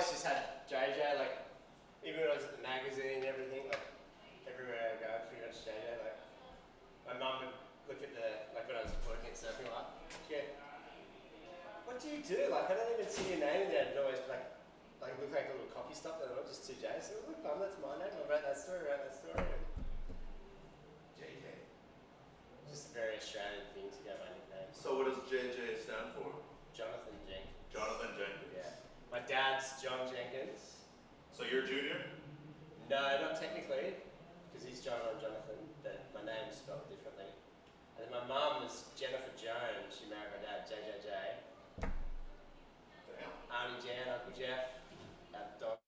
always just had JJ, like, even when I was at the magazine and everything, like, everywhere I go, pretty much JJ, like, my mum would look at the, like when I was working at Surfing Life, she'd go, what do you do? Like, I don't even see your name in there. It'd always like look like a little copy stuff that I just 2J. So look, mum, that's my name. I wrote that story, JJ. Just a very Australian thing to go by nickname. So what does JJ stand for? Jonathan Jenkins. Jonathan Jenkins. Yeah. My dad's John Jenkins. So you're Junior? No, not technically, because he's John or Jonathan, but my name's spelled differently. And then my mum was Jennifer Jones. She married my dad, JJJ. Damn. Auntie Jan, Uncle Jeff, dog.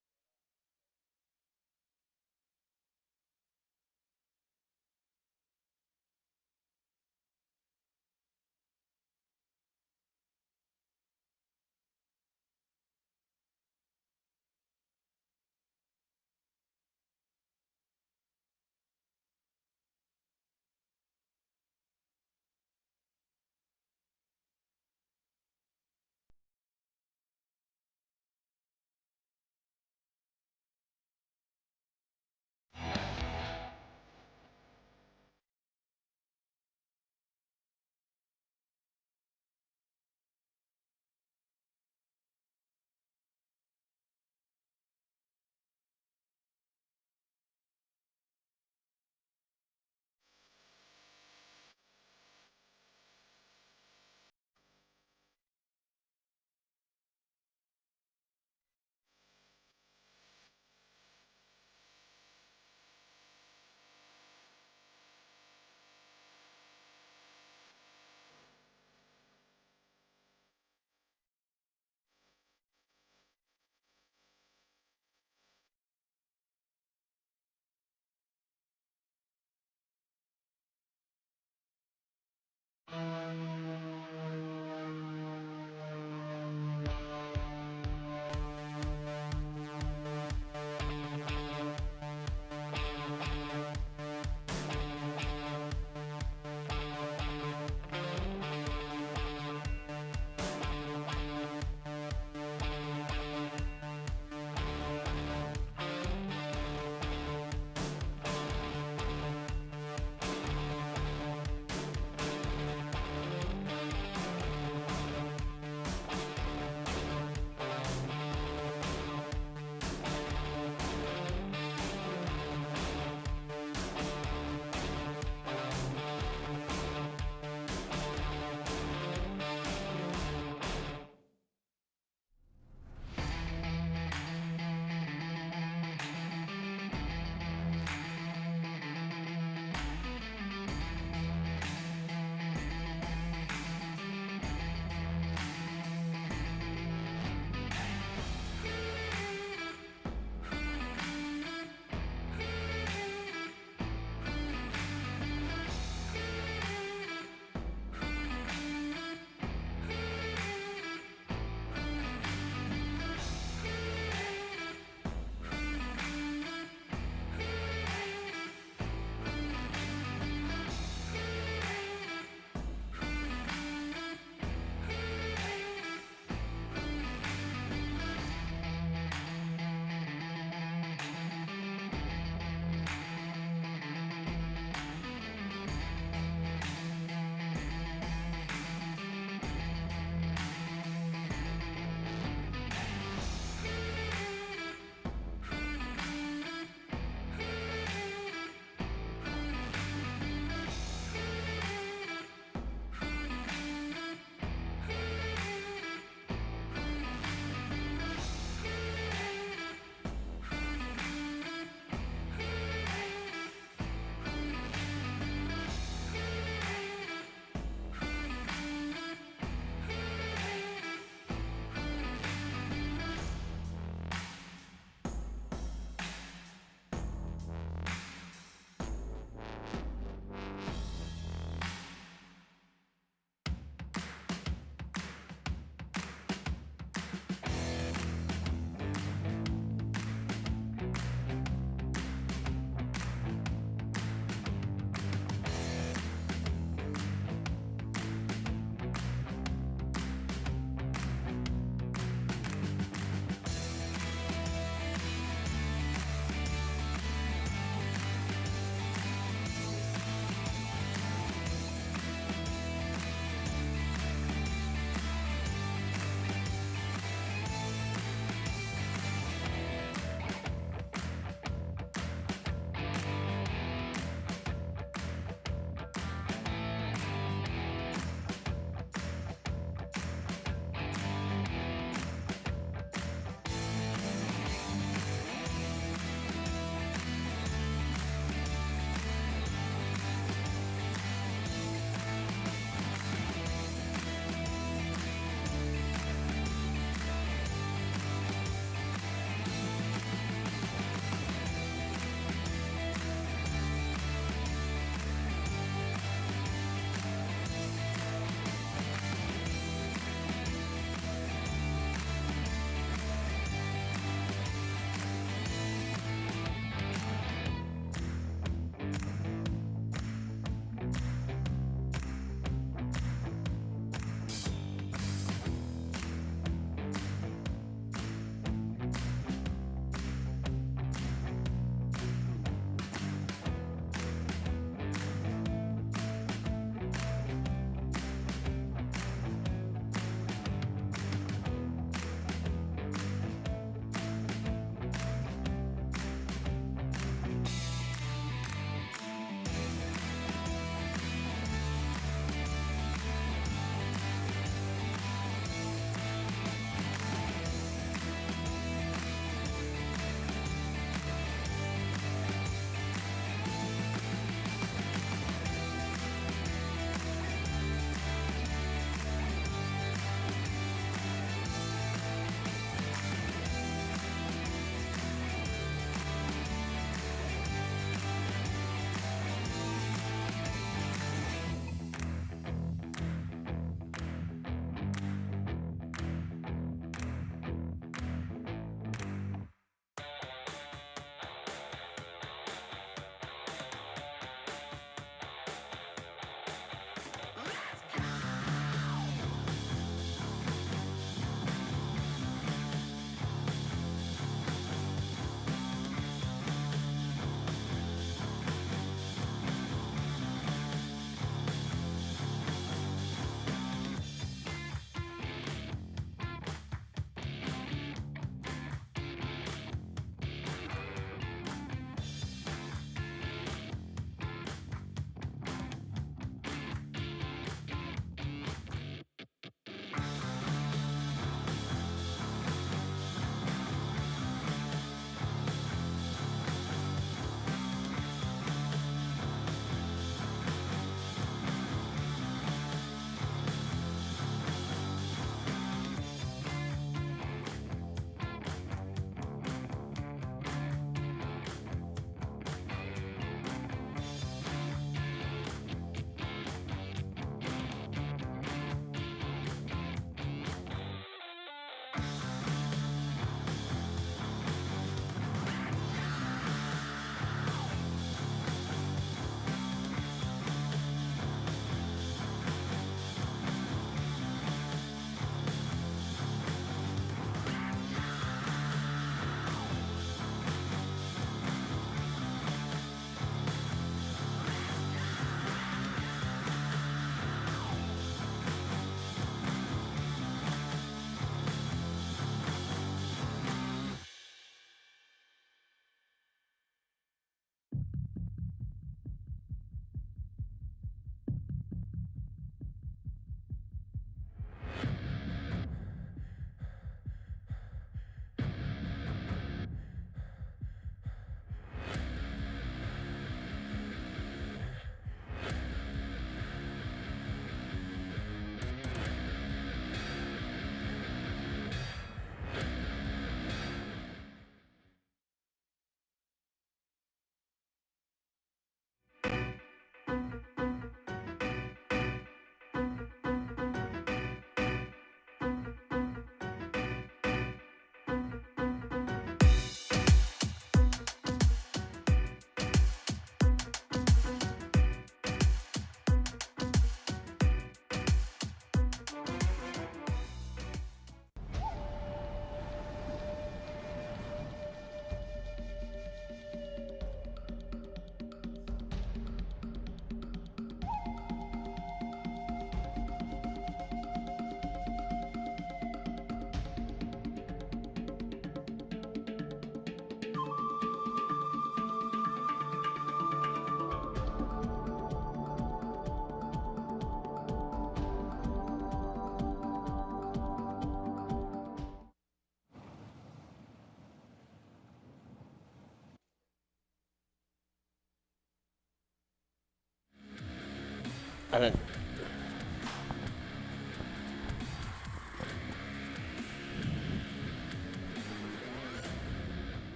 I don't.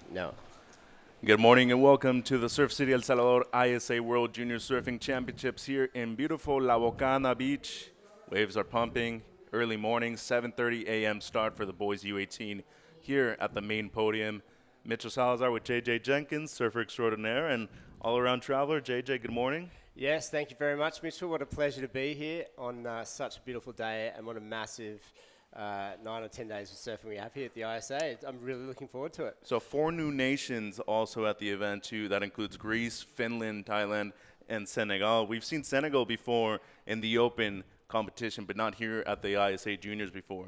No. Good morning and welcome to the Surf City El Salvador ISA World Junior Surfing Championships here in beautiful La Bacana Beach. Waves are pumping. Early morning, 7:30 a.m. start for the boys U18 here at the main podium. Mitchell Salazar with JJ Jenkins, surfer extraordinaire and all-around traveler. JJ, good morning. Yes, thank you very much, Mitchell. What a pleasure to be here on such a beautiful day, and what a massive 9 or 10 days of surfing we have here at the ISA. I'm really looking forward to it. So 4 new nations also at the event too. That includes Greece, Finland, Thailand, and Senegal. We've seen Senegal before in the open competition, but not here at the ISA Juniors before.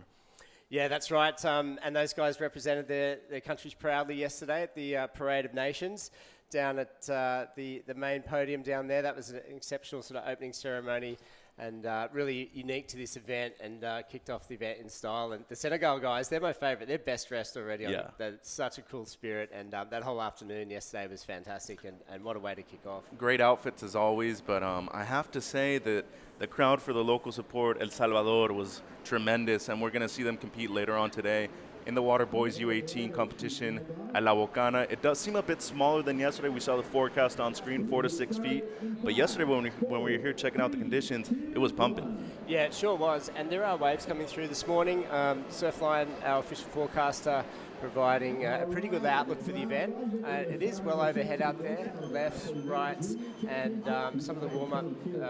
Yeah, that's right. And those guys represented their countries proudly yesterday at the Parade of Nations down at the main podium down there. That was an exceptional sort of opening ceremony and really unique to this event, and kicked off the event in style. And the Senegal guys, they're my favourite. They're best dressed already. Yeah. That's such a cool spirit, and that whole afternoon yesterday was fantastic, and what a way to kick off. Great outfits as always, but I have to say that the crowd for the local support, El Salvador, was tremendous, and we're going to see them compete later on today in the Water Boys U18 competition at La Bacana. It does seem a bit smaller than yesterday. We saw the forecast on screen, 4 to 6 feet. But yesterday when we were here checking out the conditions, it was pumping. Yeah, it sure was. And there are waves coming through this morning. Surfline, our official forecaster, providing a pretty good outlook for the event. It is well overhead out there, left, right, and some of the warm-up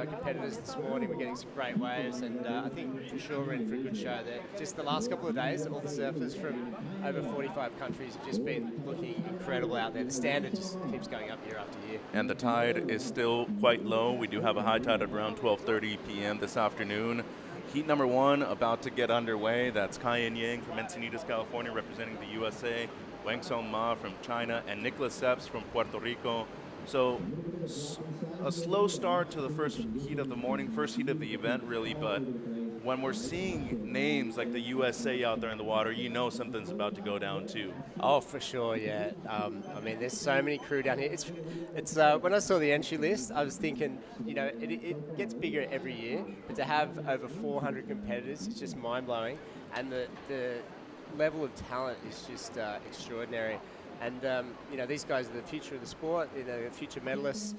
competitors this morning were getting some great waves, and I think for sure we're in for a good show there. Just the last couple of days, all the surfers from over 45 countries have just been looking incredible out there. The standard just keeps going up year after year. And the tide is still quite low. We do have a high tide at around 12:30 p.m. this afternoon. Heat number 1 about to get underway. That's Kai Yang from Encinitas, California, representing the USA, Wang Song Ma from China, and Nicholas Seps from Puerto Rico. So a slow start to the first heat of the morning, first heat of the event, really, but when we're seeing names like the USA out there in the water, you know something's about to go down too. Oh, for sure, yeah. I mean, there's so many crew down here. It's when I saw the entry list, I was thinking, you know, it gets bigger every year, but to have over 400 competitors is just mind-blowing, and the level of talent is just extraordinary. And, you know, these guys are the future of the sport, you know, future medalists.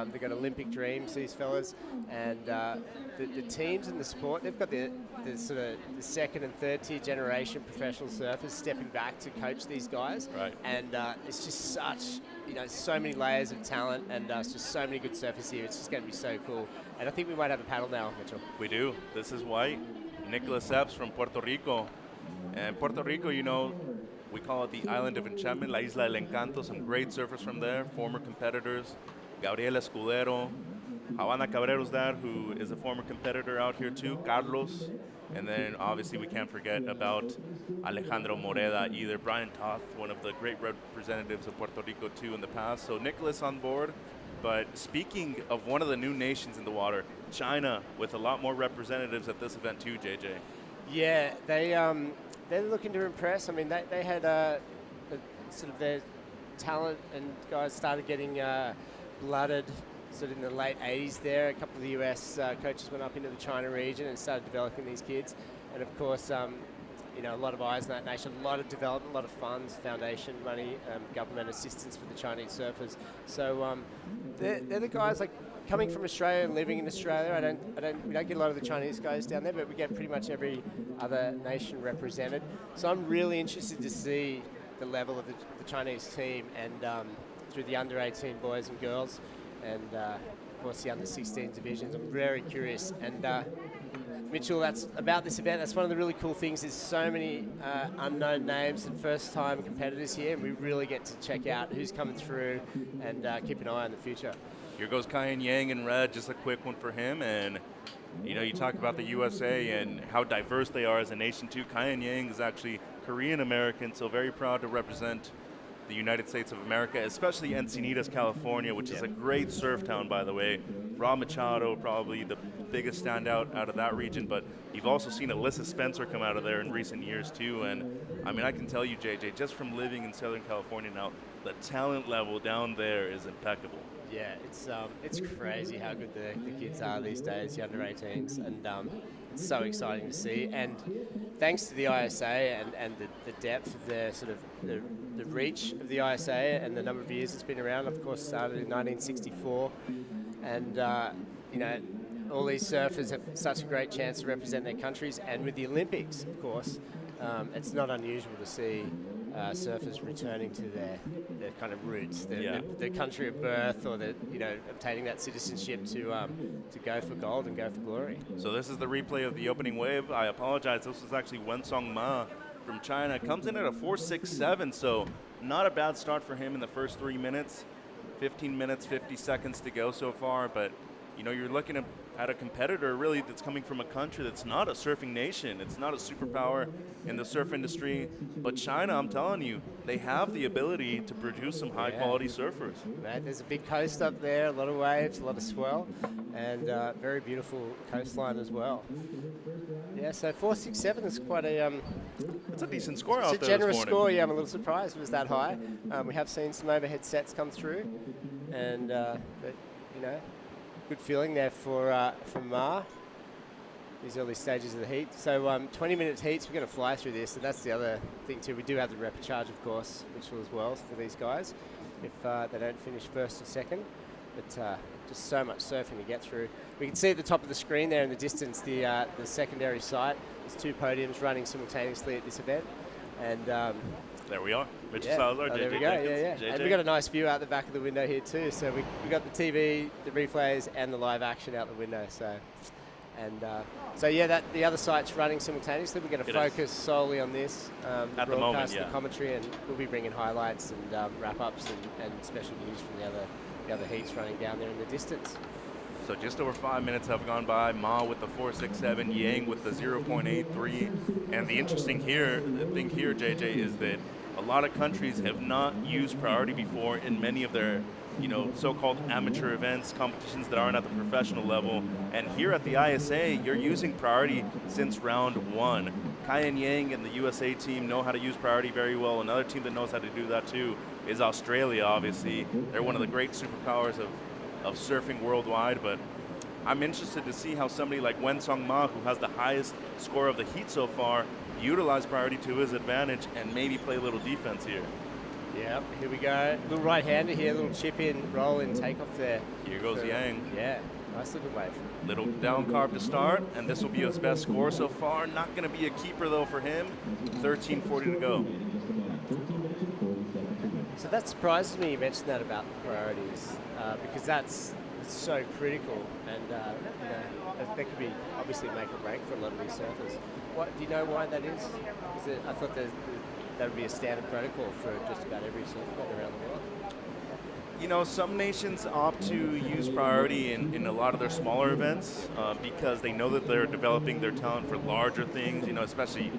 They've got Olympic dreams, these fellas. And the teams in the sport, they've got the sort of the second and third tier generation professional surfers stepping back to coach these guys. Right. And it's just such, you know, so many layers of talent, and it's just so many good surfers here. It's just going to be so cool. And I think we might have a paddle now, Mitchell. We do. This is White, Nicholas Seps from Puerto Rico. And Puerto Rico, you know, we call it the Island of Enchantment, La Isla del Encanto. Some great surfers from there, former competitors. Gabriel Escudero, Havana Cabrero's dad, who is a former competitor out here too, Carlos. And then obviously we can't forget about Alejandro Moreda either. Brian Toth, one of the great representatives of Puerto Rico too in the past. So Nicholas on board. But speaking of one of the new nations in the water, China, with a lot more representatives at this event too, JJ. Yeah, they're looking to impress. I mean, they had sort of their talent, and guys started getting blooded sort of in the late 80s there. A couple of the US coaches went up into the China region and started developing these kids. And of course, you know, a lot of eyes in that nation, a lot of development, a lot of funds, foundation money, government assistance for the Chinese surfers. So they're the guys like coming from Australia and living in Australia. We don't get a lot of the Chinese guys down there, but we get pretty much every other nation represented. So I'm really interested to see the level of the Chinese team, and through the under-18 boys and girls, and of course the under-16 divisions. I'm very curious. And Mitchell, that's about this event. That's one of the really cool things. There's so many unknown names and first-time competitors here, and we really get to check out who's coming through and keep an eye on the future. Here goes Kai Yang in red, just a quick one for him. And, you know, you talk about the USA and how diverse they are as a nation, too. Kai Yang is actually Korean-American, so very proud to represent the United States of America, especially Encinitas, California, which is a great surf town, by the way. Rob Machado, probably the biggest standout out of that region, but you've also seen Alyssa Spencer come out of there in recent years, too. And I mean, I can tell you, JJ, just from living in Southern California now, the talent level down there is impeccable. Yeah, it's crazy how good the kids are these days, the under 18s, and it's so exciting to see. And thanks to the ISA and the depth of the sort of the reach of the ISA and the number of years it's been around. Of course, started in 1964, and you know, all these surfers have such a great chance to represent their countries. And with the Olympics, of course, it's not unusual to see surfers returning to their kind of roots, their country of birth, or obtaining that citizenship to go for gold and go for glory. So this is the replay of the opening wave. I apologize. This was actually Wensong Ma from China. Comes in at a 4.67, so not a bad start for him in the first 3 minutes. 15 minutes, 50 seconds to go so far, but you're looking at a competitor really that's coming from a country that's not a surfing nation. It's not a superpower in the surf industry. But China, I'm telling you, they have the ability to produce some high-quality surfers. Right, there's a big coast up there, a lot of waves, a lot of swell, and very beautiful coastline as well. Yeah, so 4.67 is quite a... It's a decent score out there It's a generous this morning. score, yeah. I'm a little surprised it was that high. We have seen some overhead sets come through, and but, good feeling there for Ma, these early stages of the heat. So 20-minute heats, we're going to fly through this, and that's the other thing too. We do have the repechage, of course, which will as well for these guys if they don't finish first or second. But just so much surfing to get through. We can see at the top of the screen there in the distance the secondary site. There's 2 podiums running simultaneously at this event, and there we are. Mitchell yeah. Salazar, JJ There we go, Jenkins, yeah. JJ. And we got a nice view out the back of the window here too. So we got the TV, the replays, and the live action out the window. So, the other site's running simultaneously. We're going to focus solely on this at the moment, the commentary, and we'll be bringing highlights and wrap-ups and special news from the other heats running down there in the distance. So just over 5 minutes have gone by. Ma with the 4.67, Yang with the 0.83. And the interesting thing here, JJ, is that a lot of countries have not used priority before in many of their, so-called amateur events, competitions that aren't at the professional level. And here at the ISA, you're using priority since round 1. Kai and Yang and the USA team know how to use priority very well. Another team that knows how to do that too is Australia, obviously. They're one of the great superpowers of surfing worldwide, but I'm interested to see how somebody like Wensong Ma, who has the highest score of the heat so far, utilize priority to his advantage and maybe play a little defense here. Yeah, here we go. Little right-hander here, little chip-in, roll-in, take-off there. Here goes Yang. Yeah, nice little wave. Little down carve to start, and this will be his best score so far. Not going to be a keeper, though, for him. 13:40 to go. So that surprises me you mentioned that about the priorities, because that's so critical, and that could be obviously make or break for a lot of these surfers. Do you know why that is? I thought that would be a standard protocol for just about every surfer around the world. Some nations opt to use priority in a lot of their smaller events because they know that they're developing their talent for larger things, especially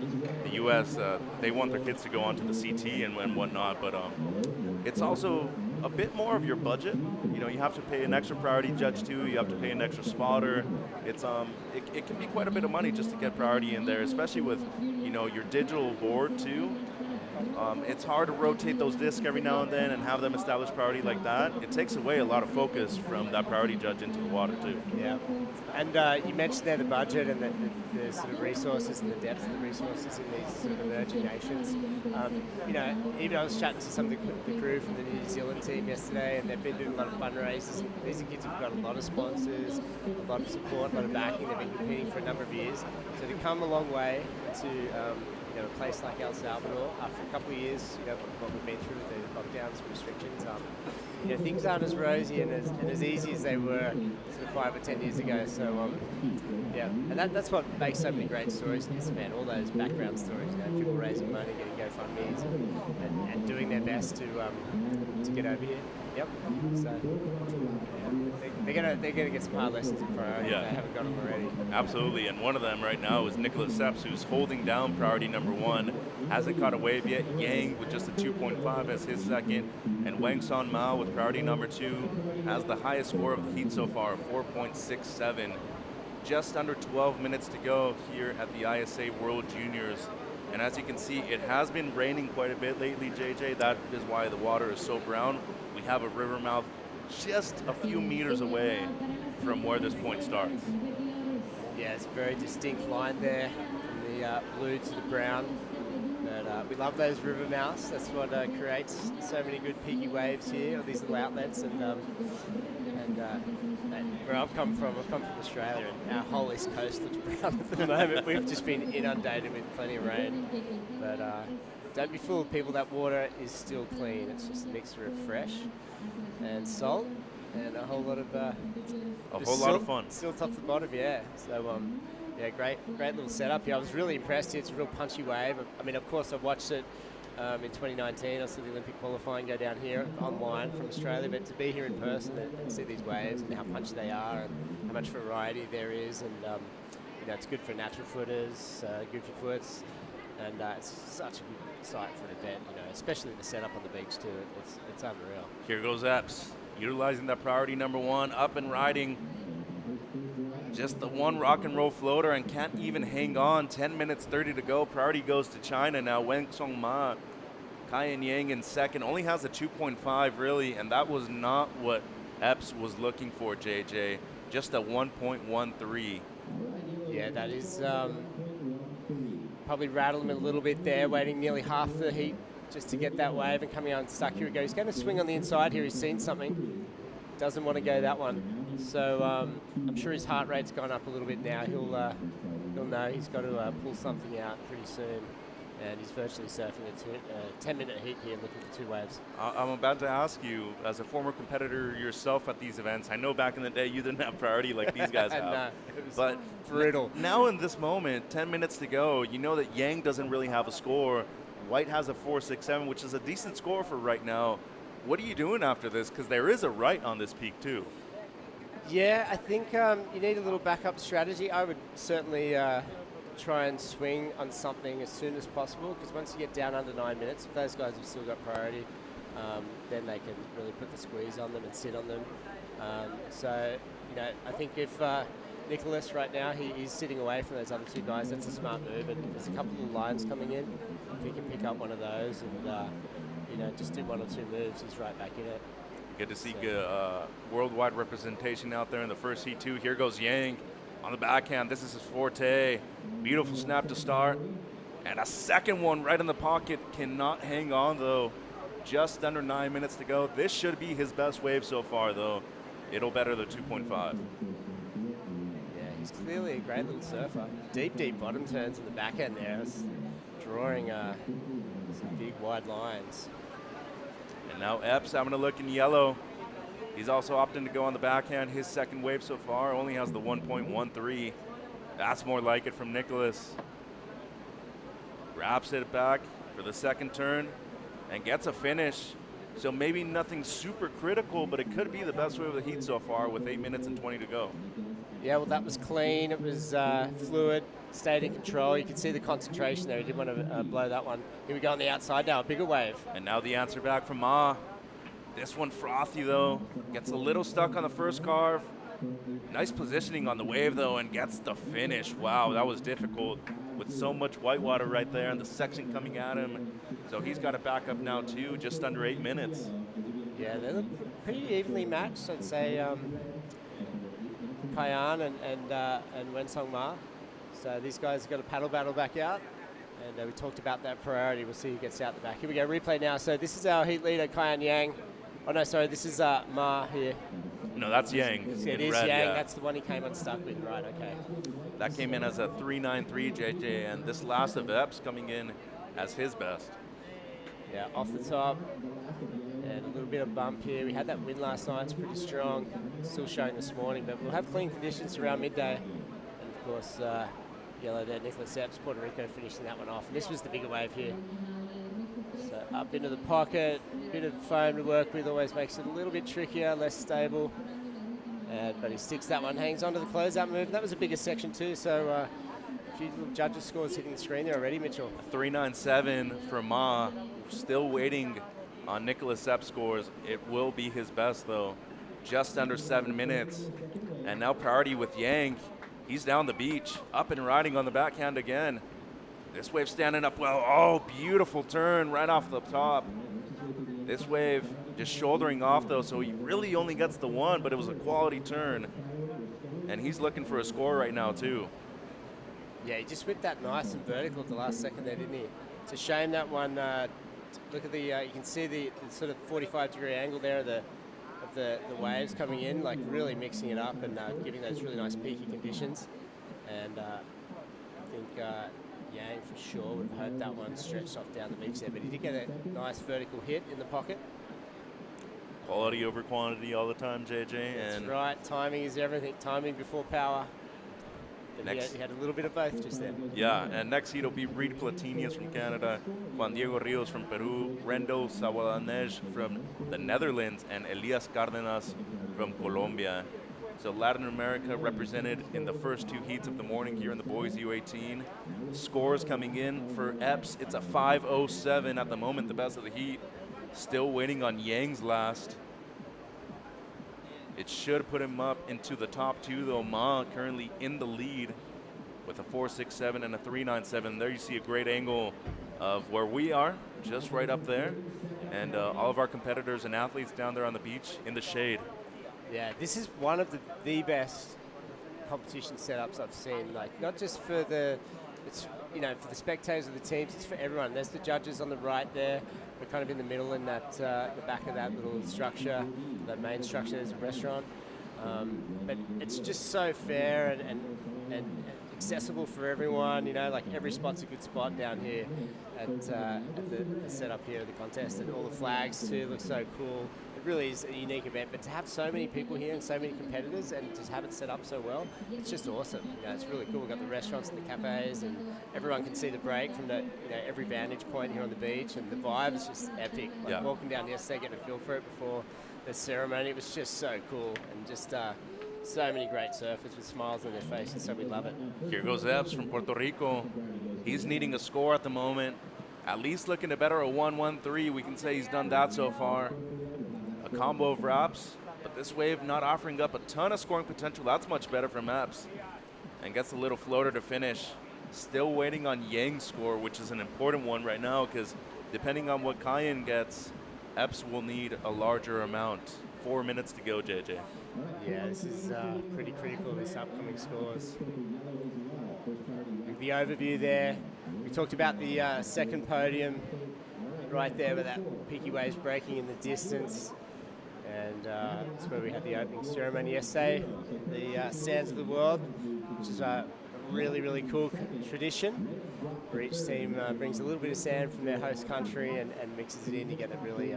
the U.S. They want their kids to go onto the CT and whatnot, but it's also a bit more of your budget. You have to pay an extra priority judge too, you have to pay an extra spotter. It's it can be quite a bit of money just to get priority in there, especially with your digital board too. It's hard to rotate those discs every now and then and have them establish priority like that. It takes away a lot of focus from that priority judge into the water too. Yeah, and you mentioned there the budget and the sort of resources and the depth of the resources in these sort of emerging nations. Even I was chatting to some of the crew from the New Zealand team yesterday, and they've been doing a lot of fundraisers. These are kids who've got a lot of sponsors, a lot of support, a lot of backing. They've been competing for a number of years, so they've come a long way to a place like El Salvador after a couple of years, what we've been through with the lockdowns and restrictions. Things aren't as rosy and as easy as they were sort of 5 or 10 years ago. So, and that's what makes so many great stories in this event. All those background stories, people raising money, getting GoFundMes, and doing their best to get over here. Yep. So they're gonna get some hard lessons in priority if they haven't got them already. Absolutely, and one of them right now is Nicholas Seps, who's holding down priority number 1. Hasn't caught a wave yet. Yang with just a 2.5 as his second, and Wensong Ma with priority number 2 has the highest score of the heat so far, 4.67. Just under 12 minutes to go here at the ISA World Juniors. And as you can see, it has been raining quite a bit lately, JJ. That is why the water is so brown. We have a river mouth just a few meters away from where this point starts. Yeah, it's a very distinct line there from the blue to the brown. But we love those river mouths. That's what creates so many good peaky waves here, or these little outlets. And where I've come from Australia, and our whole east coast looks brown at the moment. We've just been inundated with plenty of rain. But don't be fooled, people, that water is still clean. It's just a mixture of fresh and salt and a whole lot of lot of fun. Silt off the bottom, yeah. So yeah, great little setup here. I was really impressed. It's a real punchy wave. I mean, of course, I've watched it in 2019. I saw the Olympic qualifying go down here online from Australia, but to be here in person and see these waves and how punchy they are and how much variety there is, and you know, it's good for natural footers, goofy foots, and it's such a good sight for an event. You know, especially the setup on the beach too. It's unreal. Here goes Epps, utilizing that priority number one, up and riding. Just the one rock and roll floater and can't even hang on. 10 minutes 30 to go. Priority goes to China now. Wen Song Ma, Kaiyan Yang in second. Only has a 2.5 really, and that was not what Epps was looking for, JJ. Just a 1.13. Yeah, that is probably rattled him a little bit there, waiting nearly half the heat just to get that wave and coming on stuck. Here he goes. He's going to swing on the inside here. He's seen something. Doesn't want to go that one. So I'm sure his heart rate's gone up a little bit now. He'll know he's got to pull something out pretty soon. And he's virtually surfing a 10-minute heat here, looking for two waves. I'm about to ask you, as a former competitor yourself at these events, I know back in the day you didn't have priority like these guys have. No, it was but brutal. Now in this moment, 10 minutes to go, you know that Yang doesn't really have a score. White has a 4.67, which is a decent score for right now. What are you doing after this? Because there is a right on this peak too. Yeah, I think you need a little backup strategy. I would certainly try and swing on something as soon as possible, because once you get down under 9 minutes, if those guys have still got priority, then they can really put the squeeze on them and sit on them. So, you know, I think if Nicholas right now, he's sitting away from those other two guys, that's a smart move, and there's a couple of lines coming in. If he can pick up one of those and, you know, just do one or two moves, he's right back in it. Good to see worldwide representation out there in the first heat too. Here goes Yang on the backhand. This is his forte. Beautiful snap to start. And a second one right in the pocket. Cannot hang on though. Just under 9 minutes to go. This should be his best wave so far though. It'll better the 2.5. Yeah, he's clearly a great little surfer. Deep bottom turns in the backhand there. It's drawing some big wide lines. And now Epps having a look in yellow. He's also opting to go on the backhand. His second wave so far only has the 1.13. That's more like it from Nicholas. Wraps it back for the second turn and gets a finish. So maybe nothing super critical, but it could be the best wave of the heat so far with 8 minutes and 20 to go. Yeah, well, that was clean. It was fluid, stayed in control. You can see the concentration there. He didn't want to blow that one. Here we go on the outside now, a bigger wave. And now the answer back from Ma. This one frothy though. Gets a little stuck on the first carve. Nice positioning on the wave though, and gets the finish. Wow, that was difficult with so much whitewater right there and the section coming at him. So he's got it back up now too, just under 8 minutes. Yeah, they look pretty evenly matched, I'd say. Kaiyan and Wen Song Ma. So these guys have got a paddle battle back out. And we talked about that priority. We'll see who gets out the back. Here we go, replay now. So this is our heat leader, Kaiyan Yang. Oh no, sorry, this is Ma here. No, that's Yang. It is red, Yang, yeah. that's the one he came unstuck with, right, okay. That came in as a 3.93 JJ, and this last of Epps coming in as his best. Yeah, off the top, and a little bit of bump here. We had that wind last night, it's pretty strong. Still showing this morning, but we'll have clean conditions around midday. And of course, yellow there, Nicholas Epps, Puerto Rico finishing that one off. And this was the bigger wave here. So up into the pocket, bit of foam to work with, always makes it a little bit trickier, less stable. But he sticks that one, hangs onto the closeout move. That was a bigger section too, so a few little judges' scores hitting the screen there already, Mitchell. 3.97 for Ma. Still waiting on Nicholas Epps scores. It will be his best though. Just under 7 minutes. And now priority with Yang. He's down the beach, up and riding on the backhand again. This wave standing up well. Oh, beautiful turn right off the top. This wave just shouldering off though, so he really only gets the one, but it was a quality turn. And he's looking for a score right now too. Yeah, he just whipped that nice and vertical at the last second there, didn't he? It's a shame that one. Look at the. You can see the sort of 45-degree angle there of the waves coming in, like really mixing it up and giving those really nice peaky conditions. And I think Yang for sure would have hoped that one stretched off down the beach there, but he did get a nice vertical hit in the pocket. Quality over quantity all the time, JJ. That's and right. Timing is everything. Timing before power. But he had a little bit of both just then. Yeah, and next heat will be Reed Platinius from Canada, Juan Diego Rios from Peru, Rendo Sawadanej from the Netherlands, and Elias Cárdenas from Colombia. So Latin America represented in the first two heats of the morning here in the boys U18. Scores coming in for Epps, it's a 5:07 at the moment, the best of the heat. Still waiting on Yang's last. It should put him up into the top two though. Ma currently in the lead with a 4.67 and a 3.97. There you see a great angle of where we are, just right up there. And all of our competitors and athletes down there on the beach in the shade. Yeah, this is one of the best competition setups I've seen. Like, not just for the, for the spectators of the teams, it's for everyone. There's the judges on the right there. We're kind of in the middle in that, the back of that little structure, that main structure. There's a restaurant. But it's just so fair and accessible for everyone. Like every spot's a good spot down here at the setup here of the contest, and all the flags too look so cool. It really is a unique event, but to have so many people here and so many competitors and just have it set up so well, it's just awesome. It's really cool. We've got the restaurants and the cafes, and everyone can see the break from the every vantage point here on the beach, and the vibe is just epic. Like walking down yesterday, getting a feel for it before the ceremony, it was just so cool, and just so many great surfers with smiles on their faces, so we love it. Here goes Epps from Puerto Rico. He's needing a score at the moment. At least looking to better a 1-1-3. We can say he's done that so far. A combo of wraps, but this wave not offering up a ton of scoring potential. That's much better from Epps. And gets a little floater to finish. Still waiting on Yang's score, which is an important one right now, because depending on what Cayenne gets, Epps will need a larger amount. 4 minutes to go, JJ. Yeah, this is pretty critical, this upcoming scores. The overview there. We talked about the second podium right there with that peaky waves breaking in the distance. And that's where we had the opening ceremony yesterday, the Sands of the World, which is a really, really cool tradition where each team brings a little bit of sand from their host country and mixes it in to get a really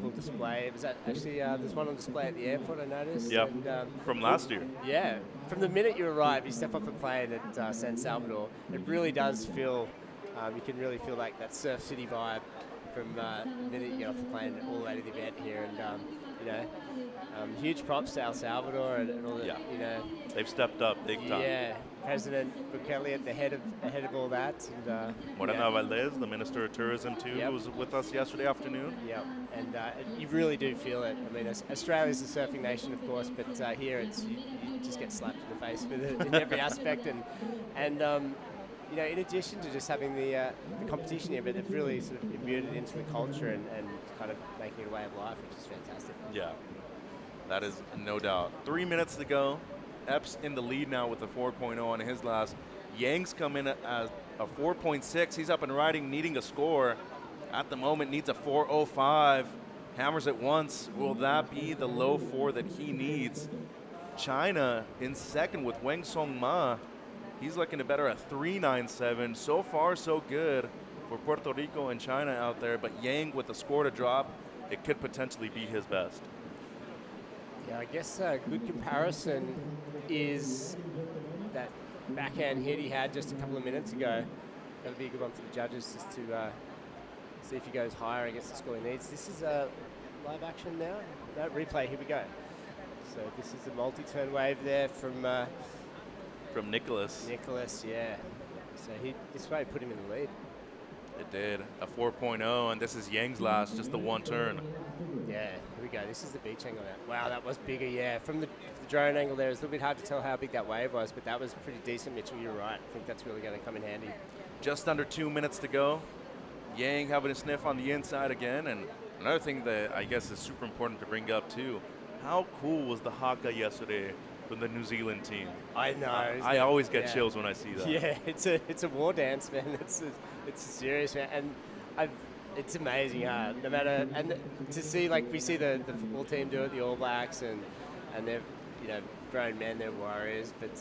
cool display. It was actually, there's one on display at the airport, I noticed. Yep, and, from last year. Yeah, from the minute you arrive, you step off the plane at San Salvador, it really does feel, you can really feel like that Surf City vibe from the minute you get off the plane all the way to the event here. And, huge props to El Salvador and all the, They've stepped up big time. Yeah, President Bukele at the head of all that. And, Morena Valdez, the Minister of Tourism too, who was with us yesterday afternoon. Yeah, and you really do feel it. I mean, Australia's a surfing nation, of course, but here you just get slapped in the face with it in every aspect. And in addition to just having the competition here, but they've really sort of imbued it into the culture and kind of making it a way of life, which is fantastic. Yeah, that is no doubt. 3 minutes to go. Epps in the lead now with a 4.0 on his last. Yang's come in at a 4.6. He's up and riding, needing a score. At the moment, needs a 4.05. Hammers it once. Will that be the low 4 that he needs? China in second with Weng Song Ma. He's looking to better a 3.97. So far, so good for Puerto Rico and China out there. But Yang with a score to drop, it could potentially be his best. Yeah, I guess a good comparison is that backhand hit he had just a couple of minutes ago. That'll be a good one for the judges just to see if he goes higher against the score he needs. This is live action now. No, replay, here we go. So this is the multi-turn wave there from Nicholas. Nicholas, yeah. So this way put him in the lead. It did. A 4.0, and this is Yang's last, just the one turn. Yeah, here we go. This is the beach angle now. Wow, that was bigger, yeah. From the drone angle there, it's a little bit hard to tell how big that wave was, but that was pretty decent, Mitchell. You're right. I think that's really going to come in handy. Just under 2 minutes to go. Yang having a sniff on the inside again. And another thing that I guess is super important to bring up too, how cool was the haka yesterday from the New Zealand team? I know. I always get chills when I see that. Yeah, it's a war dance, man. It's serious, man. And it's amazing, no matter, and to see, like, we see the football team do it, the All Blacks, and they're, you know, grown men, they're warriors, but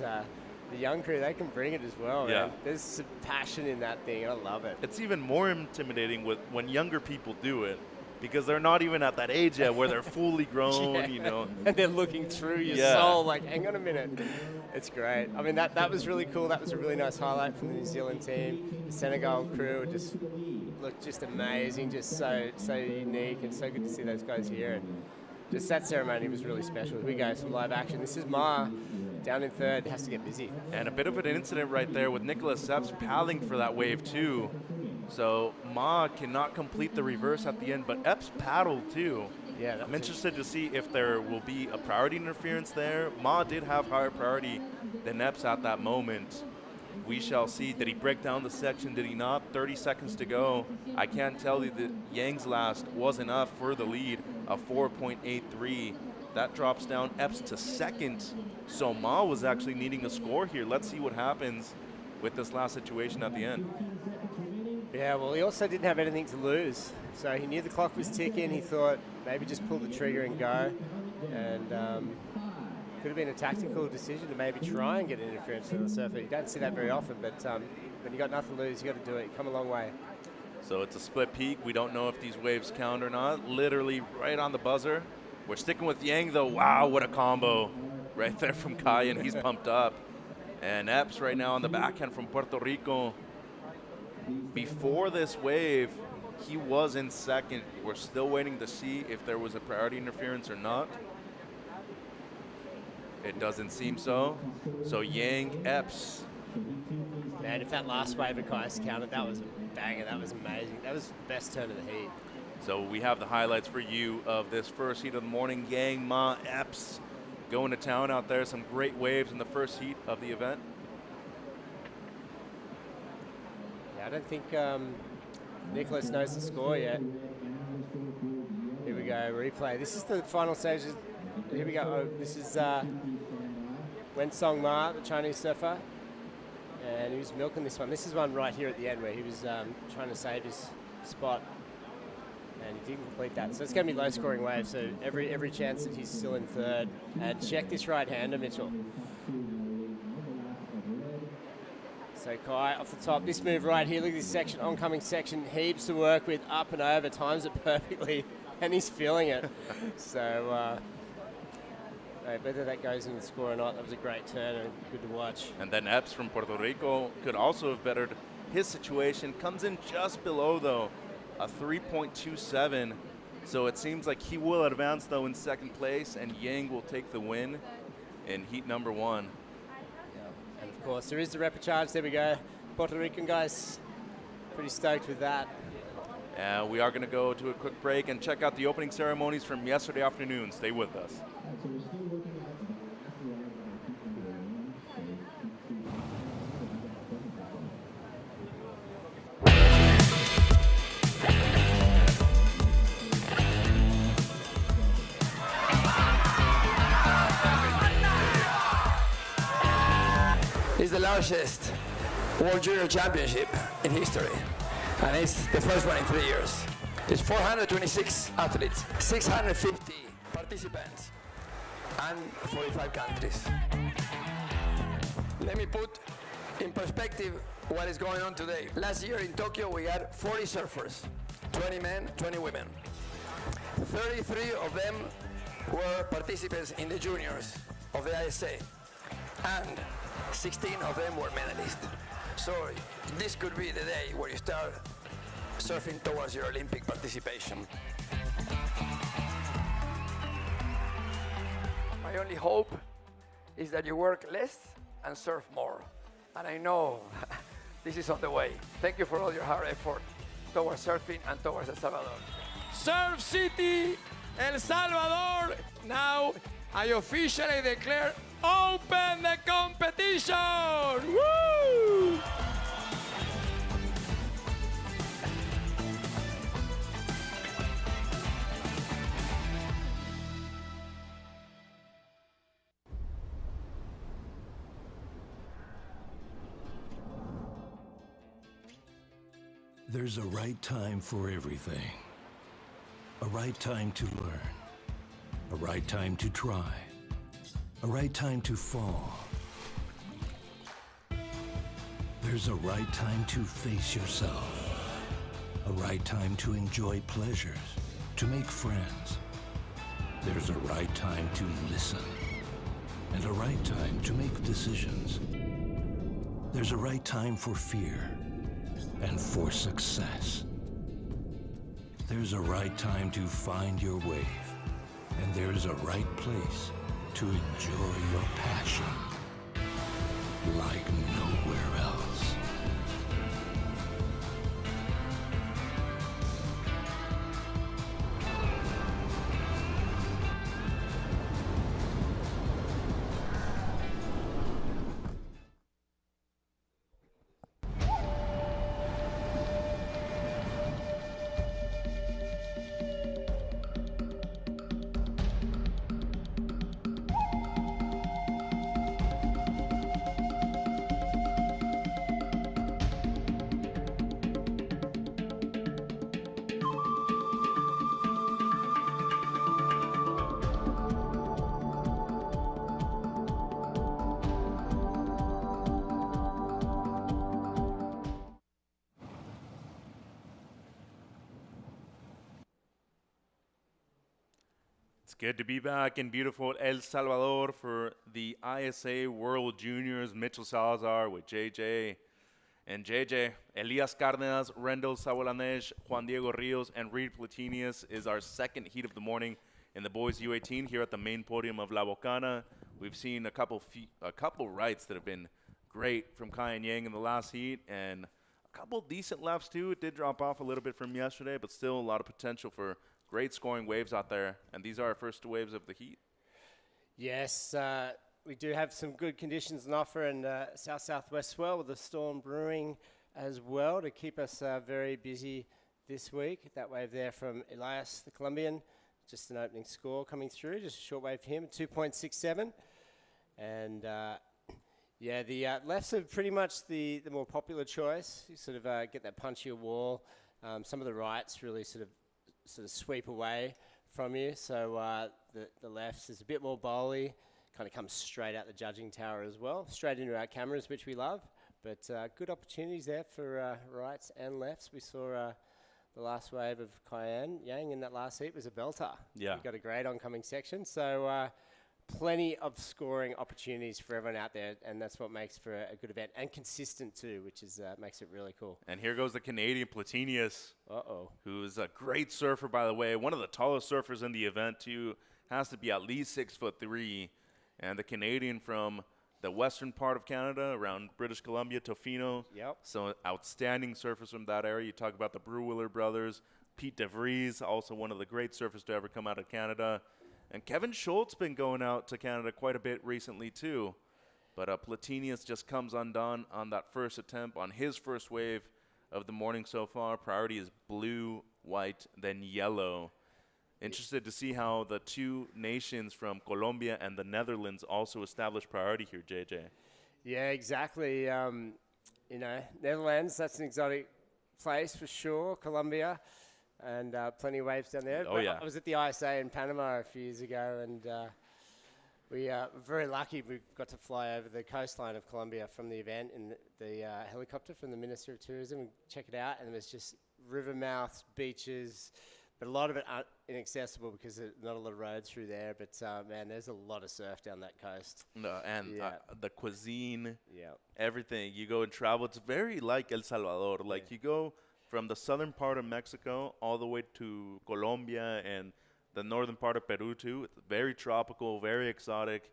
the young crew, they can bring it as well, Yeah. man. There's some passion in that thing, and I love it. It's even more intimidating when younger people do it, because they're not even at that age yet where they're fully grown, Yeah. you know. And they're looking through your Yeah. soul, like, hang on a minute. It's great. I mean, that was really cool. That was a really nice highlight from the New Zealand team. The Senegal crew just looked just amazing, just so unique, and so good to see those guys here. And just that ceremony was really special. Here we go, some live action. This is Ma, down in third, has to get busy. And a bit of an incident right there with Nicholas Seps paddling for that wave too. So Ma cannot complete the reverse at the end, but Epps paddled too. Yeah, I'm interested to see if there will be a priority interference there. Ma did have higher priority than Epps at that moment. We shall see. Did he break down the section? Did he not? 30 seconds to go. I can't tell you that Yang's last was enough for the lead of 4.83. That drops down Epps to second. So Ma was actually needing a score here. Let's see what happens with this last situation at the end. Yeah, well, he also didn't have anything to lose. So he knew the clock was ticking. He thought maybe just pull the trigger and go. And could have been a tactical decision to maybe try and get an interference on the surfer. You don't see that very often, but when you got nothing to lose, you got to do it. You come a long way. So it's a split peak. We don't know if these waves count or not. Literally right on the buzzer. We're sticking with Yang though. Wow, what a combo right there from Kai, and he's pumped up. And Epps right now on the backhand from Puerto Rico. Before this wave, he was in second. We're still waiting to see if there was a priority interference or not. It doesn't seem so. So Yang, Epps. Man, if that last wave of Kai's counted, that was a banger. That was amazing. That was the best turn of the heat. So we have the highlights for you of this first heat of the morning. Yang, Ma, Epps going to town out there. Some great waves in the first heat of the event. Yeah, I don't think Nicholas knows the score yet. Here we go, replay. This is the final stage. Here we go. Oh, this is Wen Song Ma, the Chinese surfer. And he was milking this one. This is one right here at the end where he was trying to save his spot. And he didn't complete that. So it's going to be low scoring wave. So every chance that he's still in third. And check this right hander, Mitchell. So Kai off the top. This move right here. Look at this section, oncoming section. Heaps to work with, up and over. Times it perfectly. And he's feeling it. So whether that goes in the score or not, that was a great turn and good to watch. And then Epps from Puerto Rico could also have bettered his situation. Comes in just below, though, a 3.27. So it seems like he will advance, though, in second place, and Yang will take the win in heat number one. Yeah. And, of course, there is the repechage. There we go. Puerto Rican guys pretty stoked with that. We are going to go to a quick break and check out the opening ceremonies from yesterday afternoon. Stay with us. It's the largest World Junior Championship in history, and it's the first one in 3 years. It's 426 athletes, 650 participants, and 45 countries. Let me put in perspective what is going on today. Last year in Tokyo, we had 40 surfers, 20 men, 20 women. 33 of them were participants in the juniors of the essa, and 16 of them were medalists. So this could be the day where you start surfing towards your Olympic participation. My only hope is that you work less and surf more. And I know this is on the way. Thank you for all your hard effort towards surfing and towards El Salvador. Surf City, El Salvador. Now I officially declare open the competition. Woo! There's a right time for everything. A right time to learn. A right time to try. A right time to fall. There's a right time to face yourself. A right time to enjoy pleasures, to make friends. There's a right time to listen. And a right time to make decisions. There's a right time for fear and for success. There's a right time to find your wave. And there's a right place to enjoy your passion like nowhere else. It's good to be back in beautiful El Salvador for the ISA World Juniors. Mitchell Salazar with JJ. And JJ, Elias Cárdenas, Rendell Sabolanesh, Juan Diego Rios, and Reed Platinius is our second heat of the morning in the boys U18 here at the main podium of La Bacana. We've seen a couple rights that have been great from Kai and Yang in the last heat, and a couple decent lefts too. It did drop off a little bit from yesterday, but still a lot of potential for great scoring waves out there, and these are our first waves of the heat. Yes, we do have some good conditions on offer in south-southwest swell with the storm brewing as well to keep us very busy this week. That wave there from Elias, the Colombian, just an opening score coming through, just a short wave for him, 2.67. And yeah, the lefts are pretty much the more popular choice. You sort of get that punchier wall. Some of the rights really sort of sweep away from you. So the left is a bit more bowly, kind of comes straight out the judging tower as well, straight into our cameras, which we love. But good opportunities there for rights and lefts. We saw the last wave of Cayenne Yang in that last heat was a belter. Yeah. We got a great oncoming section. So plenty of scoring opportunities for everyone out there, and that's what makes for a good event, and consistent too, which is makes it really cool. And here goes the Canadian Platinius, Uh-oh. who's a great surfer, by the way, one of the tallest surfers in the event too, has to be at least 6'3", and the Canadian from the western part of Canada, around British Columbia, Tofino. Yep. So outstanding surfers from that area. You talk about the Brewiller brothers, Pete DeVries, also one of the great surfers to ever come out of Canada. And Kevin Schultz been going out to Canada quite a bit recently too. But Platinius just comes undone on that first attempt on his first wave of the morning so far. Priority is blue, white, then yellow. Interested to see how the two nations from Colombia and the Netherlands also establish priority here, JJ. Yeah, exactly. You know, Netherlands, that's an exotic place for sure. Colombia. And plenty of waves down there. Oh, yeah. I was at the ISA in Panama a few years ago, and we were very lucky. We got to fly over the coastline of Colombia from the event in the helicopter from the Minister of Tourism and check it out. And it was just river mouths, beaches, but a lot of it inaccessible because there's not a lot of roads through there. But, man, there's a lot of surf down that coast. No, and the cuisine, Yeah. everything. You go and travel. It's very like El Salvador. Like you go from the southern part of Mexico all the way to Colombia and the northern part of Peru too. It's very tropical, very exotic,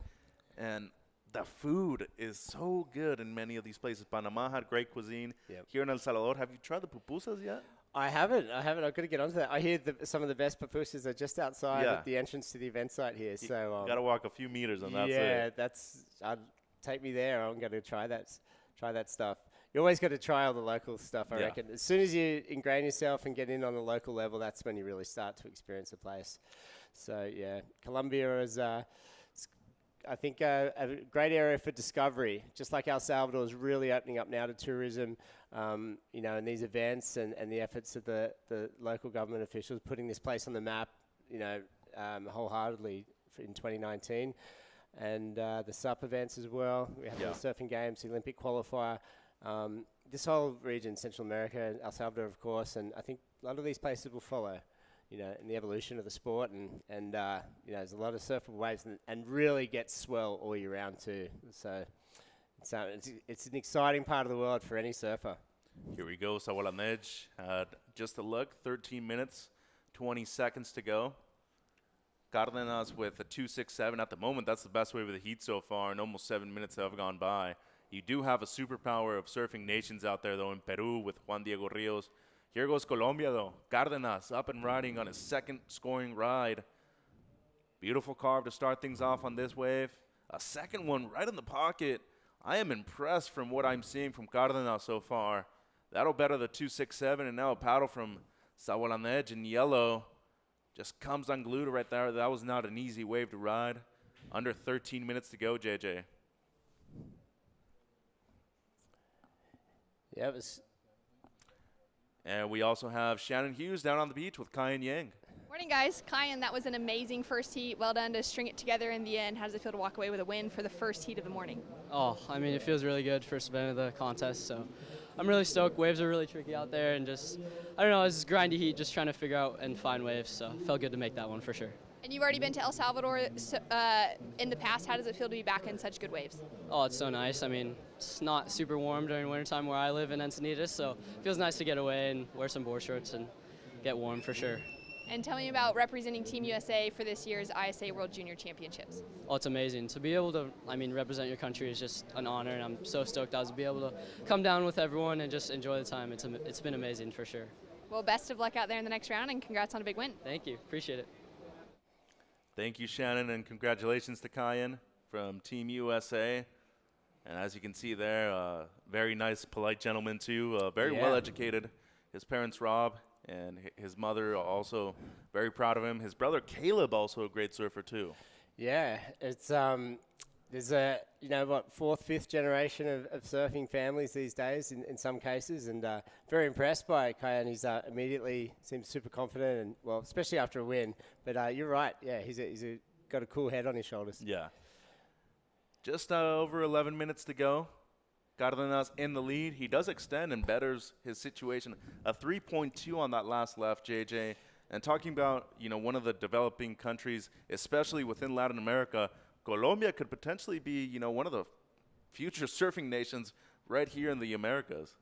and the food is so good in many of these places. Panama had great cuisine. Yep. Here in El Salvador, have you tried the pupusas yet? I haven't. I've got to get onto that. I hear some of the best pupusas are just outside at the entrance to the event site here. So got to walk a few meters, and that's it. Yeah, take me there. I'm going to try that stuff. You always got to try all the local stuff, I reckon. As soon as you ingrain yourself and get in on the local level, that's when you really start to experience a place. So, yeah, Colombia is I think a great area for discovery. Just like El Salvador is really opening up now to tourism, you know, and these events and the efforts of the local government officials putting this place on the map, you know, wholeheartedly in 2019. And the SUP events as well. We have the surfing games, the Olympic qualifier. This whole region, Central America, El Salvador, of course, and I think a lot of these places will follow, you know, in the evolution of the sport. And you know, there's a lot of surfable waves and really gets swell all year round too. So it's an exciting part of the world for any surfer. Here we go, Sawalanej. Just a look, 13 minutes, 20 seconds to go. Cardenas with a 2.67 at the moment. That's the best wave of the heat so far, and almost 7 minutes have gone by. You do have a superpower of surfing nations out there, though, in Peru with Juan Diego Rios. Here goes Colombia, though. Cardenas up and riding on his second scoring ride. Beautiful carve to start things off on this wave. A second one right in the pocket. I am impressed from what I'm seeing from Cardenas so far. That'll better the 2.67, and now a paddle from Sawalanej in yellow. Just comes unglued right there. That was not an easy wave to ride. Under 13 minutes to go, JJ. Yeah, it was. And we also have Shannon Hughes down on the beach with Kyan Yang. Morning, guys. Kyan, that was an amazing first heat. Well done to string it together in the end. How does it feel to walk away with a win for the first heat of the morning? Oh, I mean, it feels really good. First event of the contest, so I'm really stoked. Waves are really tricky out there, and just, I don't know, it's grindy heat, just trying to figure out and find waves, so it felt good to make that one for sure. And you've already been to El Salvador in the past. How does it feel to be back in such good waves? Oh, it's so nice. I mean, it's not super warm during wintertime where I live in Encinitas, so it feels nice to get away and wear some board shorts and get warm for sure. And tell me about representing Team USA for this year's ISA World Junior Championships. Oh, it's amazing. To be able to, I mean, represent your country is just an honor, and I'm so stoked I was to be able to come down with everyone and just enjoy the time. It's been amazing for sure. Well, best of luck out there in the next round, and congrats on a big win. Thank you. Appreciate it. Thank you, Shannon, and congratulations to Kyan from Team USA. And as you can see there, very nice, polite gentleman too, very well educated. His parents, Rob, and his mother also very proud of him. His brother Caleb, also a great surfer too. Yeah, it's there's a, you know, what, fourth, fifth generation of surfing families these days in some cases, and very impressed by Kyan. He's immediately seems super confident, and well, especially after a win. But you're right, yeah, he's got a cool head on his shoulders. Yeah. Just over 11 minutes to go. Cardenas in the lead. He does extend and betters his situation. A 3.2 on that last left, JJ. And talking about, you know, one of the developing countries, especially within Latin America, Colombia could potentially be, you know, one of the future surfing nations right here in the Americas.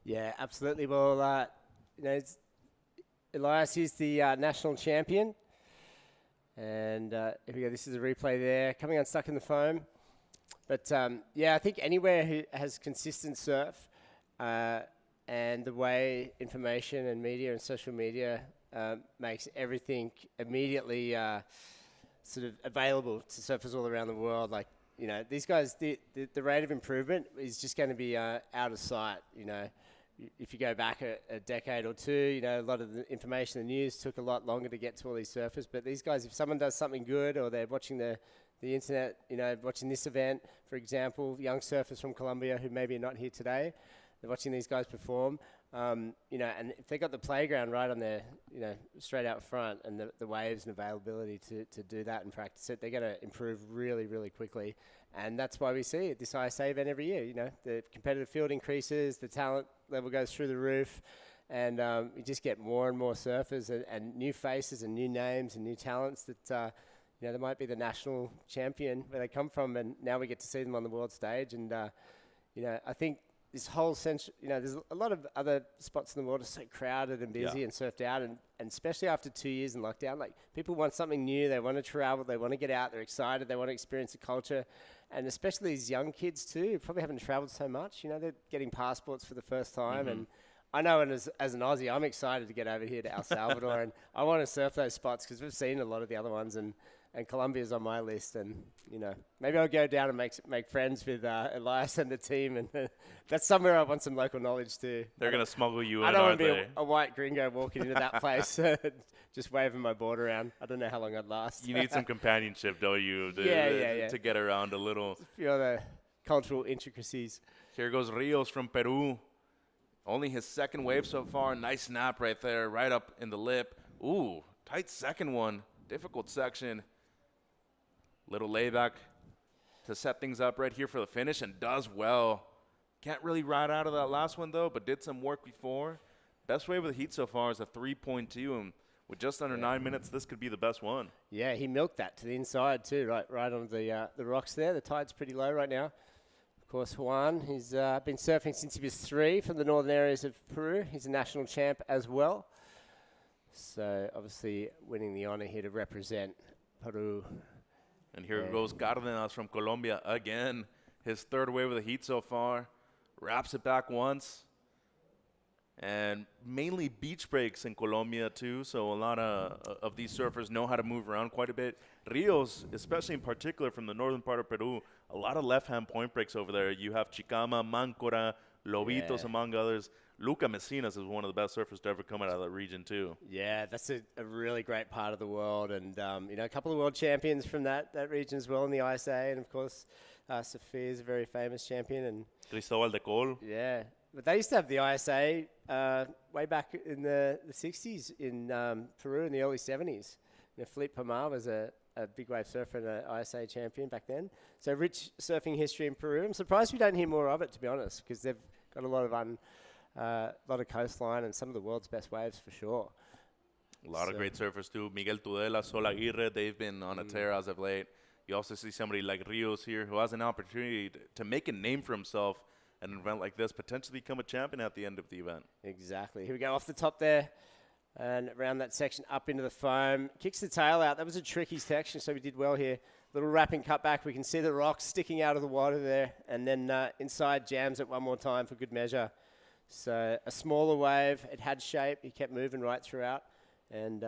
Yeah, absolutely. Well, you know, Elias, he's the national champion. And here we go. This is a replay there. Coming unstuck in the foam. But, yeah, I think anywhere who has consistent surf and the way information and media and social media makes everything immediately sort of available to surfers all around the world. Like, you know, these guys, the rate of improvement is just going to be out of sight. You know, if you go back a decade or two, you know, a lot of the information and news took a lot longer to get to all these surfers. But these guys, if someone does something good or they're watching the internet, you know, watching this event, for example, young surfers from Colombia who maybe are not here today, they're watching these guys perform, you know, and if they got the playground right on their, you know, straight out front and the waves and availability to do that and practice it, they're going to improve really, really quickly. And that's why we see this ISA event every year. You know, the competitive field increases, the talent level goes through the roof, and you just get more and more surfers and new faces and new names and new talents that, you know, they might be the national champion where they come from, and now we get to see them on the world stage. And, you know, I think this whole sense, you know, there's a lot of other spots in the world are so crowded and busy and surfed out, and especially after 2 years in lockdown, like, people want something new, they want to travel, they want to get out, they're excited, they want to experience the culture, and especially these young kids too, who probably haven't traveled so much, you know, they're getting passports for the first time, and I know, and as an Aussie, I'm excited to get over here to El Salvador, and I want to surf those spots because we've seen a lot of the other ones, and and Colombia's on my list, and maybe I'll go down and make friends with Elias and the team, and that's somewhere I want some local knowledge too. They're gonna smuggle you in. I don't want to be they? a white gringo walking into that place, just waving my board around. I don't know how long I'd last. You need some companionship, don't you? To get around a little. Feel the cultural intricacies. Here goes Rios from Peru. Only his second wave so far. Nice snap right there, right up in the lip. Ooh, tight second one. Difficult section. Little layback to set things up right here for the finish, and does well. Can't really ride out of that last one, though, but did some work before. Best wave of the heat so far is a 3.2, and with just under 9 minutes, this could be the best one. Yeah, he milked that to the inside, too, right on the rocks there. The tide's pretty low right now. Of course, Juan, he's been surfing since he was 3 from the northern areas of Peru. He's a national champ as well. So, obviously, winning the honor here to represent Peru. And here goes Cárdenas from Colombia again. His third wave of the heat so far. Wraps it back once. And mainly beach breaks in Colombia, too. So, a lot of these surfers know how to move around quite a bit. Rios, especially in particular from the northern part of Peru, a lot of left-hand point breaks over there. You have Chicama, Máncora, Lobitos, among others. Luca Messinas is one of the best surfers to ever come out of that region, too. Yeah, that's a really great part of the world. And, a couple of world champions from that region as well in the ISA. And, of course, Sophia is a very famous champion. And Cristobal de Col. Yeah. But they used to have the ISA way back in the 60s in Peru in the early 70s. Philippe Pomar was a big wave surfer and an ISA champion back then. So rich surfing history in Peru. I'm surprised we don't hear more of it, to be honest, because they've got a lot of coastline and some of the world's best waves for sure. A lot of great surfers too. Miguel Tudela, Sol Aguirre, they've been on a tear as of late. You also see somebody like Rios here who has an opportunity to make a name for himself at an event like this, potentially become a champion at the end of the event. Exactly. Here we go off the top there. And around that section, up into the foam. Kicks the tail out. That was a tricky section, so we did well here. Little wrapping cut back. We can see the rocks sticking out of the water there. And then inside jams it one more time for good measure. So a smaller wave. It had shape. He kept moving right throughout. And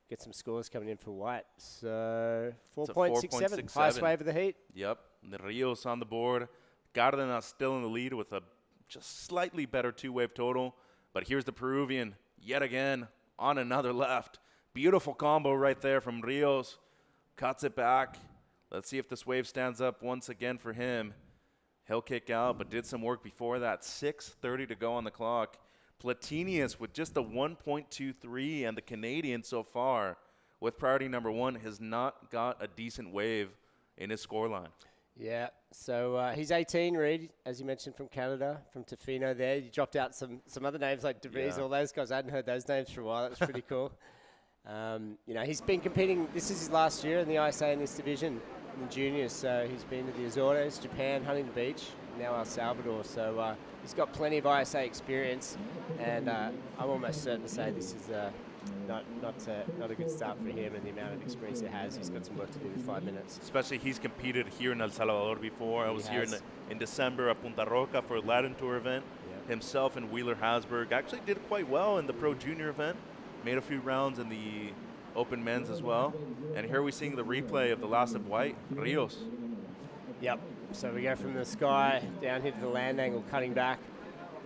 get some scores coming in for White. So 4.67. Highest wave of the heat. Yep. The Rios on the board. Cárdenas still in the lead with a just slightly better 2-wave total. But here's the Peruvian yet again on another left. Beautiful combo right there from Rios. Cuts it back. Let's see if this wave stands up once again for him. He'll kick out, but did some work before that. 6:30 to go on the clock. Platinius with just a 1.23, and the Canadian so far with priority number 1 has not got a decent wave in his scoreline. Yeah, so he's 18, Reed, as you mentioned, from Canada, from Tofino there. You dropped out some other names like DeVries, all those guys. I hadn't heard those names for a while. That was pretty cool. He's been competing. This is his last year in the ISA in this division in the juniors. So he's been to the Azores, Japan, Huntington Beach, now El Salvador. So he's got plenty of ISA experience, and I'm almost certain to say this is not a good start for him, and the amount of experience he has. He's got some work to do with 5 minutes. Especially he's competed here in El Salvador before. I was here in December at Punta Roca for a Latin Tour event. Yeah. Himself and Wheeler Hasberg actually did quite well in the Pro Junior event. Made a few rounds in the Open Men's as well. And here we're seeing the replay of the last of White, Rios. Yep. So we go from the sky down here to the land angle, cutting back.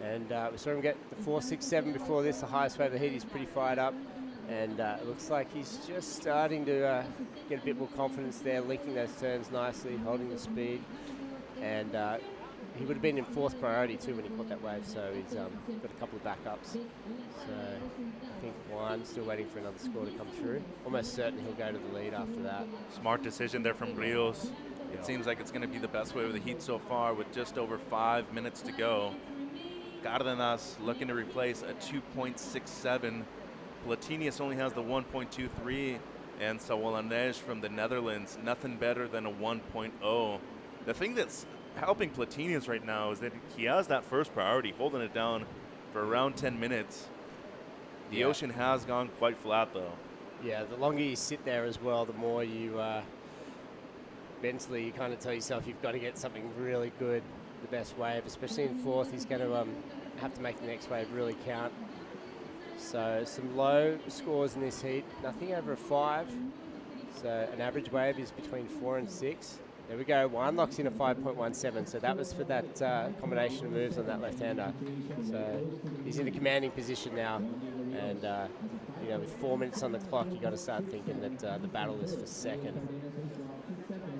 And we saw him get the 4.67 before this, the highest wave of the heat. He's pretty fired up. And it looks like he's just starting to get a bit more confidence there, linking those turns nicely, holding the speed. And he would have been in 4th priority too when he caught that wave, so he's got a couple of backups. So I think Juan's still waiting for another score to come through. Almost certain he'll go to the lead after that. Smart decision there from Rios. It seems like it's going to be the best wave of the heat so far with just over 5 minutes to go. Cárdenas looking to replace a 2.67. Platinius only has the 1.23, and Sawalanej from the Netherlands, nothing better than a 1.0. The thing that's helping Platinius right now is that he has that first priority, holding it down for around 10 minutes. The ocean has gone quite flat, though. Yeah, the longer you sit there as well, the more you mentally you kind of tell yourself you've got to get something really good, the best wave, especially in 4th. He's going to have to make the next wave really count. So some low scores in this heat, nothing over a 5. So an average wave is between 4 and 6. There we go. One locks in a 5.17. So that was for that combination of moves on that left-hander. So he's in a commanding position now, and you know, with 4 minutes on the clock, you got to start thinking that the battle is for second.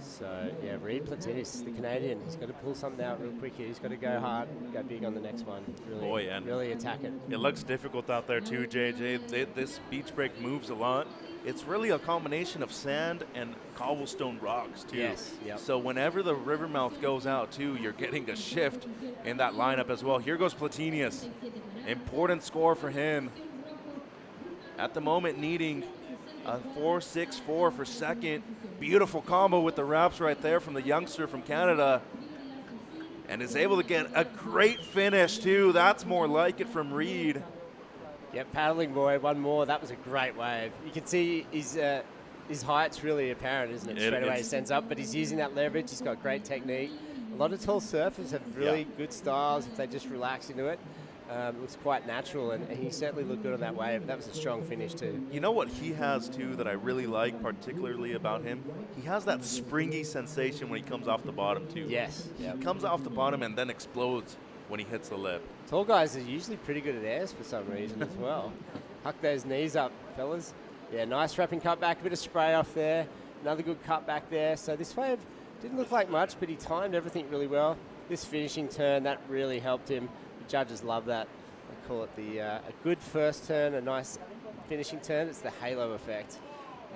So yeah, Reid Platinis, the Canadian, he's got to pull something out real quick here. He's got to go hard, go big on the next one. Really, really attack it. It looks difficult out there too, JJ. This beach break moves a lot. It's really a combination of sand and cobblestone rocks too. Yes. Yep. So whenever the river mouth goes out too, you're getting a shift in that lineup as well. Here goes Platinius. Important score for him. At the moment needing a 4.64 for second. Beautiful combo with the wraps right there from the youngster from Canada. And is able to get a great finish too. That's more like it from Reid. Yep, paddling boy, one more. That was a great wave. You can see his height's really apparent, isn't it? Straight away he stands up, but he's using that leverage. He's got great technique. A lot of tall surfers have really good styles if they just relax into it. It looks quite natural, and he certainly looked good on that wave. That was a strong finish too. You know what he has too that I really like particularly about him? He has that springy sensation when he comes off the bottom too. Yes. He comes off the bottom and then explodes when he hits the lip. Tall guys are usually pretty good at airs for some reason as well. Huck those knees up, fellas. Yeah, nice wrapping cut back, a bit of spray off there. Another good cut back there. So this wave didn't look like much, but he timed everything really well. This finishing turn, that really helped him. The judges love that. I call it a good first turn, a nice finishing turn. It's the halo effect.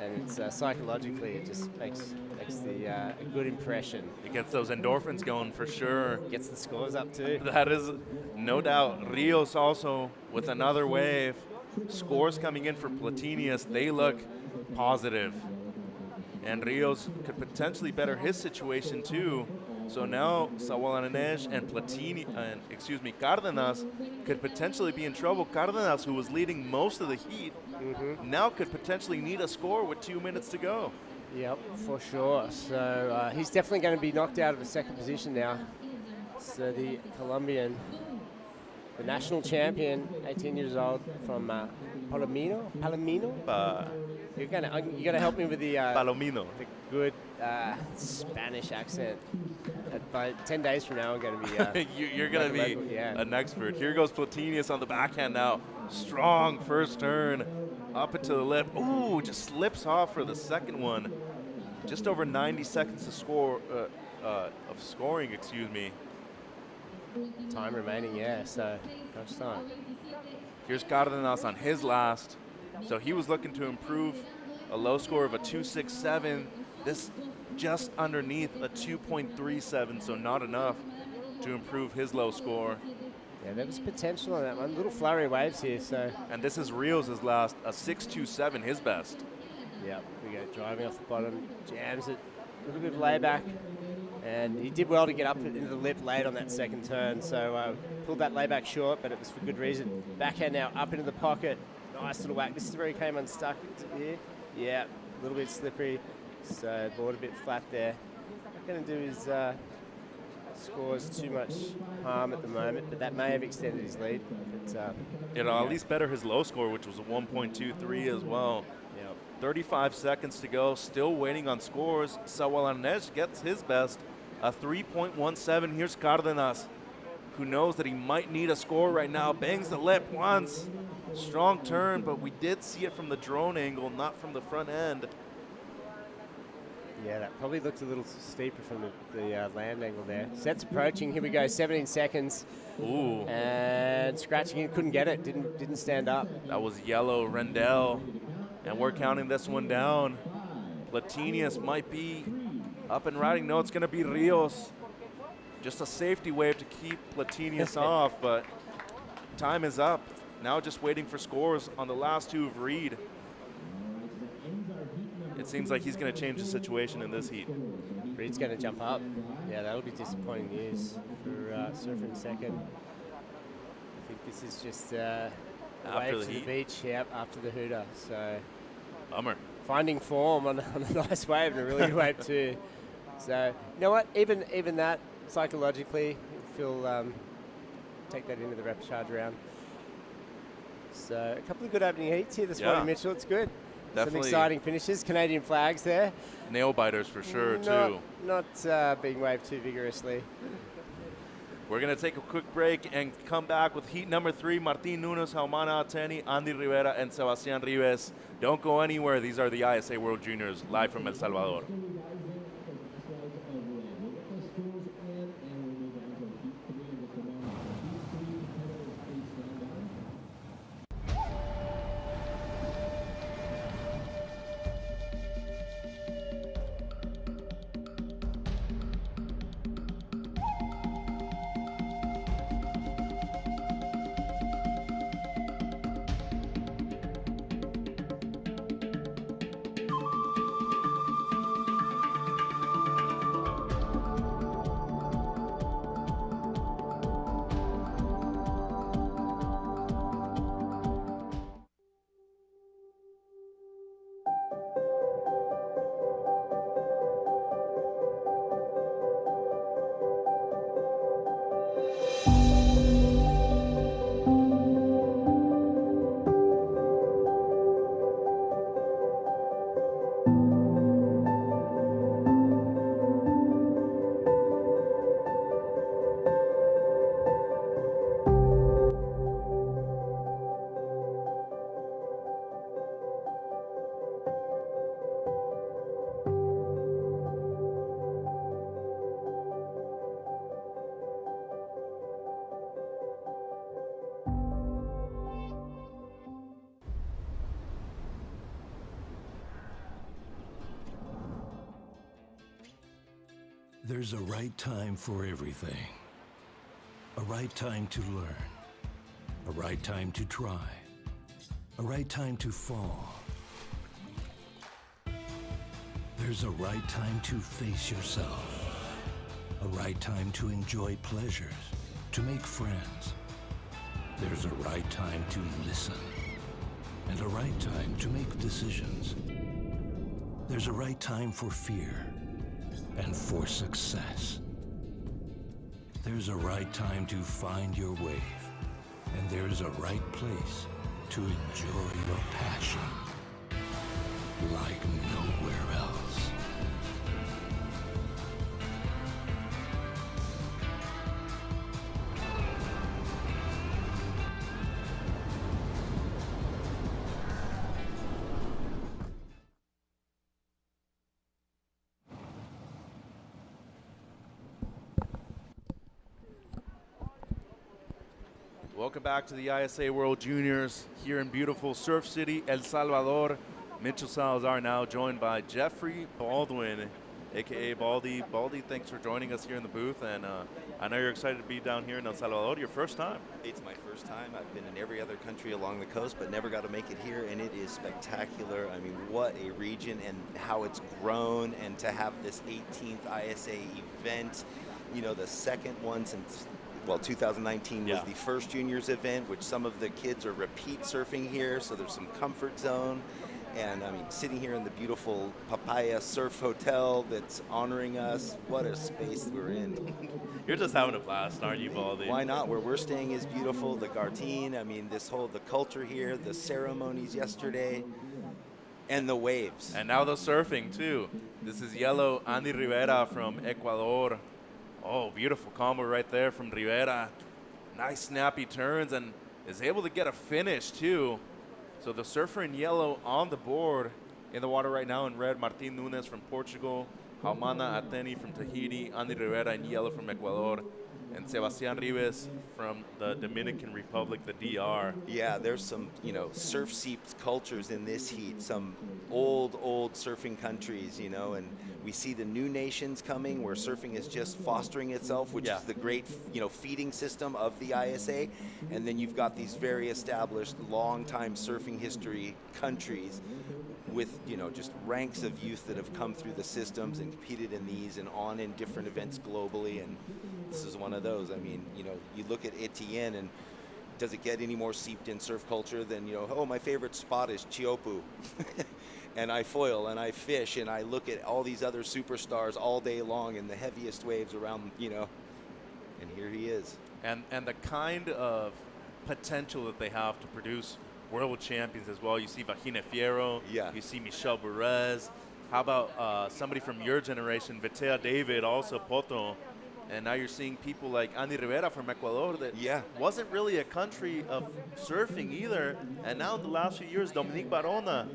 And it's psychologically, it just makes a good impression. It gets those endorphins going for sure. Gets the scores up too. That is no doubt. Rios also with another wave. Scores coming in for Platinius. They look positive. And Rios could potentially better his situation too. So now Sawalanej and Cárdenas could potentially be in trouble. Cárdenas, who was leading most of the heat, now could potentially need a score with 2 minutes to go. Yep, for sure. So he's definitely going to be knocked out of the second position now. So the Colombian, the national champion, 18 years old, from Palomino. You're gonna help me with the Palomino. The good Spanish accent. By 10 days from now, I'm going to be. You're going to be an expert. Here goes Platinius on the backhand now. Strong first turn up into the lip. Ooh, just slips off for the second one. Just over 90 seconds to score of scoring. Excuse me. Time remaining, so much time. Here's Cárdenas on his last. So he was looking to improve a low score of a 2.67. This just underneath a 2.37, so not enough to improve his low score. Yeah, there was potential on that one. Little flurry of waves here, so. And this is Rios' last, a 6.27, his best. Yep, we go driving off the bottom, jams it, a little bit of layback. And he did well to get up into the lip late on that second turn, so pulled that layback short, but it was for good reason. Backhand now up into the pocket. Nice little whack. This is where he came unstuck here. Yeah, a little bit slippery. So board a bit flat there. Not going to do his scores too much harm at the moment, but that may have extended his lead. But, it'll at least better his low score, which was a 1.23 as well. Yep. 35 seconds to go, still waiting on scores. Sawalanej gets his best, a 3.17. Here's Cárdenas, who knows that he might need a score right now. Bangs the lip once. Strong turn, but we did see it from the drone angle, not from the front end. Yeah, that probably looked a little steeper from the land angle there. Set's approaching. Here we go, 17 seconds. Ooh. And scratching it, couldn't get it. Didn't stand up. That was yellow, Rendell. And we're counting this one down. Platinius might be up and riding. No, it's going to be Rios. Just a safety wave to keep Platinius off, but time is up. Now just waiting for scores on the last two of Reid. It seems like he's going to change the situation in this heat. Reid's going to jump up. Yeah, that'll be disappointing news for Surfer in second. I think this is just after wave to the beach. Yep, after the hooter. So bummer. Finding form on a nice wave and a really good wave too. So you know what? Even that psychologically, Phil take that into the repechage round. So a couple of good opening heats here this morning, Mitchell. It's good. Some Definitely. exciting finishes. Canadian flags there. Nail biters for sure, Not, too. not being waved too vigorously. We're going to take a quick break and come back with heat number 3. Martín Núñez, Jaumaná Ateni, Andy Rivera, and Sebastián Ribes. Don't go anywhere. These are the ISA World Juniors live from El Salvador. There's a right time for everything. A right time to learn. A right time to try. A right time to fall. There's a right time to face yourself. A right time to enjoy pleasures, to make friends. There's a right time to listen. And a right time to make decisions. There's a right time for fear and for success. There's a right time to find your wave, and there's a right place to enjoy your passion like nowhere else. Welcome back to the ISA World Juniors here in beautiful Surf City, El Salvador. Mitchell Salazar now joined by Jeffrey Baldwin, aka Baldy. Baldy, thanks for joining us here in the booth, and I know you're excited to be down here in El Salvador. Your first time? It's my first time. I've been in every other country along the coast, but never got to make it here, and it is spectacular. I mean, what a region, and how it's grown, and to have this 18th ISA event, you know, the second one since, well, 2019 was the first juniors event, which some of the kids are repeat surfing here, so there's some comfort zone. And I mean, sitting here in the beautiful Papaya Surf Hotel that's honoring us, what a space we're in. You're just having a blast, aren't you, Baldy? Why not? Where we're staying is beautiful. The Gartine, I mean, the culture here, the ceremonies yesterday, and the waves. And now the surfing, too. This is yellow Andy Rivera from Ecuador. Oh, beautiful combo right there from Rivera. Nice snappy turns, and is able to get a finish, too. So the surfer in yellow on the board. In the water right now in red, Martín Núñez from Portugal, Jaumaná Ateni from Tahiti, Andy Rivera in yellow from Ecuador, and Sebastián Ribes from the Dominican Republic, the DR. Yeah, there's some, you know, surf seeped cultures in this heat, some old surfing countries, you know, and we see the new nations coming where surfing is just fostering itself, which is the great, you know, feeding system of the ISA. And then you've got these very established, long-time surfing history countries with, you know, just ranks of youth that have come through the systems and competed in these and on in different events globally. And this is one of those. I mean, you know, you look at Etienne, and does it get any more seeped in surf culture than, you know, oh, my favorite spot is Chiopu. And I foil and I fish and I look at all these other superstars all day long in the heaviest waves around, you know, and here he is. And the kind of potential that they have to produce world champions as well. You see Vagina Fierro. Yeah. You see Michelle Perez. How about somebody from your generation, Vetea David, also Poto. And now you're seeing people like Andy Rivera from Ecuador that wasn't really a country of surfing either. And now in the last few years, Dominique Barona,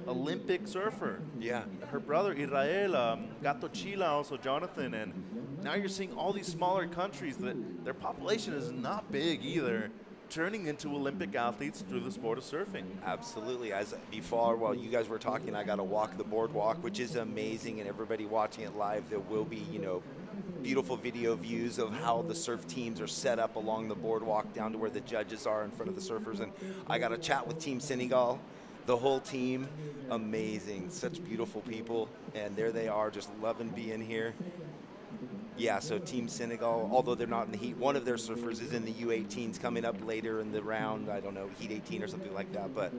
Olympic surfer. Yeah. Her brother Israel, Gato Chila, also Jonathan. And now you're seeing all these smaller countries that their population is not big either, turning into Olympic athletes through the sport of surfing. Absolutely. As before, while you guys were talking, I got to walk the boardwalk, which is amazing. And everybody watching it live, there will be, beautiful video views of how the surf teams are set up along the boardwalk down to where the judges are in front of the surfers. And I got to chat with Team Senegal, the whole team. Amazing. Such beautiful people. And there they are, just loving being here. Yeah, so Team Senegal, although they're not in the heat, one of their surfers is in the U18s coming up later in the round. I don't know, Heat 18 or something like that. But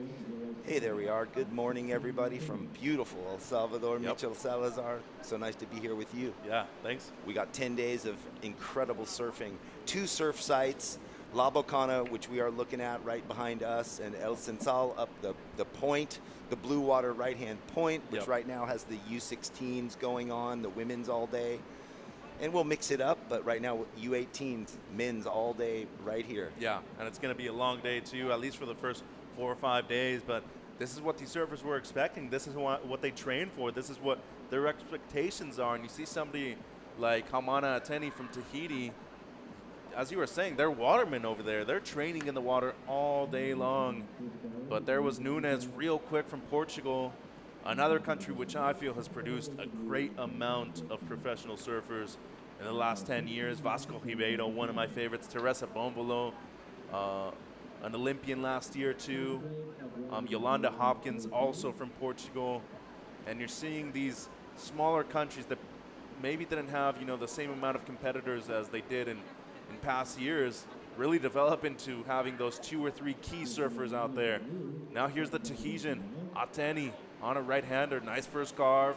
hey, there we are. Good morning, everybody, from beautiful El Salvador. Mitchell Salazar. So nice to be here with you. Yeah, thanks. We got 10 days of incredible surfing. 2 surf sites, La Bocana, which we are looking at right behind us, and El Censal up the point, the Blue Water right-hand point, which right now has the U16s going on, the women's all day. And we'll mix it up, but right now U18s, men's all day right here. Yeah, and it's going to be a long day too, at least for the first 4 or 5 days. But this is what these surfers were expecting. This is what they train for. This is what their expectations are. And you see somebody like Hamana Ateni from Tahiti, as you were saying, they're watermen over there. They're training in the water all day long. But there was Nunes real quick from Portugal, another country which I feel has produced a great amount of professional surfers in the last 10 years. Vasco Ribeiro, one of my favorites. Teresa Bombolo, an Olympian last year too. Yolanda Hopkins, also from Portugal. And you're seeing these smaller countries that maybe didn't have, the same amount of competitors as they did in past years, really develop into having those 2 or 3 key surfers out there. Now here's the Tahitian, Ateni, on a right-hander, nice first carve,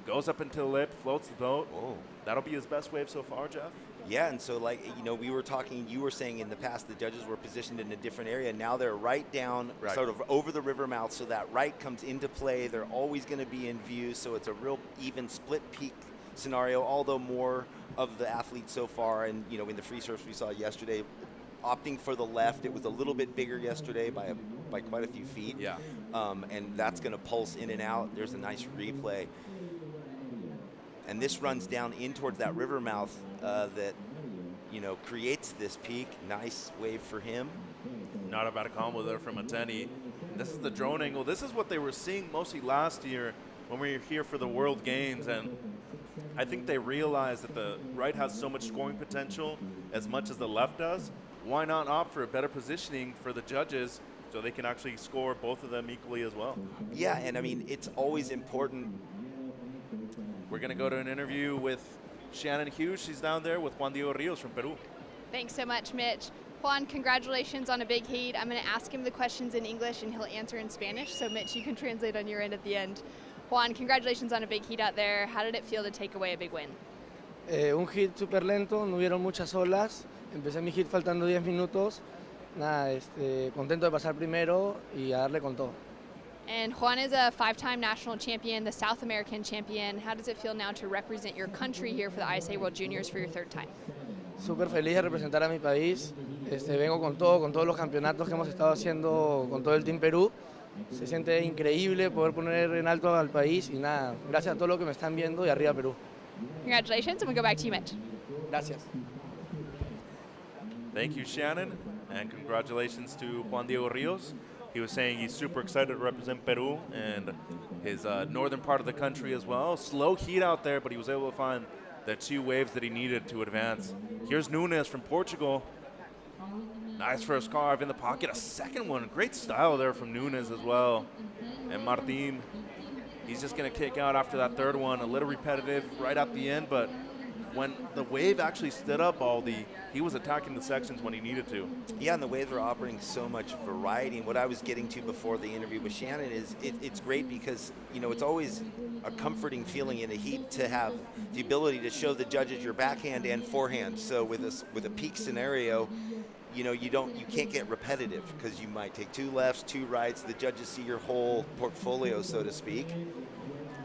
goes up into the lip, floats the boat. Whoa. That'll be his best wave so far, Jeff. Yeah, and so we were talking, you were saying in the past the judges were positioned in a different area. Now they're right down, sort of over the river mouth, so that right comes into play. They're always going to be in view, so it's a real even split peak scenario, although more of the athletes so far, and in the free surfs we saw yesterday, opting for the left. It was a little bit bigger yesterday by quite a few feet. Yeah. And that's going to pulse in and out. There's a nice replay. And this runs down in towards that river mouth that, creates this peak. Nice wave for him. Not a bad combo there from Ateni. This is the drone angle. This is what they were seeing mostly last year when we were here for the World Games. And I think they realized that the right has so much scoring potential as much as the left does. Why not opt for a better positioning for the judges so they can actually score both of them equally as well? Yeah, and I mean, it's always important. We're going to go to an interview with Shannon Hughes. She's down there with Juan Diego Rios from Peru. Thanks so much, Mitch. Juan, congratulations on a big heat. I'm going to ask him the questions in English and he'll answer in Spanish. So Mitch, you can translate on your end at the end. Juan, congratulations on a big heat out there. How did it feel to take away a big win? Un hit súper lento, no hubieron muchas olas. Empecé mi hit faltando 10 minutos. Nada, contento de pasar primero y a darle con todo. And Juan is a 5-time national champion, the South American champion. How does it feel now to represent your country here for the ISA World Juniors for your 3rd time? Súper feliz de representar a mi país. Vengo con todo, con todos los campeonatos que hemos estado haciendo con todo el Team Perú. Se siente increíble poder poner en alto al país y nada, gracias a todo lo que me están viendo y arriba Perú. Congratulations, and we go back to you, Mitch. Gracias. Thank you, Shannon, and congratulations to Juan Diego Rios. He was saying he's super excited to represent Peru and his northern part of the country as well. Slow heat out there, but he was able to find the 2 waves that he needed to advance. Here's Nunes from Portugal. Nice first carve in the pocket, a second one. Great style there from Nunes as well. And Martin, he's just going to kick out after that 3rd one. A little repetitive right at the end, but when the wave actually stood up, he was attacking the sections when he needed to. Yeah, and the waves were offering so much variety. And what I was getting to before the interview with Shannon is it's great because, it's always a comforting feeling in a heat to have the ability to show the judges your backhand and forehand. So with a peak scenario, you know, you can't get repetitive because you might take 2 lefts, 2 rights. The judges see your whole portfolio, so to speak.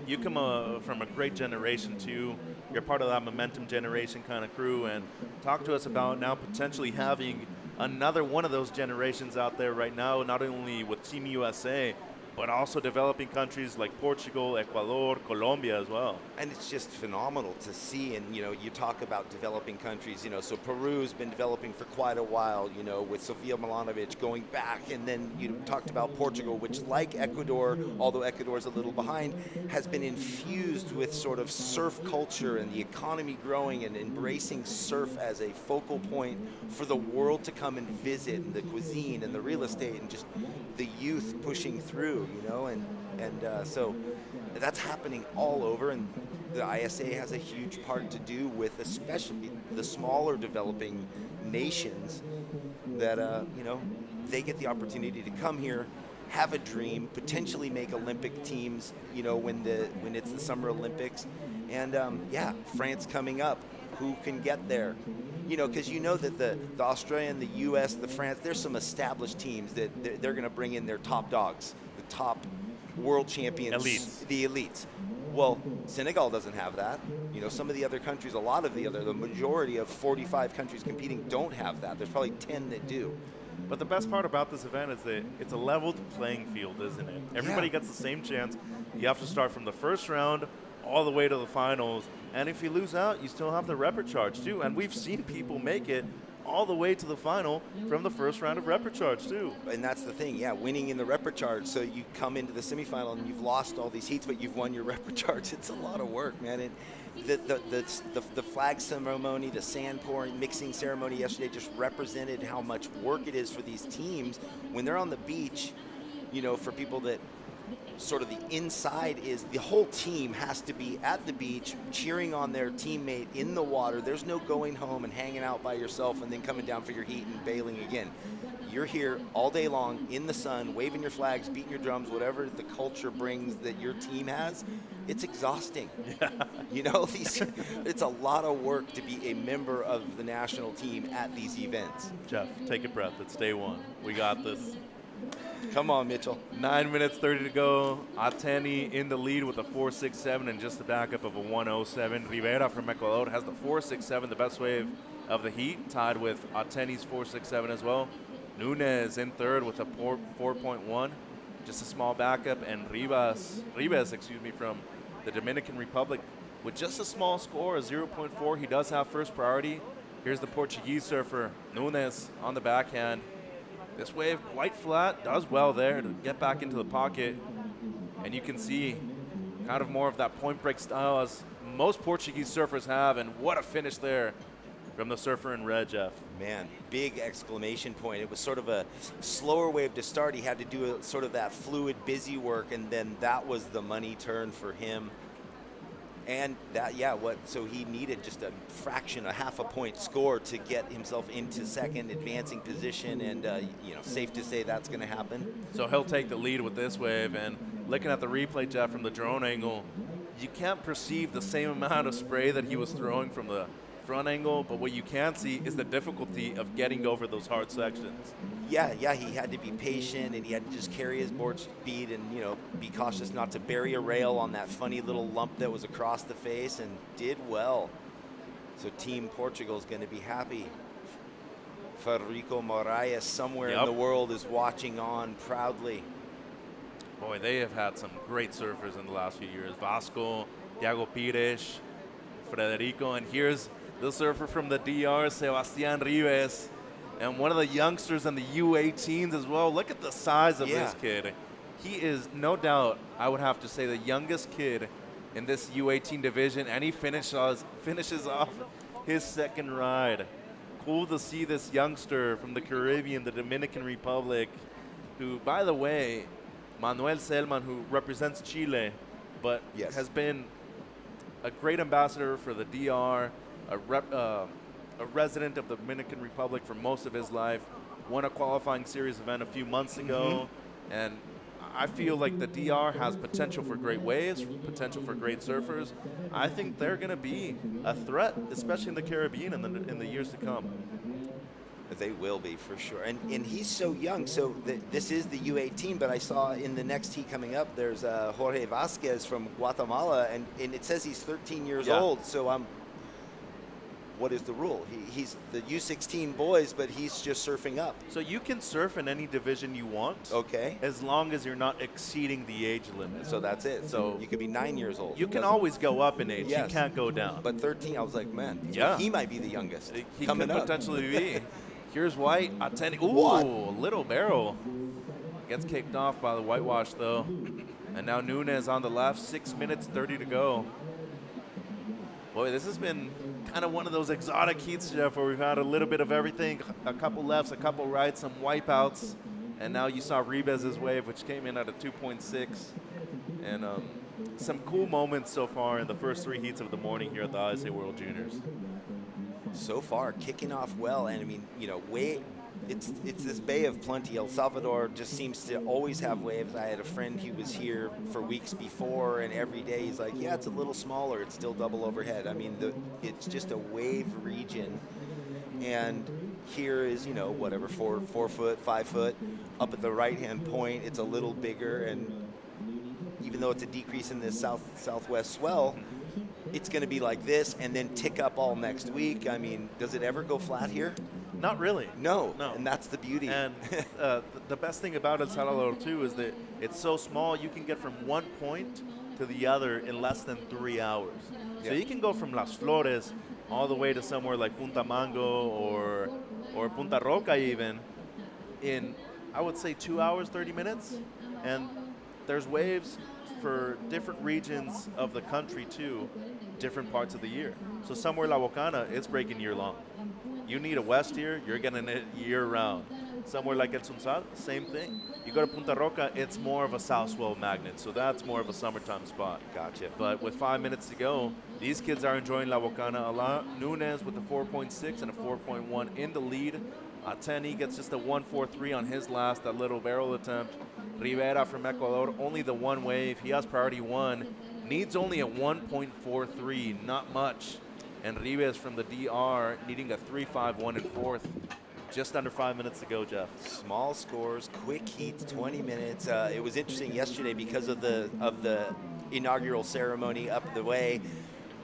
You come from a great generation too. You're part of that momentum generation kind of crew, and talk to us about now potentially having another one of those generations out there right now, not only with Team USA, but also developing countries like Portugal, Ecuador, Colombia as well. And it's just phenomenal to see. And, you know, you talk about developing countries, you know, so Peru's been developing for quite a while, you know, with Sofia Milanovic going back. And then you talked about Portugal, which, like Ecuador, although Ecuador's a little behind, has been infused with sort of surf culture and the economy growing and embracing surf as a focal point for the world to come and visit, and the cuisine and the real estate and just the youth pushing through, you know, and so that's happening all over, and the ISA has a huge part to do with especially the smaller developing nations that, you know, they get the opportunity to come here, have a dream, potentially make Olympic teams, you know, when it's the Summer Olympics, and yeah, France coming up, who can get there? You know, because you know that the Australian, the U.S., the France, there's some established teams that they're going to bring in their top dogs, the top world champions, elites. The elites. Well, Senegal doesn't have that. You know, some of the other countries, the majority of 45 countries competing don't have that. There's probably 10 that do. But the best part about this event is that it's a leveled playing field, isn't it? Everybody gets the same chance. You have to start from the first round all the way to the finals. And if you lose out, you still have the repecharge too. And we've seen people make it all the way to the final from the first round of repecharge too. And that's the thing, yeah, winning in the repecharge. So you come into the semifinal and you've lost all these heats, but you've won your repecharge. It's a lot of work, man. And the flag ceremony, the sand pouring, mixing ceremony yesterday just represented how much work it is for these teams when they're on the beach. You know, for people that sort of the inside is the whole team has to be at the beach cheering on their teammate in the water. There's no going home and hanging out by yourself and then coming down for your heat and bailing again. You're here all day long in the sun, waving your flags, beating your drums, whatever the culture brings that your team has. It's exhausting. Yeah. You know, it's a lot of work to be a member of the national team at these events. Jeff, take a breath. It's day one. We got this. Come on, Mitchell. 9 minutes, 30 to go. Ateni in the lead with a 4.67 and just the backup of a 1.07. Rivera from Ecuador has the 4.67, the best wave of the heat, tied with Ateni's 4.67 as well. Nunes in third with a 4.1, just a small backup, and Ribas, from the Dominican Republic with just a small score, a 0.4. He does have first priority. Here's the Portuguese surfer, Nunes, on the backhand. This wave quite flat, does well there to get back into the pocket. And you can see kind of more of that point break style as most Portuguese surfers have, and what a finish there from the surfer in red, Jeff. Man, big exclamation point. It was sort of a slower wave to start. He had to do sort of that fluid, busy work, and then that was the money turn for him. And that, so he needed just a fraction, a half a point score to get himself into second advancing position, and you know, safe to say that's going to happen. So he'll take the lead with this wave, and looking at the replay, Jeff, from the drone angle, you can't perceive the same amount of spray that he was throwing from the front angle, but what you can see is the difficulty of getting over those hard sections. Yeah, he had to be patient, and he had to just carry his board speed and, you know, be cautious not to bury a rail on that funny little lump that was across the face, and did well. So Team Portugal is going to be happy. Federico Moraes somewhere in the world is watching on proudly. Boy, they have had some great surfers in the last few years. Vasco, Thiago Pires, Federico, and here's the surfer from the DR, Sebastian Rives, and one of the youngsters in the U18s as well. Look at the size of this kid. He is, no doubt, I would have to say, the youngest kid in this U18 division, and he finishes off his second ride. Cool to see this youngster from the Caribbean, the Dominican Republic, who, by the way, Manuel Selman, who represents Chile, but has been a great ambassador for the DR, a resident of the Dominican Republic for most of his life, won a qualifying series event a few months ago, and I feel like the DR has potential for great waves, potential for great surfers. I think they're going to be a threat, especially in the Caribbean in the years to come. They will be, for sure. And he's so young, so this is the U18, but I saw in the next heat coming up, there's Jorge Vasquez from Guatemala, and it says he's 13 years old, so what is the rule? He's the U16 boys, but he's just surfing up. So you can surf in any division you want. Okay. As long as you're not exceeding the age limit. So that's it. So you could be 9 years old. You can always go up in age. Yes. You can't go down. But 13, I was like, man, yeah, he might be the youngest. He coming could up. potentially be. Here's White. Ooh, What? little barrel. Gets kicked off by the whitewash, though. And now Nunez on the left. 6 minutes, 30 to go. Boy, this has been kind of one of those exotic heats, Jeff, where we've had a little bit of everything. A couple lefts, a couple rights, some wipeouts. And now you saw Ribez's wave, which came in at a 2.6. And some cool moments so far in the first 3 heats of the morning here at the ISA World Juniors. So far, kicking off well, and I mean, you know, it's this bay of plenty. El Salvador just seems to always have waves. I had a friend who was here for weeks before, and every day he's like, yeah, it's a little smaller. It's still double overhead. I mean, it's just a wave region, and here is, you know, whatever, 4 foot, 5 foot. Up at the right-hand point, it's a little bigger, and even though it's a decrease in this southwest swell, it's going to be like this and then tick up all next week. I mean, does it ever go flat here? Not really. No. And that's the beauty. And the best thing about El Salvador, too, is that it's so small, you can get from one point to the other in less than 3 hours. Yeah. So you can go from Las Flores all the way to somewhere like Punta Mango or Punta Roca even in, I would say, 2 hours, 30 minutes. And there's waves for different regions of the country, too, different parts of the year. So somewhere La Bocana, it's breaking year-long. You need a west year, you're getting it year-round. Somewhere like El Sunsal, same thing. You go to Punta Roca, it's more of a south swell magnet, so that's more of a summertime spot. Gotcha. But with 5 minutes to go, these kids are enjoying La Bocana a lot. Nunez with a 4.6 and a 4.1 in the lead. Ateni gets just a 1.43 on his last, that little barrel attempt. Rivera from Ecuador, only the one wave. He has priority 1. Needs only a 1.43, not much. And Ribes from the DR needing a 3.51 in fourth. Just under 5 minutes to go, Jeff. Small scores, quick heats, 20 minutes. It was interesting yesterday because of the inaugural ceremony up the way.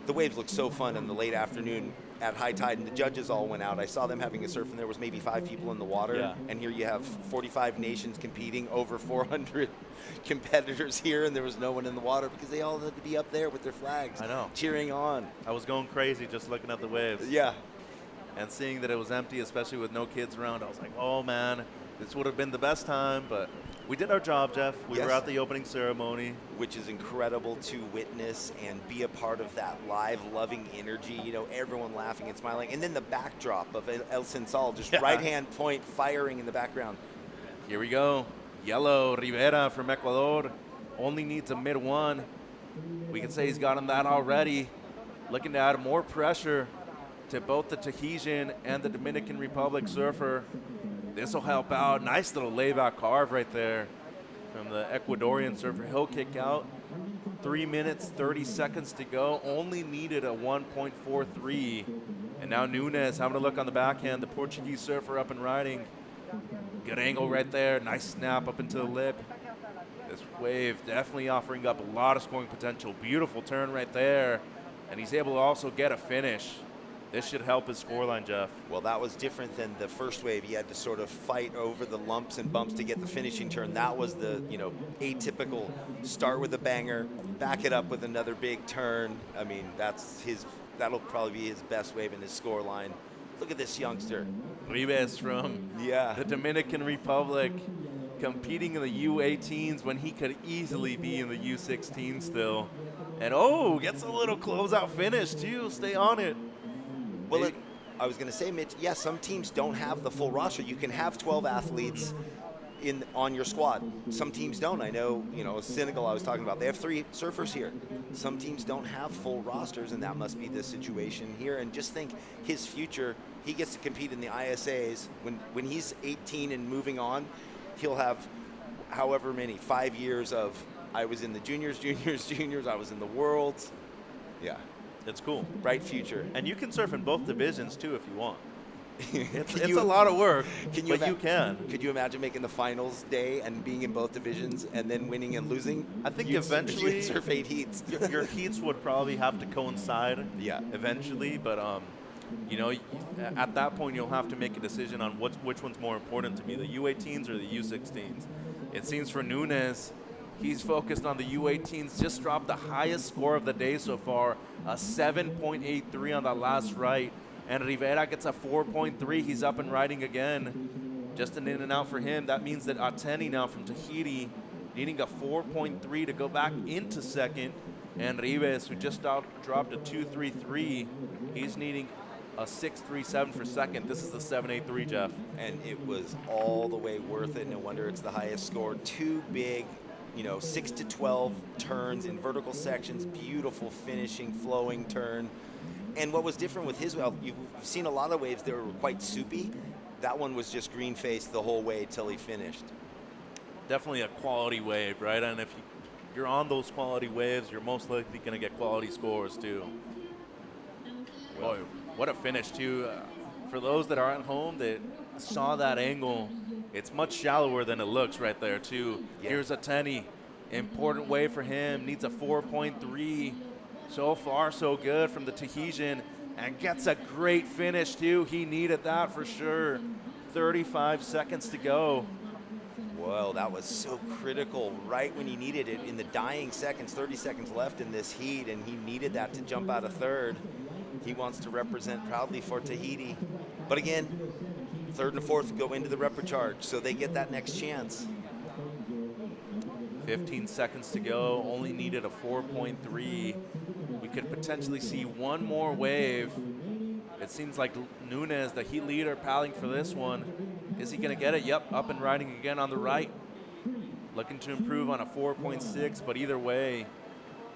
The waves looked so fun in the late afternoon at high tide, and the judges all went out. I saw them having a surf, and there was maybe 5 people in the water. Yeah. And here you have 45 nations competing, over 400 competitors here, and there was no one in the water because they all had to be up there with their flags. I know. Cheering on. I was going crazy just looking at the waves. Yeah. And seeing that it was empty, especially with no kids around, I was like, oh, man, this would have been the best time, but we did our job, Jeff. We were at the opening ceremony. Which is incredible to witness and be a part of that live, loving energy, you know, everyone laughing and smiling. And then the backdrop of El Cinsal, just right-hand point firing in the background. Here we go. Yellow, Rivera from Ecuador. Only needs a mid-1. We can say he's gotten that already. Looking to add more pressure to both the Tahitian and the Dominican Republic surfer. This will help out. Nice little layback carve right there from the Ecuadorian surfer. He'll kick out. 3 minutes, 30 seconds to go. Only needed a 1.43. And now Nunez having a look on the backhand. The Portuguese surfer up and riding. Good angle right there. Nice snap up into the lip. This wave definitely offering up a lot of scoring potential. Beautiful turn right there. And he's able to also get a finish. This should help his scoreline, Jeff. Well, that was different than the first wave. He had to sort of fight over the lumps and bumps to get the finishing turn. That was the, you know, atypical start with a banger, back it up with another big turn. I mean, that'll probably be his best wave in his scoreline. Look at this youngster. Ribes from the Dominican Republic, competing in the U18s when he could easily be in the U16 still. And gets a little closeout finish too. Stay on it. Well, I was going to say, Mitch, some teams don't have the full roster. You can have 12 athletes on your squad. Some teams don't. I know, Senegal I was talking about, they have 3 surfers here. Some teams don't have full rosters, and that must be the situation here. And just think, his future, he gets to compete in the ISAs. When he's 18 and moving on, he'll have however many, 5 years of, I was in the juniors, I was in the worlds. Yeah. It's cool. Bright future. And you can surf in both divisions, too, if you want. It's a lot of work, but you can. Could you imagine making the finals day and being in both divisions and then winning and losing? I think You'd eventually surf 8 heats. your heats would probably have to coincide. Yeah. Eventually, but you know, at that point you'll have to make a decision on which one's more important to me, the U18s or the U16s. It seems for Nunes, he's focused on the U18s. Just dropped the highest score of the day so far, a 7.83 on that last right. And Rivera gets a 4.3. He's up and riding again. Just an in and out for him. That means that Ateni now from Tahiti needing a 4.3 to go back into second. And Rives, who just dropped a 2.33, he's needing a 6.37 for second. This is the 7.83, Jeff. And it was all the way worth it. No wonder it's the highest score. Two big, 6 to 12 turns in vertical sections. Beautiful finishing, flowing turn. And what was different with his, you've seen a lot of waves that were quite soupy. That one was just green-faced the whole way till he finished. Definitely a quality wave, right? And if you're on those quality waves, you're most likely going to get quality scores too. Boy, what a finish too. For those that are at home that saw that angle, it's much shallower than it looks right there too. Yeah. Here's Ateni, important wave for him, needs a 4.3. So far, so good from the Tahitian, and gets a great finish too. He needed that for sure. 35 seconds to go. Well, that was so critical right when he needed it in the dying seconds, 30 seconds left in this heat, and he needed that to jump out of third. He wants to represent proudly for Tahiti. But again, third and fourth go into the reprecharge, so they get that next chance. 15 seconds to go, only needed a 4.3. We could potentially see one more wave. It seems like Nunes, the heat leader, paddling for this one. Is he gonna get it? Yep, up and riding again on the right. Looking to improve on a 4.6, but either way,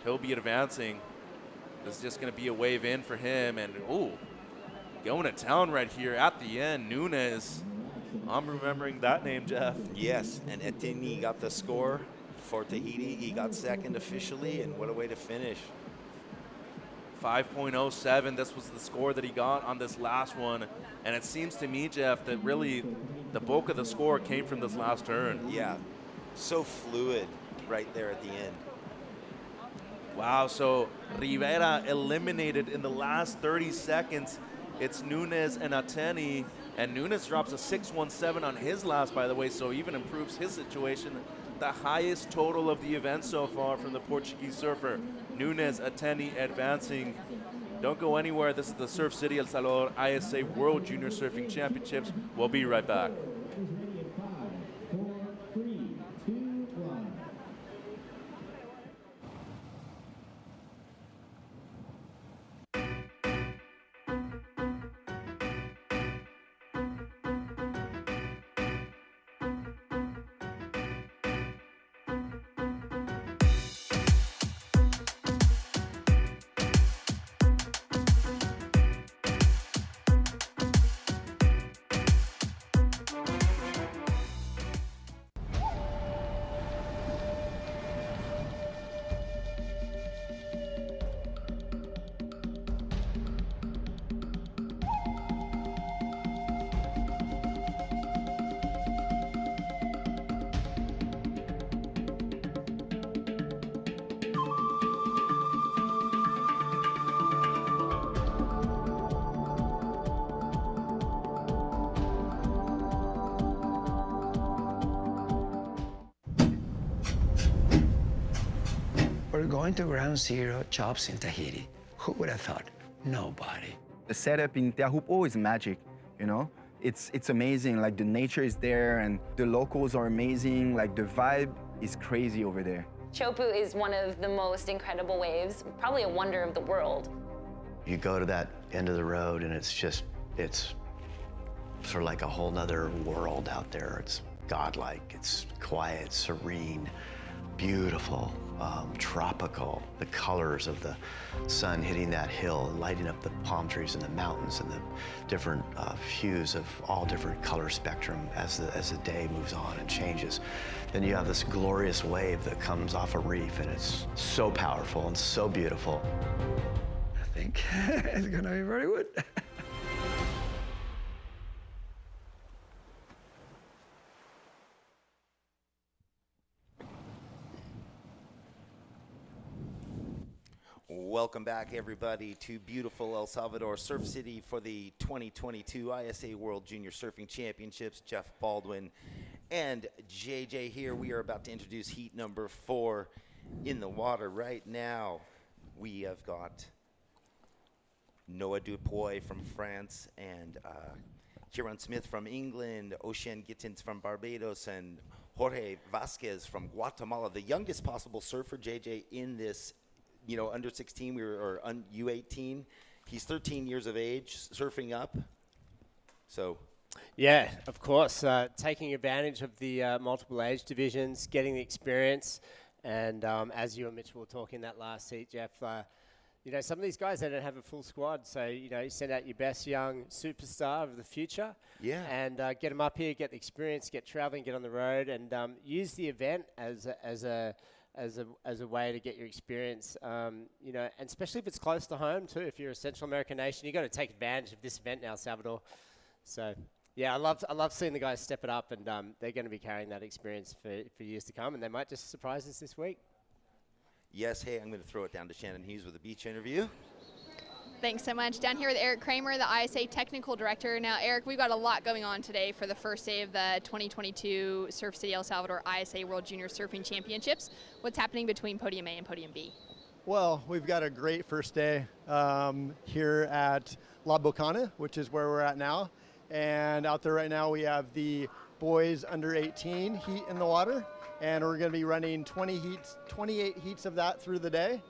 he'll be advancing. This is just gonna be a wave in for him, and ooh, going to town right here at the end, Nunes. I'm remembering that name, Jeff. Yes, and Ateni got the score for Tahiti. He got second officially, and what a way to finish. 5.07, this was the score that he got on this last one. And it seems to me, Jeff, that really the bulk of the score came from this last turn. Yeah, so fluid right there at the end. Wow, so Rivera eliminated in the last 30 seconds. It's Nunes and Ateni, and Nunes drops a 6.17 on his last, by the way, so even improves his situation. The highest total of the event so far from the Portuguese surfer. Nunes, Ateni advancing. Don't go anywhere. This is the Surf City El Salvador ISA World Junior Surfing Championships. We'll be right back. We're going to Ground Zero Chops in Tahiti. Who would have thought? Nobody. The setup in Teahupo is magic, you know? It's amazing, like the nature is there and the locals are amazing, like the vibe is crazy over there. Chopu is one of the most incredible waves, probably a wonder of the world. You go to that end of the road and it's sort of like a whole nother world out there. It's godlike, it's quiet, serene, beautiful, tropical. The colors of the sun hitting that hill, lighting up the palm trees and the mountains and the different hues of all different color spectrum as the day moves on and changes. Then you have this glorious wave that comes off a reef, and it's so powerful and so beautiful. I think it's gonna be very good. Welcome back, everybody, to beautiful El Salvador, Surf City, for the 2022 ISA World Junior Surfing Championships. Jeff Baldwin and JJ here. We are about to introduce heat number 4 in the water right now. We have got Noah Dupuy from France and Kieran Smith from England, Ocean Gittins from Barbados, and Jorge Vasquez from Guatemala, the youngest possible surfer, JJ, in this, under 16, or U18. He's 13 years of age, surfing up. So, yeah, of course, taking advantage of the multiple age divisions, getting the experience, and as you and Mitch were talking in that last seat, Jeff, some of these guys, they don't have a full squad, so, you send out your best young superstar of the future. Yeah. And get them up here, get the experience, get traveling, get on the road, and use the event as a way to get your experience, and especially if it's close to home too. If you're a Central American nation, you got to take advantage of this event now, Salvador. So, yeah, I love seeing the guys step it up, and they're going to be carrying that experience for years to come, and they might just surprise us this week. Yes, hey, I'm going to throw it down to Shannon Hughes with a beach interview. Thanks so much. Down here with Eric Kramer, the ISA Technical Director. Now, Eric, we've got a lot going on today for the first day of the 2022 Surf City El Salvador ISA World Junior Surfing Championships. What's happening between Podium A and Podium B? Well, we've got a great first day here at La Bacana, which is where we're at now. And out there right now we have the boys under 18 heat in the water. And we're going to be running 28 heats of that through the day.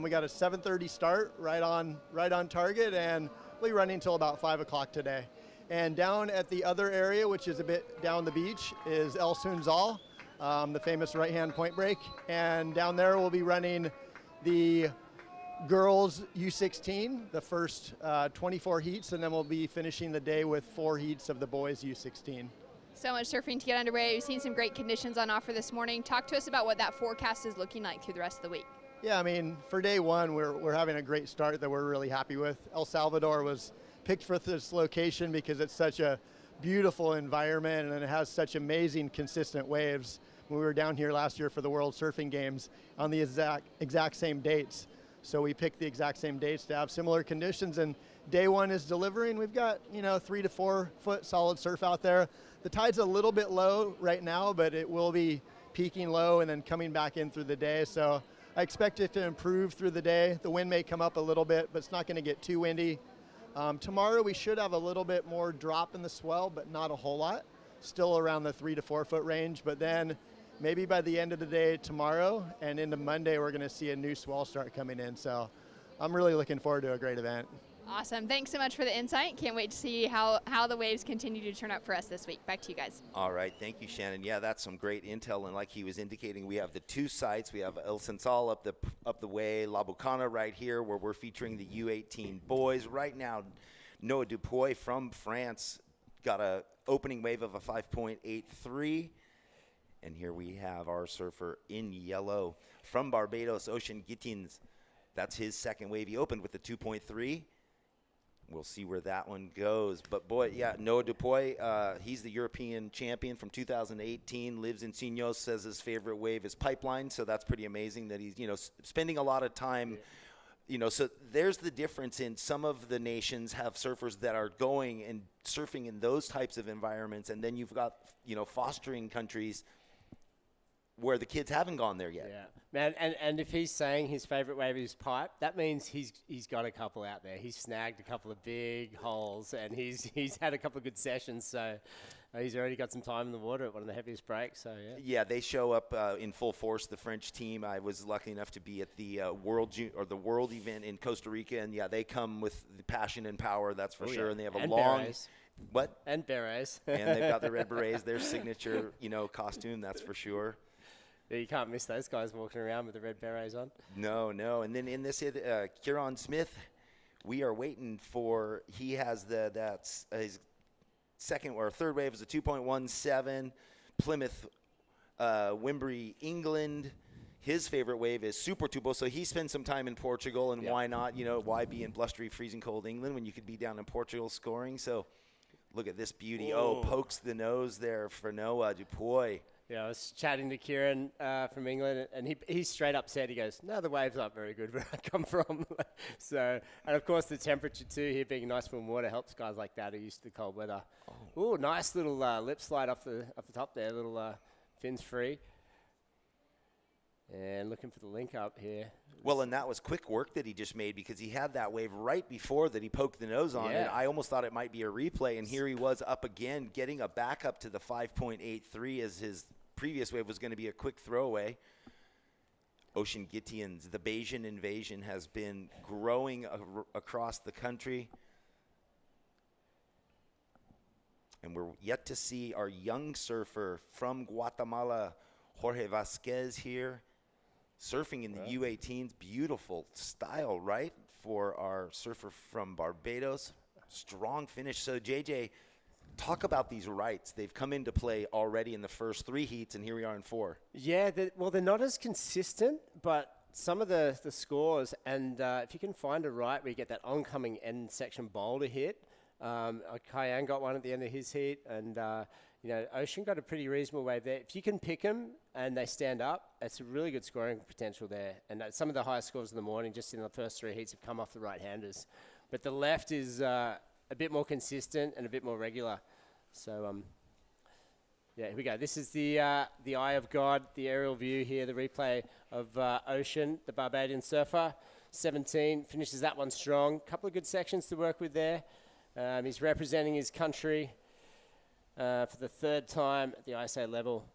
We got a 7:30 start, right on target, and we'll be running until about 5 o'clock today. And down at the other area, which is a bit down the beach, is El Sunzal, the famous right-hand point break. And down there we'll be running the girls U16, the first 24 heats, and then we'll be finishing the day with 4 heats of the boys U16. So much surfing to get underway. We've seen some great conditions on offer this morning. Talk to us about what that forecast is looking like through the rest of the week. Yeah, I mean, for day one, we're having a great start that we're really happy with. El Salvador was picked for this location because it's such a beautiful environment and it has such amazing consistent waves. When we were down here last year for the World Surfing Games on the exact same dates. So we picked the exact same dates to have similar conditions, and day one is delivering. We've got 3 to 4 foot solid surf out there. The tide's a little bit low right now, but it will be peaking low and then coming back in through the day. So I expect it to improve through the day. The wind may come up a little bit, but it's not going to get too windy. Tomorrow we should have a little bit more drop in the swell, but not a whole lot. Still around the 3 to 4 foot range, but then maybe by the end of the day tomorrow and into Monday, we're going to see a new swell start coming in. So I'm really looking forward to a great event. Awesome. Thanks so much for the insight. Can't wait to see how the waves continue to turn up for us this week. Back to you guys. All right. Thank you, Shannon. Yeah, that's some great intel. And like he was indicating, we have the 2 sites. We have El Sensal up the way, La Bacana right here, where we're featuring the U18 boys. Right now, Noah Dupuy from France got a opening wave of a 5.83. And here we have our surfer in yellow from Barbados, Ocean Gittins. That's his second wave. He opened with the 2.3. We'll see where that one goes. But, boy, yeah, Noah Dupuy, he's the European champion from 2018, lives in Signos, says his favorite wave is Pipeline. So that's pretty amazing that he's, spending a lot of time. So there's the difference in some of the nations have surfers that are going and surfing in those types of environments. And then you've got, fostering countries where the kids haven't gone there yet. Yeah, man, and if he's saying his favorite wave is pipe, that means he's got a couple out there. He's snagged a couple of big holes, and he's had a couple of good sessions. So he's already got some time in the water at one of the heaviest breaks. So yeah, they show up in full force. The French team. I was lucky enough to be at the world event in Costa Rica, and yeah, they come with the passion and power. That's for sure. Yeah. And they have a and long. Berets. What? And berets. And they've got the red berets, their signature, costume. That's for sure. Yeah, you can't miss those guys walking around with the red berets on. No. And then in this, Kieran Smith, we are waiting for. He has his second or third wave is a 2.17. Plymouth, Wimbury, England. His favorite wave is Super Tubo. So he spent some time in Portugal, and why not? Why be in blustery, freezing cold England when you could be down in Portugal scoring? So look at this beauty. Oh, pokes the nose there for Noah Dupuy. I was chatting to Kieran from England, and he straight up said, he goes, no, the waves aren't very good where I come from. So, and of course the temperature too, here being nice warm water helps guys like that who are used to the cold weather. Oh, nice little lip slide off the top there, little fins free. And looking for the link up here. Well, and that was quick work that he just made, because he had that wave right before that he poked the nose on it. I almost thought it might be a replay, and here he was up again, getting a backup to the 5.83 as his previous wave was going to be a quick throwaway. Ocean Gittians, the Bayesian invasion has been growing across the country. And we're yet to see our young surfer from Guatemala, Jorge Vasquez, here. Surfing in the U18s, beautiful style, right, for our surfer from Barbados. Strong finish. So, JJ, talk about these rights. They've come into play already in the first 3 heats, and here we are in 4. Yeah, they're not as consistent, but some of the scores, and if you can find a right where you get that oncoming end section boulder hit, Cayenne got one at the end of his heat, and Ocean got a pretty reasonable wave there. If you can pick them and they stand up, it's a really good scoring potential there. And some of the highest scores in the morning, just in the first 3 heats, have come off the right-handers. But the left is a bit more consistent and a bit more regular. So, here we go. This is the Eye of God, the aerial view here, the replay of Ocean, the Barbadian surfer. 17, finishes that one strong. Couple of good sections to work with there. He's representing his country for the 3rd time at the ISA level.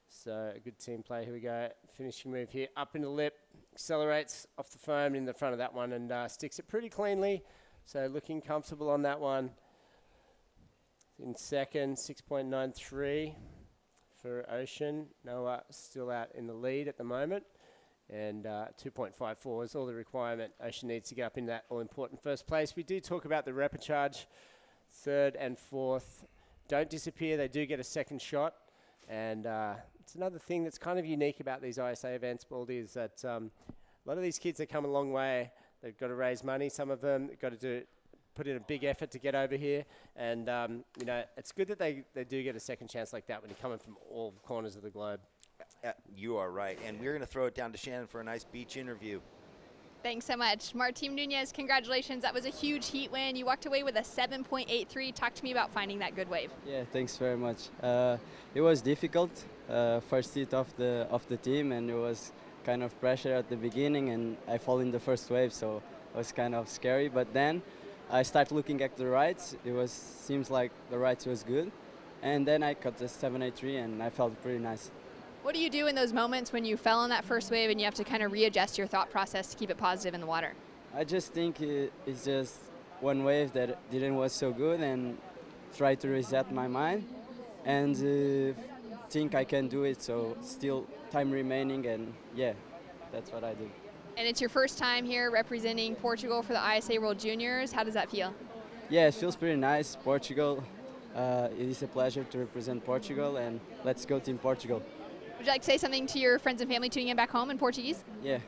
So a good team play. Here we go. Finishing move here. Up in the lip. Accelerates off the foam in the front of that one and sticks it pretty cleanly. So looking comfortable on that one. In second, 6.93 for Ocean. Noah still out in the lead at the moment. And 2.54 is all the requirement Ocean needs to get up in that all-important first place. We do talk about the repechage. 3rd and 4th. Don't disappear. They do get a second shot. And it's another thing that's kind of unique about these ISA events, Baldy, is that a lot of these kids have come a long way. They've got to raise money. Some of them have got to put in a big effort to get over here. And, it's good that they do get a second chance like that when you're coming from all corners of the globe. You are right. And we're going to throw it down to Shannon for a nice beach interview. Thanks so much. Martín Núñez, congratulations. That was a huge heat win. You walked away with a 7.83. Talk to me about finding that good wave. Yeah, thanks very much. It was difficult, first heat of the team, and it was kind of pressure at the beginning, and I fall in the first wave, so it was kind of scary. But then I started looking at the rights. Seems like the rights was good, and then I got the 7.83, and I felt pretty nice. What do you do in those moments when you fell on that first wave and you have to kind of readjust your thought process to keep it positive in the water? I just think it's just one wave that was so good, and try to reset my mind and think I can do it. So still time remaining, and yeah, that's what I do. And it's your first time here representing Portugal for the ISA World Juniors. How does that feel? Yeah, it feels pretty nice. Portugal, it is a pleasure to represent Portugal, and let's go Team Portugal. Would you like to say something to your friends and family tuning in back home in Portuguese? Yeah.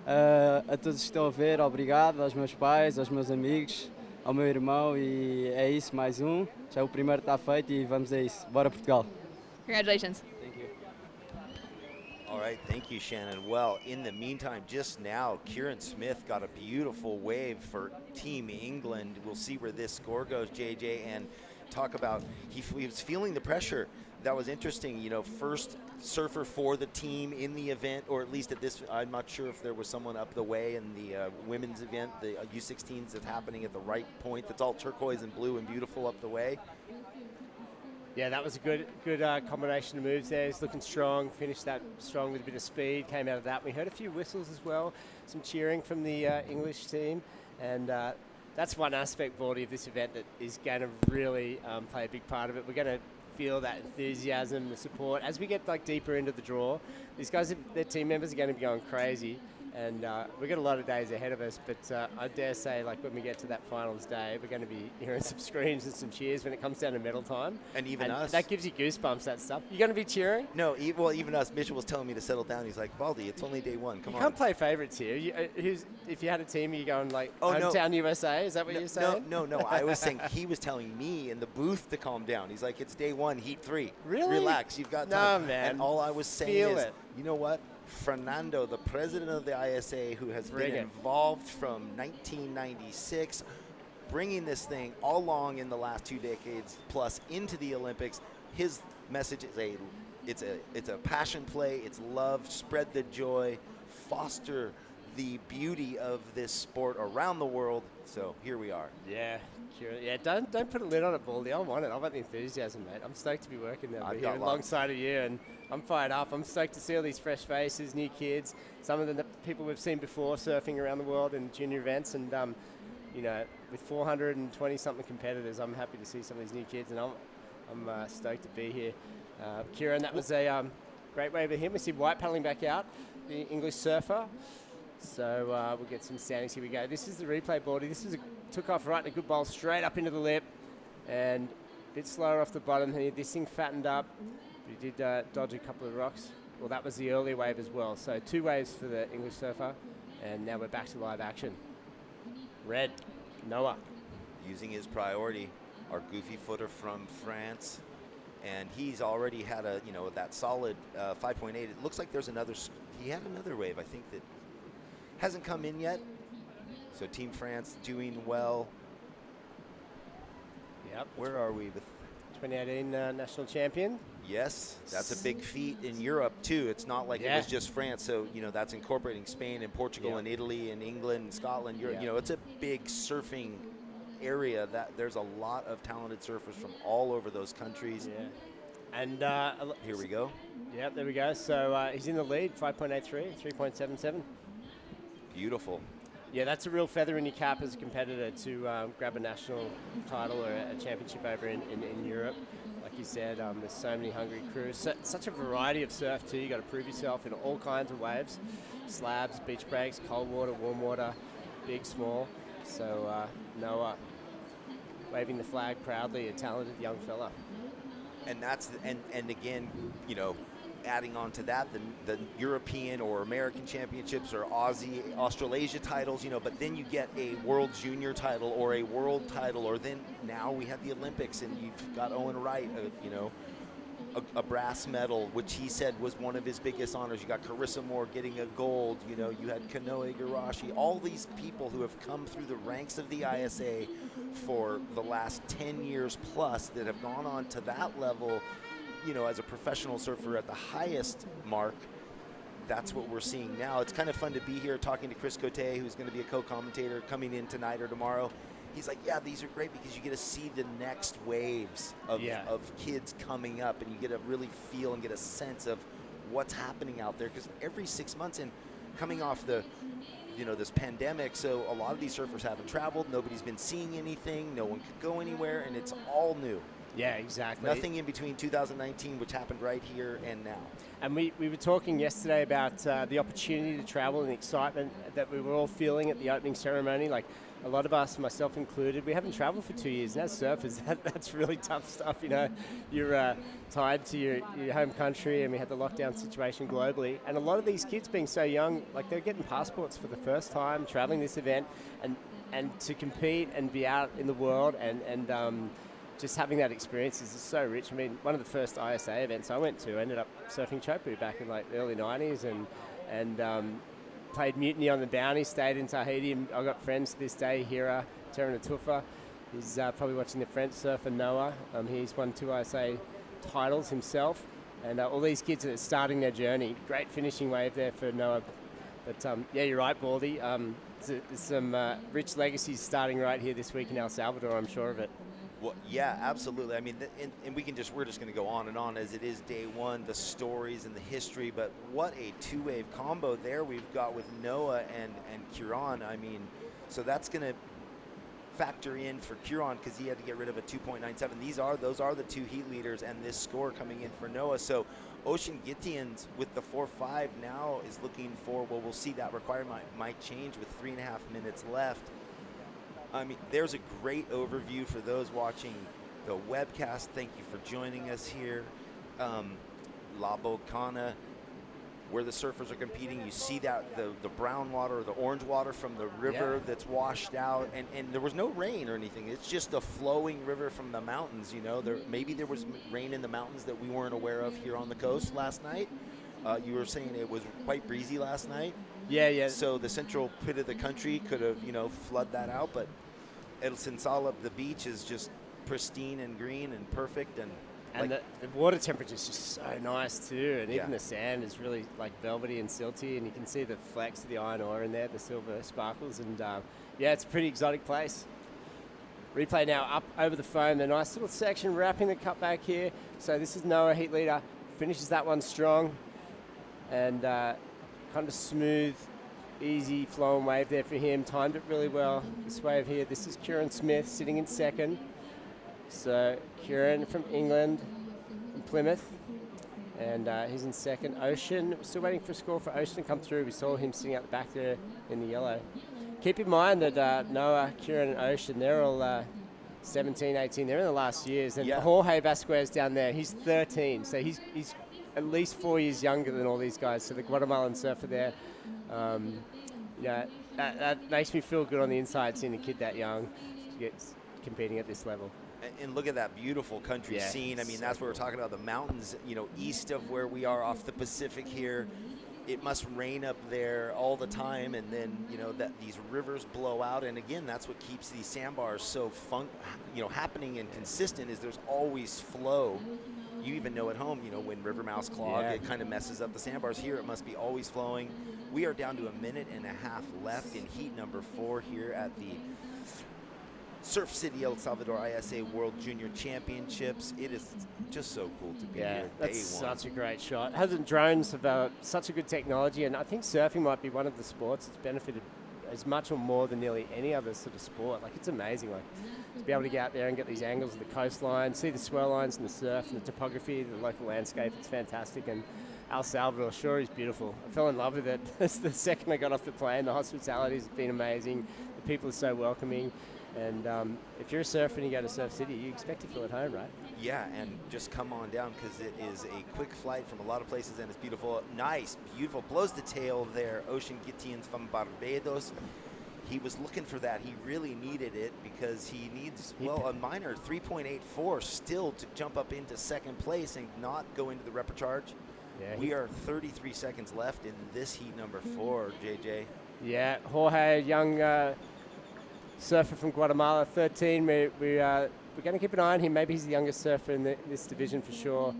A todos que estão a ver, obrigado, aos meus pais, aos meus amigos, ao meu irmão, e é isso, mais um. Já o primeiro está feito e vamos a isso. Bora Portugal. Congratulations. Thank you. All right, thank you, Shannon. Well, in the meantime, just now, Kieran Smith got a beautiful wave for Team England. We'll see where this score goes, JJ, and talk about, he was feeling the pressure. That was interesting, first surfer for the team in the event, or at least at this, I'm not sure if there was someone up the way in the women's event, the U16s that's happening at the right point. That's all turquoise and blue and beautiful up the way. Yeah, that was a good combination of moves there. He's looking strong, finished that strong with a bit of speed, came out of that. We heard a few whistles as well, some cheering from the English team, and that's one aspect, Baldy, of this event that is going to really play a big part of it. We're going to feel that enthusiasm, the support. As we get deeper into the draw, these guys, their team members are going to be going crazy. And we've got a lot of days ahead of us, but I dare say, like, when we get to that finals day, we're going to be hearing some screams and some cheers when it comes down to medal time. And even us. That gives you goosebumps, that stuff. You going to be cheering? No, well, even us. Mitchell was telling me to settle down. He's like, Baldy, it's only day one. Come on. You can't play favourites here. If you had a team, you're going, like, Oh, no. hometown USA? Is that what you're saying? No. I was saying he was telling me in the booth to calm down. He's like, it's day one, heat 3. Really? Relax, you've got time. No, man. And all I was saying Feel is, it. you know what? Fernando, the president of the ISA, who has Bring been it. involved from 1996, bringing this thing all along in the last 2 decades plus into the Olympics. His message is it's a passion play. It's love, spread the joy, foster the beauty of this sport around the world. So here we are. Yeah, yeah. Don't put a lid on it, Baldy. I want it. I want the enthusiasm, mate. I'm stoked to be working there I've here got alongside of you, and I'm fired up. I'm stoked to see all these fresh faces, new kids, some of the people we've seen before surfing around the world in junior events, and you know, with 420 something competitors, I'm happy to see some of these new kids, and I'm stoked to be here. Kieran, that was a great wave of him. We see White paddling back out, the English surfer. So we'll get some standings. Here we go. This is the replay, Baldy. This is took off right in a good bowl, straight up into the lip, and a bit slower off the bottom here. This thing fattened up. But he did dodge a couple of rocks. Well, that was the earlier wave as well. So 2 waves for the English surfer, and now we're back to live action. Red, Noah. Using his priority, our goofy footer from France. And he's already had that solid 5.8. It looks like there's another, he had another wave, I think, that hasn't come in yet. So Team France doing well. Yep. Where are we with 2018 national champion? Yes, that's a big feat in Europe too. It's not like it was just France. So, that's incorporating Spain and Portugal and Italy and England and Scotland. It's a big surfing area that there's a lot of talented surfers from all over those countries. Yeah. And here we go. Yep, there we go. So he's in the lead, 5.83, 3.77. Beautiful. Yeah, that's a real feather in your cap as a competitor to grab a national title or a championship over in Europe. Like you said, there's so many hungry crews. Such a variety of surf too. You got to prove yourself in all kinds of waves. Slabs, beach breaks, cold water, warm water, big, small. So Noah waving the flag proudly, a talented young fella. And that's and again, adding on to that, the European or American championships or Aussie, Australasia titles, but then you get a World Junior title or a World title, or then now we have the Olympics, and you've got Owen Wright, a brass medal, which he said was one of his biggest honors. You got Carissa Moore getting a gold. You had Kanoe Igarashi. All these people who have come through the ranks of the ISA for the last 10 years plus that have gone on to that level, as a professional surfer at the highest mark. That's what we're seeing now. It's kind of fun to be here talking to Chris Cote, who's going to be a co-commentator coming in tonight or tomorrow. He's like, yeah, these are great because you get to see the next waves of kids coming up, and you get to really feel and get a sense of what's happening out there, because every 6 months, and coming off the this pandemic, so a lot of these surfers haven't traveled, nobody's been seeing anything, no one could go anywhere, and it's all new. Yeah, exactly. Nothing in between 2019, which happened right here and now. And we were talking yesterday about the opportunity to travel and the excitement that we were all feeling at the opening ceremony. Like, a lot of us, myself included, we haven't traveled for 2 years. And as surfers, that's really tough stuff. You're tied to your home country, and we had the lockdown situation globally. And a lot of these kids being so young, like, they're getting passports for the first time, traveling this event, and to compete and be out in the world and just having that experience is so rich. I mean, one of the first ISA events I went to, ended up surfing Chopu back in like the early 90s, and played Mutiny on the Bounty, stayed in Tahiti, and I've got friends to this day, Hira Teranatufa. He's probably watching the French surfer, Noah. He's won 2 ISA titles himself, and all these kids are starting their journey. Great finishing wave there for Noah. But yeah, you're right, Baldy. There's some rich legacies starting right here this week in El Salvador, I'm sure of it. Well, yeah, absolutely. I mean, and we're just going to go on and on as it is day one, the stories and the history. But what a 2-wave combo there we've got with Noah and Kieran. I mean, so that's going to factor in for Curon because he had to get rid of a 2.97. Those are the two heat leaders, and this score coming in for Noah. So Ocean Gittians with the 4.5 now is looking for, well, we'll see that requirement might change with 3.5 minutes left. I mean, there's a great overview for those watching the webcast. Thank you for joining us here. La Bocana, where the surfers are competing, you see that the brown water or the orange water from the river that's washed out, and there was no rain or anything. It's just a flowing river from the mountains, you know. Maybe there was rain in the mountains that we weren't aware of here on the coast last night. You were saying it was quite breezy last night. Yeah. So the central pit of the country could have, flood that out, but El Sinsala, the beach, is just pristine and green and perfect, and the water temperature is just so nice too, and even the sand is really like velvety and silty, and you can see the flecks of the iron ore in there, the silver sparkles, and it's a pretty exotic place. Replay now up over the foam, the nice little section wrapping the cutback here. So this is Noah, heat leader, finishes that one strong, and kind of smooth, easy flowing wave there for him, timed it really well. This wave here, this is Kieran Smith sitting in second. So Kieran from England, from Plymouth, and he's in second. Ocean, we're still waiting for a score for Ocean to come through. We saw him sitting out the back there in the yellow. Keep in mind that Noah, Kieran and Ocean, they're all 17, 18. They're in the last years. And Jorge Vasquez down there, he's 13. So he's at least 4 years younger than all these guys. So the Guatemalan surfer there, that makes me feel good on the inside seeing a kid that young competing at this level. And look at that beautiful country scene. I mean, that's what we're talking about, the mountains, east of where we are off the Pacific here. It must rain up there all the time, and then, that these rivers blow out. And again, that's what keeps these sandbars so happening and consistent, is there's always flow. You even know at home, when river mouths clog, it kind of messes up the sandbars. Here, it must be always flowing. We are down to 1.5 minutes left in heat number 4 here at the Surf City El Salvador ISA World Junior Championships. It is just so cool to be here. That's such a great shot. Hasn't drones have such a good technology, and I think surfing might be one of the sports that's benefited as much or more than nearly any other sort of sport. Like, it's amazing, like, to be able to get out there and get these angles of the coastline, see the swell lines and the surf and the topography, the local landscape. It's fantastic. And El Salvador sure is beautiful. I fell in love with it. The second I got off the plane, the hospitality has been amazing. The people are so welcoming. And if you're a surfer and you go to Surf City, you expect to feel at home, right? Yeah, and just come on down because it is a quick flight from a lot of places, and it's beautiful. Nice, beautiful. Blows the tail there. Ocean Gittians from Barbados. He was looking for that. He really needed it because he needs, a minor 3.84 still to jump up into second place and not go into the repecharge. Yeah, we are 33 seconds left in this heat number 4, JJ. Yeah, Jorge, young surfer from Guatemala, 13. We're going to keep an eye on him. Maybe he's the youngest surfer in this division for sure.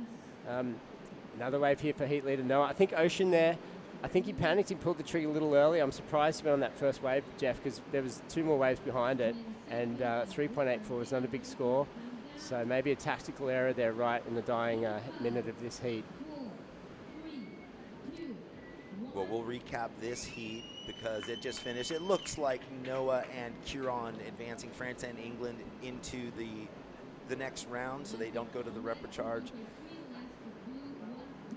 Another wave here for heat leader Noah. I think Ocean there, I think he panicked. He pulled the trigger a little early. I'm surprised he went on that first wave, Jeff, because there was 2 more waves behind it, and 3.84 was not a big score. So maybe a tactical error there right in the dying minute of this heat. Well, we'll recap this heat because it just finished. It looks like Noah and Curon advancing France and England into the next round, so they don't go to the repecharge.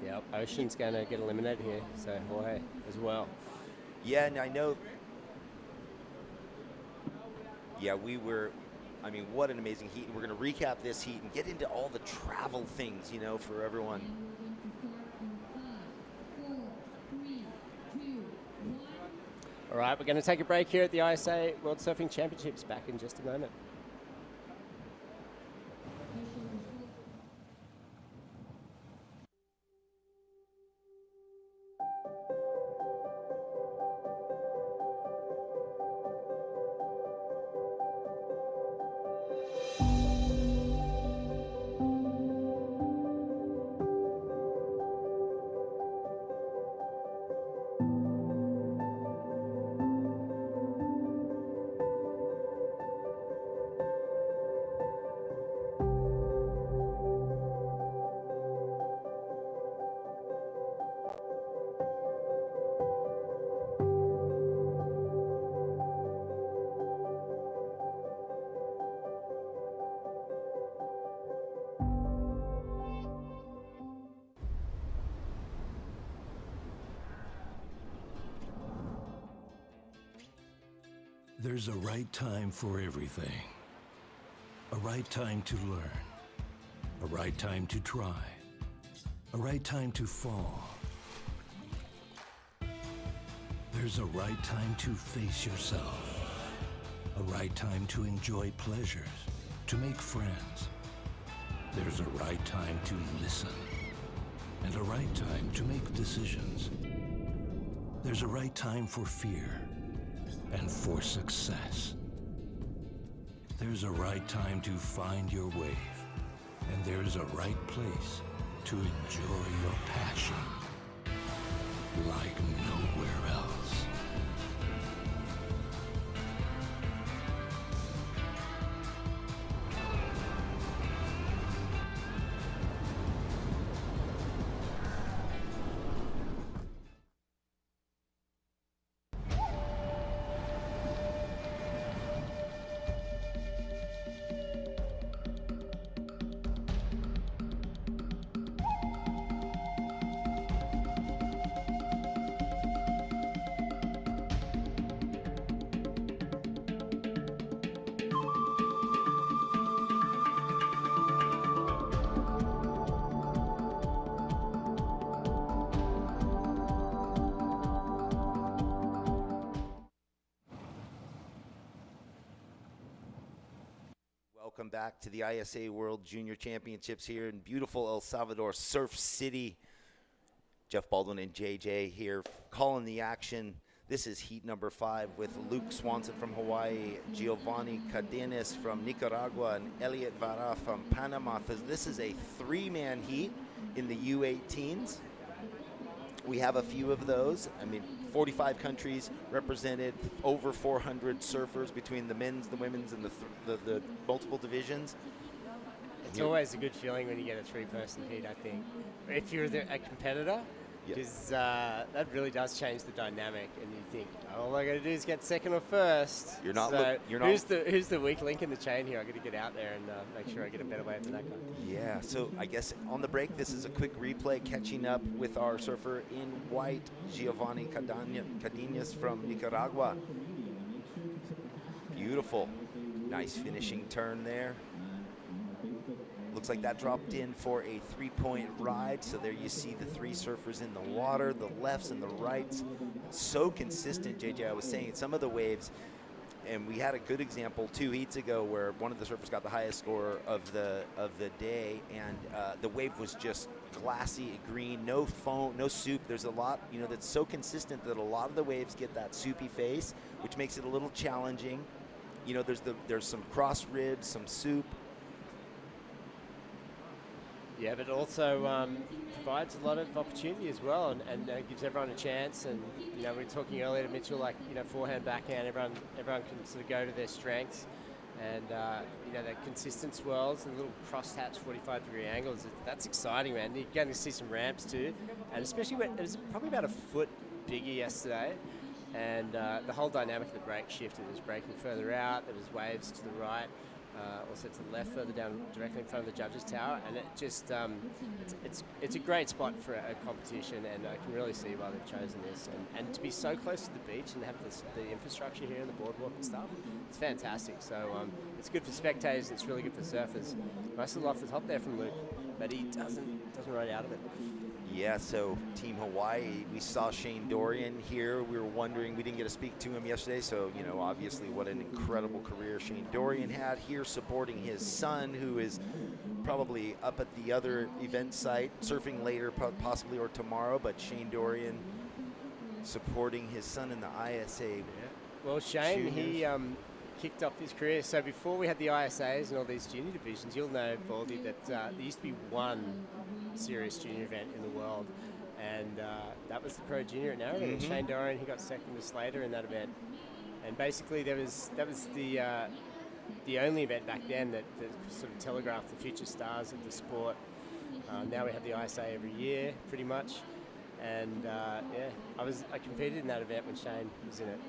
Yep, Ocean's going to get eliminated here, so Jorge as well. Yeah, and I know. Yeah, I mean, what an amazing heat. We're going to recap this heat and get into all the travel things, for everyone. All right, we're going to take a break here at the ISA World Surfing Championships. Back in just a moment. There's a right time for everything. A right time to learn. A right time to try. A right time to fall. There's a right time to face yourself. A right time to enjoy pleasures, to make friends. There's a right time to listen. And a right time to make decisions. There's a right time for fear and for success. There's a right time to find your wave, and there's a right place to enjoy your passion like nowhere else. Welcome back to the ISA World Junior Championships here in beautiful El Salvador, Surf City. Jeff Baldwin and JJ here calling the action. This is heat number 5 with Luke Swanson from Hawaii, Giovanni Cadenas from Nicaragua, and Elliot Vara from Panama. This is a 3-man heat in the U18s. We have a few of those. I mean, 45 countries represented, over 400 surfers between the men's, the women's, and the multiple divisions. It's always a good feeling when you get a 3-person heat, I think. If you're a competitor, because that really does change the dynamic, and you think, all I got to do is get second or first. You're not. Who's the weak link in the chain here? I got to get out there and make sure I get a better wave than that guy. Yeah. So I guess on the break, this is a quick replay, catching up with our surfer in white, Giovanni Cadenas from Nicaragua. Beautiful, nice finishing turn there. Looks like that dropped in for a 3-point ride. So there you see the 3 surfers in the water, the lefts and the rights. So consistent, JJ. I was saying some of the waves, and we had a good example 2 heats ago where one of the surfers got the highest score of the day, and the wave was just glassy green, no foam, no soup. There's a lot, that's so consistent that a lot of the waves get that soupy face, which makes it a little challenging. There's some cross ribs, some soup. Yeah, but it also provides a lot of opportunity as well, and gives everyone a chance. And we were talking earlier to Mitchell, like forehand, backhand, everyone can sort of go to their strengths, and that consistent swirls and little cross-hatch 45-degree angles. That's exciting, man. You're going to see some ramps too, and especially when it was probably about a foot bigger yesterday, and the whole dynamic of the break shifted. It was breaking further out. There was waves to the right. Also to the left, further down, directly in front of the judges' tower, and it just it's a great spot for a competition, and I can really see why they've chosen this. And to be so close to the beach and have the infrastructure here and the boardwalk and stuff, it's fantastic. So it's good for spectators. It's really good for surfers. Nice little off the top there from Luke, but he doesn't ride out of it. Yeah, so Team Hawaii, we saw Shane Dorian here. We were wondering, we didn't get to speak to him yesterday, so, obviously what an incredible career Shane Dorian had here, supporting his son, who is probably up at the other event site, surfing later, possibly, or tomorrow, but Shane Dorian supporting his son in the ISA. Yeah. Well, Shane, he kicked off his career. So before we had the ISAs and all these junior divisions, you'll know, Baldy, that there used to be one serious junior event in the world, and that was the Pro Junior at Narrowing. And Shane Dorian, he got second to Slater in that event, and basically that was the only event back then that sort of telegraphed the future stars of the sport. Now we have the ISA every year, pretty much, and I competed in that event when Shane was in it.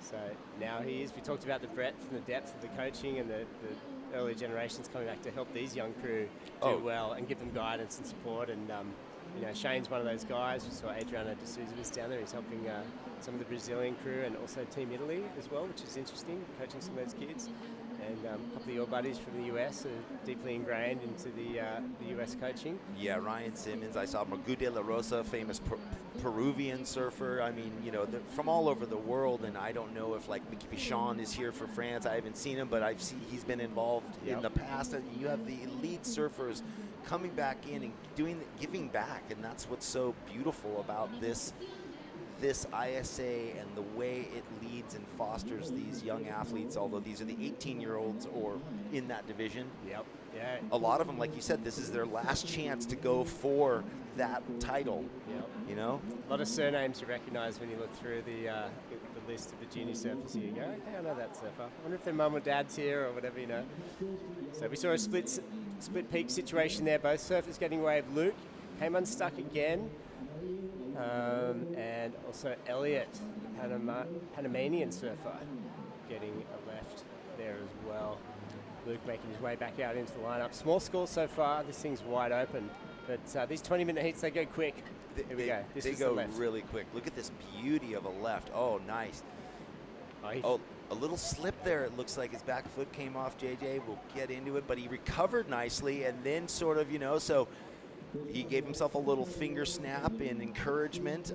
So now he is. We talked about the breadth and the depth of the coaching and the earlier generations coming back to help these young crew do well and give them guidance and support. And Shane's one of those guys. We saw Adriano de Souza was down there. He's helping some of the Brazilian crew and also Team Italy as well, which is interesting, coaching some of those kids. And a couple of your buddies from the US are deeply ingrained into the US coaching. Yeah, Ryan Simmons. I saw Magu de la Rosa, famous Peruvian surfer. I mean, they're from all over the world, and I don't know if like Mickey Pichon is here for France. I haven't seen him, but I've seen he's been involved in the past. And you have the elite surfers coming back in and giving back, and that's what's so beautiful about this ISA and the way it leads and fosters these young athletes, although these are the 18-year-olds or in that division. Yep. Yeah. A lot of them, like you said, this is their last chance to go for that title. Yep. A lot of surnames you recognize when you look through the list of the junior surfers here. You go, okay, I know that surfer. I wonder if their mum or dad's here or whatever, So we saw a split peak situation there. Both surfers getting away. Luke came unstuck again. And also Elliot, Panamanian surfer, getting a left there as well. Luke making his way back out into the lineup. Small score so far. This thing's wide open. But these 20-minute heats, they go quick. Here we go. They go really quick. Look at this beauty of a left. Oh, nice. Oh, a little slip there. It looks like his back foot came off. JJ will get into it, but he recovered nicely and then sort of, so he gave himself a little finger snap in encouragement.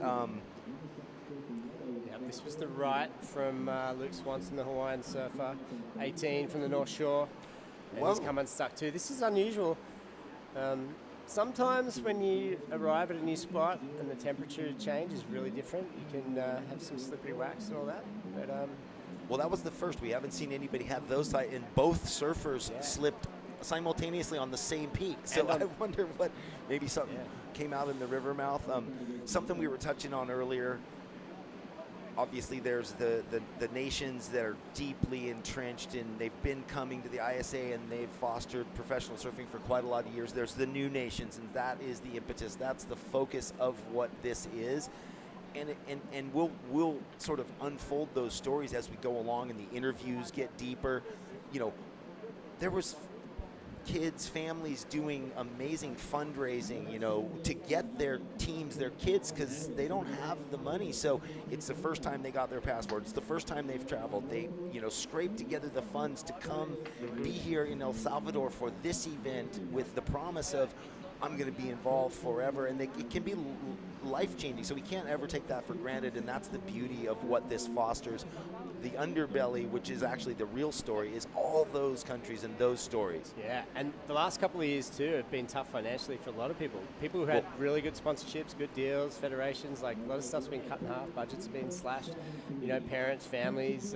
This was the right from Luke Swanson, the Hawaiian surfer, 18 from the North Shore. And he's come unstuck too. This is unusual. Sometimes when you arrive at a new spot and the temperature change is really different, you can have some slippery wax and all that. But well, that was the first. We haven't seen anybody have those tight, and both surfers slipped simultaneously on the same peak. So I wonder what maybe something came out in the river mouth. Something we were touching on earlier. Obviously, there's the nations that are deeply entrenched and they've been coming to the ISA and they've fostered professional surfing for quite a lot of years. There's the new nations, and that is the impetus. That's the focus of what this is. And we'll sort of unfold those stories as we go along and the interviews get deeper. There was kids, families doing amazing fundraising, to get their teams, their kids, because they don't have the money. So it's the first time they got their passport. It's the first time they've traveled. They, scraped together the funds to come be here in El Salvador for this event with the promise of, I'm going to be involved forever. And it can be life-changing. So we can't ever take that for granted. And that's the beauty of what this fosters. The underbelly, which is actually the real story, is all those countries and those stories. Yeah, and the last couple of years too have been tough financially for a lot of people. People who had really good sponsorships, good deals, federations, like a lot of stuff's been cut in half, budgets have been slashed. Parents, families,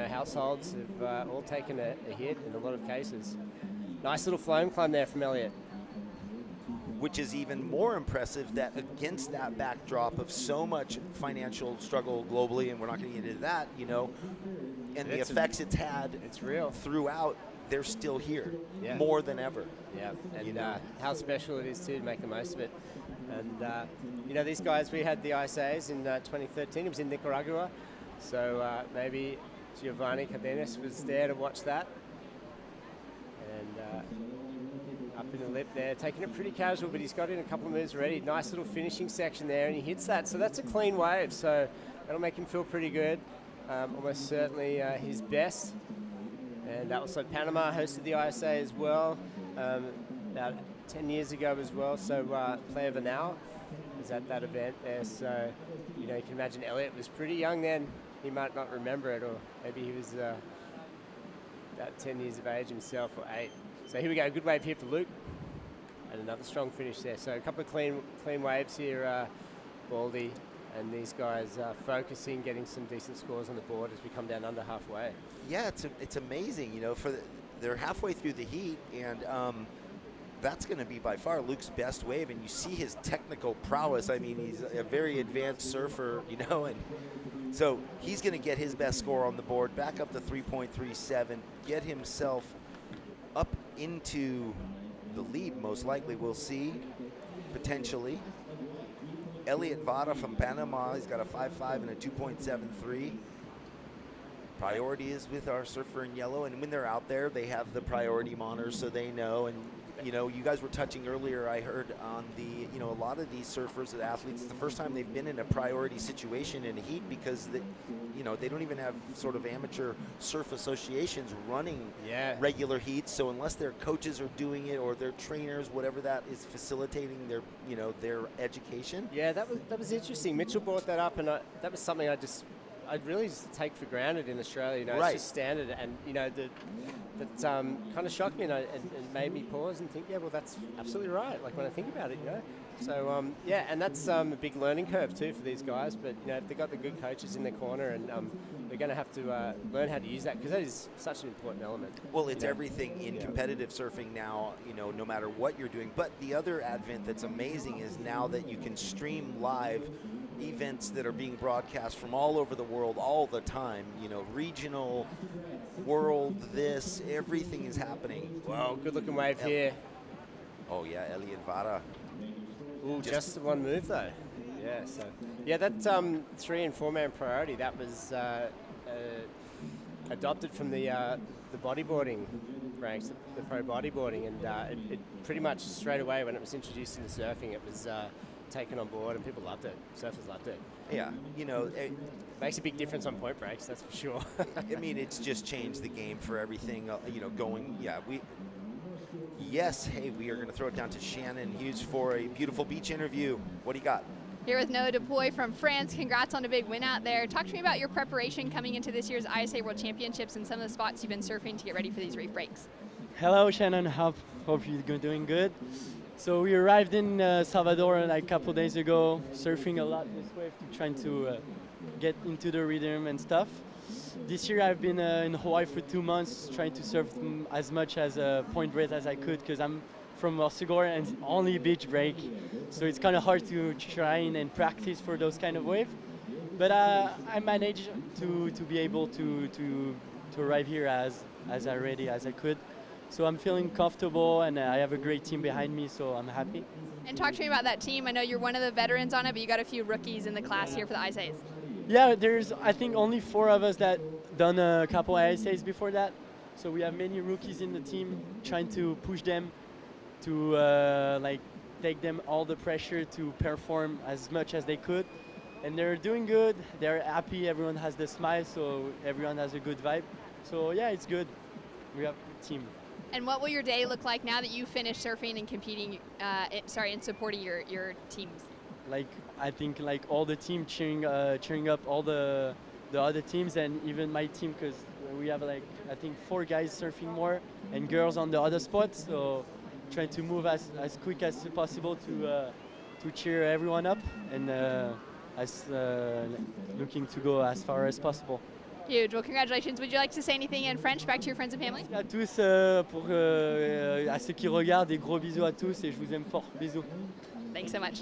households have all taken a hit in a lot of cases. Nice little foam climb there from Elliot. Which is even more impressive that against that backdrop of so much financial struggle globally, and we're not going to get into that, and the effects it's had throughout, they're still here more than ever. Yeah, and how special it is too to make the most of it. And, these guys, we had the ISAs in 2013. It was in Nicaragua. So maybe Giovanni Cadenas was there to watch that. And up in the lip there, taking it pretty casual, but he's got in a couple of moves already. Nice little finishing section there, and he hits that. So that's a clean wave, so that'll make him feel pretty good. Almost certainly his best. And also Panama hosted the ISA as well, about 10 years ago as well. So Playa Vanal was at that event there. So, you can imagine Elliot was pretty young then. He might not remember it, or maybe he was about 10 years of age himself, or 8. So here we go, good wave here for Luke. And another strong finish there. So a couple of clean waves here, Baldy. And these guys focusing, getting some decent scores on the board as we come down under halfway. Yeah, it's amazing, they're halfway through the heat, and that's going to be by far Luke's best wave, and you see his technical prowess. I mean, he's a very advanced surfer, and so he's going to get his best score on the board, back up to 3.37, get himself up into the lead, most likely. We'll see, potentially. Elliot Vada from Panama, he's got a 5.5 and a 2.73. Priority is with our surfer in yellow, and when they're out there, they have the priority monitors, so they know. And You know, you guys were touching earlier, I heard on the, you know, a lot of these surfers and athletes, it's the first time they've been in a priority situation in a heat because, you know, they don't even have sort of amateur surf associations running regular heats. So unless their coaches are doing it or their trainers, whatever that is facilitating their, you know, their education. Yeah, that was interesting. Mitchell brought that up, and that was something I'd really just take for granted in Australia. You know, Right. it's just standard, and you know that kind of shocked me and made me pause and think, yeah, well, that's absolutely right. Like when I think about it, you know. So yeah, and that's a big learning curve too for these guys. But you know, if they've got the good coaches in their corner, and they're going to have to learn how to use that because that is such an important element. Well, it's everything in competitive surfing now, you know, no matter what you're doing. But the other advent that's amazing is now that you can stream live events that are being broadcast from all over the world all the time, you know, regional, world, everything is happening. Wow, good looking wave here. Oh yeah, Elliot Vara. Ooh, just the one move though. Yeah, so yeah, that 3 and 4 man priority, that was adopted from the bodyboarding ranks, the pro bodyboarding, and it pretty much straight away when it was introduced into surfing, it was taken on board and people loved it. Surfers loved it. Yeah, you know, it makes a big difference on point breaks, that's for sure. I mean, it's just changed the game for everything. You know, going. Yeah, Yes, hey, we are going to throw it down to Shannon Hughes for a beautiful beach interview. What do you got? Here with Noah Dupuy from France. Congrats on a big win out there. Talk to me about your preparation coming into this year's ISA World Championships and some of the spots you've been surfing to get ready for these reef breaks. Hello, Shannon. Hope you're doing good. So we arrived in Salvador like a couple days ago, surfing a lot this wave, trying to get into the rhythm and stuff. This year I've been in Hawaii for 2 months, trying to surf as much as point break as I could because I'm from Morsegor and it's only beach break, so it's kind of hard to try and practice for those kind of waves. But I managed to be able to arrive here as ready as I could. So I'm feeling comfortable and I have a great team behind me, so I'm happy. And talk to me about that team. I know you're one of the veterans on it, but you got a few rookies in the class here for the ISAs. Yeah, there's I think only 4 of us that done a couple ISAs before that. So we have many rookies in the team, trying to push them to like take them all the pressure to perform as much as they could. And they're doing good, they're happy, everyone has the smile, so everyone has a good vibe. So yeah, it's good. We have a team. And what will your day look like now that you finished surfing and competing, and supporting your teams? Like, I think like all the team cheering up all the other teams and even my team, because we have like, I think 4 guys surfing more and girls on the other spots. So trying to move as quick as possible to cheer everyone up and looking to go as far as possible. Huge. Well, congratulations. Would you like to say anything in French back to your friends and family? À tous, à ceux qui regardent, des gros bisous à tous et je vous aime fort. Bisous. Thanks so much.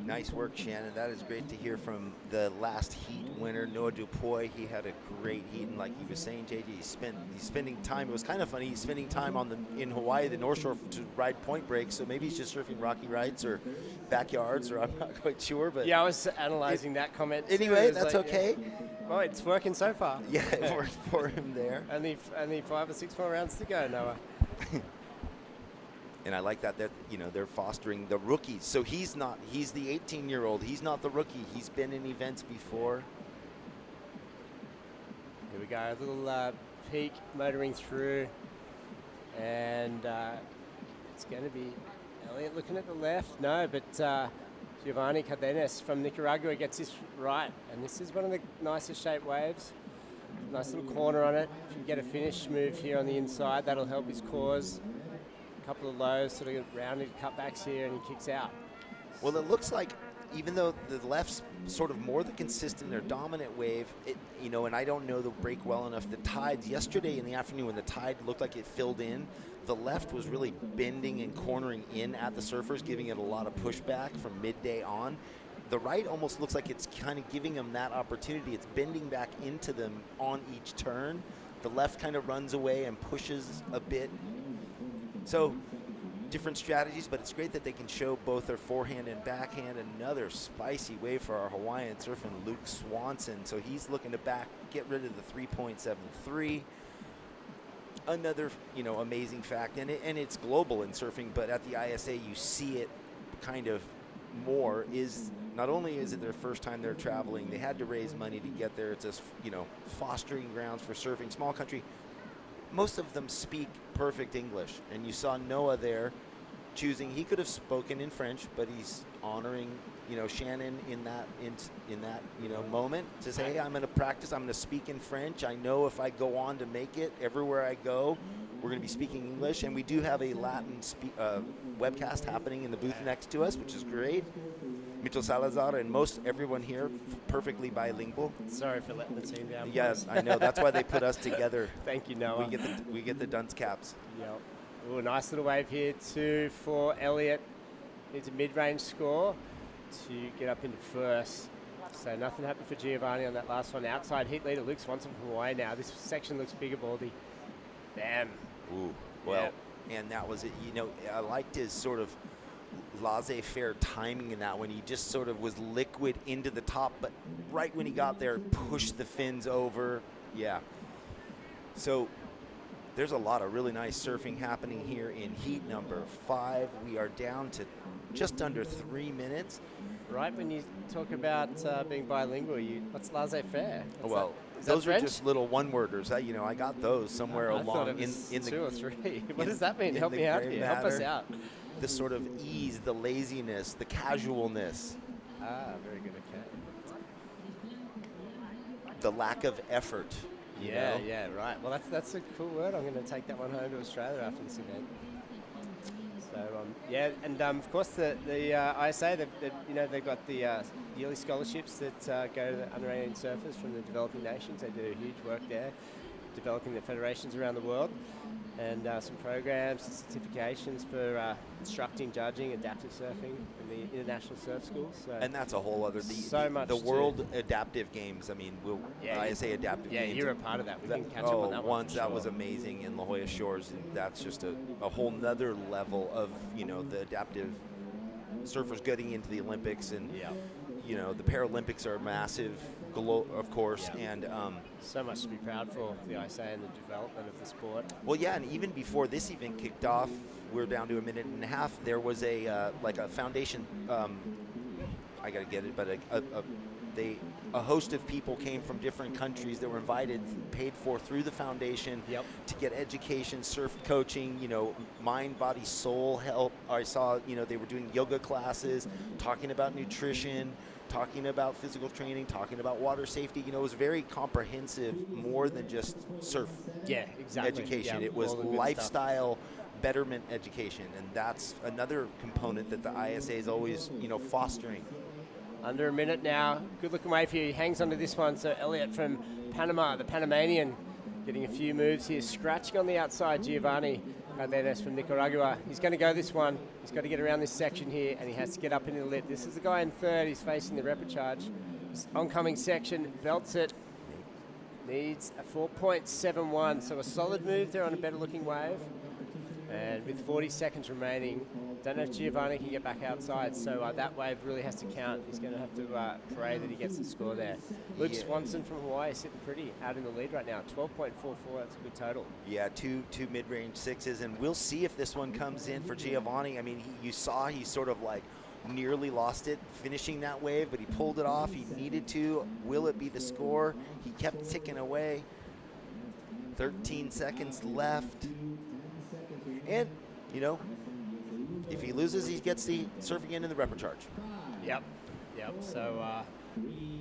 Nice work, Shannon. That is great to hear from the last heat winner, Noah Dupuy. He had a great heat, and like he was saying, JJ, he's spending time. It was kind of funny. He's spending time in Hawaii, the North Shore, to ride point breaks. So maybe he's just surfing rocky rides or backyards, or I'm not quite sure. But yeah, I was analyzing that comment. Anyway, that's like, okay. Yeah. Well, it's working so far. Yeah, it worked for him there. Only 5 or 6 more rounds to go, Noah. And I like that you know, they're fostering the rookies. So he's the 18-year-old. He's not the rookie. He's been in events before. Here we go, a little peak motoring through. And it's going to be Elliot looking at the left. No, but Giovanni Cardenas from Nicaragua gets this right. And this is one of the nicest shaped waves. Nice little corner on it. If you get a finish move here on the inside, that'll help his cause. Couple of lows, sort of rounded cutbacks here, and he kicks out. Well, it looks like even though the left's sort of more the consistent or dominant wave, you know, and I don't know the break well enough. The tides yesterday in the afternoon when the tide looked like it filled in, the left was really bending and cornering in at the surfers, giving it a lot of pushback from midday on. The right almost looks like it's kind of giving them that opportunity. It's bending back into them on each turn. The left kind of runs away and pushes a bit. So different strategies, but it's great that they can show both their forehand and backhand. Another spicy wave for our Hawaiian surfing, Luke Swanson. So he's looking to get rid of the 3.73. another, amazing fact, and it's global in surfing, but at the ISA you see it kind of more, is not only is it their first time they're traveling, they had to raise money to get there. It's fostering grounds for surfing, small country. Most of them speak perfect English, and you saw Noah there choosing. He could have spoken in French, but he's honoring, Shannon in that moment to say, hey, I'm going to practice. I'm going to speak in French. I know if I go on to make it, everywhere I go, we're going to be speaking English. And we do have a Latin webcast happening in the booth next to us, which is great. Mito Salazar and everyone here perfectly bilingual. Sorry for letting the team down. Yes, I know. That's why they put us together. Thank you, Noah. We get the dunce caps. Yep. Ooh, nice little wave here too for Elliot. Needs a mid-range score to get up into first. So nothing happened for Giovanni on that last one. Outside heat leader Luke Swanson from Hawaii now. This section looks bigger, Baldy. Bam. Ooh, well, and that was it. I liked his sort of laissez-faire timing in that one. He just sort of was liquid into the top, but right when he got there, pushed the fins over. Yeah. So there's a lot of really nice surfing happening here in heat number 5. We are down to just under 3 minutes. Right when you talk about being bilingual, what's laissez-faire? Well, those are just little one-worders. I got those somewhere along in the 2 or 3. What does that mean? Help me out here. Help us out. The sort of ease, the laziness, the casualness. Very good. Okay. The lack of effort. Yeah, right. Well, that's a cool word. I'm going to take that one home to Australia after this event. So and of course the ISA they've got the yearly scholarships that go to the under-18 surfers from the developing nations. They do huge work there, developing the federations around the world, and some programs and certifications for instructing, judging, adaptive surfing in the international surf schools. So and that's a whole other the World Adaptive Games. I mean, ISA Adaptive Games. Yeah, you're a part of that. We can catch up on that once. That was amazing in La Jolla Shores, and that's just a whole nother level of the adaptive surfers getting into the Olympics, and the Paralympics are massive, of course, and so much to be proud for the ISA and the development of the sport. Well, yeah, and even before this event kicked off, we're down to a minute and a half. There was a foundation. I gotta get it, but a host of people came from different countries that were invited, paid for through the foundation to get education, surf coaching, mind, body, soul help. I saw, they were doing yoga classes, talking about nutrition, talking about physical training, talking about water safety. It was very comprehensive, more than just surf education. It was lifestyle betterment education, and that's another component that the ISA is always, fostering. Under a minute now. Good looking wave here. He hangs onto this one. So Elliot from Panama, the Panamanian, getting a few moves here. Scratching on the outside, Giovanni Cardenas from Nicaragua. He's going to go this one. He's got to get around this section here, and he has to get up into the lip. This is the guy in third. He's facing the repechage. This oncoming section, belts it. Needs a 4.71. So a solid move there on a better looking wave. And with 40 seconds remaining, don't know if Giovanni can get back outside, so that wave really has to count. He's going to have to pray that he gets the score there. Luke Swanson from Hawaii sitting pretty out in the lead right now, 12.44, that's a good total. Yeah, two mid-range sixes, and we'll see if this one comes in for Giovanni. I mean, you saw he sort of nearly lost it finishing that wave, but he pulled it off. He needed to. Will it be the score? He kept ticking away. 13 seconds left. And, if he loses, he gets the surfing end in the repechage. Yep. So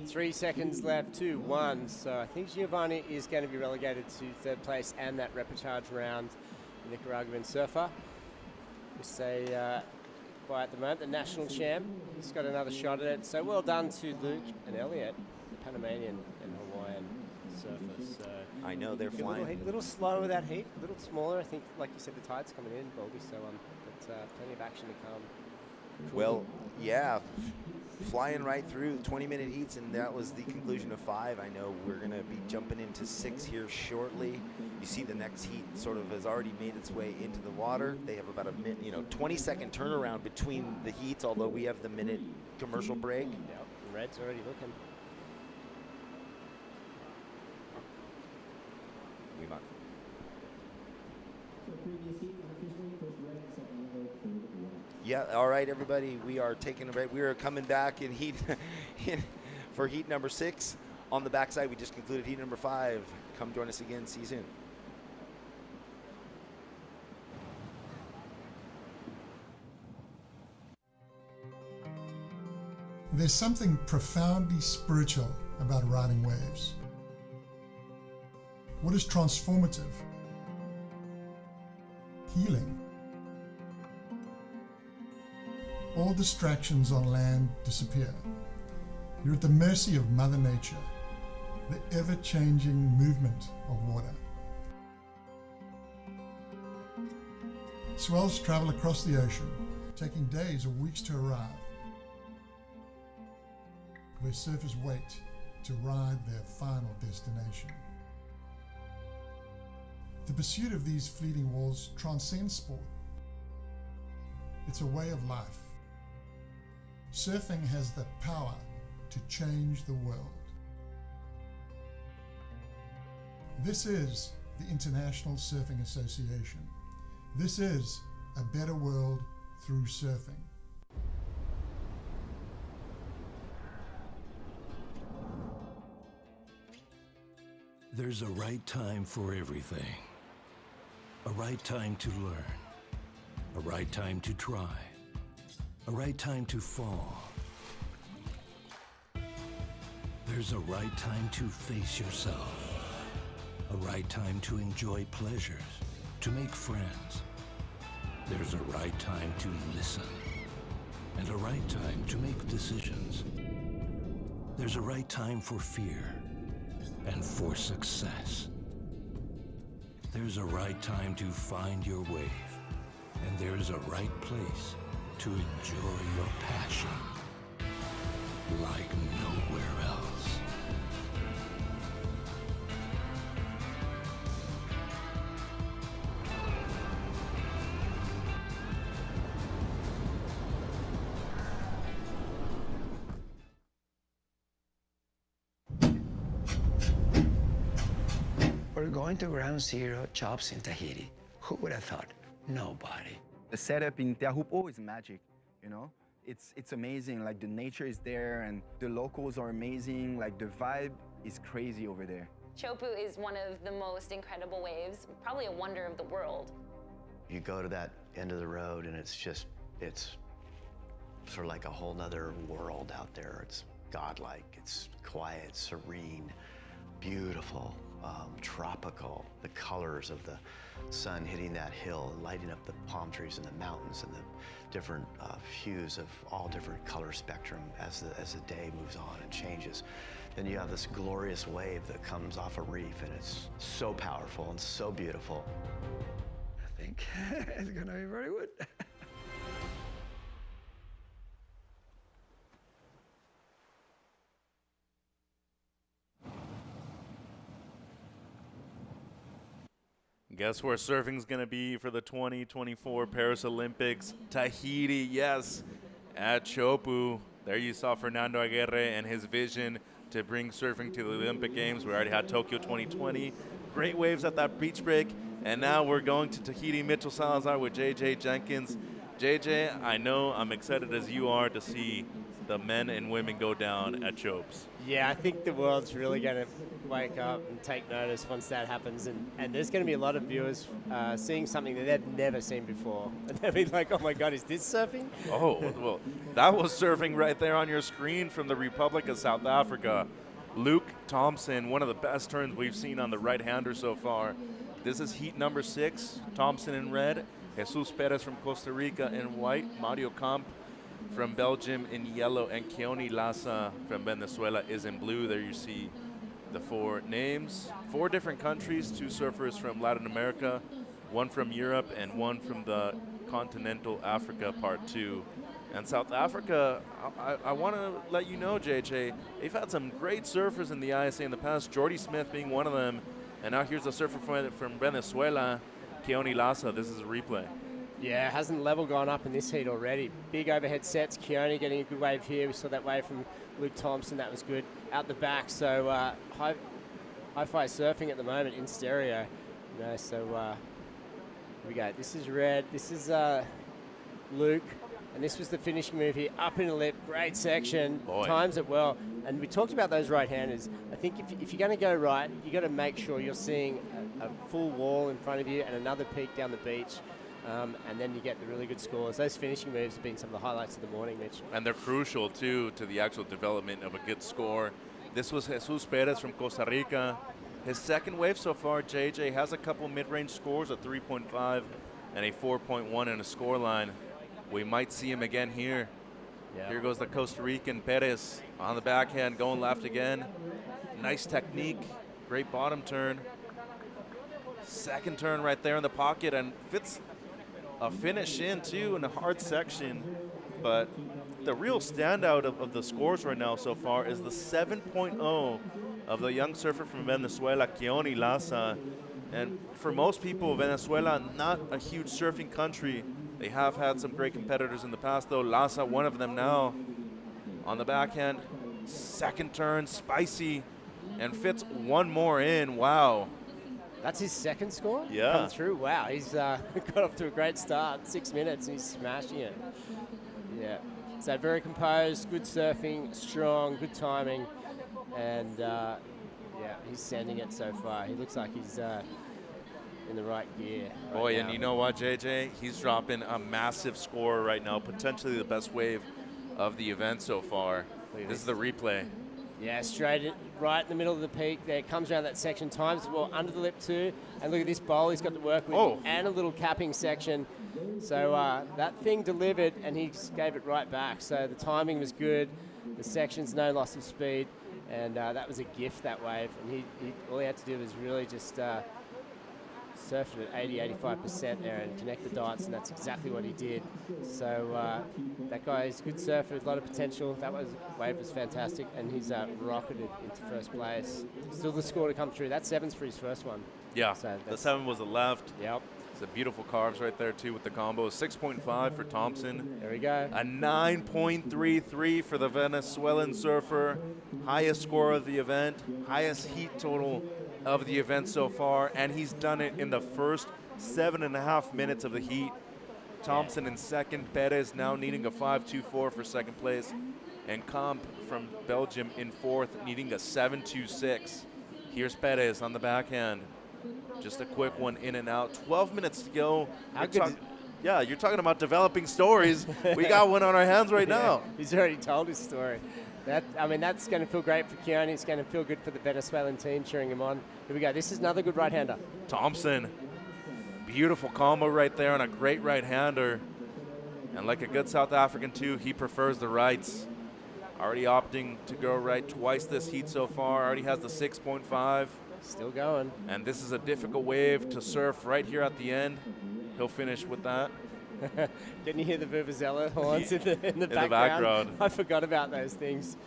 3 seconds left, 2-1. So I think Giovanni is going to be relegated to third place and that repechage round. The Nicaraguan surfer. We say by at the moment, the national champ. He's got another shot at it. So well done to Luke and Elliot, the Panamanian and Hawaiian surfers. So I know they're flying. A little slow with that heat, a little smaller. I think, like you said, the tide's coming in, Baldy. So but plenty of action to come. Cool. Well, yeah, flying right through 20-minute heats, and that was the conclusion of 5. I know we're going to be jumping into 6 here shortly. You see the next heat sort of has already made its way into the water. They have about a 20-second turnaround between the heats, although we have the minute commercial break. Yep, the red's already looking. Yeah, all right, everybody. We are taking a break. We are coming back in heat for heat number 6. On the backside, we just concluded heat number 5. Come join us again. See you soon. There's something profoundly spiritual about riding waves. What is transformative? Healing. All distractions on land disappear. You're at the mercy of Mother Nature, the ever-changing movement of water. Swells travel across the ocean, taking days or weeks to arrive, where surfers wait to ride their final destination. The pursuit of these fleeting walls transcends sport. It's a way of life. Surfing has the power to change the world. This is the International Surfing Association. This is a better world through surfing. There's a right time for everything. A right time to learn. A right time to try. A right time to fall. There's a right time to face yourself. A right time to enjoy pleasures, to make friends. There's a right time to listen. And a right time to make decisions. There's a right time for fear and for success. There's a right time to find your wave, and there's a right place to enjoy your passion like nowhere else. We're going to Ground Zero Chops in Tahiti. Who would have thought? Nobody. The setup in Teahupo'o is magic, you know? It's amazing, like the nature is there and the locals are amazing, like the vibe is crazy over there. Chopu is one of the most incredible waves, probably a wonder of the world. You go to that end of the road and it's sort of like a whole nother world out there. It's godlike, it's quiet, serene, beautiful, tropical. The colors of the sun hitting that hill and lighting up the palm trees and the mountains and the different hues of all different color spectrum as the day moves on and changes. Then you have this glorious wave that comes off a reef and it's so powerful and so beautiful. I think it's gonna be very good. Guess where surfing's going to be for the 2024 Paris Olympics? Tahiti, yes, at Chopu. There you saw Fernando Aguirre and his vision to bring surfing to the Olympic Games. We already had Tokyo 2020. Great waves at that beach break. And now we're going to Tahiti. Mitchell Salazar with JJ Jenkins. JJ, I know I'm excited as you are to see the men and women go down at Chopes. Yeah, I think the world's really going to wake up and take notice once that happens. And there's going to be a lot of viewers seeing something that they've never seen before. And they'll be like, oh my God, is this surfing? Oh, well, that was surfing right there on your screen from the Republic of South Africa. Luke Thompson, one of the best turns we've seen on the right-hander so far. This is heat number 6. Thompson in red, Jesus Perez from Costa Rica in white, Mario Camp from Belgium in yellow, and Keone Lassa from Venezuela is in blue. There you see the 4 names. 4 different countries, 2 surfers from Latin America, 1 from Europe, and 1 from the continental Africa part 2. And South Africa, I want to let you know, JJ, they've had some great surfers in the ISA in the past, Jordy Smith being one of them. And now here's a surfer from Venezuela, Keone Lassa. This is a replay. Yeah, hasn't level gone up in this heat already? Big overhead sets, Keone getting a good wave here. We saw that wave from Luke Thompson, that was good. Out the back, so hi-fi surfing at the moment in stereo. You know, so Here we go. This is red. This is Luke. And this was the finishing move here. Up in the lip. Great section. Boy. Times it well. And we talked about those right-handers. I think if you're going to go right, you got to make sure you're seeing a full wall in front of you and another peak down the beach. And then you get the really good scores. Those finishing moves have been some of the highlights of the morning, Mitch. And they're crucial, too, to the actual development of a good score. This was Jesus Perez from Costa Rica. His second wave so far, JJ, has a couple mid-range scores, a 3.5 and a 4.1 in a score line. We might see him again here. Yeah. Here goes the Costa Rican Perez on the backhand, going left again. Nice technique, great bottom turn. Second turn right there in the pocket, and fits a finish in too in a hard section. But the real standout of the scores right now so far is the 7.0 of the young surfer from Venezuela, Keoni Laza. And for most people, Venezuela, not a huge surfing country. They have had some great competitors in the past, though. Laza, one of them now. On the backhand, second turn, spicy, and fits one more in. Wow. That's his second score? Yeah. Come through. Wow, he's got off to a great start. 6 minutes, and he's smashing it. Yeah. So very composed, good surfing, strong, good timing, and yeah, he's sending it so far. He looks like he's in the right gear. Boy, and you know what, JJ? He's dropping a massive score right now, potentially the best wave of the event so far. This is the replay. Yeah, straight right in the middle of the peak there. Comes around that section, times well under the lip too. And look at this bowl he's got to work with, and a little capping section. So that thing delivered, and he gave it right back. So the timing was good. The section's no loss of speed, and that was a gift, that wave. And he all he had to do was really just surf it at 80-85% there and connect the dots, and that's exactly what he did. So that guy is a good surfer with a lot of potential. That wave was fantastic, and he's rocketed into first place. Still the score to come through. That 7's for his first one. Yeah, so the 7 was the left. Yep. It's a beautiful carves right there too with the combo. 6.5 for Thompson. There we go. A 9.33 for the Venezuelan surfer. Highest score of the event. Highest heat total of the event so far. And he's done it in the first 7.5 minutes of the heat. Thompson in second. Perez now needing a 5.24 for second place. And Comp from Belgium in fourth, needing a 7.26. Here's Perez on the backhand. Just a quick one in and out. 12 minutes to go. Yeah, you're talking about developing stories. We got one on our hands right now. He's already told his story. That's going to feel great for Keoni. It's going to feel good for the Venezuelan team cheering him on. Here we go. This is another good right-hander. Thompson. Beautiful combo right there on a great right-hander. And like a good South African too, he prefers the rights. Already opting to go right twice this heat so far. Already has the 6.5. Still going. And this is a difficult wave to surf right here at the end. He'll finish with that. Didn't you hear the Vuvuzela horns in the background? background? I forgot about those things.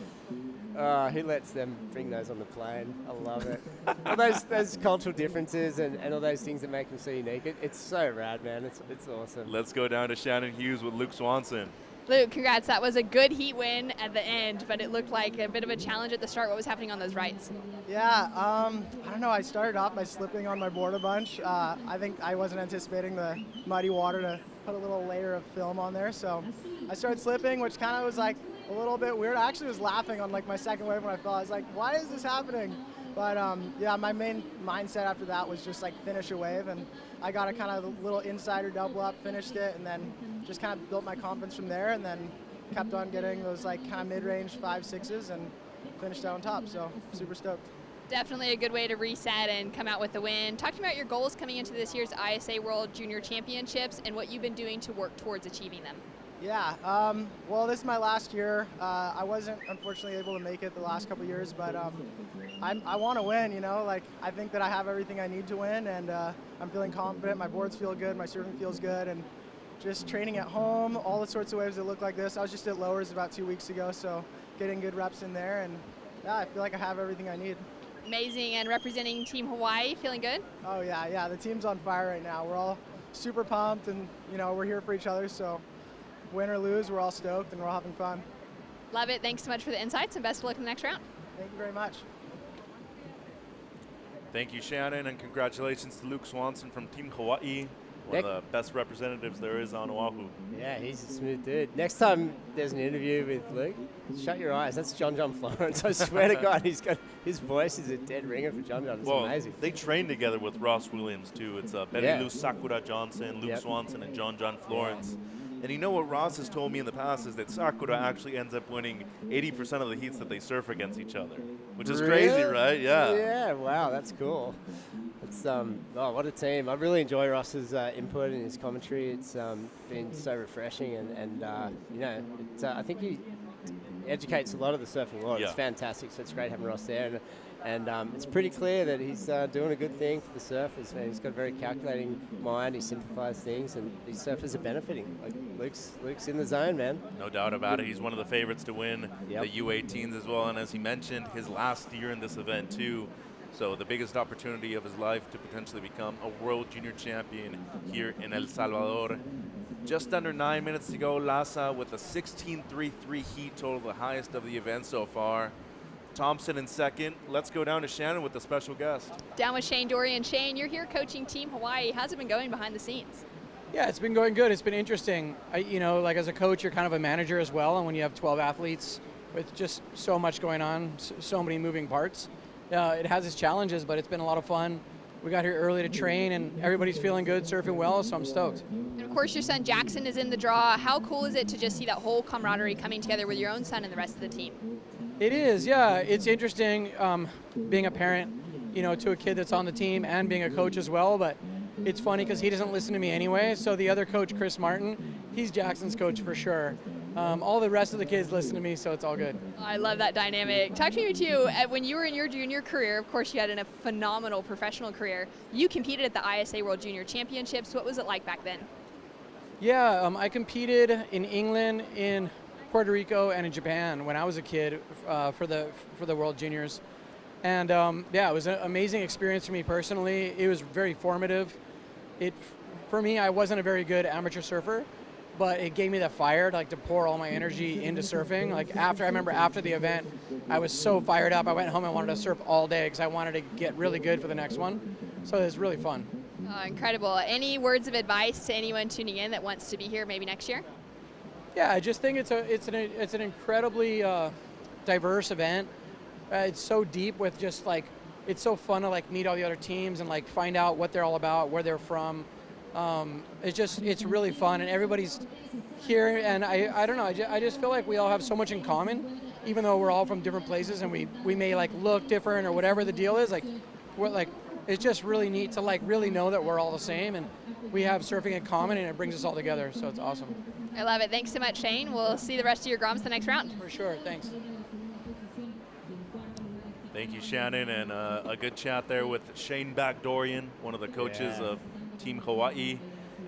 He lets them bring those on the plane. I love it. All those cultural differences and all those things that make them so unique. It's so rad, man. It's awesome. Let's go down to Shannon Hughes with Luke Swanson. Luke, congrats. That was a good heat win at the end, but it looked like a bit of a challenge at the start. What was happening on those rights? Yeah, I don't know. I started off by slipping on my board a bunch. I think I wasn't anticipating the muddy water to put a little layer of film on there, so I started slipping, which kind of was like a little bit weird. I actually was laughing on like my second wave when I fell. I was like, why is this happening? But yeah, my main mindset after that was just like finish a wave, and I got a kind of little insider double up, finished it, and then just kind of built my confidence from there, and then kept on getting those like kind of mid-range 5.6s and finished out on top. So super stoked. Definitely a good way to reset and come out with the win. Talk to me about your goals coming into this year's ISA World Junior Championships and what you've been doing to work towards achieving them. Yeah, well, this is my last year. I wasn't unfortunately able to make it the last couple years, but I want to win, you know, like I think that I have everything I need to win, and I'm feeling confident. My boards feel good, my surfing feels good, and just training at home, all the sorts of waves that look like this. I was just at Lowers about 2 weeks ago, so getting good reps in there, and yeah, I feel like I have everything I need. Amazing. And representing Team Hawaii, feeling good? Oh yeah, the team's on fire right now. We're all super pumped, and you know, we're here for each other, so win or lose, we're all stoked and we're all having fun. Love it. Thanks so much for the insights, and best of luck in the next round. Thank you very much. Thank you, Shannon, and congratulations to Luke Swanson from Team Hawaii. One of the best representatives there is on Oahu. Yeah, he's a smooth dude. Next time there's an interview with Luke, shut your eyes. That's John Florence. I swear to God, his voice is a dead ringer for John. It's amazing. They train together with Ross Williams too. It's Benny Sakura Johnson, Luke Swanson, and John Florence. And you know what Ross has told me in the past is that Sakura actually ends up winning 80% of the heats that they surf against each other, which is crazy, right? Yeah. Yeah, wow, that's cool. It's oh, what a team! I really enjoy Ross's input and his commentary. It's been so refreshing, and you know, I think he educates a lot of the surfing world. It's fantastic. So it's great having Ross there, and it's pretty clear that he's doing a good thing for the surfers. Man. He's got a very calculating mind. He simplifies things, and these surfers are benefiting. Like Luke's in the zone, man. No doubt about it. He's one of the favorites to win the U18s as well, and as he mentioned, his last year in this event too. So the biggest opportunity of his life to potentially become a world junior champion here in El Salvador. Just under 9 minutes to go, Lassa with a 16.33 heat total, the highest of the event so far. Thompson in second. Let's go down to Shannon with the special guest. Down with Shane Dorian. Shane, you're here coaching Team Hawaii. How's it been going behind the scenes? Yeah, it's been going good. It's been interesting. You know, like as a coach, you're kind of a manager as well, and when you have 12 athletes with just so much going on, so many moving parts, it has its challenges, but it's been a lot of fun. We got here early to train, and everybody's feeling good, surfing well, so I'm stoked. And of course, your son Jackson is in the draw. How cool is it to just see that whole camaraderie coming together with your own son and the rest of the team? It is, yeah. It's interesting being a parent, you know, to a kid that's on the team and being a coach as well, but it's funny because he doesn't listen to me anyway, so the other coach, Chris Martin, he's Jackson's coach for sure. All the rest of the kids listen to me, so it's all good. I love that dynamic. Talk to me too, when you were in your junior career, of course you had a phenomenal professional career. You competed at the ISA World Junior Championships. What was it like back then? Yeah, I competed in England, in Puerto Rico, and in Japan when I was a kid for the World Juniors. And yeah, it was an amazing experience for me personally. It was very formative. For me, I wasn't a very good amateur surfer, but it gave me the fire to pour all my energy into surfing. I remember after the event, I was so fired up. I went home and wanted to surf all day because I wanted to get really good for the next one. So it was really fun. Incredible. Any words of advice to anyone tuning in that wants to be here maybe next year? Yeah, I just think it's an incredibly diverse event. It's so deep with just it's so fun to meet all the other teams and find out what they're all about, where they're from. It's really fun, and everybody's here, and I don't know, I just feel like we all have so much in common, even though we're all from different places and we may look different or whatever the deal is. It's just really neat to really know that we're all the same and we have surfing in common, and it brings us all together, so it's awesome. I love it. Thanks so much, Shane. We'll see the rest of your Groms the next round. For sure, thanks. Thank you, Shannon, and a good chat there with Shane Dorian, one of the coaches of Team Hawaii.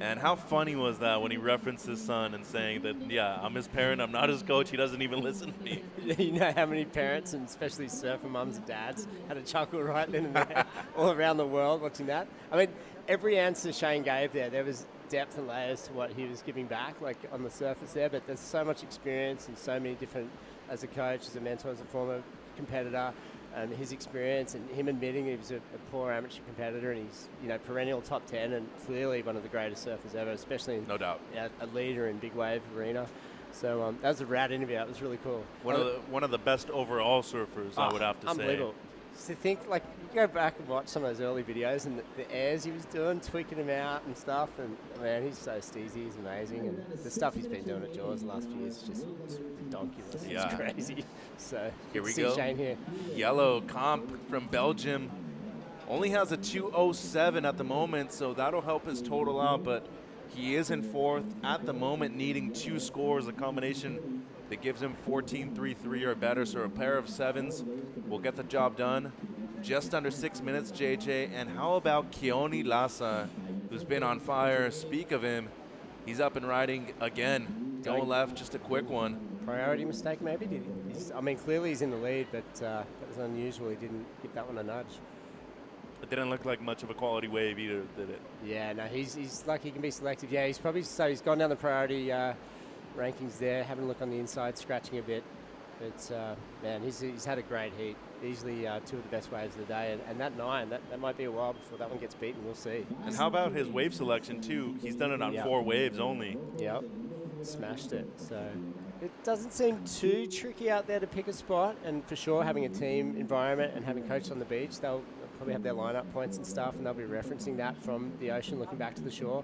And how funny was that when he referenced his son and saying that, yeah, I'm his parent, I'm not his coach, he doesn't even listen to me. You know how many parents, and especially surfer mums and dads, had a chuckle right then and there all around the world watching that? I mean, every answer Shane gave there was depth and layers to what he was giving back, on the surface there, but there's so much experience and so many different, as a coach, as a mentor, as a former competitor, and his experience and him admitting he was a poor amateur competitor, and he's perennial top 10 and clearly one of the greatest surfers ever, especially in, no doubt, a leader in big wave arena. So that was a rad interview. That was really cool. One of the best overall surfers, I would have to say. Unbelievable. To think, you go back and watch some of those early videos and the airs he was doing, tweaking them out and stuff, and man, he's so steezy, he's amazing, and the stuff he's been doing at Jaws the last few years is just ridiculous. Yeah. It's crazy. So here we see go. Shane here. Yellow comp from Belgium only has a 2:07 at the moment, so that'll help his total out, but he is in fourth at the moment, needing 2 scores, a combination that gives him 14.33 or better, so a pair of 7s will get the job done. Just under 6 minutes, JJ. And how about Keone Lassa, who's been on fire? Speak of him, he's up and riding again. Going left, just a quick one. Priority mistake maybe? Clearly he's in the lead, but that was unusual. He didn't give that one a nudge. It didn't look like much of a quality wave either, did it? Yeah, no, he's like he can be selective. Yeah, he's gone down the priority rankings there, having a look on the inside, scratching a bit. It's man, he's had a great heat. Easily two of the best waves of the day, and that 9, that might be a while before that one gets beaten. We'll see. And how about his wave selection too? He's done it on 4 waves only. Yep, smashed it. So it doesn't seem too tricky out there to pick a spot, and for sure having a team environment and having coaches on the beach, they'll probably have their lineup points and stuff, and they'll be referencing that from the ocean looking back to the shore.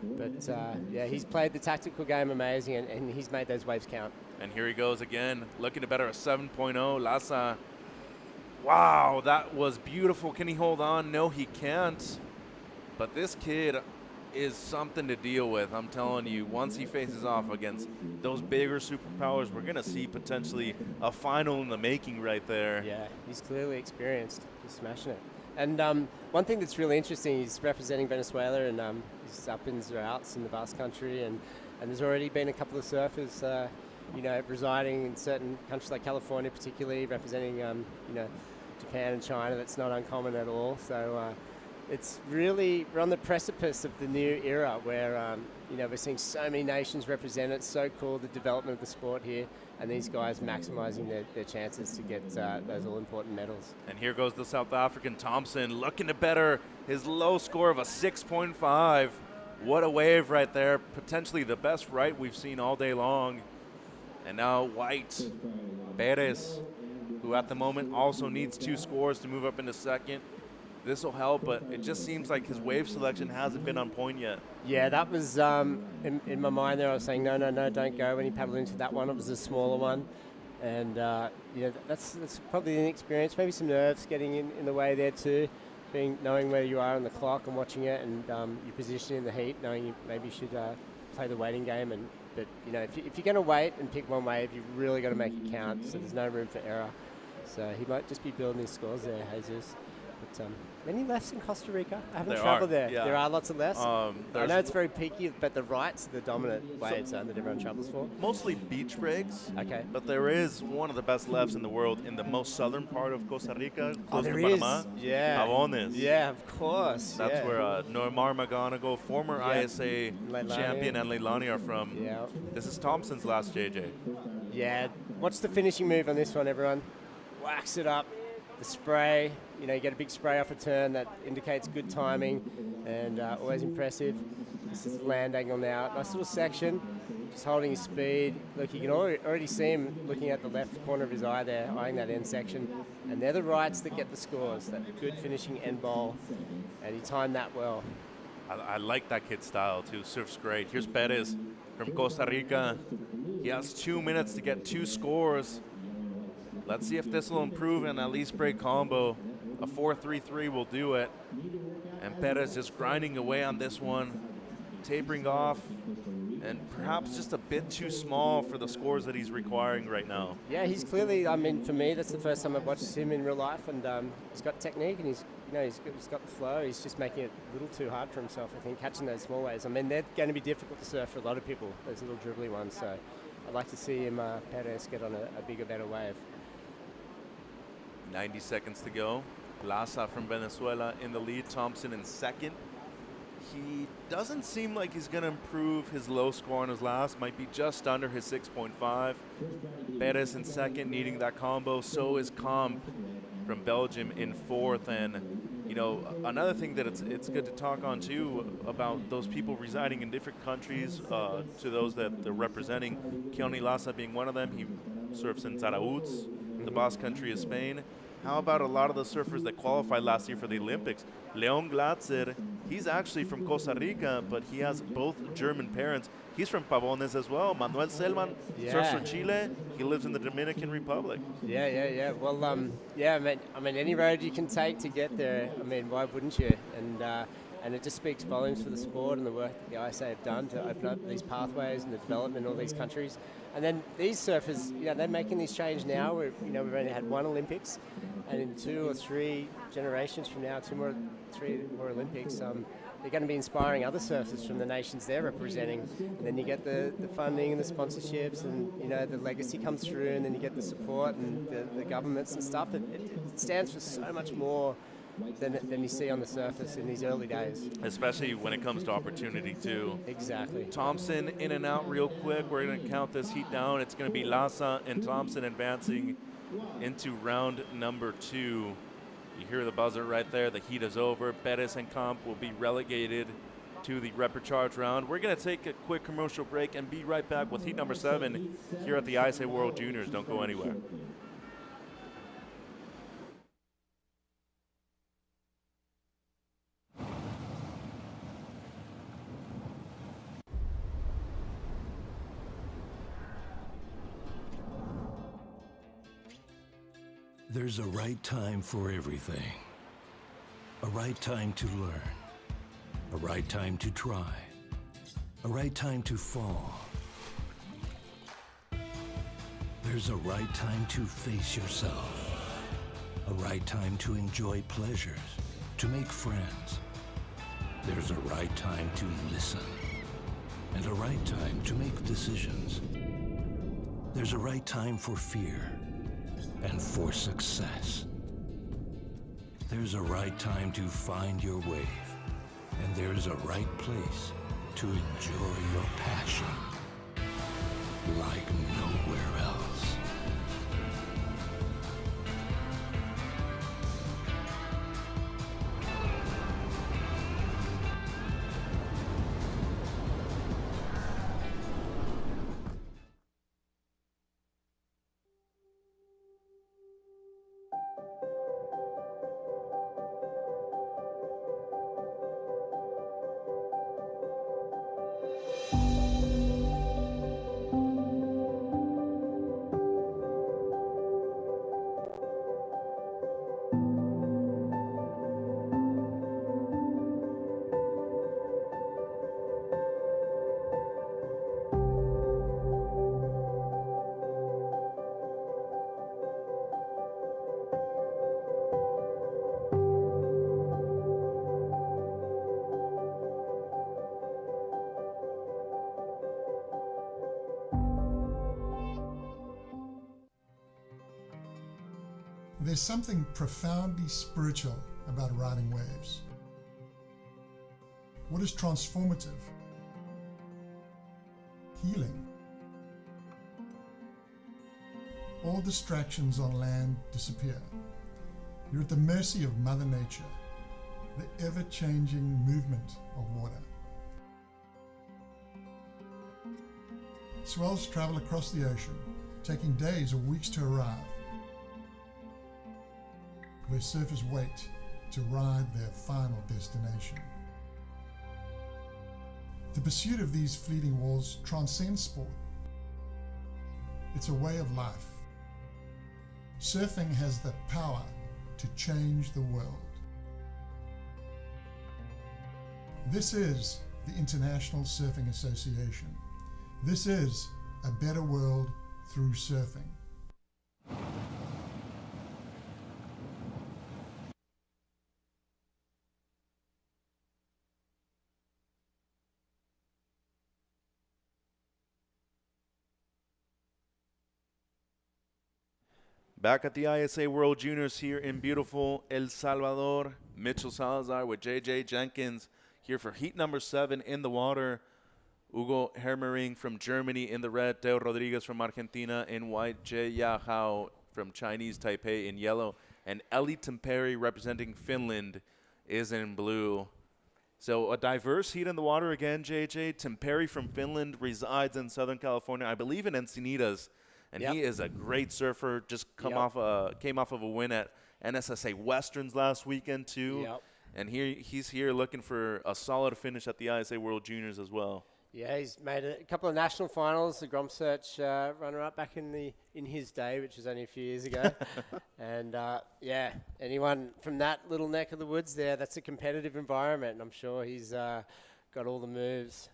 But yeah, he's played the tactical game amazing, and he's made those waves count. And here he goes again, looking to better a 7.0. Lhasa, wow, that was beautiful. Can he hold on? No, he can't. But this kid is something to deal with. I'm telling you, once he faces off against those bigger superpowers, we're going to see potentially a final in the making right there. Yeah, he's clearly experienced. He's smashing it. And one thing that's really interesting, he's representing Venezuela, and he's up in Zarauz in the Basque Country, and there's already been a couple of surfers, you know, residing in certain countries like California, particularly representing, you know, Japan and China. That's not uncommon at all. So it's really, we're on the precipice of the new era where, you know, we're seeing so many nations represented. It's so cool, the development of the sport here, and these guys maximizing their chances to get those all-important medals. And here goes the South African Thompson, looking to better his low score of a 6.5. What a wave right there. Potentially the best right we've seen all day long. And now White, Perez, who at the moment also needs 2 scores to move up into second. This will help, but it just seems like his wave selection hasn't been on point yet. Yeah, that was in my mind there. I was saying, no, don't go when he paddled into that one. It was a smaller one. And, you know, that's probably an experience. Maybe some nerves getting in the way there too. Knowing where you are on the clock and watching it, and your position in the heat, knowing you maybe should play the waiting game. But, you know, if you're going to wait and pick one wave, you've really got to make it count. So there's no room for error. So he might just be building his scores there, Jesus. But many lefts in Costa Rica. I haven't traveled there. Yeah. There are lots of lefts. I know it's very peaky, but the rights are the dominant waves that everyone travels for. Mostly beach breaks. Okay. But there is one of the best lefts in the world in the most southern part of Costa Rica, close to Panama. Yeah. Pavones. Yeah, of course. That's where Normar McGonigal, former ISA champion, and Leilani are from. Yeah. This is Thompson's last JJ. Yeah. What's the finishing move on this one, everyone? Wax it up. The spray, you know, you get a big spray off a turn that indicates good timing, and always impressive. This is the land angle now. Nice little section, just holding his speed. Look, you can already see him looking at the left corner of his eye there, eyeing that end section. And they're the rights that get the scores, that good finishing end bowl, and he timed that well. I like that kid's style too, surf's great. Here's Perez from Costa Rica. He has 2 minutes to get 2 scores. Let's see if this will improve and at least break combo. A 4.33 will do it. And Perez just grinding away on this one, tapering off, and perhaps just a bit too small for the scores that he's requiring right now. Yeah, he's clearly, I mean, for me, that's the first time I've watched him in real life, and he's got technique, and he's got the flow. He's just making it a little too hard for himself, I think, catching those small waves. I mean, they're going to be difficult to surf for a lot of people, those little dribbly ones, so I'd like to see him, Perez, get on a bigger, better wave. 90 seconds to go. Lhasa from Venezuela in the lead, Thompson in second. He doesn't seem like he's going to improve his low score on his last, might be just under his 6.5. Perez in second, needing that combo. So is Comp from Belgium in fourth. And, you know, another thing that it's good to talk on too about those people residing in different countries, to those that they're representing. Keone Lhasa being one of them. He surfs in Zarauz, the Basque Country of Spain. How about a lot of the surfers that qualified last year for the Olympics? Leon Glatzer, he's actually from Costa Rica, but he has both German parents. He's from Pavones as well. Manuel Selman surfs for Chile. He lives in the Dominican Republic. Yeah. Well, yeah, I mean, any road you can take to get there, I mean, why wouldn't you? And it just speaks volumes for the sport and the work that the ISA have done to open up these pathways and the development in all these countries. And then these surfers, you know, they're making this change now. We've only had one Olympics, and in 2 or 3 generations from now, 3 more Olympics, they're going to be inspiring other surfers from the nations they're representing. And then you get the funding and the sponsorships, and you know the legacy comes through, and then you get the support and the governments and stuff. It stands for so much more than you see on the surface in these early days. Especially when it comes to opportunity too. Exactly. Thompson in and out real quick. We're going to count this heat down. It's going to be Lassa and Thompson advancing into round number 2. You hear the buzzer right there. The heat is over. Perez and Camp will be relegated to the repecharge round. We're going to take a quick commercial break and be right back with heat number 7 here at the ISA World Juniors. Don't go anywhere. There's a right time for everything. A right time to learn. A right time to try. A right time to fall. There's a right time to face yourself. A right time to enjoy pleasures, to make friends. There's a right time to listen. And a right time to make decisions. There's a right time for fear and for success. There's a right time to find your wave, and there's a right place to enjoy your passion like nowhere else. There's something profoundly spiritual about riding waves. What is transformative? Healing. All distractions on land disappear. You're at the mercy of Mother Nature, the ever-changing movement of water. Swells travel across the ocean, taking days or weeks to arrive, where surfers wait to ride their final destination. The pursuit of these fleeting walls transcends sport. It's a way of life. Surfing has the power to change the world. This is the International Surfing Association. This is a better world through surfing. Back at the ISA World Juniors here in beautiful El Salvador. Mitchell Salazar with JJ Jenkins here for heat number 7 in the water. Hugo Hermering from Germany in the red. Teo Rodriguez from Argentina in white. Jie Yahao from Chinese Taipei in yellow. And Eli Temperi representing Finland is in blue. So a diverse heat in the water again, JJ. Temperi from Finland resides in Southern California, I believe in Encinitas. And he is a great surfer. Just came off of a win at NSSA Westerns last weekend too. And he's here looking for a solid finish at the ISA World Juniors as well. Yeah, he's made a couple of national finals, the Grom Search runner-up back in his day, which was only a few years ago. And yeah, anyone from that little neck of the woods there, that's a competitive environment, and I'm sure he's got all the moves.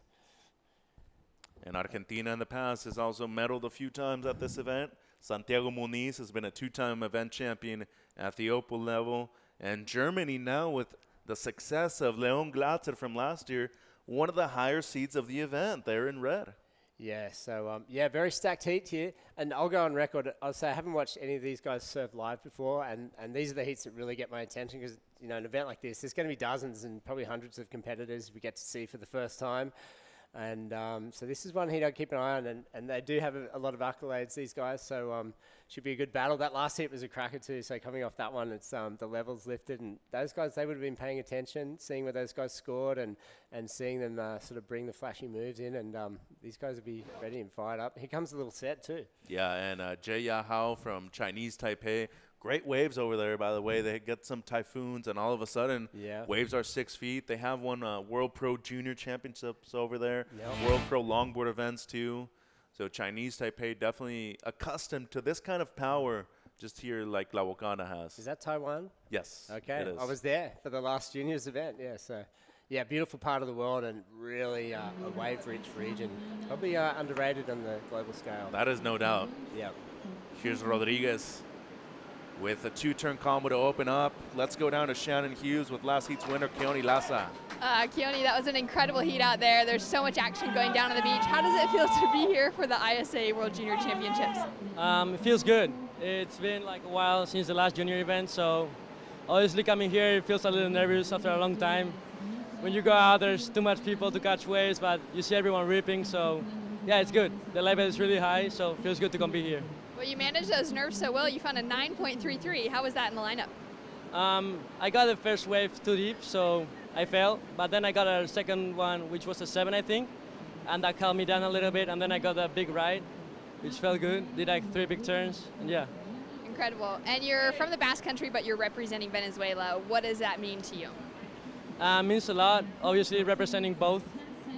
And Argentina in the past has also medaled a few times at this event. Santiago Muniz has been a 2-time event champion at the Opel level. And Germany now, with the success of Leon Glatzer from last year, one of the higher seeds of the event. They're in red. Yeah, so yeah, very stacked heat here, and I'll go on record. I'll say I haven't watched any of these guys surf live before, and these are the heats that really get my attention because an event like this, there's going to be dozens and probably hundreds of competitors we get to see for the first time, and so this is one heat I'd keep an eye on, and they do have a lot of accolades, these guys, so should be a good battle. That last heat was a cracker too, so coming off that one, it's the levels lifted, and those guys, they would have been paying attention, seeing where those guys scored, and seeing them sort of bring the flashy moves in, and these guys will be ready and fired up. Here comes a little set too. Yeah, and Jay Yahao from Chinese Taipei. Great waves over there, by the way. They get some typhoons, and all of a sudden, waves are 6 feet. They have won World Pro Junior Championships over there, World Pro Longboard events too. So Chinese Taipei definitely accustomed to this kind of power, just here like La Bacana has. Is that Taiwan? Yes. Okay. It is. I was there for the last juniors event. Yeah. So, yeah, beautiful part of the world and really a wave-rich region. Probably underrated on the global scale. That is no doubt. Yeah. Here's Rodriguez with a 2-turn combo to open up. Let's go down to Shannon Hughes with last heat's winner, Keone Lassa. Keone, that was an incredible heat out there. There's so much action going down on the beach. How does it feel to be here for the ISA World Junior Championships? It feels good. It's been like a while since the last junior event, so obviously coming here, it feels a little nervous after a long time. When you go out, there's too much people to catch waves, but you see everyone ripping, so yeah, it's good. The level is really high, so it feels good to compete here. Well, you managed those nerves so well. You found a 9.33. How was that in the lineup? I got the first wave too deep, so I fell. But then I got a second one, which was a 7, I think. And that calmed me down a little bit. And then I got a big ride, which felt good. Did like 3 big turns, and yeah. Incredible. And you're from the Basque Country, but you're representing Venezuela. What does that mean to you? Means a lot, obviously representing both.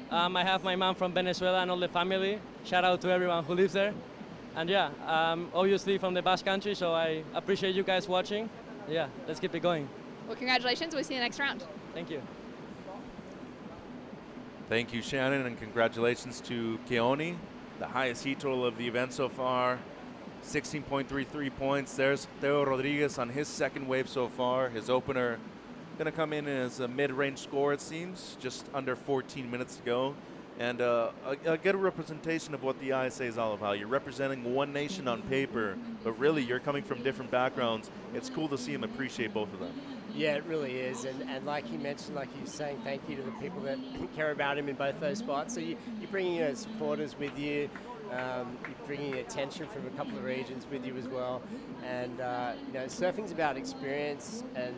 I have my mom from Venezuela and all the family. Shout out to everyone who lives there. And yeah, obviously from the Basque Country, so I appreciate you guys watching. Yeah, let's keep it going. Well, congratulations. We'll see you in the next round. Thank you. Thank you, Shannon, and congratulations to Keone, the highest heat total of the event so far, 16.33 points. There's Theo Rodriguez on his second wave so far. His opener going to come in as a mid-range score, it seems, just under 14 minutes to go. And a good representation of what the ISA is all about. You're representing one nation on paper, but really you're coming from different backgrounds. It's cool to see him appreciate both of them. Yeah, it really is. And like he mentioned, like he's saying thank you to the people that care about him in both those spots. So you're bringing supporters with you. You're bringing attention from a couple of regions with you as well. And, surfing's about experience. And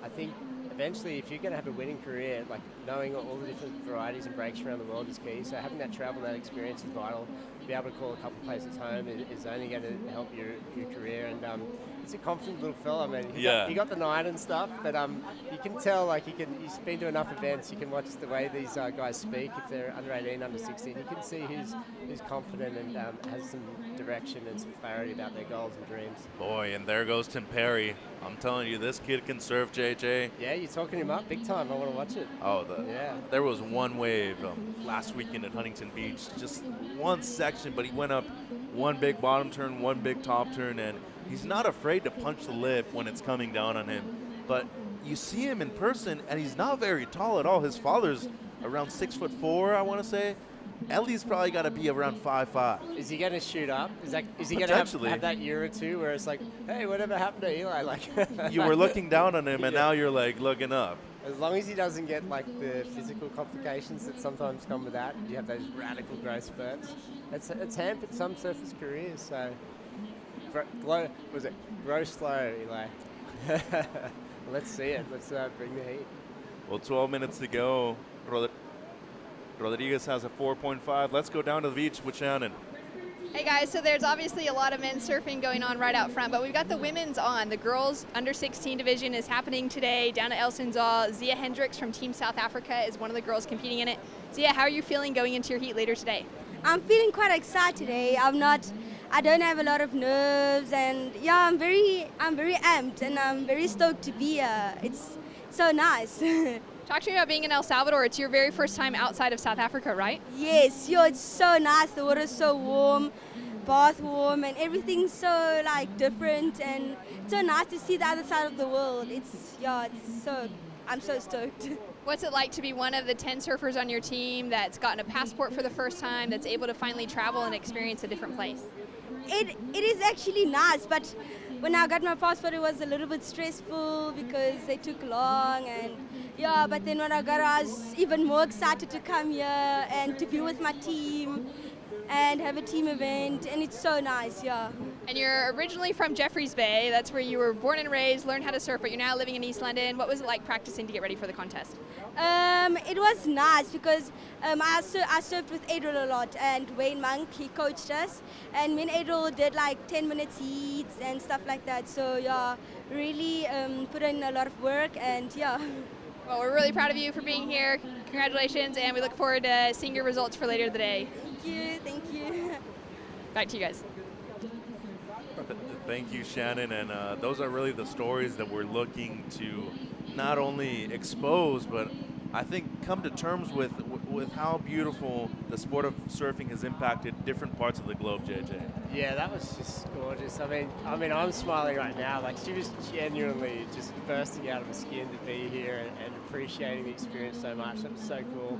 I think eventually, if you're going to have a winning career, like knowing all the different varieties and breaks around the world is key. So having that travel, that experience is vital. To be able to call a couple of places home is only going to help your career. And he's a confident little fella, man. He got the 9 and stuff, but you can tell, like he's been to enough events. You can watch the way these guys speak. If they're under 18, under 16, you can see who's confident and has some direction and some clarity about their goals and dreams. Boy, and there goes Tim Perry. I'm telling you, this kid can surf, JJ. Yeah, you're talking him up big time. I want to watch it. Oh, there was one wave last weekend at Huntington Beach, just one section, but he went up one big bottom turn, one big top turn, and he's not afraid to punch the lip when it's coming down on him. But you see him in person, and he's not very tall at all. His father's around 6'4", I want to say. Ellie's probably got to be around 5'5". Is he going to shoot up? Is he going to have that year or two where it's like, hey, whatever happened to Eli? Like you were looking down on him, and now you're like looking up. As long as he doesn't get like the physical complications that sometimes come with that, you have those radical growth spurts. It's hampered some surfers' careers. So, grow slow, Eli. Let's see it. Let's bring the heat. Well, 12 minutes to go. Rodriguez has a 4.5. Let's go down to the beach with Shannon. Hey guys, so there's obviously a lot of men's surfing going on right out front, but we've got the women's on. The girls under 16 division is happening today down at El Sinzal. Zia Hendricks from Team South Africa is one of the girls competing in it. Zia, how are you feeling going into your heat later today? I'm feeling quite excited today. I don't have a lot of nerves, and yeah, I'm very amped, and I'm very stoked to be here. It's so nice. Talk to me about being in El Salvador. It's your very first time outside of South Africa, right? Yes, it's so nice. The water's so warm, bath warm, and everything's so like different, and it's so nice to see the other side of the world. I'm so stoked. What's it like to be one of the 10 surfers on your team that's gotten a passport for the first time, that's able to finally travel and experience a different place? It is actually nice, but when I got my passport, it was a little bit stressful because they took long, and yeah, but then when I got it, I was even more excited to come here and to be with my team and have a team event, and it's so nice, yeah. And you're originally from Jeffreys Bay. That's where you were born and raised, learned how to surf, but you're now living in East London. What was it like practicing to get ready for the contest? It was nice because I surfed with Adriel a lot, and Wayne Monk, he coached us, and me and Adriel did like 10-minute heats and stuff like that. So yeah, really put in a lot of work, and yeah. Well, we're really proud of you for being here. Congratulations, and we look forward to seeing your results for later today. Thank you. Back to you guys. Thank you, Shannon, and those are really the stories that we're looking to not only expose, but I think come to terms with how beautiful the sport of surfing has impacted different parts of the globe, JJ. Yeah, that was just gorgeous. I mean, I'm smiling right now. Like, she was genuinely just bursting out of her skin to be here and appreciating the experience so much. That was so cool.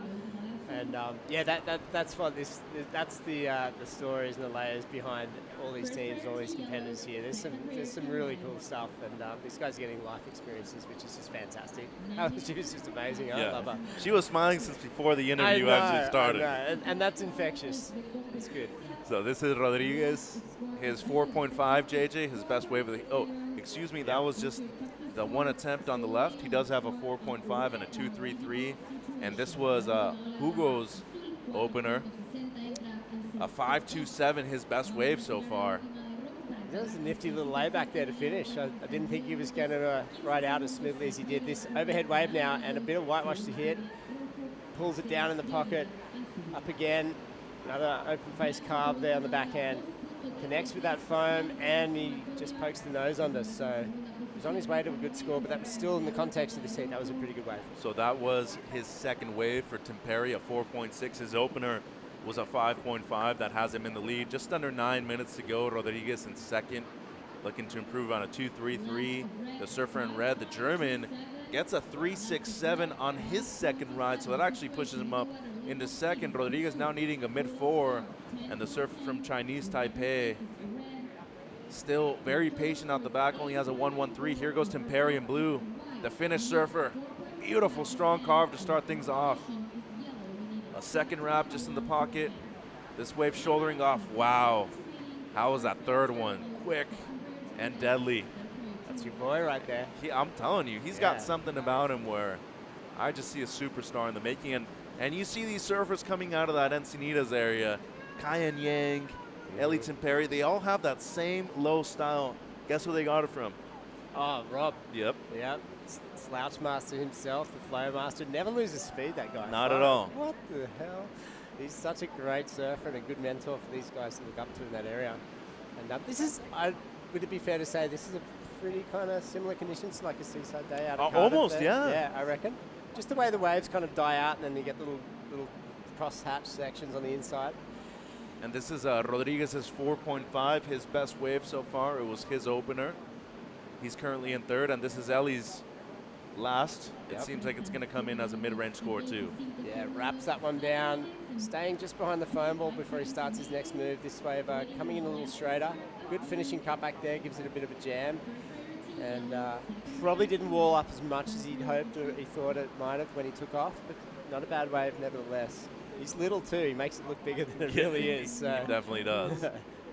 And yeah, that's what that's the stories and the layers behind all these teams, all these competitors here. There's some really cool stuff, and this guy's getting life experiences, which is just fantastic. She was just amazing. I love her. She was smiling since before the interview actually started. I know. And that's infectious. It's good. So this is Rodriguez, his 4.5 JJ, his best wave of the. Oh, excuse me, that was just the one attempt on the left. He does have a 4.5 and a 2.33. And this was Hugo's opener, a 5.27, his best wave so far. That was a nifty little layback there to finish. I didn't think he was going to ride out as smoothly as he did. This overhead wave now, and a bit of whitewash to hit. Pulls it down in the pocket, up again. Another open face carve there on the backhand. Connects with that foam, and he just pokes the nose under. So he was on his way to a good score, but that was still, in the context of this heat, that was a pretty good wave. So that was his second wave for Tim Perry, a 4.6. His opener was a 5.5. That has him in the lead. Just under 9 minutes to go. Rodriguez in second, looking to improve on a 2.33. The surfer in red, the German, gets a 3.67 on his second ride, so that actually pushes him up into second. Rodriguez now needing a mid-4, and the surfer from Chinese Taipei still very patient out the back, only has a 1.13. Here goes Tim Perry in blue, the Finnish surfer. Beautiful strong carve to start things off. A second wrap just in the pocket. This wave shouldering off. Wow, how was that third one? Quick and deadly. That's your boy right there. I'm telling you, he's got something about him where I just see a superstar in the making. And you see these surfers coming out of that Encinitas area, Kyan Yang, Ellie Tim Perry, they all have that same low style. Guess where they got it from? Oh, Rob. Yep. Yep. Slouch master himself, the flow master. Never loses speed, that guy. Not at all. What the hell? He's such a great surfer and a good mentor for these guys to look up to in that area. And this is, would it be fair to say, this is a pretty kind of similar conditions like a seaside day out of Cardiff almost, there? yeah. Yeah, I reckon. Just the way the waves kind of die out, and then you get little cross-hatch sections on the inside. And this is Rodriguez's 4.5, his best wave so far. It was his opener. He's currently in third, and this is Ellie's last. It seems like it's going to come in as a mid-range score too. Yeah, wraps that one down, staying just behind the foam ball before he starts his next move. This wave coming in a little straighter. Good finishing cut back there, gives it a bit of a jam. And probably didn't wall up as much as he'd hoped or he thought it might have when he took off, but not a bad wave nevertheless. He's little too, he makes it look bigger than it really is. So. He definitely does.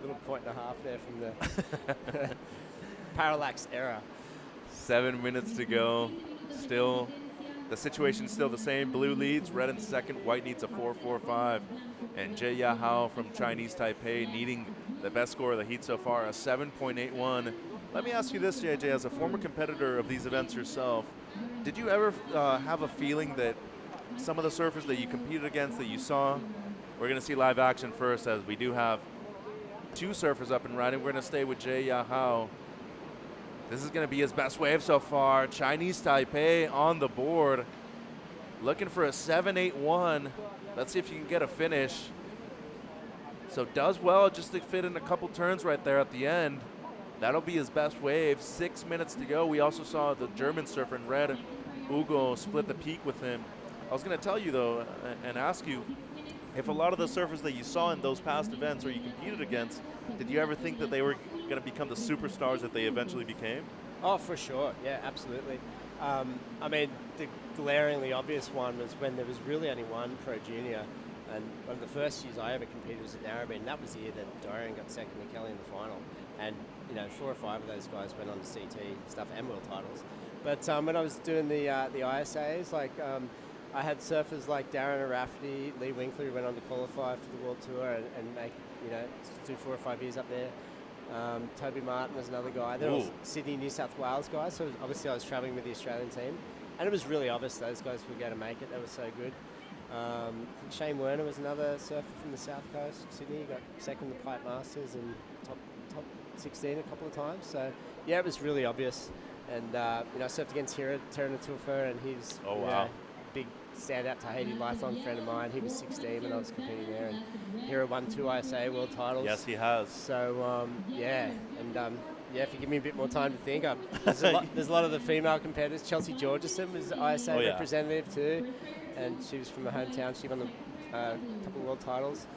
Little 1.5 there from the parallax error. 7 minutes to go. Still, the situation's still the same. Blue leads, red in second, white needs a 4.45. And Jay Yahao from Chinese Taipei needing the best score of the heat so far, a 7.81. Let me ask you this, JJ, as a former competitor of these events yourself, did you ever have a feeling that some of the surfers that you competed against that you saw, we're going to see live action first as we do have two surfers up and riding. We're going to stay with Jay Yahao. This is going to be his best wave so far. Chinese Taipei on the board, looking for a 7.81. Let's see if you can get a finish. So does well just to fit in a couple turns right there at the end. That'll be his best wave. 6 minutes to go. We also saw the German surfer in red Hugo split the peak with him. I was going to tell you, though, and ask you, if a lot of the surfers that you saw in those past events or you competed against, did you ever think that they were going to become the superstars that they eventually became? Oh, for sure. Yeah, absolutely. I mean, the glaringly obvious one was when there was really only one pro junior. And one of the first years I ever competed was at Narrabeen. That was the year that Dorian got second to Kelly in the final. And, 4 or 5 of those guys went on to CT stuff and world titles. But when I was doing the ISAs, I had surfers like Darren Arafty, Lee Winkler, who went on to qualify for the World Tour and make, do 4 or 5 years up there. Toby Martin was another guy. There was Sydney, New South Wales guys. So obviously I was traveling with the Australian team. And it was really obvious those guys were going to make it. They were so good. Shane Werner was another surfer from the South Coast, Sydney. He got second in the Pipe Masters and top 16 a couple of times. So, yeah, it was really obvious. And, I surfed against Terran Tulfer, and he's big standout Tahiti lifelong friend of mine. He was 16 when I was competing there. And Hira won 2 ISA world titles. Yes, he has. So, if you give me a bit more time to think, there's a lot of the female competitors. Chelsea Georgeson was ISA representative too, and she was from her hometown. She won a couple of world titles,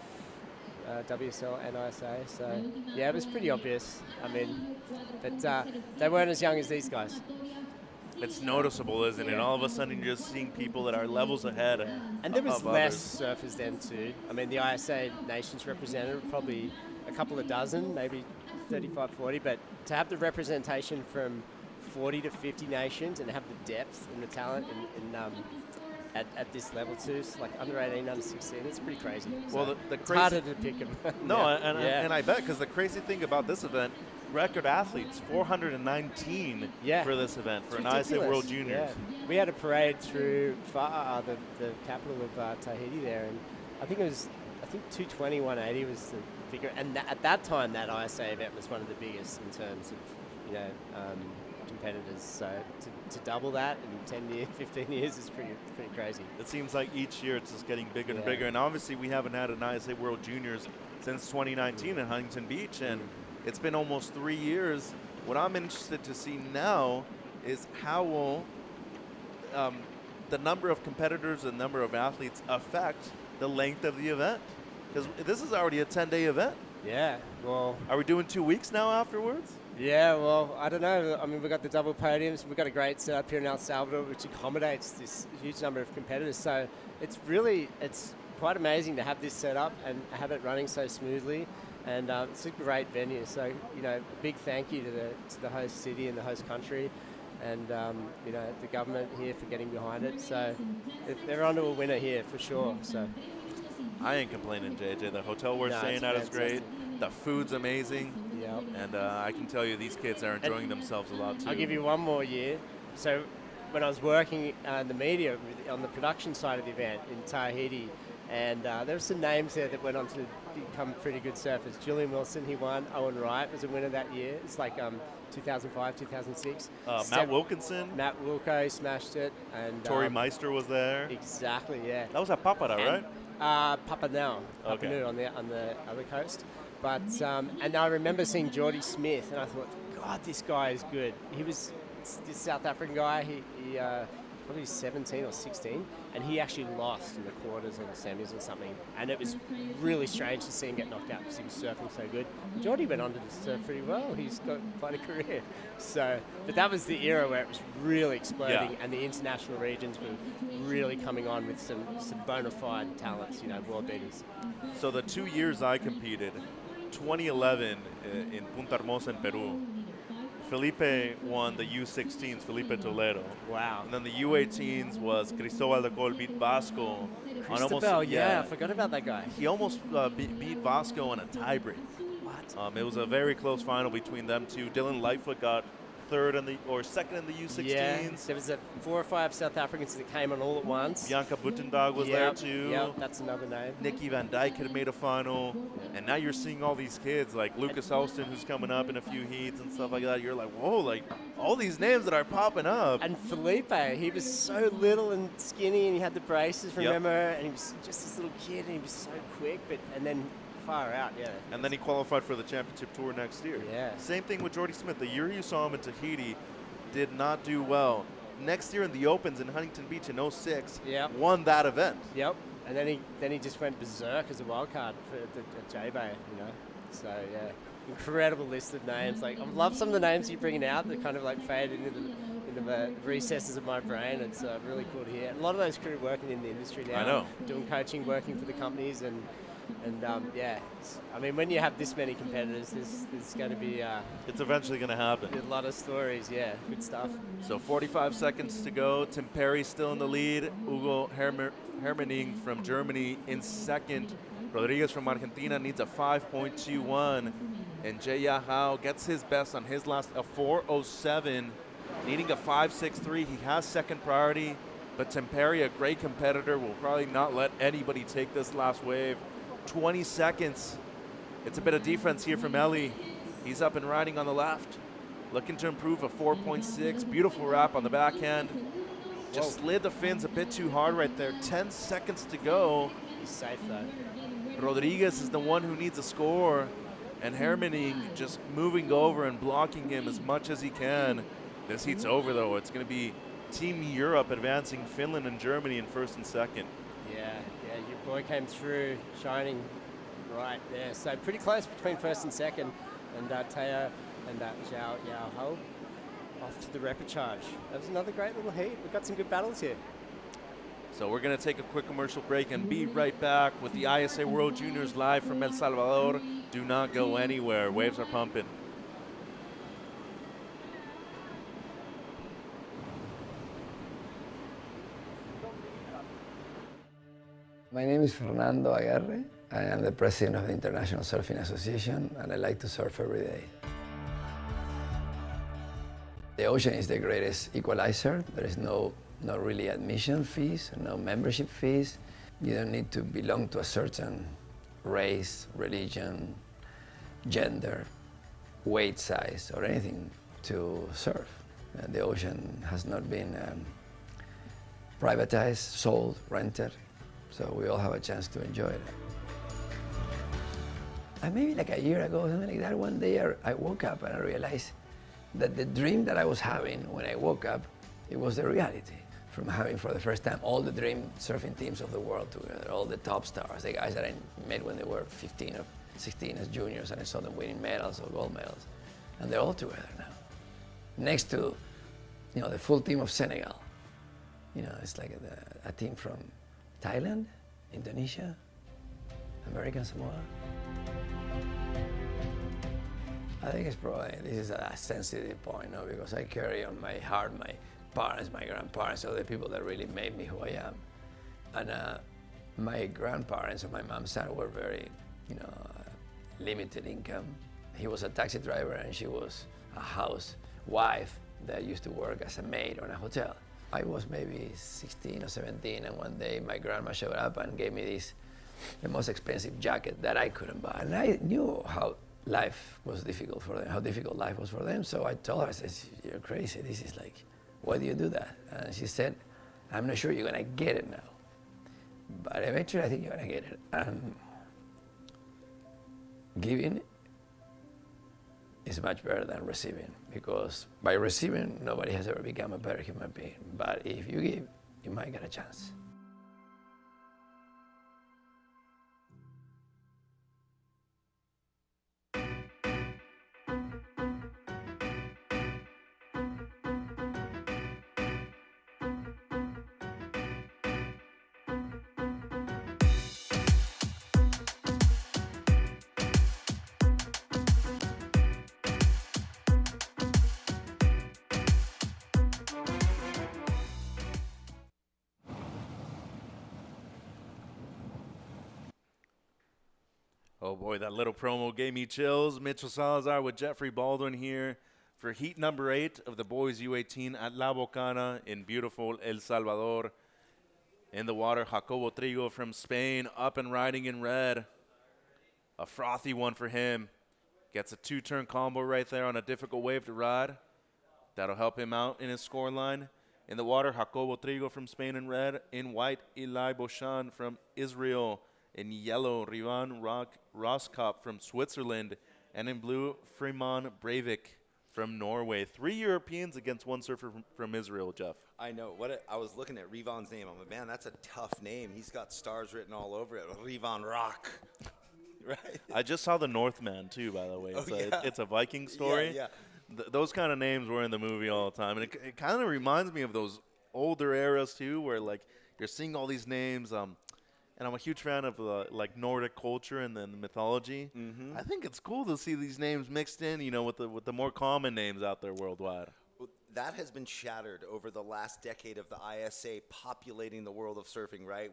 WSL and ISA. So, yeah, it was pretty obvious. I mean, but they weren't as young as these guys. It's noticeable, isn't it? All of a sudden, you're just seeing people that are levels ahead. And there was less surfers then too. I mean, the ISA nations representative, probably a couple of dozen, maybe 35, 40, but to have the representation from 40 to 50 nations and have the depth and the talent at this level too, so like under 18, under 16, it's pretty crazy. Well, So the it's crazy harder to pick them. No, and I bet, because the crazy thing about this event, record athletes, 419 for this event, for an ISA World Juniors. Yeah. We had a parade through the capital of Tahiti there, and I think 220, 180 was the figure. And at that time, that ISA event was one of the biggest in terms of, competitors. So to double that in 10 years, 15 years is pretty crazy. It seems like each year it's just getting bigger and bigger. And obviously we haven't had an ISA World Juniors since 2019 in Huntington Beach, and it's been almost 3 years. What I'm interested to see now is how will the number of competitors, the number of athletes affect the length of the event? Because this is already a 10-day event. Yeah, well... Are we doing 2 weeks now afterwards? Yeah, well, I don't know. I mean, we've got the double podiums. We've got a great setup here in El Salvador, which accommodates this huge number of competitors. So it's quite amazing to have this set up and have it running so smoothly. And it's a great venue. So, a big thank you to the host city and the host country and, the government here for getting behind it. So they're onto a winner here for sure. So I ain't complaining, JJ. The hotel we're staying at is great. The food's amazing. Yep. And I can tell you these kids are enjoying themselves a lot too. I'll give you one more year. So when I was working in the media on the production side of the event in Tahiti, and there were some names there that went on to become pretty good surfers. Julian Wilson, he won. Owen Wright was a winner that year. It's like 2005, 2006. Matt Wilkinson. Matt Wilco smashed it. And Tori Meister was there. Exactly, yeah. That was at Papara, right? Papanau on the other coast. But and I remember seeing Geordie Smith, and I thought, God, this guy is good. He was this South African guy. He probably 17 or 16, and he actually lost in the quarters or the semis or something. And it was really strange to see him get knocked out because he was surfing so good. Geordie went on to surf pretty well. He's got quite a career. So, but that was the era where it was really exploding, and the international regions were really coming on with some bona fide talents, world beaters. So the 2 years I competed, 2011 in Punta Hermosa in Peru, Felipe won the U16s, Felipe Toledo. Wow. And then the U18s was Cristobal de Col beat Vasco. Cristobal, I forgot about that guy. He almost beat Vasco in a tiebreak. What? It was a very close final between them two. Dylan Lightfoot got second in the U16s. Yeah, there was 4 or 5 South Africans that came on all at once. Bianca Buttendog was there too. Yeah, that's another name. Nikki Van Dyke had made a final. And now you're seeing all these kids like Lucas Elston, who's coming up in a few heats and stuff like that. You're like, whoa, like all these names that are popping up. And Felipe, he was so little and skinny, and he had the braces, remember? And he was just this little kid, and he was so quick, and then far out, yeah. And then he qualified for the championship tour next year. Yeah. Same thing with Geordie Smith. The year you saw him in Tahiti did not do well. next year in the Opens in Huntington Beach in 06, Yep. won that event. Yep. And then he just went berserk as a wild card for at J-Bay, you know. So yeah, incredible list of names. Like I love some of the names you're bringing out that kind of like fade into the recesses of my brain. It's really cool to hear. And a lot of those crew working in the industry now. I know. Doing coaching, working for the companies, and yeah. I mean, when you have this many competitors, there's going to be it's eventually going to happen. A lot of stories. Yeah, good stuff. So 45 seconds to go. Tim Perry still in the lead. Hugo Hermening from Germany in second. Rodriguez from Argentina needs a 5.21. And Jay Yahao gets his best on his last, a 4.07. Needing a 5.63. He has second priority. But Tim Perry, a great competitor, will probably not let anybody take this last wave. 20 seconds. It's a bit of defense here from Ellie. He's up and riding on the left. Looking to improve a 4.6. Beautiful wrap on the backhand. Just slid the fins a bit too hard right there. 10 seconds to go. He's safe though. Rodriguez is the one who needs a score. And Hermening just moving over and blocking him as much as he can. This heat's over though. It's going to be Team Europe advancing Finland and Germany in first and second. Yeah, your boy came through shining right there. So pretty close between first and second. And Teo and Zhao Yao off to the repechage. That was another great little heat. We've got some good battles here. So we're going to take a quick commercial break and be right back with the ISA World Juniors live from El Salvador. Do not go anywhere. Waves are pumping. My name is Fernando Aguirre. I am the president of the International Surfing Association, and I like to surf every day. The ocean is the greatest equalizer. There is no really admission fees, no membership fees. You don't need to belong to a certain race, religion, gender, weight size, or anything to surf. The ocean has not been privatized, sold, rented. So we all have a chance to enjoy it. And maybe like a year ago, something like that, one day I woke up and I realized that the dream that I was having when I woke up, it was the reality. From having for the first time all the dream surfing teams of the world together, all the top stars, the guys that I met when they were 15 or 16 as juniors, and I saw them winning medals or gold medals. And they're all together now. Next to, the full team of Senegal. It's like a team from Thailand, Indonesia, American Samoa. I think it's probably, this is a sensitive point, because I carry on my heart my parents, my grandparents, so the people that really made me who I am. And my grandparents on my mom's side were very, limited income. He was a taxi driver and she was a housewife that used to work as a maid on a hotel. I was maybe 16 or 17, and one day my grandma showed up and gave me the most expensive jacket that I couldn't buy. And I knew how life was difficult for them, how difficult life was for them. So I told her, I said, "You're crazy. This is like, why do you do that?" And she said, "I'm not sure you're gonna get it now, but eventually I think you're gonna get it." And giving is much better than receiving, because by receiving, nobody has ever become a better human being. But if you give, you might get a chance. Oh boy, that little promo gave me chills. Mitchell Salazar with Jeffrey Baldwin here for heat number 8 of the boys U18 at La Bocana in beautiful El Salvador. In the water, Jacobo Trigo from Spain, up and riding in red. A frothy one for him. Gets a 2-turn combo right there on a difficult wave to ride. That'll help him out in his score line. In the water, Jacobo Trigo from Spain in red. In white, Eli Boshan from Israel. In yellow, Rivan Roskop from Switzerland. And in blue, Freeman Breivik from Norway. 3 Europeans against 1 surfer from Israel, Jeff. I know. I was looking at Rivon's name. I'm like, man, that's a tough name. He's got stars written all over it. Rivon Rock. Right? I just saw The Northman, too, by the way. It's a Viking story. Yeah. Those kind of names were in the movie all the time. And it kind of reminds me of those older eras, too, where, like, you're seeing all these names. And I'm a huge fan of, like, Nordic culture and then mythology. Mm-hmm. I think it's cool to see these names mixed in, you know, with the more common names out there worldwide. That has been shattered over the last decade of the ISA populating the world of surfing, right?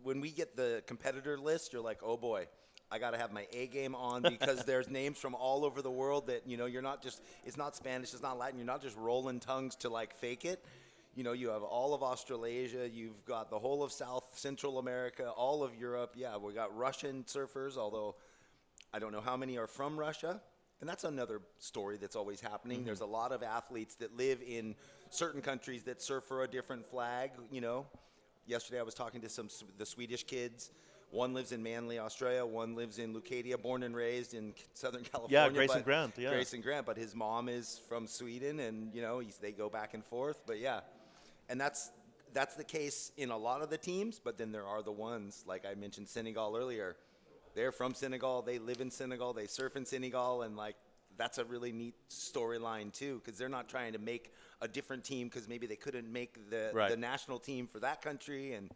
When we get the competitor list, you're like, oh boy, I got to have my A game on because there's names from all over the world that, you know, you're not just, it's not Spanish, it's not Latin, you're not just rolling tongues to like fake it. You know, you have all of Australasia, you've got the whole of South Central America, all of Europe. Yeah, we got Russian surfers, although I don't know how many are from Russia. And that's another story that's always happening. There's a lot of athletes that live in certain countries that surf for a different flag, you know. Yesterday I was talking to the Swedish kids. One lives in Manly, Australia. One lives in Leucadia, born and raised in Southern California. Yeah, Grayson Grant, yeah. Grayson Grant, but his mom is from Sweden, and, you know, they go back and forth. But, yeah, and that's the case in a lot of the teams, but then there are the ones, like I mentioned Senegal earlier. They're from Senegal, they live in Senegal, they surf in Senegal, and like that's a really neat storyline too, because they're not trying to make a different team because maybe they couldn't make the national team for that country. And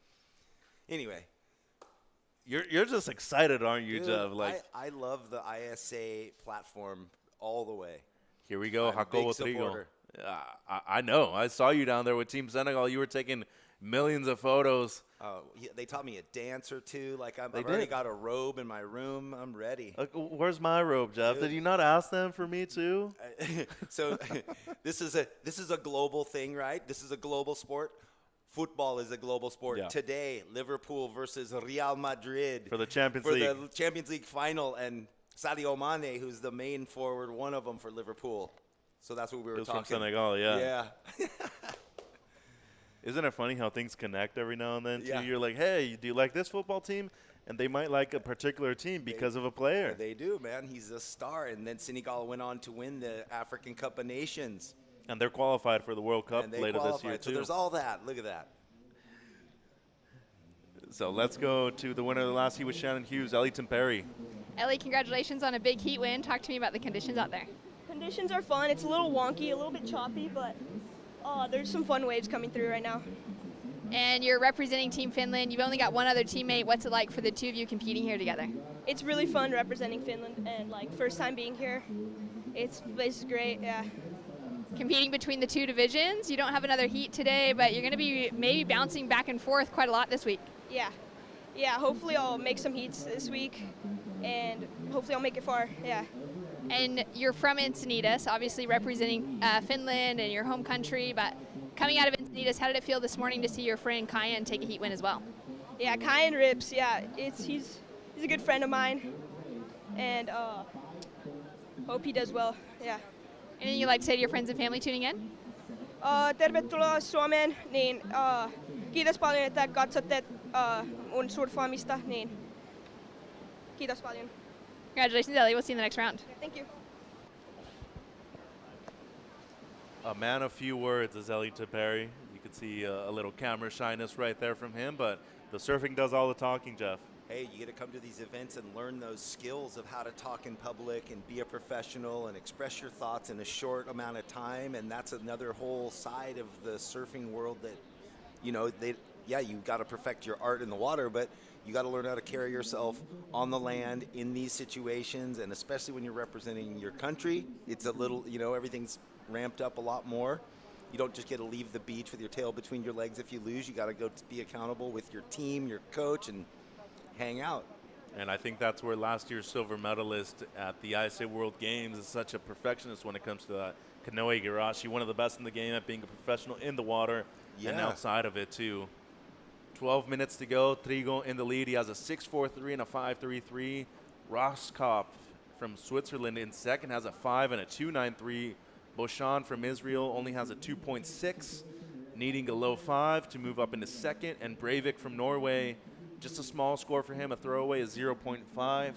anyway, you're just excited, aren't you, dude, Jeff? Like I love the ISA platform all the way. Here we go, I'm a Jacobo big Trigo. supporter. I know. I saw you down there with Team Senegal. You were taking millions of photos. They taught me a dance or two. Like I've They already did? got a robe in my room. I'm ready. Where's my robe, Jeff? Dude. Did you not ask them for me too? So this is a global thing, right? This is a global sport. Football is a global sport. Yeah. Today, Liverpool versus Real Madrid For the Champions League. the Champions League final, and Sadio Mane, who's the main forward, one of them for Liverpool. So that's what we were He was talking. from Senegal, yeah. Yeah. Isn't it funny how things connect every now and then? Too? Yeah. You're like, hey, do you like this football team? And they might like a particular team because of a player. They do, man. He's a star. And then Senegal went on to win the African Cup of Nations. And they're qualified for the World Cup And they later this year, qualified. too. So there's all that. Look at that. So let's go to the winner of the last heat with Shannon Hughes, Ellington Perry. Ellie, congratulations on a big heat win. Talk to me about the conditions out there. Conditions are fun. It's a little wonky, a little bit choppy, but there's some fun waves coming through right now. And you're representing Team Finland. You've only got one other teammate. What's it like for the two of you competing here together? It's really fun representing Finland, and like first time being here. It's great, yeah. Competing between the two divisions. You don't have another heat today, but you're going to be maybe bouncing back and forth quite a lot this week. Yeah, hopefully I'll make some heats this week, and hopefully I'll make it far, yeah. And you're from Encinitas, obviously representing Finland and your home country, but coming out of Encinitas, how did it feel this morning to see your friend Kyan take a heat win as well? Yeah, Kyan rips, yeah. He's a good friend of mine, and hope he does well, yeah. Anything you'd like to say to your friends and family tuning in? Tervetuloa Suomeen, niin kiitos paljon, että katsotte mun surffaamista, niin kiitos paljon. Congratulations, Ellie. We'll see you in the next round. Thank you. A man of few words is Ellington Perry. You could see a little camera shyness right there from him, but the surfing does all the talking, Jeff. Hey, you get to come to these events and learn those skills of how to talk in public and be a professional and express your thoughts in a short amount of time. And that's another whole side of the surfing world that, you know, you got to perfect your art in the water, but you got to learn how to carry yourself on the land in these situations. And especially when you're representing your country, it's a little, you know, everything's ramped up a lot more. You don't just get to leave the beach with your tail between your legs if you lose. You got to go be accountable with your team, your coach, and hang out. And I think that's where last year's silver medalist at the ISA World Games is such a perfectionist when it comes to that. Kanoe Igarashi, one of the best in the game at being a professional in the water and outside of it too. 12 minutes to go. Trigo in the lead. He has a 6.43 and a 5.33. Roskopf from Switzerland in second has a 5 and a 2.93. Boshan from Israel only has a 2.6, needing a low 5 to move up into second. And Breivik from Norway, just a small score for him. A throwaway is 0.5.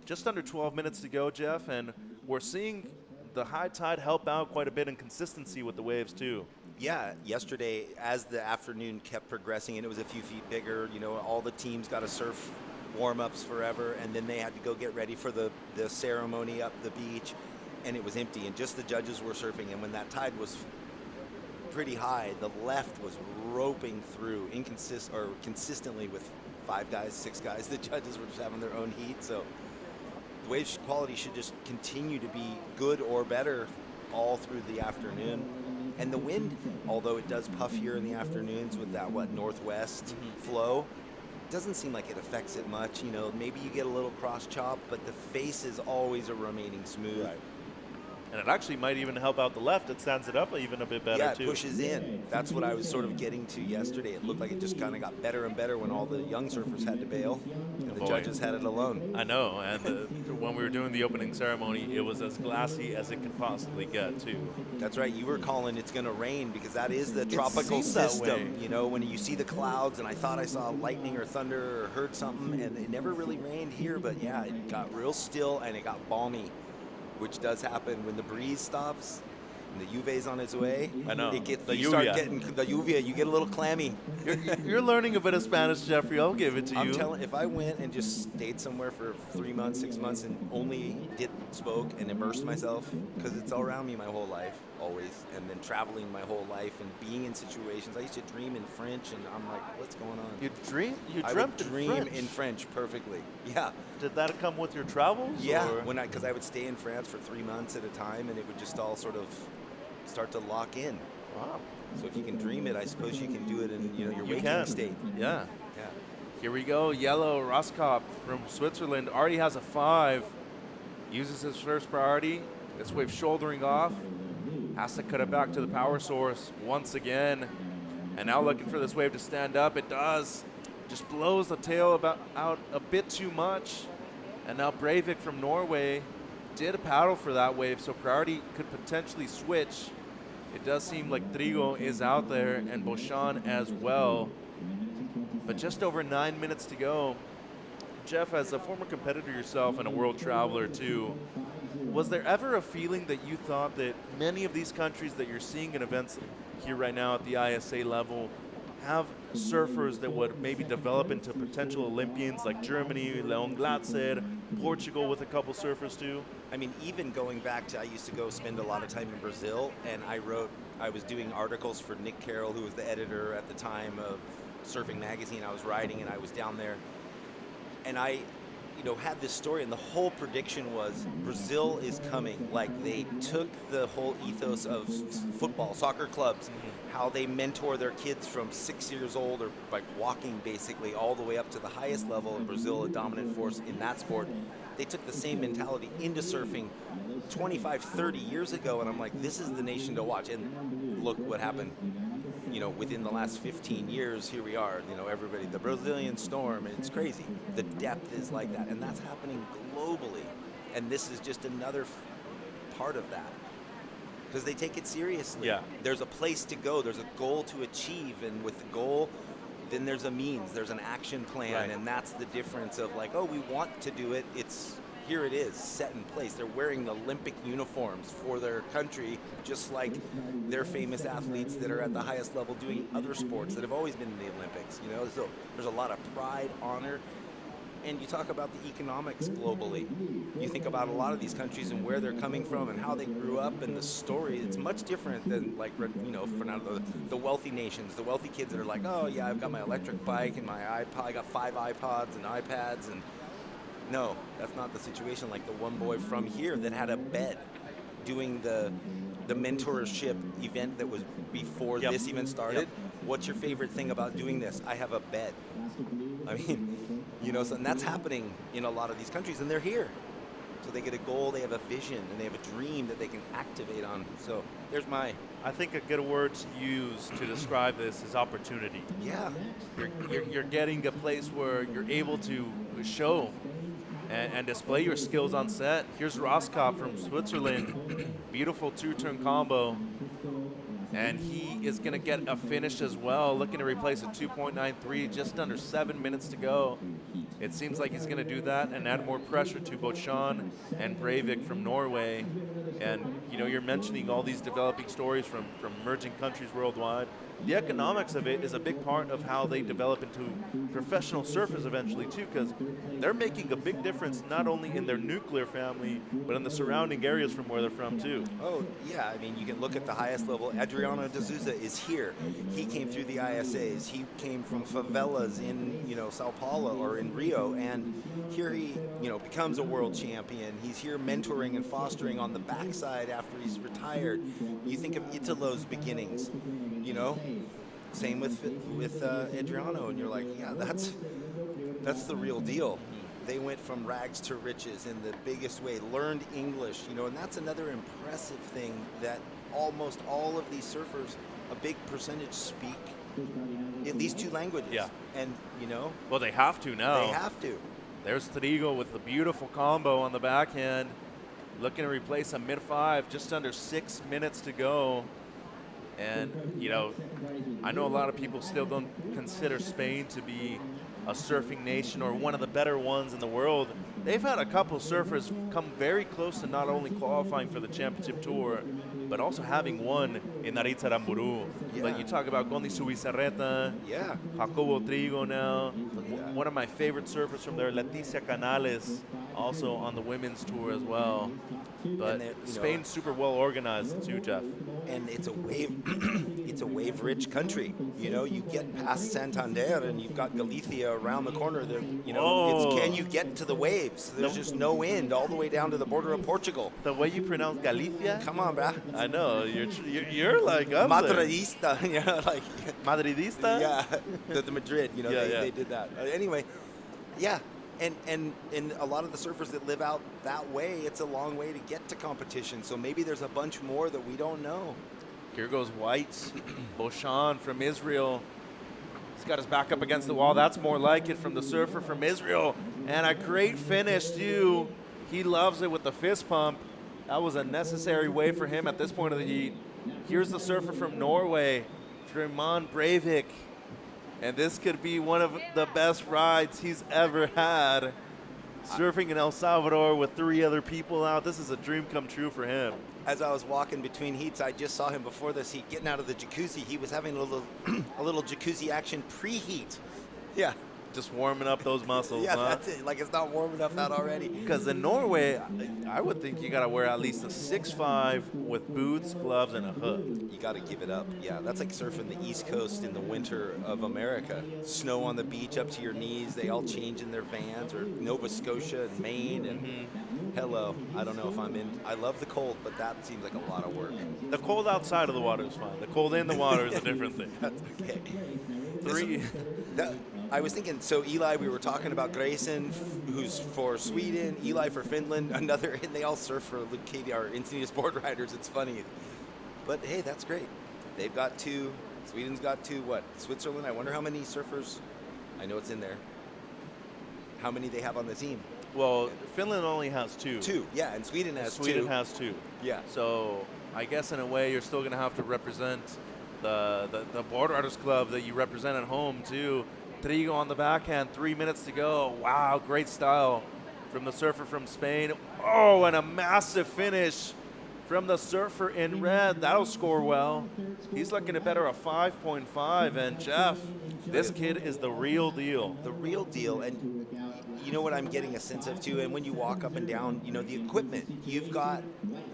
Just under 12 minutes to go, Jeff, and we're seeing the high tide help out quite a bit in consistency with the waves too. Yeah, yesterday, as the afternoon kept progressing and it was a few feet bigger, you know, all the teams got to surf warm-ups forever, and then they had to go get ready for the ceremony up the beach, and it was empty, and just the judges were surfing. And when that tide was pretty high, the left was roping through consistently with 5 guys, 6 guys. The judges were just having their own heat, so the wave quality should just continue to be good or better all through the afternoon. And the wind, although it does puff here in the afternoons with that northwest flow, doesn't seem like it affects it much. You know, maybe you get a little cross chop, but the face is always remaining smooth. Right. And it actually might even help out the left. It stands it up even a bit better, yeah, it too. pushes in. That's what I was sort of getting to yesterday. It looked like it just kind of got better and better when all the young surfers had to bail, and the judges had it alone. I know, and when we were doing the opening ceremony, it was as glassy as it could possibly get, too. That's right. You were calling it's going to rain because that is the tropical seems that way. system. You know, when you see the clouds, and I thought I saw lightning or thunder or heard something, and it never really rained here, but yeah, it got real still and it got balmy, which does happen when the breeze stops and the UV's on its way. I know. You start getting the UV, you get a little clammy. You're learning a bit of Spanish, Jeffrey. I'll give it to you. I'm telling, if I went and just stayed somewhere for 3 months, 6 months, and only spoke and immersed myself, because it's all around me my whole life, always, and then traveling my whole life and being in situations. I used to dream in French, and I'm like, what's going on? You dream? You I dreamt would dream in French perfectly. Yeah. Did that come with your travels? Yeah, or? because I would stay in France for 3 months at a time, and it would just all sort of start to lock in. Wow. So if you can dream it, I suppose you can do it in your waking can. state. Yeah. Yeah. Here we go. Yellow Roskopf from Switzerland already has a 5. Uses his first priority. This wave shouldering off. Has to cut it back to the power source once again. And now looking for this wave to stand up. It does. Just blows the tail out a bit too much. And now Breivik from Norway did a paddle for that wave, so priority could potentially switch. It does seem like Trigo is out there and Beauchamp as well. But just over 9 minutes to go. Jeff, as a former competitor yourself and a world traveler too, was there ever a feeling that you thought that many of these countries that you're seeing in events here right now at the ISA level have surfers that would maybe develop into potential Olympians, like Germany, Leon Glatzer, Portugal with a couple surfers too? I mean, even going back to, I used to go spend a lot of time in Brazil, and I was doing articles for Nick Carroll, who was the editor at the time of Surfing Magazine. I was writing, and I was down there, and I had this story, and the whole prediction was Brazil is coming. Like, they took the whole ethos of football, soccer clubs, how they mentor their kids from 6 years old, or like walking basically all the way up to the highest level in Brazil, a dominant force in that sport. They took the same mentality into surfing 25, 30 years ago, and I'm like, this is the nation to watch. And look what happened. Within the last 15 years, here we are, everybody, the Brazilian storm, it's crazy. The depth is like that, and that's happening globally. And this is just another part of that, because they take it seriously. Yeah. There's a place to go, there's a goal to achieve, and with the goal, then there's a means, there's an action plan, Right. and that's the difference of like, oh, we want to do it, here it is, set in place. They're wearing the Olympic uniforms for their country, just like they're famous athletes that are at the highest level doing other sports that have always been in the Olympics. So there's a lot of pride, honor, and you talk about the economics globally. You think about a lot of these countries and where they're coming from and how they grew up and the story. It's much different than for now the wealthy nations, the wealthy kids that are like, oh yeah, I've got my electric bike and my iPod, I got 5 iPods and iPads, and no, that's not the situation. Like the one boy from here that had a bed doing the mentorship event that was before this even started. Yep. What's your favorite thing about doing this? I have a bed. I mean, and that's happening in a lot of these countries, and they're here. So they get a goal, they have a vision, and they have a dream that they can activate on. So there's I think a good word to use to describe this is opportunity. Yeah. You're getting a place where you're able to show and display your skills on set. Here's Roskopf from Switzerland. Beautiful 2-turn combo. And he is going to get a finish as well, looking to replace a 2.93, just under 7 minutes to go. It seems like he's going to do that and add more pressure to Beauchamp and Breivik from Norway. And you're mentioning all these developing stories from emerging countries worldwide. The economics of it is a big part of how they develop into professional surfers eventually too, because they're making a big difference not only in their nuclear family, but in the surrounding areas from where they're from too. Oh, yeah, I mean, you can look at the highest level. Adriano de Souza is here. He came through the ISAs. He came from favelas in, Sao Paulo or in Rio, and here he, becomes a world champion. He's here mentoring and fostering on the backside after he's retired. You think of Italo's beginnings, Same with Adriano, and you're like, yeah, that's the real deal. They went from rags to riches in the biggest way, learned English, and that's another impressive thing, that almost all of these surfers, a big percentage, speak at least 2 languages. Yeah. And, Well, they have to now. They have to. There's Trigo with the beautiful combo on the backhand, looking to replace a mid-5, just under 6 minutes to go. And, I know a lot of people still don't consider Spain to be a surfing nation or one of the better ones in the world. They've had a couple surfers come very close to not only qualifying for the championship tour, but also having won in Naritza Aramburu. Yeah. But you talk about Gondi Subizarreta, yeah, Jacobo Trigo now. Yeah. One of my favorite surfers from there, Leticia Canales, also on the women's tour as well. But Spain's super well organized too, Jeff. And it's a wave-rich country. You get past Santander and you've got Galicia around the corner. There, can you get to the waves? There's just no end all the way down to the border of Portugal. The way you pronounce Galicia? Come on, bruh. I know you're like up Madridista, like Madridista. Yeah, the Madrid. They did that. Anyway, yeah. And a lot of the surfers that live out that way, it's a long way to get to competition. So maybe there's a bunch more that we don't know. Here goes White, Boshan from Israel. He's got his back up against the wall. That's more like it from the surfer from Israel. And a great finish too. He loves it with the fist pump. That was a necessary way for him at this point of the heat. Here's the surfer from Norway, Tremont Breivik. And this could be one of the best rides he's ever had. Surfing in El Salvador with 3 other people out. This is a dream come true for him. As I was walking between heats, I just saw him before this heat getting out of the jacuzzi. He was having a little jacuzzi action pre-heat. Yeah. Just warming up those muscles. Yeah, that's it. Like it's not warm enough out already. Because in Norway, I would think you got to wear at least a 6'5" with boots, gloves, and a hood. You got to give it up. Yeah, that's like surfing the East Coast in the winter of America. Snow on the beach up to your knees. They all change in their vans, or Nova Scotia and Maine. And hello, I don't know if I'm in. I love the cold, but that seems like a lot of work. The cold outside of the water is fine. The cold in the water is a different thing. That's okay. 3. I was thinking, so Eli, we were talking about Grayson, who's for Sweden, Eli for Finland, another, and they all surf for Katie, our Encinitas board riders. It's funny. But hey, that's great. They've got 2. Sweden's got 2. What? Switzerland? I wonder how many surfers. I know it's in there. How many they have on the team? Well, Finland only has 2. 2, yeah, and Sweden has 2. Sweden has 2. Yeah. So I guess in a way you're still going to have to represent the board riders club that you represent at home too. Trigo on the backhand, 3 minutes to go. Wow, great style from the surfer from Spain. Oh, and a massive finish from the surfer in red. That'll score well. He's looking to better a 5.5. And Jeff, this kid is the real deal. The real deal. And you know what I'm getting a sense of too, and when you walk up and down, the equipment, you've got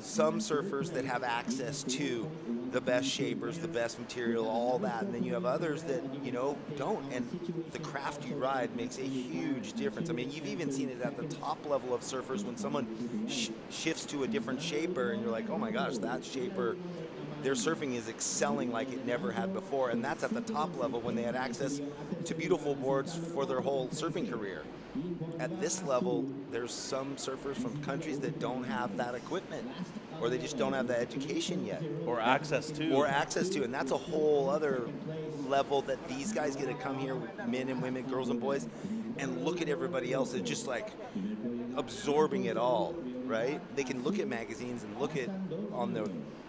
some surfers that have access to the best shapers, the best material, all that, and then you have others that, don't, and the craft you ride makes a huge difference. I mean, you've even seen it at the top level of surfers when someone shifts to a different shaper, and you're like, oh my gosh, that shaper, their surfing is excelling like it never had before, and that's at the top level when they had access to beautiful boards for their whole surfing career. At this level, there's some surfers from countries that don't have that equipment, or they just don't have the education yet. Or access to. And that's a whole other level that these guys get to come here, men and women, girls and boys, and look at everybody else as just like absorbing it all, right? They can look at magazines and look at on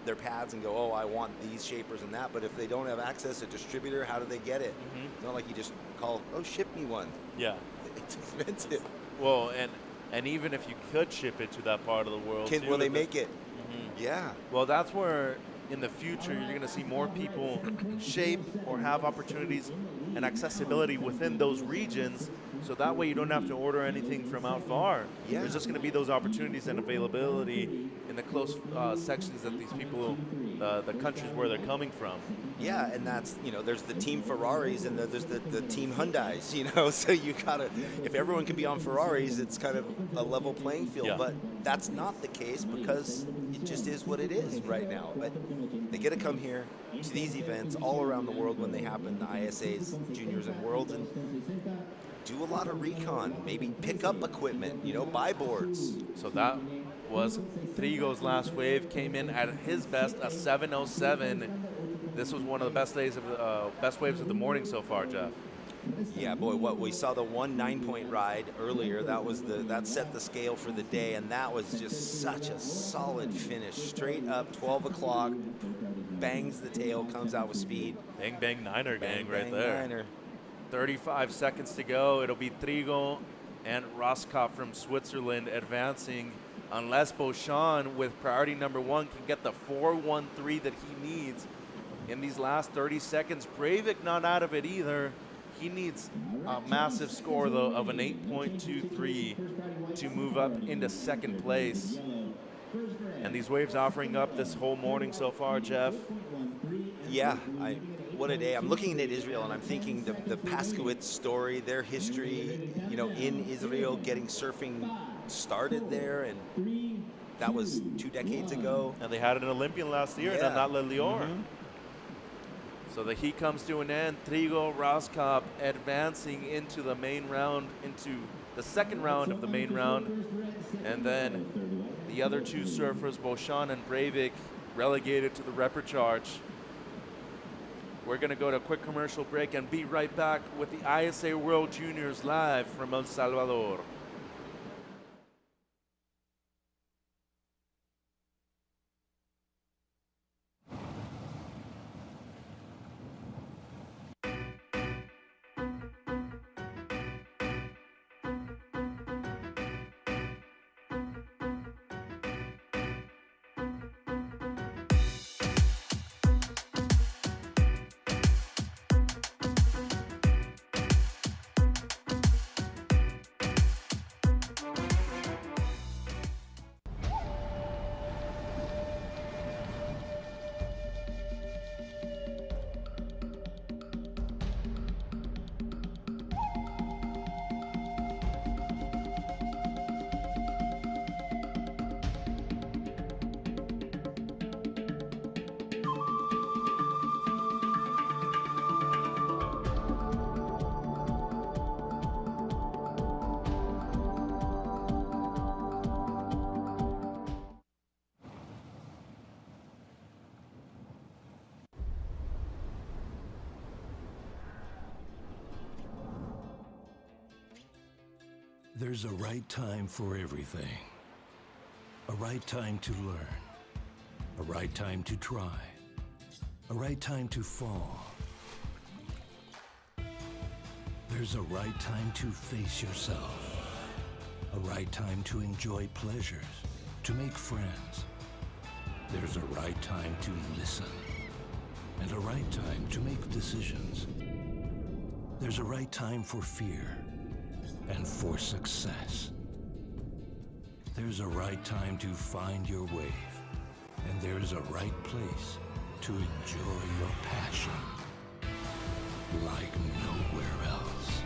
their pads and go, oh, I want these shapers and that, but if they don't have access to a distributor, how do they get it? It's not like you just call, oh, ship me one. Yeah. It's expensive. Well, and even if you could ship it to that part of the world, will they make it? Yeah. Well, that's where in the future you're going to see more people shape or have opportunities and accessibility within those regions, so that way you don't have to order anything from out far. Yeah. There's just going to be those opportunities and availability in the close sections that these people, the countries where they're coming from. Yeah, and that's, there's the team Ferraris and there's the team Hyundais, so you gotta, if everyone can be on Ferraris, it's kind of a level playing field, Yeah. but that's not the case because it just is what it is right now. But they get to come here to these events all around the world when they happen, the ISAs, Juniors and Worlds, and do a lot of recon, maybe pick up equipment, buy boards. So that was Trigo's last wave, came in at his best, a 7:07. This was one of the best waves of the morning so far, Jeff. Yeah, boy, what we saw, the 1 9-point ride earlier, that set the scale for the day, and that was just such a solid finish. Straight up, 12 o'clock, bangs the tail, comes out with speed. Bang, bang, niner gang right bang, there. Niner. 35 seconds to go. It'll be Trigo and Roskopf from Switzerland advancing, unless Beauchamp with priority number 1 can get the 4:13 that he needs in these last 30 seconds. Breivik not out of it either. He needs a massive score, though, of an 8.23 to move up into second place. And these waves offering up this whole morning so far, Jeff. Yeah, what a day. I'm looking at Israel and I'm thinking the Paskowitz story, their history, in Israel, getting surfing started there, and that was 2 decades ago. And they had an Olympian last year, Yeah. and not Lior. Mhm. So the heat comes to an end. Trigo, Roskopf advancing into the main round, into the second round of the main round. And then the other two surfers, Beauchamp and Breivik, relegated to the repechage. We're going to go to a quick commercial break and be right back with the ISA World Juniors live from El Salvador. There's a right time for everything. A right time to learn. A right time to try. A right time to fall. There's a right time to face yourself. A right time to enjoy pleasures, to make friends. There's a right time to listen. And a right time to make decisions. There's a right time for fear and for success. There's a right time to find your wave, and there's a right place to enjoy your passion like nowhere else.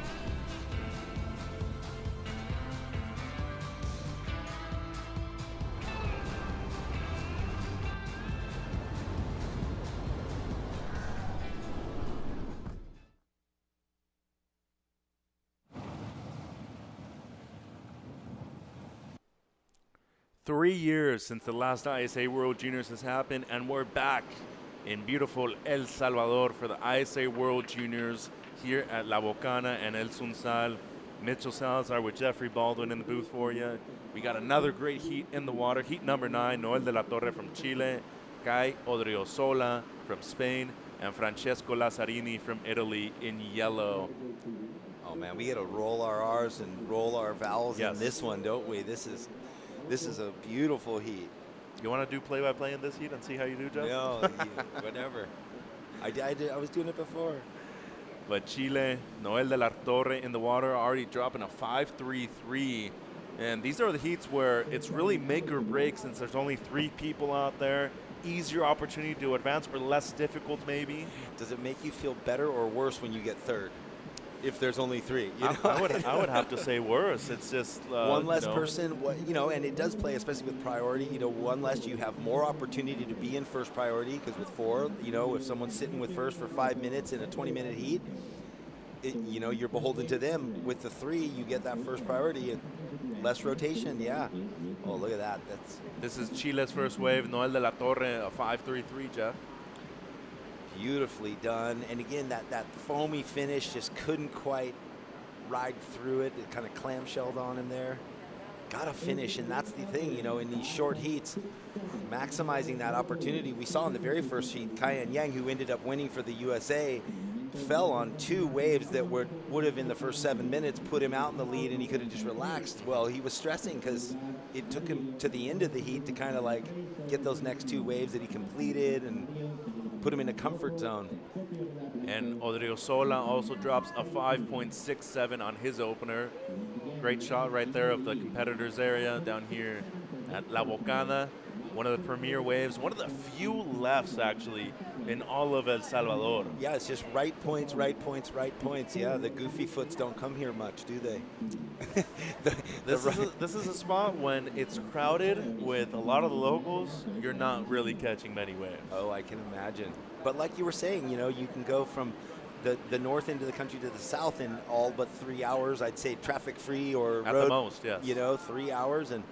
Three years since the last ISA World Juniors has happened, and we're back in beautiful El Salvador for the ISA World Juniors here at La Bocana and El Sunsal. Mitchell Salazar with Jeffrey Baldwin in the booth for you. We got another great heat in the water. Heat number 9, Noel de la Torre from Chile, Kai Odriozola from Spain, and Francesco Lazzarini from Italy in yellow. Oh man, we got to roll our R's and roll our vowels Yes. in this one, don't we? This is a beautiful heat. You want to do play-by-play in this heat and see how you do, Jeff? No, whatever. I was doing it before. But Chile, Noel de la Torre in the water, already dropping a 5.33. And these are the heats where it's really make or break since there's only 3 people out there. Easier opportunity to advance or less difficult maybe. Does it make you feel better or worse when you get third? If there's only 3, you know? I would have to say worse. It's just one less person, and it does play, especially with priority. One less, you have more opportunity to be in first priority because with 4, if someone's sitting with first for 5 minutes in a 20-minute heat, you're beholden to them. With the 3, you get that first priority. Less rotation, yeah. Oh, look at that. This is Chile's first wave. Noel de la Torre, a 5.33, Jeff. Beautifully done. And again, that foamy finish just couldn't quite ride through it. It kind of clamshelled on him there. Got to finish, and that's the thing, in these short heats, maximizing that opportunity. We saw in the very first heat, Cayenne Yang, who ended up winning for the USA, fell on 2 waves that would have in the first 7 minutes put him out in the lead, and he could have just relaxed. Well, he was stressing because it took him to the end of the heat to kind of like get those next 2 waves that he completed and put him in a comfort zone. And Odriozola also drops a 5.67 on his opener. Great shot right there of the competitors area down here at La Bocana. One of the premier waves, one of the few lefts actually in all of El Salvador. Yeah, it's just right points, right points, right points. Yeah, the goofy foots don't come here much, do they? This is a spot when it's crowded with a lot of the locals, you're not really catching many waves. Oh, I can imagine. But like you were saying, you can go from the north end of the country to the south in all but 3 hours. I'd say traffic-free or at road, the most, yes. 3 hours. And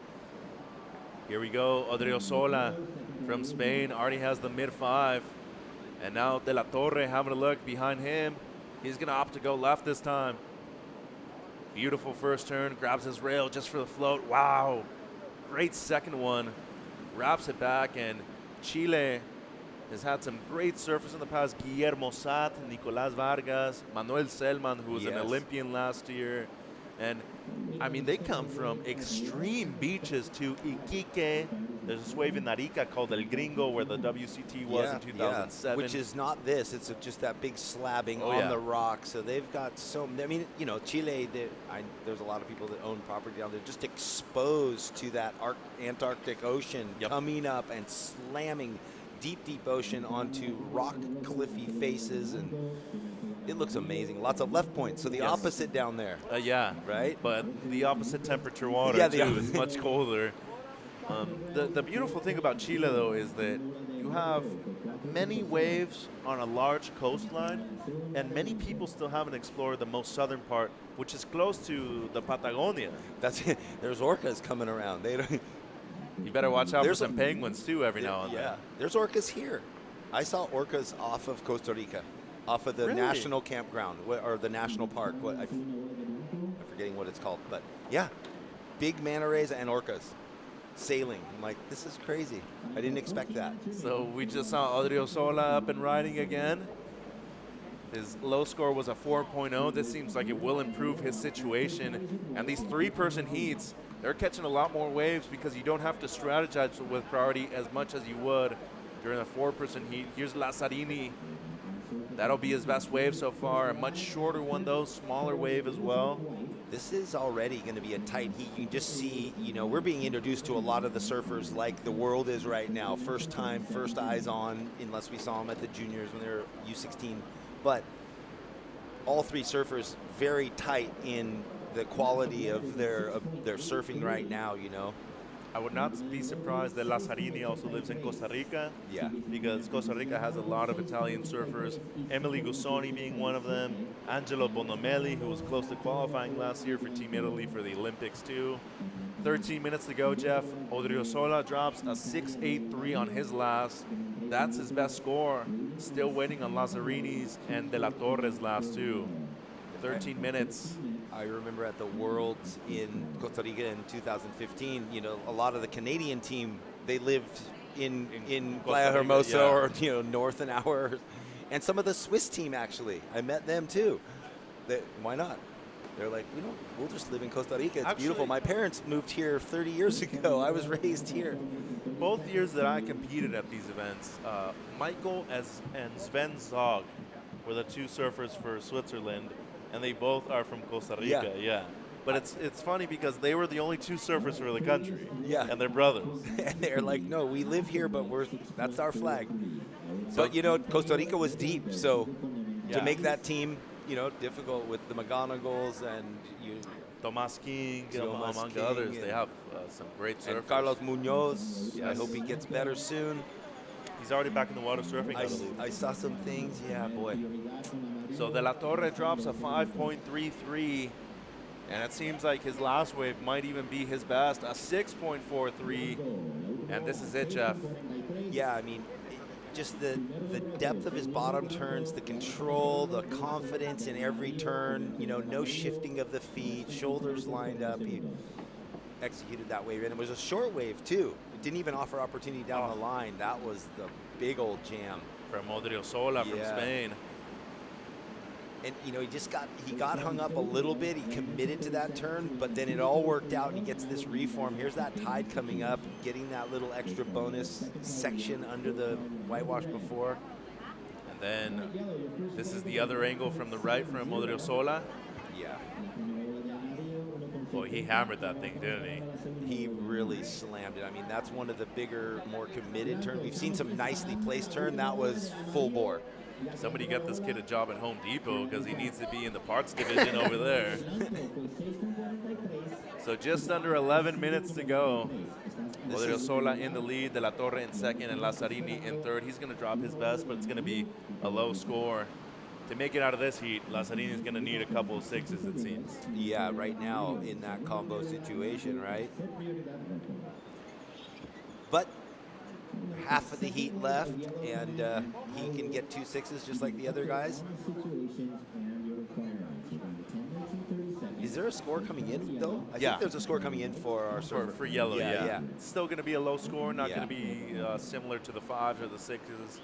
here we go, Odriozola from Spain already has the mid-5. And now De La Torre having a look behind him. He's going to opt to go left this time. Beautiful first turn, grabs his rail just for the float. Wow, great second one. Wraps it back, and Chile has had some great surfers in the past. Guillermo Sat, Nicolás Vargas, Manuel Selman, who was an Olympian last year. And, I mean, they come from extreme beaches to Iquique. There's this wave in Arica called El Gringo where the WCT was in 2007. Which is not this. It's just that big slabbing on the rock. So they've got Chile, there's a lot of people that own property down there just exposed to that Antarctic Ocean coming up and slamming deep ocean onto rock cliffy faces, and it looks amazing. Lots of left points, so the opposite down there. Right? But the opposite temperature water, too. It's much colder. The beautiful thing about Chile, though, is that you have many waves on a large coastline, and many people still haven't explored the most southern part, which is close to the Patagonia. There's orcas coming around. You better watch out for some penguins, too, every now and then. Yeah, there's orcas here. I saw orcas off of Costa Rica, off of the national campground, or the national park. I'm forgetting what it's called. But, yeah, big manta rays and orcas sailing. I'm like, this is crazy. I didn't expect that. So we just saw Odriozola up and riding again. His low score was a 4.0. This seems like it will improve his situation. And these 3-person heats, they're catching a lot more waves because you don't have to strategize with priority as much as you would during a 4-person heat. Here's Lazzarini. That'll be his best wave so far. A much shorter one, though, smaller wave as well. This is already going to be a tight heat. You can just see, we're being introduced to a lot of the surfers like the world is right now. First time, first eyes on, unless we saw them at the juniors when they were U16. But all 3 surfers very tight in the quality of their surfing right now, I would not be surprised that Lazzarini also lives in Costa Rica. Yeah. Because Costa Rica has a lot of Italian surfers. Emily Gussoni being one of them. Angelo Bonomelli, who was close to qualifying last year for Team Italy for the Olympics too. 13 minutes to go, Jeff. Odriozola drops a 6.83 on his last. That's his best score. Still waiting on Lazzarini's and De La Torre's last 2. 13 minutes. I remember at the Worlds in Costa Rica in 2015, a lot of the Canadian team, they lived in Playa Hermosa or, north an hour. And some of the Swiss team, actually. I met them, too. Why not? They're like, we'll just live in Costa Rica. It's Actually, beautiful. My parents moved here 30 years ago. I was raised here. Both years that I competed at these events, Michael and Sven Zog were the two surfers for Switzerland, and they both are from Costa Rica. Yeah. But it's funny because they were the only two surfers for the country. Yeah. And they're brothers. And they're like, no, we live here, but that's our flag. But, Costa Rica was deep, so to make that team, difficult with the McGonagalls and Tomas King, among others. They have some great surfers. And Carlos Munoz. Yes. I hope he gets better soon. He's already back in the water surfing, I believe. I saw some things. Yeah, boy. So De La Torre drops a 5.33, and it seems like his last wave might even be his best, a 6.43. And this is it, Jeff. Yeah, I mean, just the depth of his bottom turns, the control, the confidence in every turn, no shifting of the feet, shoulders lined up. He executed that wave, and it was a short wave too. It didn't even offer opportunity down the line. That was the big old jam. From Odriozola from Spain. And he got hung up a little bit. He committed to that turn, but then it all worked out, and he gets this reform. Here's that tide coming up, getting that little extra bonus section under the whitewash before. And then this is the other angle from the right from Odriozola. Yeah. Boy, he hammered that thing, didn't he? He really slammed it. I mean, that's one of the bigger, more committed turns. We've seen some nicely placed turn. That was full bore. Somebody get this kid a job at Home Depot because he needs to be in the parts division over there. So just under 11 minutes to go. Odriozola in the lead, De La Torre in second, and Lazzarini in third. He's going to drop his best, but it's going to be a low score. To make it out of this heat, Lazzarini is going to need a couple of sixes, it seems. Yeah, right now in that combo situation, right? But half of the heat left, and he can get 2 sixes just like the other guys. Is there a score coming in, though? I think there's a score coming in for our surfer. For yellow, yeah. It's still going to be a low score, not going to be similar to the 5s or the 6s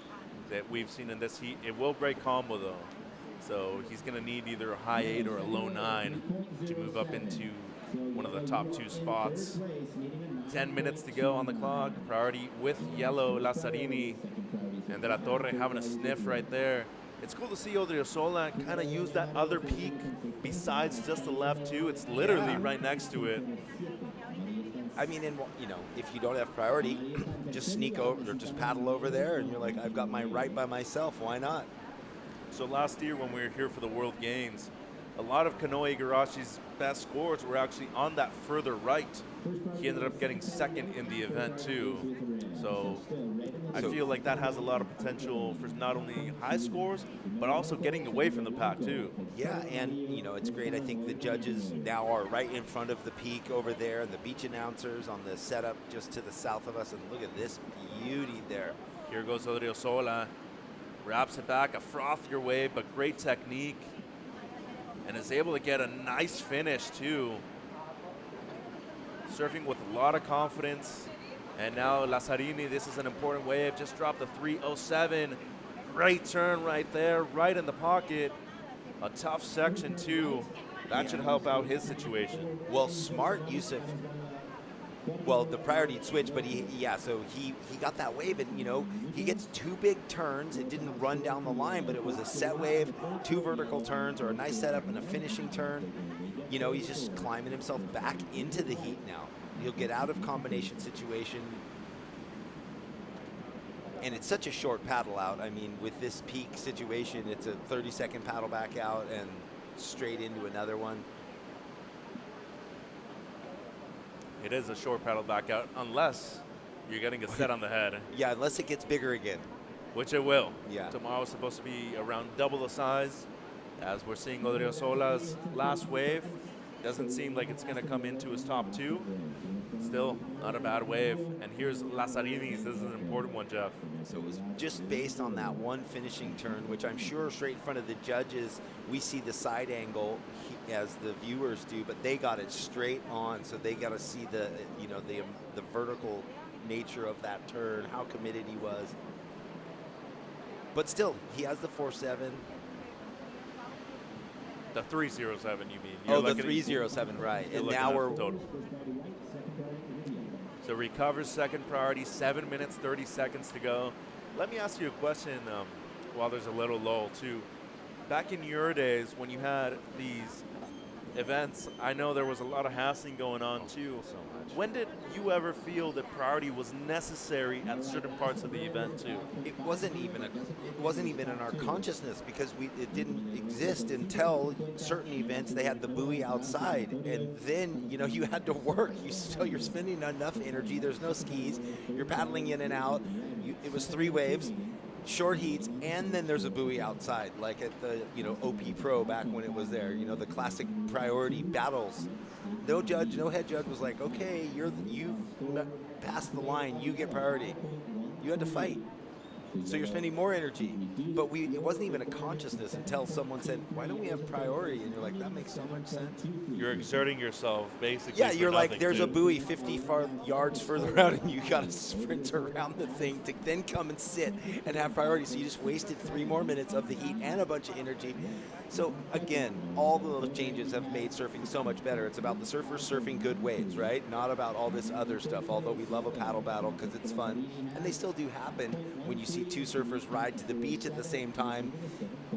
that we've seen in this heat. It will break combo, though. So he's going to need either a high 8 or a low 9 to move up into one of the top 2 spots. 10 minutes to go on the clock. Priority with yellow, Lazzarini, and De La Torre having a sniff right there. It's cool to see Odriozola kind of use that other peak besides just the left too. It's literally right next to it. I mean, if you don't have priority, just sneak over or just paddle over there, and you're like, I've got my right by myself. Why not? So last year when we were here for the World Games, a lot of Kanoe Igarashi's best scores were actually on that further right. He ended up getting second in the event too. So I feel like that has a lot of potential for not only high scores, but also getting away from the pack too. Yeah, and it's great. I think the judges now are right in front of the peak over there. The beach announcers on the setup just to the south of us, and look at this beauty there. Here goes Odriozola, wraps it back, a frothier wave, but great technique, and is able to get a nice finish too. Surfing with a lot of confidence. And now Lazzarini, this is an important wave, just dropped a 307. Great turn right there, right in the pocket. A tough section too. That should help out his situation. Well, smart use of, well, the priority switch, but he got that wave, and he gets 2 big turns. It didn't run down the line, but it was a set wave, 2 vertical turns, or a nice setup and a finishing turn. He's just climbing himself back into the heat now. He'll get out of combination situation. And it's such a short paddle out. I mean, with this peak situation, it's a 30-second paddle back out and straight into another one. It is a short paddle back out, unless you're getting a set on the head. Yeah, unless it gets bigger again. Which it will. Yeah. Tomorrow's supposed to be around double the size. As we're seeing Odriozola's last wave, doesn't seem like it's going to come into his top 2. Still, not a bad wave. And here's Lazzarini's. This is an important one, Jeff. So it was just based on that one finishing turn, which I'm sure straight in front of the judges, we see the side angle as the viewers do, but they got it straight on, so they got to see the vertical nature of that turn, how committed he was. But still, he has the 4.7. The 307, you mean? Oh, the 307, right. And now we're total. So recovers second priority, 7 minutes, 30 seconds to go. Let me ask you a question while there's a little lull too. Back in your days when you had these events, I know there was a lot of hassling going on too. So much. When did you ever feel that priority was necessary at certain parts of the event too? It wasn't even in our consciousness because it didn't exist until certain events. They had the buoy outside, and then you had to work. So you're spending enough energy. There's no skis. You're paddling in and out. It was 3 waves. Short heats, and then there's a buoy outside, like at the OP Pro back when it was there. The classic priority battles. No head judge was like, okay, you passed the line, you get priority. You had to fight. So you're spending more energy. But it wasn't even a consciousness until someone said, why don't we have priority? And you're like, that makes so much sense. You're exerting yourself, basically. Yeah, you're like, there's too. a buoy 50 yards further out, and you got to sprint around the thing to then come and sit and have priority. So you just wasted 3 more minutes of the heat and a bunch of energy. So again, all the little changes have made surfing so much better. It's about the surfers surfing good waves, right? Not about all this other stuff, although we love a paddle battle because it's fun. And they still do happen when you see 2 surfers ride to the beach at the same time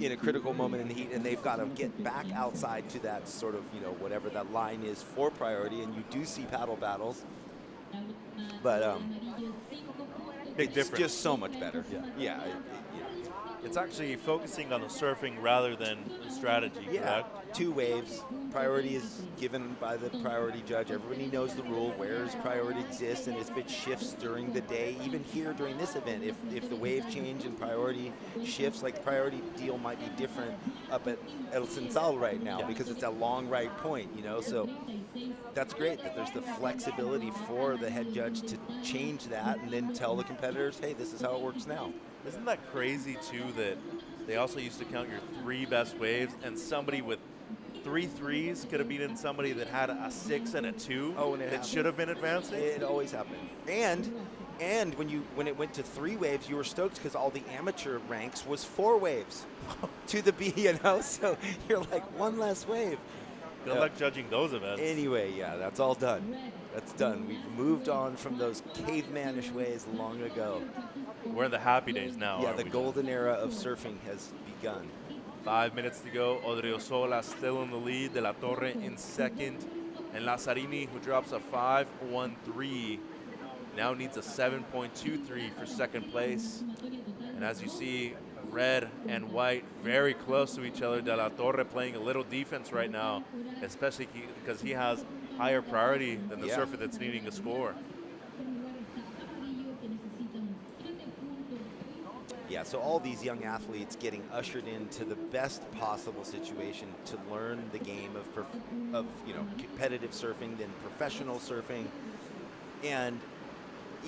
in a critical moment in the heat, and they've got to get back outside to that sort of, whatever that line is for priority, and you do see paddle battles. But Big it's difference. just so much better. Yeah. It's actually focusing on the surfing rather than the strategy, correct? 2 waves. Priority is given by the priority judge. Everybody knows the rule, where does priority exist, and if it shifts during the day, even here during this event, if the wave change and priority shifts, like the priority deal might be different up at El Cinsal right now because it's a long right point, so that's great that there's the flexibility for the head judge to change that and then tell the competitors, hey, this is how it works now. Isn't that crazy too that they also used to count your 3 best waves, and somebody with 3 threes could have beaten somebody that had a 6 and a 2 that should have been advancing? It always happened. And when it went to 3 waves, you were stoked because all the amateur ranks was 4 waves to the B, so you're like, 1 less wave. Good luck judging those events. Anyway, that's all done. That's done. We've moved on from those cavemanish ways long ago. We're in the happy days now. Yeah, the golden era of surfing has begun. 5 minutes to go. Odriozola still in the lead. De la Torre in second. And Lazzarini, who drops a 5.13, now needs a 7.23 for second place. And as you see, red and white very close to each other. De la Torre playing a little defense right now, especially because he has higher priority than the surfer that's needing a score. Yeah, so all these young athletes getting ushered into the best possible situation to learn the game of competitive surfing, then professional surfing, and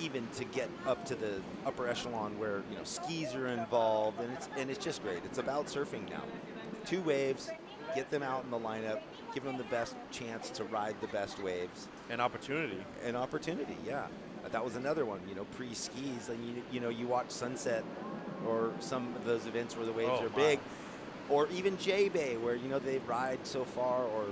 even to get up to the upper echelon where skis are involved, and it's just great. It's about surfing now. 2 waves, get them out in the lineup, give them the best chance to ride the best waves. An opportunity. An opportunity, yeah. That was another one, pre-skis. And you watch Sunset or some of those events where the waves are big, or even J-Bay where they ride so far, or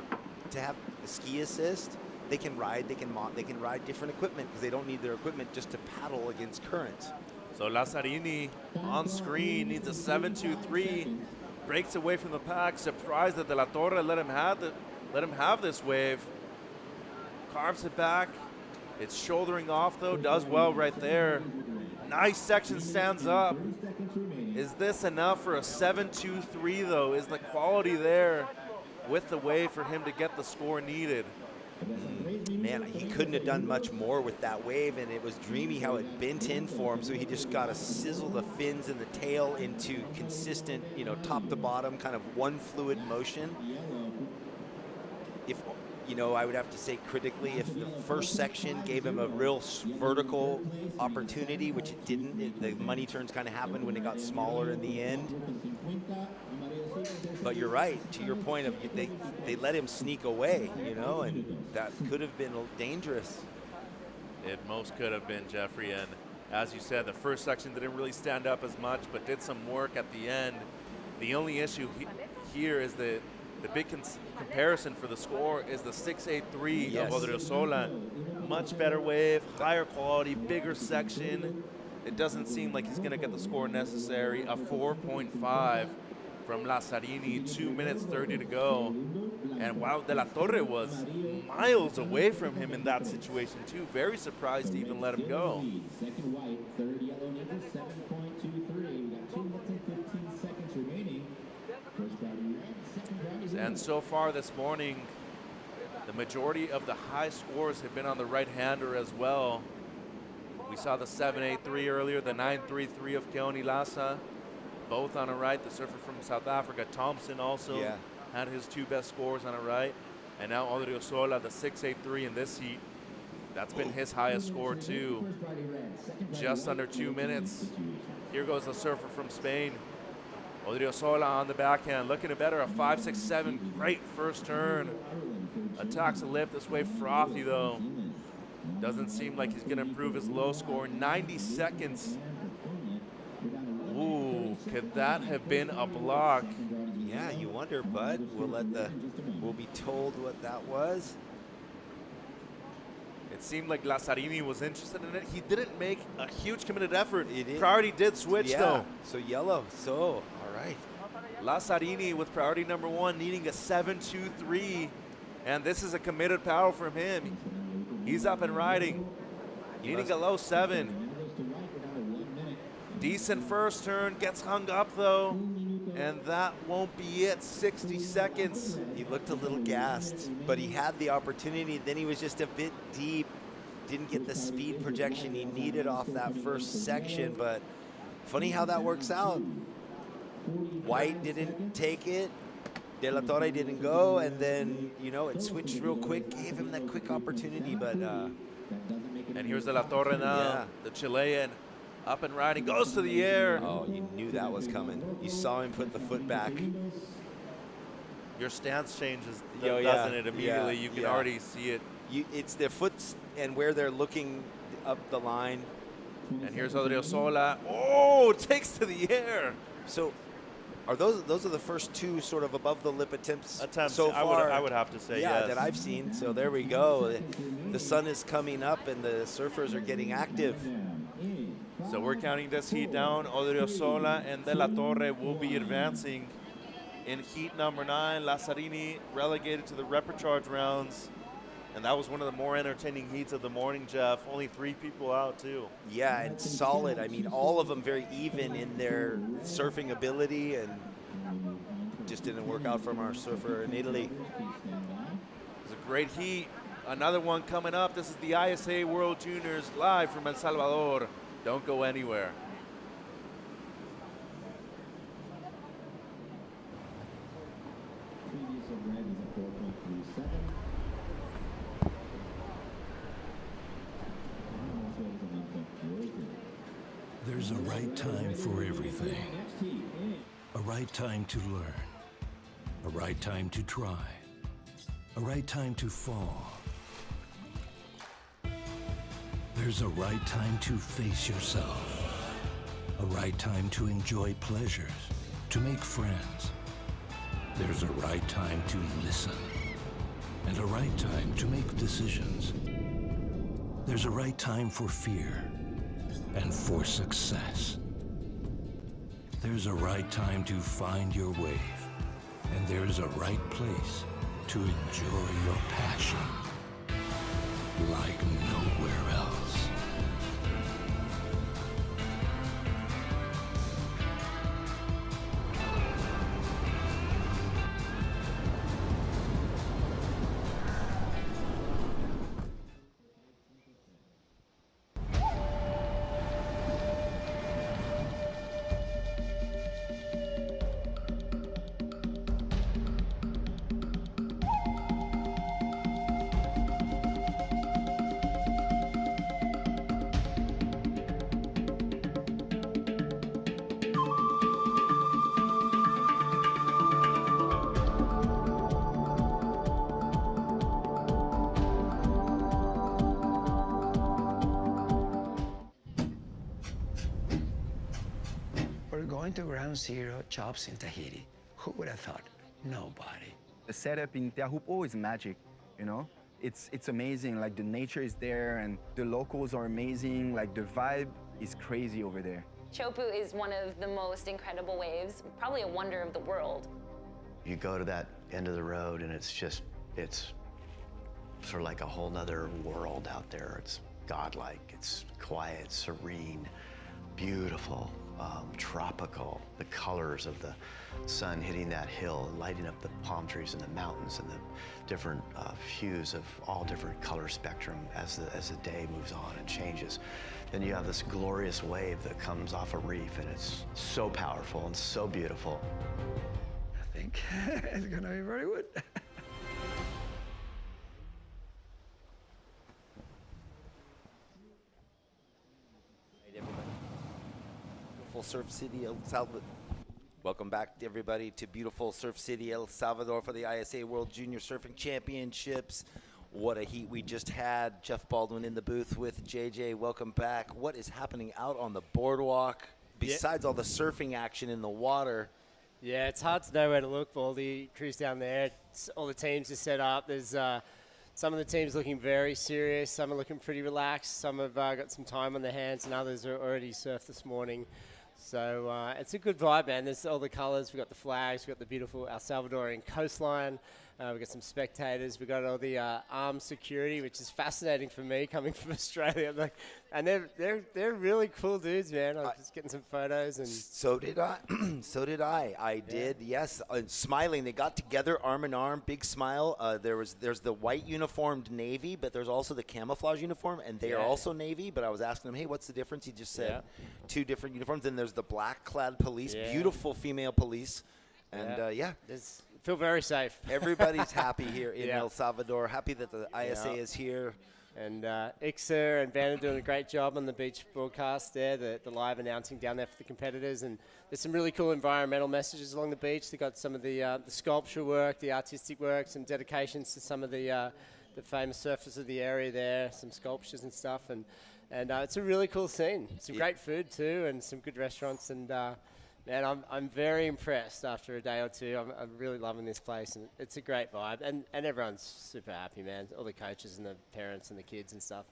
to have a ski assist, they can ride different equipment because they don't need their equipment just to paddle against currents. So Lazzarini on screen needs a 7.23, breaks away from the pack, surprised that De la Torre let him have this wave, carves it back. It's shouldering off though, does well right there. Nice section, stands up. Is this enough for a 7.23 though? Is the quality there with the wave for him to get the score needed? Man, he couldn't have done much more with that wave, and it was dreamy how it bent in for him, so he just got to sizzle the fins and the tail into consistent, top to bottom, kind of one fluid motion. If I would have to say critically, if the first section gave him a real vertical opportunity, which it didn't, the money turns kind of happened when it got smaller in the end. But you're right, to your point of they let him sneak away, and that could have been dangerous. It most could have been, Jeffrey, and as you said, the first section didn't really stand up as much, but did some work at the end. The only issue here is that The big comparison for the score is the 6.83 Yes. of Odriozola. Much better wave, higher quality, bigger section. It doesn't seem like he's going to get the score necessary. A 4.5 from Lazzarini, 2 minutes 30 to go. And wow, De La Torre was miles away from him in that situation too. Very surprised to even let him go. Second white, third yellow number 7.23. We got 2 minutes and 15 seconds remaining. First priority red, second priority red. And so far this morning, the majority of the high scores have been on the right-hander as well. We saw the 7.83 earlier, the 9.33 of Keoni Lassa, both on a right. The surfer from South Africa, Thompson, also had his 2 best scores on a right. And now Odriozola, the 6.83 in this heat. That's been his highest score too. Just under 2 minutes. Here goes the surfer from Spain. Odriozola on the backhand, looking to better a 5.67. Great first turn. Attacks the lip this way, frothy though. Doesn't seem like he's going to improve his low score. 90 seconds. Ooh, could that have been a block? Yeah, you wonder, Bud. We'll be told what that was. It seemed like Lazzarini was interested in it. He didn't make a huge committed effort. did. Priority did switch though. So yellow. So, all right. Lazzarini with priority number 1 needing a 7.23. And this is a committed power from him. He's up and riding. Needing a low 7. Decent first turn, gets hung up though. And that won't be it, 60 seconds. He looked a little gassed, but he had the opportunity. Then he was just a bit deep. Didn't get the speed projection he needed off that first section, but funny how that works out. White didn't take it. De La Torre didn't go, and then, you know, it switched real quick, gave him that quick opportunity, but... and here's De La Torre now, the Chilean, up and riding, goes to the air. Oh, you knew that was coming. You saw him put the foot back. Your stance changes, Oh, doesn't it, immediately? You can already see it. It's their foot and where they're looking up the line. And here's Odriozola. Oh, takes to the air. So... Are those are the first 2 sort of above the lip attempts so I far? would have to say yes. That I've seen. So there we go. The sun is coming up and the surfers are getting active. So we're counting this heat down. Odriozola and De La Torre will be advancing in heat number 9. Lazzarini relegated to the reprecharge rounds. And that was one of the more entertaining heats of the morning, Jeff. Only 3 people out, too. Yeah, and solid. I mean, all of them very even in their surfing ability, and just didn't work out from our surfer in Italy. It was a great heat. Another one coming up. This is the ISA World Juniors live from El Salvador. Don't go anywhere. There's a right time for everything. A right time to learn. A right time to try. A right time to fall. There's a right time to face yourself. A right time to enjoy pleasures, to make friends. There's a right time to listen. And a right time to make decisions. There's a right time for fear and for success. There's a right time to find your wave, and there's a right place to enjoy your passion like nowhere else. We're going to ground zero chops in Tahiti. Who would have thought? Nobody. The setup in Teahupo is magic, you know? It's amazing, like the nature is there and the locals are amazing, like the vibe is crazy over there. Chopu is one of the most incredible waves, probably a wonder of the world. You go to that end of the road and it's sort of like a whole nother world out there. It's godlike, it's quiet, serene, beautiful, tropical. The colors of the sun hitting that hill, lighting up the palm trees and the mountains and the different hues of all different color spectrum as the day moves on and changes. Then you have this glorious wave that comes off a reef and it's so powerful and so beautiful. I think it's gonna be very good. Beautiful Surf City, El Salvador. Welcome back, everybody, to beautiful Surf City, El Salvador for the ISA World Junior Surfing Championships. What a heat we just had. Jeff Baldwin in the booth with JJ. Welcome back. What is happening out on the boardwalk besides all the surfing action in the water? Yeah, it's hard to know where to look. All the crews down there, all the teams are set up. There's some of the teams looking very serious. Some are looking pretty relaxed. Some have got some time on their hands, and others are already surfed this morning. So it's a good vibe, man. There's all the colors. We've got the flags. We've got the beautiful El Salvadorian coastline. We've got some spectators. We've got all the armed security, which is fascinating for me coming from Australia. Like, and they're really cool dudes, man. I'm just getting some photos. And So did I. So did I. I did, yes. Smiling. They got together, arm in arm, big smile. There's the white uniformed Navy, but there's also the camouflage uniform, and they are also Navy. But I was asking him, hey, what's the difference? He just said two different uniforms. Then there's the black-clad police, beautiful female police. And, feel very safe. Everybody's happy here in El Salvador. Happy that the ISA is here. And Ixa and Van are doing a great job on the beach broadcast there, the live announcing down there for the competitors. And there's some really cool environmental messages along the beach. They've got some of the sculpture work, the artistic work, some dedications to some of the famous surfers of the area there, some sculptures and stuff. And it's a really cool scene. Some great food too, and some good restaurants. And man, I'm very impressed after a day or two. I'm really loving this place, and it's a great vibe. And everyone's super happy, man. All the coaches and the parents and the kids and stuff.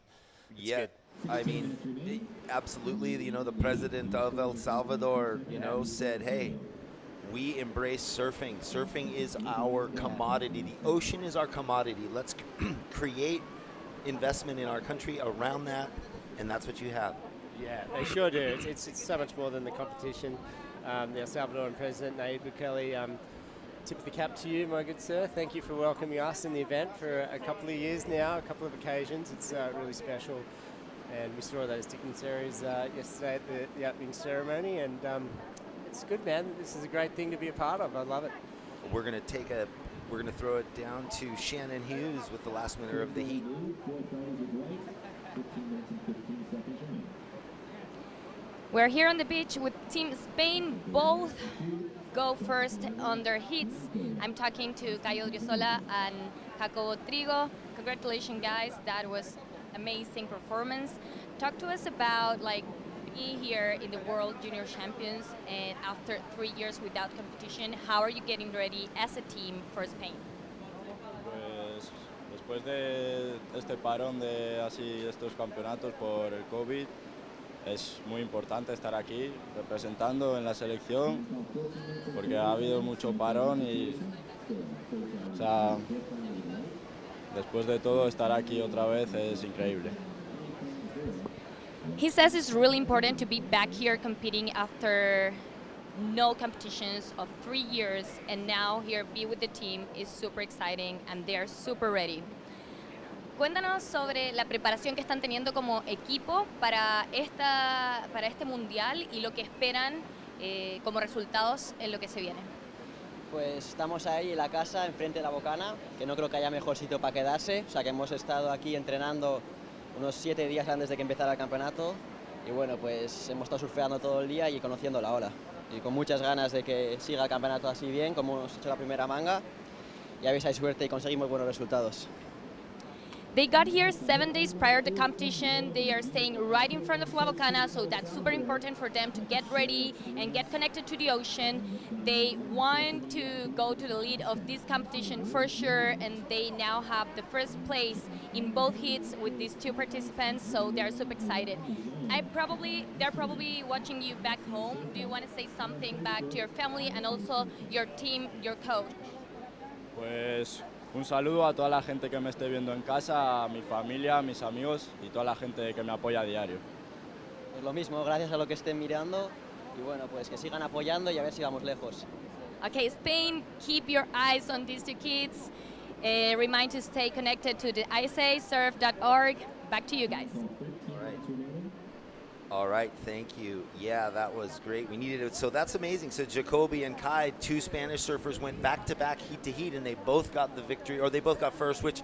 It's good. I mean, absolutely. You know, the president of El Salvador, you know, said, hey, we embrace surfing. Surfing is our commodity. The ocean is our commodity. Let's create investment in our country around that, and that's what you have. Yeah, they sure do. It's so much more than the competition. The El Salvadoran president, Nayib Bukele, tip of the cap to you, my good sir. Thank you for welcoming us in the event for a couple of years now, a couple of occasions. It's really special. And we saw those dignitaries yesterday at the opening ceremony, and it's good, man. This is a great thing to be a part of. I love it. We're going to throw it down to Shannon Hughes with the last winner of the heat. We're here on the beach with Team Spain. Both go first on their heats. I'm talking to Caio Driosola and Jacobo Trigo. Congratulations, guys. That was amazing performance. Talk to us about being here in the World Junior Champions, and after 3 years without competition, how are you getting ready as a team for Spain? Pues después de este parón de estos campeonatos por el COVID, es muy importante estar aquí representando en la selección, porque ha habido mucho parón y, o sea, después de todo estar aquí otra vez es increíble. He says it's really important to be back here competing after no competitions of 3 years, and now here be with the team is super exciting and they're super ready. Cuéntanos sobre la preparación que están teniendo como equipo para este mundial y lo que esperan como resultados en lo que se viene. Pues estamos ahí en la casa, enfrente de la Bacana, que no creo que haya mejor sitio para quedarse. O sea que hemos estado aquí entrenando unos 7 días antes de que empezara el campeonato. Y bueno, pues hemos estado surfeando todo el día y conociendo la ola. Y con muchas ganas de que siga el campeonato así bien, como hemos hecho la primera manga. Y a ver si hay suerte y conseguimos buenos resultados. They got here 7 days prior to competition. They are staying right in front of La Bacana, so that's super important for them to get ready and get connected to the ocean. They want to go to the lead of this competition for sure, and they now have the first place in both heats with these two participants, so they're super excited. They're probably watching you back home. Do you want to say something back to your family and also your team, your coach? Pues un saludo a toda la gente que me esté viendo en casa, a mi familia, a mis amigos y toda la gente que me apoya a diario. Pues lo mismo, gracias a lo que estén mirando y bueno, pues que sigan apoyando y a ver si vamos lejos. Okay, Spain, keep your eyes on these two kids. Remind to stay connected to the essa, surf.org. Back to you guys. All right, thank you. Yeah, that was great. We needed it. So that's amazing. So Jacoby and Kai, two Spanish surfers, went back-to-back heat to heat, and they both got the victory, or they both got first, which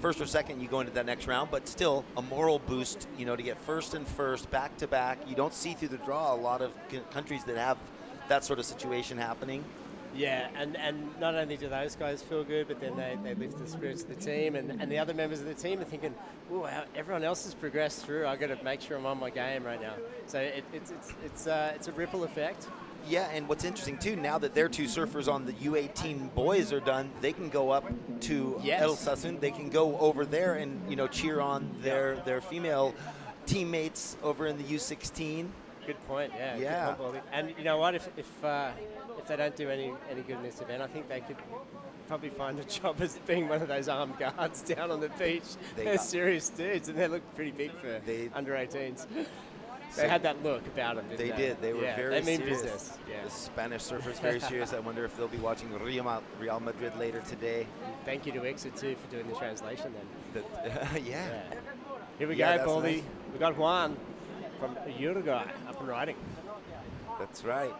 first or second you go into that next round, but still a moral boost, you know, to get first and first back-to-back. You don't see through the draw a lot of countries that have that sort of situation happening. Yeah, and not only do those guys feel good, but then they lift the spirits of the team, and the other members of the team are thinking, "Ooh, everyone else has progressed through. I've got to make sure I'm on my game right now." So it's a ripple effect. Yeah, and what's interesting too, now that their two surfers on the U18 boys are done, they can go up to El Sasun. They can go over there and cheer on their female teammates over in the U16. Good point. Yeah. Yeah. Good point, and you know what? If they don't do any good in this event, I think they could probably find a job as being one of those armed guards down on the beach. They're serious dudes, and they look pretty big for under 18s. They had that look about them, didn't they? They did. They were very they mean serious. Business. Yeah. The Spanish surfers very serious. I wonder if they'll be watching Real Madrid later today. Thank you to Exa too for doing the translation then. Yeah. Here we Yeah, go, that's Baldy. nice. We got Juan from Uruguay up and riding. That's right.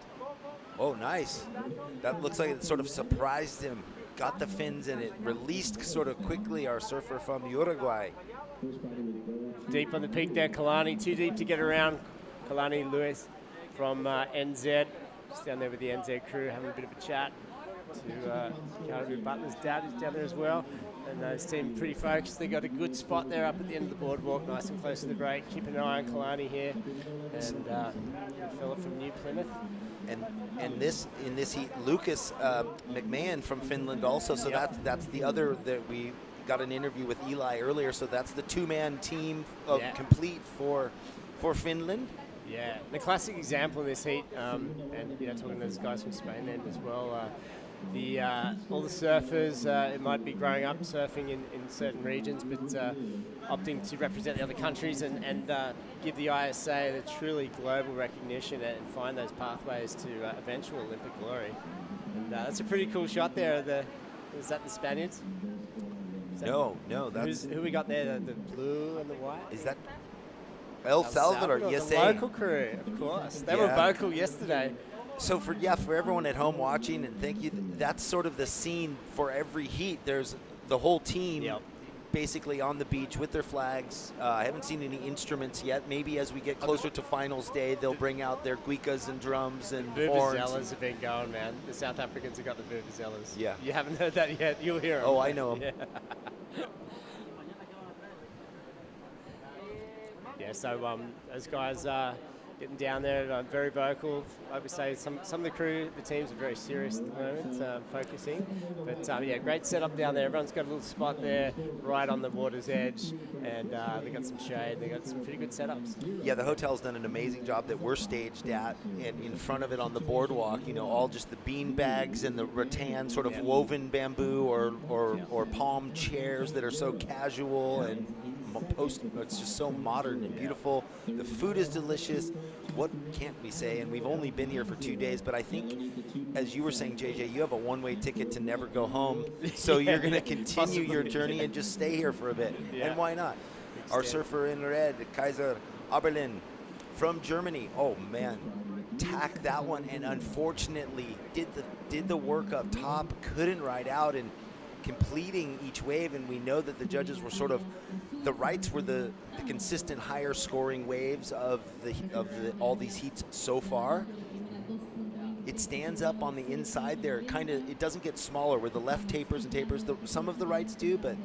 Oh, nice. That looks like it sort of surprised him. Got the fins and it released sort of quickly, our surfer from Uruguay. Deep on the peak there, Kalani, too deep to get around. Kalani Lewis from NZ, just down there with the NZ crew, having a bit of a chat to Calgary Butler's dad, who's down there as well. And those team pretty focused. They got a good spot there up at the end of the boardwalk, nice and close to the break. Keep an eye on Kalani here, and a fella from New Plymouth. And in this heat, Lucas McMahon from Finland also. So that's the other that we got an interview with Eli earlier. So that's the two-man team of complete for Finland. Yeah, the classic example in this heat, and talking to those guys from Spain then as well. All the surfers, it might be growing up surfing in certain regions, but opting to represent the other countries and give the ISA the truly global recognition and find those pathways to eventual Olympic glory. And that's a pretty cool shot there. Is that the Spaniards? No, that's... Who we got there, the blue and the white? Is that El Salvador? Yes, the local crew, of course. They were vocal yesterday. So for everyone at home watching, and thank you, that's sort of the scene for every heat. There's the whole team basically on the beach with their flags. I haven't seen any instruments yet. Maybe as we get closer to finals day, they'll bring out their guicas and drums and horns. Vuvuzelas have been going, man. The South Africans have got the vuvuzelas. Yeah. You haven't heard that yet. You'll hear them. Oh, I know them. Yeah, so those guys getting down there, very vocal. Like we say, some of the crew, the teams are very serious at the moment, focusing. But great setup down there. Everyone's got a little spot there right on the water's edge, and they got some shade. They got some pretty good setups. Yeah, the hotel's done an amazing job that we're staged at, and in front of it on the boardwalk, all just the bean bags and the rattan sort of woven bamboo or palm chairs that are so casual and it's just so modern and beautiful. The food is delicious. What can't we say? And we've only been here for 2 days, but I think, as you were saying, JJ, you have a one-way ticket to never go home. So you're going to continue your journey and just stay here for a bit. Yeah. And why not? Our surfer in red, Kaiser Aberlin from Germany. Oh man, tacked that one, and unfortunately did the work up top, couldn't ride out, and completing each wave. And we know that the judges were sort of, the rights were the consistent higher scoring waves of all these heats so far. It stands up on the inside there, it doesn't get smaller where the left tapers and tapers. Some of the rights do, but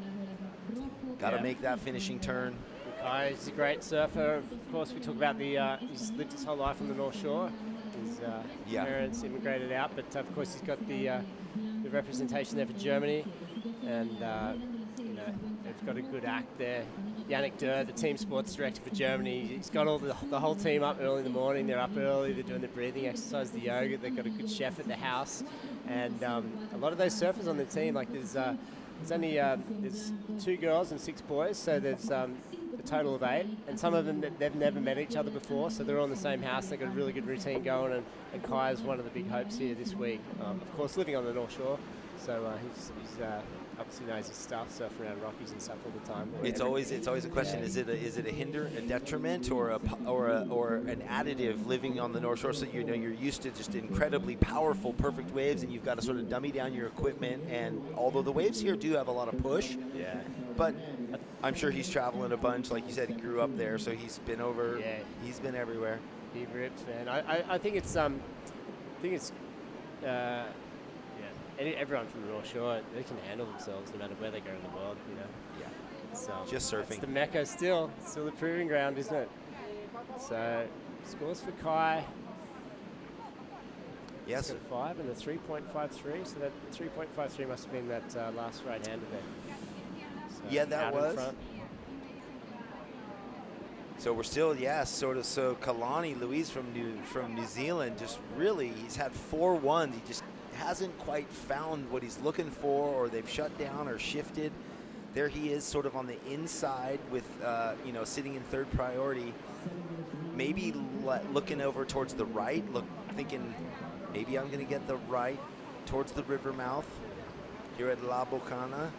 Got to make that finishing turn. Kai is a great surfer. Of course, we talk about he's lived his whole life on the North Shore. His parents immigrated out, but of course he's got the representation there for Germany, and they've got a good act there. Yannick Durr, the team sports director for Germany, he's got the whole team up early in the morning. They're up early, they're doing the breathing exercise, the yoga. They've got a good chef at the house, and a lot of those surfers on the team, like there's only there's 2 girls and 6 boys, so there's a total of 8, and some of them they've never met each other before, so they're all in the same house. They've got a really good routine going, and Kai is one of the big hopes here this week. Of course, living on the North Shore, so he's obviously knows his stuff, surfing around Rockies and stuff all the time. It's always a question: is it a detriment, or an additive living on the North Shore? So you're used to just incredibly powerful, perfect waves, and you've got to sort of dummy down your equipment. And although the waves here do have a lot of push, but I'm sure he's traveling a bunch. Like you said, he grew up there, so he's been over. Yeah. He's been everywhere. He rips, man. I think it's everyone from the North Shore, they can handle themselves no matter where they go in the world, Yeah. It's, just surfing. It's the Mecca still the proving ground, isn't it? So, scores for Kai. Yes. He's got 5 and a 3.53, so that 3.53 must have been that last right-hander there. So yeah, that was. Front. So we're still, so Kalani, Louise from New Zealand, just really, he's had 4 1s. He just hasn't quite found what he's looking for, or they've shut down or shifted. There he is, sort of on the inside with, sitting in 3rd priority. Maybe looking over towards the right, thinking maybe I'm going to get the right towards the river mouth here at La Bocana.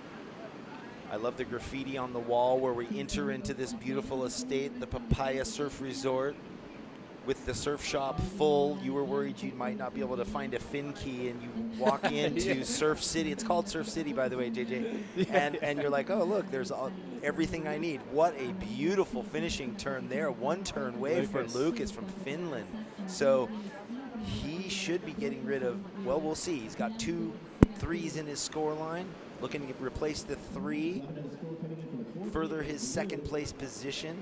I love the graffiti on the wall where we enter into this beautiful estate, the Papaya Surf Resort. With the surf shop full, you were worried you might not be able to find a fin key, and you walk into Surf City. It's called Surf City, by the way, JJ. And you're like, oh, look, there's everything I need. What a beautiful finishing turn there. 1-turn wave for Lucas from Finland. So he should be getting rid of, well, we'll see. He's got 2 3s in his score line, looking to replace the 3, further his 2nd place position.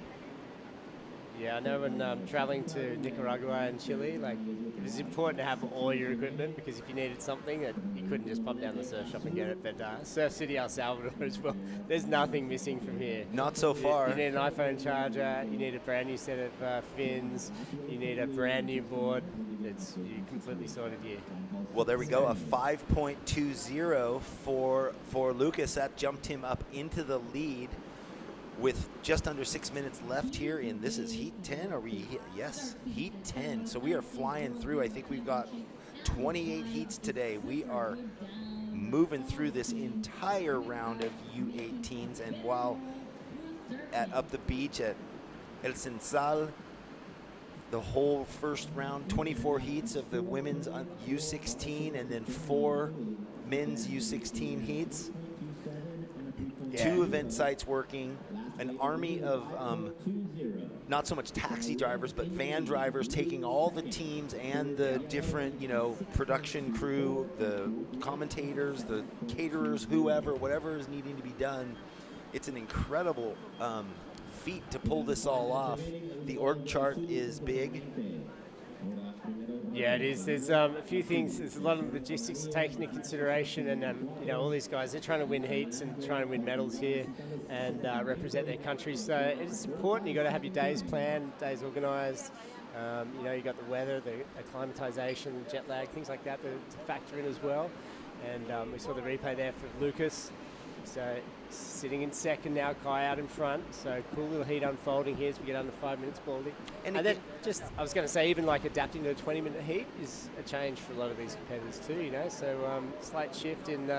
Yeah, I know when traveling to Nicaragua and Chile, it was important to have all your equipment, because if you needed something, you couldn't just pop down the surf shop and get it. But Surf City, El Salvador as well, there's nothing missing from here. Not so far. You need an iPhone charger, you need a brand new set of fins, you need a brand new board. You're completely sorted here. Well, there we go, a 5.20 for Lucas. That jumped him up into the lead. With just under 6 minutes left here this is Heat 10, yes, Heat 10. So we are flying through. I think we've got 28 heats today. We are moving through this entire round of U18s. And while up the beach at El Censal, the whole first round, 24 heats of the women's U16, and then 4 men's U16 heats. Yeah. 2 event sites working, an army of not so much taxi drivers, but van drivers taking all the teams and the different, production crew, the commentators, the caterers, whatever is needing to be done. It's an incredible feat to pull this all off. The org chart is big. Yeah, it is. There's a few things. There's a lot of logistics to take into consideration, and all these guys, they're trying to win heats and trying to win medals here and represent their countries. So it's important. You got to have your days planned, days organised. You got the weather, the acclimatization, jet lag, things like that to factor in as well. And we saw the replay there for Lucas. So sitting in second now, Kai out in front. So cool little heat unfolding here as we get under 5 minutes, Baldy. And then I was going to say, even adapting to a 20-minute heat is a change for a lot of these competitors too, So slight shift in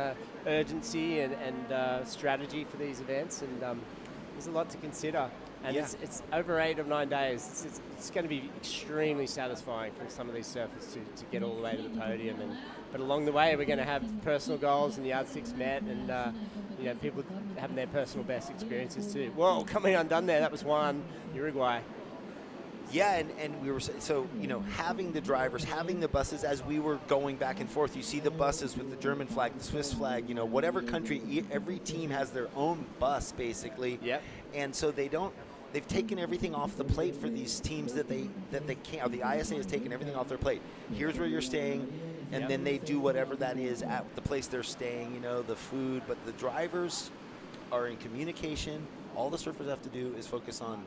urgency and strategy for these events, and there's a lot to consider. And it's over 8 or 9 days. It's going to be extremely satisfying for some of these surfers to get all the way to the podium. But along the way, we're going to have personal goals and yardsticks met, and people having their personal best experiences too. Whoa, coming undone there. That was one, Uruguay. Yeah, and we were so having the drivers, having the buses as we were going back and forth. You see the buses with the German flag, the Swiss flag. Whatever country, every team has their own bus basically. Yep. And so they've taken everything off the plate for these teams that they can't. Or the ISA has taken everything off their plate. Here's where you're staying, and then they do whatever that is at the place they're staying. The food, but the drivers are in communication. All the surfers have to do is focus on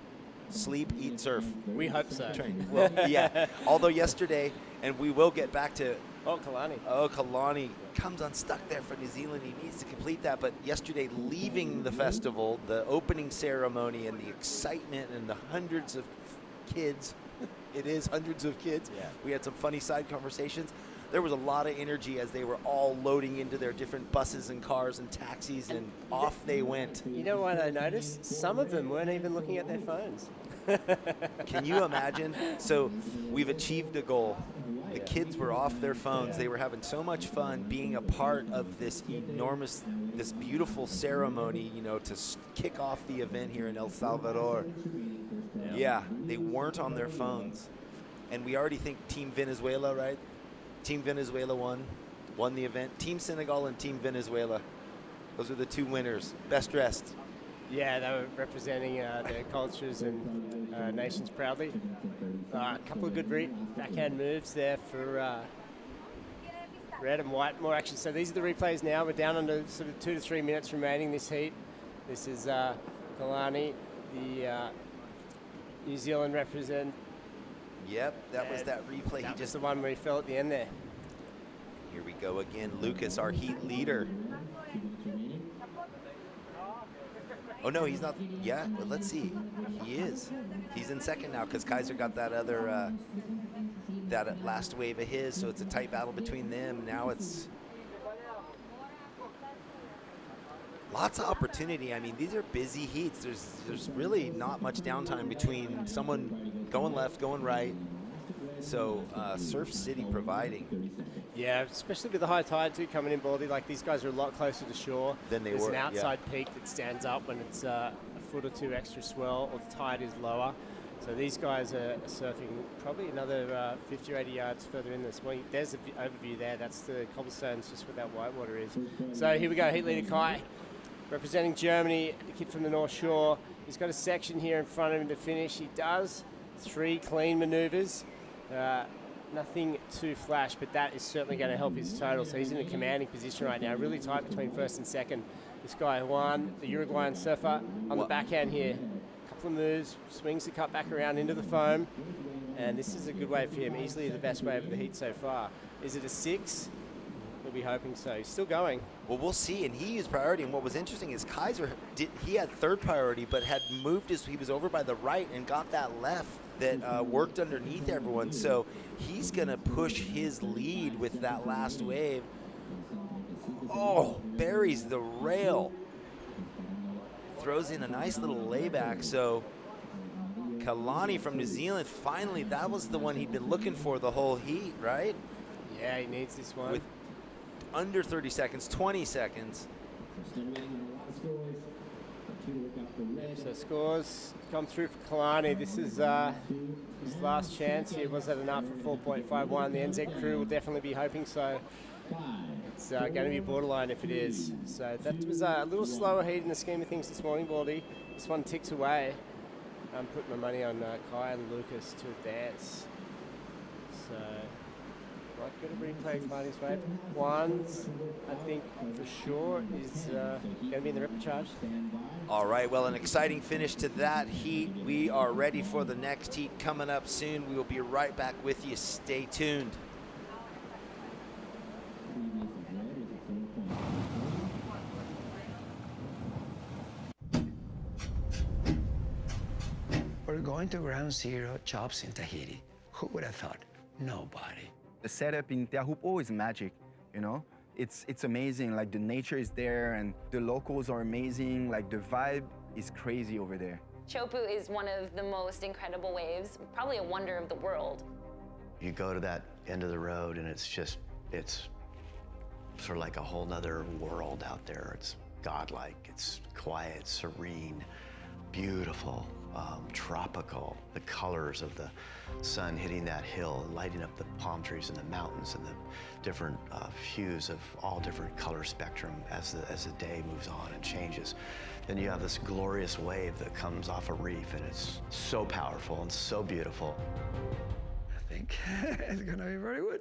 sleep, eat, surf. We hope so. Train. Well, yeah. Although yesterday, and we will get back to. Kalani comes unstuck there for New Zealand. He needs to complete that. But yesterday, leaving the festival, the opening ceremony, and the excitement, and the hundreds of kids. It is hundreds of kids. Yeah. We had some funny side conversations. There was a lot of energy as they were all loading into their different buses and cars and taxis, and off they went. You know what I noticed? Some of them weren't even looking at their phones. Can you imagine? So we've achieved a goal. The kids were off their phones. They were having so much fun being a part of this beautiful ceremony, to kick off the event here in El Salvador. Yeah, they weren't on their phones. And we already think Team Venezuela, right? Team Venezuela won the event. Team Senegal and Team Venezuela. Those are the two winners. Best dressed. Yeah, they were representing their cultures and nations proudly. A couple of good backhand moves there for red and white. More action. So these are the replays now. We're down under sort of 2 to 3 minutes remaining this heat. This is Kalani, the New Zealand represent. Yep, that was that replay. That was the one where he fell at the end there. Here we go again. Lucas, our heat leader. Oh, no, he's not. Yeah, but let's see. He is. He's in second now because Kaiser got that other, that last wave of his, so it's a tight battle between them. Now it's lots of opportunity. I mean, these are busy heats. There's really not much downtime between someone going left, going right. So Surf City providing. Yeah, especially with the high tide too coming in, Baldy. Like these guys are a lot closer to shore. Than they There's were. There's an outside peak that stands up when it's a foot or two extra swell, or the tide is lower. So these guys are surfing probably another 50 or 80 yards further in this. Well, there's the overview there. That's the cobblestones just where that white water is. So here we go, heat leader Kai, representing Germany, the kid from the North Shore. He's got a section here in front of him to finish. He does 3 clean maneuvers. Nothing too flash, but that is certainly going to help his total. So he's in a commanding position right now, really tight between first and second. This guy, Juan, the Uruguayan surfer, on the backhand here. Couple of moves, swings the cut back around into the foam, and this is a good wave for him. Easily the best wave of the heat so far. Is it a 6? We'll be hoping so. He's still going. Well, we'll see, and he used priority, and what was interesting is Kaiser, he had third priority, but had moved he was over by the right and got that left that worked underneath everyone. So he's going to push his lead with that last wave. Oh, buries the rail. Throws in a nice little layback. So Kalani from New Zealand, finally, that was the one he'd been looking for the whole heat, right? Yeah, he needs this one. With under 30 seconds, 20 seconds. So scores come through for Kalani. This is his last chance here. Was that enough for 4.51? The NZ crew will definitely be hoping so. It's going to be borderline if it is. So that was a little slower heat in the scheme of things this morning, Baldy. This one ticks away. I'm putting my money on Kai and Lucas to advance. So might get a replay Kalani's wave. Ones, I think for sure, is going to be in the repechage. All right, well, an exciting finish to that heat. We are ready for the next heat coming up soon. We will be right back with you. Stay tuned. We're going to ground zero chops in Tahiti. Who would have thought? Nobody. The setup in Teahupo'o is magic, It's amazing, like the nature is there and the locals are amazing, like the vibe is crazy over there. Chopu is one of the most incredible waves, probably a wonder of the world. You go to that end of the road and it's sort of like a whole nother world out there. It's godlike, it's quiet, serene, beautiful. tropical. The colors of the sun hitting that hill, lighting up the palm trees and the mountains and the different hues of all different color spectrum as the day moves on and changes. Then you have this glorious wave that comes off a reef, and it's so powerful and so beautiful. I think it's gonna be very good.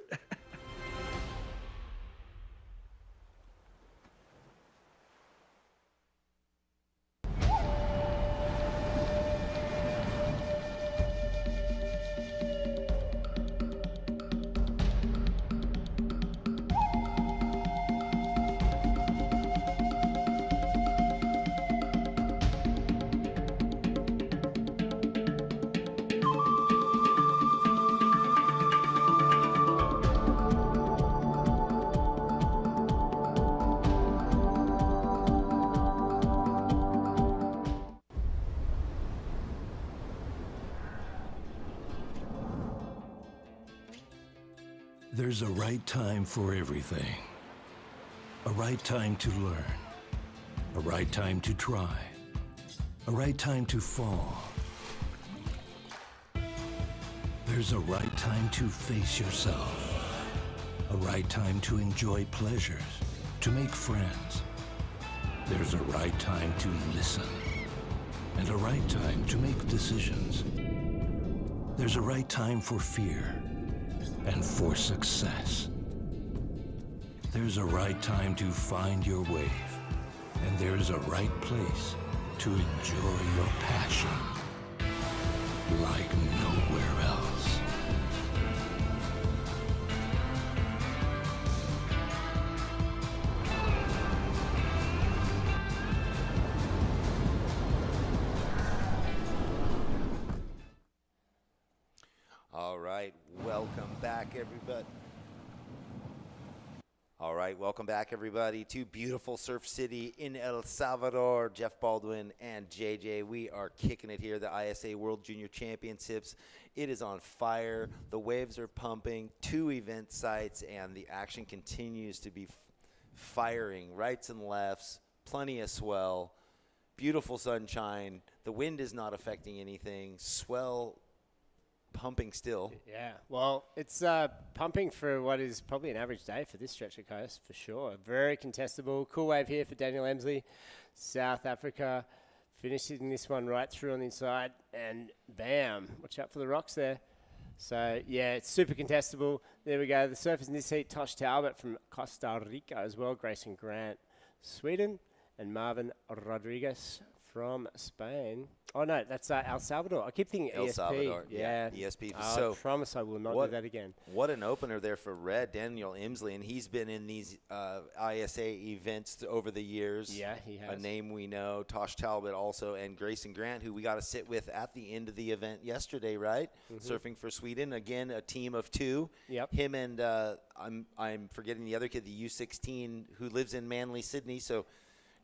There's a right time for everything. A right time to learn. A right time to try. A right time to fall. There's a right time to face yourself. A right time to enjoy pleasures, to make friends. There's a right time to listen. And a right time to make decisions. There's a right time for fear and for success. There's a right time to find your wave, and there's a right place to enjoy your passion like nowhere else. All right, welcome back, everybody. All right, welcome back, everybody, to beautiful Surf City in El Salvador. Jeff Baldwin and JJ, we are kicking it here, the ISA World Junior Championships. It is on fire. The waves are pumping, 2 event sites, and the action continues to be firing rights and lefts, plenty of swell, beautiful sunshine. The wind is not affecting anything. Swell pumping still. Yeah, well, it's pumping for what is probably an average day for this stretch of coast, for sure. Very contestable. Cool wave here for Daniel Emsley, South Africa. Finishing this one right through on the inside, and bam, watch out for the rocks there. So, yeah, it's super contestable. There we go. The surfers in this heat, Tosh Talbot from Costa Rica as well, Grayson Grant, Sweden, and Marvin Rodriguez from Spain. Oh, no, that's El Salvador. I keep thinking El ESP. Salvador, Yeah. ESP. I promise I will not do that again. What an opener there for Red, Daniel Emsley, and he's been in these ISA events over the years. Yeah, he has. A name we know. Tosh Talbot also, and Grayson Grant, who we got to sit with at the end of the event yesterday, right? Surfing for Sweden. Again, a team of 2. Yep. Him and I'm forgetting the other kid, the U16, who lives in Manly, Sydney. So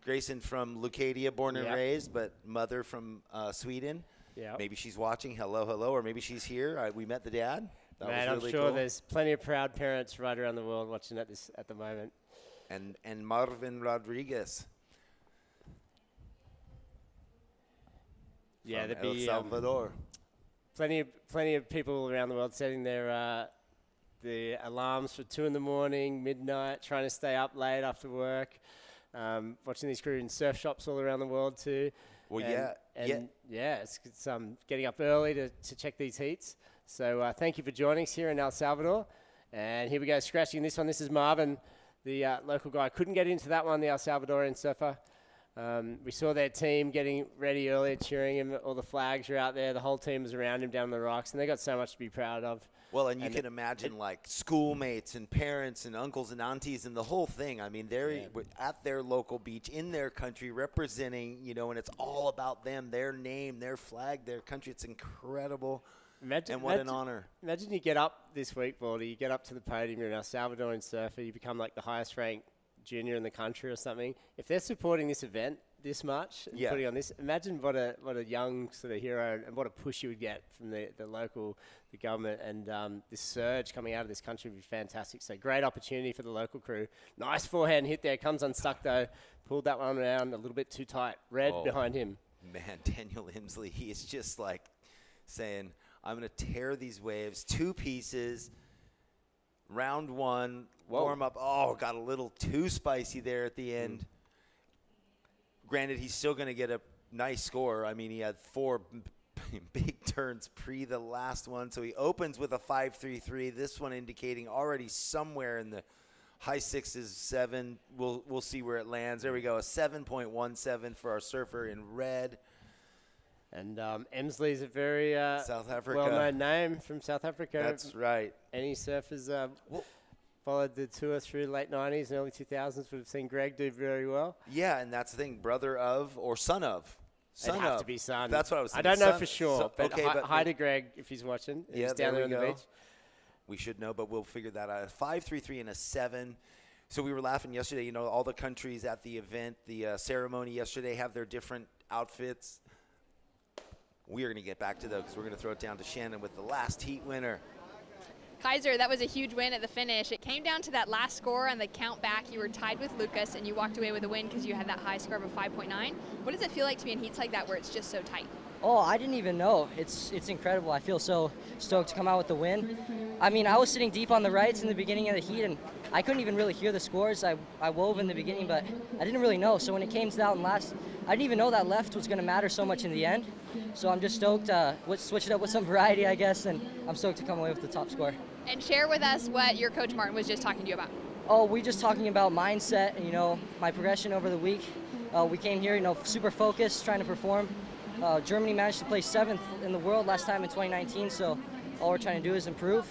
Grayson from Lucadia, born and raised, but mother from Sweden. Yeah. Maybe she's watching. Hello, hello. Or maybe she's here. We met the dad. That Man, was really I'm sure cool. there's plenty of proud parents right around the world watching at the moment. And Marvin Rodriguez. Yeah, from there'd be El Salvador. plenty of people around the world setting their the alarms for 2 in, midnight, trying to stay up late after work. Watching these crew in surf shops all around the world too. Well, it's getting up early to check these heats. So thank you for joining us here in El Salvador. And here we go, scratching this one. This is Marvin, the local guy. Couldn't get into that one, the El Salvadorian surfer. We saw their team getting ready earlier, cheering him. All the flags are out there. The whole team was around him down the rocks, and they got so much to be proud of. Well, and you can imagine like schoolmates and parents and uncles and aunties and the whole thing. I mean, they're at their local beach in their country representing, and it's all about them, their name, their flag, their country. It's incredible. And what an honor. Imagine you get up this week, Baldy, you get up to the podium, you're an El Salvadorian surfer, you become like the highest ranked junior in the country or something. If they're supporting this event this much and putting on this, imagine what a young sort of hero and what a push you would get from the local, the government, and this surge coming out of this country would be fantastic. So great opportunity for the local crew. Nice forehand hit there, comes unstuck though, pulled that one around a little bit too tight. Red behind him. Man, Daniel Imsley, he is just like saying, I'm going to tear these waves, 2 pieces, round 1, warm up. Oh, got a little too spicy there at the end. Granted, he's still going to get a nice score. I mean, he had 4 big turns pre the last one. So he opens with a 5.33. This one indicating already somewhere in the high 6s, 7. We'll see where it lands. There we go, a 7.17 for our surfer in red. And Emsley's a very South Africa well-known name from South Africa. That's right. Any surfers followed the tour through the late 90s and early 2000s would have seen Greg do very well. Yeah, and that's the thing, brother of or son of. It'd have to be son. That's what I was I thinking. don't know Son. for sure, So- but okay, but hi to Greg if he's watching. Yeah, He's down there on the beach. We should know, but we'll figure that out. A 5.33 and a 7. So we were laughing yesterday, you know, all the countries at the event, the ceremony yesterday have their different outfits. We are going to get back to those because we're going to throw it down to Shannon with the last heat winner. Kaiser, that was a huge win at the finish. It came down to that last score on the count back. You were tied with Lucas, and you walked away with a win because you had that high score of a 5.9. What does it feel like to be in heats like that where it's just so tight? Oh, I didn't even know. It's incredible. I feel so stoked to come out with the win. I mean, I was sitting deep on the rights in the beginning of the heat, and I couldn't even really hear the scores. I wove in the beginning, but I didn't really know. So when it came to that last, I didn't even know that left was going to matter so much in the end. So I'm just stoked. Switch it up with some variety, I guess, and I'm stoked to come away with the top score. And share with us what your coach Martin was just talking to you about. Oh, we just talking about mindset and, you know, my progression over the week. We came here, you know, super focused, trying to perform. Germany managed to place 7th in the world last time in 2019, so all we're trying to do is improve.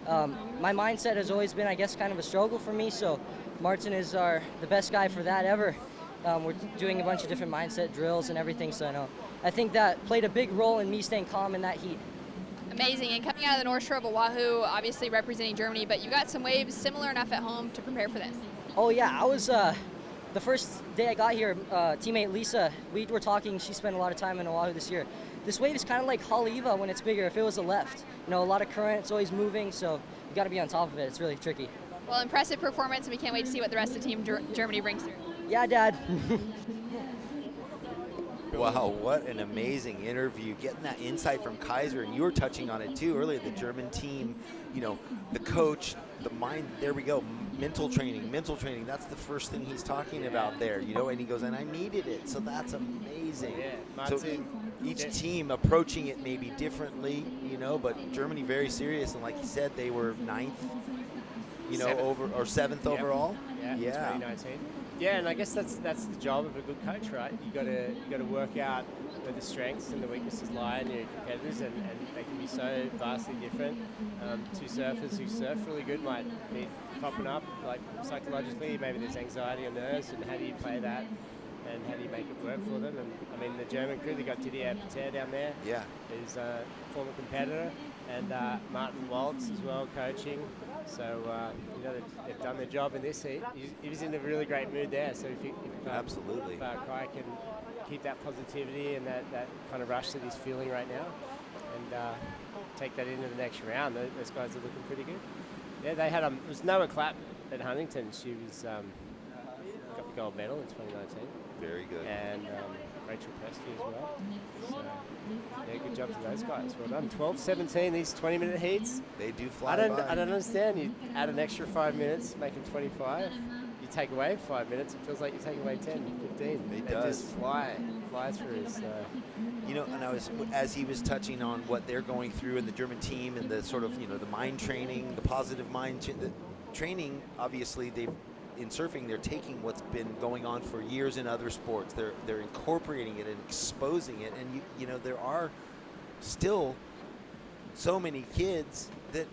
My mindset has always been, I guess, kind of a struggle for me, so Martin is the best guy for that ever. We're doing a bunch of different mindset drills and everything, so I think that played a big role in me staying calm in that heat. Amazing, and coming out of the North Shore of Oahu, obviously representing Germany, but you got some waves similar enough at home to prepare for this. Oh yeah, I was, the first day I got here, teammate Lisa, we were talking, she spent a lot of time in Oahu this year. This wave is kind of like Haleiwa when it's bigger, if it was a left. You know, a lot of current, it's always moving, so you got to be on top of it. It's really tricky. Well, impressive performance, and we can't wait to see what the rest of Team Germany brings through. Yeah, Dad. Wow, what an amazing interview. Getting that insight from Kaiser, and you were touching on it too earlier, the German team, you know, the coach, the mind, there we go, mental training, that's the first thing he's talking about there, you know, and he goes, and I needed it, so that's amazing. Yeah, so each team approaching it maybe differently, you know, but Germany very serious, and like you said, they were 9th, you know, 7th overall. Yeah, 2019. Yeah, and I guess that's the job of a good coach, right? You got to work out where the strengths and the weaknesses lie in your competitors, and they can be so vastly different. 2 surfers who surf really good might be popping up, like psychologically, maybe there's anxiety or nerves, and how do you play that, and how do you make it work for them? And I mean, the German crew, they got Didier Pater down there, who's a former competitor, and Martin Waltz as well, coaching. So, you know, they've done their job in this heat. He was in a really great mood there. So if absolutely, if Kai can keep that positivity and that kind of rush that he's feeling right now, and take that into the next round, those guys are looking pretty good. Yeah, they had it was Noah Clapp at Huntington. She was got the gold medal in 2019. Very good. And Rachel Presty as well. So, yeah, good job to those guys. Well done. 12-17, these 20-minute heats. They do fly I don't by. understand. You add an extra 5 minutes, making 25. You take away 5 minutes, it feels like you take away 10, 15. It They does. just fly through. So. You know, and as he was touching on what they're going through in the German team and the sort of, you know, the mind training, the positive mind the training, obviously in surfing, they're taking what's been going on for years in other sports. They're incorporating it and exposing it. And you know, there are still so many kids that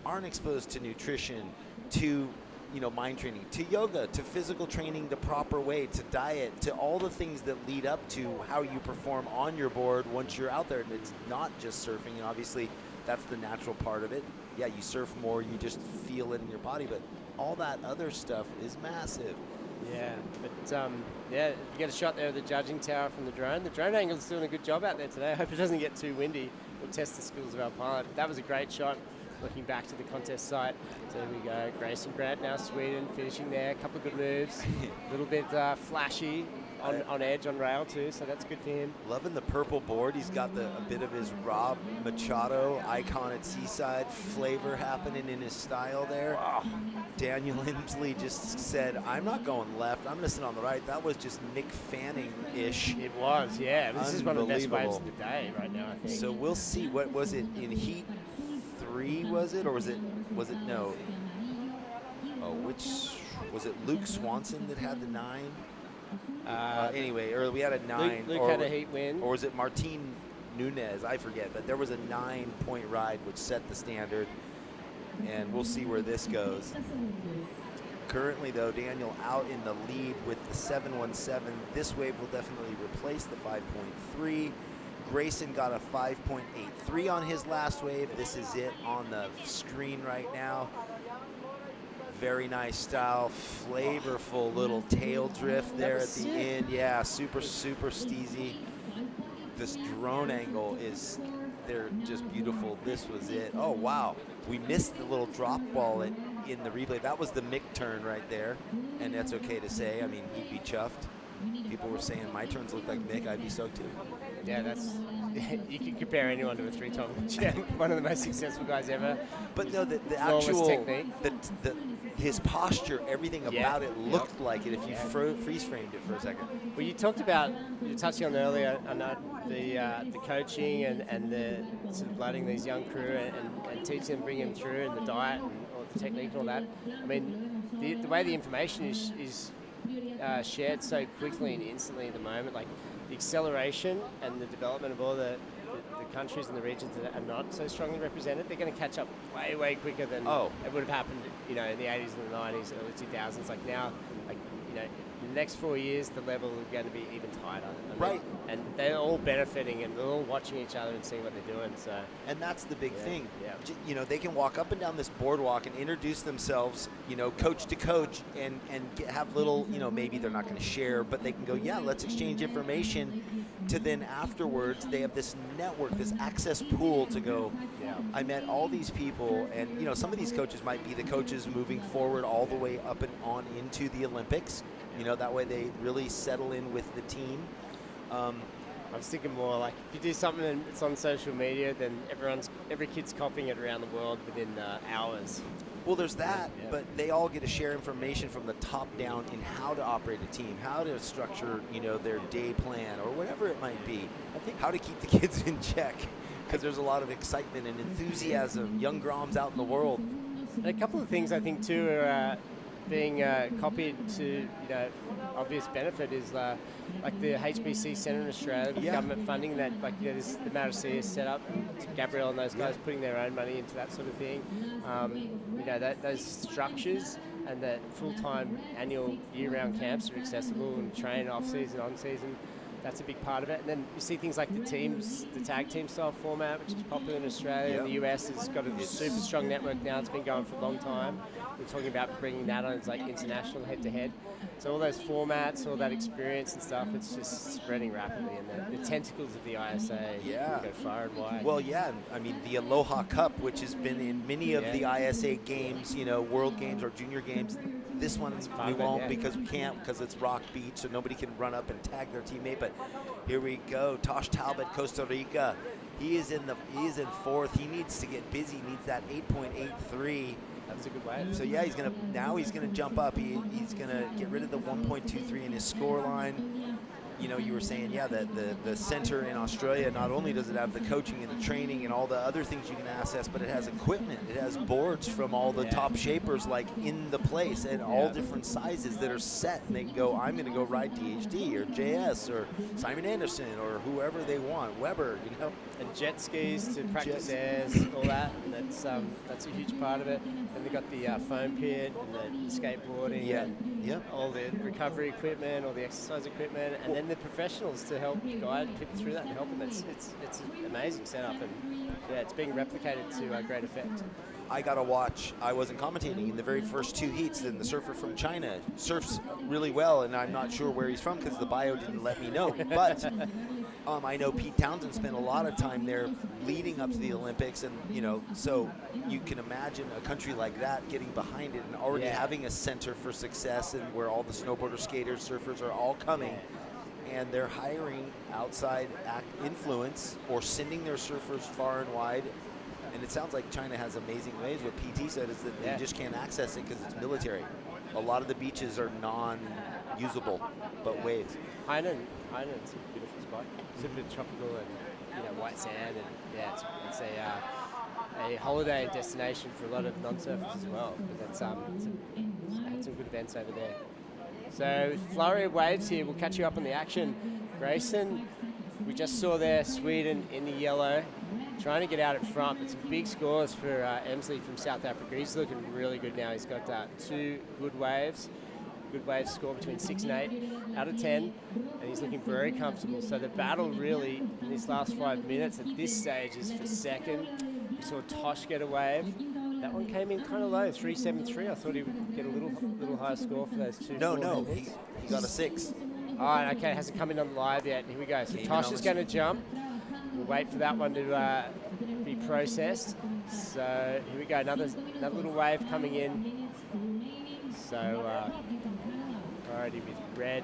aren't exposed to nutrition, to, you know, mind training, to yoga, to physical training the proper way, to diet, to all the things that lead up to how you perform on your board once you're out there. And it's not just surfing, and obviously that's the natural part of it. Yeah, you surf more, you just feel it in your body, but all that other stuff is massive. Yeah, but yeah, you get a shot there of the judging tower from the drone. The drone angle's doing a good job out there today. I hope it doesn't get too windy. We'll test the skills of our pilot. That was a great shot. Looking back to the contest site. So there we go. Grayson Grant, now Sweden, finishing there. A couple of good moves. A little bit flashy. on edge, on rail too, so that's good for him. Loving the purple board. He's got a bit of his Rob Machado icon at Seaside flavor happening in his style there. Wow. Daniel Inslee just said, I'm not going left, I'm going to sit on the right. That was just Nick Fanning-ish. It was, yeah. This is one of the best waves of the day right now, I think. So we'll see. What was it in Heat 3, was it? Or was it no? Oh, which, was it Luke Swanson that had the 9? Anyway, we had a 9. Luke had a Heat win. Or was it Martin Nunez? I forget, but there was a 9-point ride which set the standard. And we'll see where this goes. Currently, though, Daniel out in the lead with the 7.17. This wave will definitely replace the 5.3. Grayson got a 5.83 on his last wave. This is it on the screen right now. Very nice style, flavorful little tail drift there at the end. Yeah, super, super steezy. This drone angle is, they're just beautiful. This was it. Oh, wow. We missed the little drop ball in the replay. That was the Mick turn right there, and that's okay to say. I mean, he'd be chuffed. People were saying my turns look like Mick. I'd be stoked too. Yeah, that's you can compare anyone to a 3-time champ, one of the most successful guys ever. But no, the actual technique, his posture, everything about it looked like it. If you freeze framed it for a second. Well, you talked about, you touched on earlier, the coaching and the sort of blooding these young crew and teaching them, bring them through, and the diet and all the technique and all that. I mean, the way the information is shared so quickly and instantly at the moment, like the acceleration and the development of all the countries and the regions that are not so strongly represented, they're going to catch up way, way quicker than it would have happened, in the 80s and the 90s, early 2000s. Like now, in the next 4 years, the level is going to be even tighter. Right. And they're all benefiting and they're all watching each other and seeing what they're doing. So. And that's the big thing. Yeah. They can walk up and down this boardwalk and introduce themselves, coach to coach, and have little, maybe they're not going to share, but they can go, yeah, let's exchange information. To then afterwards, they have this network, this access pool to go, I met all these people, and some of these coaches might be the coaches moving forward all the way up and on into the Olympics. That way they really settle in with the team. I was thinking more like if you do something and it's on social media, then every kid's copying it around the world within hours. Well, there's that, but they all get to share information from the top down in how to operate a team, how to structure, their day plan or whatever it might be. I think how to keep the kids in check, because there's a lot of excitement and enthusiasm, young Groms out in the world. And a couple of things I think too are being copied to obvious benefit is like the HBC Centre in Australia, the government funding that this, the Marasea is set up, Gabrielle and those guys putting their own money into that sort of thing. Those structures and that full-time annual year-round camps are accessible and train off-season, on-season. That's a big part of it. And then you see things like the tag team style format, which is popular in Australia. In the US, it's got a super strong network now. It's been going for a long time. We're talking about bringing that on as like international head-to-head. So all those formats, all that experience and stuff, it's just spreading rapidly. And the tentacles of the ISA go far and wide. Well, yeah. I mean, the Aloha Cup, which has been in many of the ISA games, World Games or Junior Games. This one we won't because we can't, because it's Rock Beach, so nobody can run up and tag their teammate. But here we go. Tosh Talbot, Costa Rica. He is in fourth. He needs to get busy. He needs that 8.83. That's a good way. So yeah, he's gonna jump up. He's gonna get rid of the 1.23 in his score line. You were saying, the center in Australia, not only does it have the coaching and the training and all the other things you can access, but it has equipment. It has boards from all the top shapers in the place and all different sizes that are set. And they can go, I'm going to go ride DHD or JS or Simon Anderson or whoever they want, Weber, And jet skis to practice airs, all that. And that's a huge part of it. And they've got the foam pit and the skateboarding and all the recovery equipment, all the exercise equipment, and then the professionals to help guide people through that and help them. It's an amazing setup, and it's being replicated to great effect. I got to watch. I wasn't commentating in the very first two heats. Then the surfer from China surfs really well, and I'm not sure where he's from because the bio didn't let me know. But I know Pete Townsend spent a lot of time there leading up to the Olympics, and so you can imagine a country like that getting behind it and already having a center for success, and where all the snowboarders, skaters, surfers are all coming. and they're hiring outside influence or sending their surfers far and wide. And it sounds like China has amazing waves. What PT said is that they just can't access it because it's military. A lot of the beaches are non-usable, but waves. Hainan, it's a beautiful spot. It's a bit tropical and white sand, and yeah, it's a holiday destination for a lot of non-surfers as well. But that's had some good events over there. So flurry of waves here. We'll catch you up on the action. Grayson, we just saw there Sweden in the yellow, trying to get out in front. But some big scores for Emsley from South Africa. He's looking really good now. He's got 2 good waves. Good waves score between 6 and 8 out of 10, and he's looking very comfortable. So the battle really in these last 5 minutes at this stage is for second. We saw Tosh get a wave. That one came in kind of low, 3.73. I thought he would get a little higher score for those 2. No, he got a 6. All right, okay, hasn't come in on live yet. Here we go. So Tosh is going to jump. We'll wait for that one to be processed. So here we go, another little wave coming in. So priority with red.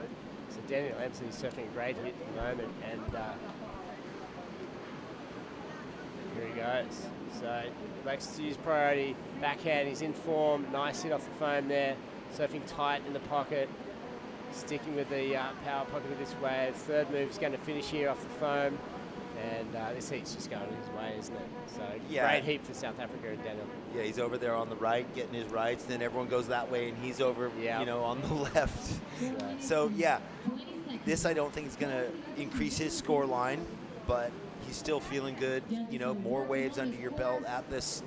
So Daniel Emsley is surfing a great hit at the moment, and here he goes. So likes to use priority backhand. He's in form. Nice hit off the foam there. Surfing tight in the pocket. Sticking with the power pocket of this wave. Third move is going to finish here off the foam. And this heat's just going his way, isn't it? So great heat for South Africa and Daniel. Yeah, he's over there on the right, getting his rights. Then everyone goes that way, and he's over, on the left. So yeah, this I don't think is going to increase his score line, but he's still feeling good. More waves under your belt at this.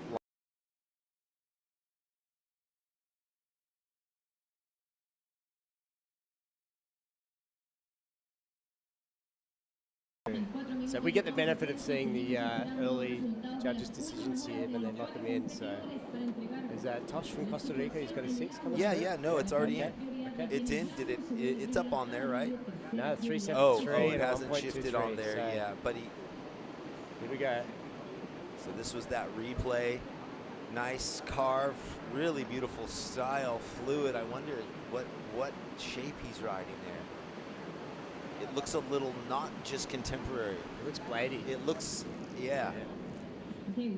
So we get the benefit of seeing the early judges' decisions here when they lock them in. So is that Tosh from Costa Rica? He's got a 6 coming through? Yeah, no, it's already in. Okay. It's in. It's up on there, right? No, 3.73. Oh, it hasn't shifted on there. So yeah, but here we go. So this was that replay. Nice carve, really beautiful style, fluid. I wonder what shape he's riding there. It looks a little not just contemporary. It looks bladey. It looks, yeah. Okay,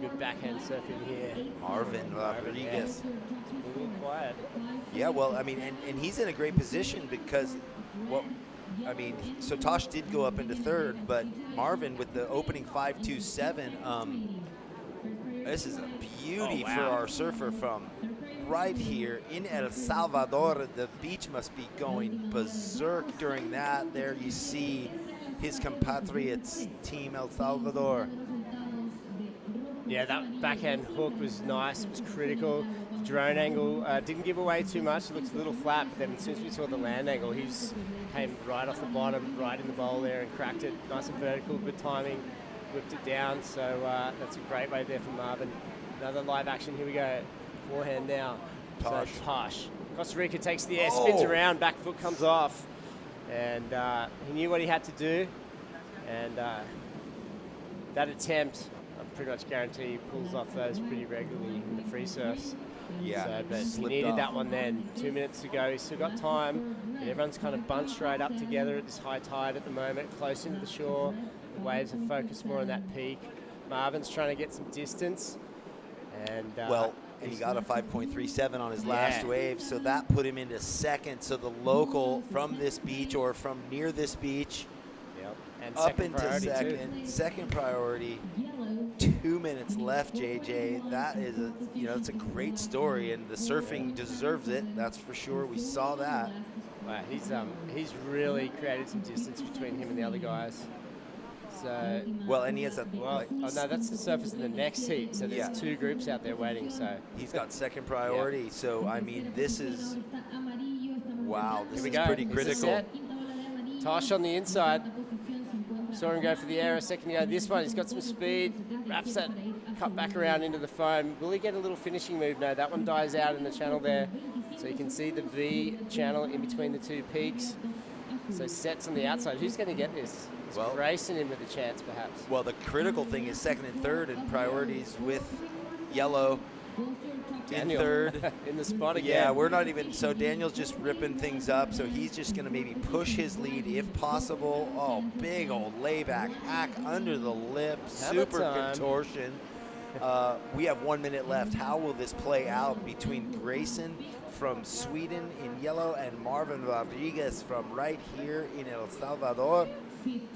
good backhand surfing here. Marvin Rodriguez. A little quiet. Yeah, well, I mean, and he's in a great position because, so Tosh did go up into third, but Marvin with the opening 5.27, this is a beauty for our surfer from right here in El Salvador. The beach must be going berserk during that. There you see his compatriots, Team El Salvador. Yeah, that backhand hook was nice. It was critical. The drone angle didn't give away too much. It looks a little flat, but then as soon as we saw the land angle, he came right off the bottom, right in the bowl there and cracked it. Nice and vertical, good timing. Whipped it down, so that's a great wave there for Marvin. Another live action, here we go. Forehand now. Tosh. So Tosh. Costa Rica takes the air, spins around, back foot comes off. And he knew what he had to do. And that attempt, I'm pretty much guarantee he pulls off those pretty regularly in the free surfs. Yeah, so, but he needed that one then. 2 minutes to go, he's still got time. And everyone's kind of bunched right up together at this high tide at the moment, close into the shore. The waves are focused more on that peak. Marvin's trying to get some distance. And and he got a 5.37 on his last wave, so that put him into second. So the local from this beach or from near this beach, and up into second. Second priority. 2 minutes left, JJ. That is it's a great story, and the surfing deserves it. That's for sure. We saw that. Wow, he's really created some distance between him and the other guys. So and he has a no, that's the surface in the next heat. So there's 2 groups out there waiting. So he's got second priority. So I mean, this is This is pretty critical. Tosh on the inside. Saw him go for the air a second ago. This one, he's got some speed. Wraps that cut back around into the foam. Will he get a little finishing move? No, that one dies out in the channel there. So you can see the V channel in between the 2 peaks. So sets on the outside. Who's going to get this? Is Grayson in with a chance, perhaps? Well, the critical thing is second and third, and priorities with yellow. in Daniel third. in the spot again. Yeah, we're not even, so Daniel's just ripping things up, so he's just going to maybe push his lead if possible. Oh, big old layback hack under the lip, super contortion. We have 1 minute left. How will this play out between Grayson from Sweden in yellow and Marvin Rodriguez from right here in El Salvador?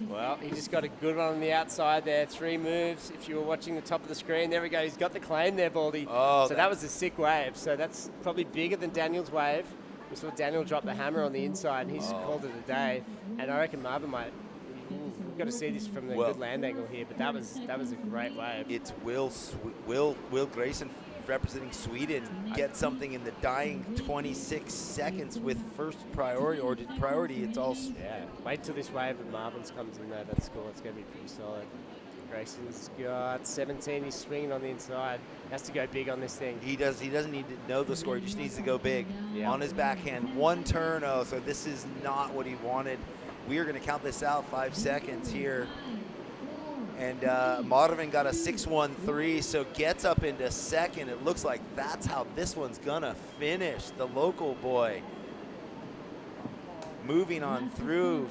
Well, he just got a good one on the outside there. 3 moves. If you were watching the top of the screen, there we go. He's got the claim there, Baldy. Oh, so that was a sick wave. So that's probably bigger than Daniel's wave. We saw Daniel drop the hammer on the inside, and he's called it a day. And I reckon Marvin might. We've got to see this from the good land angle here, but that was a great wave. It's Will Grayson representing Sweden get something in the dying 26 seconds with first priority, or priority. It's all. Yeah, wait till this wave of Marvin's comes in there. That score, it's going to be pretty solid. Grayson's got 17. He's swinging on the inside. Has to go big on this thing. He does. He doesn't need to know the score. He just needs to go big on his backhand. 1 turn. Oh, so this is not what he wanted. We are going to count this out. 5 seconds here. And Marvin got a 6-1-3, so gets up into second. It looks like that's how this one's gonna finish. The local boy moving on through.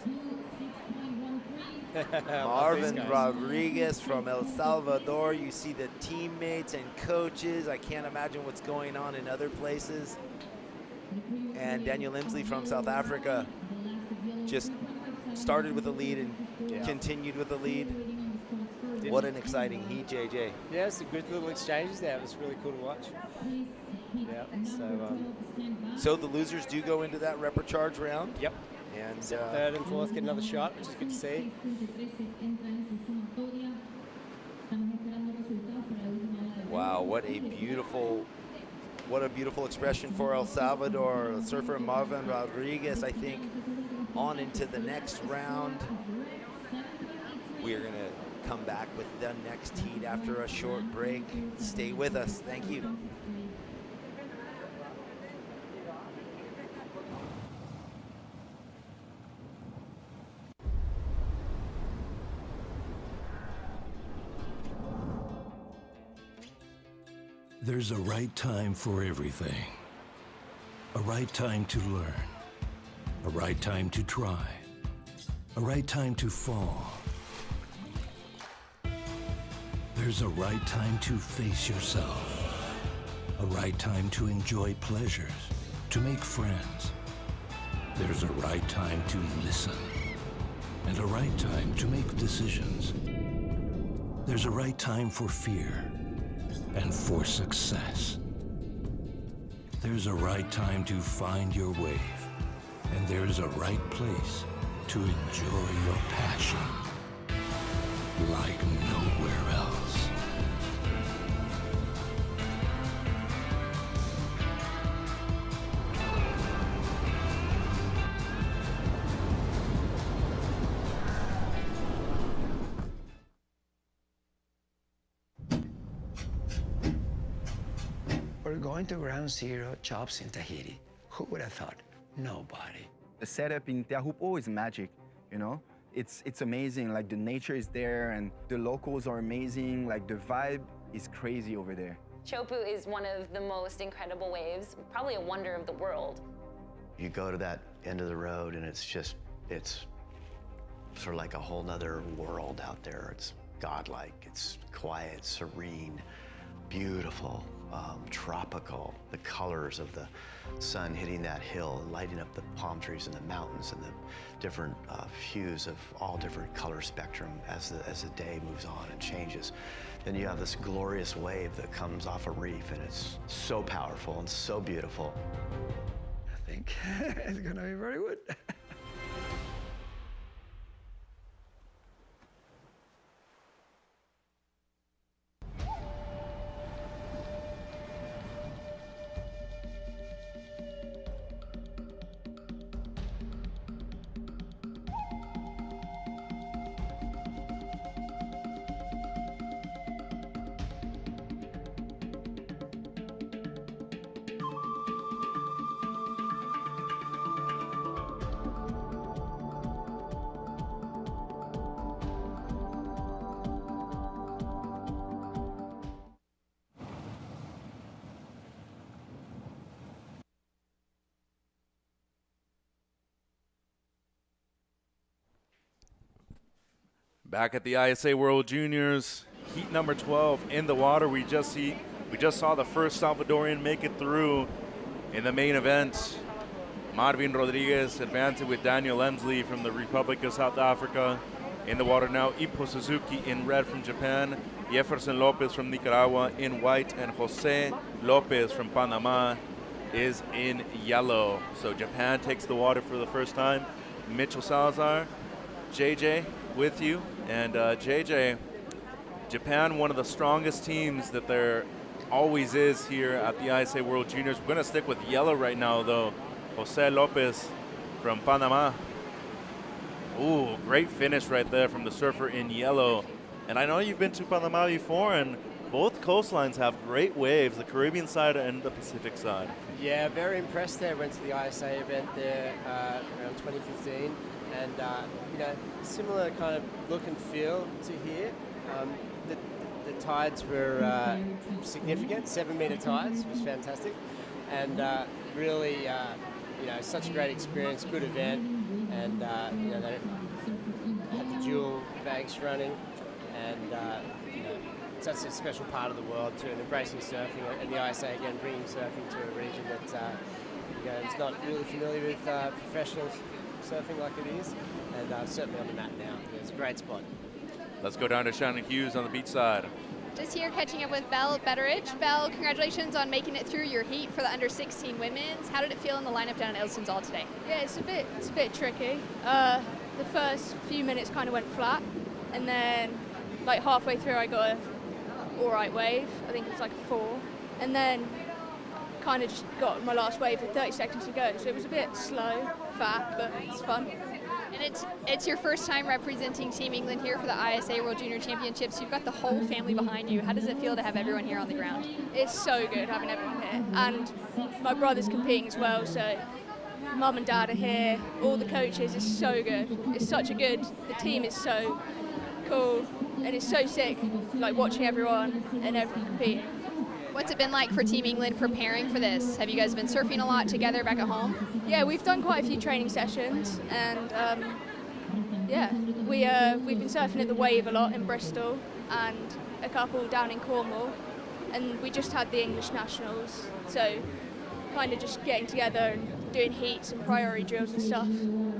Marvin Rodriguez from El Salvador. You see the teammates and coaches. I can't imagine what's going on in other places. And Daniel Imsley from South Africa just started with the lead and continued with the lead. What an exciting heat, JJ. Yeah, it's a good little exchanges there. It was really cool to watch. Yeah, so the losers do go into that repecharge round. Yep. And third and fourth get another shot, which is good to see. Wow, what a beautiful expression for El Salvador. Surfer Marvin Rodriguez, I think, on into the next round. We are going to come back with the next heat after a short break. Stay with us. Thank you. There's a right time for everything. A right time to learn. A right time to try. A right time to fall. There's a right time to face yourself. A right time to enjoy pleasures, to make friends. There's a right time to listen. And a right time to make decisions. There's a right time for fear and for success. There's a right time to find your wave. And there's a right place to enjoy your passion like nowhere else. We're going to Ground Zero Chops in Tahiti. Who would have thought? Nobody. The setup in Teahupo'o is magic, you know? It's amazing, like the nature is there and the locals are amazing, like the vibe is crazy over there. Chopu is one of the most incredible waves, probably a wonder of the world. You go to that end of the road and it's sort of like a whole nother world out there. It's godlike, it's quiet, serene, beautiful, tropical. The colors of the sun hitting that hill, lighting up the palm trees and the mountains and the different hues of all different color spectrum as the day moves on and changes. Then you have this glorious wave that comes off a reef and it's so powerful and so beautiful. I think it's gonna be very good. Back at the ISA World Juniors, heat number 12 in the water. We just saw the first Salvadorian make it through in the main event. Marvin Rodriguez advancing with Daniel Emsley from the Republic of South Africa. In the water now, Ippo Suzuki in red from Japan, Jefferson Lopez from Nicaragua in white, and Jose Lopez from Panama is in yellow. So Japan takes the water for the first time. Mitchell Salazar, JJ with you. And JJ, Japan, one of the strongest teams that there always is here at the ISA World Juniors. We're going to stick with yellow right now, though. Jose Lopez from Panama. Ooh, great finish right there from the surfer in yellow. And I know you've been to Panama before, and both coastlines have great waves, the Caribbean side and the Pacific side. Yeah, very impressed there. Went to the ISA event there around 2015. And, similar kind of look and feel to here. The tides were significant, 7-meter tides, which was fantastic. And really, such a great experience, good event. And, they had the dual banks running. And, such a special part of the world too, and embracing surfing. And the ISA, again, bringing surfing to a region that is not really familiar with professional surfing like it is, and certainly on the mat now. It's a great spot. Let's go down to Shannon Hughes on the beach side. Just here catching up with Belle Betteridge. Belle, congratulations on making it through your heat for the under 16 women's. How did it feel in the lineup down at Elston's All today? Yeah, it's a bit tricky. The first few minutes kind of went flat, and then like halfway through I got a all right wave. I think it was like a 4, and then kind of just got my last wave with 30 seconds to go. So it was a bit slow, fat, but it's fun. And it's your first time representing Team England here for the ISA World Junior Championships. You've got the whole family behind you. How does it feel to have everyone here on the ground? It's so good having everyone here, and my brother's competing as well, so mum and dad are here, all the coaches. It's so good. It's such a good, the team is so cool, and it's so sick, like watching everyone and everyone compete. What's it been like for Team England preparing for this? Have you guys been surfing a lot together back at home? Yeah, we've done quite a few training sessions, and we've been surfing at the Wave a lot in Bristol and a couple down in Cornwall, and we just had the English Nationals, so kind of just getting together and doing heats and priority drills and stuff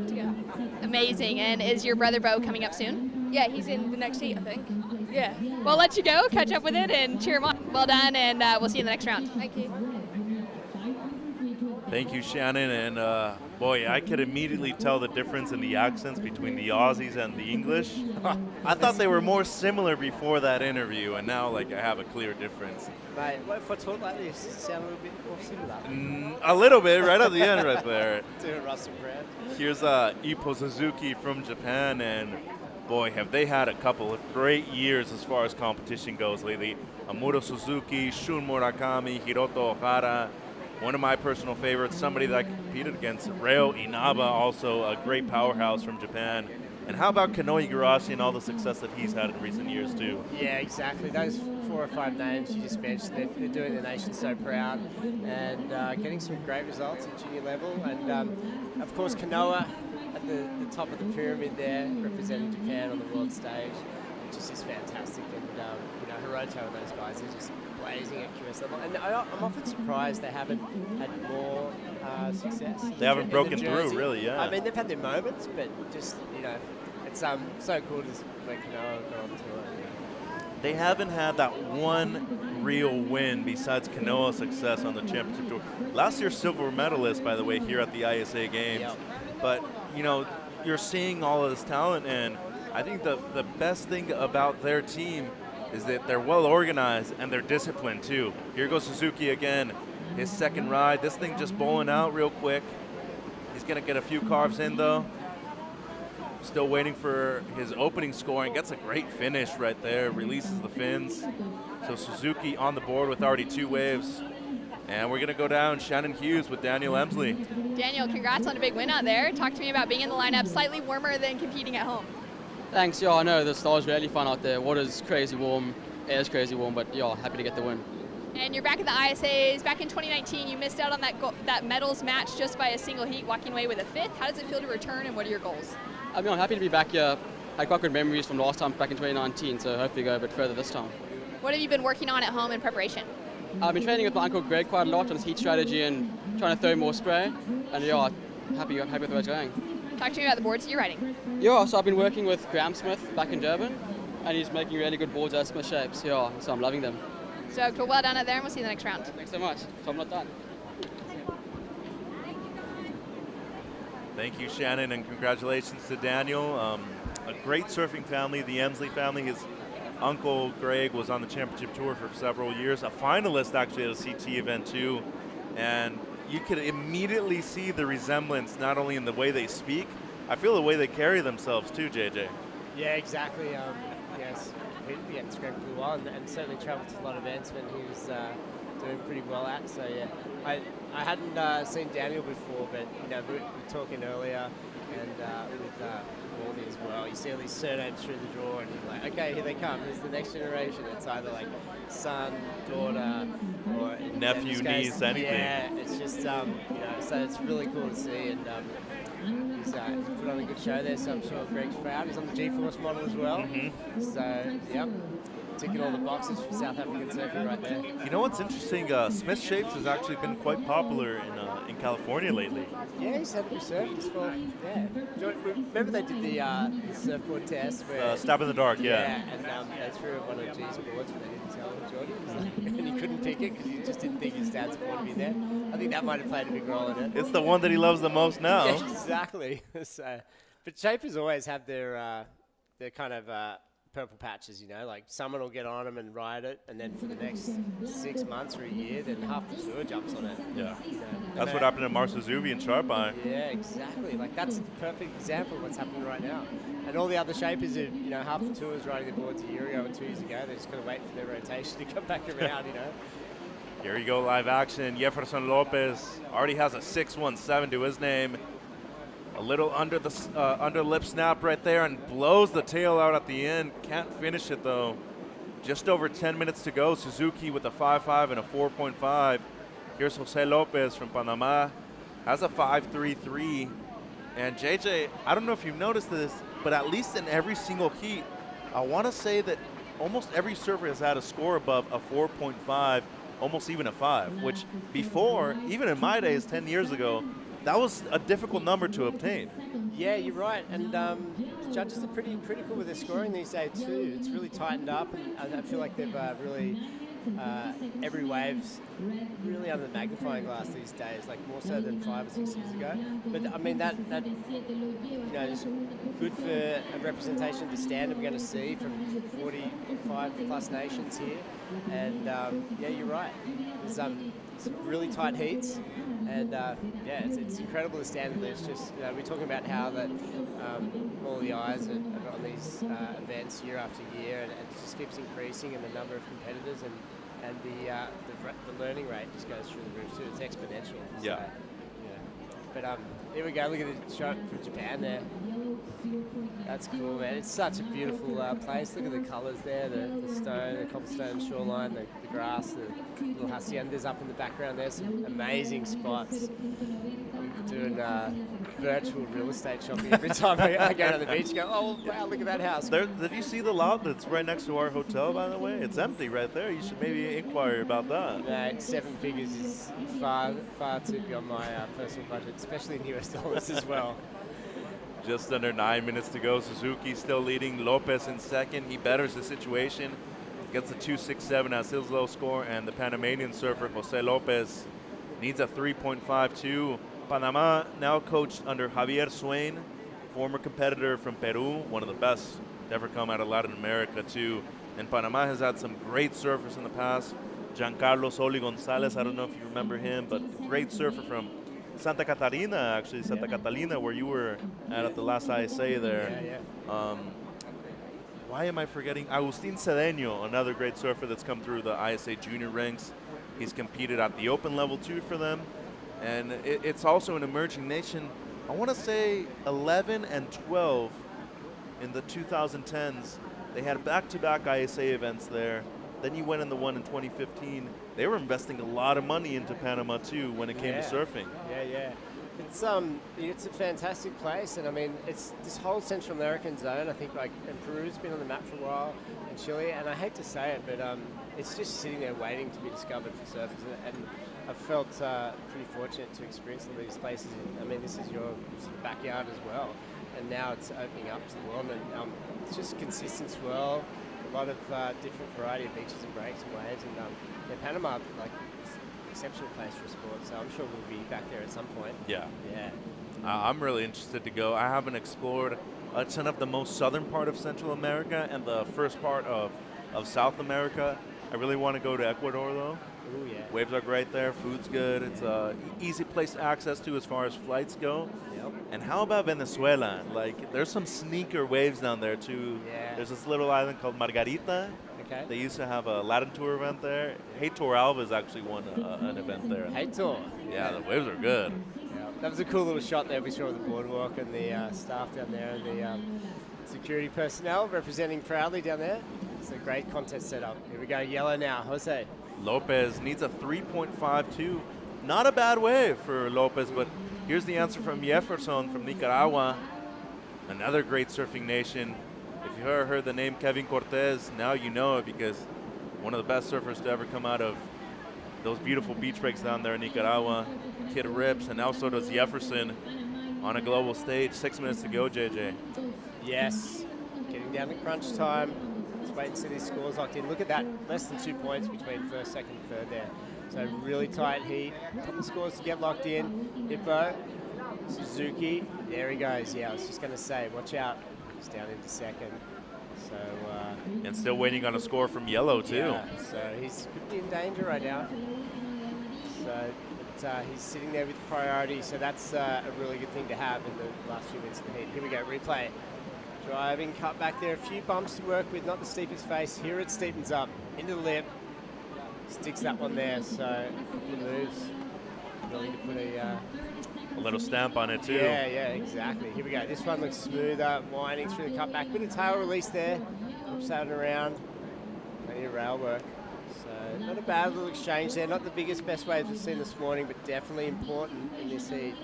together. Amazing. And is your brother Bo coming up soon? Yeah, he's in the next heat, I think. Yeah. We'll let you go, catch up with it, and cheer him on. Well done, and we'll see you in the next round. Thank you. Thank you, Shannon. And boy, I could immediately tell the difference in the accents between the Aussies and the English. I thought they were more similar before that interview, and now I have a clear difference. Mate, what if I talk like this? Does it sound a little bit more similar? A little bit, right at the end right there. Doing Russell Brand. Here's Ippo Suzuki from Japan, and boy, have they had a couple of great years as far as competition goes lately. Amuro Suzuki, Shun Murakami, Hiroto Ohara. One of my personal favorites, somebody that I competed against, Reo Inaba, also a great powerhouse from Japan. And how about Kanoe Igarashi and all the success that he's had in recent years, too? Yeah, exactly. Those 4 or 5 names you just mentioned, they're doing the nation so proud and getting some great results at junior level. And, of course, Kanoa at the top of the pyramid there, representing Japan on the world stage, which is just fantastic. And, Hiroto and those guys are just blazing at QS level. And I'm often surprised they haven't had more success. They haven't broken through, really, yeah. I mean, they've had their moments, but just, it's so cool to let Kanoa go on tour. They haven't had that one real win besides Kanoa's success on the championship tour. Last year's silver medalist, by the way, here at the ISA Games. Yep. But, you're seeing all of this talent, and I think the best thing about their team is that they're well organized and they're disciplined too. Here goes Suzuki again, his second ride. This thing just bowling out real quick. He's gonna get a few carves in though. Still waiting for his opening score and gets a great finish right there, releases the fins. So Suzuki on the board with already 2 waves. And we're gonna go down Shannon Hughes with Daniel Emsley. Daniel, congrats on a big win out there. Talk to me about being in the lineup, slightly warmer than competing at home. Thanks, I know the star's really fun out there. Water's crazy warm, air's crazy warm, but happy to get the win. And you're back at the ISAs. Back in 2019, you missed out on that medals match just by a single heat, walking away with a 5th. How does it feel to return, and what are your goals? I'm happy to be back here. had quite good memories from last time back in 2019, so hopefully go a bit further this time. What have you been working on at home in preparation? I've been training with my uncle Greg quite a lot on his heat strategy and trying to throw more spray, and yeah, happy with where it's going. Talk to me about the boards that you're riding. Yeah, so I've been working with Graham Smith back in Durban, and he's making really good boards out of Smith shapes, yeah, so I'm loving them. So well done out there, and we'll see you in the next round. Thanks so much. So I'm not done. Thank you, Shannon, and congratulations to Daniel. A great surfing family, the Emsley family. His uncle Greg was on the championship tour for several years, a finalist actually at a CT event too, and you could immediately see the resemblance not only in the way they speak, I feel the way they carry themselves too, JJ. Yeah, exactly. Yes, it's Greg for a while, and certainly travelled to a lot of events when he was doing pretty well at. So yeah, I hadn't seen Daniel before, but you know, we were talking earlier, and with Morley as well. You see all these surnames through the draw, and you're like, okay, here they come. There's the next generation. It's either like son, daughter, or nephew, niece, anything. Yeah, it's just you know, so it's really cool to see, and he's put on a good show there. So I'm sure Greg's proud. He's on the G-Force model as well. So yep. Ticking all the boxes for South African surfing right there. You know what's interesting? Smith Shapes has actually been quite popular in California lately. Yeah, he's had good surfers for, yeah. Remember they did the surfboard test where... Stab in the dark, yeah. And they threw him one of G's boards, but they didn't tell him, Jordy. And he couldn't pick it because he just didn't think his dad's board would be there. I think that might have played a big role in it. It's the one that he loves the most now. Yeah, exactly. So, but shapers always have their kind of... purple patches, you know, like someone will get on them and ride it, and then for the next 6 months or a year, then half the tour jumps on it. Yeah, you know, that's what happened to Mark Suzuki and Sharp Eye. Yeah, exactly. Like that's a perfect example of what's happening right now. And all the other shapers, are, you know, half the tours riding the boards a year ago and 2 years ago, they're just going to wait for their rotation to come back around, you know. Here you go, live action. Jefferson Lopez already has a 617 to his name. A little under the lip snap right there and blows the tail out at the end. Can't finish it though. Just over 10 minutes to go. Suzuki with a 5.5 and a 4.5. Here's Jose Lopez from Panama. Has a 5.33. And JJ, I don't know if you've noticed this, but at least in every single heat, I want to say that almost every surfer has had a score above a 4.5, almost even a 5, which before, even in my days 10 years ago, that was a difficult number to obtain. Yeah, you're right, and judges are pretty critical with their scoring these days too. It's really tightened up, and I feel like they've really, every wave's really under the magnifying glass these days, like more so than 5 or 6 years ago. But I mean, that you know, is good for a representation of the standard we're going to see from 45 plus nations here. And yeah, you're right. There's some really tight heats. And yeah, it's incredible the standard. There's just, you know, we're talking about how that all the eyes are on these events year after year, and it just keeps increasing in the number of competitors, and the learning rate just goes through the roof too. It's exponential. Yeah. So, yeah. But here we go. Look at the shot from Japan there. That's cool, man. It's such a beautiful place. Look at the colours there, the stone, the cobblestone shoreline, the grass, the little haciendas up in the background there. Some amazing spots. I'm doing virtual real estate shopping every time I go to the beach. Go, oh wow, look at that house. Did you see the lot that's right next to our hotel, by the way? It's empty right there. You should maybe inquire about that. Mate, 7 figures is far too beyond my personal budget, especially in US dollars as well. Just under 9 minutes to go. Suzuki still leading. Lopez in second. He betters the situation. Gets a 2.67 as his low score. And the Panamanian surfer, Jose Lopez, needs a 3.52. Panama now coached under Javier Swain, former competitor from Peru, one of the best to ever come out of Latin America too. And Panama has had some great surfers in the past. Giancarlo Soli Gonzalez, I don't know if you remember him, but great surfer from Santa Catarina, actually, Santa Catalina, where you were at the last ISA there. Why am I forgetting? Agustin Cedeño, another great surfer that's come through the ISA junior ranks. He's competed at the open level too for them. And it's also an emerging nation. I want to say 11 and 12 in the 2010s. They had back-to-back ISA events there. Then you went in the one in 2015. They were investing a lot of money into Panama too when it came to surfing. Yeah. It's a fantastic place, and I mean, it's this whole Central American zone. I think like and Peru's been on the map for a while, and Chile, and I hate to say it, but it's just sitting there waiting to be discovered for surfers, and I've felt pretty fortunate to experience some of these places. I mean, this is your sort of backyard as well, and now it's opening up to the world, and it's just consistent swell, a lot of different variety of beaches and breaks and waves, and Panama, like, exceptional place for sport, so I'm sure we'll be back there at some point. Yeah. Yeah. I'm really interested to go. I haven't explored a ton of the most southern part of Central America and the first part of South America. I really want to go to Ecuador, though. Ooh, yeah. Waves are great there. Food's good. It's a easy place to access to as far as flights go. Yep. And how about Venezuela? Like, there's some sneaker waves down there, too. Yeah. There's this little island called Margarita. Okay. They used to have a Latin tour event there. Heitor Alves actually won an event there. Heitor. Yeah, the waves are good. Yeah. That was a cool little shot there we saw of the boardwalk and the staff down there and the security personnel representing proudly down there. It's a great contest setup. Here we go, yellow now. Jose. Lopez needs a 3.52. Not a bad wave for Lopez, but here's the answer from Jefferson from Nicaragua. Another great surfing nation. If you've ever heard the name Kevin Cortez, now you know it because one of the best surfers to ever come out of those beautiful beach breaks down there in Nicaragua. Kid rips, and now so does Jefferson on a global stage. 6 minutes to go, JJ. Yes, getting down to crunch time. Let's wait and see these scores locked in. Look at that, less than 2 points between first, second, and third there. So really tight heat. A couple of scores to get locked in. Hippo, Suzuki, there he goes. Yeah, I was just going to say, watch out. He's down into second. So and still waiting on a score from Yellow, too. Yeah, so he's could be in danger right now. So but, he's sitting there with priority, so that's a really good thing to have in the last few minutes of the heat. Here we go, replay. Driving, cut back there, a few bumps to work with, not the steepest face. Here it steepens up, into the lip. Sticks that one there, so a couple of moves. Really to put a little stamp on it, too. Yeah, exactly. Here we go. This one looks smoother, winding through the cutback. Bit of tail release there. Sailing around. Plenty of rail work. So not a bad little exchange there. Not the biggest, best waves we've seen this morning, but definitely important in this heat.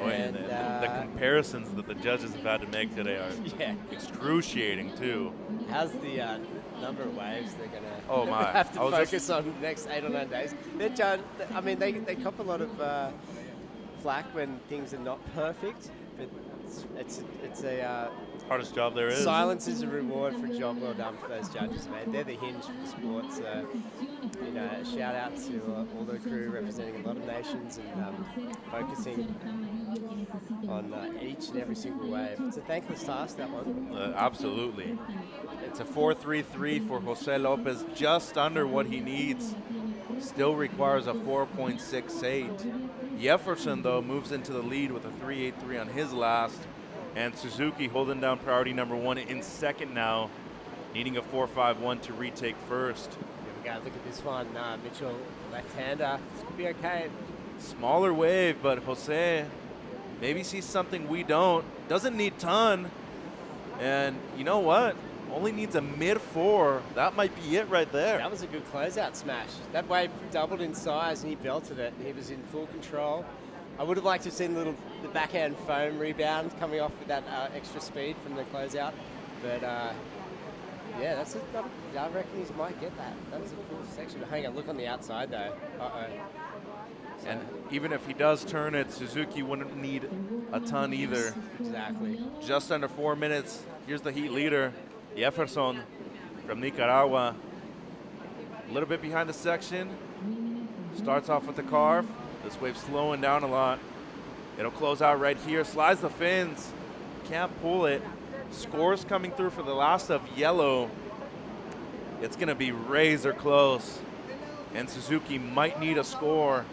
Oh, and the comparisons that the judges have had to make today are excruciating, too. How's the number of waves they're going to oh my. have to focus on the next 8 or 9 days? I mean, they cop a lot of flack when things are not perfect, but it's a hardest job there is. Silence is a reward for a job well done for those judges, man. They're the hinge for the sport. So, you know, a shout out to all the crew representing a lot of nations and focusing on each and every single wave. It's a thankless task, that one. Absolutely. It's a 4.33 for Jose Lopez, just under what he needs. Still requires a 4.68. Jefferson, though, moves into the lead with a 3.83 on his last. And Suzuki holding down priority number 1 in second now, needing a 4.51 to retake first. Here we go, look at this one. Mitchell, left-hander. This could be okay. Smaller wave, but Jose maybe sees something we don't. Doesn't need ton. And you know what? Only needs a mid-4. That might be it right there. That was a good closeout smash. That wave doubled in size and he belted it. He was in full control. I would have liked to have seen the backhand foam rebound coming off with that extra speed from the closeout. But yeah, I reckon he might get that. That was a cool section. Hang on, look on the outside though. Uh-oh. And even if he does turn it, Suzuki wouldn't need a ton either. Exactly. Just under 4 minutes. Here's the heat leader, Jefferson from Nicaragua. A little bit behind the section. Starts off with the carve. This wave slowing down a lot. It'll close out right here. Slides the fins. Can't pull it. Scores coming through for the last of Yellow. It's going to be razor close. And Suzuki might need a score.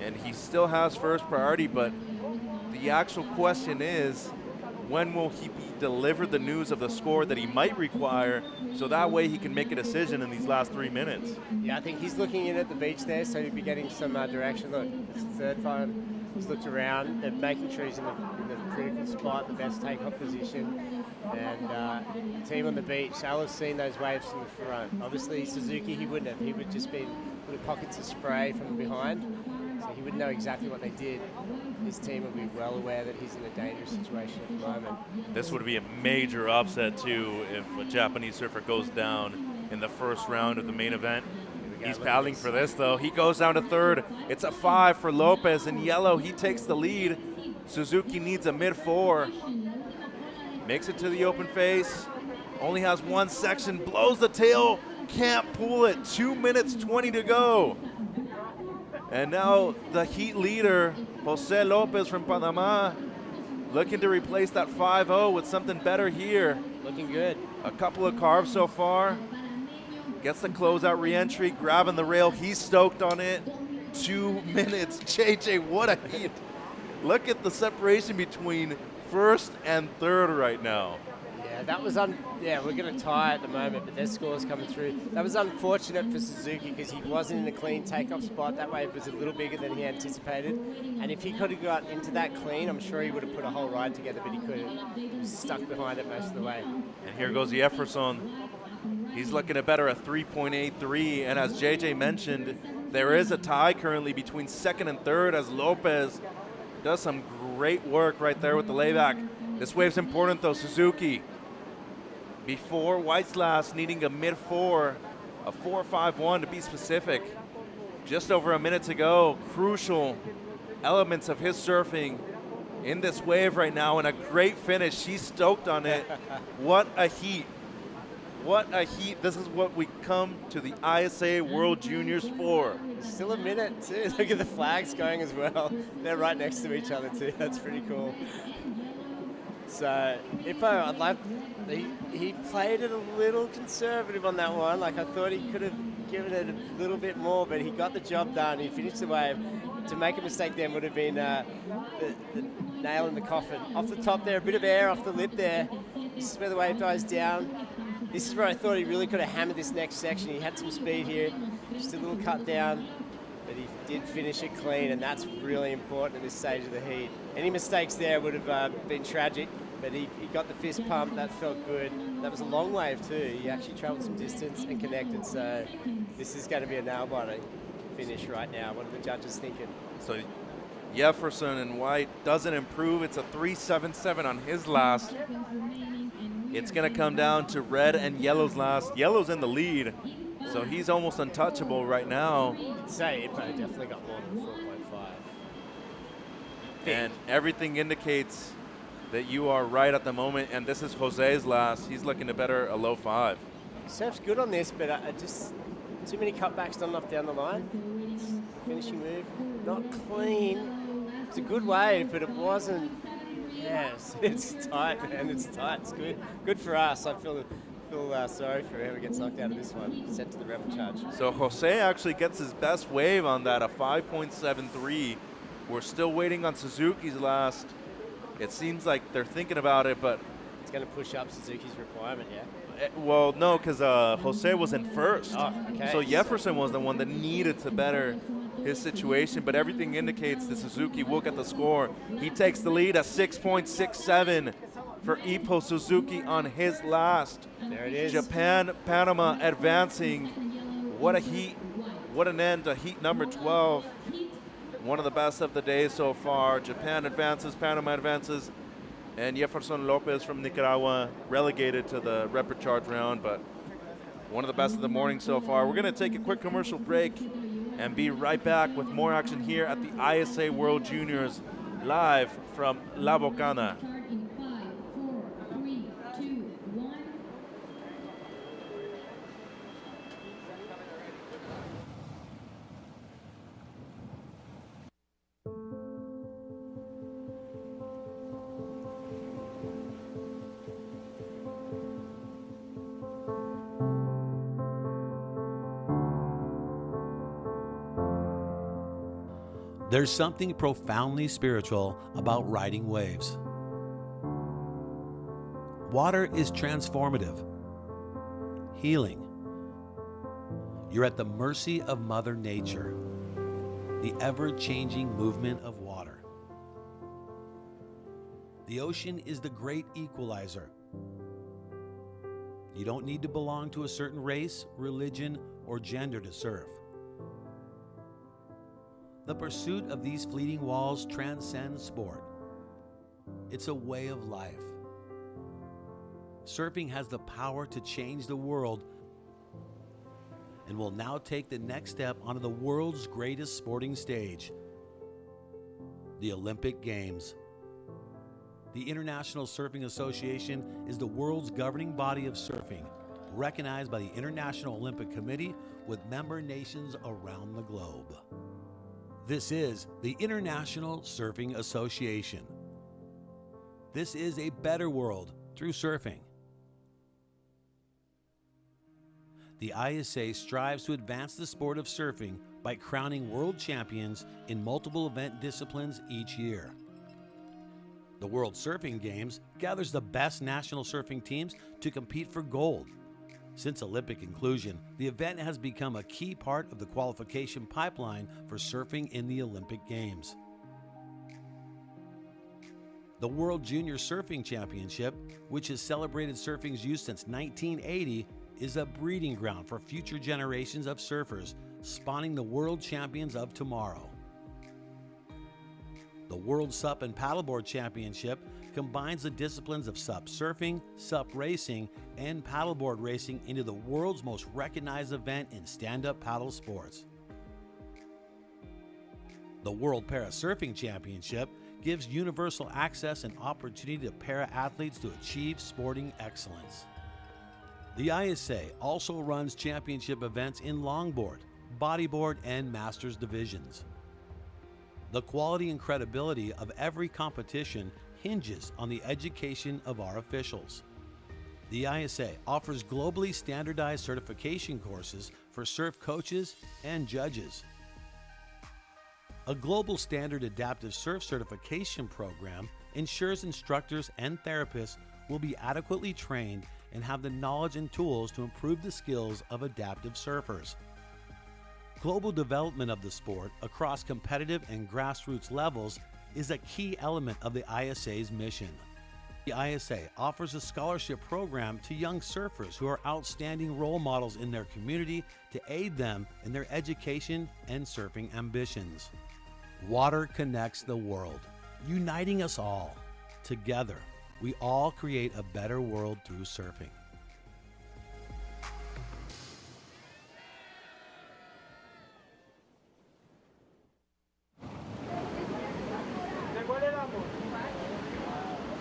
And he still has first priority, but the actual question is, when will he be delivered the news of the score that he might require, so that way he can make a decision in these last 3 minutes? Yeah, I think he's looking in at the beach there, so he'll be getting some direction. Look, it's the third time he's looked around. They're making sure he's in the critical spot, the best take-off position. And team on the beach, Al has seen those waves from the front. Obviously, Suzuki, he wouldn't have. He would just be with pockets of spray from behind. So he would know exactly what they did. His team would be well aware that he's in a dangerous situation at the moment. This would be a major upset too if a Japanese surfer goes down in the first round of the main event. He's paddling for this though. He goes down to third. It's a 5 for Lopez in yellow. He takes the lead. Suzuki needs a mid-4. Makes it to the open face. Only has one section. Blows the tail. Can't pull it. 2 minutes 20 to go. And now the heat leader, Jose Lopez from Panama, looking to replace that 5-0 with something better here. Looking good. A couple of carves so far. Gets the closeout re-entry, grabbing the rail. He's stoked on it. 2 minutes. JJ, what a heat. Look at the separation between first and third right now. Yeah, that was we're going to tie at the moment, but their score's coming through. That was unfortunate for Suzuki because he wasn't in a clean takeoff spot. That wave was a little bigger than he anticipated. And if he could have got into that clean, I'm sure he would have put a whole ride together, but he couldn't. He was stuck behind it most of the way. And here goes Jefferson. He's looking to better a 3.83. And as JJ mentioned, there is a tie currently between second and third as Lopez does some great work right there with the layback. This wave's important though, Suzuki. Before White's last, needing a mid-4, a 4.51 to be specific. Just over a minute to go. Crucial elements of his surfing in this wave right now, and a great finish. She's stoked on it. What a heat. What a heat. This is what we come to the ISA World Juniors for. Still a minute too. Look at the flags going as well. They're right next to each other too. That's pretty cool. So, I'd like, he played it a little conservative on that one. Like I thought he could have given it a little bit more, but he got the job done. He finished the wave. To make a mistake then would have been the nail in the coffin. Off the top there, a bit of air off the lip there. This is where the wave dies down. This is where I thought he really could have hammered this next section. He had some speed here, just a little cut down, but he did finish it clean, and that's really important at this stage of the heat. Any mistakes there would have been tragic, but he got the fist pump. That felt good. That was a long wave too. He actually traveled some distance and connected, so this is going to be a nail-biter finish right now. What are the judges thinking? So Jefferson and White doesn't improve. It's a 3.77 on his last. It's going to come down to red and yellow's last. Yellow's in the lead, so he's almost untouchable right now. I'd say Ippo definitely got more than 4.5. And everything indicates that you are right at the moment, and this is Jose's last. He's looking to better a low 5. Surf's good on this, but I just too many cutbacks, not enough down the line. Finishing move, not clean. It's a good wave, but it wasn't. Yes, it's tight, man. It's tight. It's good. Good for us. I feel sorry for whoever gets knocked out of this one. Sent to the rebel charge. So Jose actually gets his best wave on that, a 5.73. We're still waiting on Suzuki's last. It seems like they're thinking about it, but it's going to push up Suzuki's requirement, yeah? Well, no, because Jose was in first. Oh, okay. So Jefferson was the one that needed to better his situation, but everything indicates that Suzuki will get the score. He takes the lead at 6.67 for Ippo Suzuki on his last. There it is. Japan, Panama advancing. What a heat. What an end to heat number 12. One of the best of the day so far. Japan advances, Panama advances, and Jefferson Lopez from Nicaragua relegated to the repechage round, but one of the best of the morning so far. We're going to take a quick commercial break and be right back with more action here at the ISA World Juniors live from La Bocana. There's something profoundly spiritual about riding waves. Water is transformative, healing. You're at the mercy of Mother Nature, the ever-changing movement of water. The ocean is the great equalizer. You don't need to belong to a certain race, religion, or gender to surf. The pursuit of these fleeting walls transcends sport. It's a way of life. Surfing has the power to change the world and will now take the next step onto the world's greatest sporting stage, the Olympic Games. The International Surfing Association is the world's governing body of surfing, recognized by the International Olympic Committee with member nations around the globe. This is the International Surfing Association. This is a better world through surfing. The ISA strives to advance the sport of surfing by crowning world champions in multiple event disciplines each year. The World Surfing Games gathers the best national surfing teams to compete for gold. Since Olympic inclusion, the event has become a key part of the qualification pipeline for surfing in the Olympic Games. The World Junior Surfing Championship, which has celebrated surfing's use since 1980, is a breeding ground for future generations of surfers, spawning the world champions of tomorrow. The World SUP and Paddleboard Championship combines the disciplines of SUP surfing, SUP racing, and paddleboard racing into the world's most recognized event in stand-up paddle sports. The World Para Surfing Championship gives universal access and opportunity to para-athletes to achieve sporting excellence. The ISA also runs championship events in longboard, bodyboard, and masters divisions. The quality and credibility of every competition hinges on the education of our officials. The ISA offers globally standardized certification courses for surf coaches and judges. A global standard adaptive surf certification program ensures instructors and therapists will be adequately trained and have the knowledge and tools to improve the skills of adaptive surfers. Global development of the sport across competitive and grassroots levels is a key element of the ISA's mission. The ISA offers a scholarship program to young surfers who are outstanding role models in their community to aid them in their education and surfing ambitions. Water connects the world, uniting us all. Together, we all create a better world through surfing.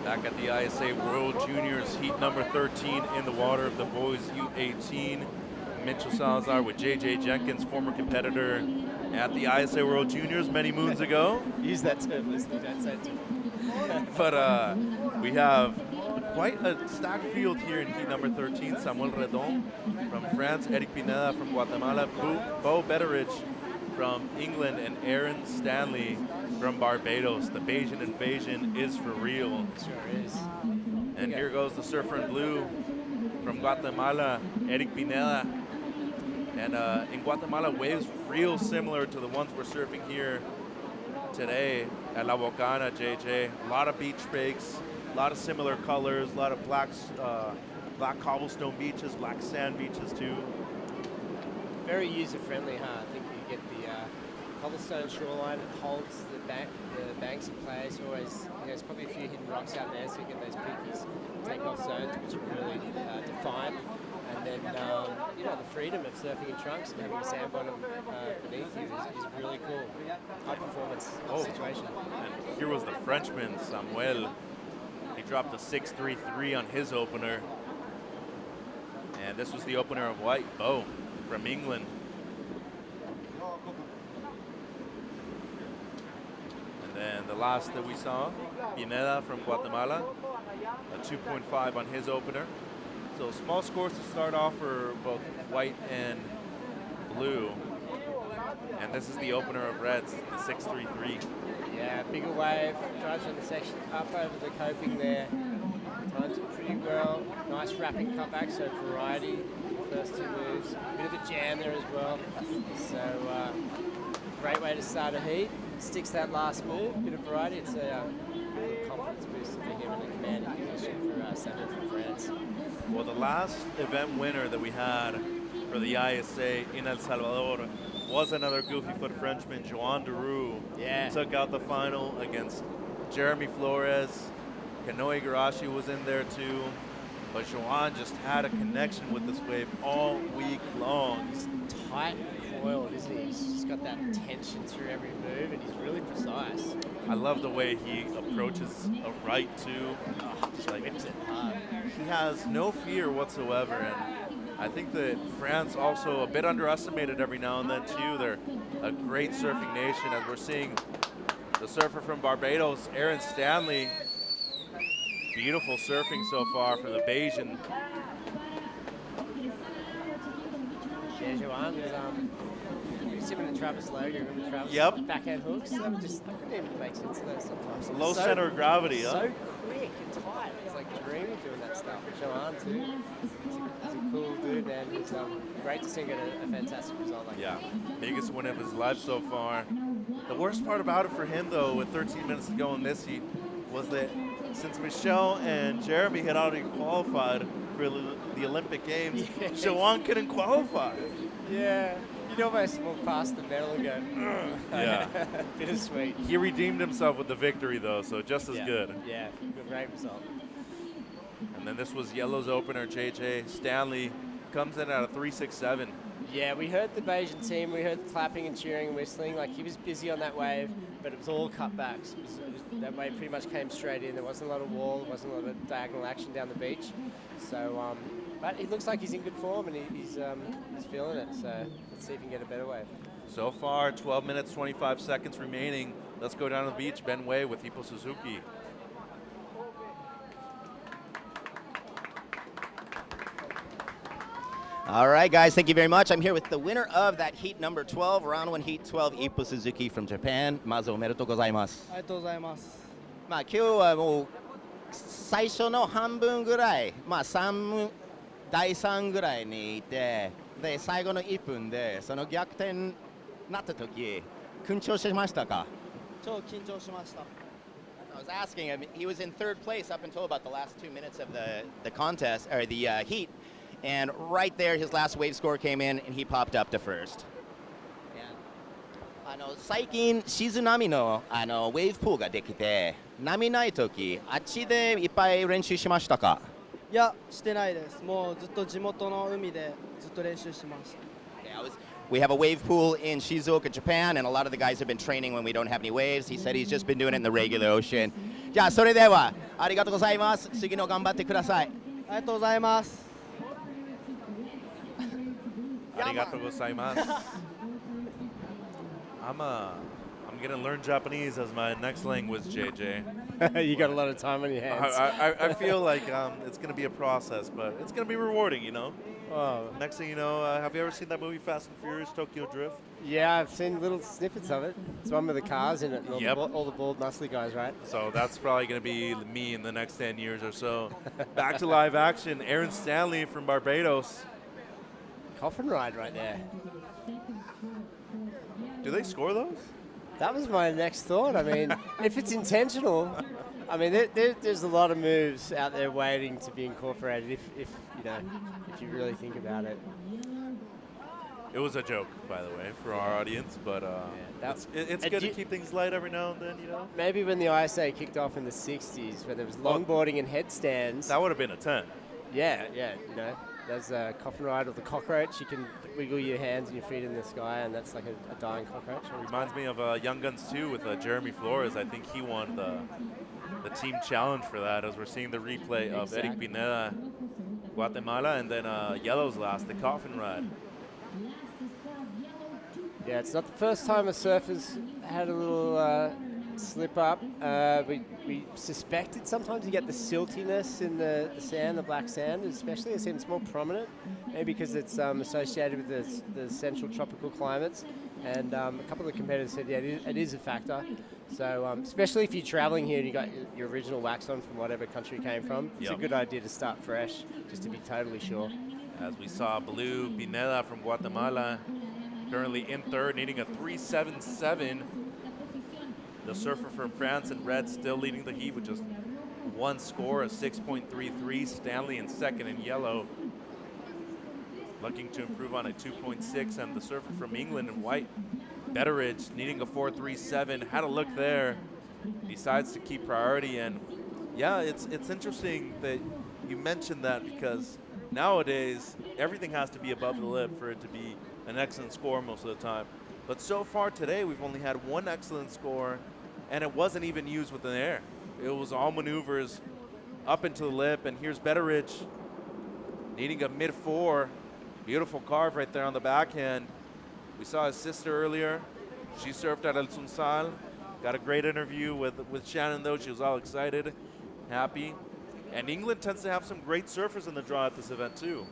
Back at the ISA World Juniors, heat number 13 in the water of the boys U18. Mitchell Salazar with JJ Jenkins, former competitor at the ISA World Juniors many moons ago. Use that term, listening, don't say it to me. But we have quite a stacked field here in heat number 13. Samuel Redon from France, Eric Pineda from Guatemala, Bo Betteridge from England, and Aaron Stanley from Barbados. The Bayesian invasion is for real. Sure is. And here goes the surfer in blue from Guatemala, Eric Pineda. And in Guatemala, waves real similar to the ones we're surfing here today at La Bocana, JJ. A lot of beach breaks, a lot of similar colors, a lot of black cobblestone beaches, black sand beaches too. Very user-friendly, huh? I think you get the cobblestone shoreline. It holds the banks in place. Always, there's probably a few hidden rocks out there, so you get those peaky take-off zones, which are really defined. And then, the freedom of surfing in trunks and having a sand bottom beneath you is really cool. High performance situation. And here was the Frenchman, Samuel. He dropped a 6.33 on his opener. And this was the opener of white, Bo, from England. And then the last that we saw, Pineda from Guatemala, a 2.5 on his opener. So small scores to start off for both white and blue. And this is the opener of reds, the 6.33. Yeah, bigger wave, drives on the section up over the coping there. Times it pretty well. Nice wrapping cutback, so variety. First two moves. Bit of a jam there as well. So great way to start a heat. Sticks that last move, bit of variety. It's a confidence boost for him in a commanding position for Samuel from France. Well, the last event winner that we had for the ISA in El Salvador was another goofy foot Frenchman, Joan Deroux. Yeah. Took out the final against Jeremy Flores. Kanoe Igarashi was in there too. But Joan just had a connection with this wave all week long. He's tight and coiled, isn't he? He's just got that tension through every move, and he's really precise. I love the way he approaches a right too. Just like whips it hard. He has no fear whatsoever, and I think that France also a bit underestimated every now and then too. They're a great surfing nation, as we're seeing the surfer from Barbados, Aaron Stanley. Beautiful surfing so far from the Bayesian. Yeah, Joan was similar to Travis Logan. Remember Travis? Yep. Backhand hooks. That would just, I couldn't even make sense of those sometimes. Low center of gravity, so huh? So quick and tight. It's like dreaming doing that stuff. Joan too. He's a cool dude, man. It's great to see him get a fantastic result like that. Biggest win of his life so far. The worst part about it for him, though, with 13 minutes to go in this heat, was that since Michelle and Jeremy had already qualified for the Olympic Games, Joan couldn't qualify. Yeah, you'd almost walk past the medal and go, yeah. Bittersweet. He redeemed himself with the victory, though, so just as good. Yeah, great result. And then this was Yellow's opener, JJ Stanley, comes in at a 3.67. Yeah, we heard the Bayesian team, we heard clapping and cheering and whistling. Like, he was busy on that wave, but it was all cutbacks. That wave pretty much came straight in. There wasn't a lot of wall, there wasn't a lot of diagonal action down the beach. So, but it looks like he's in good form and he's feeling it. So let's see if he can get a better wave. So far, 12 minutes, 25 seconds remaining. Let's go down to the beach. Ben Way with Hippo Suzuki. All right, guys, thank you very much. I'm here with the winner of that heat number 12, round 1 heat 12, Ippo Suzuki from Japan. まずおめでとうございます。ありがとうございます。まあ今日はもう最初の半分ぐらい、まあ第3ぐらいにいて、で最後の1分でその逆転になった時、緊張しましたか？超緊張しました。I was asking him. He was in third place up until about the last 2 minutes of the contest or the heat. And right there, his last wave score came in, and he popped up to first. 最近、静波のウェーブプールができて、波ないとき、あっちでいっぱい練習しましたか？いや、してないです。もうずっと地元の海でずっと練習しました。We have a wave pool in Shizuoka, Japan, and a lot of the guys have been training when we don't have any waves. He said he's just been doing it in the regular ocean. じゃあ、それでは、ありがとうございます。次の頑張ってください。ありがとうございます。Arigatou gozaimasu. I'm gonna learn Japanese as my next language, JJ. You got a lot of time on your hands. I feel like it's gonna be a process, but it's gonna be rewarding, you know. Next thing you know, have you ever seen that movie Fast and Furious, Tokyo Drift? Yeah, I've seen little snippets of it. It's one with the cars in it, and all the bald, muscly guys, right? So that's probably gonna be me in the next 10 years or so. Back to live action, Aaron Stanley from Barbados. Coffin ride right there. Do they score those? That was my next thought. I mean, if it's intentional, I mean, there's a lot of moves out there waiting to be incorporated. If you really think about it. It was a joke, by the way, for our audience, but it's good to keep things light every now and then, you know. Maybe when the ISA kicked off in the '60s, when there was longboarding and headstands. That would have been a 10. Yeah, you know. There's a coffin ride or the cockroach. You can wiggle your hands and your feet in the sky, and that's like a dying cockroach. Reminds me of Young Guns 2 with Jeremy Flores. I think he won the team challenge for that, as we're seeing the replay of Eric Pineda, Guatemala, and then Yellow's last, the coffin ride. Yeah, it's not the first time a surfer's had a little slip up. We suspected sometimes you get the siltiness in the sand, the black sand especially. It seems more prominent, maybe because it's associated with the central tropical climates. And a couple of the competitors said, yeah, it is a factor. So especially if you're traveling here and you got your original wax on from whatever country you came from, it's a good idea to start fresh, just to be totally sure. As we saw Blue Pineda from Guatemala, currently in third, needing a 3.77. The surfer from France in red still leading the heat with just one score, a 6.33. Stanley in second in yellow. looking to improve on a 2.6, and the surfer from England in white, Betteridge, needing a 4.37, had a look there, decides to keep priority. And yeah, it's interesting that you mentioned that, because nowadays everything has to be above the lip for it to be an excellent score most of the time. But so far today, we've only had one excellent score, and it wasn't even used with an air. It was all maneuvers up into the lip, and here's Betteridge needing a mid-4. Beautiful carve right there on the backhand. We saw his sister earlier. She surfed at El Sunsal. Got a great interview with Shannon, though. She was all excited, happy. And England tends to have some great surfers in the draw at this event, too.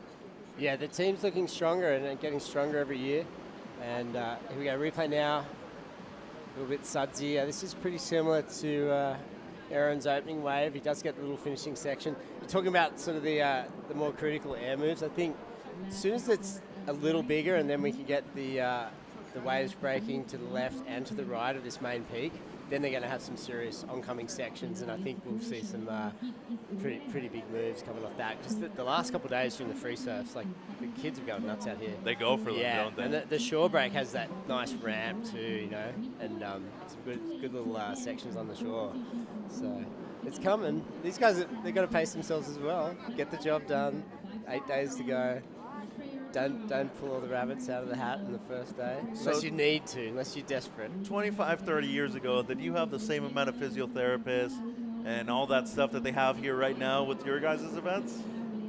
Yeah, the team's looking stronger and getting stronger every year. And here we go, replay now. A little bit sudsy. This is pretty similar to Aaron's opening wave. He does get the little finishing section. You're talking about sort of the more critical air moves. I think as soon as it's a little bigger, and then we can get the waves breaking to the left and to the right of this main peak, then they're going to have some serious oncoming sections, and I think we'll see some pretty big moves coming off that. Because the last couple of days during the free surfs, like, the kids have gone nuts out here. They go for them, don't they? And the shore break has that nice ramp too, you know, and some good little sections on the shore. So it's coming. These guys, they've got to pace themselves as well. Get the job done. 8 days to go. Don't pull all the rabbits out of the hat on the first day. Unless you need to, unless you're desperate. 25, 30 years ago, did you have the same amount of physiotherapists and all that stuff that they have here right now with your guys' events?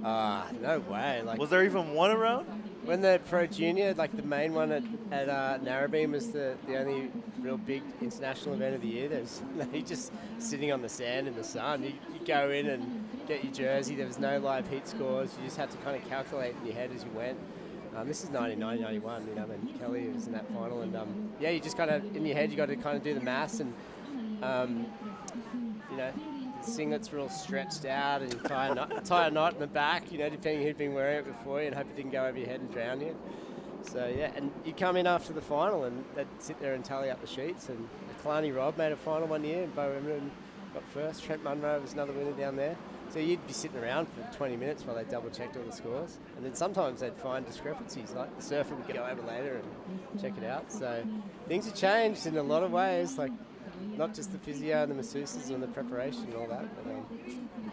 No way. Like, was there even one around? When the Pro Junior, like the main one at Narrabeen, was the only real big international event of the year, there's just sitting on the sand in the sun. You go in and get your jersey. There was no live heat scores. You just had to kind of calculate in your head as you went. This is 1991, you know, when Kelly was in that final. And yeah, you just kind of, in your head, you got to kind of do the maths and, you know, the singlet's real stretched out, and you tie a knot in the back, you know, depending who'd been wearing it before you, and hope it didn't go over your head and drown you. So yeah, and you come in after the final and they'd sit there and tally up the sheets. And Kalani Robb made a final one year, and Bo Emmerton got first. Trent Munro was another winner down there. So you'd be sitting around for 20 minutes while they double checked all the scores. And then sometimes they'd find discrepancies, like the surfer would go over later and check it out. So things have changed in a lot of ways, like not just the physio and the masseuses and the preparation and all that, but the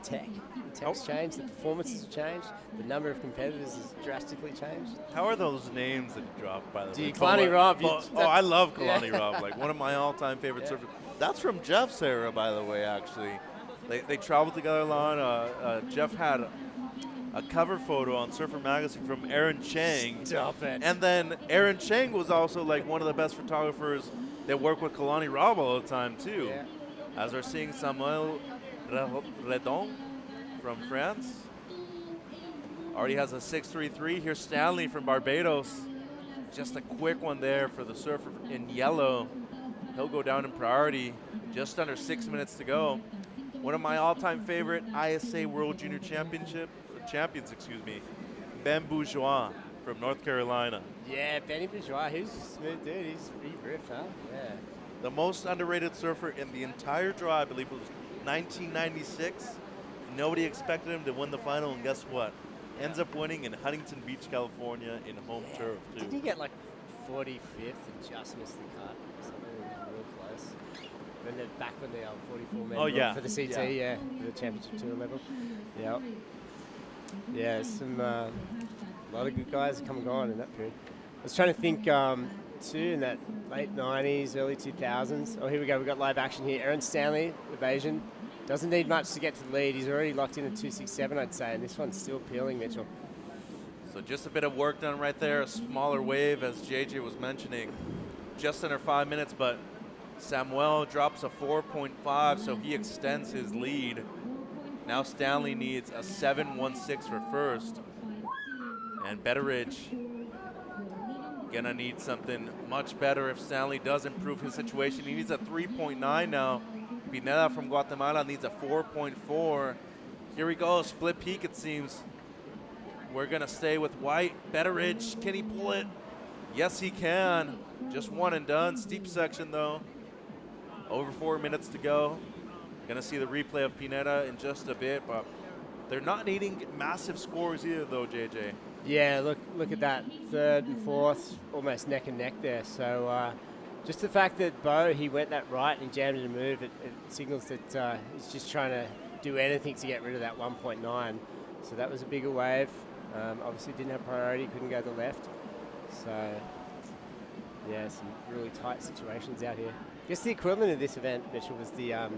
tech's changed, the performances have changed, the number of competitors has drastically changed. How are those names that you dropped, by the way? Kalani Robb. I love Kalani Robb, like one of my all-time favorite surfers. That's from Jeff's era, by the way, actually. They traveled together a lot. Jeff had a cover photo on Surfer Magazine from Aaron Chang. Stop it. And then Aaron Chang was also like one of the best photographers that work with Kalani Robb all the time, too. Yeah. As we're seeing Samuel Redon from France. Already has a 6.33. Here's Stanley from Barbados. Just a quick one there for the surfer in yellow. He'll go down in priority. Just under 6 minutes to go. One of my all-time favorite ISA World Junior champions, Ben Bourgeois from North Carolina. Yeah, Benny Bourgeois, he's a smooth dude. He's ripped, huh? Yeah. The most underrated surfer in the entire draw, I believe, was 1996. Nobody expected him to win the final, and guess what? Ends up winning in Huntington Beach, California, in home turf, too. Didn't he get like 45th and just missed the cut? Something real close. When they're back when they are 44 men for the CT, for the championship tour level. Yep. Yeah, a lot of good guys have come and gone in that period. I was trying to think, too, in that late 90s, early 2000s. Oh, here we go. We've got live action here. Aaron Stanley, the Asian, doesn't need much to get to the lead. He's already locked in at 267, I'd say, and this one's still peeling, Mitchell. So just a bit of work done right there. A smaller wave, as JJ was mentioning, just under 5 minutes, but Samuel drops a 4.5, so he extends his lead. Now Stanley needs a 7.16 for first. And Betteridge gonna need something much better if Stanley does improve his situation. He needs a 3.9 now. Pineda from Guatemala needs a 4.4. Here we go, split peak it seems. We're gonna stay with White. Betteridge, can he pull it? Yes, he can. Just one and done. Steep section though. Over 4 minutes to go. Gonna see the replay of Pineda in just a bit, but they're not needing massive scores either though, JJ. Yeah, look at that, third and fourth, almost neck and neck there. So just the fact that Bo, he went that right and he jammed in a move, it signals that he's just trying to do anything to get rid of that 1.9. So that was a bigger wave. Obviously didn't have priority, couldn't go to the left. So yeah, some really tight situations out here. I guess the equivalent of this event, Mitchell, was the it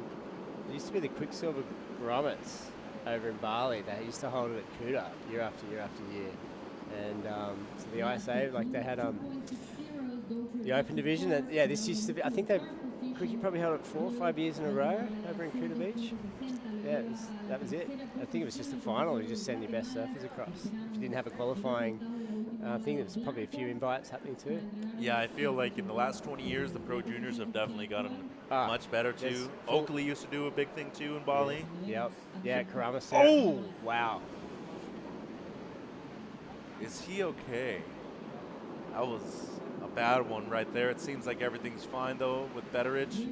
used to be the Quicksilver grommets over in Bali. They used to hold it at Kuta year after year after year. And so the ISA, like they had the Open Division. And yeah, this used to be, I think cricket probably held it 4 or 5 years in a row over in Kuta Beach. Yeah, that was it. I think it was just the final. You just send your best surfers across. If you didn't have a qualifying, I think there's probably a few invites happening too. Yeah, I feel like in the last 20 years, the pro juniors have definitely gotten much better too. Yes. Oakley used to do a big thing too in Bali. Yep. Yeah, Karama set. Oh! Wow. Is he okay? That was a bad one right there. It seems like everything's fine though with Betteridge.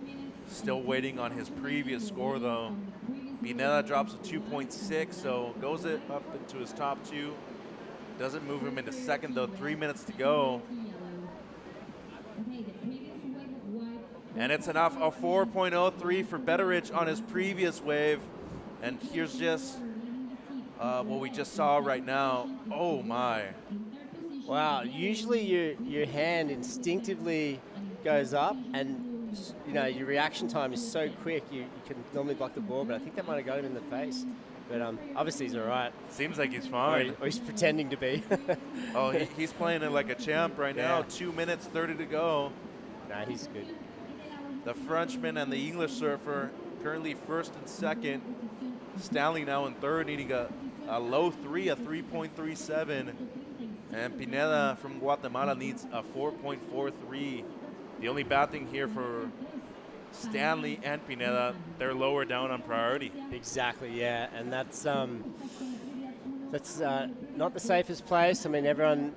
Still waiting on his previous score though. Pineda drops a 2.6, so goes it up into his top 2. Doesn't move him into second though, 3 minutes to go. And it's enough, a 4.03 for Betteridge on his previous wave. And here's just what we just saw right now. Oh my. Wow, usually your hand instinctively goes up and you know, your reaction time is so quick, you can normally block the ball, but I think that might have got him in the face. But obviously he's all right. Seems like he's fine. Or he's pretending to be. Oh, he's playing it like a champ right now. 2 minutes, 30 to go. Nah, he's good. The Frenchman and the English surfer currently first and second. Stanley now in third, needing a low 3, a 3.37. And Pineda from Guatemala needs a 4.43. The only bad thing here for Stanley and Pineda, they're lower down on priority. Exactly, yeah, and that's not the safest place. I mean, everyone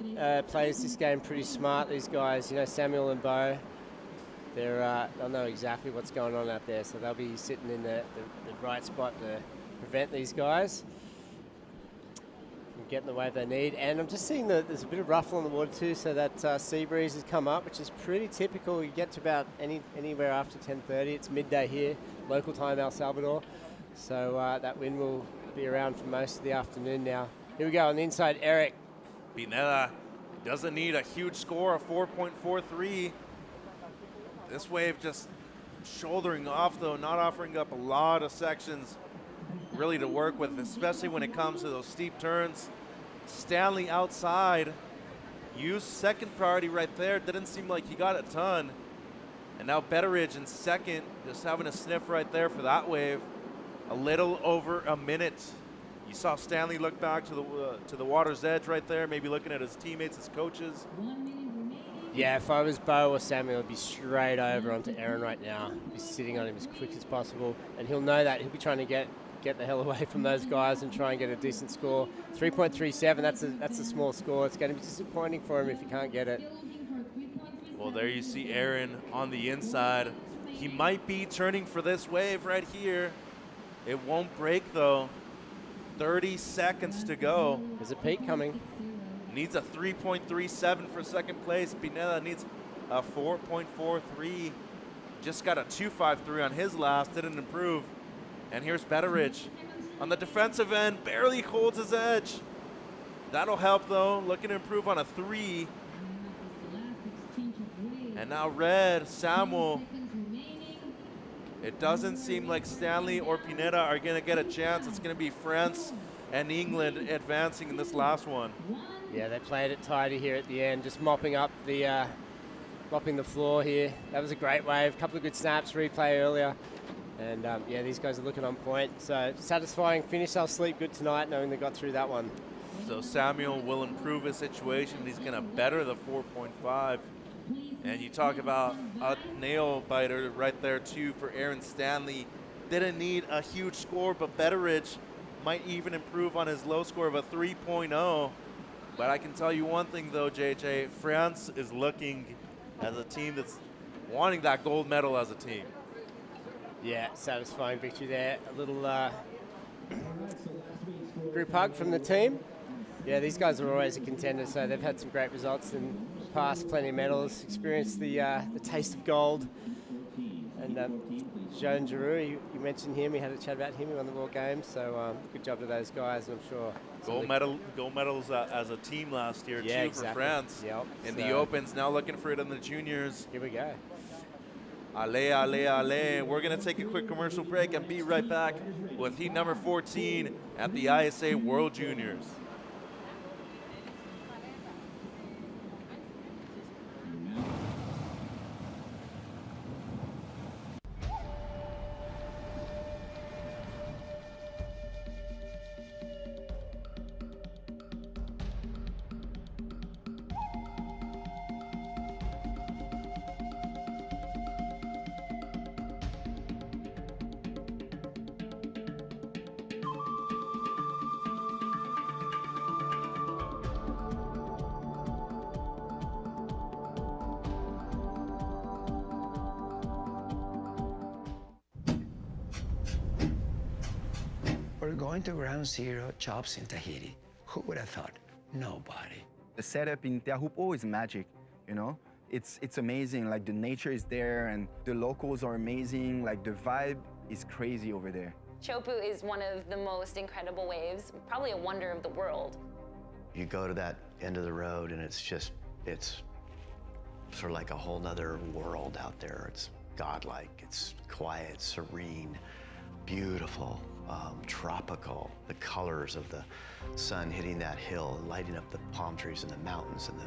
plays this game pretty smart. These guys, you know, Samuel and Bo, they'll know exactly what's going on out there, so they'll be sitting in the right spot to prevent these guys from getting the wave they need. And I'm just seeing that there's a bit of ruffle on the water too, so that sea breeze has come up, which is pretty typical. You get to about anywhere after 10:30. It's midday here, local time El Salvador. So that wind will be around for most of the afternoon now. Here we go on the inside, Eric. Pineda doesn't need a huge score, a 4.43. This wave just shouldering off though, not offering up a lot of sections really to work with, especially when it comes to those steep turns. Stanley outside, used second priority right there. Didn't seem like he got a ton. And now Betteridge in second, just having a sniff right there for that wave. A little over a minute. You saw Stanley look back to the water's edge right there, maybe looking at his teammates, his coaches. Yeah, if I was Bo or Samuel, I'd be straight over onto Aaron right now. Be sitting on him as quick as possible, and he'll know that. He'll be trying to get the hell away from those guys and try and get a decent score. 3.37, that's a small score. It's going to be disappointing for him if he can't get it. Well, there you see Aaron on the inside. He might be turning for this wave right here. It won't break though. 30 seconds to go. There's a peak coming. Needs a 3.37 for second place. Pineda needs a 4.43. Just got a 2.53 on his last, didn't improve. And here's Betteridge on the defensive end, barely holds his edge. That'll help though, looking to improve on a 3. And now red, Samuel. It doesn't seem like Stanley or Pineda are gonna get a chance. It's gonna be France and England advancing in this last one. Yeah, they played it tidy here at the end, just mopping the floor here. That was a great wave, couple of good snaps, replay earlier. And yeah, these guys are looking on point. So satisfying finish. They'll sleep good tonight knowing they got through that one. So Samuel will improve his situation. He's gonna better the 4.5. And you talk about a nail biter right there too for Aaron Stanley. Didn't need a huge score, but Betteridge might even improve on his low score of a 3.0. But I can tell you one thing though, JJ, France is looking as a team that's wanting that gold medal as a team. Yeah, satisfying victory there. A little group hug from the team. Yeah, these guys are always a contender, so they've had some great results in the past, plenty of medals, experienced the taste of gold. And Joan Giroux, you mentioned him, we had a chat about him, he won the World Games, so good job to those guys, and I'm sure. Gold medals as a team last year, too, exactly. for France. Yep. In the Opens, now looking for it in the juniors. Here we go. Ale, ale, ale. We're going to take a quick commercial break and be right back with heat number 14 at the ISA World Juniors. We're going to Ground Zero Chops in Tahiti. Who would have thought? Nobody. The setup in Teahupo'o is magic, you know? It's amazing, like the nature is there and the locals are amazing, like the vibe is crazy over there. Chopu is one of the most incredible waves, probably a wonder of the world. You go to that end of the road and it's sort of like a whole nother world out there. It's godlike, it's quiet, serene, beautiful, tropical. The colors of the sun hitting that hill, lighting up the palm trees and the mountains and the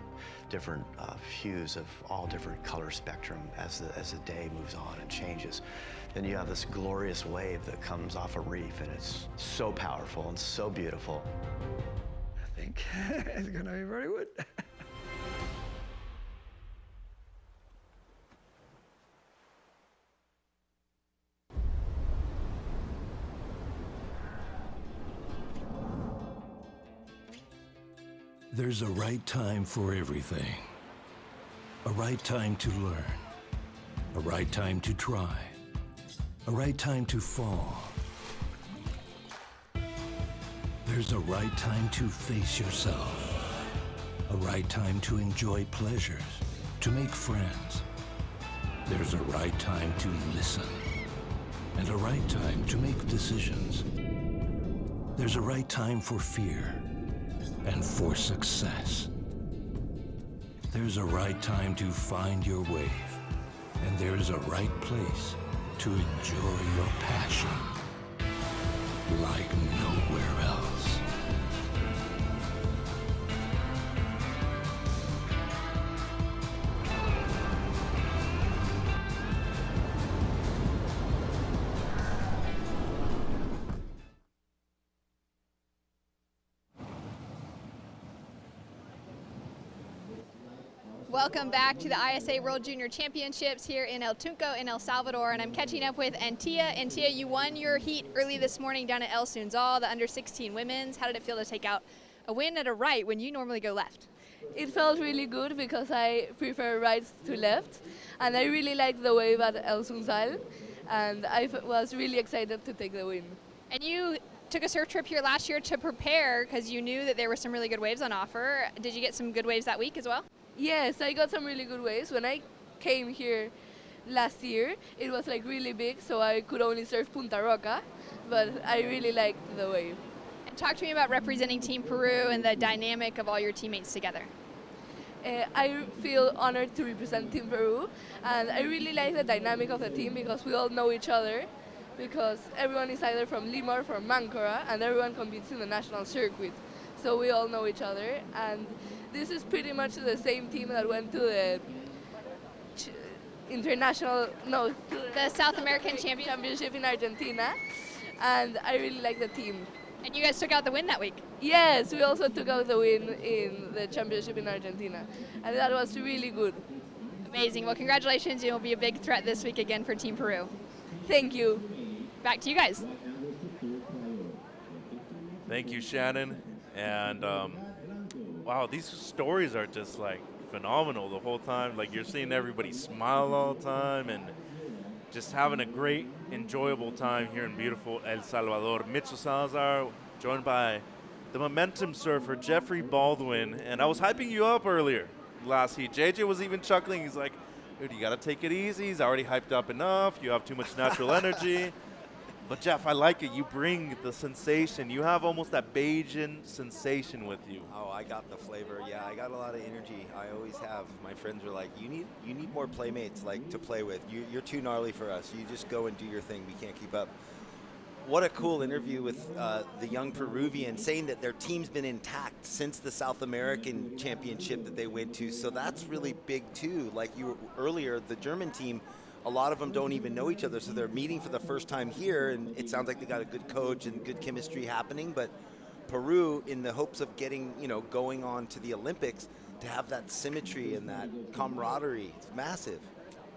different hues of all different color spectrum as the day moves on and changes. Then you have this glorious wave that comes off a reef, and it's so powerful and so beautiful. I think it's gonna be very good. There's a right time for everything. A right time to learn. A right time to try. A right time to fall. There's a right time to face yourself. A right time to enjoy pleasures, to make friends. There's a right time to listen. And a right time to make decisions. There's a right time for fear and for success. There's a right time to find your wave, and there's a right place to enjoy your passion like nowhere else. Welcome back to the ISA World Junior Championships here in El Tunco in El Salvador, and I'm catching up with Antia. Antia, you won your heat early this morning down at El Sunzal, the under-16 women's. How did it feel to take out a win at a right when you normally go left? It felt really good because I prefer right to left, and I really liked the wave at El Sunzal, and I was really excited to take the win. And you took a surf trip here last year to prepare because you knew that there were some really good waves on offer. Did you get some good waves that week as well? Yes, I got some really good waves. When I came here last year, it was like really big, so I could only surf Punta Roca, but I really liked the wave. And talk to me about representing Team Peru and the dynamic of all your teammates together. I feel honored to represent Team Peru, and I really like the dynamic of the team because we all know each other, because everyone is either from Lima or from Mancora, and everyone competes in the national circuit. So we all know each other, and this is pretty much the same team that went to the the South American Championship in Argentina, and I really like the team. And you guys took out the win that week? Yes, we also took out the win in the championship in Argentina, and that was really good. Amazing. Well, congratulations. You'll be a big threat this week again for Team Peru. Thank you. Back to you guys. Thank you, Shannon. And wow, these stories are just like phenomenal the whole time. Like you're seeing everybody smile all the time and just having a great, enjoyable time here in beautiful El Salvador. Mitchell Salazar, joined by the momentum surfer, Jeffrey Baldwin. And I was hyping you up earlier last heat. JJ was even chuckling. He's like, dude, you got to take it easy. He's already hyped up enough. You have too much natural energy. But, Jeff, I like it. You bring the sensation. You have almost that Bajan sensation with you. Oh, I got the flavor. Yeah, I got a lot of energy. I always have. My friends are like, you need more playmates like to play with. You're too gnarly for us. You just go and do your thing. We can't keep up. What a cool interview with the young Peruvian saying that their team's been intact since the South American Championship that they went to. So that's really big, too. Like you were earlier, the German team, a lot of them don't even know each other. So they're meeting for the first time here, and it sounds like they got a good coach and good chemistry happening. But Peru, in the hopes of getting, going on to the Olympics, to have that symmetry and that camaraderie, it's massive.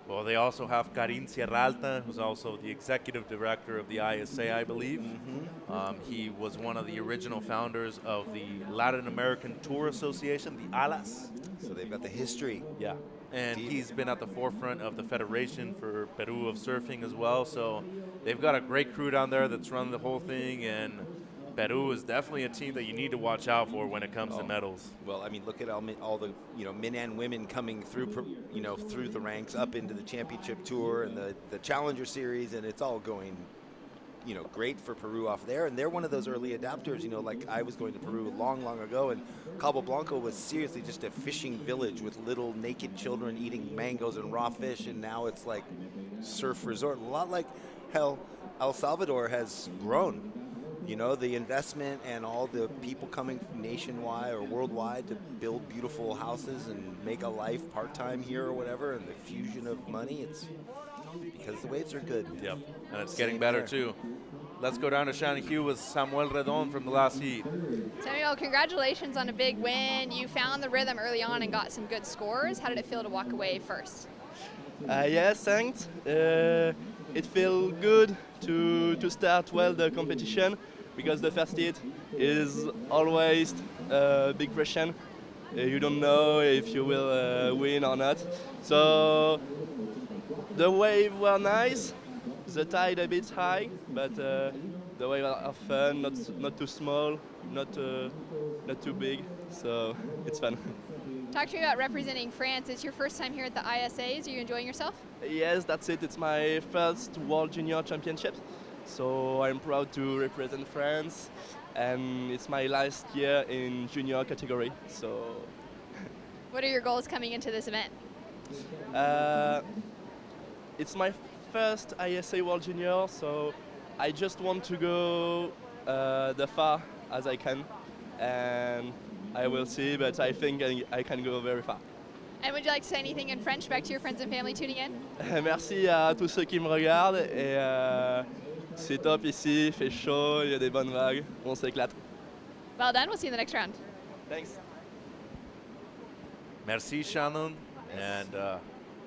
Well, they also have Karin Sierralta, who's also the executive director of the ISA, I believe. He was one of the original founders of the Latin American Tour Association, the ALAS. So they've got the history. Yeah. And he's been at the forefront of the Federation for Peru of Surfing as well. So they've got a great crew down there that's run the whole thing. And Peru is definitely a team that you need to watch out for when it comes to medals. Well, I mean, look at all the men and women coming through, through the ranks up into the championship tour and the Challenger Series, and it's all going, great for Peru off there. And they're one of those early adapters. Like I was going to Peru long ago, and Cabo Blanco was seriously just a fishing village with little naked children eating mangoes and raw fish, and now it's like surf resort. A lot like how El Salvador has grown. The investment and all the people coming nationwide or worldwide to build beautiful houses and make a life part-time here or whatever, and the fusion of money, it's because the waves are good. Yep, and it's getting better too. Let's go down to Shannon Hugh with Samuel Redon from the last heat. Samuel, congratulations on a big win. You found the rhythm early on and got some good scores. How did it feel to walk away first? Yes, thanks. It feels good to start well the competition, because the first heat is always a big question. You don't know if you will win or not. So the waves were nice, the tide a bit high, but the waves are fun, not too small, not too big, so it's fun. Talk to me about representing France. It's your first time here at the ISAs. Are you enjoying yourself? Yes, that's it. It's my first World Junior Championships. So I'm proud to represent France, and it's my last year in junior category. So, what are your goals coming into this event? It's my first ISA World Junior, so I just want to go the far as I can, and I will see. But I think I can go very far. And would you like to say anything in French back to your friends and family tuning in? Merci à tous ceux qui me regardent et. C'est top ici, il fait chaud, il y a des bonnes vagues, on s'éclate. Well done, we'll see you in the next round. Thanks. Merci, Shannon. And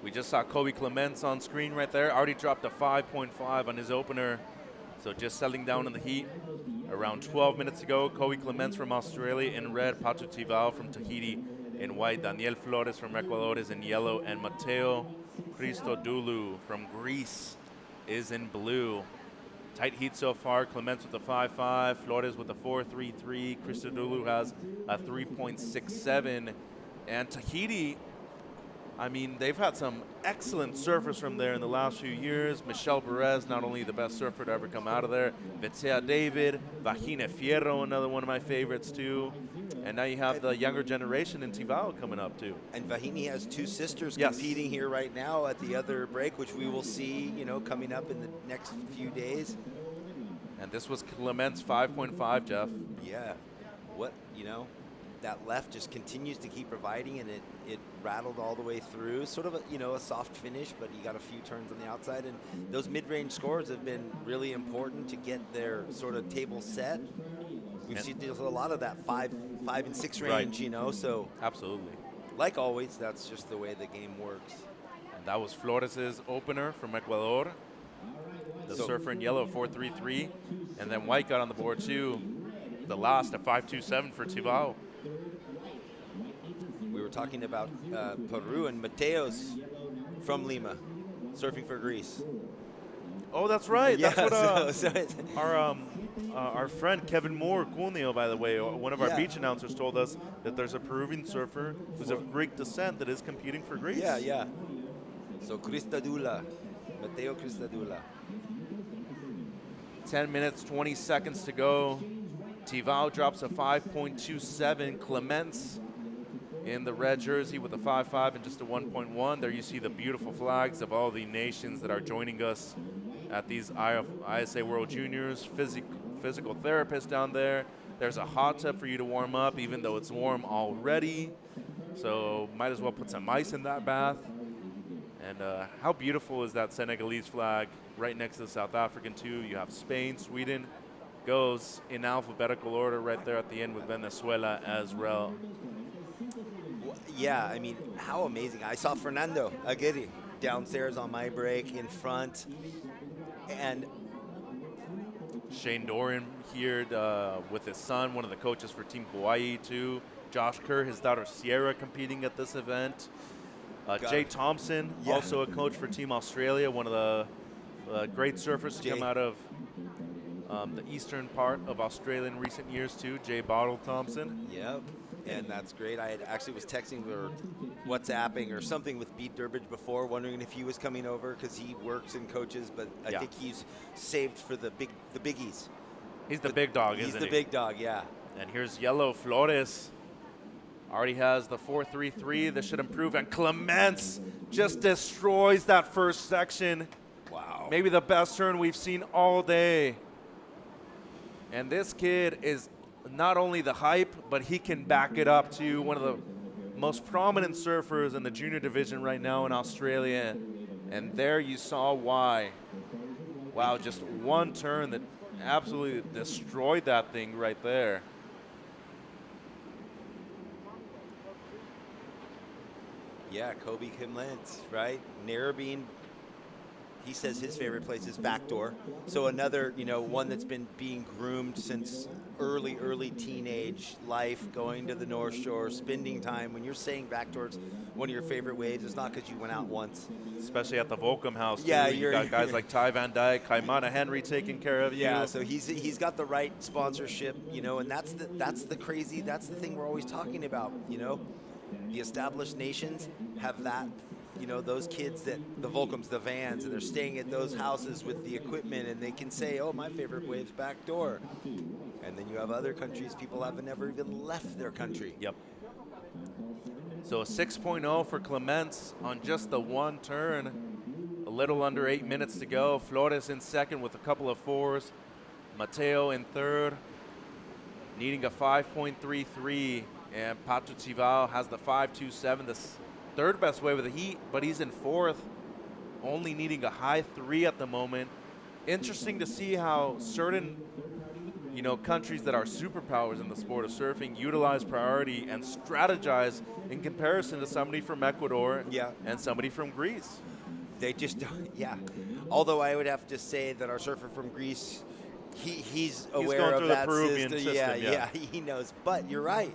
we just saw Kobe Clements on screen right there. Already dropped a 5.5 on his opener. So just settling down in the heat. Around 12 minutes ago, Kobe Clements from Australia in red, Pato Tival from Tahiti in white, Daniel Flores from Ecuador is in yellow, and Mateo Christodoulou from Greece is in blue. Tight heat so far. Clements with a 5.5, Flores with a 4.33, Christodoulou has a 3.67, and Tahiti, I mean, they've had some excellent surfers from there in the last few years. Michel Perez, not only the best surfer to ever come out of there, Vetsea David, Vagina Fierro, another one of my favorites too. And now you have the younger generation in Tivao coming up too. And Vahini has two sisters competing here right now at the other break, which we will see, coming up in the next few days. And this was Clements 5.5, Jeff. Yeah. That left just continues to keep providing, and it rattled all the way through. Sort of a soft finish, but you got a few turns on the outside, and those mid-range scores have been really important to get their sort of table set. We've seen a lot of that 5 and 6 range, so absolutely. Like always, that's just the way the game works. And that was Flores' opener from Ecuador. The surfer in yellow, 4.33, and then White got on the board too. The last, a 5.27 for Tivao. We were talking about Peru and Mateos from Lima, surfing for Greece. Oh, that's right. Yeah, That's what our friend Kevin Moore, Cuneo, by the way, one of our beach announcers, told us that there's a Peruvian surfer who's of Greek descent that is competing for Greece. Yeah. So Christodoulou, Matteo Christodoulou. 10 minutes, 20 seconds to go. Tivao drops a 5.27. Clements in the red jersey with a 5.5 and just a 1.1. There you see the beautiful flags of all the nations that are joining us at these ISA World Juniors. Physical therapists down there. There's a hot tub for you to warm up, even though it's warm already. So might as well put some ice in that bath. And how beautiful is that Senegalese flag right next to the South African too. You have Spain, Sweden, goes in alphabetical order right there at the end with Venezuela as well. Yeah, I mean, how amazing. I saw Fernando Aguirre downstairs on my break in front. And Shane Doran here with his son, one of the coaches for Team Hawaii too. Josh Kerr, his daughter Sierra, competing at this event. Jay Thompson, also a coach for Team Australia, one of the great surfers to come out of the eastern part of Australia in recent years too. Jay Bottle Thompson. Yep, and that's great. I actually was texting or WhatsApping or something with Pete Durbridge before, wondering if he was coming over because he works and coaches, but I think he's saved for the biggies. He's the big dog, isn't he? He's the big dog, yeah. And here's Yellow Flores. Already has the 4.33. This should improve. And Clements just destroys that first section. Wow. Maybe the best turn we've seen all day. And this kid is not only the hype, but he can back it up to one of the most prominent surfers in the junior division right now in Australia. And there you saw why. Wow, just one turn that absolutely destroyed that thing right there. Yeah, Kobe Clements, right? Narrabeen, he says his favorite place is backdoor. So another, one that's been being groomed since early teenage life, going to the North Shore, spending time. When you're saying backdoor's one of your favorite waves, it's not because you went out once. Especially at the Volcom House, too. Yeah, you got guys like Ty Van Dyke, Kaimana Henry taking care of you. Yeah, so he's got the right sponsorship, and that's the thing we're always talking about, The established nations have that, those kids that the Volcoms, the vans, and they're staying at those houses with the equipment, and they can say, oh, my favorite wave's backdoor. And then you have other countries, people haven't never even left their country. Yep. So a 6.0 for Clements on just the one turn. A little under 8 minutes to go. Flores in second with a couple of fours. Mateo in third, needing a 5.33. And Pato Tivao has the 5.27, the third best wave of the heat, but he's in fourth, only needing a high 3 at the moment. Interesting to see how certain, countries that are superpowers in the sport of surfing utilize priority and strategize in comparison to somebody from Ecuador and somebody from Greece. They just don't, Although I would have to say that our surfer from Greece, he's aware of that system. Yeah, he knows. But you're right.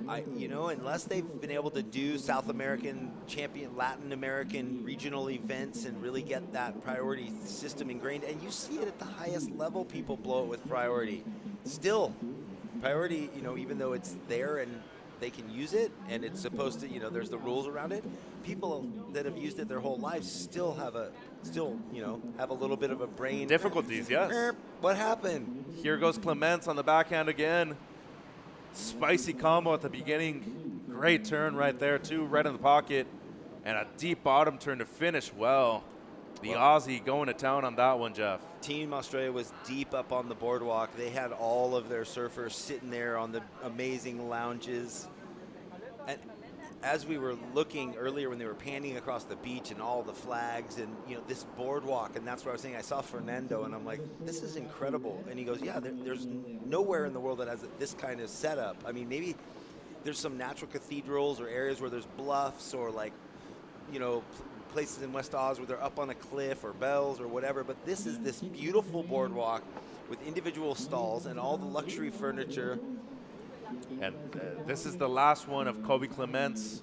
Unless they've been able to do South American Latin American regional events and really get that priority system ingrained, and you see it at the highest level, people blow it with priority. Still, priority, even though it's there and they can use it, and it's supposed to, there's the rules around it, people that have used it their whole lives still have a little bit of a brain difficulties. Yes. What happened? Here goes Clements on the backhand again. Spicy combo at the beginning. Great turn right there too, right in the pocket. And a deep bottom turn to finish well. The Aussie going to town on that one, Jeff. Team Australia was deep up on the boardwalk. They had all of their surfers sitting there on the amazing lounges. And as we were looking earlier when they were panning across the beach and all the flags and, this boardwalk, and that's what I was saying. I saw Fernando, and I'm like, this is incredible. And he goes, yeah, there's nowhere in the world that has this kind of setup. I mean, maybe there's some natural cathedrals or areas where there's bluffs or places in West Oz where they're up on a cliff or bells or whatever, but this is this beautiful boardwalk with individual stalls and all the luxury furniture. And this is the last one of Kobe Clements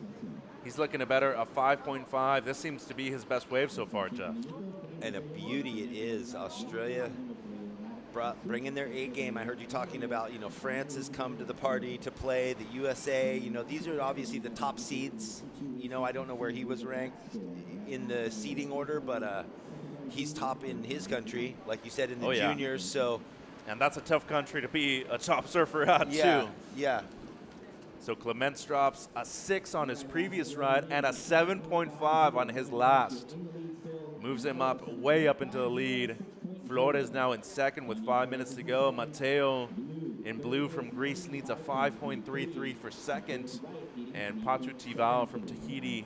He's looking to better a 5.5. This seems to be his best wave so far, Jeff. And a beauty it is. Australia bringing their A game. I heard you talking about, France has come to the party to play, the USA. These are obviously the top seeds. I don't know where he was ranked in the seeding order, but he's top in his country, like you said, in the juniors. So, and that's a tough country to be a top surfer at, too. Yeah. So Clements drops a 6 on his previous ride and a 7.5 on his last. Moves him up, way up into the lead. Flores now in second with 5 minutes to go. Mateo in blue from Greece needs a 5.33 for second. And Patu Tivao from Tahiti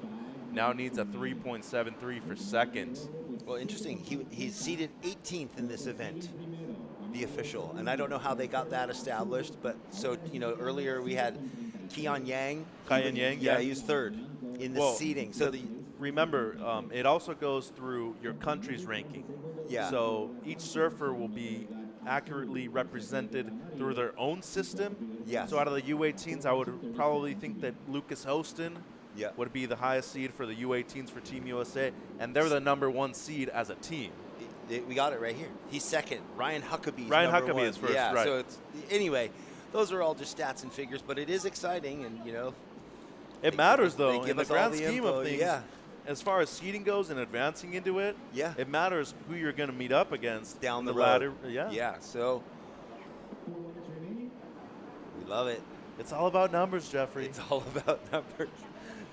now needs a 3.73 for second. Well, interesting. He's seated 18th in this event, the official. And I don't know how they got that established, but so, earlier we had Kian Yang. Yeah, he was third in the seating. So remember, it also goes through your country's ranking. Yeah. So each surfer will be accurately represented through their own system. Yes. So out of the U18s, I would probably think that Lucas Hostin would be the highest seed for the U18s for Team USA, and they're the #1 seed as a team. We got it right here. He's second. Ryan Huckabee is first, yeah, right. So anyway, those are all just stats and figures, but it is exciting, and it matters though in in the us all grand the scheme info, of things. yeah. As far as seeding goes and advancing into it, it matters who you're going to meet up against down the ladder. road. Yeah. Yeah. So we love it. It's all about numbers, Jeffrey. It's all about numbers.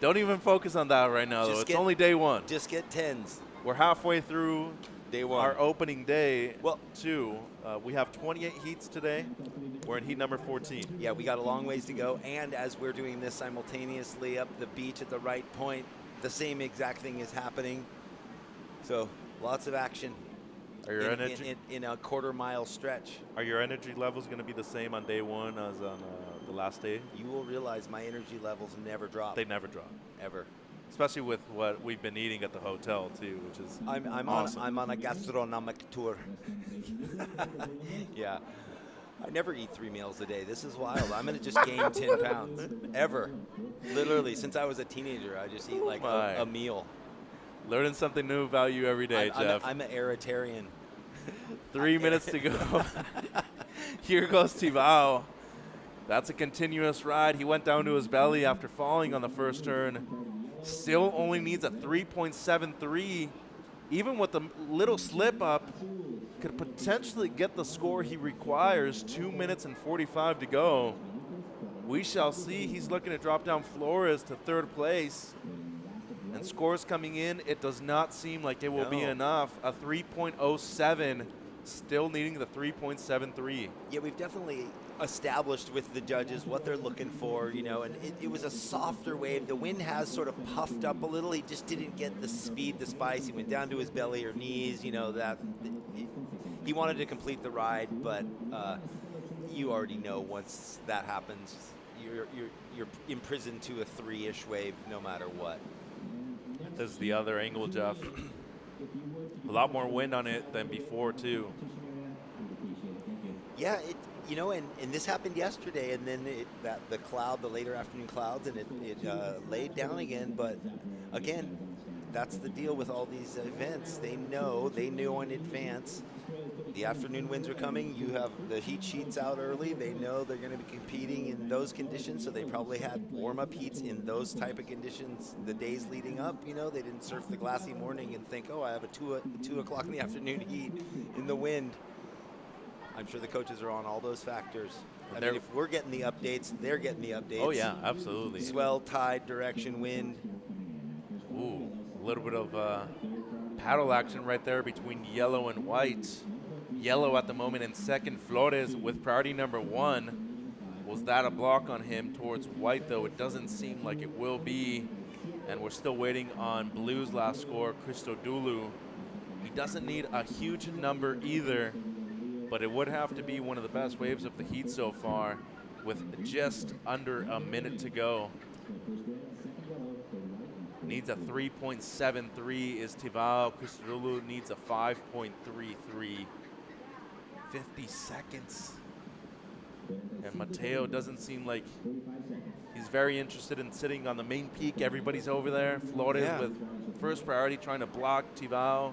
Don't even focus on that right now, though. It's only day one. Just get 10s. We're halfway through day one. Our opening day, two. We have 28 heats today. We're in heat number 14. Yeah, we got a long ways to go. And as we're doing this simultaneously up the beach at the right point, the same exact thing is happening. So lots of action. Are your energy in a quarter-mile stretch? Are your energy levels going to be the same on day one as on the last day? You will realize my energy levels never drop. They never drop. Ever. Especially with what we've been eating at the hotel too, which is I'm awesome. on a gastronomic tour. Yeah. I never eat 3 meals a day. This is wild. I'm going to just gain 10 pounds. Ever. Literally, since I was a teenager, I just eat like a meal. Learning something new about you every day, Jeff. I'm an Eritrean. 3 minutes to go. Here goes Tivao. That's a continuous ride. He went down to his belly after falling on the first turn. Still only needs a 3.73. Even with the little slip up, could potentially get the score he requires. 2 minutes and 45 to go. We shall see. He's looking to drop down Flores to third place. And scores coming in, it does not seem like it will be enough. A 3.07, still needing the 3.73. Yeah, we've definitely established with the judges what they're looking for, and it was a softer wave. The wind has sort of puffed up a little. He just didn't get the speed, the spice. He went down to his belly or knees, that he wanted to complete the ride, but you already know once that happens, you're imprisoned to a 3-ish wave no matter what. This is the other angle, Jeff. A lot more wind on it than before, too. Yeah, and this happened yesterday, and then the later afternoon clouds, and it laid down again. But again, that's the deal with all these events. They knew in advance the afternoon winds are coming. You have the heat sheets out early. They know they're going to be competing in those conditions, so they probably had warm-up heats in those type of conditions the days leading up. They didn't surf the glassy morning and think, I have a 2 o'clock in the afternoon heat in the wind. I'm sure the coaches are on all those factors. I mean, if we're getting the updates, they're getting the updates. Oh, yeah, absolutely. Swell, tide, direction, wind. Ooh, a little bit of paddle action right there between yellow and white. Yellow at the moment in second. Flores with priority number 1. Was that a block on him towards white, though? It doesn't seem like it will be. And we're still waiting on blue's last score, Christodoulou. He doesn't need a huge number either, but it would have to be one of the best waves of the heat so far with just under a minute to go. Needs a 3.73 is Tivao. Christodoulou needs a 5.33. 50 seconds. And Mateo doesn't seem like he's very interested in sitting on the main peak. Everybody's over there. Flores with first priority trying to block Tivao.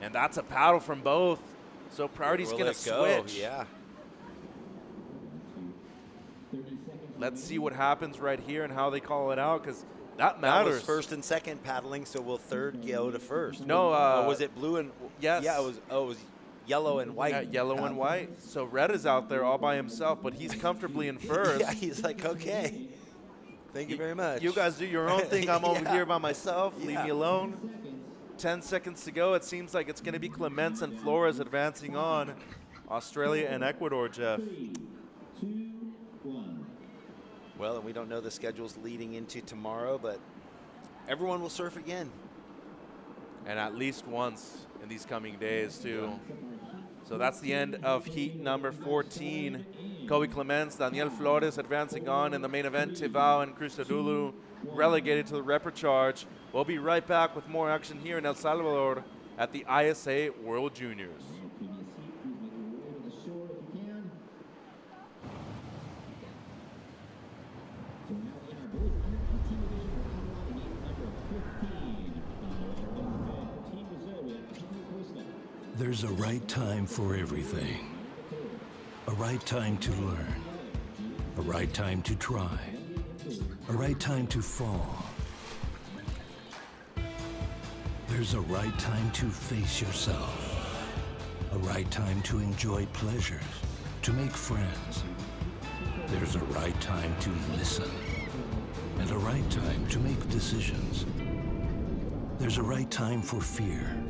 And that's a paddle from both. So priority's going to switch. Yeah. Let's see what happens right here and how they call it out, because that That matters. was first and second paddling, so will third go to first? No. Was it blue and yes? Yeah, it was yellow and white. Yeah, yellow and white. So Red is out there all by himself, but he's comfortably in first. Yeah, he's like, okay. Thank you very much. You guys do your own thing. I'm over Yeah. here by myself. Leave Yeah. me alone. 10 seconds to go. It seems like it's going to be Clements and Flores advancing on. Australia and Ecuador, Jeff. Well, and we don't know the schedules leading into tomorrow, but everyone will surf again. And at least once in these coming days, too. So that's the end of heat number 14. Kobe Clements, Daniel Flores advancing on in the main event. Tivao and Christodoulou relegated to the repechage. We'll be right back with more action here in El Salvador at the ISA World Juniors. There's a right time for everything. A right time to learn. A right time to try. A right time to fall. There's a right time to face yourself. A right time to enjoy pleasures, to make friends. There's a right time to listen. And a right time to make decisions. There's a right time for fear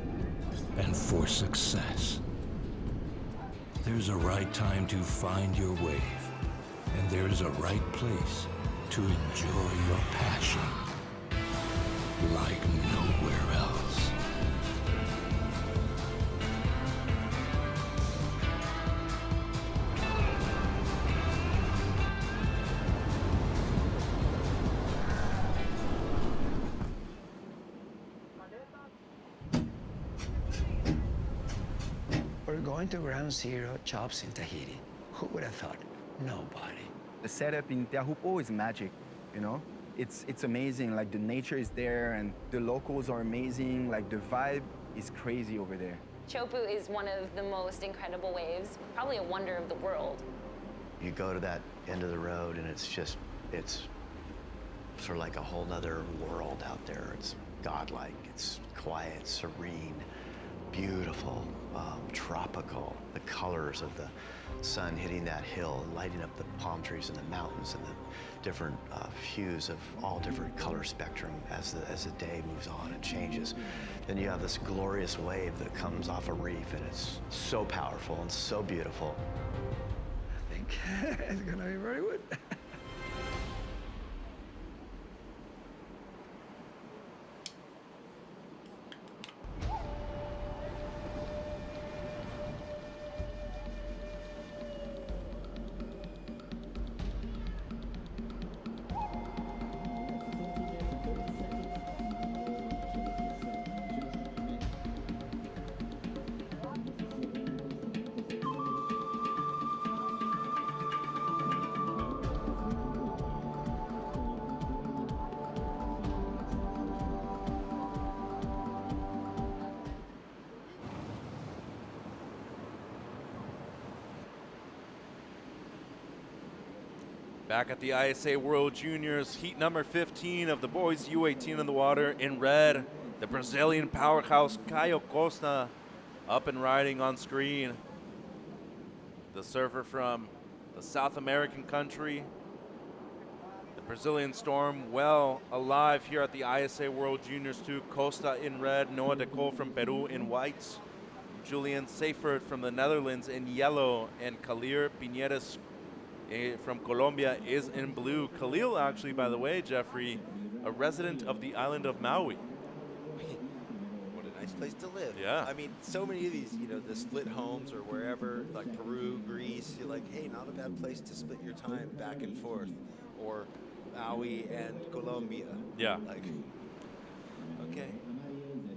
and for success. There's a right time to find your wave, and there's a right place to enjoy your passion like nowhere else. We're going to Ground Zero Chops in Tahiti. Who would have thought? Nobody. The setup in Teahupo'o is magic, you know? It's amazing, like the nature is there and the locals are amazing, like the vibe is crazy over there. Chopu is one of the most incredible waves, probably a wonder of the world. You go to that end of the road and it's sort of like a whole nother world out there. It's godlike, it's quiet, serene, beautiful, tropical. The colors of the sun hitting that hill and lighting up the palm trees and the mountains and the different hues of all different color spectrum as the day moves on and changes. Then you have this glorious wave that comes off a reef, and it's so powerful and so beautiful. I think it's gonna be very good. Back at the ISA World Juniors, heat number 15 of the boys U18 in the water. In red, the Brazilian powerhouse Caio Costa up and riding on screen. The surfer from the South American country. The Brazilian Storm well alive here at the ISA World Juniors too. Costa in red, Noah De Cole from Peru in white. Julian Seifert from the Netherlands in yellow, and Kalir Piñeras from Colombia is in blue. Khalil, actually, by the way, Jeffrey, a resident of the island of Maui. What a nice place to live. Yeah. I mean, so many of these, you know, the split homes or wherever, like Peru, Greece, you're like, hey, not a bad place to split your time back and forth. Or Maui and Colombia. Yeah. Like, okay.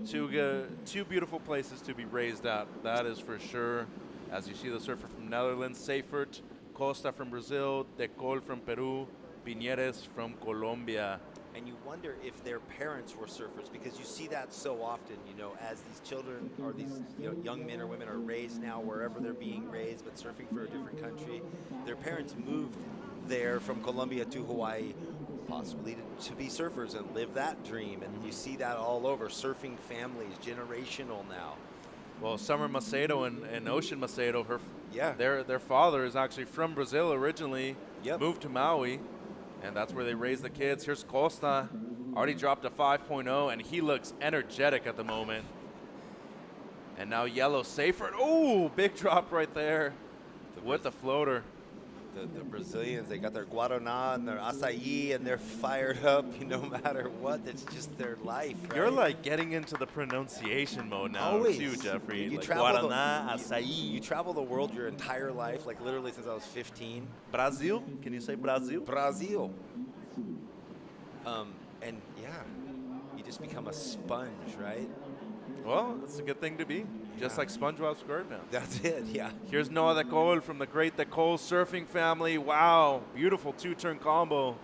Two beautiful places to be raised at, that is for sure. As you see the surfer from Netherlands, Seifert, Costa from Brazil, Decol from Peru, Piñeres from Colombia. And you wonder if their parents were surfers, because you see that so often, you know, as these children or these, you know, young men or women are raised now wherever they're being raised, but surfing for a different country. Their parents moved there from Colombia to Hawaii, possibly to be surfers and live that dream. And you see that all over, surfing families, generational now. Well, Summer Macedo and Ocean Macedo, Yeah. their father is actually from Brazil originally, moved to Maui, and that's where they raised the kids. Here's Costa, already dropped a 5.0, and he looks energetic at the moment. And now Yellow Seyfert, oh, big drop right there with the floater. The Brazilians, they got their Guaraná and their acai, and they're fired up, no matter what. It's just their life, right? You're like getting into the pronunciation mode now, Always. too, Jeffrey. You like travel Guaraná, acai. You travel the world your entire life, like literally since I was 15. Brazil? Can you say Brazil? Brazil. And yeah, you just become a sponge, right? Well, it's a good thing to be. Just like SpongeBob SquarePants. That's it, yeah. Here's Noah Decol from the great Decol surfing family. Wow, beautiful two-turn combo.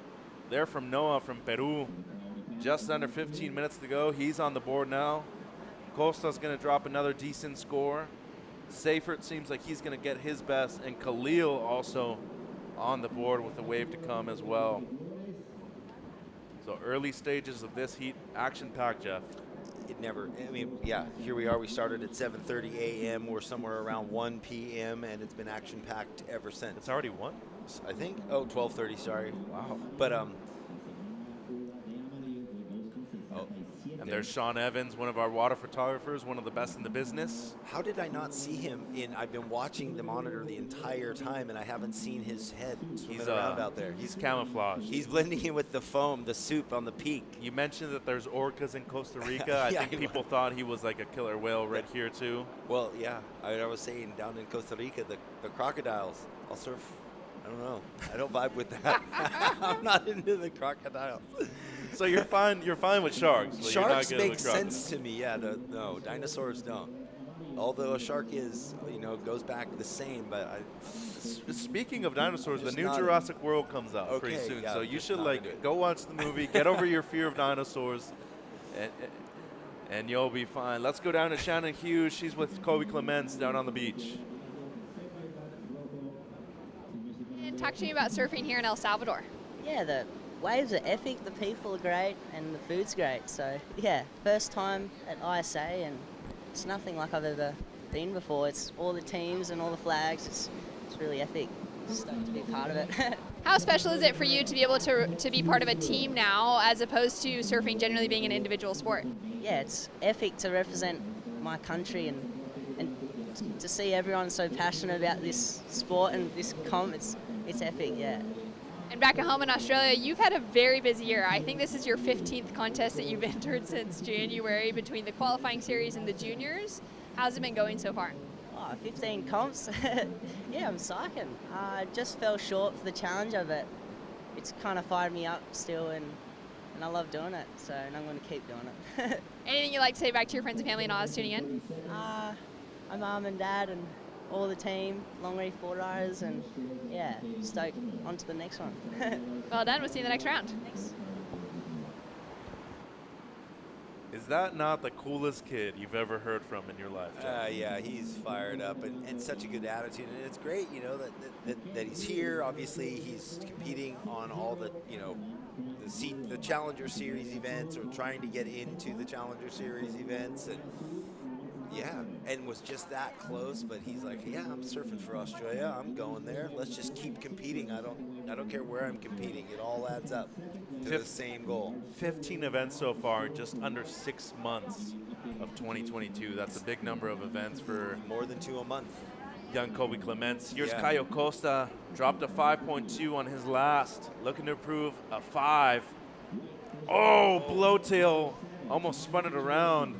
There from Noah from Peru. Just under 15 minutes to go. He's on the board now. Costa's going to drop another decent score. Seyfert seems like he's going to get his best. And Khalil also on the board with the wave to come as well. So early stages of this heat, action-packed, Jeff. It never, I mean, yeah, here we are. We started at 7:30 a.m. We're somewhere around 1 p.m. and it's been action-packed ever since. It's already 1? I think. Oh, 12:30, sorry. Wow. But, and there's Sean Evans, one of our water photographers, one of the best in the business. How did I not see him I've been watching the monitor the entire time and I haven't seen his head swimming around out there. He's camouflaged. He's blending in with the foam, the soup on the peak. You mentioned that there's orcas in Costa Rica. I think people thought he was like a killer whale right here too. Well, yeah. I was saying down in Costa Rica, the crocodiles. I'll surf. I don't know. I don't vibe with that. I'm not into the crocodiles. So you're fine with sharks. But Sharks you're not good make with crocodiles. sense to me. Yeah, no, dinosaurs don't. Although a shark is, goes back the same, but Speaking of dinosaurs, the Just new not- Jurassic World comes out pretty Okay, soon. yeah, So you just should not into like it. go watch the movie, get over your fear of dinosaurs, and you'll be fine. Let's go down to Shannon Hughes. She's with Kobe Clements down on the beach. And talk to me about surfing here in El Salvador. Yeah, the waves are epic, the people are great, and the food's great. So, yeah, first time at ISA, and it's nothing like I've ever been before. It's all the teams and all the flags. It's really epic. Stoked to be a part of it. How special is it for you to be able to be part of a team now, as opposed to surfing generally being an individual sport? Yeah, it's epic to represent my country and to see everyone so passionate about this sport and this comp. It's epic, yeah. And back at home in Australia, you've had a very busy year. I think this is your 15th contest that you've entered since January between the qualifying series and the juniors. How's it been going so far? Oh, 15 comps. Yeah, I'm psyching. I just fell short for the challenger, but it's kind of fired me up still, and I love doing it, so and I'm going to keep doing it. Anything you'd like to say back to your friends and family in Oz tuning in? My mum and dad and all the team, long reef board riders, and yeah, stoked on to the next one. Well done. We'll see you in the next round. Thanks. Is that not the coolest kid you've ever heard from in your life, Jeff? Yeah, he's fired up and such a good attitude, and it's great, that he's here. Obviously, he's competing on all the, the Challenger Series events, or trying to get into the Challenger Series events, and and was just that close. But he's like, yeah, I'm surfing for Australia. I'm going there. Let's just keep competing. I don't care where I'm competing. It all adds up to the same goal. 15 events so far in just under 6 months of 2022. That's a big number of events for more than 2 a month. Young Kobe Clements. Here's Yeah. Caio Costa, dropped a 5.2 on his last, looking to improve a 5. Oh, blowtail, almost spun it around.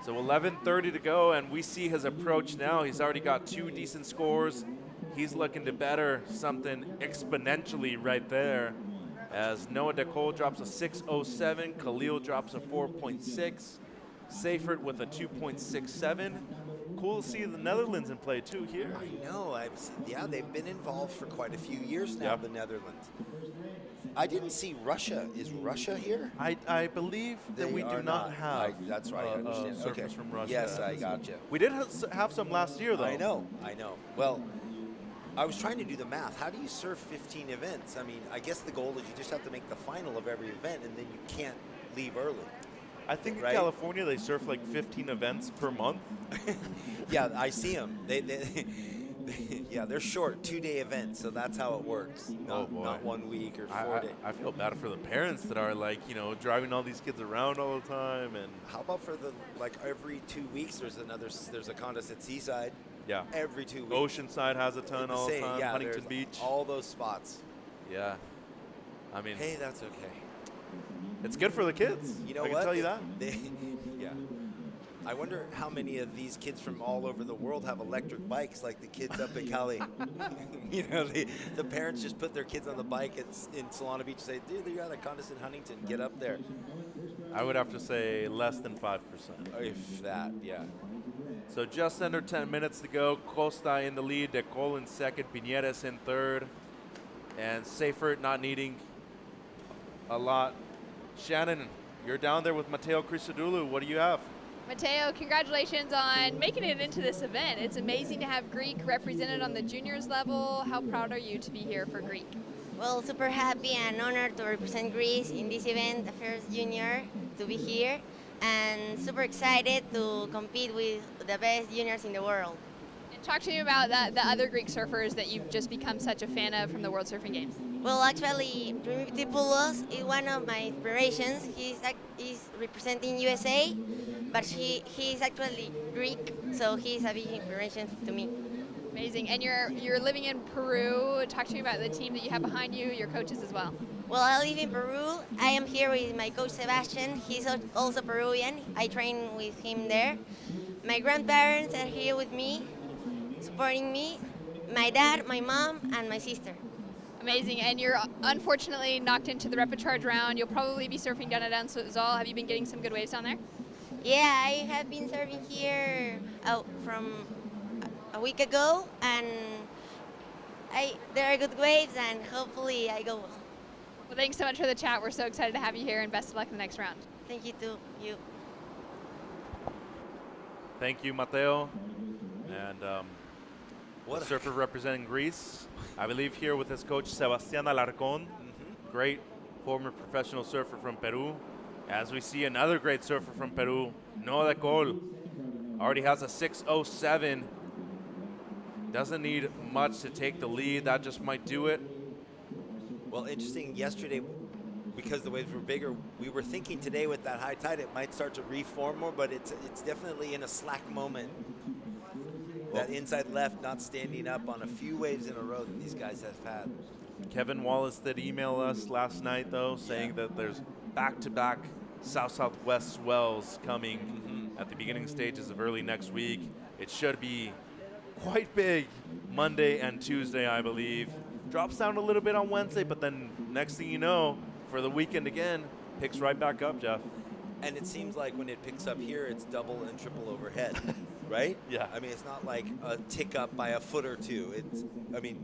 So 11:30 to go, and we see his approach now. He's already got 2 decent scores. He's looking to better something exponentially right there, as Noah Decol drops a 6.07, Khalil drops a 4.6. Seifert with a 2.67. Cool to see the Netherlands in play too here. I know. Yeah, they've been involved for quite a few years now, the Netherlands. I didn't see Russia. Is Russia here? I believe that we do not have. That's right. I understand. Surfers from Russia. Yes, I gotcha. We did have some last year, though. I know. Well, I was trying to do the math. How do you surf 15 events? I mean, I guess the goal is you just have to make the final of every event, and then you can't leave early. I think in California they surf like 15 events per month. Yeah, I see them. They're short 2-day events, so that's how it works. Not 1 week or 4 days. I feel bad for the parents that are like, driving all these kids around all the time. And how about for every 2 weeks there's a contest at Seaside. Yeah. Every 2 weeks. Oceanside has a ton all the time. Yeah, Huntington Beach. All those spots. Yeah. I mean. Hey, that's okay. It's good for the kids. You know I what? can tell you that. Yeah. I wonder how many of these kids from all over the world have electric bikes like the kids up in Cali. The parents just put their kids on the bike in Solana Beach and say, dude, you got a contest in Huntington. Get up there. I would have to say less than 5%. If that, yeah. So just under 10 minutes to go. Costa in the lead, De Col in second, Piñeres in third, and Seifert not needing a lot. Shannon, you're down there with Matteo Christodoulou. What do you have? Matteo, congratulations on making it into this event. It's amazing to have Greek represented on the juniors level. How proud are you to be here for Greek? Well, super happy and honored to represent Greece in this event, the first junior to be here, and super excited to compete with the best juniors in the world. And talk to me about the other Greek surfers that you've just become such a fan of from the World Surfing Games. Well, actually, Poulos is one of my inspirations. He's representing USA, but he's actually Greek, so he's a big inspiration to me. Amazing. And you're living in Peru. Talk to me about the team that you have behind you, your coaches as well. Well, I live in Peru. I am here with my coach Sebastian. He's also Peruvian. I train with him there. My grandparents are here with me, supporting me. My dad, my mom, and my sister. Amazing. And you're unfortunately knocked into the rapid charge round. You'll probably be surfing down at Anzal. Have you been getting some good waves down there? Yeah, I have been surfing here from a week ago, and there are good waves, and hopefully I go well. Well, thanks so much for the chat. We're so excited to have you here, and best of luck in the next round. Thank you too. Thank you, Matteo. And what surfer representing Greece. I believe here with his coach, Sebastián Alarcón. Great former professional surfer from Peru. As we see another great surfer from Peru, Noah De Col. Already has a 6.07. Doesn't need much to take the lead. That just might do it. Well, interesting, yesterday, because the waves were bigger, we were thinking today with that high tide it might start to reform more, but it's definitely in a slack moment. That inside left not standing up on a few waves in a row that these guys have had. Kevin Wallace did email us last night, though, saying that there's back-to-back south-southwest swells coming at the beginning stages of early next week. It should be quite big Monday and Tuesday, I believe. Drops down a little bit on Wednesday, but then next thing you know, for the weekend again, picks right back up, Jeff. And it seems like when it picks up here, it's double and triple overhead, right? Yeah. I mean, it's not like a tick up by a foot or two.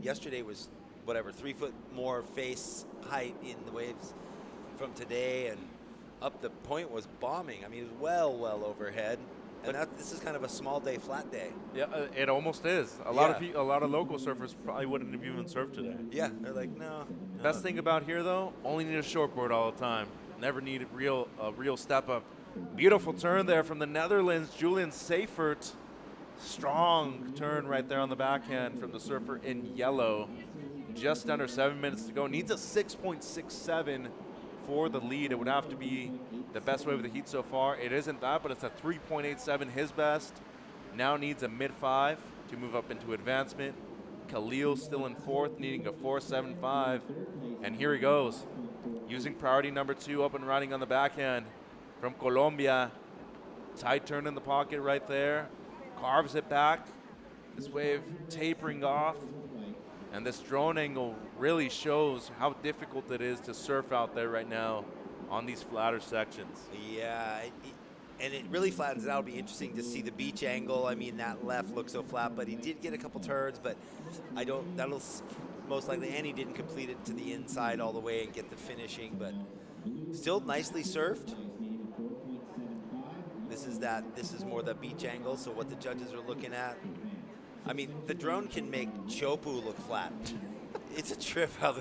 Yesterday was, 3 foot more face height in the waves from today, and up the point was bombing. I mean, it was well overhead. And this is kind of a small day, flat day. Yeah, it almost is. A lot of local surfers probably wouldn't have even surfed today. Yeah, they're like, no. Best thing about here, though, only need a shortboard all the time. Never need a real step up. Beautiful turn there from the Netherlands, Julian Seifert. Strong turn right there on the backhand from the surfer in yellow. Just under 7 minutes to go. Needs a 6.67 for the lead. It would have to be the best wave of the heat so far. It isn't that, but it's a 3.87, his best. Now needs a mid-5 to move up into advancement. Khalil still in fourth, needing a 4.75. And here he goes, using priority number 2, up and riding on the backhand from Colombia. Tight turn in the pocket right there. Carves it back. This wave tapering off. And this drone angle really shows how difficult it is to surf out there right now on these flatter sections. Yeah, and it really flattens it out. It'll be interesting to see the beach angle. I mean, that left looks so flat, but he did get a couple turns, but that'll most likely, and he didn't complete it to the inside all the way and get the finishing, but still nicely surfed. This is more the beach angle, so what the judges are looking at. I mean, the drone can make Chopu look flat. It's a trip how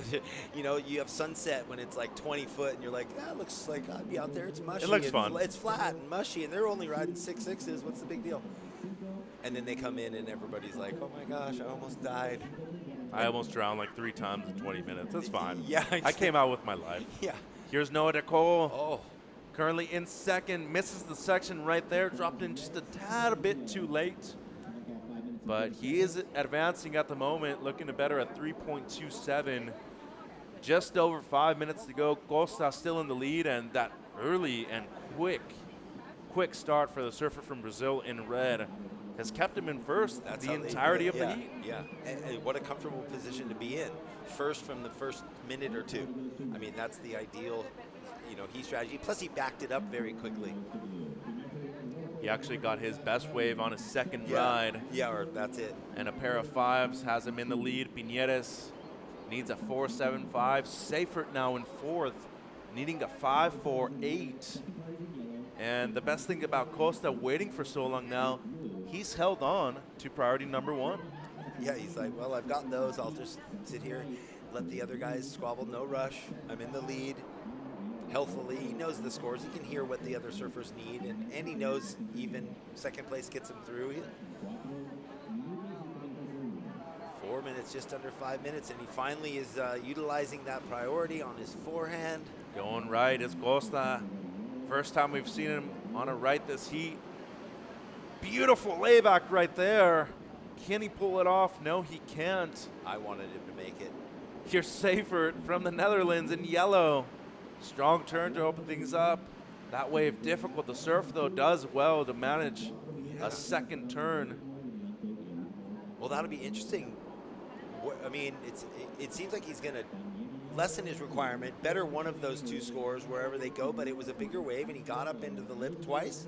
you have sunset when it's like 20 foot and you're like, that looks like I'd be out there. It's mushy. It looks fun. It's flat and mushy, and they're only riding 6.6s. What's the big deal? And then they come in and everybody's like, oh my gosh, I almost died. I almost drowned like 3 times in 20 minutes. That's fine. Yeah, I came out with my life. Yeah. Here's Noah Nicole. Oh. Currently in second, misses the section right there, dropped in just a tad bit too late. But he is advancing at the moment, looking to better at 3.27. Just over 5 minutes to go. Costa still in the lead, and that early and quick start for the surfer from Brazil in red has kept him in first the entirety of the heat. Yeah, and what a comfortable position to be in. First from the first minute or two. I mean, that's the ideal, heat strategy. Plus, he backed it up very quickly. He actually got his best wave on his second ride. Yeah, or that's it. And a pair of 5s has him in the lead. Piñeres needs a 4.75. Seifert now in 4th, needing a 5.48. And the best thing about Costa waiting for so long now, he's held on to priority number 1. Yeah, he's like, well, I've got those. I'll just sit here, let the other guys squabble, no rush. I'm in the lead. Healthily, he knows the scores. He can hear what the other surfers need, and he knows even second place gets him through. 4 minutes, just under 5 minutes, and he finally is utilizing that priority on his forehand. Going right is Costa. First time we've seen him on a right this heat. Beautiful layback right there. Can he pull it off? No, he can't. I wanted him to make it. Here's Seifert from the Netherlands in yellow. Strong turn to open things up. That wave difficult to surf, though, does well to manage a second turn. Well, that'll be interesting. I mean, it seems like he's going to lessen his requirement, better one of those 2 scores wherever they go, but it was a bigger wave, and he got up into the lip twice.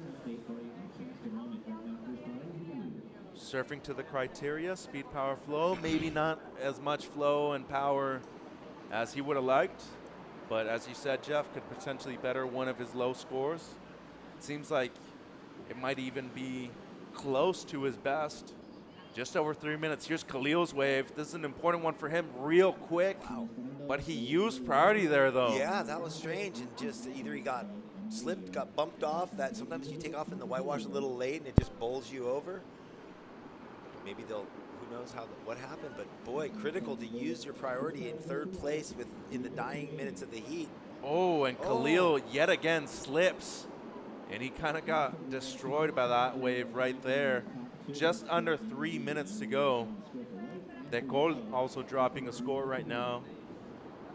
Surfing to the criteria, speed, power, flow. Maybe not as much flow and power as he would have liked. But as you said, Jeff, could potentially better one of his low scores. It seems like it might even be close to his best. Just over 3 minutes. Here's Khalil's wave. This is an important one for him real quick. Wow. But he used priority there, though. Yeah, that was strange. And just either he got slipped, got bumped off. That sometimes you take off in the whitewash a little late and it just bowls you over. Maybe they'll... Who knows what happened, but boy, critical to use your priority in 3rd place in the dying minutes of the heat. Oh, and Khalil yet again slips, and he kind of got destroyed by that wave right there. Just under 3 minutes to go. Decol also dropping a score right now.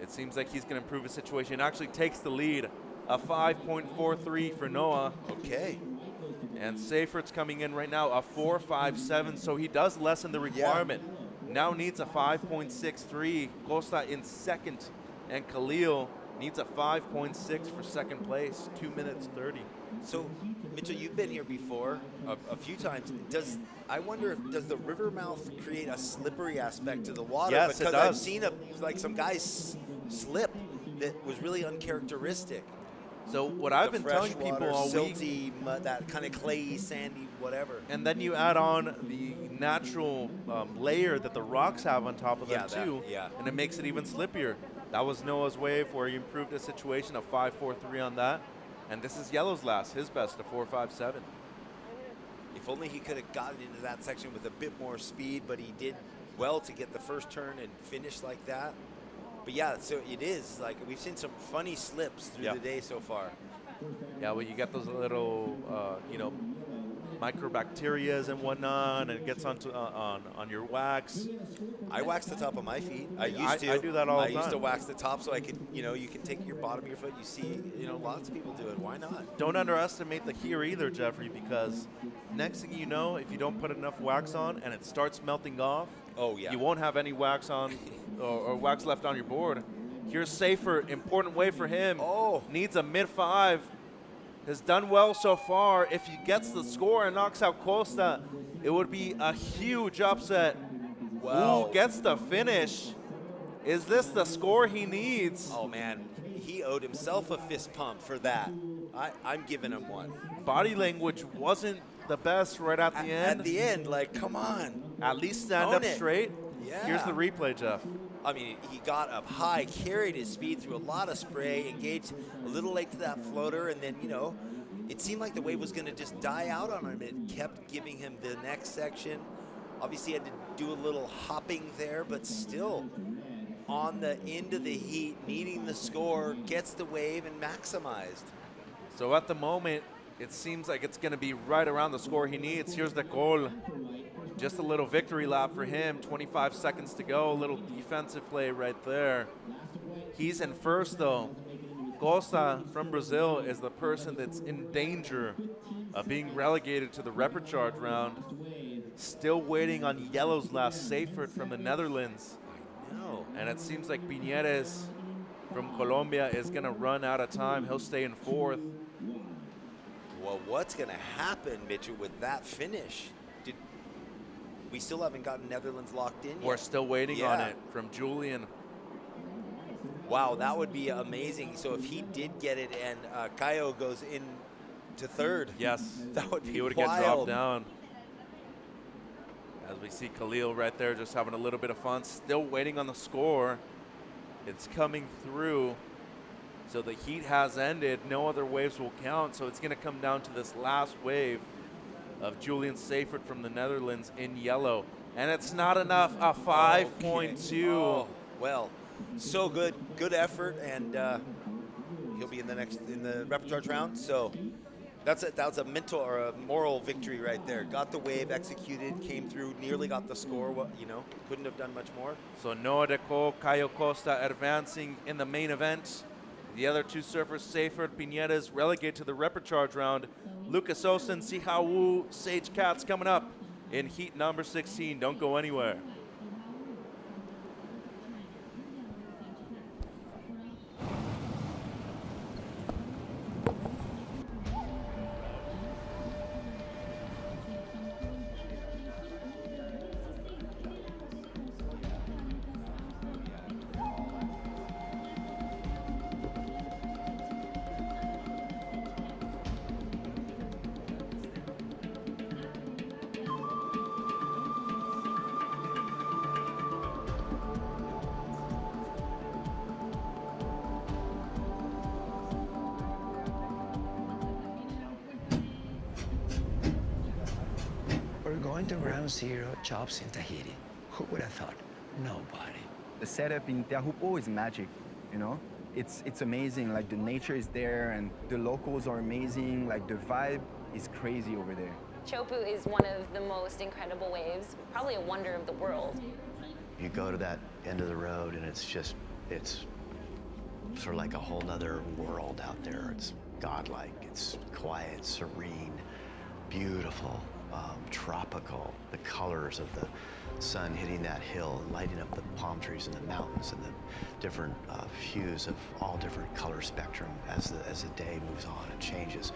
It seems like he's going to improve his situation. Actually takes the lead, a 5.43 for Noah. Okay. And Seifert's coming in right now, a 4.57, so he does lessen the requirement. Yeah. Now needs a 5.63. Costa in second, and Khalil needs a 5.6 for second place, 2 minutes 30. So, Mitchell, you've been here before a few times. I wonder does the river mouth create a slippery aspect to the water? Yes, because it does. I've seen some guys slip that was really uncharacteristic. So what I've been telling people all silty, mud, that kind of clayey, sandy, whatever. And then you add on the natural layer that the rocks have on top of them too, and it makes it even slippier. That was Noah's wave where he improved his situation, a 5.43 on that. And this is Yellow's last, his best, a 4.57. If only he could have gotten into that section with a bit more speed, but he did well to get the first turn and finish like that. But yeah, so it is like we've seen some funny slips through the day so far. Yeah, well, you get those little, microbacterias and whatnot, and it gets onto on your wax. I wax the top of my feet. I do that all the time. I used to wax the top so I could, you can take your bottom of your foot. You see, lots of people do it. Why not? Don't underestimate the here either, Jeffrey, because next thing you know, if you don't put enough wax on and it starts melting off, you won't have any wax on or wax left on your board. Here's Seifert, important way for him. Needs a mid-5. has done well so far. If he gets the score and knocks out Costa, it would be a huge upset. Wow. Who gets the finish? Is this the score he needs? Oh man, he owed himself a fist pump for that. I'm giving him one. Body language wasn't the best right at the end. At the end, like, come on. At least stand Own up it. straight. Yeah. Here's the replay, Jeff. I mean, he got up high, carried his speed through a lot of spray, engaged a little late to that floater, and then, you know, it seemed like the wave was going to just die out on him. It kept giving him the next section. Obviously, he had to do a little hopping there, but still on the end of the heat, needing the score, gets the wave and maximized. So at the moment, it seems like it's going to be right around the score he needs. Here's the goal. Just a little victory lap for him. 25 seconds to go. A little defensive play right there. He's in first, though. Costa from Brazil is the person that's in danger of being relegated to the repechage round. Still waiting on Yellow's last Seifert from the Netherlands. No. And it seems like Piñeres from Colombia is going to run out of time. He'll stay in fourth. Well, what's going to happen, Mitchell, with that finish? We still haven't gotten Netherlands locked in yet. We're still waiting on it from Julian. Wow, that would be amazing. So if he did get it and Caio goes in to third. Yes. That would be He would wild. get dropped down. As we see Khalil right there just having a little bit of fun. Still waiting on the score. It's coming through. So the heat has ended. No other waves will count. So it's going to come down to this last wave of Julian Seifert from the Netherlands in yellow. And it's not enough. A 5.2. Oh, well, so good. Good effort. And he'll be in the repechage round. So that's a mental or a moral victory right there. Got the wave executed, came through, nearly got the score. Well, you know, couldn't have done much more. So Noah Deco, Caio Costa advancing in the main event. The other two surfers, Seifert, Piñeres, relegate to the repechage round. Lucas Osen, Sihao Wu, Sage Katz coming up in heat number 16. Don't go anywhere. We're going to ground zero jobs in Tahiti. Who would have thought? Nobody. The setup in Teahupo'o is magic, you know? It's amazing, like the nature is there and the locals are amazing, like the vibe is crazy over there. Chopu is one of the most incredible waves, probably a wonder of the world. You go to that end of the road and it's sort of like a whole nother world out there. It's godlike, it's quiet, serene, beautiful, tropical. The colors of the sun hitting that hill, lighting up the palm trees and the mountains and the different hues of all different color spectrum as the day moves on and changes.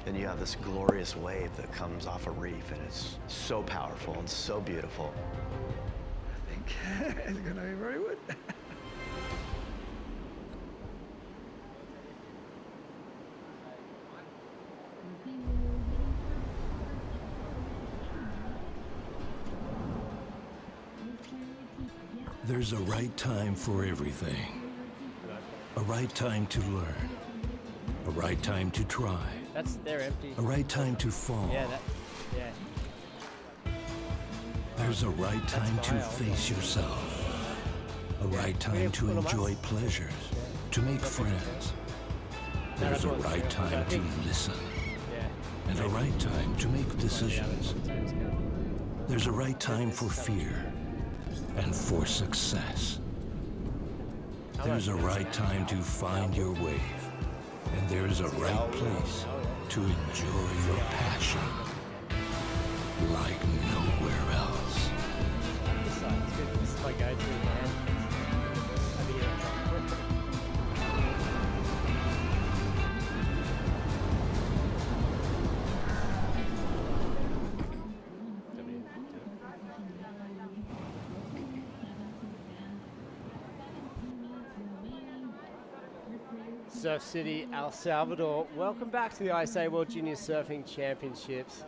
Then you have this glorious wave that comes off a reef and it's so powerful and so beautiful. I think it's gonna be very good. There's a right time for everything. A right time to learn. A right time to try. They're empty. A right time to fall. Yeah. There's a right time to face yourself. A right time to enjoy pleasures, to make friends. There's a right time to listen. And a right time to make decisions. There's a right time for fear and for success. There's a right time to find your wave. And there's a right place to enjoy your passion like nowhere else. This is my go-to, man. Surf City, El Salvador. Welcome back to the ISA World Junior Surfing Championships.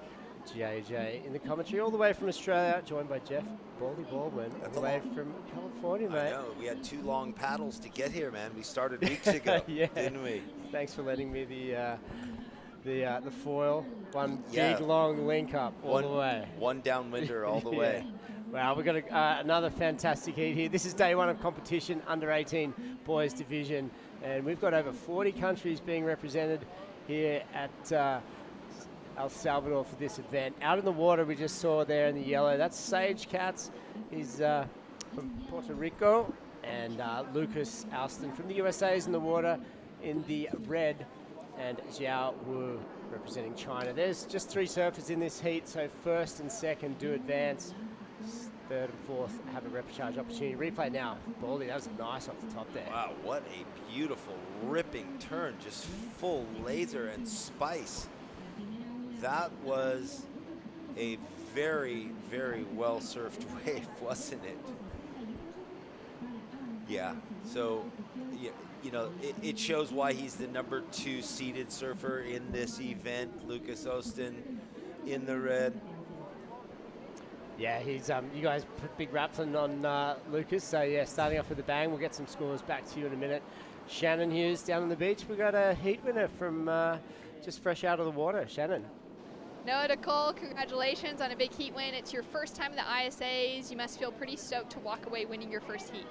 JJ in the commentary, all the way from Australia, joined by Jeff Baldy Baldwin, all the way from California, mate. I know, we had 2 long paddles to get here, man. We started weeks ago, didn't we? Thanks for lending me the foil. One Yeah. big long link up all the way. One downwinder all the way. Wow, we've got another fantastic heat here. This is day 1 of competition, under 18 boys division, and we've got over 40 countries being represented here at El Salvador for this event. Out in the water, we just saw there in the yellow, that's Sage Katz. He's from Puerto Rico, and Lucas Alston from the USA is in the water in the red, and Xiao Wu representing China. There's just 3 surfers in this heat, so first and second do advance. Third and fourth have a repechage opportunity. Replay now. Baldy, that was nice off the top there. Wow, what a beautiful ripping turn, just full laser and spice. That was a very, very well surfed wave, wasn't it? Yeah, so, you know, it shows why he's the number 2 seeded surfer in this event. Lucas Austin in the red. Yeah, he's you guys put big raps on Lucas, so yeah, starting off with a bang. We'll get some scores back to you in a minute. Shannon Hughes down on the beach. We got a heat winner from just fresh out of the water. Shannon. Noah Nicole, congratulations on a big heat win. It's your first time in the ISAs. You must feel pretty stoked to walk away winning your first heat.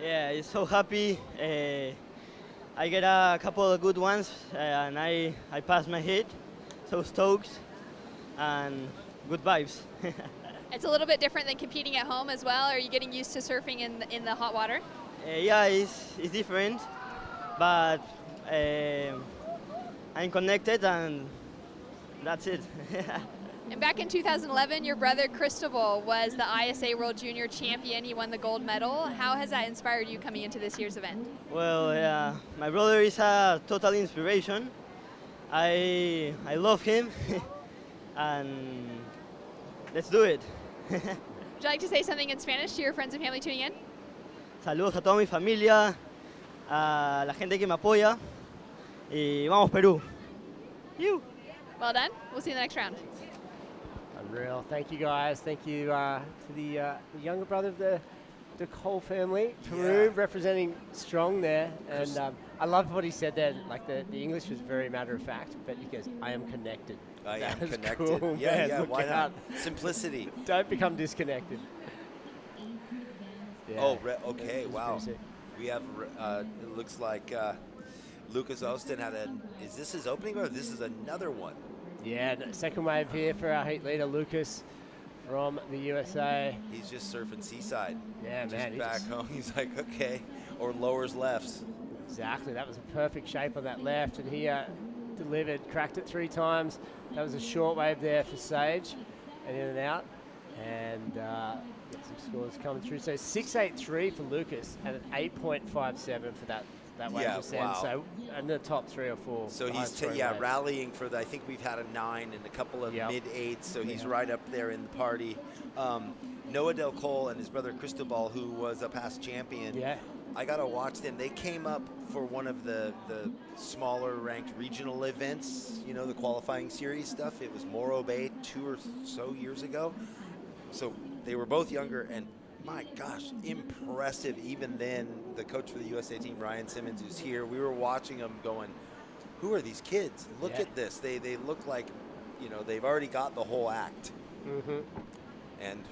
Yeah, I'm so happy. I get a couple of good ones, and I passed my heat. So stoked and good vibes. It's a little bit different than competing at home as well. Are you getting used to surfing in the hot water? Yeah, it's different, but I'm connected and that's it. And back in 2011, your brother Cristobal was the ISA World Junior Champion. He won the gold medal. How has that inspired you coming into this year's event? Well, my brother is a total inspiration. I love him, and let's do it. Would you like to say something in Spanish to your friends and family tuning in? Saludos a toda mi familia, a la gente que me apoya, y vamos Perú. Well done. We'll see you in the next round. Unreal. Thank you, guys. Thank you to the younger brother of the Cole family, Peru, representing strong there. And I love what he said there. Like the English was very matter of fact, but he goes, "I am connected." I am That was connected. cool, Yeah, man. yeah, Look why out. not? Simplicity. Don't become disconnected. Yeah. Oh, okay, It was wow. pretty sick. We have, it looks like Lucas Austin had is this his opening or this is another one? Yeah, second wave here for our heat leader, Lucas, from the USA. He's just surfing seaside. Yeah, just man. back home. He's like, okay. Or lowers lefts. Exactly. That was a perfect shape on that left, and he delivered, cracked it 3 times. That was a short wave there for Sage, and in and out. And get some scores coming through. So 6.83 for Lucas and an 8.57 for that wave descent. wow. So in the top 3 or 4. So he's rallying for I think we've had a 9 and a couple of mid-8s, so he's right up there in the party. Noah Del Cole and his brother Cristobal, who was a past champion. Yeah. I got to watch them. They came up for one of the smaller ranked regional events, you know, the qualifying series stuff. It was Morro Bay 2 or so years ago. So they were both younger, and my gosh, impressive. Even then, the coach for the USA team, Ryan Simmons, who's here, we were watching them going, who are these kids? Look at this. They look like, you know, they've already got the whole act. Mm-hmm. And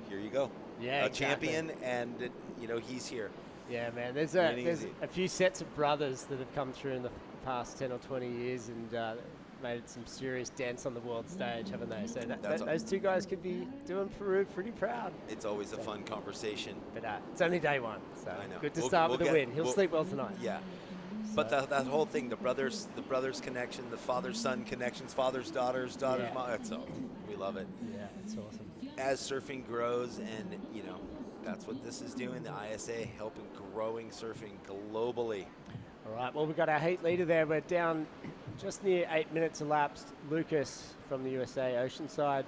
here you go. Yeah, a exactly. champion, and, you know, he's here. Yeah, man. There's a few sets of brothers that have come through in the past 10 or 20 years and made some serious dents on the world stage, haven't they? So those 2 guys could be doing Peru pretty proud. It's always a fun conversation. But it's only day 1, so I know. good to start with a win. He'll sleep well tonight. Yeah. But that whole thing, the brothers connection, the father-son connections, fathers, daughters, mom, we love it. Yeah, it's awesome. As surfing grows, and, you know, that's what this is doing, the ISA helping growing surfing globally. All right, well, we've got our heat leader there. We're down just near 8 minutes elapsed. Lucas from the USA, Oceanside.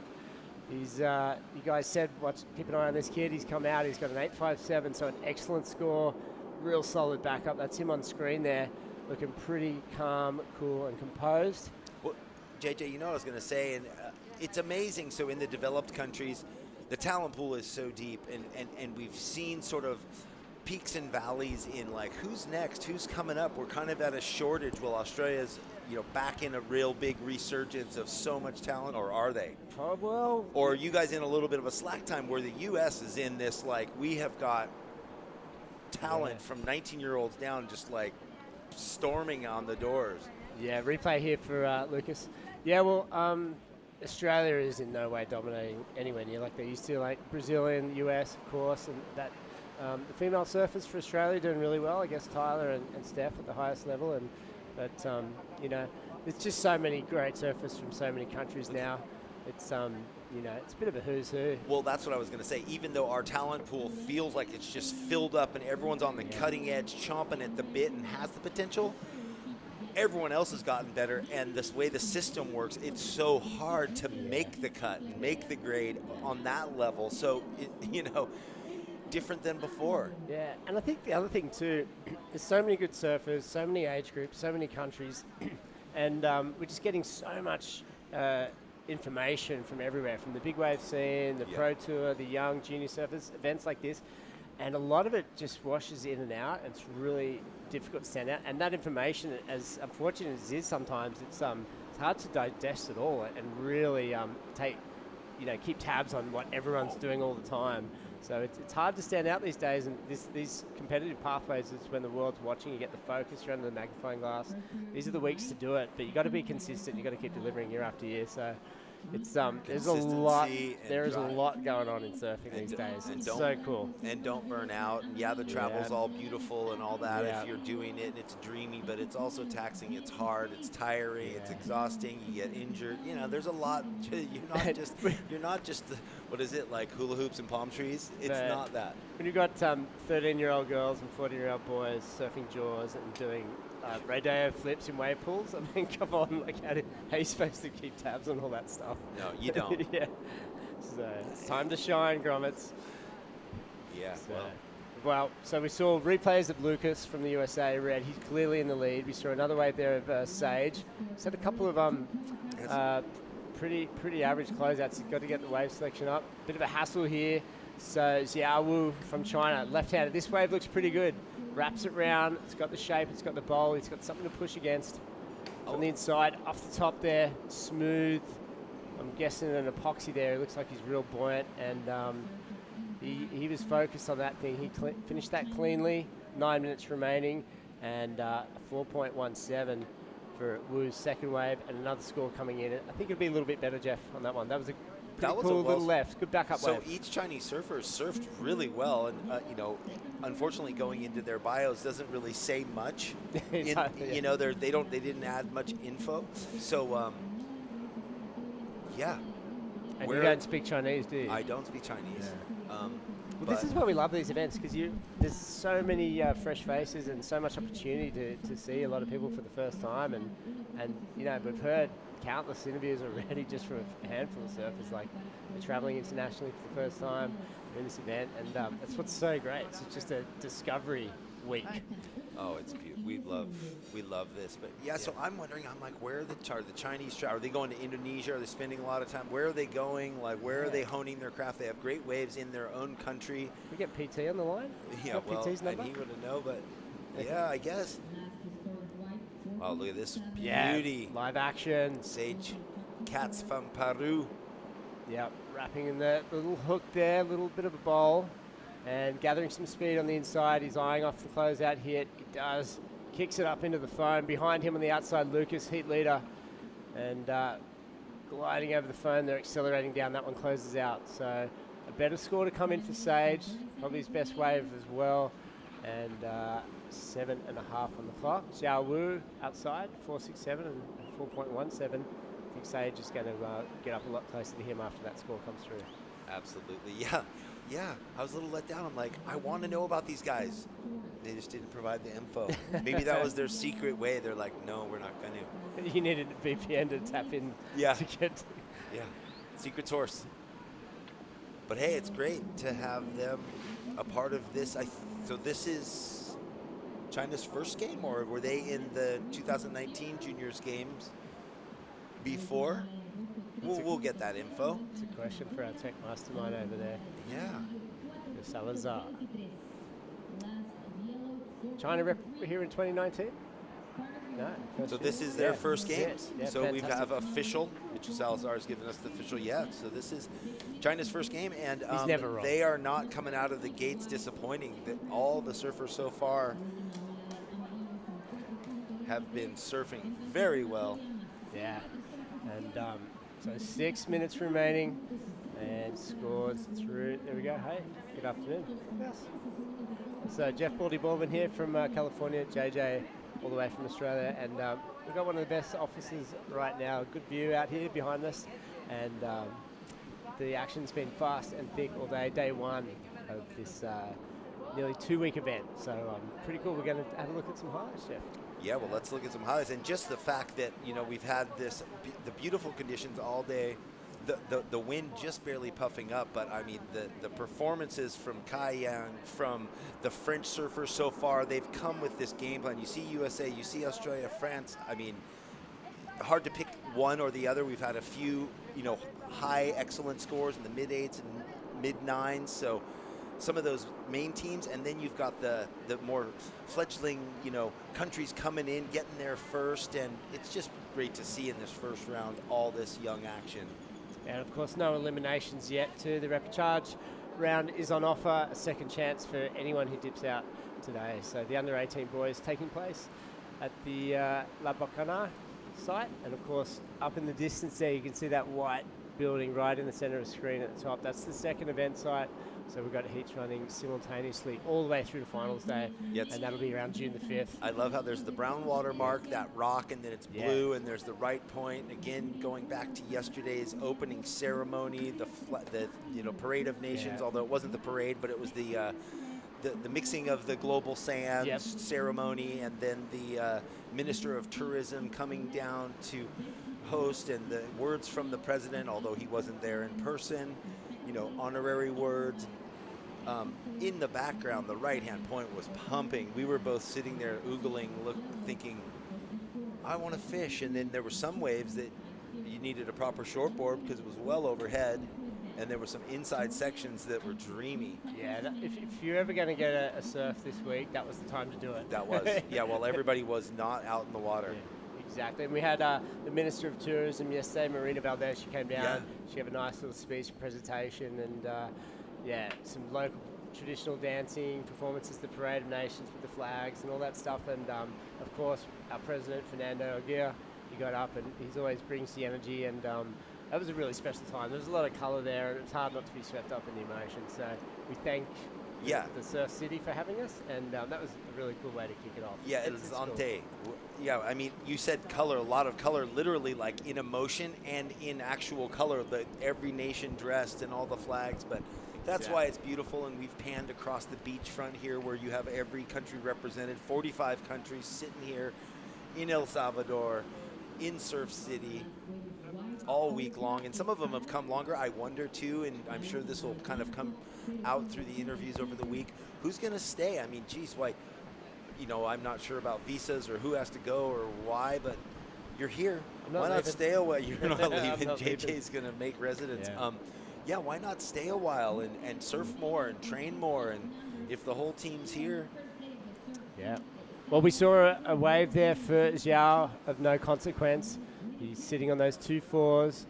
He's, you guys said, keep an eye on this kid. He's come out, he's got an 8.57, so an excellent score. Real solid backup. That's him on screen there. looking pretty calm, cool, and composed. Well, JJ, you know what I was going to say, and it's amazing. So in the developed countries, the talent pool is so deep, and we've seen sort of peaks and valleys in like who's next, who's coming up. We're kind of at a shortage while Australia's back in a real big resurgence of so much talent, or are they? Well, or are you guys in a little bit of a slack time where the U.S. is in this like we have got talent from 19-year-olds down just like storming on the doors? Yeah, replay here for Lucas. Yeah, well, Australia is in no way dominating anywhere near like they used to, like Brazil and US, of course, and that the female surfers for Australia doing really well. I guess Tyler and Steph at the highest level, but there's just so many great surfers from so many countries now. It's it's a bit of a who's who. Well, that's what I was going to say. Even though our talent pool feels like it's just filled up and everyone's on the cutting edge, chomping at the bit and has the potential, everyone else has gotten better, and this way the system works, it's so hard to make the cut, make the grade on that level. So, different than before. Yeah, and I think the other thing too, there's so many good surfers, so many age groups, so many countries, and we're just getting so much information from everywhere, from the big wave scene, the pro tour, the young junior surfers, events like this, and a lot of it just washes in and out, and it's really difficult to stand out. And that information, as unfortunate as it is sometimes, it's hard to digest it all and really keep tabs on what everyone's doing all the time. So it's hard to stand out these days, and these competitive pathways is when the world's watching. You get the focus, you're under the magnifying glass. These are the weeks to do it, but you got to be consistent. You got to keep delivering year after year. So it's there's a lot. There is a lot going on in surfing these days. It's so cool. And don't burn out. And the travel's all beautiful and all that if you're doing it, and it's dreamy, but it's also taxing. It's hard. It's tiring. It's exhausting. You get injured. There's a lot. You're not just what is it, like hula hoops and palm trees? It's not that. When you've got 13-year-old girls and 14-year-old boys surfing jaws and doing rodeo flips in wave pools, I mean, come on, like how are you supposed to keep tabs on all that stuff? No, you don't. Yeah. So it's time to shine, grommets. Yeah. So we saw replays of Lucas from the USA. Red, he's clearly in the lead. We saw another wave there of Sage. He's had a couple of pretty average closeouts. He's got to get the wave selection up. Bit of a hassle here. So Xiao Wu from China, left-handed. This wave looks pretty good. Wraps it round. It's got the shape. It's got the bowl. It's got something to push against. On the inside, off the top there, smooth. I'm guessing an epoxy there. It looks like he's real buoyant, and he was focused on that thing. He finished that cleanly. 9 minutes remaining, and 4.17 for Wu's second wave, and another score coming in. I think it'll be a little bit better, Jeff, on that one. That was a pretty cool little left. Good backup wave. So each Chinese surfer surfed really well, and unfortunately, going into their bios doesn't really say much. They didn't add much info. So And you don't speak Chinese, do you? I don't speak Chinese. Yeah. Well, this is why we love these events, because there's so many fresh faces and so much opportunity to see a lot of people for the first time, and we've heard countless interviews already just from a handful of surfers, like they're traveling internationally for the first time in this event, and that's what's so great. It's just a discovery week. Oh, it's beautiful. We love this. But so I'm wondering, where are the Chinese? Are they going to Indonesia? Are they spending a lot of time? Where are they going? Like, where are they honing their craft? They have great waves in their own country. We get PT on the line? Yeah, PT's number? And he wouldn't know, but I guess. Oh, look at this beauty. Live action. Sage Cats from Peru. Yep, wrapping in the little hook there, a little bit of a bowl, and gathering some speed on the inside. He's eyeing off the closeout hit. He does. Kicks it up into the foam. Behind him on the outside, Lucas, heat leader, and gliding over the foam. They're accelerating down. That one closes out. So a better score to come in for Sage. Probably his best wave as well. And 7.5 on the clock. Xiao Wu outside, 4.67 and 4.17. I think Sage is going to get up a lot closer to him after that score comes through. Absolutely, yeah. I was a little let down. I'm like, I want to know about these guys. They just didn't provide the info. Maybe that was their secret way. They're like, no, we're not going to. You needed a VPN to tap in to get to. Yeah, secret source. But hey, it's great to have them a part of this. So this is China's first game, or were they in the 2019 juniors games before? We'll get that info. It's a question for our tech mastermind over there. Yeah. For Salazar. China rep here in 2019? No. So this is their first game. Yeah, so we fantastic. have official. Mitchell Salazar has given us the official. Yeah. So this is China's first game, and He's never wrong. they are not coming out of the gates disappointing. All the surfers so far have been surfing very well. Yeah. And so 6 minutes remaining, and scores through. There we go. Hey, good afternoon. Yes. So Jeff Baldy Baldwin here from California, JJ all the way from Australia, and we've got one of the best offices right now. Good view out here behind us, and the action's been fast and thick all day. Day one of this nearly 2-week event, so pretty cool. We're going to have a look at some highlights, Jeff. Yeah, well, let's look at some highlights, and just the fact that we've had the beautiful conditions all day. The wind just barely puffing up, but I mean the performances from Kai Yang, from the French surfers so far, they've come with this game plan. You see USA, you see Australia, France. I mean, hard to pick one or the other. We've had a few, high excellent scores in the mid-8s and mid-9s. So some of those main teams, and then you've got the more fledgling, countries coming in, getting there first, and it's just great to see in this first round all this young action. And of course, no eliminations yet to the rapid charge round is on offer. A second chance for anyone who dips out today. So the under 18 boys taking place at the La Bacana site. And of course, up in the distance there, you can see that white building right in the center of the screen at the top. That's the second event site. So we've got heats running simultaneously all the way through to finals day, and that'll be around June the 5th. I love how there's the brown water mark, that rock, and then it's blue, and there's the right point. Again, going back to yesterday's opening ceremony, the Parade of Nations, although it wasn't the parade, but it was the mixing of the global sands ceremony, and then the Minister of Tourism coming down to host, and the words from the president, although he wasn't there in person. Honorary words. In the background, the right-hand point was pumping. We were both sitting there oogling, thinking, I want to fish. And then there were some waves that you needed a proper shortboard because it was well overhead. And there were some inside sections that were dreamy. Yeah, if you're ever going to get a surf this week, that was the time to do it. That was. Yeah, well, everybody was not out in the water. Yeah, exactly. And we had the Minister of Tourism yesterday, Marina Valdez. She came down. Yeah. She gave a nice little speech and presentation. And, some local traditional dancing performances, the Parade of Nations with the flags and all that stuff. And, of course, our president, Fernando Aguirre, he got up and he always brings the energy. And that was a really special time. There was a lot of colour there, and it's hard not to be swept up in the emotion. So we thank the Surf City for having us, and that was a really cool way to kick it off. Yeah, it's Ante. Cool. Yeah, I mean, you said color, a lot of color, literally like in emotion and in actual color, every nation dressed and all the flags, but that's why it's beautiful, and we've panned across the beachfront here where you have every country represented, 45 countries sitting here in El Salvador, in Surf City, all week long, and some of them have come longer. I wonder too, and I'm sure this will kind of come out through the interviews over the week, who's going to stay? I mean, geez, why? I'm not sure about visas or who has to go or why, but you're here. Why not stay away? You're not leaving. JJ's going to make residence. Yeah, why not stay a while and surf more and train more? And if the whole team's here. Yeah. Well, we saw a wave there for Zhao of no consequence. He's sitting on those 2-4s,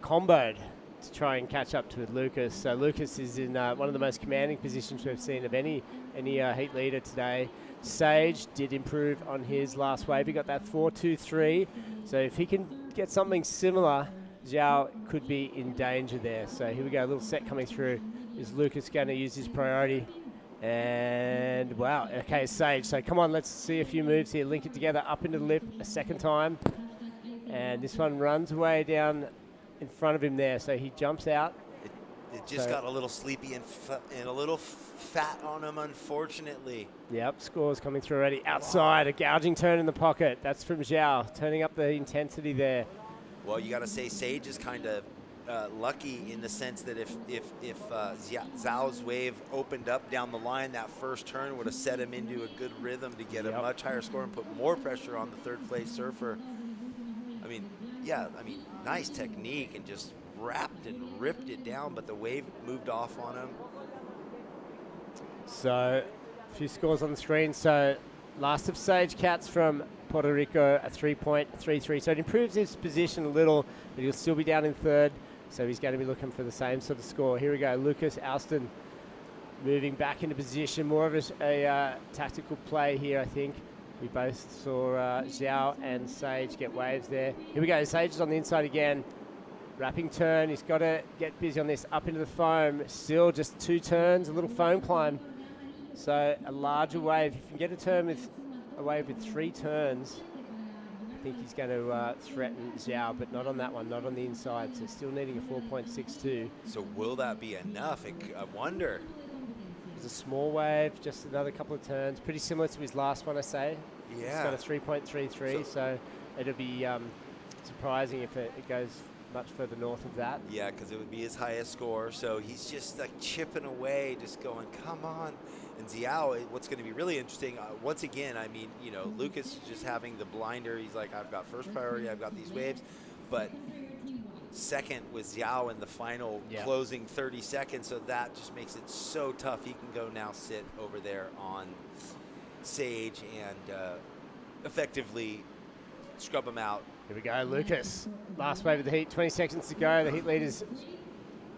comboed to try and catch up to Lucas. So Lucas is in one of the most commanding positions we've seen of any heat leader today. Sage did improve on his last wave. He got that 4-2-3. So if he can get something similar, Zhao could be in danger there. So here we go, a little set coming through. Is Lucas going to use his priority? And wow, okay, Sage. So come on, let's see a few moves here. Link it together, up into the lip a second time. And this one runs way down in front of him there. So he jumps out. It just got a little sleepy and a little fat on him, unfortunately. Yep, scores coming through already. Outside, a gouging turn in the pocket. That's from Zhao, turning up the intensity there. Well, you got to say Sage is kind of lucky in the sense that if Zhao's wave opened up down the line, that first turn would have set him into a good rhythm to get a much higher score and put more pressure on the third place surfer. I mean, nice technique and just wrapped and ripped it down, but the wave moved off on him. So, a few scores on the screen. So, last of Sage Cats from Puerto Rico, a 3.33. So it improves his position a little, but he'll still be down in third. So he's going to be looking for the same sort of score. Here we go, Lucas Alston moving back into position. More of a tactical play here, I think. We both saw Zhao and Sage get waves there. Here we go, Sage is on the inside again. Wrapping turn, he's got to get busy on this, up into the foam. Still just 2 turns, a little foam climb. So a larger wave. If you can get a wave with 3 turns, I think he's going to threaten Zhao, but not on that one, not on the inside. So still needing a 4.62. So will that be enough? I wonder. It's a small wave, just another couple of turns. Pretty similar to his last one, I say. Yeah. He's got a 3.33, so it'll be surprising if it goes much further north of that. Yeah, because it would be his highest score. So he's just like chipping away, just going, come on. And Zhao, what's going to be really interesting, once again, I mean, you know, Lucas is just having the blinder. He's like, I've got first priority, I've got these waves. But second with Zhao in the final closing 30 seconds, so that just makes it so tough. He can go now sit over there on Sage and effectively scrub him out. Here we go, Lucas. Last wave of the heat, 20 seconds to go. The heat leader's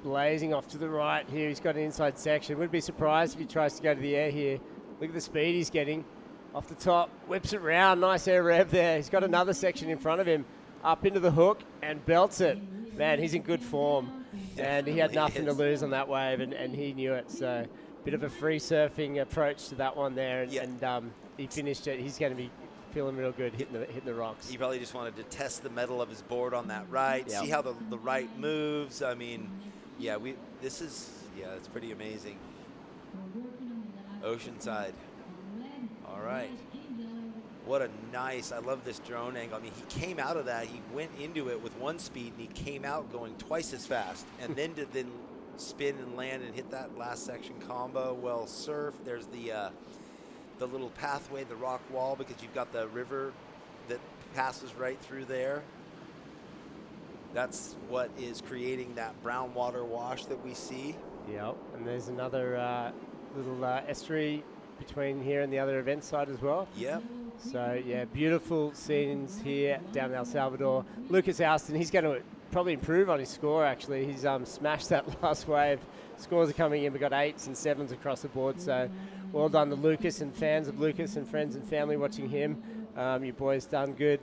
blazing off to the right here. He's got an inside section. Wouldn't be surprised if he tries to go to the air here. Look at the speed he's getting. Off the top, whips it round. Nice air rev there. He's got another section in front of him. Up into the hook and belts it. Man, he's in good form. And he had nothing to lose on that wave, and he knew it. So, bit of a free surfing approach to that one there. And he finished it. He's going to be feeling real good hitting the rocks. He probably just wanted to test the metal of his board on that right, see how the right moves. I mean, yeah, it's pretty amazing. Oceanside. All right. What a nice, I love this drone angle. I mean, he came out of that, he went into it with 1 speed, and he came out going twice as fast. And then to spin and land and hit that last section combo. Well surfed. There's the little pathway, the rock wall, because you've got the river that passes right through there. That's what is creating that brown water wash that we see. Yep, and there's another little estuary between here and the other event site as well. Yep. So, yeah, beautiful scenes here down in El Salvador. Lucas Alston, he's going to probably improve on his score, actually. He's smashed that last wave. Scores are coming in. We've got 8s and 7s across the board, so well done to Lucas and fans of Lucas and friends and family watching him. Your boy's done good.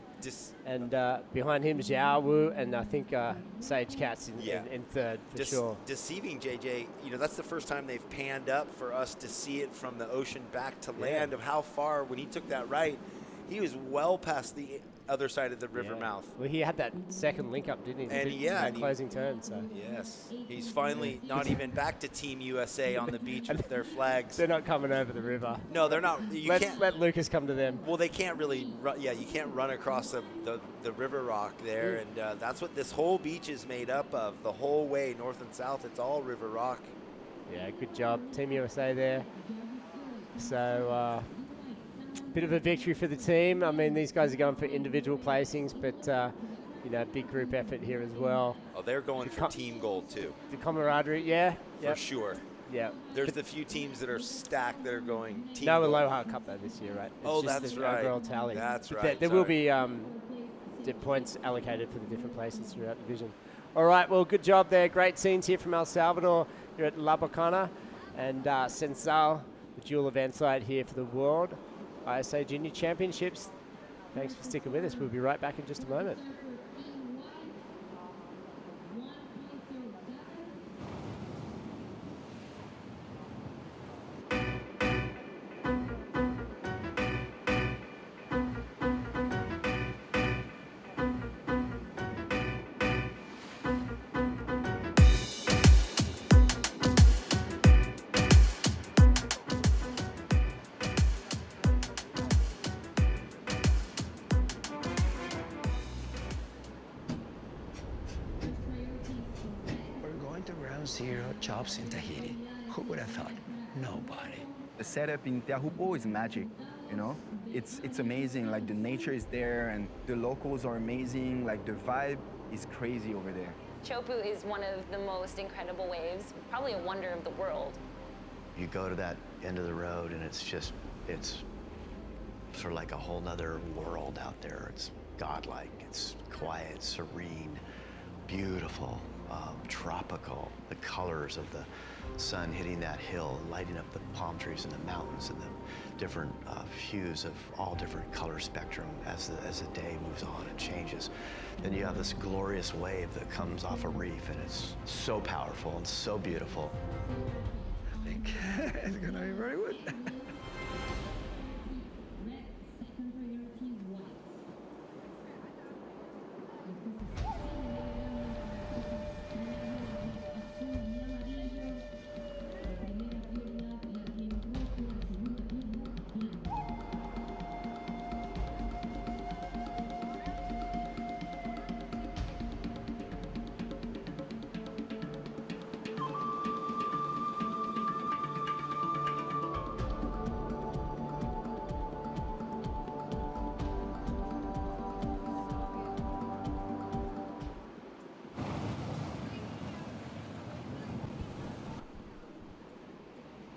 And behind him, Zhao Wu, and I think Sage Cats in third for sure. Deceiving JJ, you know, that's the first time they've panned up for us to see it from the ocean back to land of how far, when he took that right, he was well past the other side of the river mouth. Well, he had that second link up, didn't he? And that closing turn. So yes, he's finally not even back to Team USA on the beach with their flags. They're not coming over the river. No, they're not. Can't let Lucas come to them. Well, they can't really. You can't run across the river rock there, and that's what this whole beach is made up of. The whole way, north and south, it's all river rock. Yeah, good job, Team USA there. So. Bit of a victory for the team. I mean, these guys are going for individual placings, but you know, big group effort here as well. Oh, they're going for team gold too. The camaraderie, yeah, for sure. Yeah, there's the few teams that are stacked that are going team no gold. Aloha Cup though this year, right? It's that's the right. Overall tally. That's but right. There will be the points allocated for the different places throughout the division. All right, well, good job there. Great scenes here from El Salvador. Here at La Bacana and Sensal, the dual event site here for the World ISA Junior Championships. Thanks for sticking with us. We'll be right back in just a moment. going to ground zero, chops in Tahiti. Who would have thought? Nobody. The setup in Teahupo'o is magic, you know? It's amazing, like the nature is there and the locals are amazing, like the vibe is crazy over there. Chopu is one of the most incredible waves, probably a wonder of the world. You go to that end of the road and it's sort of like a whole nother world out there. It's godlike, it's quiet, serene, beautiful, tropical. The colors of the sun hitting that hill, lighting up the palm trees and the mountains and the different hues of all different color spectrum as the day moves on and changes. Then you have this glorious wave that comes off a reef and it's so powerful and so beautiful. I think it's gonna be very good.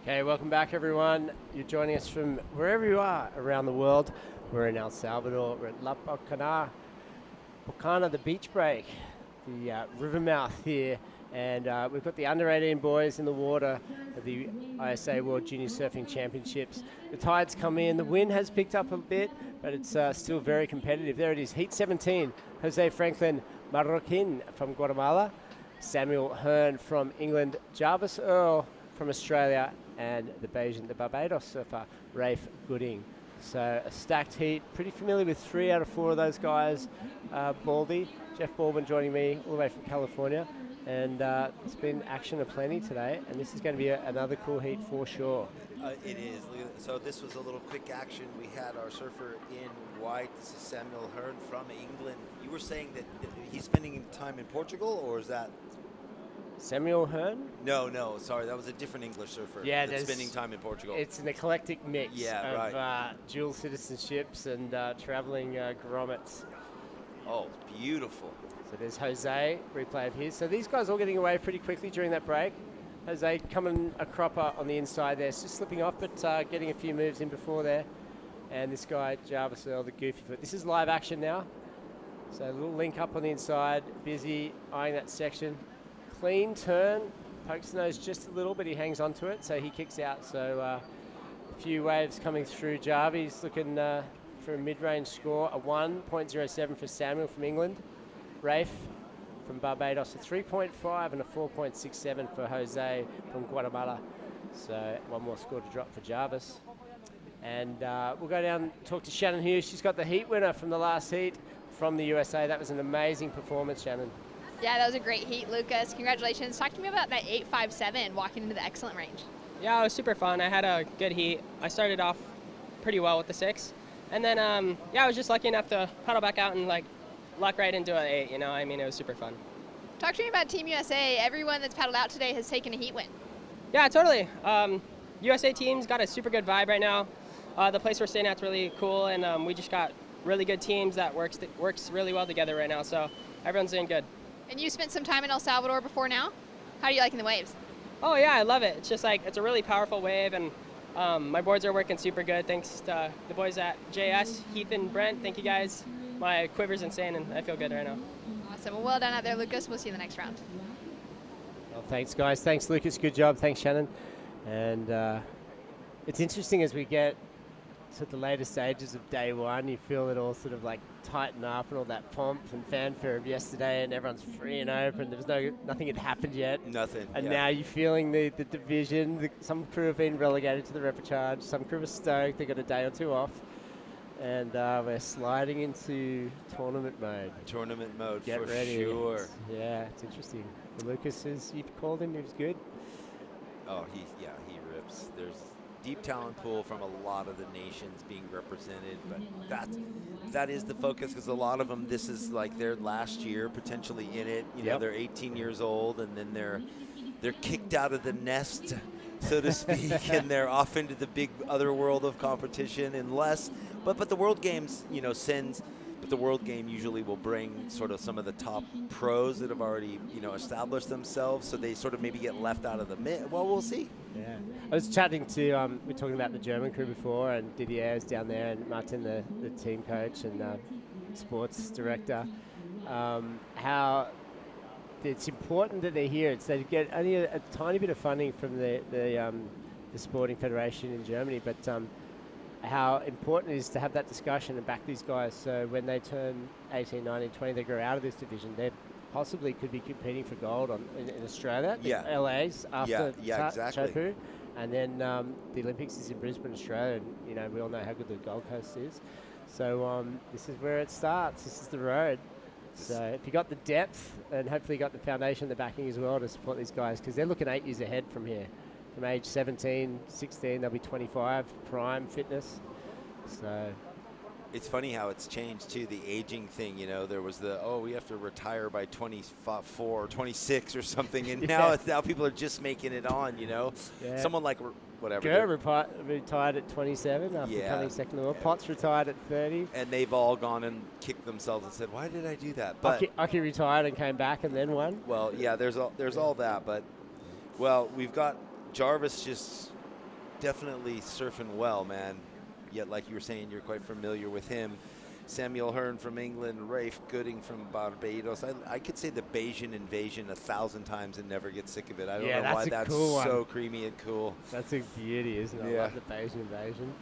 Okay, welcome back everyone. You're joining us from wherever you are around the world. We're in El Salvador, we're at La Bacana, the beach break, the river mouth here, and we've got the under-18 boys in the water at the ISA World Junior Surfing Championships. The tide's come in, the wind has picked up a bit, but it's still very competitive. There it is, Heat 17, Jose Franklin Marroquin from Guatemala, Samuel Hearn from England, Jarvis Earl from Australia, and the Barbados surfer, Rafe Gooding. So a stacked heat, pretty familiar with 3 out of 4 of those guys. Baldy, Jeff Baldwin joining me all the way from California. And it's been action aplenty today, and this is going to be another cool heat for sure. It is. So this was a little quick action. We had our surfer in white. This is Samuel Hearn from England. You were saying that he's spending time in Portugal, or is that... Samuel Hearn? No, sorry, that was a different English surfer. Yeah, that's spending time in Portugal. It's an eclectic mix of dual citizenships and traveling grommets. Oh, beautiful. So there's Jose, replay of his. So these guys all getting away pretty quickly during that break. Jose coming a cropper on the inside there. It's just slipping off, but getting a few moves in before there. And this guy, Jarvis Earl, the goofy foot. This is live action now. So a little link up on the inside, busy eyeing that section. Clean turn, pokes the nose just a little, but he hangs onto it, so he kicks out. So a few waves coming through. Jarvis looking for a mid-range score, a 1.07 for Samuel from England. Rafe from Barbados, a 3.5 and a 4.67 for Jose from Guatemala. So one more score to drop for Jarvis. And we'll go down and talk to Shannon Hughes. She's got the heat winner from the last heat from the USA. That was an amazing performance, Shannon. Yeah, that was a great heat, Lucas. Congratulations. Talk to me about that 8.57 walking into the excellent range. Yeah, it was super fun. I had a good heat. I started off pretty well with the 6. And then, I was just lucky enough to paddle back out and, luck right into an 8, it was super fun. Talk to me about Team USA. Everyone that's paddled out today has taken a heat win. Yeah, totally. USA team's got a super good vibe right now. The place we're staying at's really cool, and we just got really good teams that works really well together right now, so everyone's doing good. And you spent some time in El Salvador before now. How are you liking the waves? Oh yeah, I love it. It's just it's a really powerful wave, and my boards are working super good thanks to the boys at JS, Heath and Brent. Thank you guys. My quiver's insane, and I feel good right now. Awesome. Well done out there, Lucas. We'll see you in the next round. Well, thanks, guys. Thanks, Lucas. Good job. Thanks, Shannon. And it's interesting as we get to the later stages of day one, you feel it all sort of tighten up and all that pomp and fanfare of yesterday, and everyone's free and open. Nothing had happened yet. Nothing. And now you're feeling the division. Some crew have been relegated to the repechage. Some crew are stoked. They got a day or two off. And we're sliding into tournament mode. Tournament mode, Get for ready. sure. It's interesting. Lucas, you've called him. He was good. Oh, he rips. deep talent pool from a lot of the nations being represented, but that is the focus, because a lot of them, this is like their last year potentially in it. You know, they're 18 years old, and then they're kicked out of the nest, so to speak, and they're off into the big other world of competition. But the World Games, you know, but the World Game usually will bring sort of some of the top pros that have already, you know, established themselves, so they sort of maybe get left out of the mix. Well, we'll see. Yeah, I was chatting to, we were talking about the German crew before, and Didier is down there, and Martin, the team coach and sports director, how it's important that they're here. It's they get only a tiny bit of funding from the sporting federation in Germany, but how important it is to have that discussion and back these guys, so when they turn 18, 19, 20, they grow out of this division, they possibly could be competing for gold in Australia, the LA's after exactly. Chopu, and then the Olympics is in Brisbane, Australia, and you know, we all know how good the Gold Coast is. So this is where it starts. This is the road. So if you got the depth, and hopefully you got the foundation, the backing as well to support these guys, because they're looking 8 years ahead from here. From age 17, 16, they'll be 25, prime fitness. So it's funny how it's changed too, the aging thing. You know, there was we have to retire by 24 or 26 or something, and now people are just making it on. You know, someone like whatever. Gurr retired at 27 after coming second in the world. Potts retired at 30, and they've all gone and kicked themselves and said, "Why did I do that?" But Aki retired and came back and then won. Well, yeah, there's all that, but we've got Jarvis just definitely surfing well, man. Yet, like you were saying, you're quite familiar with him. Samuel Hearn from England, Rafe Gooding from Barbados. I could say the Bayesian invasion 1,000 times and never get sick of it. I don't know why that's cool so creamy and cool. That's a beauty, isn't it? I love the Bayesian invasion.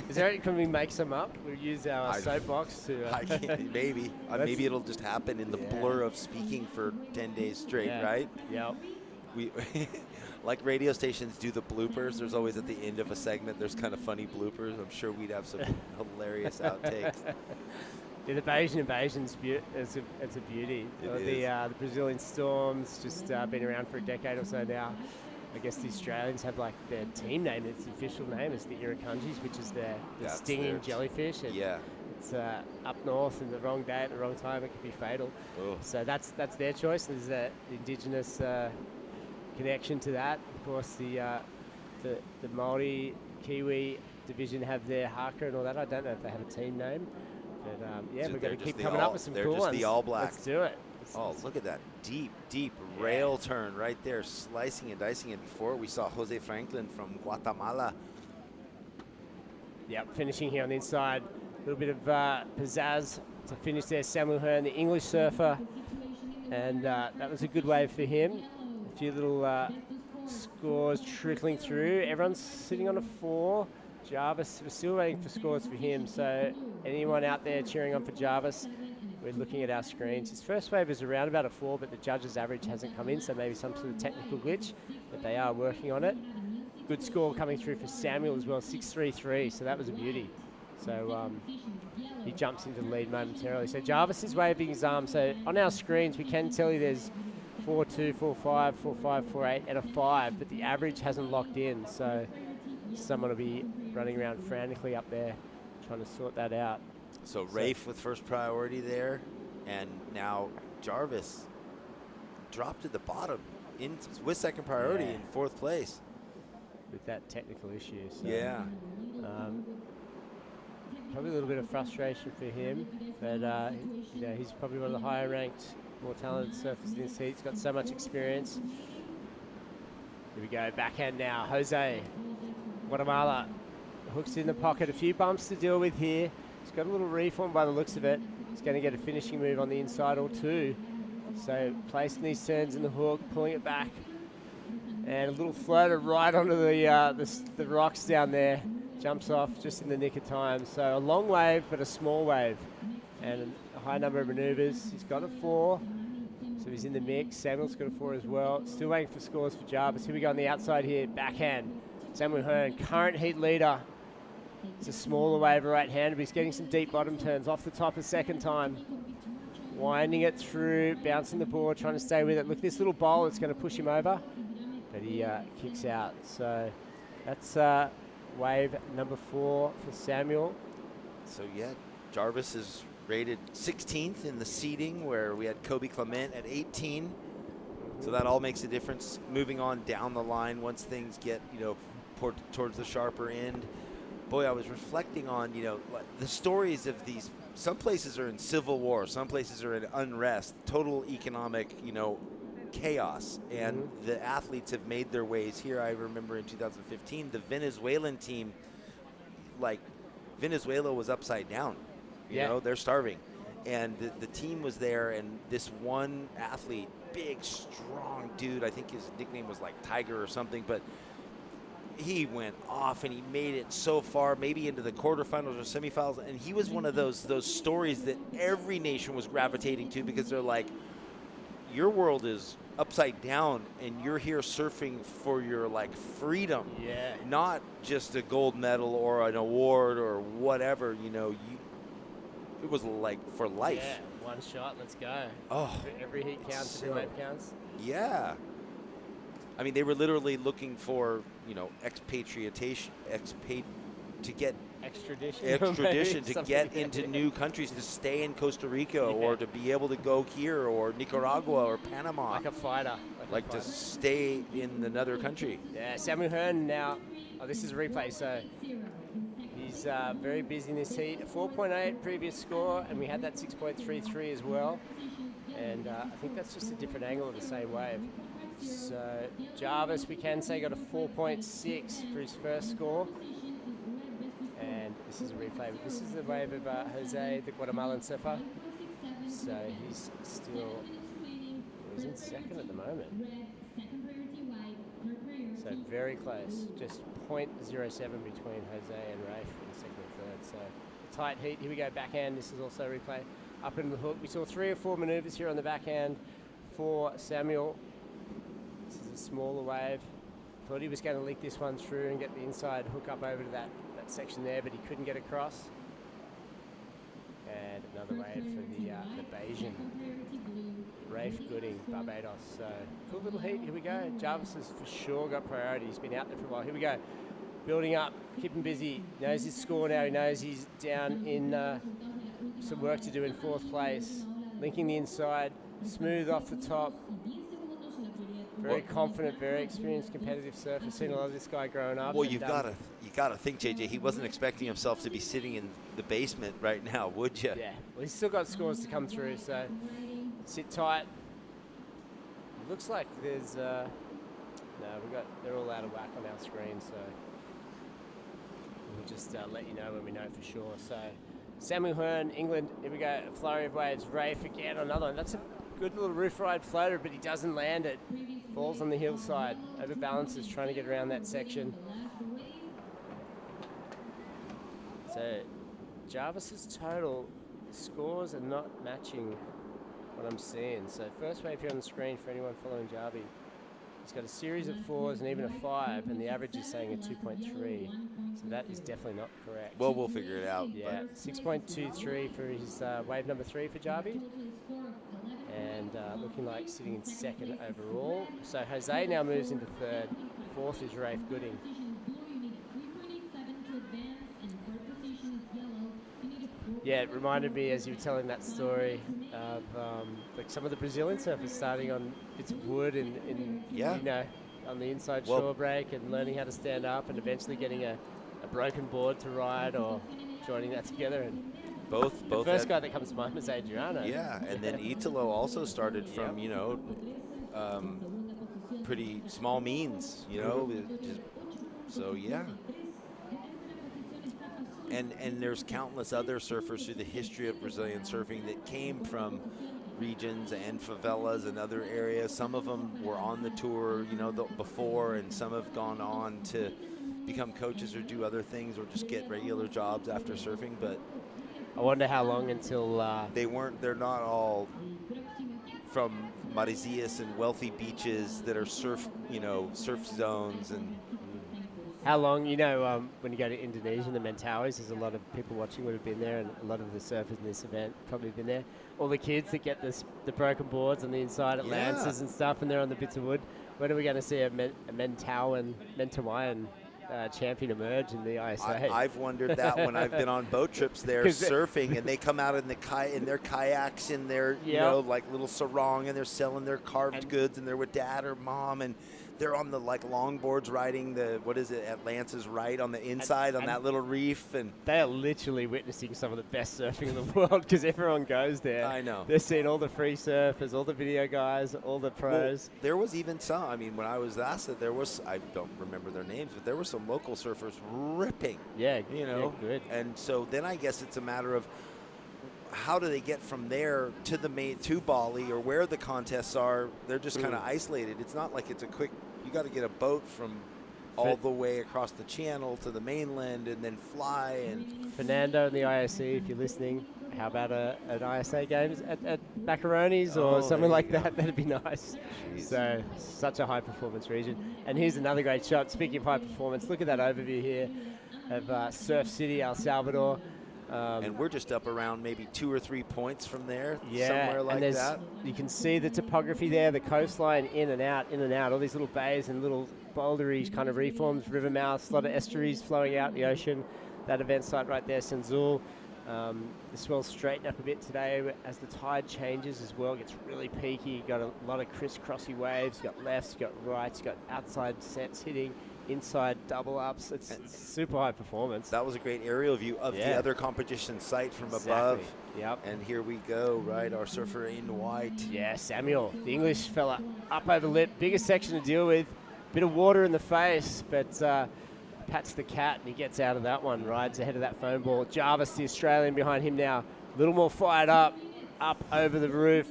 Is there? Can we make some up? We'll use our soapbox to. I can't, maybe. Maybe it'll just happen in the blur of speaking for 10 days straight, right? Yep. We. Like radio stations do the bloopers. There's always at the end of a segment, there's kind of funny bloopers. I'm sure we'd have some hilarious outtakes. Yeah, the Bayesian invasion's it's a beauty. The Brazilian Storms, just been around for a decade or so now. I guess the Australians have like their team name. Its official name is the Irukandjis, which is the stinging jellyfish. It's up north in the wrong day at the wrong time. It could be fatal. Oh. So that's their choice. There's the indigenous connection to that. Of course, the Māori, Kiwi division have their haka and all that. I don't know if they have a team name, but we're going to keep coming up with some cool ones. They're just the All Blacks. Let's do it. Look at that deep rail turn right there, slicing and dicing it. Before we saw Jose Franklin from Guatemala. Yep, finishing here on the inside. A little bit of pizzazz to finish there. Samuel Hearn, the English surfer, and that was a good wave for him. A few little scores trickling through. Everyone's sitting on a 4. Jarvis, we're still waiting for scores for him. So anyone out there cheering on for Jarvis, we're looking at our screens. His first wave is around about a 4, but the judges' average hasn't come in, so maybe some sort of technical glitch, but they are working on it. Good score coming through for Samuel as well, 6.33, so that was a beauty. So he jumps into the lead momentarily. So Jarvis is waving his arm. So on our screens, we can tell you there's 4.2, 4.5, 4.5, 4.8, and a 5, but the average hasn't locked in. So someone will be running around frantically up there trying to sort that out. So Rafe with first priority there, and now Jarvis dropped to the bottom with second priority in 4th place. With that technical issue. So, probably a little bit of frustration for him, but he's probably one of the higher ranked, more talented surfers in this heat. He's got so much experience. Here we go, backhand now. Jose, Guatemala, hooks in the pocket. A few bumps to deal with here. He's got a little reef on by the looks of it. He's going to get a finishing move on the inside or 2. So placing these turns in the hook, pulling it back, and a little floater right onto the rocks down there. Jumps off just in the nick of time. So a long wave, but a small wave. And a high number of maneuvers. He's got a 4. So he's in the mix. Samuel's got a 4 as well. Still waiting for scores for Jarvis. Here we go on the outside here. Backhand. Samuel Hearn, current heat leader. It's a smaller wave right hand, but he's getting some deep bottom turns off the top a second time. Winding it through, bouncing the board, trying to stay with it. Look at this little bowl, it's going to push him over. But he kicks out. So that's wave number 4 for Samuel. So yeah, Jarvis is rated 16th in the seeding, where we had Kobe Clement at 18. So that all makes a difference moving on down the line once things get, towards the sharper end. Boy, I was reflecting on, the stories of these. Some places are in civil war, some places are in unrest, total economic, chaos, and the athletes have made their ways here. I remember in 2015, the Venezuelan team, Venezuela was upside down. They're starving. And the team was there, and this one athlete, big, strong dude, I think his nickname was like Tiger or something, but he went off and he made it so far, maybe into the quarterfinals or semifinals, and he was one of those stories that every nation was gravitating to, because they're like, your world is upside down and you're here surfing for your freedom, not just a gold medal or an award or whatever. It was like for life. Yeah, one shot, let's go. Oh, every heat counts, every wave counts. Yeah. I mean, they were literally looking for, extradition to get into new countries, to stay in Costa Rica or to be able to go here, or Nicaragua or Panama. Like a fighter. To stay in another country. Yeah, Samuel Hearn now, this is a replay, so he's very busy in this heat. 4.8 previous score, and we had that 6.33 as well. And I think that's just a different angle of the same wave. So Jarvis, we can say, got a 4.6 for his first score. And this is a replay. But this is the wave of Jose, the Guatemalan surfer. So he's in second at the moment. So very close, just 0.07 between Jose and Rafe in second and third. So tight heat. Here we go, backhand. This is also a replay. Up into the hook. We saw 3 or 4 maneuvers here on the backhand for Samuel. This is a smaller wave. Thought he was going to leak this one through and get the inside hook up over to that section there, but he couldn't get across. And another wave for the Bayesian. Rafe Gooding, Barbados. So cool little heat. Here we go. Jarvis has for sure got priority. He's been out there for a while. Here we go. Building up, keep him busy. Knows his score now. He knows he's down in some work to do in 4th place. Linking the inside, smooth off the top. Very confident, very experienced, competitive surfer. Seen a lot of this guy growing up. Well, you got to think, JJ, he wasn't expecting himself to be sitting in the basement right now, would you? Yeah. Well, he's still got scores to come through, so sit tight. Looks like there's they're all out of whack on our screen, so we'll just let you know when we know for sure. So Samuel Hearn, England. Here we go. A flurry of waves. Rafe again, another one. That's a good little roof ride floater, but he doesn't land it. Falls on the hillside. Overbalances, trying to get around that section. So Jarvis's total scores are not matching what I'm seeing. So first wave here on the screen for anyone following Jarvi. He's got a series of 4s and even a 5, and the average is saying a 2.3. So that is definitely not correct. Well, we'll figure it out. Yeah, 6.23 for his wave number 3 for Jarvi. And looking like sitting in second overall. So Jose now moves into third. 4th is Rafe Gooding. Yeah, it reminded me as you were telling that story of some of the Brazilian surfers starting on bits of wood and on the inside shore break and learning how to stand up and eventually getting a broken board to ride or joining that together. And both the first guy that comes to mind was Adriano. Yeah, and then Italo also started from pretty small means, so yeah. And there's countless other surfers through the history of Brazilian surfing that came from regions and favelas and other areas. Some of them were on the tour, before, and some have gone on to become coaches or do other things or just get regular jobs after surfing. But I wonder how long until they're not all from Marizias and wealthy beaches that are surf zones. And how long, when you go to Indonesia, the Mentawais, there's a lot of people watching would have been there, and a lot of the surfers in this event probably been there. All the kids that get the broken boards on the inside at Lances and stuff, and they're on the bits of wood. When are we going to see a Mentawaian champion emerge in the ISA. I've wondered that when I've been on boat trips there surfing, and they come out in their kayaks, in their like little sarong, and they're selling their carved goods, and they're with dad or mom, and they're on the longboards riding the at Lance's right on the inside on that little reef, and they are literally witnessing some of the best surfing in the world because everyone goes there. I know. They're seeing all the free surfers, all the video guys, all the pros. Well, there was even some. I mean, when I was asked, there was, I don't remember their names, but there were some local surfers ripping. Yeah, good. And so then I guess it's a matter of how do they get from there to to Bali or where the contests are. They're just kind of isolated. It's not like it's a quick. You got to get a boat from all the way across the channel to the mainland and then fly. And Fernando in the ISC, if you're listening, how about an ISA games at Macaroni's or something like that? That'd be nice. Jeez. So, such a high performance region. And here's another great shot. Speaking of high performance, look at that overview here of Surf City, El Salvador. And we're just up around maybe 2 or 3 points from there, yeah, somewhere like that. You can see the topography there, the coastline in and out, all these little bays and little bouldery kind of reforms, river mouths, a lot of estuaries flowing out in the ocean. That event site right there, Senzul. The swells straighten up a bit today as the tide changes as well. It gets really peaky. You've got a lot of crisscrossy waves. You've got lefts, you've got rights, you've got outside sets hitting, inside double ups. It's super high performance. That was a great aerial view of the other competition site from above. Yep. And here we go, right? Our surfer in white. Yeah, Samuel, the English fella, up over lip. Biggest section to deal with. Bit of water in the face, but pats the cat and he gets out of that one. Rides ahead of that foam ball. Jarvis, the Australian, behind him now. A little more fired up over the roof.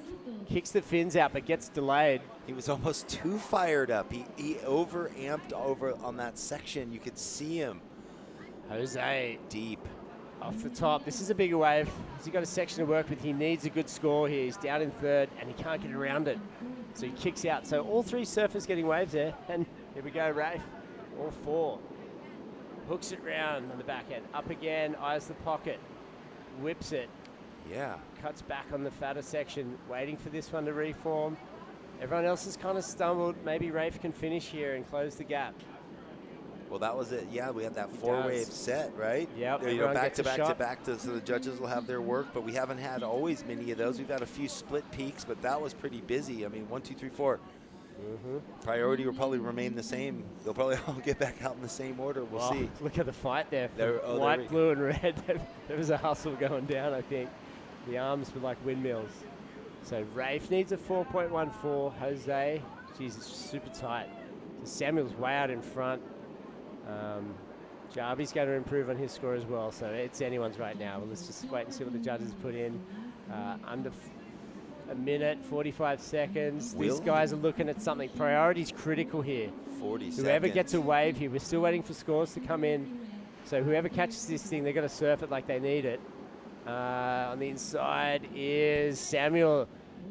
Kicks the fins out, but gets delayed. He was almost too fired up. He over-amped over on that section. You could see him. Jose. Deep. Off the top. This is a bigger wave. He's got a section to work with. He needs a good score here. He's down in third, and he can't get around it. So he kicks out. So all three surfers getting waves there. And here we go, Rafe. All four. Hooks it round on the back end. Up again, eyes the pocket. Whips it. Yeah. Cuts back on the fatter section, waiting for this one to reform. Everyone else has kind of stumbled. Maybe Rafe can finish here and close the gap. Well, that was it. Yeah, we had that four-wave set, right? Yep. Back to back, so the judges will have their work, but we haven't had always many of those. We've had a few split peaks, but that was pretty busy. I mean, 1, 2, 3, 4. Priority will probably remain the same. They'll probably all get back out in the same order. We'll see. Look at the fight there. White, blue, and red. There was a hustle going down, I think. The arms were like windmills. So Rafe needs a 4.14. Jose, Jesus, super tight. So Samuel's way out in front. Jarvis going to improve on his score as well. So it's anyone's right now. Well, let's just wait and see what the judges put in. Under a minute, 45 seconds. These guys are looking at something. Priority's critical here. 40 seconds. Whoever gets a wave here, we're still waiting for scores to come in. So whoever catches this thing, they're going to surf it like they need it. On the inside is Samuel,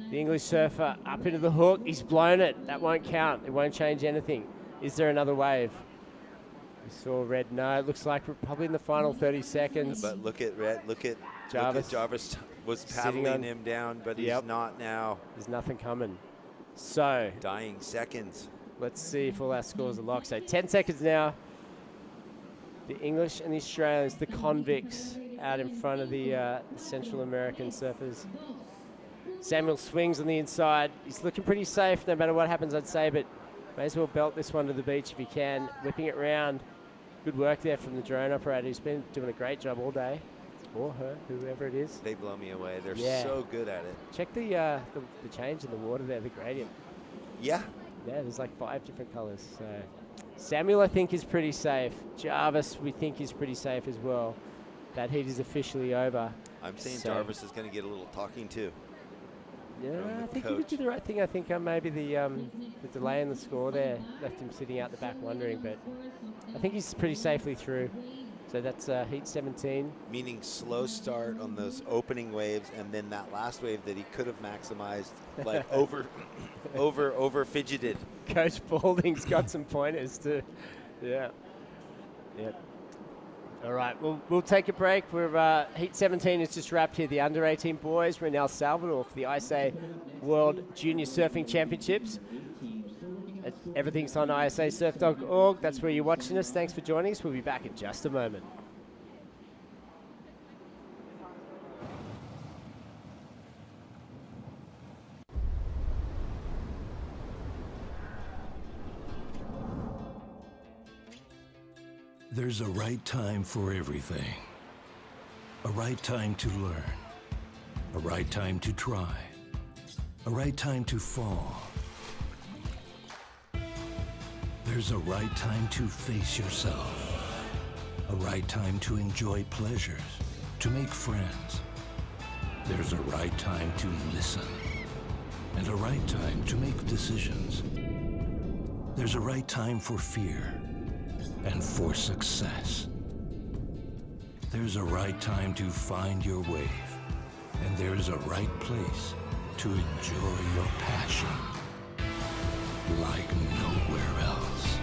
the English surfer, up into the hook. He's blown it. That won't count. It won't change anything. Is there another wave? We saw red. No, it looks like we're probably in the final 30 seconds. But look at red. Look at Jarvis. Jarvis was paddling him down, but he's not now. There's nothing coming. So dying seconds. Let's see if all our scores are locked. So 10 seconds now. The English and the Australians, the convicts, out in front of the Central American surfers. Samuel swings on the inside. He's looking pretty safe no matter what happens, I'd say, but may as well belt this one to the beach if he can. Whipping it round. Good work there from the drone operator who's been doing a great job all day. Or her, whoever it is. They blow me away. They're so good at it. Check the change in the water there, the gradient. Yeah. Yeah, there's like 5 different colors. So Samuel, I think, is pretty safe. Jarvis, we think, is pretty safe as well. That heat is officially over. I'm saying Jarvis is going to get a little talking too. Yeah, I think he did do the right thing. I think maybe the delay in the score there left him sitting out the back wondering, but I think he's pretty safely through. So that's heat 17. Meaning slow start on those opening waves, and then that last wave that he could have maximized, like over fidgeted. Coach Balding's got some pointers too. Yeah. Yep. All right, we'll take a break. We're heat 17 is just wrapped here. The under 18 boys. We're in El Salvador for the ISA World Junior Surfing Championships. Everything's on isasurf.org. That's where you're watching us. Thanks for joining us. We'll be back in just a moment. There's a right time for everything. A right time to learn. A right time to try. A right time to fall. There's a right time to face yourself. A right time to enjoy pleasures, to make friends. There's a right time to listen. And a right time to make decisions. There's a right time for fear and for success. There's a right time to find your wave. And there's a right place to enjoy your passion like nowhere else.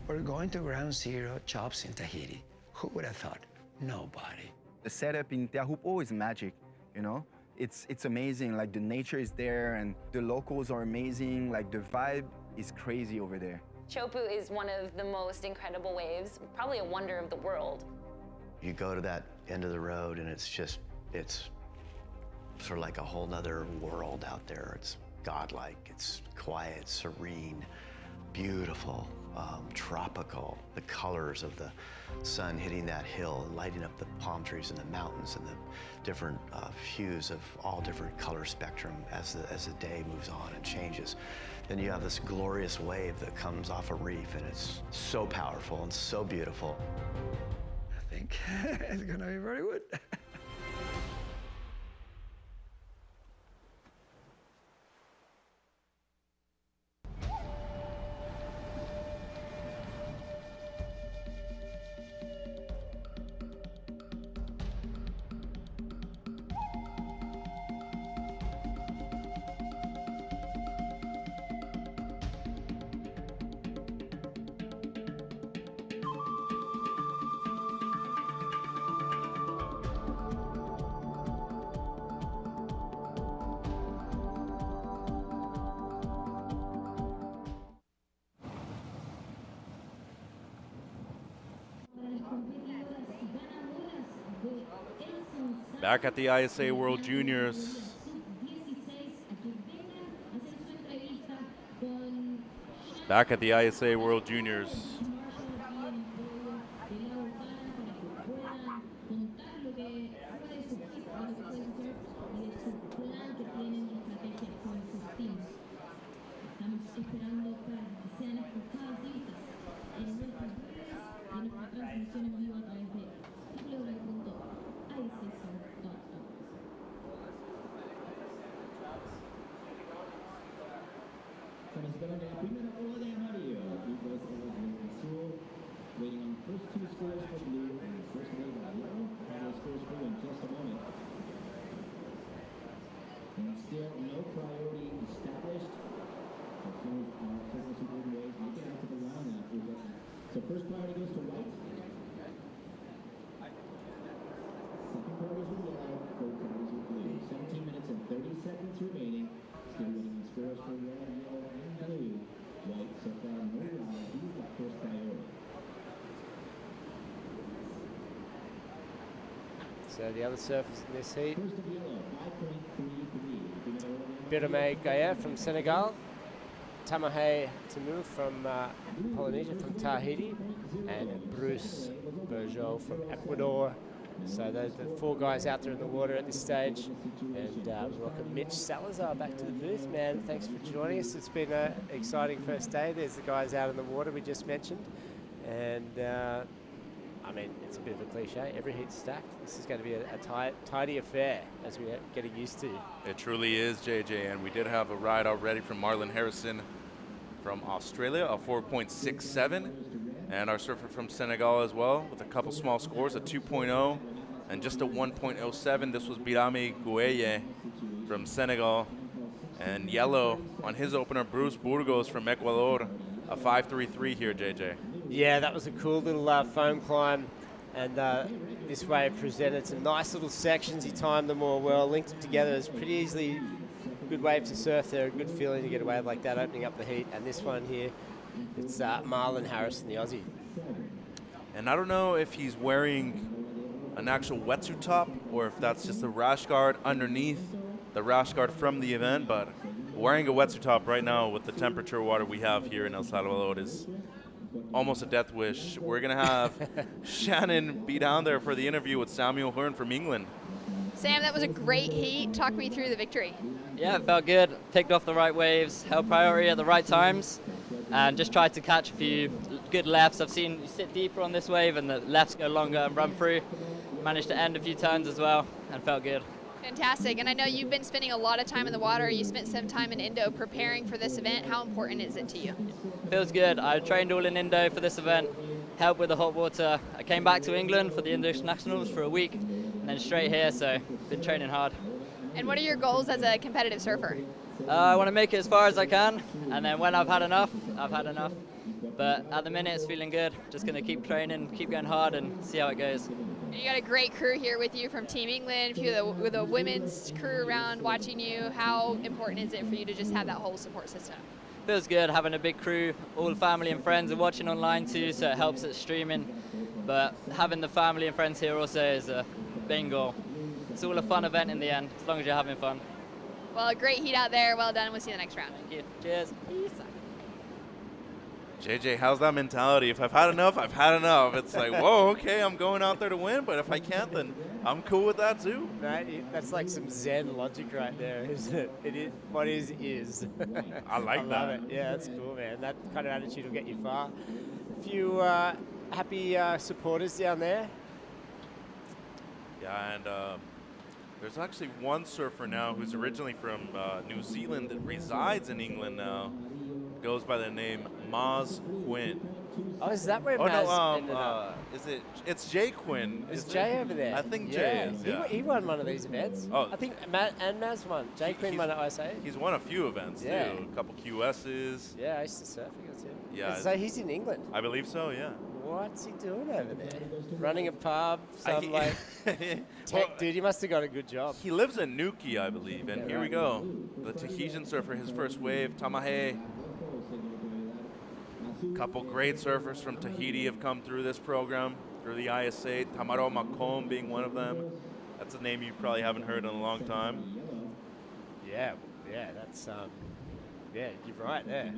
We're going to Ground Zero Chops in Tahiti. Who would have thought? Nobody. The setup in Teahupo'o is magic, you know? It's amazing, like the nature is there and the locals are amazing, like the vibe is crazy over there. Chopu is one of the most incredible waves, probably a wonder of the world. You go to that end of the road and it's sort of like a whole nother world out there. It's godlike, it's quiet, serene, beautiful, tropical. The colors of the sun hitting that hill, lighting up the palm trees and the mountains and the different hues of all different color spectrum as the day moves on and changes. Then you have this glorious wave that comes off a reef and it's so powerful and so beautiful. I think it's gonna be very good. Back at the ISA World Juniors. Back at the ISA World Juniors. So the other surfers in this heat. Birame Gaia from Senegal, Tamahe Tamu from Polynesia, from Tahiti, and Bruce Bergeau from Ecuador. So those are the four guys out there in the water at this stage. And welcome Mitch Salazar back to the booth, man. Thanks for joining us. It's been an exciting first day. There's the guys out in the water we just mentioned. And I mean, it's a bit of a cliche. Every heat's stacked. This is going to be a tidy affair, as we're getting used to. It truly is, JJ. And we did have a ride already from Marlon Harrison from Australia, a 4.67. And our surfer from Senegal as well, with a couple small scores, a 2.0 and just a 1.07. This was Birame Gueye from Senegal. And yellow on his opener, Bruce Burgos from Ecuador, a 5.33 here, JJ. Yeah, that was a cool little foam climb. And this wave presented some nice little sections. He timed them all well, linked them together. It's pretty easily good wave to surf there. A good feeling to get a wave like that, opening up the heat. And this one here, it's Marlon Harrison, the Aussie. And I don't know if he's wearing an actual wetsuit top or if that's just a rash guard underneath the rash guard from the event, but wearing a wetsuit top right now with the temperature water we have here in El Salvador is almost a death wish. We're going to have Shannon be down there for the interview with Samuel Hearn from England. Sam, that was a great heat. Talk me through the victory. Yeah, it felt good. Picked off the right waves, held priority at the right times, and just tried to catch a few good lefts. I've seen you sit deeper on this wave and the lefts go longer and run through. Managed to end a few turns as well and felt good. Fantastic. And I know you've been spending a lot of time in the water. You spent some time in Indo preparing for this event. How important is it to you? Feels good. I trained all in Indo for this event, helped with the hot water. I came back to England for the English Nationals for a week and then straight here, so been training hard. And what are your goals as a competitive surfer? I want to make it as far as I can, and then when I've had enough, I've had enough. But at the minute it's feeling good. Just going to keep training, keep going hard and see how it goes. You got a great crew here with you from Team England, a few with the women's crew around watching you. How important is it for you to just have that whole support system? Feels good having a big crew. All family and friends are watching online too, so it helps at streaming. But having the family and friends here also is a main goal. It's all a fun event in the end, as long as you're having fun. Well, a great heat out there. Well done. We'll see you in the next round. Thank you. Cheers. Peace. JJ, how's that mentality? If I've had enough, I've had enough. It's like, whoa, okay, I'm going out there to win, but if I can't, then I'm cool with that too. That's like some Zen logic right there, isn't it? It is, what is. I like I that. love it. Yeah, that's cool, man. That kind of attitude will get you far. A few happy supporters down there. Yeah, and there's actually one surfer now who's originally from New Zealand that resides in England now. Goes by the name Maz Quinn. Oh, is that where Maz ended up? Is it? It's Jay Quinn. Is Jay over there? I think Jay is. Yeah. He won one of these events. Oh, I think Maz won. Jay Quinn won at ISA. He's won a few events too. A couple QSs. Yeah, I used to surf against him. Yeah. So he's in England. I believe so. Yeah. What's he doing over there? Running a pub, some like tech dude. He must have got a good job. He lives in Nuki, I believe, and here we go. The Tahitian surfer, his first wave, Tamahe. Couple great surfers from Tahiti have come through this program, through the ISA, Tamaro Macomb being one of them. That's a name you probably haven't heard in a long time. Yeah, that's yeah, you're right there.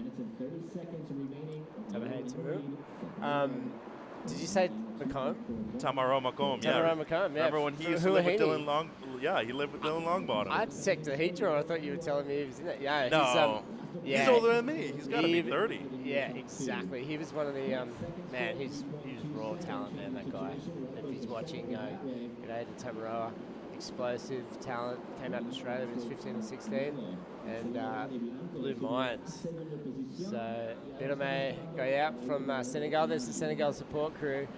Tamahe Tamu. Did you say Macomb? Tamaro Macomb, yeah. Tamaro Macomb, yeah. Remember when he used to live with Dylan Long? Yeah, he lived with Dylan Longbottom. I checked the heat draw. I thought you were telling me he was in it. Yeah, no. He's older than me. He's got to be 30. Yeah, exactly. He was one of the man. He was raw talent, man. That guy. If he's watching, g'day to Tamaroa, explosive talent. Came out in Australia when he was 15 or 16, and blew minds. So Birame Goyap from Senegal. There's the Senegal support crew.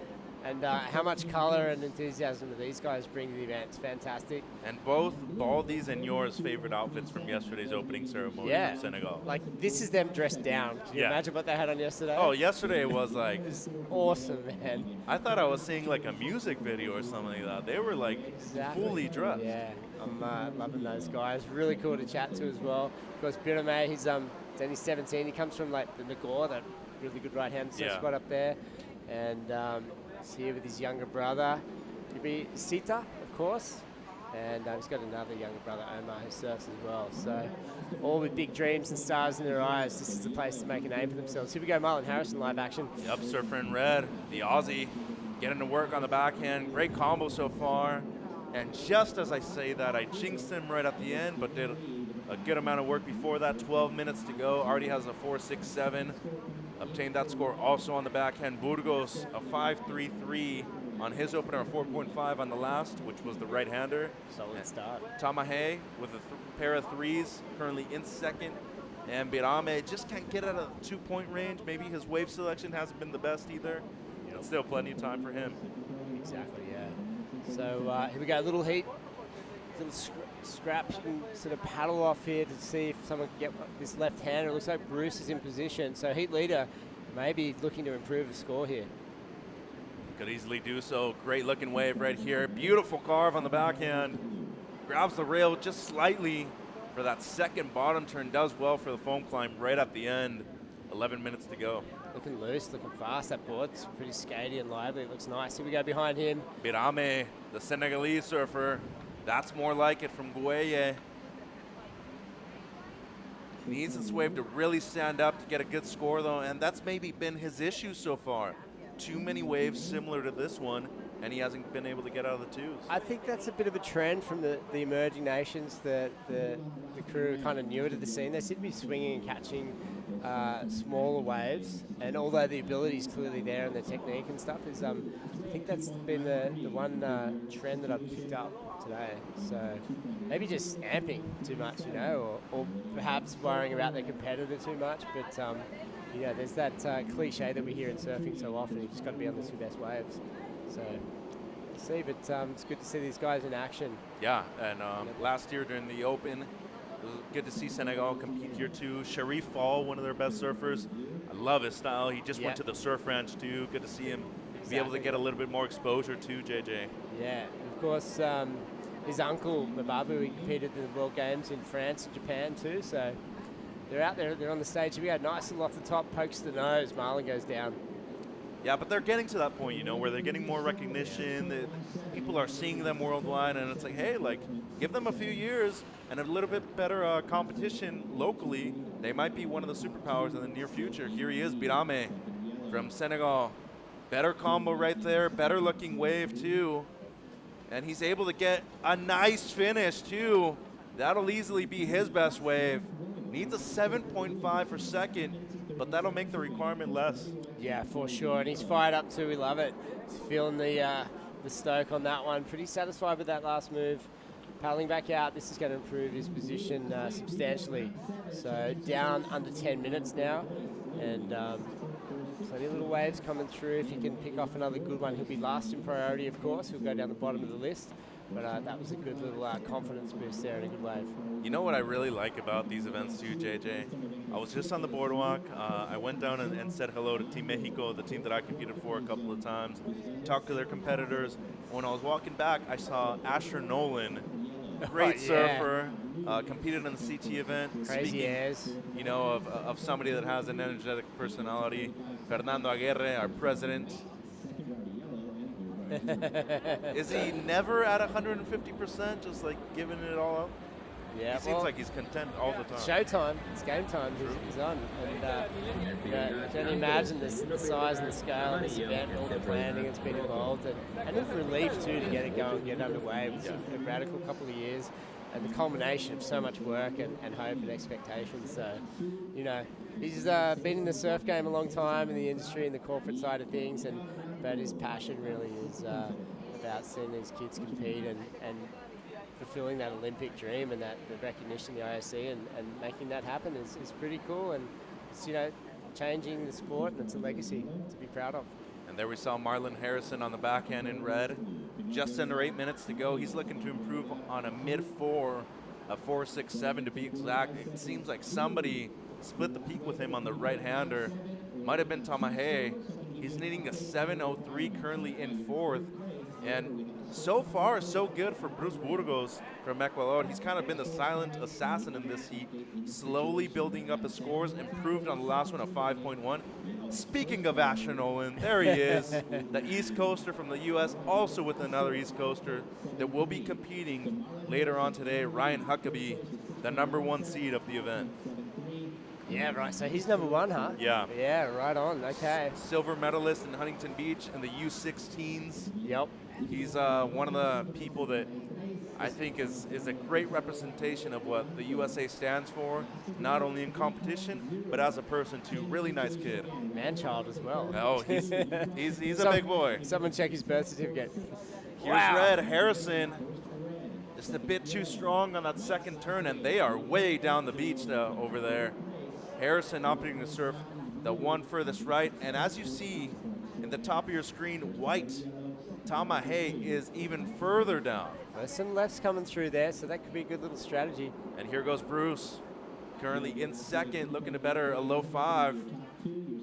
And how much colour and enthusiasm do these guys bring to the event? It's fantastic. And both Baldy's and yours favorite outfits from yesterday's opening ceremony from Senegal. Like, this is them dressed down. Can you imagine what they had on yesterday? Oh, yesterday was like... It was awesome, man. I thought I was seeing like a music video or something like that. They were like fully dressed. Yeah, I'm loving those guys. Really cool to chat to as well. Of course, Birame, he's only 17. He comes from like the Nagore, that really good right-hand surf spot up there. And... he's here with his younger brother, Sita, of course, and he's got another younger brother, Omar, who surfs as well. So, all with big dreams and stars in their eyes, this is the place to make a name for themselves. Here we go, Marlon Harrison, live action. Yep, surfer in red, the Aussie, getting to work on the backhand. Great combo so far. And just as I say that, I jinxed him right at the end, but did a good amount of work before that. 12 minutes to go. Already has a 4.67. Obtained that score also on the backhand. Burgos, a 5.33 on his opener, a 4.5 on the last, which was the right-hander. Solid start. Tamahe with a pair of threes, currently in second. And Birame just can't get out of the 2-point range. Maybe his wave selection hasn't been the best either. But still plenty of time for him. Exactly, yeah. So here we go, little heat. little scraps. You can sort of paddle off here to see if someone can get this left-hander. It looks like Bruce is in position. So heat leader maybe looking to improve the score here. Could easily do so. Great looking wave right here. Beautiful carve on the backhand. Grabs the rail just slightly for that second bottom turn. Does well for the foam climb right at the end. 11 minutes to go. Looking loose, looking fast. That board's pretty skatey and lively. It looks nice. Here we go behind him. Birame, the Senegalese surfer. That's more like it from Gueye. Needs this wave to really stand up to get a good score though, and that's maybe been his issue so far. Too many waves similar to this one, and he hasn't been able to get out of the twos. I think that's a bit of a trend from the emerging nations. The crew kind of newer to the scene. They seem to be swinging and catching smaller waves, and although the ability is clearly there and the technique and stuff is, I think that's been the one trend that I've picked up today. So maybe just amping too much, you know, or perhaps worrying about their competitor too much. But yeah, there's that cliche that we hear in surfing so often. You just got to be on the two best waves. So we'll see, but it's good to see these guys in action. Yeah, and last year during the Open, it was good to see Senegal compete here too. Sharif Fall, one of their best surfers. I love his style. He just went to the surf ranch too. Good to see him be able to get a little bit more exposure too, JJ. Yeah, and of course, his uncle, Mababu, he competed in the World Games in France and Japan too, so they're out there, they're on the stage. We had nice little off the top, pokes the nose, Marlon goes down. Yeah, but they're getting to that point, you know, where they're getting more recognition. People are seeing them worldwide, and it's like, hey, like, give them a few years and a little bit better competition locally. They might be one of the superpowers in the near future. Here he is, Birame from Senegal. Better combo right there, better looking wave too. And he's able to get a nice finish too. That'll easily be his best wave. Needs a 7.5 for second, but that'll make the requirement less. Yeah, for sure, and he's fired up too. We love it. He's feeling the stoke on that one. Pretty satisfied with that last move. Paddling back out, this is going to improve his position substantially. So down under 10 minutes now, and plenty of little waves coming through. If he can pick off another good one, he'll be last in priority, of course. He'll go down the bottom of the list. But that was a good little confidence boost there and a good wave. You know what I really like about these events too, JJ? I was just on the boardwalk. I went down and said hello to Team Mexico, the team that I competed for a couple of times, talked to their competitors. When I was walking back, I saw Asher Nolan, great surfer, competed in the CT event. Crazy airs. You know, of somebody that has an energetic personality. Fernando Aguirre, our president. Is he never at 150%, just like giving it all up? Yeah, he seems like he's content all the time. Showtime, it's game time. He's on, and you can only imagine the size and the scale of this event, all the planning that's been involved, and it's a relief too to get it going, get underway. It was a radical couple of years, and the culmination of so much work and hope and expectations. So, you know, he's been in the surf game a long time in the industry and the corporate side of things, but his passion really is about seeing these kids compete and fulfilling that Olympic dream and that the recognition of the IOC and making that happen is pretty cool, and it's, you know, changing the sport, and it's a legacy to be proud of. And there we saw Marlon Harrison on the backhand in red. Just under 8 minutes to go. He's looking to improve on a mid-4, a 4.67 to be exact. It seems like somebody split the peak with him on the right-hander. Might have been Tamahe. He's needing a 7.03 currently in fourth. And so far, so good for Bruce Burgos from Ecuador. He's kind of been the silent assassin in this heat, slowly building up his scores, improved on the last one, a 5.1. Speaking of Asher Nolan, there he is, the East Coaster from the U.S., also with another East Coaster that will be competing later on today, Ryan Huckabee, the #1 seed of the event. Yeah, right. So he's #1, huh? Yeah. Yeah, right on. Okay. Silver medalist in Huntington Beach in the U16s. Yep. He's one of the people that I think is a great representation of what the USA stands for, not only in competition, but as a person too. Really nice kid. Man-child as well. Oh, he's a big boy. Someone check his birth certificate. Here's Red Harrison. Just a bit too strong on that second turn, and they are way down the beach over there. Harrison opting to surf the one furthest right, and as you see in the top of your screen, white Tainá Hinckel is even further down. There's some lefts coming through there, so that could be a good little strategy. And here goes Bruce, currently in second, looking to better a low 5.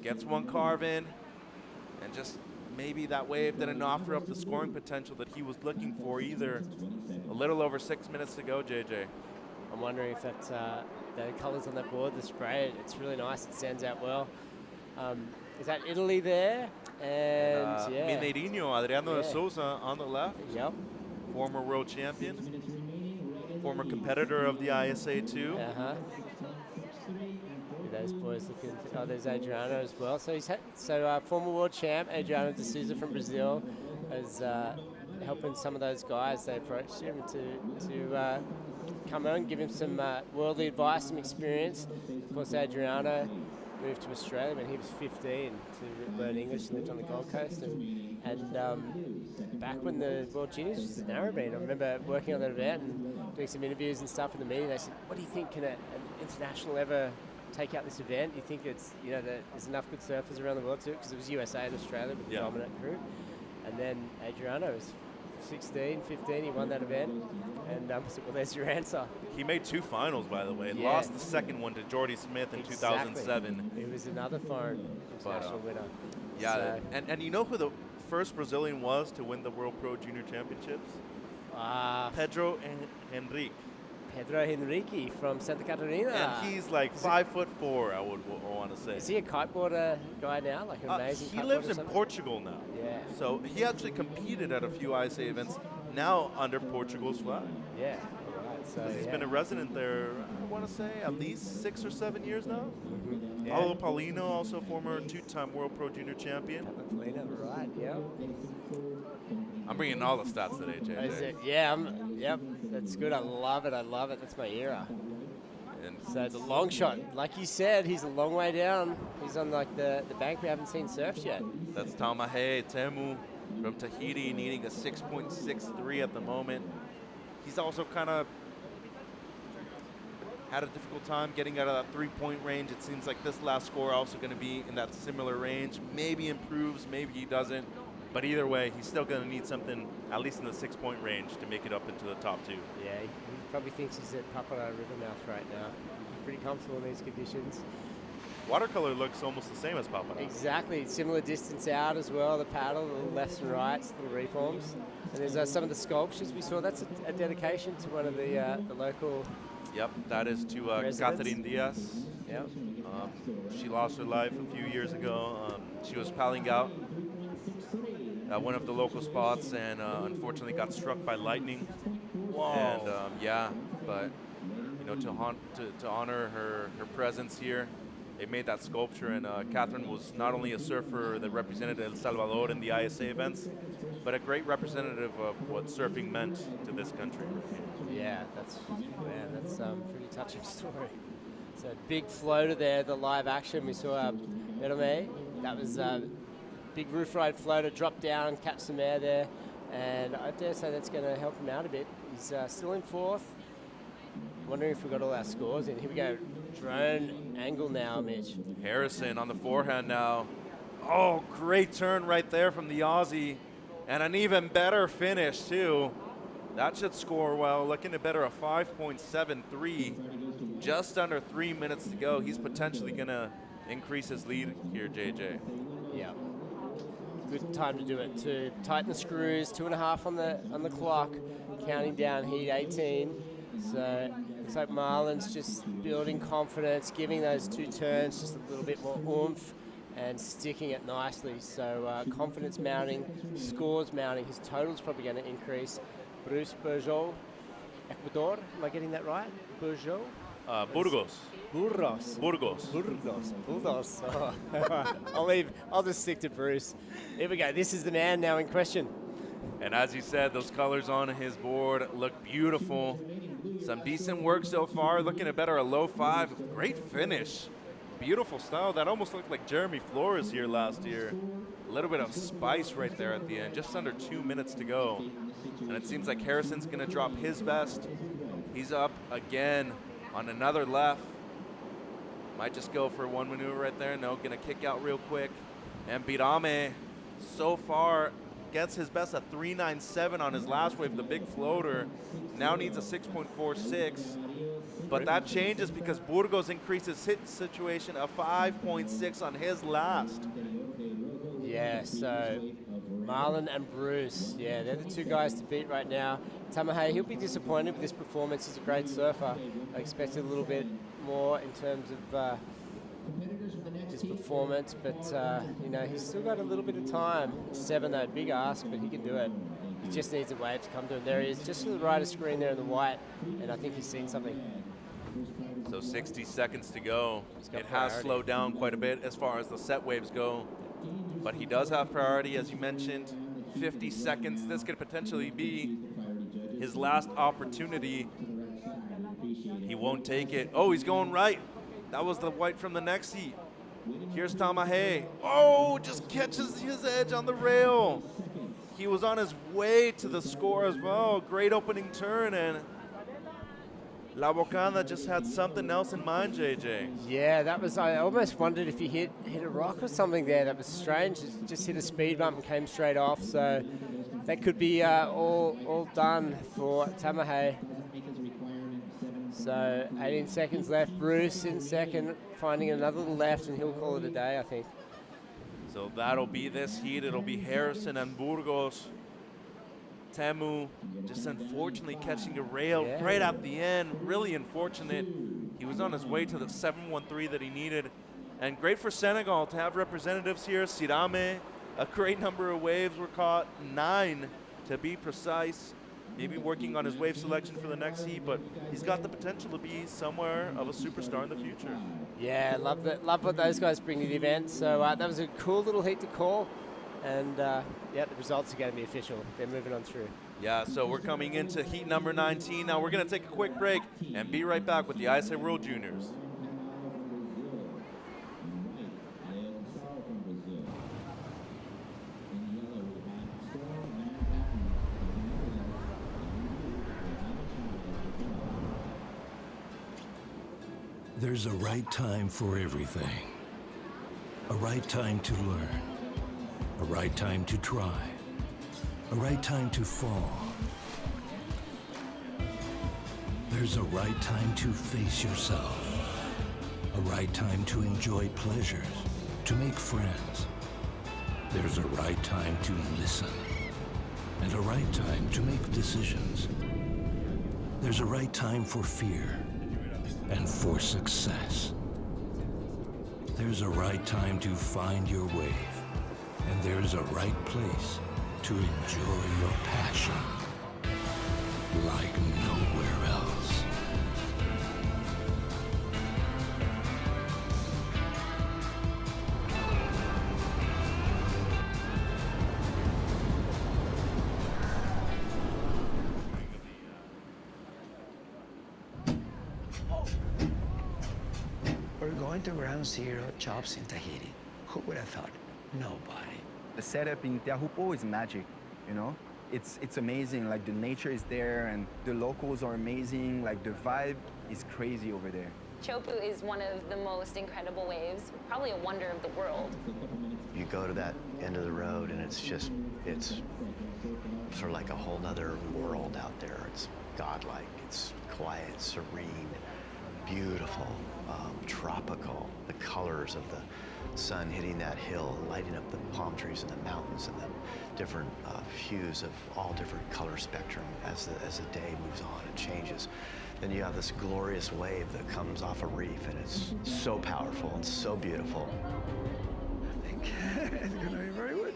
Gets one carve in, and just maybe that wave didn't offer up the scoring potential that he was looking for either. A little over 6 minutes to go, JJ. I'm wondering if that's the colours on that board, the spray, it's really nice, it stands out well. Is that Italy there? And yeah. Mineirinho, Adriano de Souza on the left. Yep. Former world champion. Former competitor of the ISA too. Uh-huh. Those boys looking, oh, there's Adriano as well. So he's former world champ, Adriano de Souza from Brazil, is helping some of those guys. They approached him to come on, give him some worldly advice, some experience. Of course, Adriano moved to Australia when he was 15 to learn English and lived on the Gold Coast. And back when the World Juniors was in Narrabeen, I remember working on that event and doing some interviews and stuff in the meeting. They said, "What do you think? Can an international ever take out this event? You think it's, you know, there's enough good surfers around the world too?" Because it was USA and Australia with the dominant crew. And then Adriano was 16, 15, he won that event. And I said, well, there's your answer. He made 2 finals, by the way. Yeah. Lost the second one to Jordy Smith in 2007. He was another foreign international winner. Yeah, So, and you know who the first Brazilian was to win the World Pro Junior Championships? Pedro Henrique. Pedro Henrique from Santa Catarina. And he's like 5'4", I would want to say. Is he a kiteboarder guy now? Like an amazing He kiteboarder lives or in something? Portugal now. Yeah. So he actually competed at a few ISA events now under Portugal's flag. Yeah. Right. So He's been a resident there, I want to say, at least 6 or 7 years now. Yeah. Paulo Paulino, also former 2-time World Pro Junior champion. Paulino, right, yeah. I'm bringing all the stats today, JJ. Is it? Yeah, yep, that's good. I love it. That's my era. And so it's a long shot. Like you said, he's a long way down. He's on like the bank we haven't seen surfed yet. That's Tainá Hinckel Temu from Tahiti, needing a 6.63 at the moment. He's also kind of had a difficult time getting out of that 3-point range. It seems like this last score also going to be in that similar range. Maybe improves, maybe he doesn't. But either way, he's still going to need something, at least in the 6-point range, to make it up into the top 2. Yeah, he probably thinks he's at Papara Rivermouth right now. He's pretty comfortable in these conditions. Watercolor looks almost the same as Papara. Exactly, similar distance out as well, the paddle, the lefts and rights, little reforms. And there's some of the sculptures we saw. That's a dedication to one of the local. Yep, that is to Catherine Diaz. Yep. She lost her life a few years ago. She was paddling out at one of the local spots and unfortunately got struck by lightning. Whoa. And yeah, but you know, to honor her presence here, they made that sculpture. And Catherine was not only a surfer that represented El Salvador in the ISA events, but a great representative of what surfing meant to this country. Yeah, that's a pretty touching story. So big floater there, the live action. We saw Berome. That was big roof ride floater, dropped down, catch some air there. And I dare say that's going to help him out a bit. He's still in 4th. Wondering if we got all our scores in. Here we go. Drone angle now, Mitch. Harrison on the forehand now. Oh, great turn right there from the Aussie. And an even better finish, too. That should score well. Looking to better a 5.73. Just under 3 minutes to go. He's potentially going to increase his lead here, JJ. Yeah. Good time to do it. To tighten the screws, 2.5 on the clock. Counting down heat 18. So looks like Marlon's just building confidence, giving those 2 turns just a little bit more oomph and sticking it nicely. So confidence mounting, scores mounting. His total's probably going to increase. Bruce Burjol, Ecuador. Am I getting that right? Burjol? Burgos. Burgos. Burgos. Burgos. Burgos. Oh. I'll just stick to Bruce. Here we go. This is the man now in question. And as you said, those colors on his board look beautiful. Some decent work so far. Looking to better a low 5. Great finish. Beautiful style. That almost looked like Jeremy Flores here last year. A little bit of spice right there at the end. Just under 2 minutes to go. And it seems like Harrison's going to drop his best. He's up again on another left. Might just go for one maneuver right there. No, going to kick out real quick. And Birame, so far, gets his best at 3.97 on his last wave, the big floater. Now needs a 6.46. But that changes because Burgos increased his hit situation a 5.6 on his last. Yeah, so Marlon and Bruce, yeah, they're the two guys to beat right now. Tamahe, he'll be disappointed with this performance. He's a great surfer. I expected a little bit more in terms of his performance, but you know, he's still got a little bit of time. 7 though, big ask, but he can do it. He just needs a wave to come to him. There he is, just to the right of screen there in the white, and I think he's seen something. So 60 seconds to go. It has priority. slowed down quite a bit as far as the set waves go, but he does have priority, as you mentioned. 50 seconds, this could potentially be his last opportunity. He won't take it. Oh, he's going right. That was the white from the next heat. Here's Tamahe. Oh, just catches his edge on the rail. He was on his way to the score as well. Great opening turn, and La Bacana just had something else in mind, JJ. Yeah, that was, I almost wondered if he hit a rock or something there. That was strange. Just hit a speed bump and came straight off. So that could be all done for Tamahe. So 18 seconds left. Bruce in second, finding another left, and he'll call it a day, I think. So that'll be this heat. It'll be Harrison and Burgos. Temu just unfortunately catching a rail right at the end. Really unfortunate. He was on his way to the 713 that he needed. And great for Senegal to have representatives here. Sirame, a great number of waves were caught, 9 to be precise. Maybe working on his wave selection for the next heat, but he's got the potential to be somewhere of a superstar in the future. Yeah, love what those guys bring to the event. So that was a cool little heat to call. And yeah, the results are going to be official. They're moving on through. Yeah, so we're coming into heat number 19. Now we're going to take a quick break and be right back with the ISA World Juniors. There's a right time for everything. A right time to learn. A right time to try. A right time to fall. There's a right time to face yourself. A right time to enjoy pleasures, to make friends. There's a right time to listen. And a right time to make decisions. There's a right time for fear and for success. There's a right time to find your wave. And there's a right place to enjoy your passion like nowhere else. We're going to ground zero chops in Tahiti. Who would have thought? Nobody. The setup in Teahupo'o is magic, you know? It's amazing, like the nature is there and the locals are amazing, like the vibe is crazy over there. Chopu is one of the most incredible waves, probably a wonder of the world. You go to that end of the road and it's sort of like a whole nother world out there. It's godlike, it's quiet, serene, beautiful, tropical. The colors of the sun hitting that hill, lighting up the palm trees and the mountains and the different hues of all different color spectrum as the day moves on and changes. Then you have this glorious wave that comes off a reef and it's so powerful and so beautiful. I think it's going to be very good.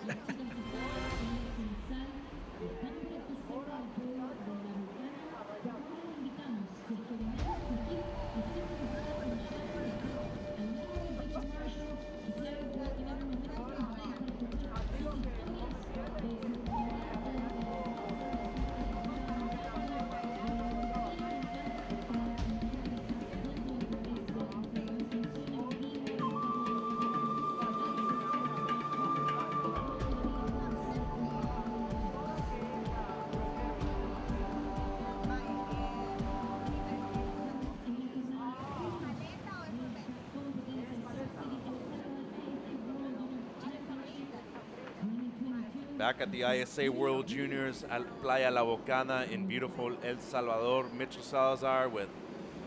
Back at the ISA World Juniors at Playa La Bocana in beautiful El Salvador. Mitchell Salazar with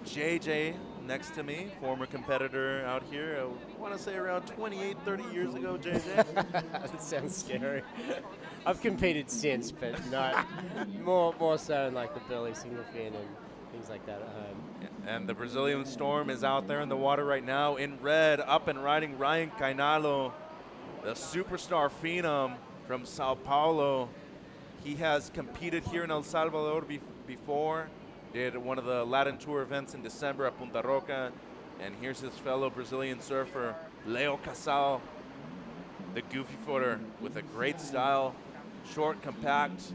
JJ next to me, former competitor out here. I want to say around 28, 30 years ago, JJ. That sounds scary. I've competed since, but not more so in like the burley single fin and things like that at home. And the Brazilian Storm is out there in the water right now in red, up and riding Ryan Cainalo, the superstar phenom from Sao Paulo. He has competed here in El Salvador before, did one of the Latin Tour events in December at Punta Roca, and here's his fellow Brazilian surfer, Leo Casal, the goofy footer with a great style, short, compact,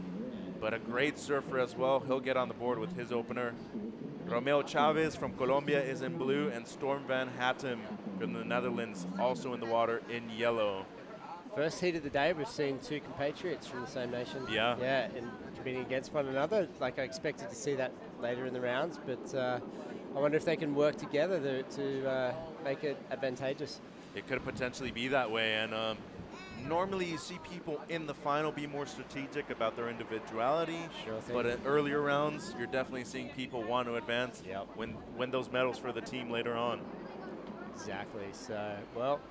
but a great surfer as well. He'll get on the board with his opener. Romeo Chavez from Colombia is in blue, and Storm Van Hattem from the Netherlands also in the water in yellow. First heat of the day, we've seen two compatriots from the same nation. Yeah. Yeah, and competing against one another. Like I expected to see that later in the rounds, but I wonder if they can work together to make it advantageous. It could potentially be that way, and normally you see people in the final be more strategic about their individuality, Sure thing. but in earlier rounds, you're definitely seeing people want to advance, win those medals for the team later on. Exactly. So, well,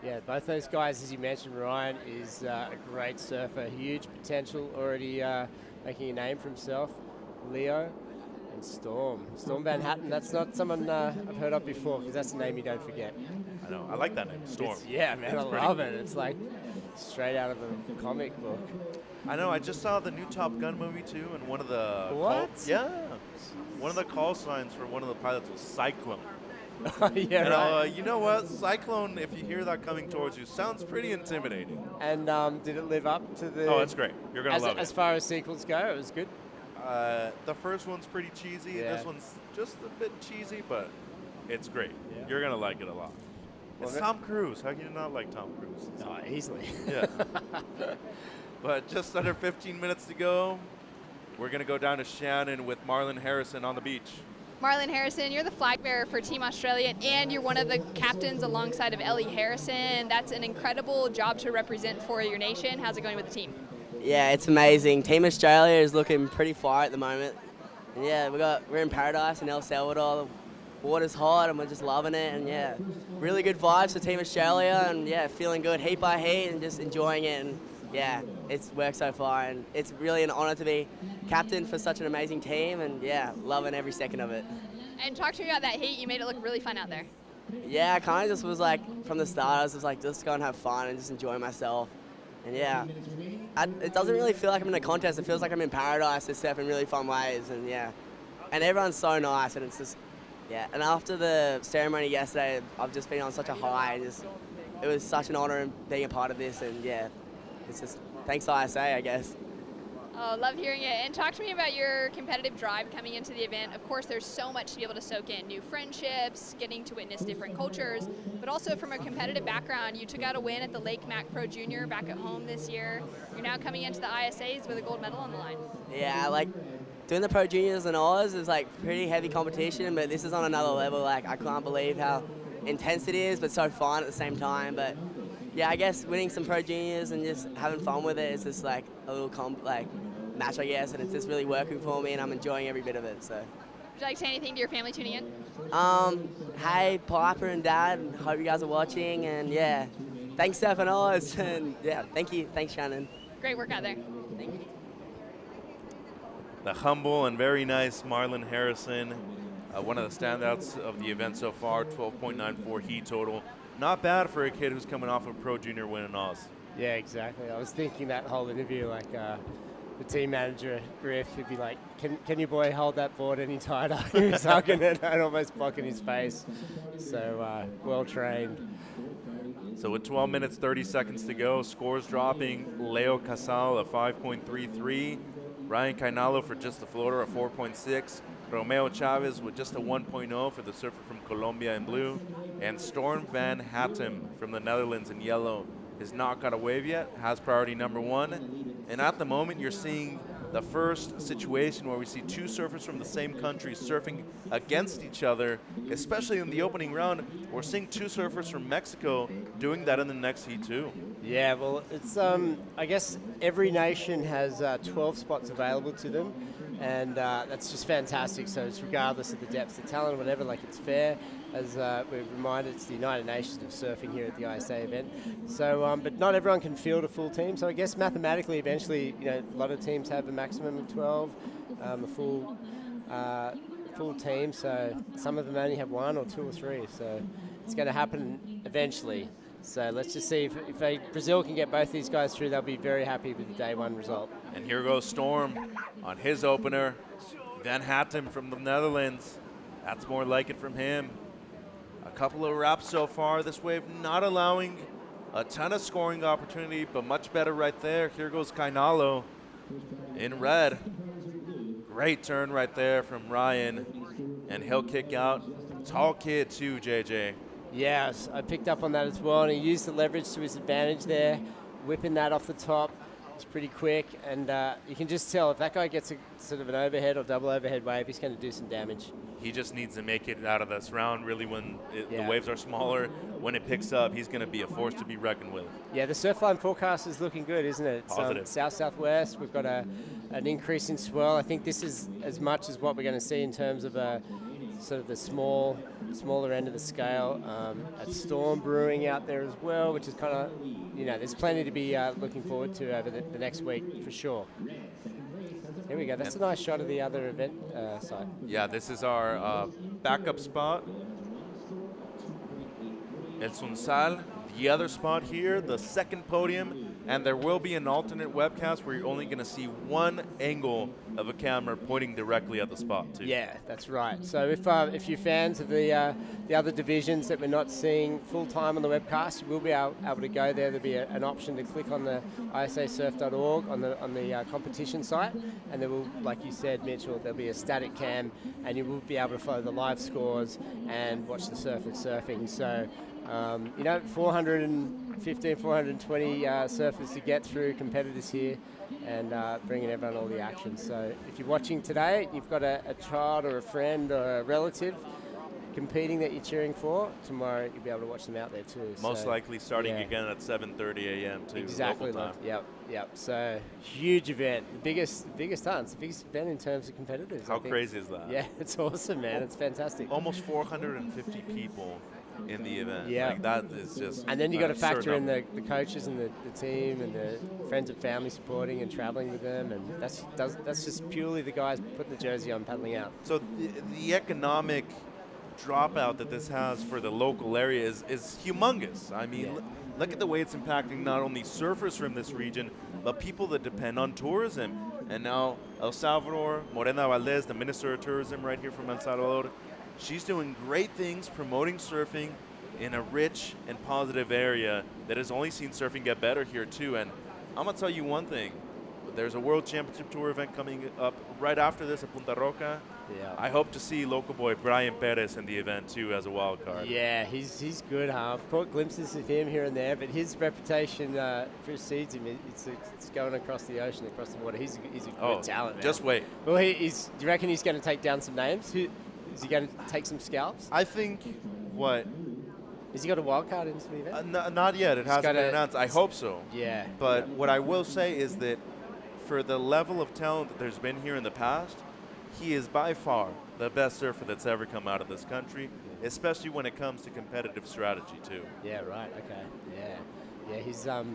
yeah, both those guys, as you mentioned, Ryan is a great surfer, huge potential, already making a name for himself. Leo and Storm Van Hattem. That's not someone I've heard of before, because that's a name you don't forget. I know. I like that name, Storm. Yeah, man, I love it. It's like straight out of a comic book. I know. I just saw the new Top Gun movie too, and one of the one of the call signs for one of the pilots was Cyclone. Yeah, and, right. you know what? Cyclone, if you hear that coming towards you, sounds pretty intimidating. And did it live up to the... Oh, it's great. You're going to love it. As far as sequels go, it was good? The first one's pretty cheesy. Yeah. This one's just a bit cheesy, but it's great. Yeah. You're going to like it a lot. Well, it's Tom Cruise. How can you not like Tom Cruise? No, easily. Yeah. But just under 15 minutes to go, we're going to go down to Shannon with Marlon Harrison on the beach. Marlon Harrison, you're the flag bearer for Team Australia, and you're one of the captains alongside of Ellie Harrison. That's an incredible job to represent for your nation. How's it going with the team? Yeah, it's amazing. Team Australia is looking pretty fire at the moment. And yeah, we're in paradise in El Salvador. The water's hot and we're just loving it. And yeah, really good vibes for Team Australia. And yeah, feeling good heat by heat and just enjoying it. And yeah, it's worked so far. And it's really an honor to be captain for such an amazing team. And yeah, loving every second of it. And talk to me about that heat. You made it look really fun out there. Yeah, I kind of just was like, from the start, I was just like, just go and have fun and just enjoy myself. And yeah, it doesn't really feel like I'm in a contest. It feels like I'm in paradise, just surfing really fun waves. And yeah, and everyone's so nice. And it's just, yeah. And after the ceremony yesterday, I've just been on such a high. It was such an honor being a part of this. And yeah, it's just thanks to ISA, I guess. Oh, love hearing it. And talk to me about your competitive drive coming into the event. Of course, there's so much to be able to soak in. New friendships, getting to witness different cultures, but also from a competitive background, you took out a win at the Lake Mac Pro Junior back at home this year. You're now coming into the ISAs with a gold medal on the line. Yeah, like doing the Pro Juniors and Oz is like pretty heavy competition, but this is on another level. Like I can't believe how intense it is, but so fun at the same time. But yeah, I guess winning some Pro Juniors and just having fun with it is just like a little match, I guess, and it's just really working for me, and I'm enjoying every bit of it. So. Would you like to say anything to your family tuning in? Hey, Piper and Dad, hope you guys are watching, and yeah, thanks, Steph and Oz, and yeah, thank you, thanks, Shannon. Great work out there. Thank you. The humble and very nice Marlon Harrison, one of the standouts of the event so far, 12.94 heat total. Not bad for a kid who's coming off a Pro Junior win in Oz. Yeah, exactly. I was thinking that whole interview, like the team manager, Griff, he'd be like, can your boy hold that board any tighter? He was hugging it and almost blocking his face. So well trained. So with 12 minutes, 30 seconds to go, scores dropping. Leo Casal a 5.33. Ryan Cainalo for just the floater a 4.6. Romeo Chavez with just a 1.0 for the surfer from Colombia in blue. And Storm Van Hattem from the Netherlands in yellow has not got a wave yet, has priority number 1. And at the moment, you're seeing the first situation where we see two surfers from the same country surfing against each other, especially in the opening round. We're seeing two surfers from Mexico doing that in the next heat too. Yeah, well, it's I guess every nation has 12 spots available to them, and that's just fantastic. So it's regardless of the depth of talent, whatever, like it's fair. As we're reminded, it's the United Nations of surfing here at the ISA event. So, but not everyone can field a full team. So I guess mathematically, eventually, you know, a lot of teams have a maximum of 12, a full team. So some of them only have 1 or 2 or 3. So it's going to happen eventually. So let's just see if Brazil can get both these guys through. They'll be very happy with the day 1 result. And here goes Storm on his opener. Van Hattem from the Netherlands. That's more like it from him. A couple of wraps so far. This wave not allowing a ton of scoring opportunity, but much better right there. Here goes Kainalo in red. Great turn right there from Ryan. And he'll kick out. Tall kid too, JJ. Yes, I picked up on that as well, and he used the leverage to his advantage there, whipping that off the top. It's pretty quick, and you can just tell if that guy gets a sort of an overhead or double overhead wave, he's going to do some damage. He just needs to make it out of this round, really, when the waves are smaller. When it picks up, he's going to be a force to be reckoned with. Yeah, the surfline forecast is looking good, isn't it? It's positive. South-southwest. We've got an increase in swell. I think this is as much as what we're going to see in terms of sort of the smaller end of the scale. A storm brewing out there as well, which is kind of, you know, there's plenty to be looking forward to over the next week for sure. Here we go. That's a nice shot of the other event site. Yeah, this is our backup spot. El Sunsal, the other spot here, the second podium, and there will be an alternate webcast where you're only going to see one angle of a camera pointing directly at the spot too. Yeah, that's right. So if you're fans of the other divisions that we're not seeing full time on the webcast, you will be able to go there. There'll be an option to click on the isasurf.org on the competition site, and there will, like you said, Mitchell, there'll be a static cam, and you will be able to follow the live scores and watch the surfers surfing. So. 415, 420 surfers to get through, competitors here, and bringing everyone all the action. So if you're watching today, you've got a child or a friend or a relative competing that you're cheering for, tomorrow you'll be able to watch them out there too. Most likely starting again at 7:30 a.m. too. Exactly. Local time. Yep. So huge event, the biggest event in terms of competitors. How crazy is that? Yeah, it's awesome, man. It's fantastic. Almost 450 people in the event. Yeah. Like that is just. And then you got to factor in the coaches and the team and the friends and family supporting and traveling with them, and that's just purely the guys putting the jersey on, paddling out. So the economic dropout that this has for the local area is humongous. I mean, look at the way it's impacting not only surfers from this region, but people that depend on tourism. And now El Salvador, Morena Valdez, the Minister of Tourism right here from El Salvador, she's doing great things promoting surfing in a rich and positive area that has only seen surfing get better here too. And I'm going to tell you one thing. There's a World Championship Tour event coming up right after this at Punta Roca. Yeah. I hope to see local boy Brian Perez in the event too as a wild card. Yeah, he's good, huh? I've caught glimpses of him here and there, but his reputation precedes him. It's going across the ocean, across the water. He's a good talent, man. Just wait. Well, do you reckon he's going to take down some names? Is he going to take some scalps? I think, what? Has he got a wild card into the event? Not yet. It hasn't been announced. I hope so. Yeah. But what I will say is that for the level of talent that there's been here in the past, he is by far the best surfer that's ever come out of this country, especially when it comes to competitive strategy too. Yeah, right. Okay. Yeah. He's a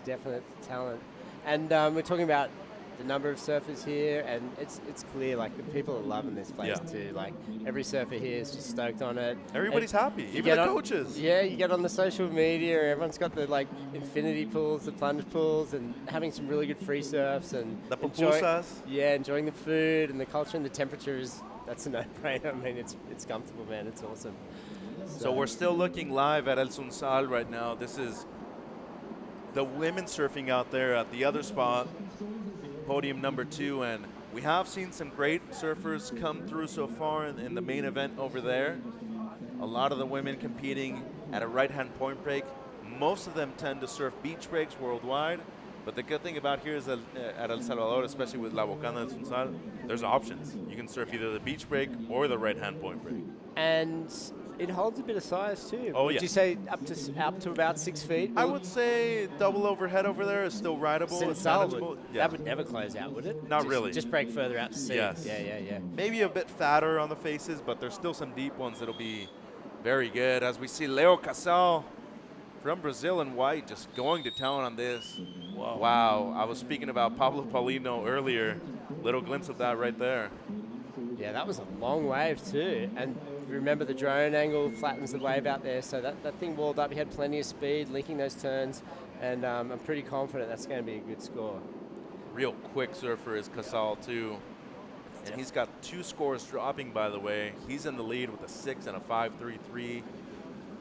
definite talent, and we're talking about the number of surfers here, and it's clear like the people are loving this place too. Like every surfer here is just stoked on it. Everybody's happy, even the coaches. Yeah, you get on the social media, everyone's got the like infinity pools, the plunge pools, and having some really good free surfs and the pupusas. Enjoying the food and the culture, and the temperature that's a no-brainer. I mean, it's comfortable, man. It's awesome. So we're still looking live at El Sunsal right now. This is the women surfing out there at the other spot. Podium number 2, and we have seen some great surfers come through so far in the main event over there. A lot of the women competing at a right-hand point break. Most of them tend to surf beach breaks worldwide, But the good thing about here is that at El Salvador, especially with La Bocana del Sunsal, there's options. You can surf either the beach break or the right hand point break. And it holds a bit of size too. Oh, Would yeah. you say up to about 6 feet? I would say double overhead over there is still rideable. It's manageable. That would never close out, would it? Not really. Just break further out to sea. Yes. Yeah. Maybe a bit fatter on the faces, but there's still some deep ones that'll be very good. As we see Leo Casal from Brazil in white just going to town on this. Whoa. Wow. I was speaking about Pablo Paulino earlier. Little glimpse of that right there. Yeah, that was a long wave too. And remember the drone angle flattens the wave out there, so that thing walled up. He had plenty of speed, linking those turns, and I'm pretty confident that's going to be a good score. Real quick surfer is Casal too. And he's got 2 scores dropping, by the way. He's in the lead with a 6 and a 5.33.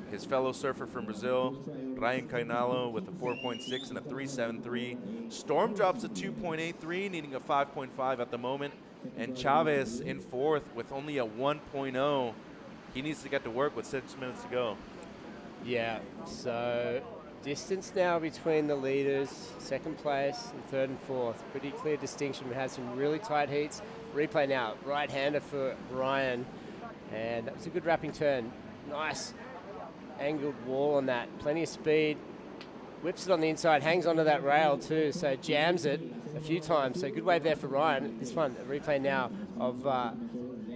His fellow surfer from Brazil, Ryan Cainalo, with a 4.6 and a 3.73. Storm drops a 2.83, needing a 5.5 at the moment. And Chavez in 4th with only a 1.0. He needs to get to work with 6 minutes to go. Yeah, so distance now between the leaders, 2nd place and 3rd and 4th. Pretty clear distinction. We had some really tight heats. Replay now, right-hander for Ryan. And that was a good wrapping turn. Nice angled wall on that. Plenty of speed. Whips it on the inside, hangs onto that rail too, so jams it a few times. So good wave there for Ryan. This one, a replay now of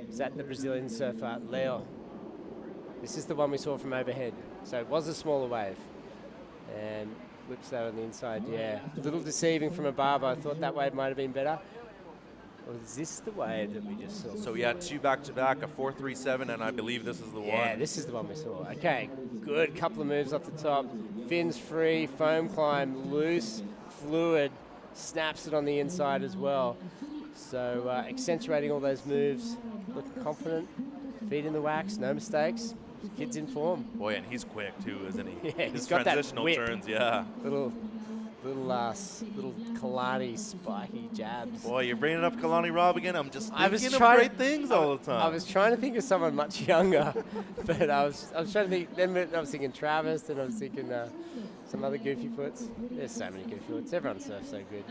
is that the Brazilian surfer, Leo. This is the one we saw from overhead. So it was a smaller wave. And whips that on the inside, yeah. A little deceiving from above. I thought that wave might have been better. Or is this the wave that we just saw? So we had 2 back-to-back, a 4.37, and I believe this is the one. Yeah, this is the one we saw. Okay, good. Couple of moves off the top. Fins free, foam climb, loose, fluid. Snaps it on the inside as well. So accentuating all those moves. Looking confident. Feet in the wax, no mistakes. Kid's in form. Boy, and he's quick too, isn't he? Yeah, His he's got that transitional whip. turns, yeah. Little Kalani spiky jabs. Boy, you're bringing up Kalani Robb again. I'm just I was thinking of trying great things all the time. I was trying to think of someone much younger, but I was trying to think. Then I was thinking Travis, then I was thinking some other goofy foots. There's so many goofy foots. Everyone surfs so good.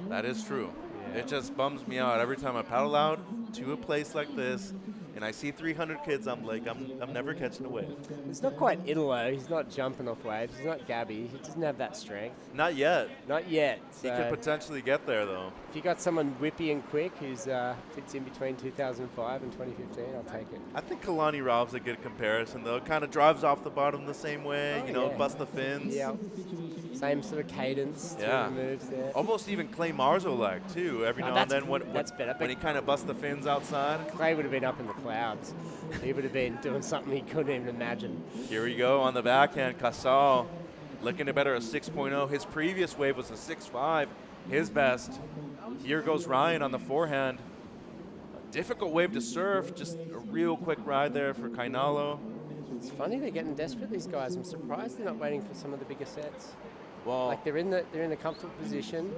That is true. Yeah. It just bums me out every time I paddle out to a place like this and I see 300 kids. I'm like, I'm never catching a wave. He's not quite Italo. He's not jumping off waves. He's not Gabby. He doesn't have that strength. Not yet. Not yet. He So could potentially get there though. if you got someone whippy and quick who's fits in between 2005 and 2015, I'll take it. I think Kalani Rob's a good comparison though. Kind of drives off the bottom the same way, Oh, yeah. busts the fins. Yeah. Same sort of cadence to Yeah. the moves there. Almost even Clay Marzo-like too. Every Oh, now and that's- then when that's better. when he kind of busts the fins outside. Clay would have been up in the clouds. He would have been doing something he couldn't even imagine. Here we go on the backhand. Casal looking to better a 6.0. His previous wave was a 6.5. His best. Here goes Ryan on the forehand. A difficult wave to surf. Just a real quick ride there for Cainalo. It's funny they're getting desperate, these guys. I'm surprised they're not waiting for some of the bigger sets. Well, Like they're in the comfortable position.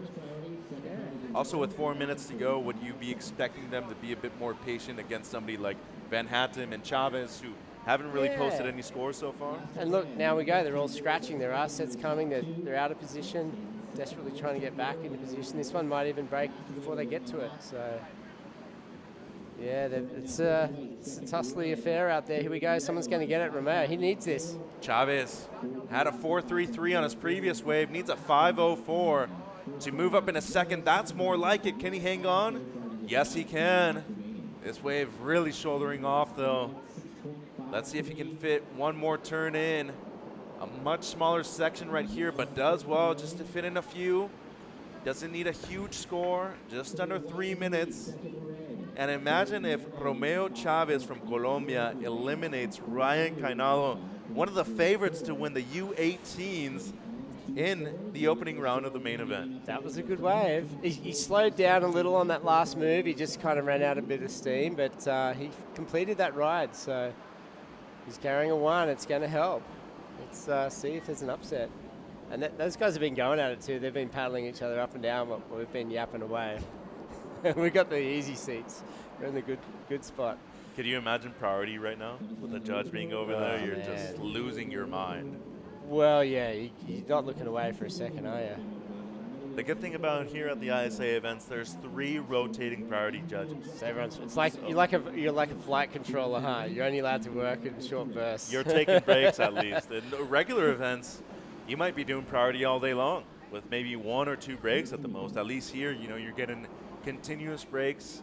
Yeah. also with 4 minutes to go, would you be expecting them to be a bit more patient against somebody like Van Hattem and Chavez, who haven't really Yeah. posted any scores so far? And look, now we go. They're all scratching. There are sets coming. They're out of position, desperately trying to get back into position. This one might even break before they get to it. So, yeah, it's a tussly affair out there. Here we go. Someone's going to get it. Romeo, he needs this. Chavez had a 4.33 on his previous wave, needs a 5.04 to move up in a second. That's more like it. Can he hang on? Yes, he can. This wave really shouldering off, though. Let's see if he can fit one more turn in. A much smaller section right here, but does well just to fit in a few. Doesn't need a huge score, just under 3 minutes. And imagine if Romeo Chavez from Colombia eliminates Ryan Cainalo, one of the favorites to win the U18s in the opening round of the main event. That was a good wave. He slowed down a little on that last move. He just kind of ran out a bit of steam, but he completed that ride. So he's carrying a 1. It's going to help. Let's see if there's an upset. And those guys have been going at it too. They've been paddling each other up and down, but we've been yapping away. We got the easy seats. We're in the good spot. Could you imagine priority right now with the judge being over there? You're man. just losing your mind. Well, yeah, you're not looking away for a second, are you? The good thing about here at the ISA events, there's 3 rotating priority judges. So everyone's, it's like you're like a flight controller, huh? You're only allowed to work in short bursts. You're taking breaks at least. In regular events, you might be doing priority all day long with maybe 1 or 2 breaks at the most. At least here, you know, you're getting continuous breaks,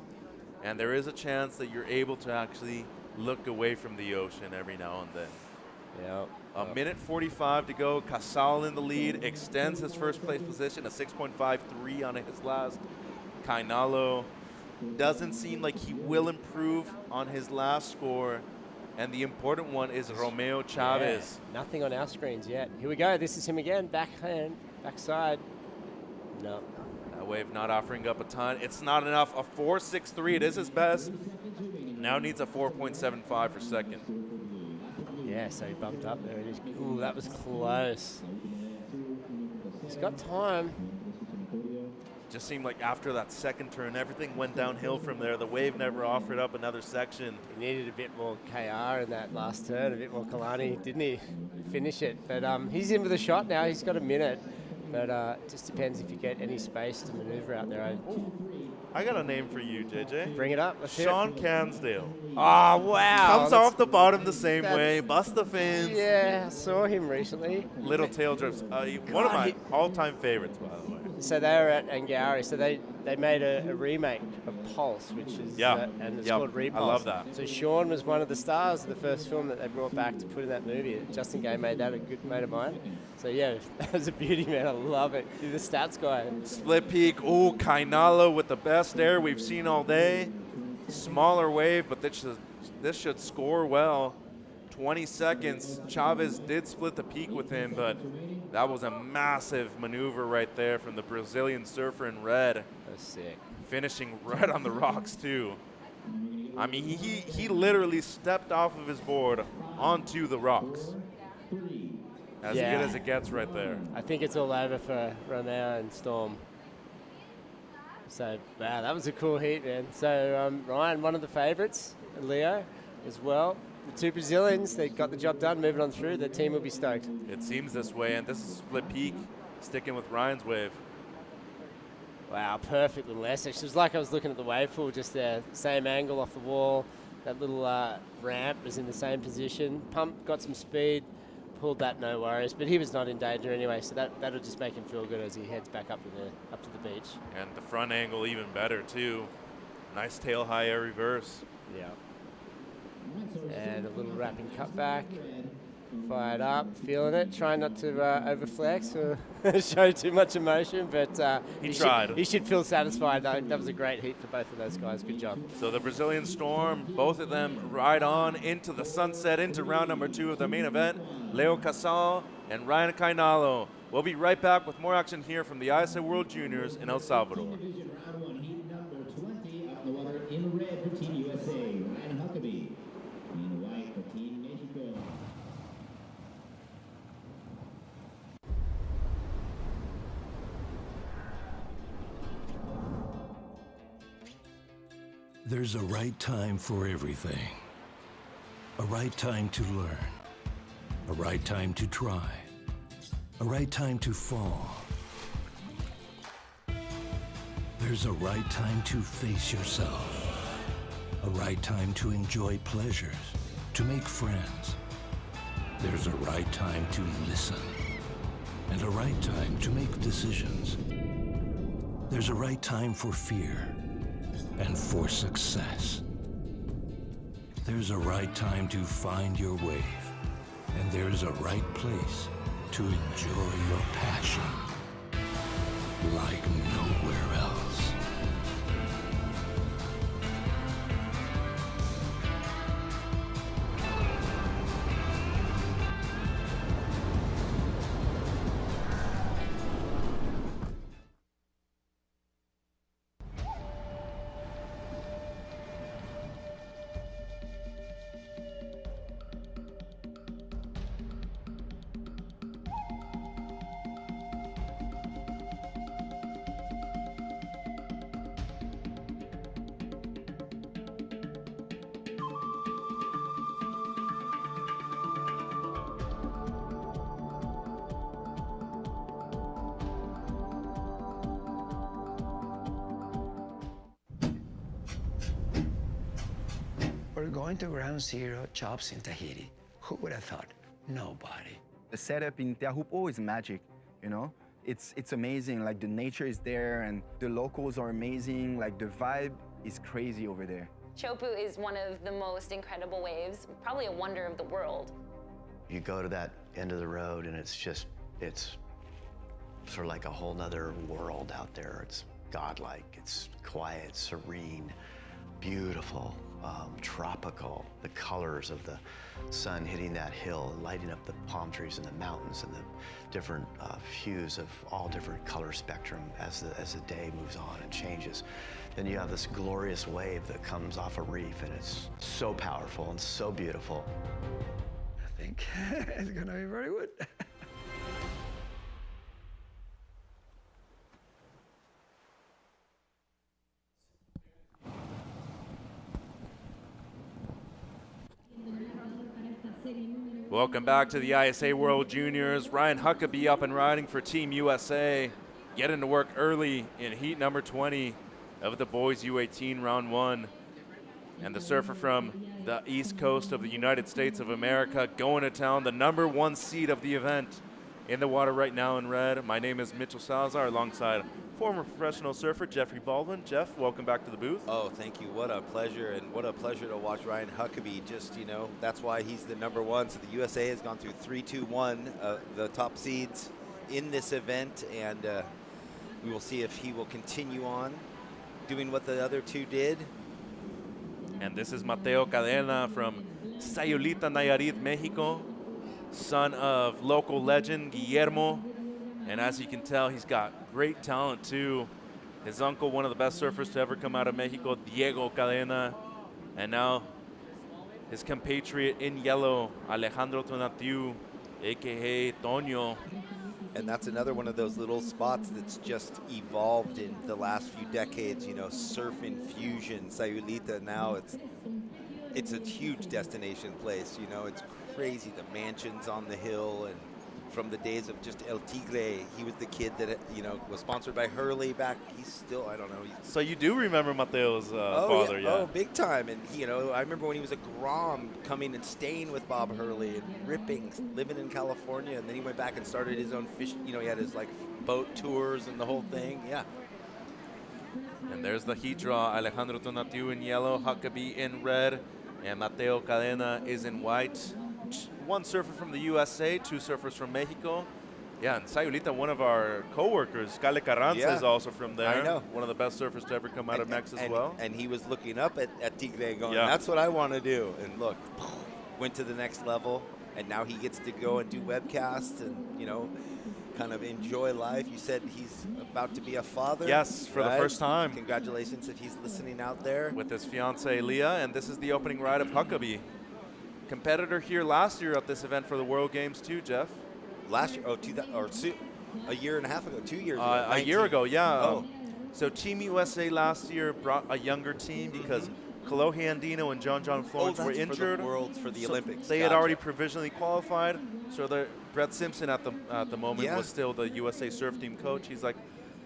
and there is a chance that you're able to actually look away from the ocean every now and then. Yeah. A minute 45 to go. Casal in the lead, extends his first place position, a 6.53 on his last. Kainalo doesn't seem like he will improve on his last score. And the important one is Romeo Chavez. Yeah, nothing on our screens yet. Here we go. This is him again. Backhand, backside. No. That wave not offering up a ton. It's not enough. A 4.63. It is his best. Now needs a 4.75 for second. Yeah, so he bumped up there. Ooh, that was close. He's got time. Just seemed like after that second turn, everything went downhill from there. The wave never offered up another section. He needed a bit more KR in that last turn, a bit more Kalani, didn't he? Finish it. But he's in with a shot now. He's got a minute. But it just depends if you get any space to maneuver out there. I got a name for you, JJ. Bring it up. Let's hear it. Sean Cansdale. Oh, wow. Comes off the bottom the same way, bust the fins. Yeah, I saw him recently. Little tail drifts. One of my all-time favorites, by the way. So they were at Angari, so they made a remake of Pulse, which is, and it's called Repulse. I love that. So Sean was one of the stars of the first film that they brought back to put in that movie. Justin Gay made that, a good mate of mine. So yeah, that was a beauty, man. I love it. You're the stats guy. Split peak. Ooh, Kainalo with the best air we've seen all day. Smaller wave, but this should score well. 20 seconds. Chavez did split the peak with him, but that was a massive maneuver right there from the Brazilian surfer in red. That's sick. Finishing right on the rocks, too. I mean, he literally stepped off of his board onto the rocks. As good as it gets right there. I think it's all over for Romeo and Storm. So, wow, that was a cool heat, man. So, Ryan, one of the favorites, and Leo as well. The 2 Brazilians, they got the job done, moving on through. The team will be stoked. It seems this way, and this is split peak, sticking with Ryan's wave. Wow, perfect little essay. It was like I was looking at the wave pool just there. Same angle off the wall. That little ramp was in the same position. Pump got some speed, pulled that, no worries. But he was not in danger anyway, so that'll just make him feel good as he heads back up to the beach. And the front angle even better, too. Nice tail high air reverse. Yeah. And a little wrapping cutback. Fired up, feeling it. Trying not to overflex or show too much emotion, but he tried. He should feel satisfied. That was a great heat for both of those guys. Good job. So the Brazilian Storm, both of them ride on into the sunset, into round number 2 of the main event. Leo Casal and Ryan Kainalo. We'll be right back with more action here from the ISA World Juniors in El Salvador. In red for Team USA, Ryan Huckabee. In white for Team Mexico. There's a right time for everything. A right time to learn. A right time to try. A right time to fall. There's a right time to face yourself. A right time to enjoy pleasures, to make friends. There's a right time to listen. And a right time to make decisions. There's a right time for fear and for success. There's a right time to find your wave. And there's a right place to enjoy your passion like nowhere else. We're going to ground zero chops in Tahiti. Who would have thought? Nobody. The setup in Teahupo'o is magic, you know? It's amazing, like the nature is there and the locals are amazing, like the vibe is crazy over there. Chopu is one of the most incredible waves, probably a wonder of the world. You go to that end of the road and it's sort of like a whole nother world out there. It's godlike, it's quiet, serene, beautiful, tropical. The colors of the sun hitting that hill, lighting up the palm trees and the mountains and the different hues of all different color spectrum as the day moves on and changes. Then you have this glorious wave that comes off a reef and it's so powerful and so beautiful. I think it's gonna be very good. Welcome back to the ISA World Juniors. Ryan Huckabee up and riding for Team USA. Getting to work early in heat number 20 of the boys U18 round 1. And the surfer from the east coast of the United States of America going to town, the number 1 seed of the event in the water right now in red. My name is Mitchell Salazar alongside former professional surfer Jeffrey Baldwin. Jeff, welcome back to the booth. Oh, thank you. What a pleasure, and what a pleasure to watch Ryan Huckabee. Just, you know, that's why he's the number 1. So the USA has gone through 3-2-1, the top seeds in this event, and we will see if he will continue on doing what the other 2 did. And this is Mateo Cadena from Sayulita, Nayarit, Mexico, son of local legend Guillermo. And as you can tell, he's got great talent too. His uncle, one of the best surfers to ever come out of Mexico, Diego Cadena. And now his compatriot in yellow, Alejandro Tonatiu, AKA Toño. And that's another one of those little spots that's just evolved in the last few decades, you know, surf infusion. Sayulita now, it's a huge destination place, you know, it's crazy, the mansions on the hill, and from the days of just El Tigre, he was the kid that, you know, was sponsored by Hurley back, he's still, I don't know. So you do remember Mateo's father, yeah? Oh, big time. And, you know, I remember when he was a Grom coming and staying with Bob Hurley and ripping, living in California. And then he went back and started his own fish, you know, he had his, like, boat tours and the whole thing, yeah. And there's the heat draw, Alejandro Tonatiu in yellow, Huckabee in red, and Mateo Cadena is in white. 1 surfer from the USA, 2 surfers from Mexico. Yeah, and Sayulita, one of our co-workers, Cale Carranza, is also from there. I know. One of the best surfers to ever come out of Mex as well. And he was looking up at Tigre going, that's what I want to do. And look, went to the next level, and now he gets to go and do webcasts and, you know, kind of enjoy life. You said he's about to be a father. Yes, for the first time. Congratulations if he's listening out there. With his fiancee, Leah, and this is the opening ride of Huckabee. Competitor here last year at this event for the World Games too, Jeff. Last year, a year and a half ago, 2 years ago. A year ago, yeah. So Team USA last year brought a younger team because Kalohe Andino and John Florence were injured. For the Olympics. They had already provisionally qualified. So Brett Simpson at the moment was still the USA surf team coach. He's like,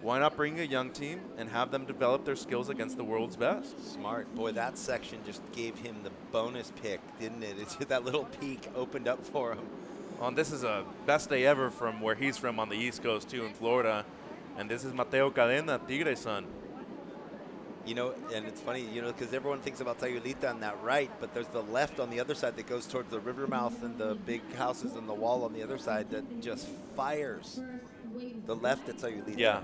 why not bring a young team and have them develop their skills against the world's best? Smart. Boy, that section just gave him the bonus pick, didn't it? That little peak opened up for him. And this is a best day ever from where he's from on the East Coast, too, in Florida. And this is Mateo Cadena, Tigre's son. You know, and it's funny, you know, because everyone thinks about Sayulita on that right, but there's the left on the other side that goes towards the river mouth and the big houses and the wall on the other side that just fires. The left at Sayulita. Yeah.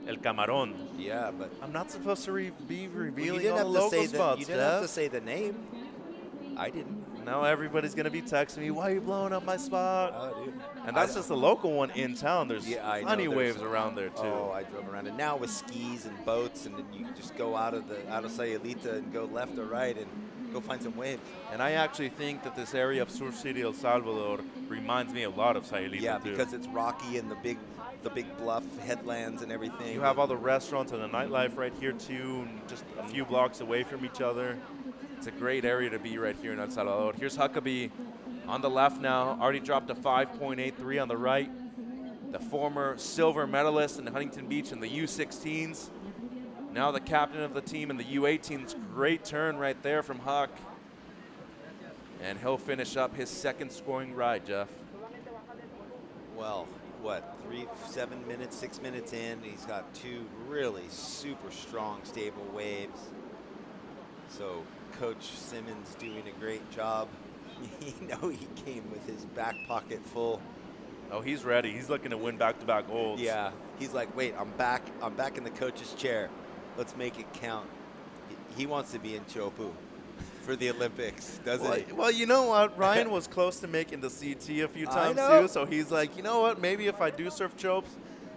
El Camarón. Yeah, but I'm not supposed to be revealing all the local spots, you didn't have to say the name. I didn't. Now everybody's going to be texting me, why are you blowing up my spot? Oh, dude. And that's just the local one in town. There's plenty waves around there, too. Oh, I drove around. And now with skis and boats, and then you can just go out of Sayulita and go left or right and go find some waves. And I actually think that this area of Surf City, El Salvador, reminds me a lot of Sayulita, Yeah, too. because it's rocky and the big bluff headlands and everything. You have all the restaurants and the nightlife right here, too, and just a few blocks away from each other. It's a great area to be right here in El Salvador. Here's Huckabee on the left now. Already dropped a 5.83 on the right. The former silver medalist in Huntington Beach in the U16s. Now the captain of the team in the U18s. Great turn right there from Huck. And he'll finish up his second scoring ride, Jeff. Well, what, 7 minutes, 6 minutes in, he's got 2 really super strong, stable waves. So Coach Simmons doing a great job. You know, he came with his back pocket full. Oh, he's ready. He's looking to win back-to-back golds. Yeah, he's like, wait, I'm back in the coach's chair. Let's make it count. He wants to be in Chopu for the Olympics, doesn't he? Well, you know what? Ryan was close to making the CT a few times too, so he's like, you know what? Maybe if I do surf chopes,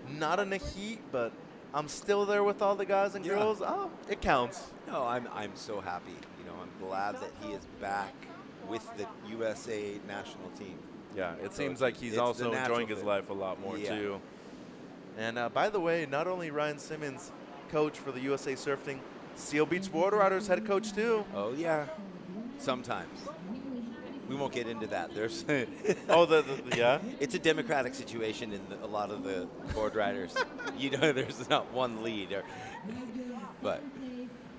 not in the heat, but I'm still there with all the guys and girls. Oh, it counts. No, I'm so happy. You know, I'm glad that he is back with the USA national team. Yeah, it seems like he's also enjoying his life a lot more too. And by the way, not only Ryan Simmons, coach for the USA Surfing, Seal Beach Board Riders head coach too. Oh yeah, sometimes. We won't get into that. There's yeah. It's a democratic situation in a lot of the board riders. You know, there's not one lead, but.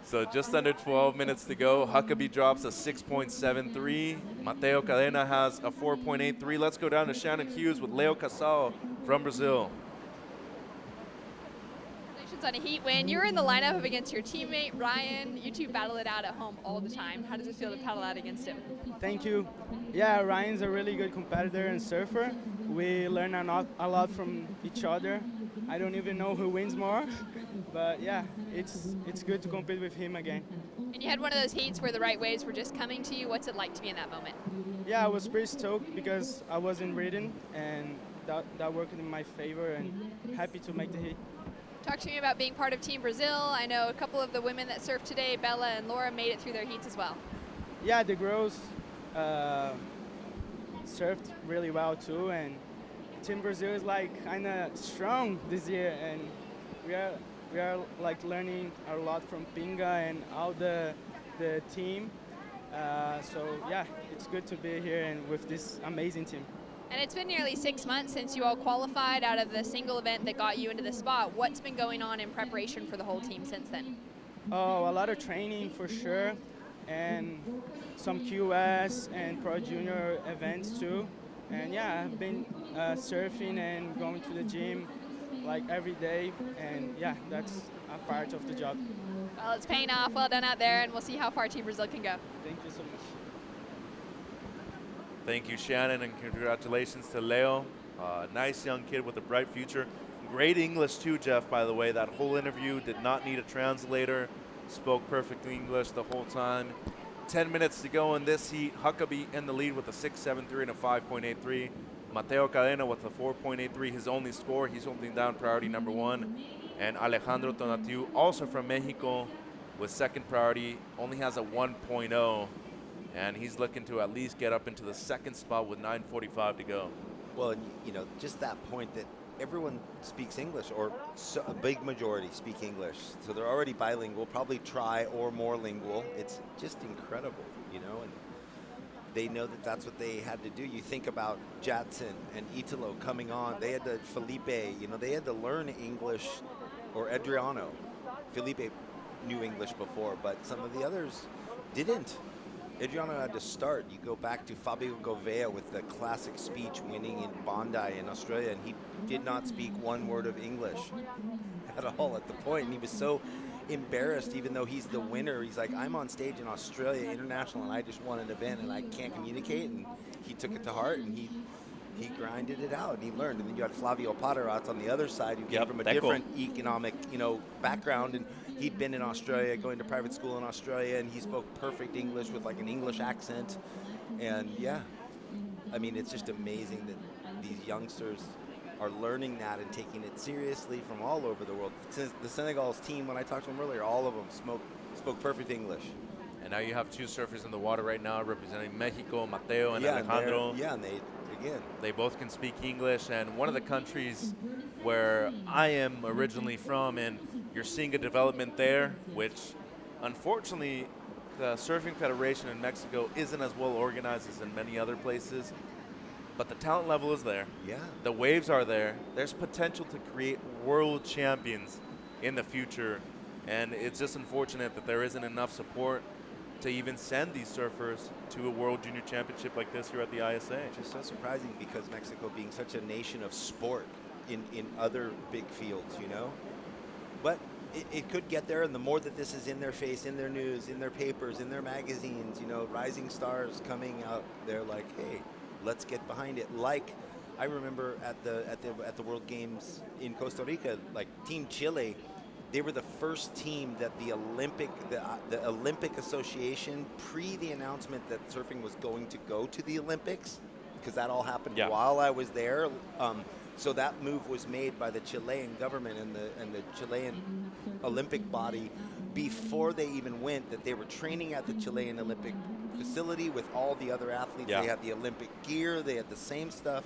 So just under 12 minutes to go. Huckabee drops a 6.73. Mateo Cadena has a 4.83. Let's go down to Shannon Hughes with Leo Casal from Brazil. Congratulations on a heat win. You're in the lineup up against your teammate, Ryan. You two battle it out at home all the time. How does it feel to paddle out against him? Thank you. Yeah, Ryan's a really good competitor and surfer. We learn a lot from each other. I don't even know who wins more, but yeah, it's good to compete with him again. And you had one of those heats where the right waves were just coming to you. What's it like to be in that moment? Yeah, I was pretty stoked because I wasn't reading, and that worked in my favor, and happy to make the heat. Talk to me about being part of Team Brazil. I know a couple of the women that surfed today, Bella and Laura, made it through their heats as well. Yeah, the girls surfed really well too, and Team Brazil is like kind of strong this year, and we are like learning a lot from Pinga and all the team. So yeah, it's good to be here and with this amazing team. And it's been nearly 6 months since you all qualified out of the single event that got you into the spot. What's been going on in preparation for the whole team since then? Oh, a lot of training for sure, and some QS and Pro Junior events too. And yeah, I've been surfing and going to the gym like every day, and yeah, that's a part of the job. Well, it's paying off. Well done out there, and we'll see how far Team Brazil can go. Thank you so much. Thank you, Shannon, and congratulations to Leo. Nice young kid with a bright future. Great English too, Jeff, by the way. That whole interview did not need a translator. Spoke perfect English the whole time. 10 minutes to go in this heat. Huckabee in the lead with a 6.73 and a 5.83. Mateo Cadena with a 4.83, his only score. He's holding down priority number 1. And Alejandro Tonatiu, also from Mexico, with second priority, only has a 1.0. And he's looking to at least get up into the second spot with 9:45 to go. Well, you know, just that point that everyone speaks English, or a big majority speak English. So they're already bilingual, probably tri or more lingual. It's just incredible, you know, and they know that that's what they had to do. You think about Jadson and Italo coming on. They had to, Felipe, you know, they had to learn English, or Adriano. Felipe knew English before, but some of the others didn't. Adriano had to start. You go back to Fabio Gouveia with the classic speech winning in Bondi in Australia, and he did not speak one word of English at all at the point. And he was so embarrassed, even though he's the winner. He's like, I'm on stage in Australia International, and I just won an event, and I can't communicate. And he took it to heart, and he grinded it out, and he learned. And then you had Flavio Paterats on the other side, who came from a different economic, you know, background, and he'd been in Australia, going to private school in Australia, and he spoke perfect English with like an English accent. And yeah, I mean, it's just amazing that these youngsters are learning that and taking it seriously from all over the world. Since the Senegal's team, when I talked to them earlier, all of them spoke perfect English. And now you have two surfers in the water right now representing Mexico, Mateo and Alejandro. And they both can speak English. And one of the countries where I am originally from, and you're seeing a development there, which unfortunately the Surfing Federation in Mexico isn't as well organized as in many other places. But the talent level is there. Yeah. The waves are there. There's potential to create world champions in the future. And it's just unfortunate that there isn't enough support. to even send these surfers to a World Junior Championship like this here at the ISA. Which is so surprising because Mexico being such a nation of sport in other big fields, you know? But it could get there, and the more that this is in their face, in their news, in their papers, in their magazines, you know, rising stars coming out, they're like, hey, let's get behind it. Like, I remember at the World Games in Costa Rica, like Team Chile, they were the first team that the Olympic Association, pre the announcement that surfing was going to go to the Olympics, because that all happened while I was there. So that move was made by the Chilean government and the Chilean Olympic body before they even went, that they were training at the Chilean Olympic facility with all the other athletes. They had the Olympic gear, they had the same stuff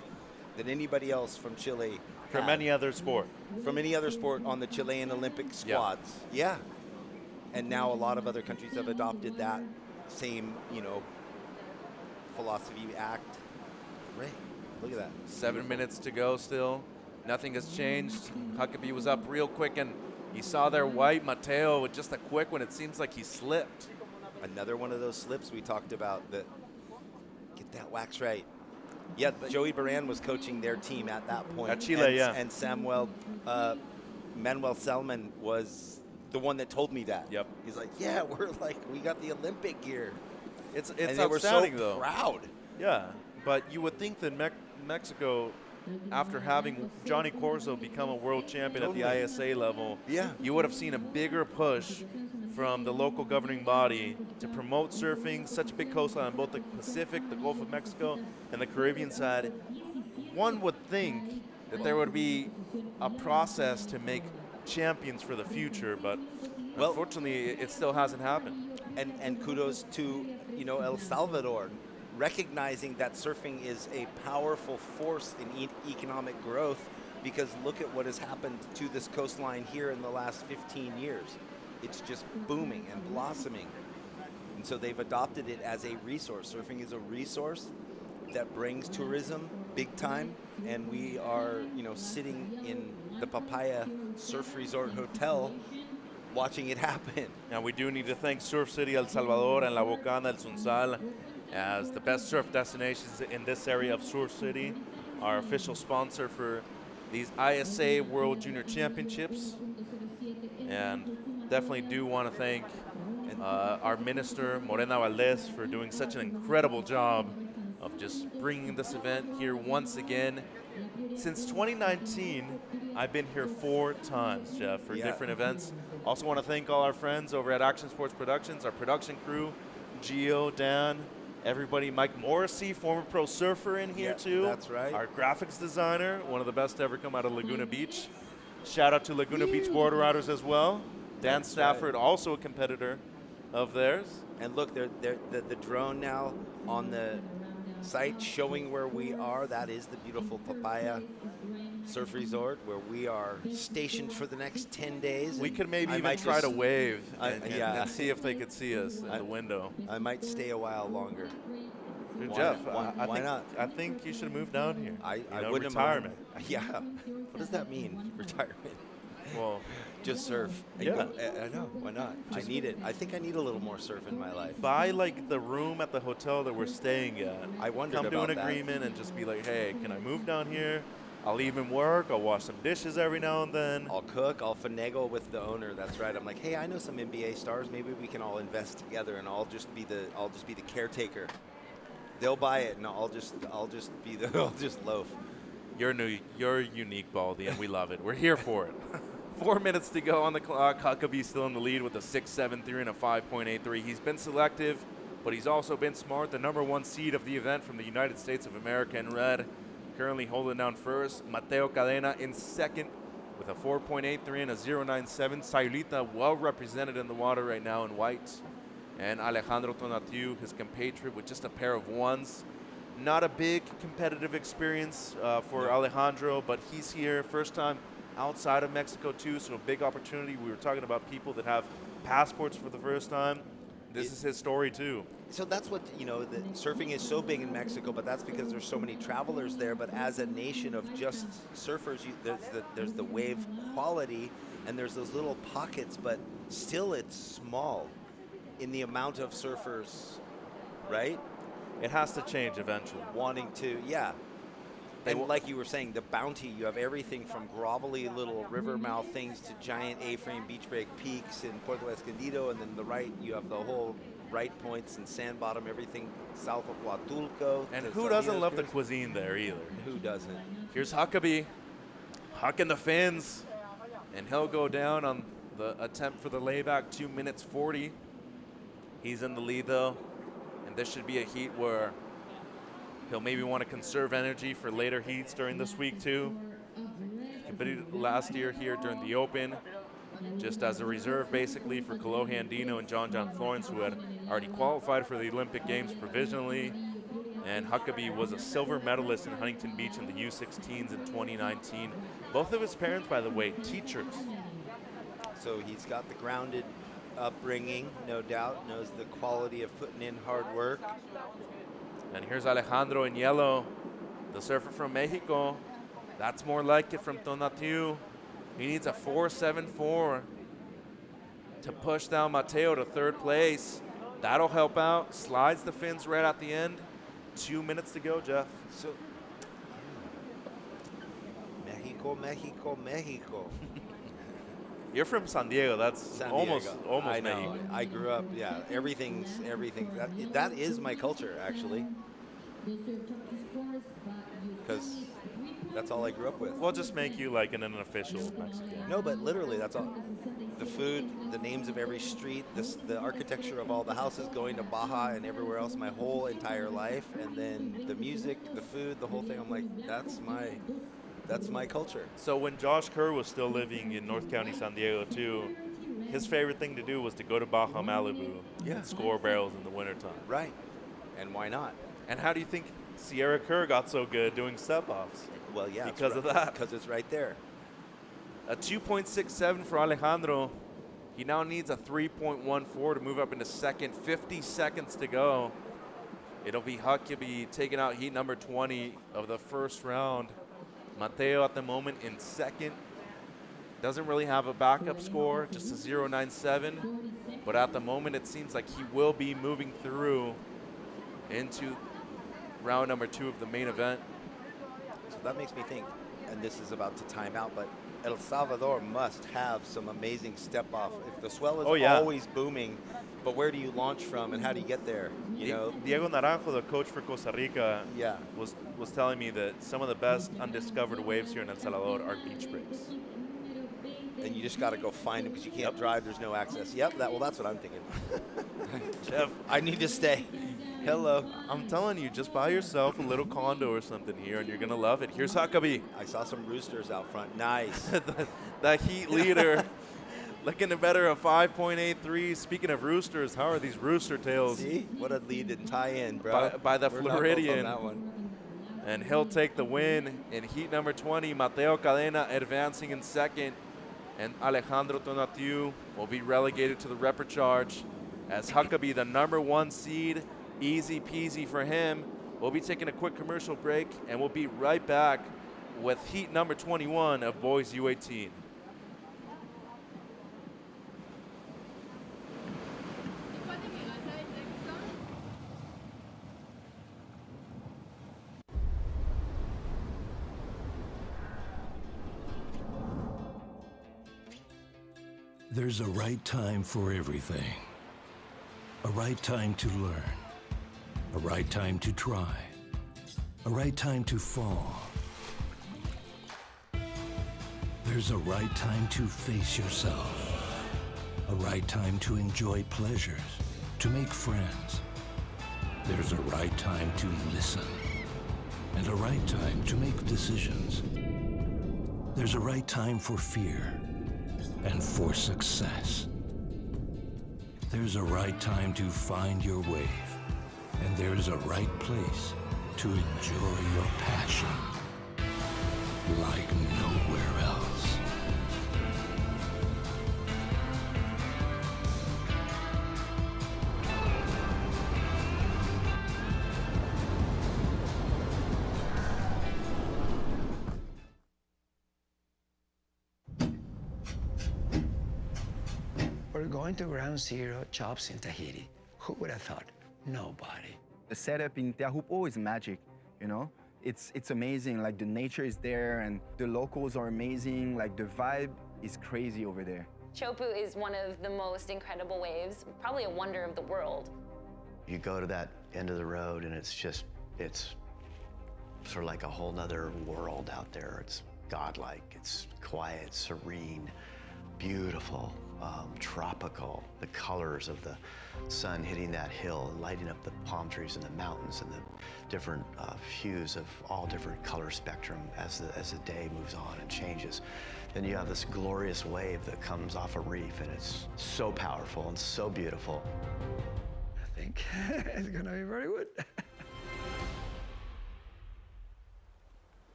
that anybody else from Chile From had. any other sport. From any other sport on the Chilean Olympic squads. Yeah. And now a lot of other countries have adopted that same, you know, philosophy act. Right. Look at that. 7 minutes to go still. Nothing has changed. Huckabee was up real quick, and he saw their white Mateo with just a quick one. It seems like he slipped. Another one of those slips we talked about. That get that wax right. Yeah, Joey Baran was coaching their team at that point. At Chile, and Manuel Selman was the one that told me that. Yep. He's like, yeah, we got the Olympic gear. It's and they were so outstanding, though. proud. Yeah, but you would think that Mexico, after having Johnny Corzo become a world champion at the ISA level, you would have seen a bigger push from the local governing body to promote surfing, such a big coastline on both the Pacific, the Gulf of Mexico, and the Caribbean side. One would think that there would be a process to make champions for the future, but unfortunately, it still hasn't happened. And kudos to, you know, El Salvador, recognizing that surfing is a powerful force in economic growth, because look at what has happened to this coastline here in the last 15 years. It's just booming and blossoming. And so they've adopted it as a resource. Surfing is a resource that brings tourism big time, and we are, you know, sitting in the Papaya Surf Resort Hotel watching it happen. Now we do need to thank Surf City El Salvador and La Bocana El Sunsal as the best surf destinations in this area of Surf City, our official sponsor for these ISA World Junior Championships. And definitely do want to thank our minister, Morena Valdez, for doing such an incredible job of just bringing this event here once again. Since 2019, I've been here 4 times, Jeff, for different events. Also want to thank all our friends over at Action Sports Productions, our production crew, Gio, Dan, everybody, Mike Morrissey, former pro surfer in here too. That's right. Our graphics designer, one of the best to ever come out of Laguna Beach. Shout out to Laguna Beach Board Riders as well. Dan Stafford, also a competitor of theirs. And look, the drone now on the site showing where we are. That is the beautiful Papaya Surf Resort, where we are stationed for the next 10 days. We could maybe even try to wave and see if they could see us in the window. I might stay a while longer. Dude, Jeff, why not? I think you should move down here. I wouldn't. Retirement. Yeah. What does that mean, retirement? Well, just surf. Yeah. I know. Why not? I need it. I think I need a little more surf in my life. Buy like the room at the hotel that we're staying at. I wondered about that. Come to an agreement and just be like, hey, can I move down here? I'll even work. I'll wash some dishes every now and then. I'll cook. I'll finagle with the owner. That's right. I'm like, hey, I know some NBA stars. Maybe we can all invest together, and I'll just be the caretaker. They'll buy it, and I'll just loaf. You're unique, Baldy, and we love it. We're here for it. 4 minutes to go on the clock. Huckabee still in the lead with a 6.73 and a 5.83. He's been selective, but he's also been smart. The #1 seed of the event from the United States of America in red, currently holding down first. Mateo Cadena in second with a 4.83 and a 0.97. Sayulita well represented in the water right now in white. And Alejandro Tonatiu, his compatriot, with just a pair of ones. Not a big competitive experience for Alejandro, but he's here first time outside of Mexico too, so a big opportunity. We were talking about people that have passports for the first time. This is his story too. So that's what, you know, the surfing is so big in Mexico, but that's because there's so many travelers there. But as a nation of just surfers, there's the wave quality, and there's those little pockets, but still it's small. in the amount of surfers, right? It has to change eventually. Wanting to, yeah. And like you were saying, the bounty, you have everything from grovelly little river mouth things to giant A-frame beach break peaks in Puerto Escondido, and then the right, you have the whole right points and sand bottom, everything south of Huatulco. And who doesn't love the cuisine there either? Who doesn't? Here's Huckabee, hucking the fins, and he'll go down on the attempt for the layback, 2 minutes 40. He's in the lead though, and this should be a heat where he'll maybe want to conserve energy for later heats during this week too. He competed last year here during the Open, just as a reserve basically for Kolohe Andino and John Florence, who had already qualified for the Olympic Games provisionally. And Huckabee was a silver medalist in Huntington Beach in the U16s in 2019. Both of his parents, by the way, teachers. So he's got the grounded upbringing, no doubt, knows the quality of putting in hard work. And here's Alejandro in yellow, the surfer from Mexico. That's more like it from Tonatiuh. He needs a 4.74 to push down Mateo to third place. That'll help out. Slides the fins right at the end. 2 minutes to go, Jeff. So, Mexico. You're from San Diego. That's San almost Diego. I know. Mexico. I grew up, yeah. Everything. That is my culture, actually. Because that's all I grew up with. We'll just make you like an unofficial Mexican. No, but literally, that's all. The food, the names of every street, the architecture of all the houses, going to Baja and everywhere else my whole entire life, and then the music, the food, the whole thing. I'm like, that's my culture. So when Josh Kerr was still living in North County, San Diego too, his favorite thing to do was to go to Baja Malibu and score barrels in the wintertime. Right. And why not? And how do you think Sierra Kerr got so good doing step-offs? Well, yeah. Because of that. Because it's right there. A 2.67 for Alejandro. He now needs a 3.14 to move up into second. 50 seconds to go. It'll be Huckabee taking out heat number 20 of the first round. Mateo at the moment in second. Doesn't really have a backup score, just a 0.97. But at the moment, it seems like he will be moving through into round number 2 of the main event. So that makes me think, and this is about to time out, but El Salvador must have some amazing step-off. If the swell is always booming, but where do you launch from and how do you get there? You know, Diego Naranjo, the coach for Costa Rica, was telling me that some of the best undiscovered waves here in El Salvador are beach breaks. And you just got to go find them because you can't drive. There's no access. Yep, that's what I'm thinking. Jeff, I need to stay. Hello. I'm telling you, just buy yourself a little condo or something here, and you're going to love it. Here's Huckabee. I saw some roosters out front. Nice. the heat leader. Looking to better a 5.83. Speaking of roosters, how are these rooster tails? See? What a lead and tie in, bro. By the We're Floridian. not both on that one. And he'll take the win in heat number 20. Mateo Cadena advancing in second. And Alejandro Tonatiuh will be relegated to the repechage as Huckabee, the number 1 seed. Easy peasy for him. We'll be taking a quick commercial break, and we'll be right back with heat number 21 of boys U18. There's a right time for everything. A right time to learn. A right time to try. A right time to fall. There's a right time to face yourself. A right time to enjoy pleasures, to make friends. There's a right time to listen. And a right time to make decisions. There's a right time for fear and for success. There's a right time to find your wave, and there's a right place to enjoy your passion like nowhere else. Well, going to ground zero chops in Tahiti. Who would have thought? Nobody. The setup in Teahupo'o is magic, you know? It's amazing, like the nature is there and the locals are amazing, like the vibe is crazy over there. Chopu is one of the most incredible waves, probably a wonder of the world. You go to that end of the road and it's sort of like a whole nother world out there. It's godlike, it's quiet, serene, beautiful, tropical. The colors of the sun hitting that hill, lighting up the palm trees and the mountains and the different hues of all different color spectrum as the day moves on and changes. Then you have this glorious wave that comes off a reef and it's so powerful and so beautiful. I think it's gonna be very good.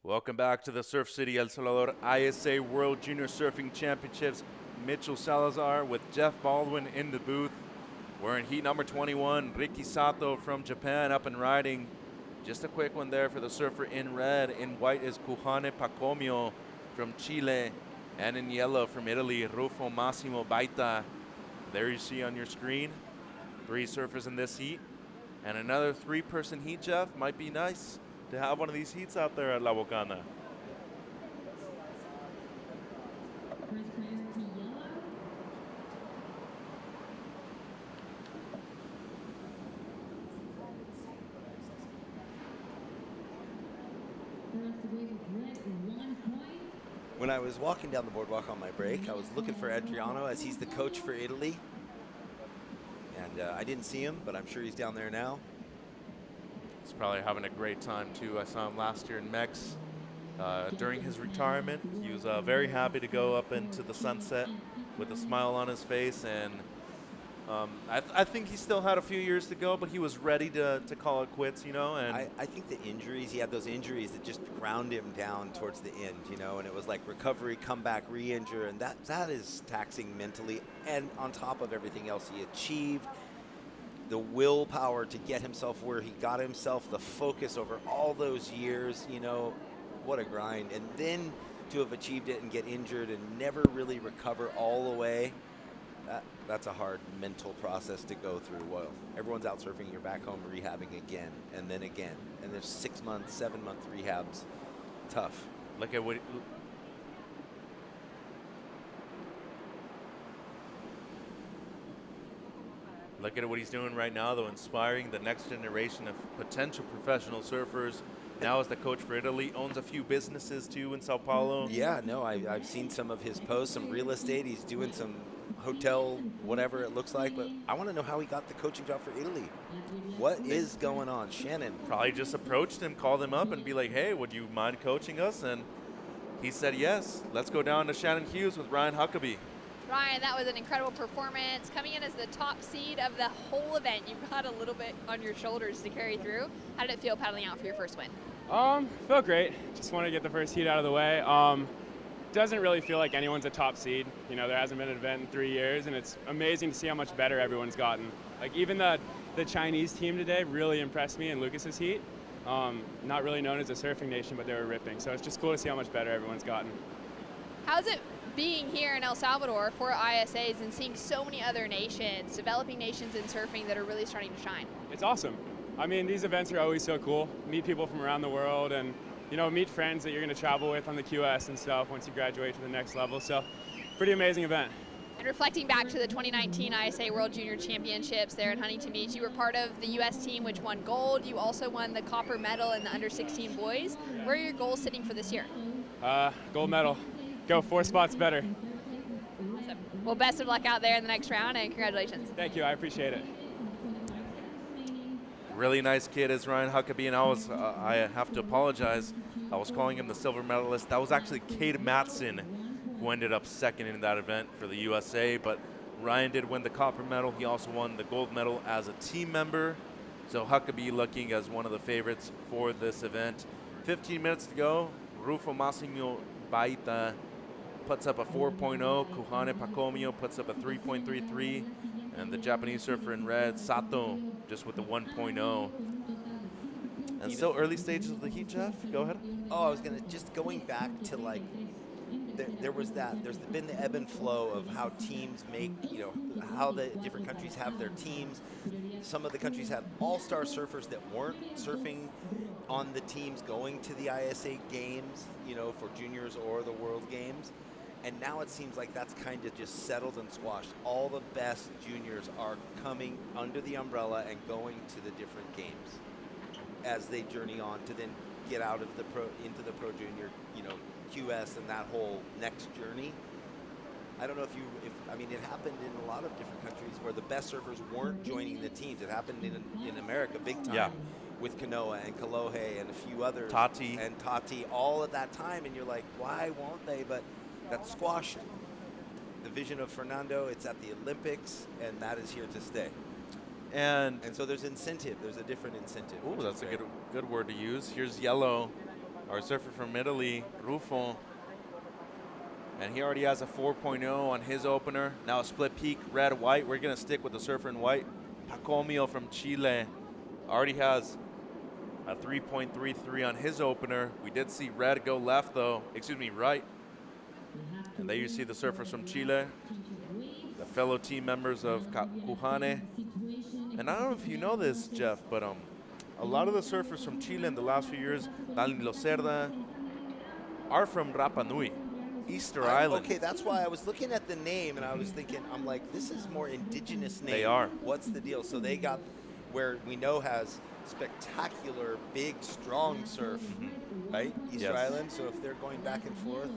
Welcome back to the Surf City El Salvador ISA World Junior Surfing Championships. Mitchell Salazar with Jeff Baldwin in the booth. We're in heat number 21. Ricky Sato from Japan up and riding. Just a quick one there for the surfer in red. In white is Kuhane Pacomio from Chile. And in yellow from Italy, Rufo Massimo Baita. There you see on your screen 3 surfers in this heat. And another 3-person heat, Jeff. Might be nice to have one of these heats out there at La Bocana. When I was walking down the boardwalk on my break, I was looking for Adriano as he's the coach for Italy. And I didn't see him, but I'm sure he's down there now. He's probably having a great time too. I saw him last year in Mex during his retirement. He was very happy to go up into the sunset with a smile on his face, and I think he still had a few years to go, but he was ready to call it quits, you know. And I think the injuries, he had those injuries that just ground him down towards the end, you know, and it was like recovery, come back, re-injure, and that is taxing mentally. And on top of everything else he achieved, the willpower to get himself where he got himself, the focus over all those years, you know, what a grind. And then to have achieved it and get injured and never really recover all the way, that's a hard mental process to go through. Well, everyone's out surfing, you're back home rehabbing again, and then again. And there's 6-month, 7-month rehabs. Tough. Look at what... Look at what he's doing right now, though, inspiring the next generation of potential professional surfers. Now as the coach for Italy, owns a few businesses, too, in Sao Paulo. Yeah, no, I've seen some of his posts, some real estate. He's doing some hotel, whatever it looks like. But I want to know how he got the coaching job for Italy. What is going on? Shannon. Probably just approached him, called him up, and be like, hey, would you mind coaching us? And he said yes. Let's go down to Shannon Hughes with Ryan Huckabee. Ryan, that was an incredible performance. Coming in as the top seed of the whole event, you've got a little bit on your shoulders to carry through. How did it feel paddling out for your first win? Felt great. Just want to get the first heat out of the way. Doesn't really feel like anyone's a top seed. You know, there hasn't been an event in 3 years, and it's amazing to see how much better everyone's gotten. Like even the Chinese team today really impressed me in Lucas's heat. Not really known as a surfing nation, but they were ripping. So it's just cool to see how much better everyone's gotten. How's it being here in El Salvador for ISAs and seeing so many other nations, developing nations in surfing that are really starting to shine? It's awesome. I mean, these events are always so cool. Meet people from around the world and, you know, meet friends that you're going to travel with on the QS and stuff once you graduate to the next level. So, pretty amazing event. And reflecting back to the 2019 ISA World Junior Championships there in Huntington Beach, you were part of the U.S. team which won gold. You also won the copper medal in the under-16 boys. Where are your goals sitting for this year? Gold medal. Go 4 spots better. Awesome. Well, best of luck out there in the next round, and congratulations. Thank you. I appreciate it. Really nice kid is Ryan Huckabee, and I have to apologize. I was calling him the silver medalist. That was actually Cade Matson who ended up second in that event for the USA, but Ryan did win the copper medal. He also won the gold medal as a team member. So Huckabee looking as one of the favorites for this event. 15 minutes to go. Rufo Massimo Baita puts up a 4.0. Kuhane Pacomio puts up a 3.33. And the Japanese surfer in red, Sato, just with the 1.0. And still early stages of the heat, Jeff. Go ahead. Oh, I was going to, just going back to like, there's been the ebb and flow of how teams make, how the different countries have their teams. Some of the countries had all-star surfers that weren't surfing on the teams going to the ISA games, for juniors or the World Games. And now it seems like that's kind of just settled and squashed. All the best juniors are coming under the umbrella and going to the different games as they journey on to then get out of the into the pro junior, QS and that whole next journey. I don't know I mean, it happened in a lot of different countries where the best surfers weren't joining the teams. It happened in America big time with Kanoa and Kalohe and a few others. Tati, all at that time. And you're like, why won't they? But that's squashed. The vision of Fernando, it's at the Olympics, and that is here to stay. And so there's incentive. There's a different incentive. Ooh, that's a good word to use. Here's Yellow, our surfer from Italy, Rufo. And he already has a 4.0 on his opener. Now a split peak, red, white. We're going to stick with the surfer in white. Pacomio from Chile already has a 3.33 on his opener. We did see red go left, though. Excuse me, right. And there you see the surfers from Chile, the fellow team members of Kuhane. And I don't know if you know this, Jeff, but a lot of the surfers from Chile in the last few years, Dani Locerda, are from Rapa Nui, Easter Island. Okay, that's why I was looking at the name and I was thinking, I'm like, this is more indigenous name. They are. What's the deal? So they got where we know has spectacular, big, strong surf, right? Easter Island. So if they're going back and forth,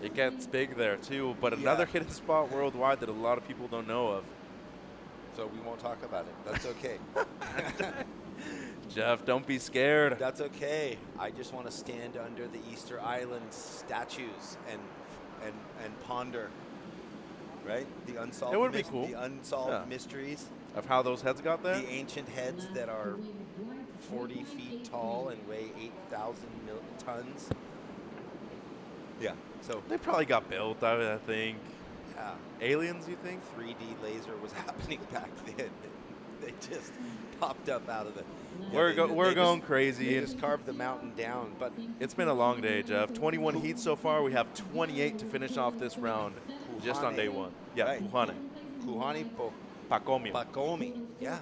it gets big there too. But another hidden spot worldwide that a lot of people don't know of. So we won't talk about it. That's okay. Jeff, don't be scared. That's okay. I just want to stand under the Easter Island statues and ponder, right? The unsolved. It would be cool. The unsolved mysteries of how those heads got there. The ancient heads that are 40 feet tall and weigh 8,000 tons. Yeah. So they probably got built, I think. Yeah. Aliens, you think? 3D laser was happening back then. They just popped up out of the. We're going crazy. They just carved the mountain down, but it's been a long day, Jeff. 21 heats so far. We have 28 to finish off this round, just on day one. Yeah, right. Kuhane. Pacomio. Pacomio. Yeah.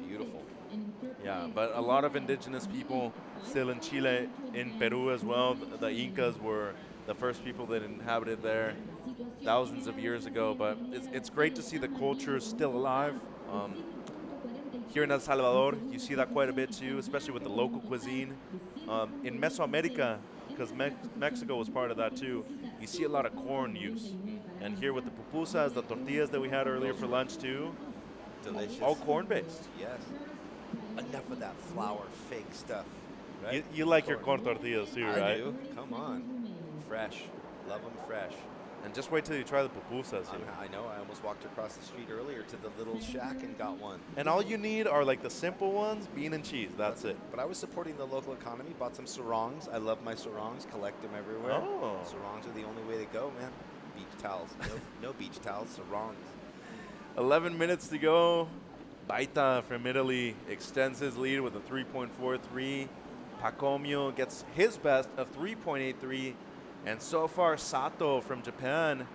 Beautiful. Yeah, but a lot of indigenous people still in Chile, in Peru as well. The Incas were the first people that inhabited there thousands of years ago. But it's great to see the culture still alive. Here in El Salvador, you see that quite a bit too, especially with the local cuisine. In Mesoamerica, because Mexico was part of that too, you see a lot of corn use. And here with the pupusas, the tortillas that we had earlier for lunch too, delicious. All corn-based. Yes. Enough of that flour fake stuff. Right? You like your corn tortillas too, right? I do. Come on. Fresh. Love them fresh. And just wait till you try the pupusas. I know. I almost walked across the street earlier to the little shack and got one. And all you need are like the simple ones, bean and cheese. That's it. But I was supporting the local economy. Bought some sarongs. I love my sarongs. Collect them everywhere. Oh. Sarongs are the only way to go, man. Beach towels. No beach towels. Sarongs. 11 minutes to go. Baita from Italy extends his lead with a 3.43. Pacomio gets his best of 3.83. And so far, Sato from Japan,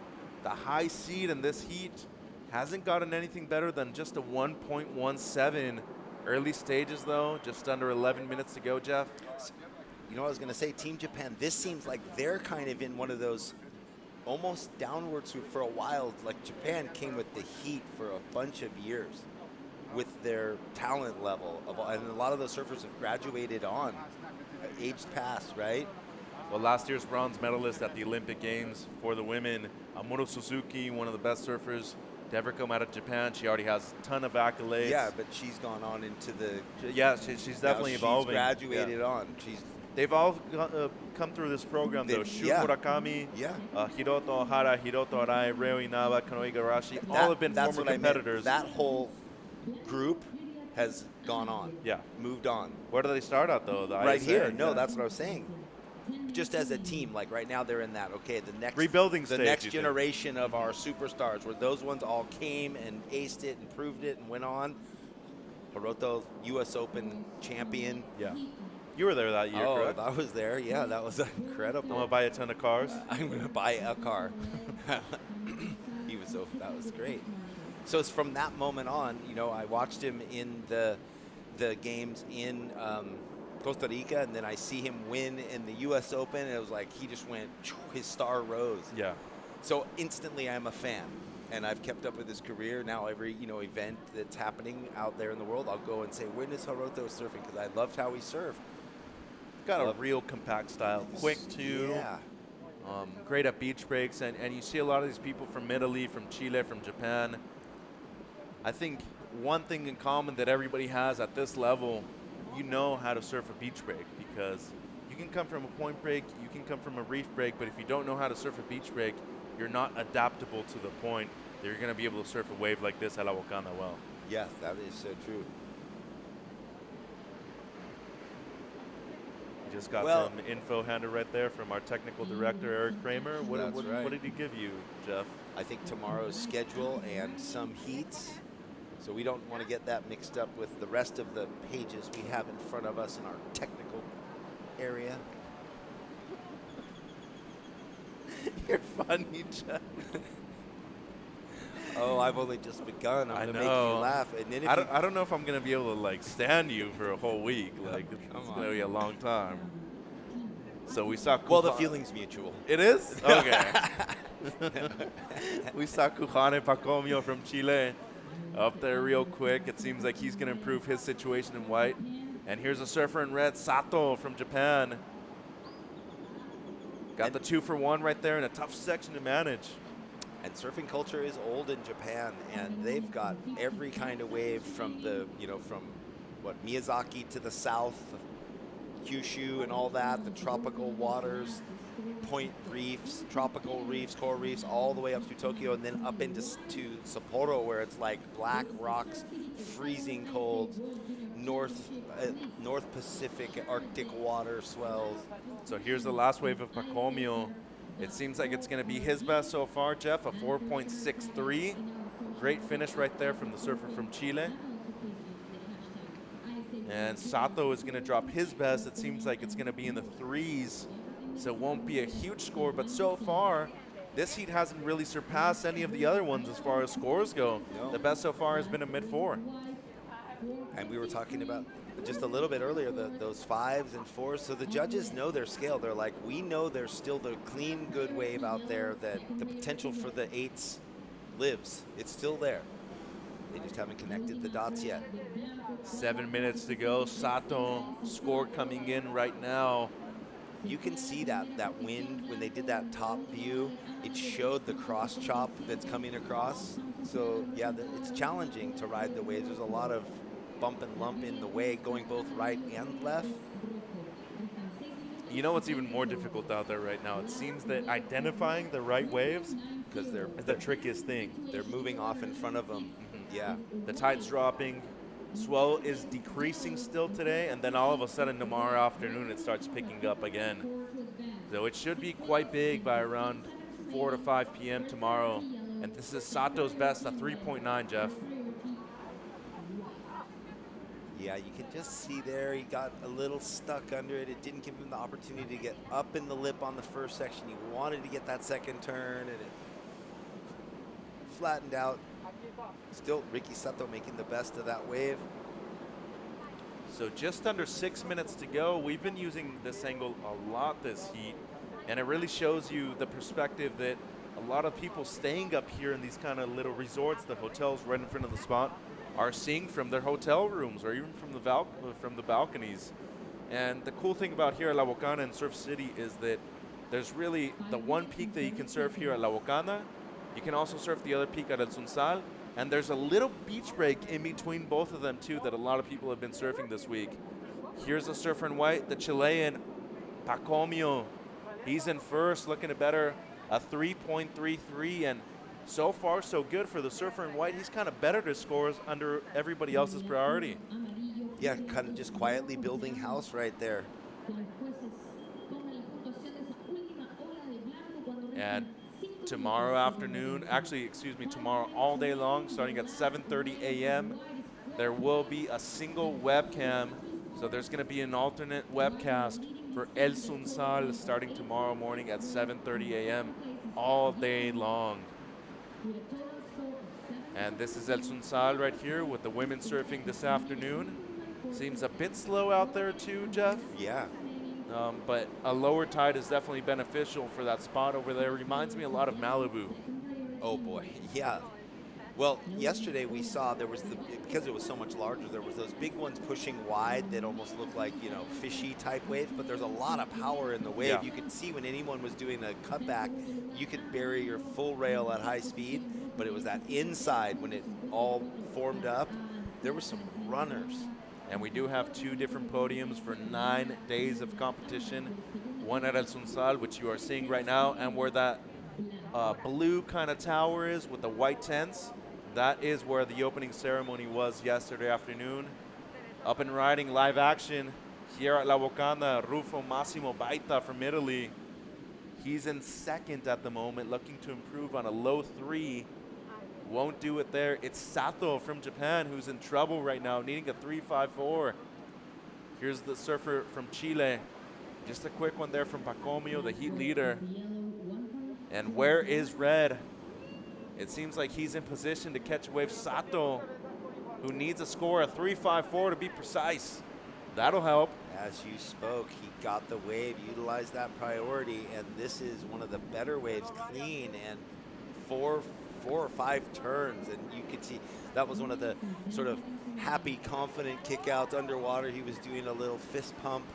the high seed in this heat, hasn't gotten anything better than just a 1.17. Early stages, though, just under 11 minutes to go, Jeff. You know what I was going to say? Team Japan, this seems like they're kind of in one of those almost downwards for a while. Like Japan came with the heat for a bunch of years with their talent level. And a lot of those surfers have graduated on, aged past, right? Well, last year's bronze medalist at the Olympic Games for the women, Amuro Suzuki, one of the best surfers to ever come out of Japan. She already has a ton of accolades. Yeah, but she's gone on into the. Yeah, she's definitely evolving. She's graduated on. They've all come through this program, though. Shu Murakami, Hiroto Ohara, Hiroto Arai, Reo Inaba, Kano Igarashi, all have been former competitors. That whole group has gone on. Yeah. Moved on. Where do they start at, though? Right here. No, that's what I was saying. Just as a team, like right now they're in that, okay, the next rebuilding stage, the next generation of our superstars, where those ones all came and aced it and proved it and went on. Hiroto, U.S. Open champion. Yeah. You were there that year, correct? I was there. Yeah, that was incredible. I'm going to buy a ton of cars. I'm going to buy a car. That was great. So it's from that moment on, you know, I watched him in the games in Costa Rica, and then I see him win in the U.S. Open, and it was like he just went, his star rose. Yeah. So instantly I'm a fan, and I've kept up with his career. Now every, you know, event that's happening out there in the world, I'll go and say, when is Hiroto surfing? Because I loved how he surfed. Got a real compact style, quick too. Yeah. Great at beach breaks, and you see a lot of these people from Italy, from Chile, from Japan. I think one thing in common that everybody has at this level, you know how to surf a beach break, because you can come from a point break, you can come from a reef break, but if you don't know how to surf a beach break, you're not adaptable to the point that you're going to be able to surf a wave like this at La Bocana well. Yes, that is so true. Just got some info handed right there from our technical director, Eric Kramer. What did he give you, Jeff? I think tomorrow's schedule and some heats. So we don't want to get that mixed up with the rest of the pages we have in front of us in our technical area. You're funny, Jeff. Oh, I've only just begun. I'm going to make you laugh. And then I don't know if I'm going to be able to like stand you for a whole week. Like it's going to be a long time. So we saw. Well, the feeling's mutual. It is? Okay. We saw Kuhane Pacomio from Chile up there real quick. It seems like he's going to improve his situation in white. And here's a surfer in red, Sato from Japan. Got the 2-for-1 right there in a tough section to manage. And surfing culture is old in Japan, and they've got every kind of wave from the, you know, from what, Miyazaki to the south, Kyushu and all that, the tropical waters, point reefs, tropical reefs, coral reefs, all the way up to Tokyo, and then up into Sapporo, where it's like black rocks, freezing cold, North Pacific Arctic water swells. So here's the last wave of Pacomio. It seems like it's going to be his best so far, Jeff, a 4.63. Great finish right there from the surfer from Chile. And Sato is going to drop his best. It seems like it's going to be in the 3s, so it won't be a huge score. But so far, this heat hasn't really surpassed any of the other ones as far as scores go. No. The best so far has been a mid-4. And we were talking about just a little bit earlier, those 5s and 4s. So the judges know their scale. They're like, we know there's still the clean, good wave out there, that the potential for the 8s lives. It's still there. They just haven't connected the dots yet. 7 minutes to go. Sato score coming in right now. You can see that wind when they did that top view. It showed the cross chop that's coming across. So yeah, it's challenging to ride the waves. There's a lot of bump and lump in the way, going both right and left. You know what's even more difficult out there right now? It seems that identifying the right waves is the trickiest thing. They're moving off in front of them. Mm-hmm. Yeah. The tide's dropping. Swell is decreasing still today, and then all of a sudden tomorrow afternoon it starts picking up again. So it should be quite big by around 4 to 5 p.m. tomorrow. And this is Sato's best, a 3.9, Jeff. Yeah, you can just see there, he got a little stuck under it. It didn't give him the opportunity to get up in the lip on the first section. He wanted to get that second turn, and it flattened out. Still, Ricky Sato making the best of that wave. So just under 6 minutes to go. We've been using this angle a lot this heat, and it really shows you the perspective that a lot of people staying up here in these kind of little resorts, the hotels right in front of the spot, are seeing from their hotel rooms or even from the balconies. And the cool thing about here at La Bocana and Surf City is that there's really the one peak that you can surf here at La Bocana, You can also surf the other peak at El Sunsal, and there's a little beach break in between both of them too that a lot of people have been surfing this week. Here's the surfer in white, the Chilean, Pacomio. He's in first, looking to better a 3.33, and so far so good for the surfer in white. He's kind of bettered his scores under everybody else's priority. Yeah, kind of just quietly building house right there. And tomorrow afternoon, actually, excuse me, tomorrow all day long, starting at 7:30 a.m., there will be a single webcam. So there's going to be an alternate webcast for El Sunsal starting tomorrow morning at 7:30 a.m. all day long. And this is El Sunsal right here with the women surfing this afternoon. Seems a bit slow out there too, Jeff. Yeah. But a lower tide is definitely beneficial for that spot over there. Reminds me a lot of Malibu. Oh boy, yeah. Well, yesterday we saw there was because it was so much larger, there was those big ones pushing wide that almost looked like, you know, fishy type waves, but there's a lot of power in the wave. Yeah. You could see when anyone was doing a cutback, you could bury your full rail at high speed, but it was that inside when it all formed up, there were some runners. And we do have 2 different podiums for 9 days of competition. One at El Sunsal, which you are seeing right now, and where that blue kind of tower is with the white tents, that is where the opening ceremony was yesterday afternoon. Up and riding live action here at La Bocana, Rufo Massimo Baita from Italy. He's in second at the moment, looking to improve on a low 3. Won't do it there. It's Sato from Japan who's in trouble right now, needing a 3.54. Here's the surfer from Chile. Just a quick one there from Pacomio, the heat leader. And where is Red? It seems like he's in position to catch a wave. Sato, who needs a score of 3.54 to be precise. That'll help. As you spoke, he got the wave, utilized that priority, and this is one of the better waves, clean, and 4 or 5 turns, and you could see that was one of the sort of happy, confident kickouts underwater. He was doing a little fist pump,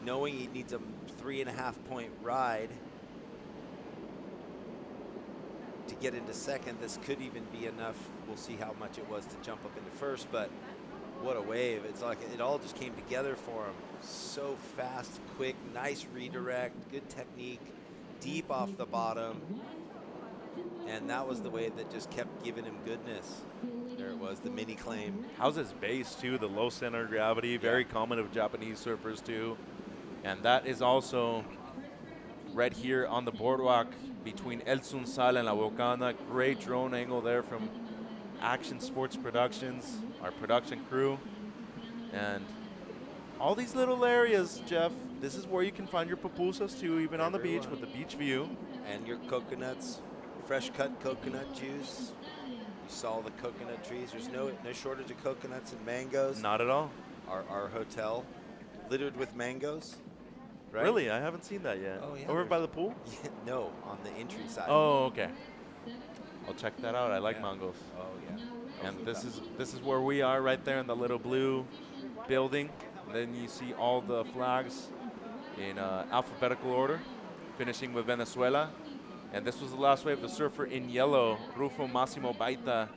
knowing he needs a 3.5 point ride to get into second. This could even be enough. We'll see how much it was to jump up into first, but what a wave. It's like it all just came together for him. So fast, quick, nice redirect, good technique, deep off the bottom. And that was the wave that just kept giving him goodness. There it was, the mini claim. How's his base too? The low center of gravity, very common of Japanese surfers too. And that is also right here on the boardwalk between El Sunsal and La Bocana. Great drone angle there from Action Sports Productions, our production crew. And all these little areas, Jeff, this is where you can find your pupusas too, even on the beach with the beach view. And your coconuts. Fresh cut coconut juice. You saw the coconut trees. There's no shortage of coconuts and mangoes. Not at all. Our hotel littered with mangoes. Right? Really? I haven't seen that yet. Oh, yeah, Over by the pool? Yeah, no, on the entry side. Oh, okay. I'll check that out. I like mangoes. Oh yeah. And this is where we are, right there in the little blue building. And then you see all the flags in alphabetical order, finishing with Venezuela. And this was the last wave. The surfer in yellow, Rufo Massimo Baita.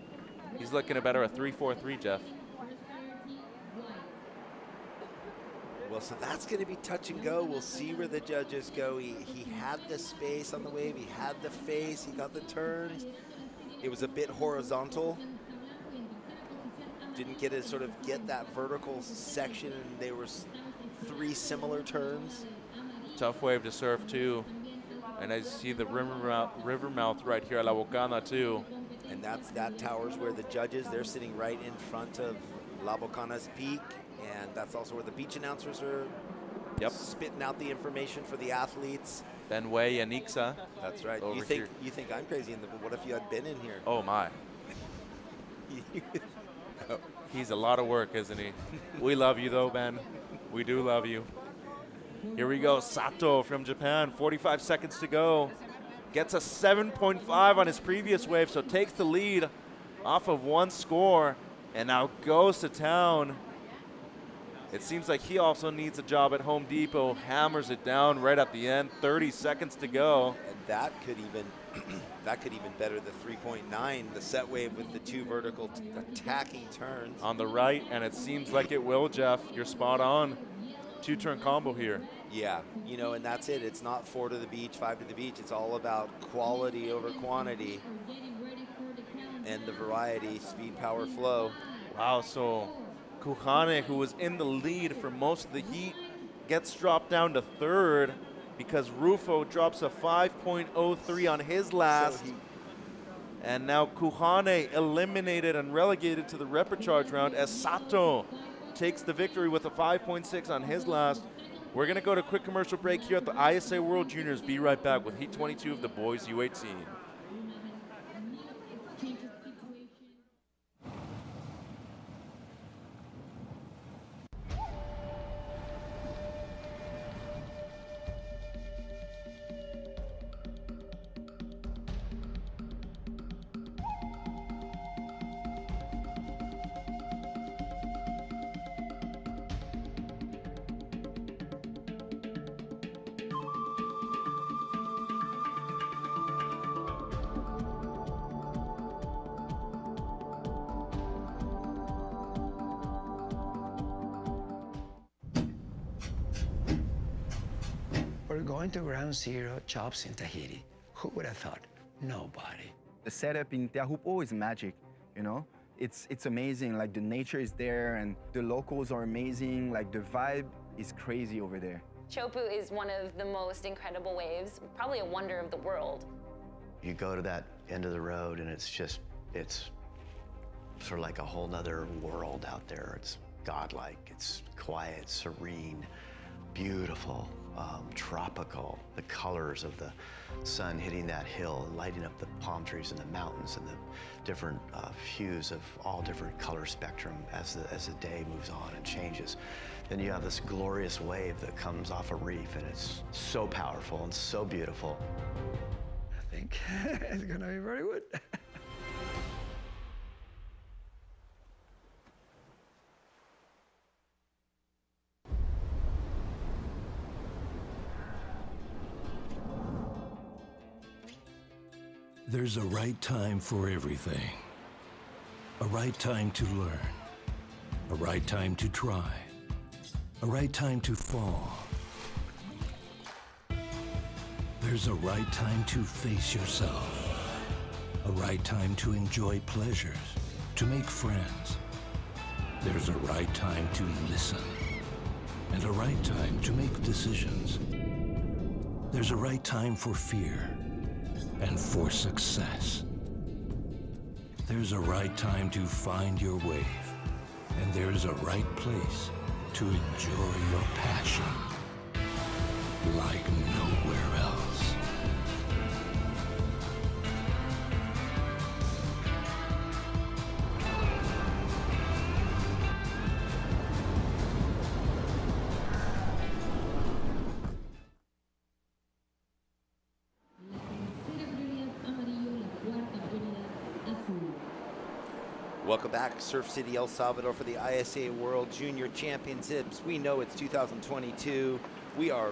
He's looking at better a 3.43, Jeff. Well, so that's going to be touch and go. We'll see where the judges go. He had the space on the wave. He had the face. He got the turns. It was a bit horizontal. Didn't get to sort of get that vertical section, and there were 3 similar turns. Tough wave to surf, too. And I see the river mouth right here at La Bocana, too. And that tower's where the judges, they're sitting right in front of La Bocana's peak. And that's also where the beach announcers are spitting out the information for the athletes. Ben Way and Ixa. That's right. You think I'm crazy, but what if you had been in here? Oh, my. He's a lot of work, isn't he? We love you, though, Ben. We do love you. Here we go, Sato from Japan, 45 seconds to go. Gets a 7.5 on his previous wave, so takes the lead off of 1 score, and now goes to town. It seems like he also needs a job at Home Depot, hammers it down right at the end, 30 seconds to go. And that could even better the 3.9, the set wave with the two vertical attacking turns. On the right, and it seems like it will, Jeff. You're spot on. 2-turn combo here. Yeah, you know, and that's it. It's not 4 to the beach, 5 to the beach. It's all about quality over quantity and the variety, speed, power, flow. Wow, so Kuhane, who was in the lead for most of the heat, gets dropped down to third because Rufo drops a 5.03 on his last. And now Kuhane eliminated and relegated to the repechage round as Sato takes the victory with a 5.6 on his last. We're going to go to a quick commercial break here at the ISA World Juniors. Be right back with Heat 22 of the boys U18. We're going to ground zero chops in Tahiti. Who would have thought? Nobody. The setup in Teahupo'o is magic, you know? It's amazing, like the nature is there and the locals are amazing, like the vibe is crazy over there. Chopu is one of the most incredible waves, probably a wonder of the world. You go to that end of the road and it's sort of like a whole nother world out there. It's godlike, it's quiet, serene, beautiful, tropical. The colors of the sun hitting that hill, lighting up the palm trees and the mountains and the different hues of all different color spectrum as the day moves on and changes. Then you have this glorious wave that comes off a reef and it's so powerful and so beautiful. I think it's gonna be very good. There's a right time for everything. A right time to learn. A right time to try. A right time to fall. There's a right time to face yourself. A right time to enjoy pleasures, to make friends. There's a right time to listen. And a right time to make decisions. There's a right time for fear and for success. There's a right time to find your wave, and there's a right place to enjoy your passion like nowhere else. Welcome back, Surf City, El Salvador for the ISA World Junior Championships. We know it's 2022. We are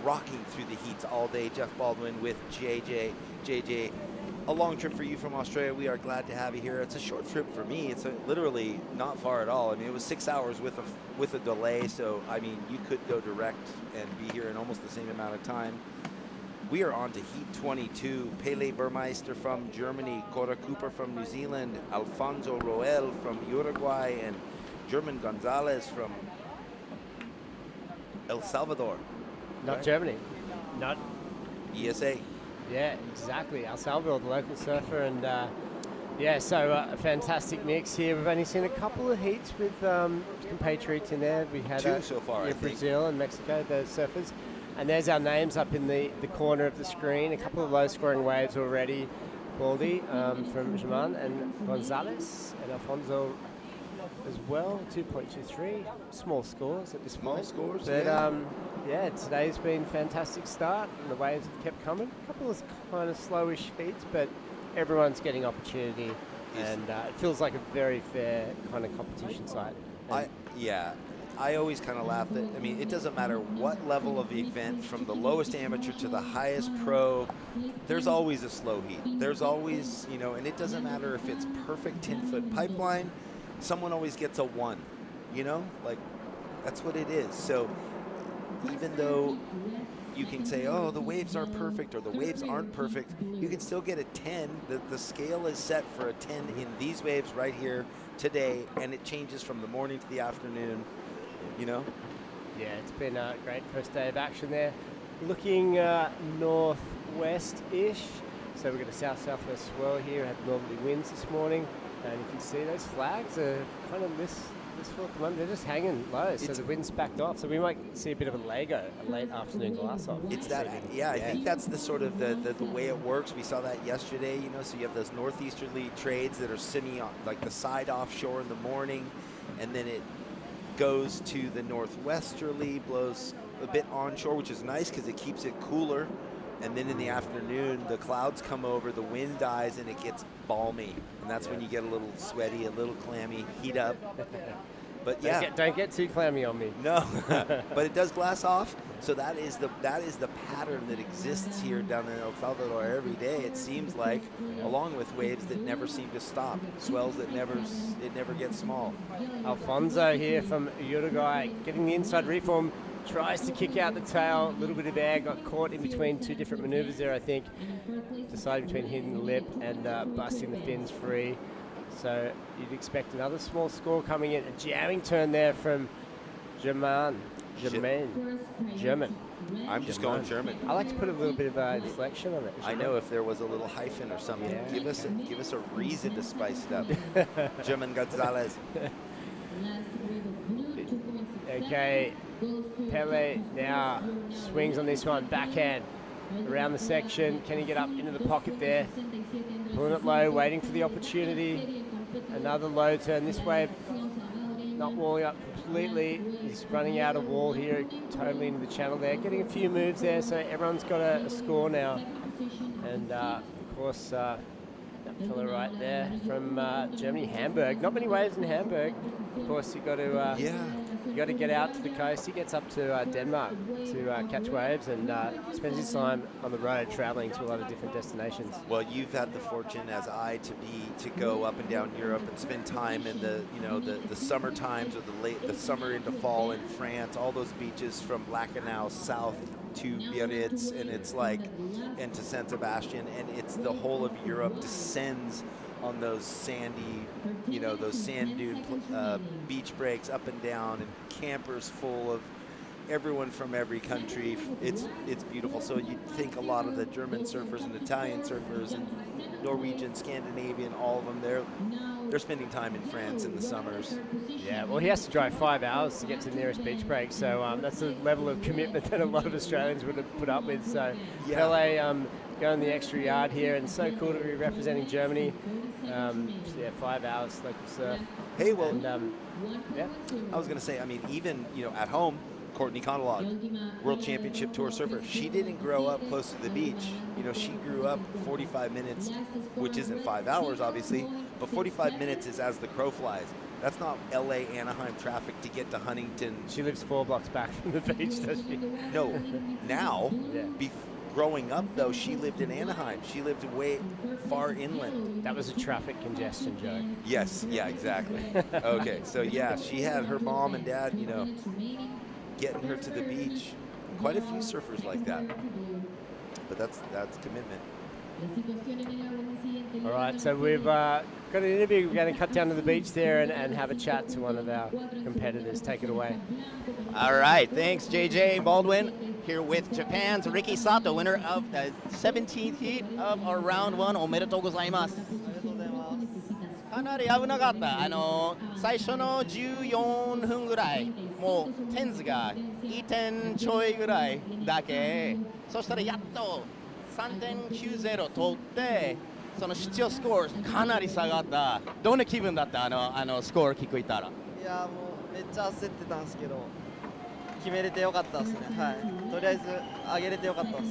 rocking through the heats all day. Jeff Baldwin with JJ. JJ, a long trip for you from Australia. We are glad to have you here. It's a short trip for me. It's literally not far at all. I mean, it was 6 hours with a delay. So, I mean, you could go direct and be here in almost the same amount of time. We are on to Heat 22. Pele Burmeister from Germany, Cora Cooper from New Zealand, Alfonso Roel from Uruguay, and German Gonzalez from El Salvador. Not right? Germany. Not ESA. Yeah, exactly. El Salvador, the local surfer, and yeah, so a fantastic mix here. We've only seen a couple of heats with compatriots in there. We had two so far, I think. Brazil and Mexico, the surfers. And there's our names up in the corner of the screen. A couple of low-scoring waves already. Baldi from German and Gonzalez and Alfonso as well. 2.23. Small scores at this point. Small scores, but, yeah. Today's been a fantastic start, and the waves have kept coming. A couple of kind of slowish heats, but everyone's getting opportunity, and it feels like a very fair kind of competition site. I always kind of laugh that, I mean, it doesn't matter what level of the event, from the lowest amateur to the highest pro, there's always a slow heat. There's always, you know, and it doesn't matter if it's perfect 10-foot pipeline, someone always gets a 1, you know? Like, that's what it is. So even though you can say, oh, the waves aren't perfect or the waves aren't perfect, you can still get a 10. The scale is set for a 10 in these waves right here today, and it changes from the morning to the afternoon, you know? Yeah, it's been a great first day of action there. Looking northwest-ish, so we've got a south-southwest swirl here, had northerly winds this morning, and you can see those flags are kind of this for the moment, they're just hanging low, so the wind's backed off, so we might see a bit of a Lego, a late afternoon glass off. It's that, yeah, I think that's the sort of the way it works. We saw that yesterday, you know, so you have those northeasterly trades that are like the side offshore in the morning, and then it goes to the northwesterly, blows a bit onshore, which is nice because it keeps it cooler. And then in the afternoon, the clouds come over, the wind dies, and it gets balmy. And that's when you get a little sweaty, a little clammy, heat up. But yeah, don't get too clammy on me. No, but it does glass off. So that is the pattern that exists here down in El Salvador every day. It seems like, along with waves that never seem to stop, swells that never gets small. Alfonso here from Uruguay, getting the inside reform. Tries to kick out the tail, a little bit of air, got caught in between two different maneuvers there, I think. Decided between hitting the lip and busting the fins free. So you'd expect another small score coming in. A jamming turn there from German. I'm just going German. I like to put a little bit of inflection on it. I know, if there was a little hyphen or something. Yeah. Give us a reason to spice it up. German Gonzalez. Okay, Pele now swings on this one, backhand around the section. Can he get up into the pocket there? Pulling it low, waiting for the opportunity. Another low turn this way, not walling up completely. He's running out of wall here, totally into the channel there. Getting a few moves there, so everyone's got a score now. And of course, that fella right there from Germany, Hamburg. Not many waves in Hamburg. Of course, you got to get out to the coast. He gets up to Denmark to catch waves and spends his time on the road traveling to a lot of different destinations. Well, you've had the fortune, as I, to go up and down Europe and spend time in the summer times, or the summer into fall in France. All those beaches from Lacanau south to Biarritz, and it's like, and to San Sebastian, and it's the whole of Europe descends on those sandy, those sand dune beach breaks up and down, and campers full of everyone from every country. It's beautiful. So you'd think a lot of the German surfers and Italian surfers and Norwegian, Scandinavian, all of them, they're spending time in France in the summers. Yeah, well, he has to drive 5 hours to get to the nearest beach break, so that's a level of commitment that a lot of Australians would have put up with. So yeah. Pele going the extra yard here, and so cool to be representing Germany. 5 hours local surf. Hey, well, and, yeah. I was going to say, I mean, even at home, Courtney Conalog, World Championship Tour surfer. She didn't grow up close to the beach. She grew up 45 minutes, which isn't 5 hours, obviously, but 45 minutes is as the crow flies. That's not LA, Anaheim traffic to get to Huntington. She lives 4 blocks back from the beach, does she? No, now, growing up, though, she lived in Anaheim. She lived way far inland. That was a traffic congestion joke. Yes, yeah, exactly. Okay, so yeah, she had her mom and dad, getting her to the beach. Quite a few surfers like that. But that's commitment. All right, so we've got an interview. We're going to cut down to the beach there and have a chat to one of our competitors. Take it away. All right, thanks, JJ Baldwin. Here with Japan's Ricky Sato, winner of the 17th heat of our round 1. おめでとうございます。かなり危なかった。最初の14分ぐらい、もう点数が1点ちょいぐらいだけ。そしたらやっと3.90取って、その必要スコアかなり下がった。どんな気分だった？スコア聞いたら。いや、もうめっちゃ焦ってたんですけど、決めれてよかったですね。はい。とりあえず上げれてよかったで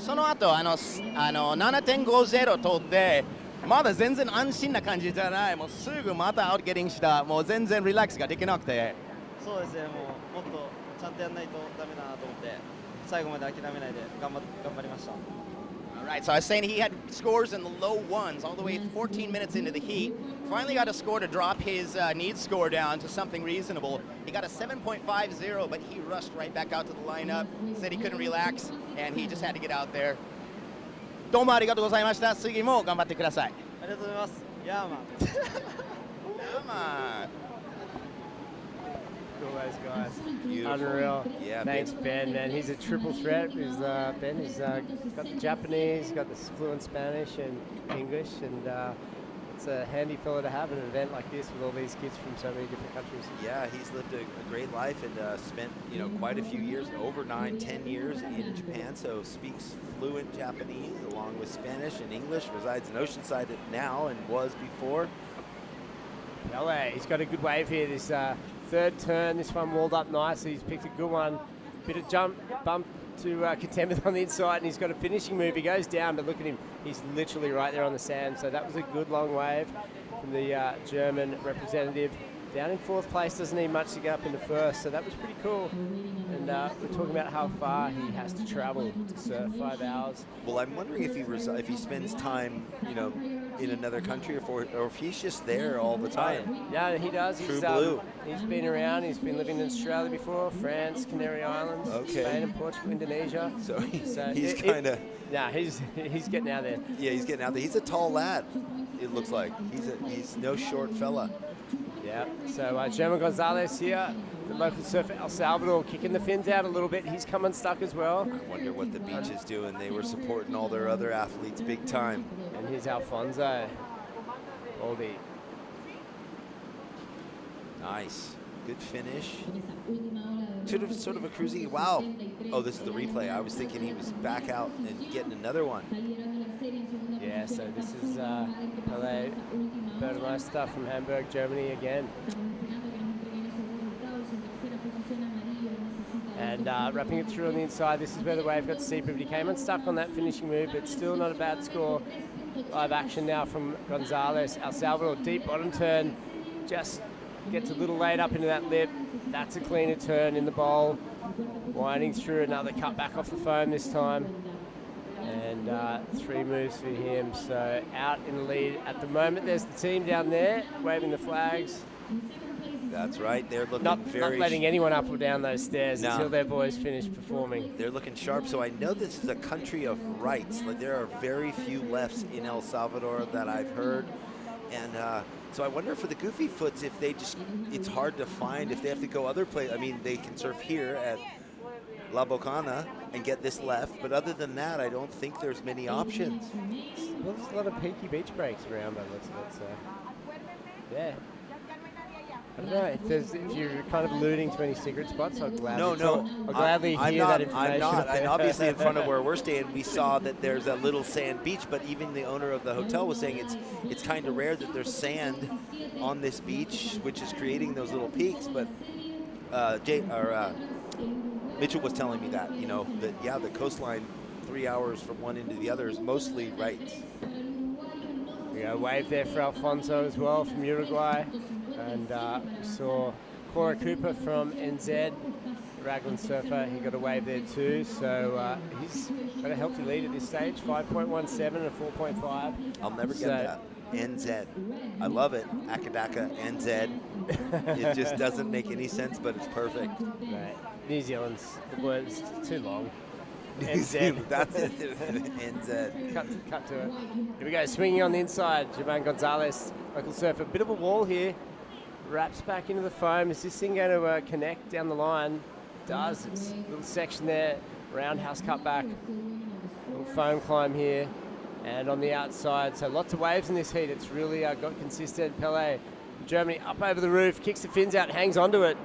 す。その後7.50取って。まだ全然安心な感じじゃない。もうすぐまたアウトゲッティングした。もう全然リラックスができなくて。そうですね、もっとちゃんとやらないとダメだなと思って、最後まで諦めないで頑張りました。All right, so I was saying he had scores in the low ones all the way 14 minutes into the heat. Finally got a score to drop his need score down to something reasonable. He got a 7.50, but he rushed right back out to the lineup, said he couldn't relax, and he just had to get out there. どうもありがとうございました。次も頑張ってください。ありがとうございます。ヤーマン。ヤーマン。 Cool those guys. Beautiful. Unreal. Yeah, thanks Ben. Man, he's a triple threat. He's Ben. He's got the Japanese, he's got the fluent Spanish and English, and it's a handy fellow to have at an event like this with all these kids from so many different countries. Yeah, he's lived a great life and spent quite a few years, over 9-10 years in Japan. So speaks fluent Japanese along with Spanish and English. Resides in Oceanside now and was before. LA, he's got a good wave here. This third turn, this one walled up nicely. He's picked a good one. Bit of bump to contend with on the inside, and he's got a finishing move. He goes down, but look at him. He's literally right there on the sand. So that was a good long wave from the German representative. Down in fourth place, doesn't need much to get up into first, so that was pretty cool. And we're talking about how far he has to travel to surf, 5 hours. Well, I'm wondering if he spends time, in another country or if he's just there all the time. Yeah, he does. True blue. He's been around. He's been living in Australia before, France, Canary Islands, Spain, and Portugal, Indonesia. So he's kind of. Yeah, he's getting out there. Yeah, he's getting out there. He's a tall lad. It looks like he's no short fella. Yeah, so German Gonzalez here, the local surfer El Salvador, kicking the fins out a little bit. He's come unstuck as well. I wonder what the beach is doing. They were supporting all their other athletes big time. And here's Alfonso Baldi. Nice. Good finish. Sort of a cruising. Wow. Oh, this is the replay. I was thinking he was back out and getting another one. Yeah, so this is Pele Bürgermeister from Hamburg, Germany again. And wrapping it through on the inside, this is where the wave got steeper, but he came unstuck on that finishing move, but still not a bad score. Live action now from Gonzalez. El Salvador, deep bottom turn, just gets a little laid up into that lip. That's a cleaner turn in the bowl. Winding through, another cut back off the foam this time. And 3 moves for him, so out in the lead at the moment. There's the team down there waving the flags. That's right. They're looking not very letting anyone up or down those stairs until their boys finish performing. They're looking sharp. So I know this is a country of rights. Like there are very few lefts in El Salvador that I've heard, and so I wonder for the goofy foots if they it's hard to find if they have to go other places. I mean, they can surf here at La Bacana and get this left, but other than that, I don't think there's many options. Well, there's a lot of peaky beach breaks around by the looks of it, so yeah. I don't know, if you're kind of alluding to any secret spots, I'll gladly I'll gladly hear that information. I'm not. And obviously in front of where we're staying, we saw that there's a little sand beach, but even the owner of the hotel was saying it's kind of rare that there's sand on this beach, which is creating those little peaks, but Mitchell was telling me that, the coastline 3 hours from one end to the other is mostly rights. We got a wave there for Alfonso as well from Uruguay. And we saw Cora Cooper from NZ, the Raglan surfer. He got a wave there too. So he's got a healthy lead at this stage, 5.17 and a 4.5. I'll never get that. NZ. I love it. Akadaka, NZ. It just doesn't make any sense, but it's perfect. Right. New Zealand's the word's too long. NZ. That's it. NZ. Cut to it. Here we go. Swinging on the inside. Jermaine Gonzalez, local surfer. Bit of a wall here. Wraps back into the foam. Is this thing going to connect down the line? It does. It's a little section there. Roundhouse cut back. Little foam climb here. And on the outside, so lots of waves in this heat. It's really got consistent. Pele from Germany up over the roof, kicks the fins out, hangs onto it.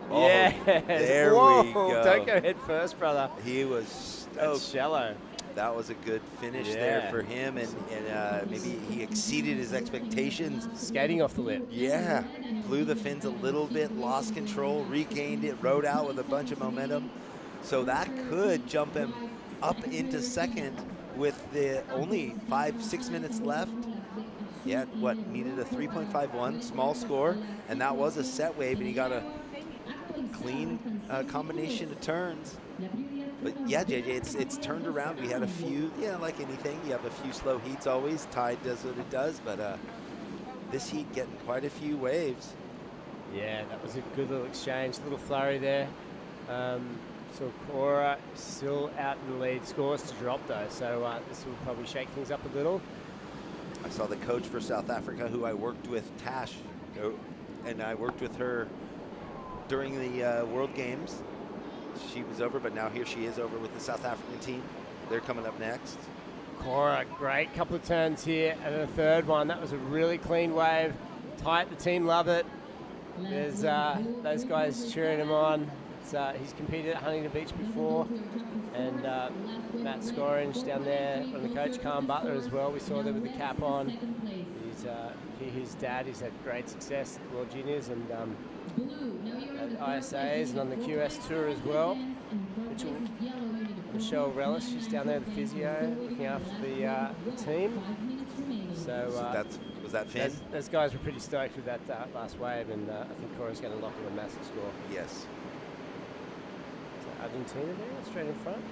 Oh, yeah. There Whoa, we go. Don't go head first, brother. He was That's shallow. That was a good finish there for him, and maybe he exceeded his expectations. Skating off the lip. Yeah, blew the fins a little bit, lost control, regained it, rode out with a bunch of momentum. So that could jump him up into second with the only 5-6 minutes left. Yeah, needed a 3.51, small score, and that was a set wave, and he got a clean combination of turns. But yeah, JJ, it's turned around. We had a few, like anything, you have a few slow heats always. Tide does what it does, but this heat getting quite a few waves. Yeah, that was a good little exchange, little flurry there. So Cora still out in the lead. Scores to drop though, so this will probably shake things up a little. I saw the coach for South Africa, who I worked with, Tash, and I worked with her during the World Games. She was over, but now here she is over with the South African team. They're coming up next. Cora, great couple of turns here, and a third one. That was a really clean wave. Tight, the team love it. There's those guys cheering him on. He's competed at Huntington Beach before, and Matt Scoringe down there, and the coach, Calm Butler as well. We saw there with the cap on. His dad, he's had great success at the World Juniors and at ISAs and on the QS Tour as well. Michelle Relish, she's down there, the physio, looking after the team. So was that Finn? Those guys were pretty stoked with that last wave, and I think Cora's going to lock in a massive score. Yes. Argentina there, straight in front.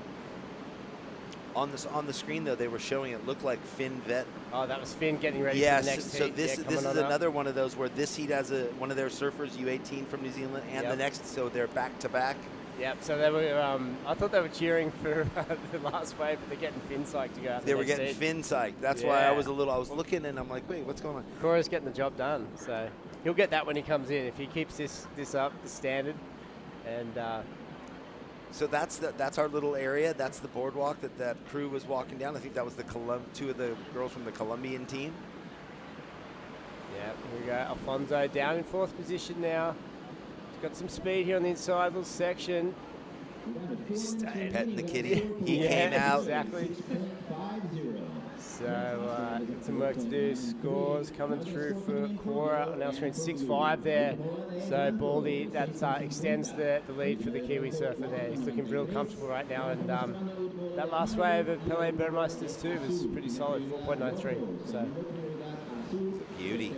On the screen though, they were showing it looked like Finn Vet. Oh, that was Finn getting ready for the next so heat. this is another one of those where this heat has one of their surfers, U18 from New Zealand, and the next, so they're back to back. Yep. So they were. I thought they were cheering for the last wave, but they're getting Finn psyched to go out. They were getting Finn psyched. That's why I was looking and I'm like, wait, what's going on? Cora's getting the job done, so he'll get that when he comes in if he keeps this up, the standard, and. So that's our little area. That's the boardwalk that crew was walking down. I think that was two of the girls from the Colombian team. Yeah, here we go. Alfonso down in fourth position now. He's got some speed here on the inside little section. Petting the kitty. He came out. Exactly. So got some work to do. Scores coming through for Cora on our screen, 6-5 there. So Baldy, that extends the lead for the Kiwi surfer there. He's looking real comfortable right now, and that last wave of Pele Burmeister's too was pretty solid, 4.93. So beauty.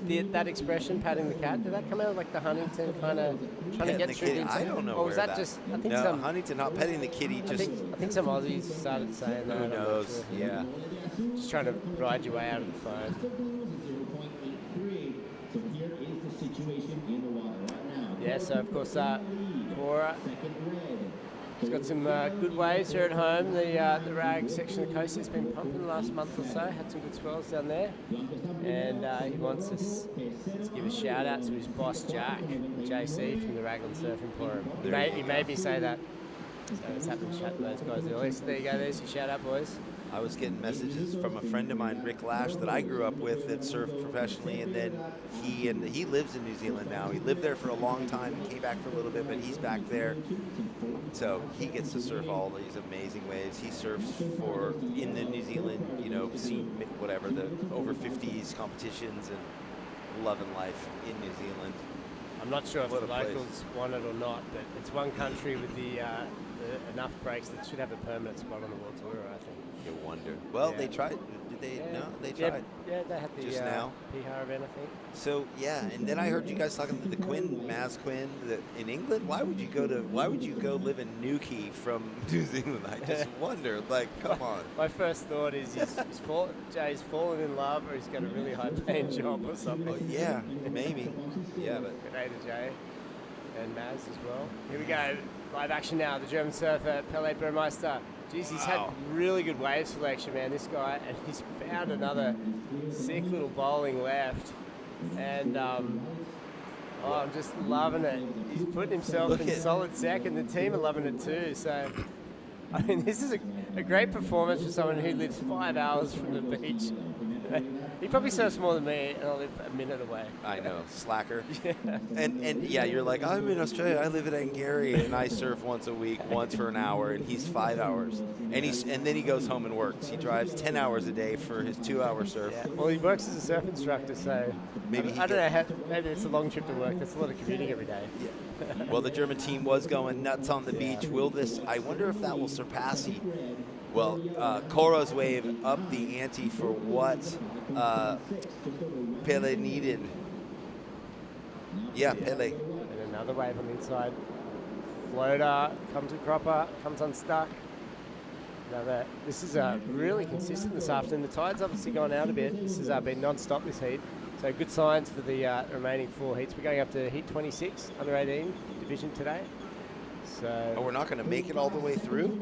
Did that expression, patting the cat, did that come out like the Huntington kind of trying to get through the inside? I don't know. Or was that just, I think no, Huntington not petting the kitty, I think some Aussies started saying that. Who knows? Sure. Yeah. Just trying to ride your way out of the phone. Yeah, so of course, Cora has got some good waves here at home. The rag section of the coast has been pumping the last month or so. Had some good swells down there. And he wants us to give a shout out to his boss, Jack, JC from the Raglan Surf Emporium. He made me say that. So I was happy to chat to those guys earlier. So there you go, there's your shout out, boys. I was getting messages from a friend of mine, Rick Lash, that I grew up with that surfed professionally, and then he lives in New Zealand now. He lived there for a long time, came back for a little bit, but he's back there. So he gets to surf all these amazing waves. He surfs in the New Zealand, scene, whatever, the over 50s competitions, and loving life in New Zealand. I'm not sure if the locals want it or not, but it's one country with the enough breaks that should have a permanent spot on the World Tour, I think. You wonder. Well, they tried. Did they? Yeah. No, they tried. Yeah, they had the just now. PHAR event, I think. So yeah, and then I heard you guys talking to the Quinn, Maz Quinn, in England. Why would you go live in Newquay from New Zealand? I just wonder. Like, come on. My first thought is Jay's fallen in love, or he's got a really high-paying job or something. Oh, yeah, maybe. Yeah, but good day to Jay and Maz as well. Here we go. Live action now. The German surfer Pele Burmeister. Jeez, he's had really good wave selection, man, this guy, and he's found another sick little bowling left. And I'm just loving it. He's putting himself in solid second. The team are loving it too. So, I mean, this is a great performance for someone who lives 5 hours from the beach. He probably surfs more than me, and I live a minute away. I know, slacker. Yeah. And yeah, you're like, I'm in Australia. I live in Angary, and I surf once a week, once for an hour, and he's 5 hours. And then he goes home and works. He drives 10 hours a day for his 2-hour surf. Yeah. Well, he works as a surf instructor, so maybe I don't know. Maybe it's a long trip to work. That's a lot of commuting every day. Yeah. Well, the German team was going nuts on the beach. I wonder if that will surpass he. Well, Cora's wave upped the ante for what Pele needed. Yeah, Pele. And another wave on the inside. Floater comes a cropper, comes unstuck. Another. This is really consistent this afternoon. The tide's obviously gone out a bit. This has been non-stop this heat. So good signs for the remaining 4 heats. We're going up to heat 26, under 18 division today. So. Oh, we're not going to make it all the way through?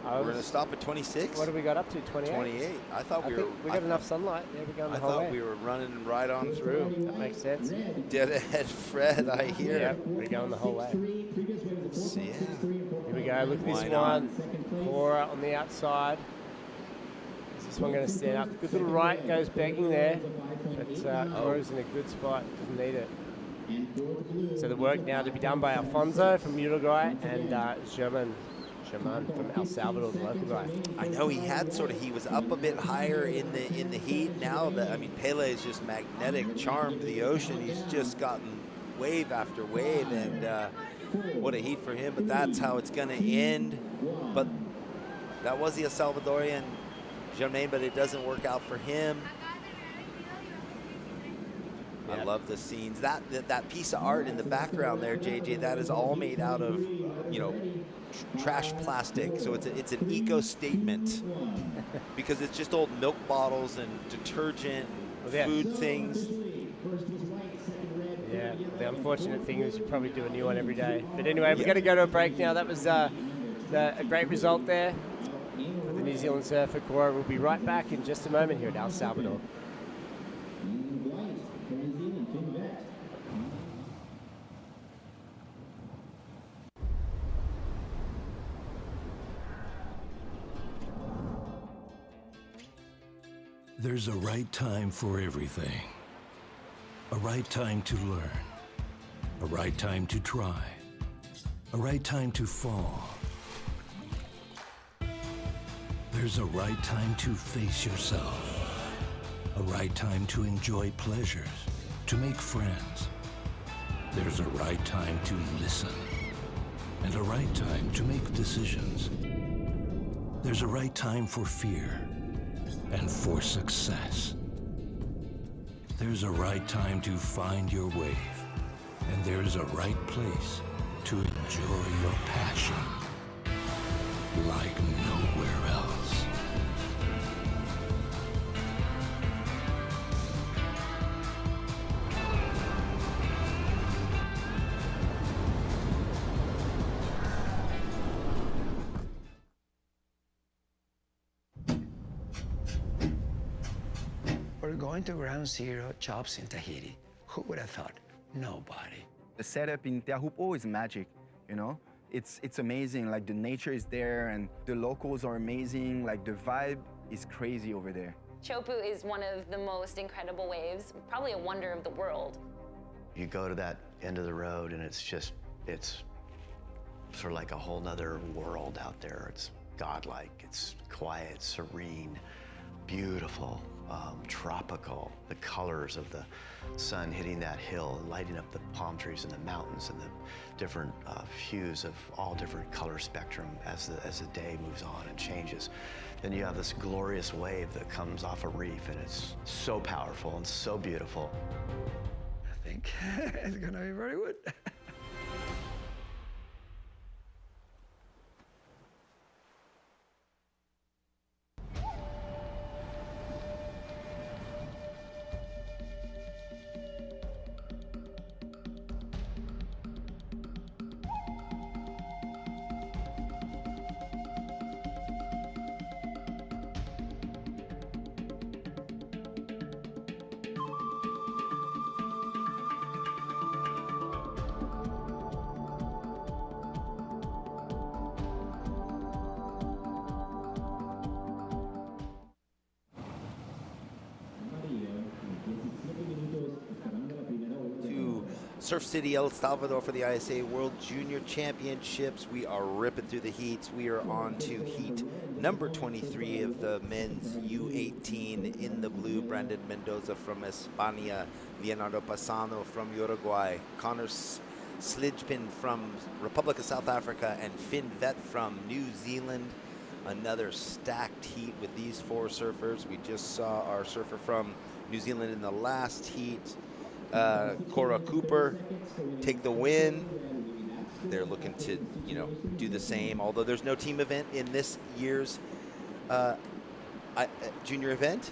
We're going to stop at 26? What have we got up to, 28? 28. I thought we were... We got enough sunlight. Yeah, we're going the whole way. I thought we were running right on through. That makes sense. Dead ahead, Fred, I hear. Yeah, we're going the whole way. So, yeah. Here we go. Look at this one. Cora on the outside. Is this one going to stand up? Good little right goes begging there. But Cora's in a good spot. Doesn't need it. So the work now to be done by Alfonso from Uruguay and German from El Salvador, the local guy. I know he was up a bit higher in the heat. Now Pele is just magnetic charm to the ocean. He's just gotten wave after wave, and what a heat for him. But that's how it's going to end. But that was the El Salvadorian Germain, but it doesn't work out for him. I love the scenes. That piece of art in the background there, JJ, that is all made out of, trash plastic. So it's an eco statement because it's just old milk bottles and detergent, food things. Yeah, the unfortunate thing is you probably do a new one every day. But anyway, we're going to go to a break now. That was a great result there for the New Zealand surfer, Cora. We'll be right back in just a moment here at El Salvador. There's a right time for everything. A right time to learn. A right time to try. A right time to fall. There's a right time to face yourself. A right time to enjoy pleasures, to make friends. There's a right time to listen. And a right time to make decisions. There's a right time for fear and for success. There's a right time to find your wave, and there's a right place to enjoy your passion like nowhere else. We're going to ground zero chops in Tahiti. Who would have thought? Nobody. The setup in Teahupo'o is magic, It's amazing, like the nature is there and the locals are amazing, like the vibe is crazy over there. Chopu is one of the most incredible waves, probably a wonder of the world. You go to that end of the road and it's sort of like a whole nother world out there. It's godlike, it's quiet, serene, beautiful, tropical. The colors of the sun hitting that hill, lighting up the palm trees and the mountains and the different hues of all different color spectrum as the day moves on and changes. Then you have this glorious wave that comes off a reef, and it's so powerful and so beautiful. I think it's gonna be very good. Surf City, El Salvador for the ISA World Junior Championships. We are ripping through the heats. We are on to heat number 23 of the men's U18 in the blue. Brandon Mendoza from España, Leonardo Passano from Uruguay, Connor Slijpin from Republic of South Africa, and Finn Vet from New Zealand. Another stacked heat with these 4 surfers. We just saw our surfer from New Zealand in the last heat. Cora Cooper take the win. They're looking to, do the same, although there's no team event in this year's junior event.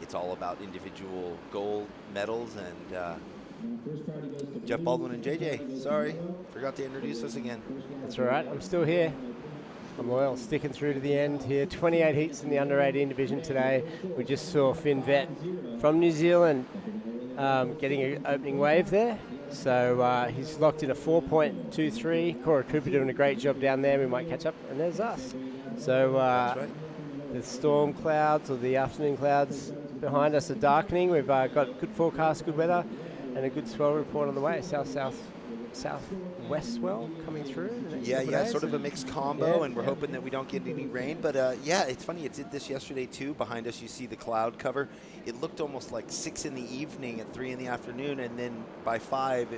It's all about individual gold medals. And Jeff Baldwin and JJ, sorry, forgot to introduce us again. That's all right, I'm still here. I'm loyal, sticking through to the end here. 28 heats in the under 18 division today. We just saw Finn Vett from New Zealand getting an opening wave there. So he's locked in a 4.23. Cora Cooper doing a great job down there. We might catch up, and there's us. So the storm clouds or the afternoon clouds behind us are darkening. We've got good forecast, good weather, and a good swell report on the way. Southwest swell coming through. Yeah, sort of a mixed combo, and we're hoping that we don't get any rain. But yeah, it's funny. It did this yesterday too. Behind us, you see the cloud cover. It looked almost like 6 in the evening at 3 in the afternoon, and then by 5,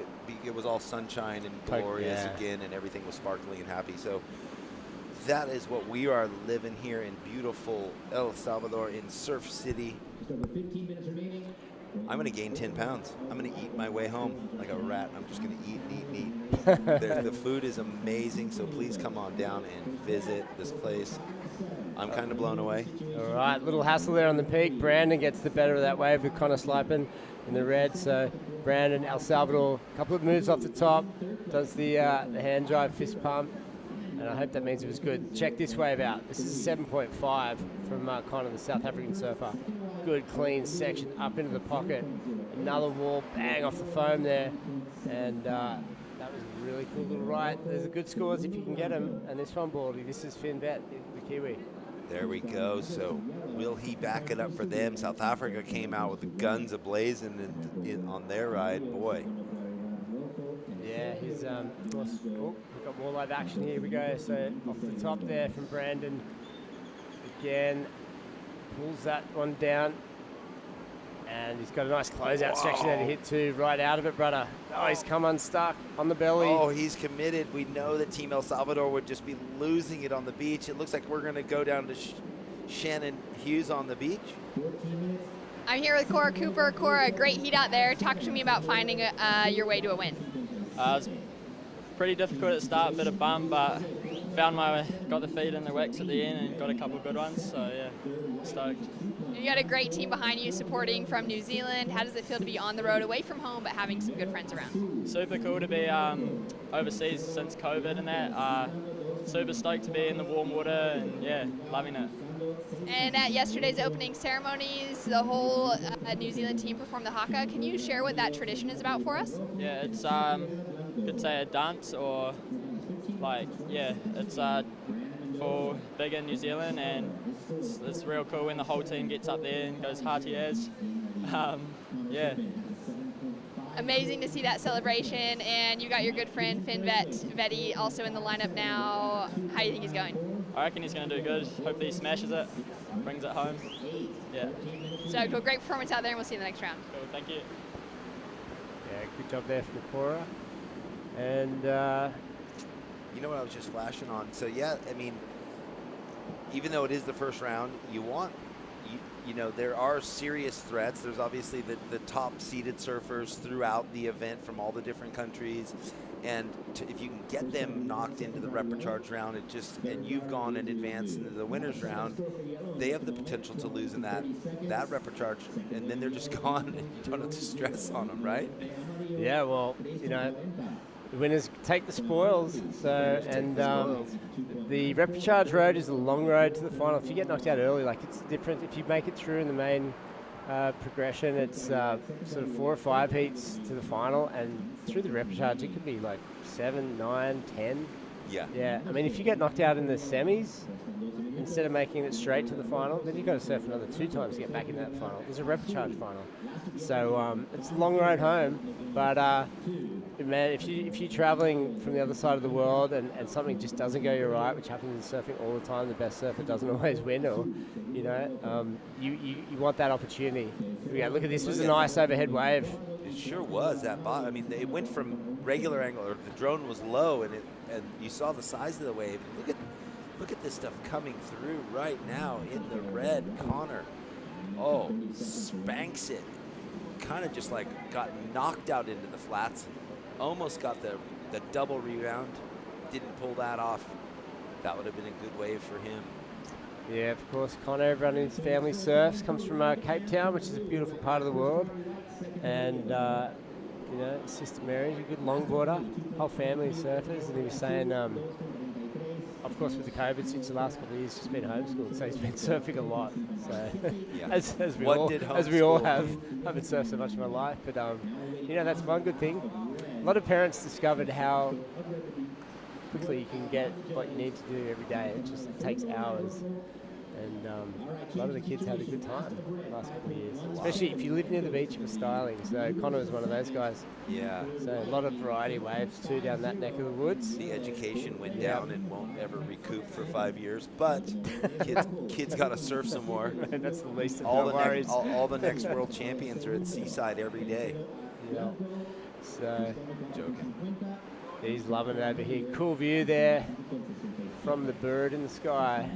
it was all sunshine and glorious again, and everything was sparkly and happy. So that is what we are living here in beautiful El Salvador in Surf City. I'm going to gain 10 pounds. I'm going to eat my way home like a rat. I'm just going to eat and eat and eat. The food is amazing, so please come on down and visit this place. I'm kind of blown away. All right, little hassle there on the peak. Brandon gets the better of that wave with Connor Slipen in the red. So Brandon, El Salvador, a couple of moves off the top, does the hand drive fist pump, and I hope that means it was good. Check this wave out. This is a 7.5 from Connor, the South African surfer. Good clean section up into the pocket. Another wall, bang off the foam there, and that was a really cool little ride. There's a good scores if you can get them. And this one, Baldy, this is Finn Vett, the Kiwi. There we go. So will he back it up for them? South Africa came out with the guns ablazing on their ride. Boy. Yeah, he's of course. Oh, we've got more live action. Here we go. So off the top there from Brandon. Again, pulls that one down. And he's got a nice closeout section there to hit too. Right out of it, brother. Oh, he's come unstuck on the belly. Oh, he's committed. We know that Team El Salvador would just be losing it on the beach. It looks like we're going to go down to Shannon Hughes on the beach. I'm here with Cora Cooper. Cora, great heat out there. Talk to me about finding your way to a win. It was pretty difficult at the start, a bit of bum, but found my way, got the feet in the wicks at the end and got a couple of good ones, so yeah, stoked. You got a great team behind you supporting from New Zealand. How does it feel to be on the road away from home but having some good friends around? Super cool to be overseas since COVID and that. Super stoked to be in the warm water and yeah, loving it. And at yesterday's opening ceremonies, the whole New Zealand team performed the haka. Can you share what that tradition is about for us? Yeah, it's could say a dance or like, yeah, it's for big in New Zealand, and it's real cool when the whole team gets up there and goes Hatias. Yeah. Amazing to see that celebration, and you got your good friend Finn Vetti also in the lineup now. How do you think he's going? I reckon he's going to do good. Hopefully he smashes it, brings it home. Yeah. So, well, great performance out there, and we'll see you in the next round. Cool, thank you. Yeah, good job there from Cora. And you know what I was just flashing on? So yeah, I mean, even though it is the first round, you know, there are serious threats. There's obviously the top-seeded surfers throughout the event from all the different countries, and if you can get them knocked into the reprecharge round, and you've gone and advanced into the winners round, they have the potential to lose in that reprecharge, and then they're just gone, and you don't have to stress on them, right? Yeah, well, you know, the winners take the spoils. So, and the reprecharge road is a long road to the final. If you get knocked out early, like, it's different. If you make it through in the main progression, it's sort of 4 or 5 heats to the final, and through the reprecharge, it could be like 7, 9, 10. Yeah. Yeah. I mean, if you get knocked out in the semis, instead of making it straight to the final, then you've got to surf another 2 times to get back in that final. There's a reprecharge final. So it's a long road home, but man, if you're traveling from the other side of the world and something just doesn't go your right, which happens in surfing all the time, the best surfer doesn't always win, or, you know, you want that opportunity. Yeah, look at this, was a nice overhead wave. It sure was, that bot. I mean, it went from regular angle, or the drone was low, and you saw the size of the wave. Look at this stuff coming through right now in the red. Connor, oh, spanks it. kind of just like got knocked out into the flats. Almost got the double rebound. Didn't pull that off. That would have been a good wave for him. Yeah, of course, Connor, everyone in his family surfs, comes from Cape Town, which is a beautiful part of the world. And, you know, his sister Mary's a good longboarder, whole family is surfers. And he was saying, of course, with the COVID since the last couple of years, he's just been homeschooled, so he's been surfing a lot. So, Yeah. as we all have, I haven't surfed so much in my life, but you know, that's one good thing. A lot of parents discovered how quickly you can get what you need to do every day. It just takes hours. And a lot of the kids had a good time the last couple of years, especially if you live near the beach with styling. So Connor was one of those guys. Yeah. So a lot of variety waves too down that neck of the woods. The education went down and won't ever recoup for 5 years, but kids got to surf some more. That's the least of all our worries. All the next world champions are at Seaside every day. Yeah. So joking. He's loving it over here. Cool view there from the bird in the sky.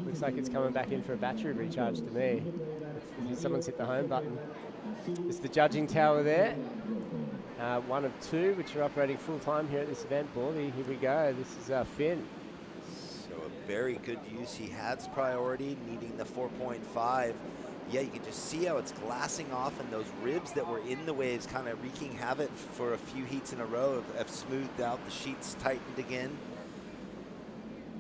Looks like it's coming back in for a battery recharge to me. Someone's hit the home button. It's the judging tower there. One of two, which are operating full time here at this event, Baldy. Here we go. This is Finn. So a very good use. He has priority, needing the 4.5. Yeah, you can just see how it's glassing off, and those ribs that were in the waves kind of wreaking havoc for a few heats in a row have smoothed out. The sheets tightened again.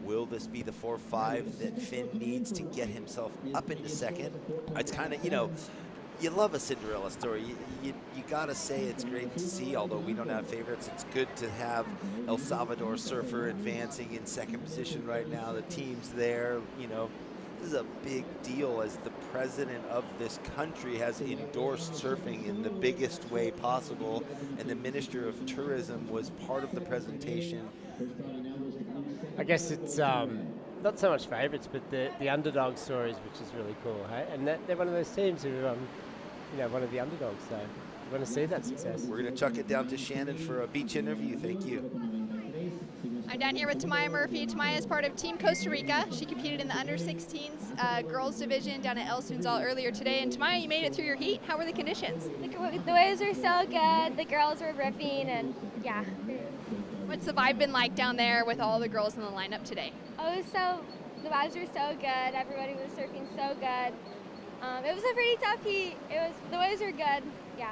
Will this be the 4.5 that Finn needs to get himself up into second? It's kind of, you know, you love a Cinderella story. You got to say it's great to see, although we don't have favorites. It's good to have El Salvador surfer advancing in second position right now. The team's there, you know. This is a big deal as the president of this country has endorsed surfing in the biggest way possible, and the Minister of Tourism was part of the presentation. I guess it's not so much favourites, but the underdog stories, which is really cool, hey? And they're one of those teams who, you know, one of the underdogs. So you want to see that success. We're going to chuck it down to Shannon for a beach interview. Thank you. I'm down here with Tamaya Murphy. Tamaya is part of Team Costa Rica. She competed in the under-16s girls division down at El Sunzal earlier today. And Tamaya, you made it through your heat. How were the conditions? The waves were so good. The girls were ripping, and yeah. What's the vibe been like down there with all the girls in the lineup today? Oh, the vibes were so good. Everybody was surfing so good. It was a pretty tough heat. The waves were good. Yeah.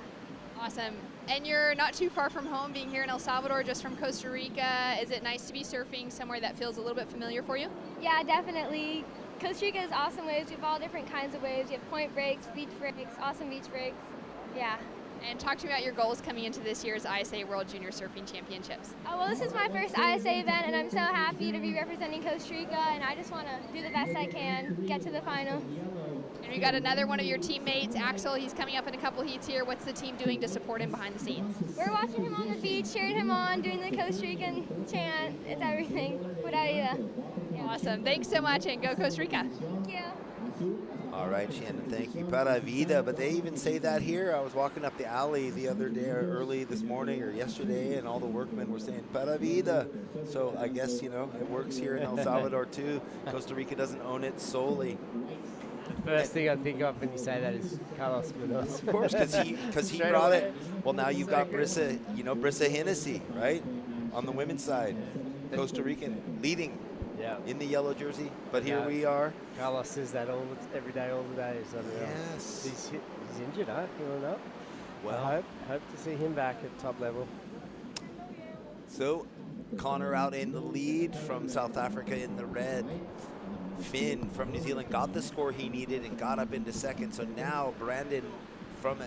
Awesome. And you're not too far from home, being here in El Salvador, just from Costa Rica. Is it nice to be surfing somewhere that feels a little bit familiar for you? Yeah, definitely. Costa Rica is awesome waves. We have all different kinds of waves. You have point breaks, beach breaks, awesome beach breaks. Yeah. And talk to me about your goals coming into this year's ISA World Junior Surfing Championships. Oh, well, this is my first ISA event, and I'm so happy to be representing Costa Rica, and I just want to do the best I can, get to the final. And we got another one of your teammates, Axel. He's coming up in a couple heats here. What's the team doing to support him behind the scenes? We're watching him on the beach, cheering him on, doing the Costa Rican chant. It's everything. Poderá. Yeah. Awesome. Thanks so much, and go Costa Rica. Thank you. All right, Shannon, thank you. Para vida, but they even say that here. I was walking up the alley the other day, or early this morning or yesterday, and all the workmen were saying para vida. So I guess, you know, it works here in El Salvador too. Costa Rica doesn't own it solely. The first thing I think of when you say that is Carlos Munoz. Of course, because he brought it. Well, now you've got Brissa, you know, Brissa Hennessy, right, on the women's side. Costa Rican leading. Yeah. In the yellow jersey, but here we are. Carlos says that every day, all the days. Yes. He's injured, huh? Feeling up. Well, I hope to see him back at top level. So, Connor out in the lead from South Africa in the red. Finn from New Zealand got the score he needed and got up into second. So now Brandon from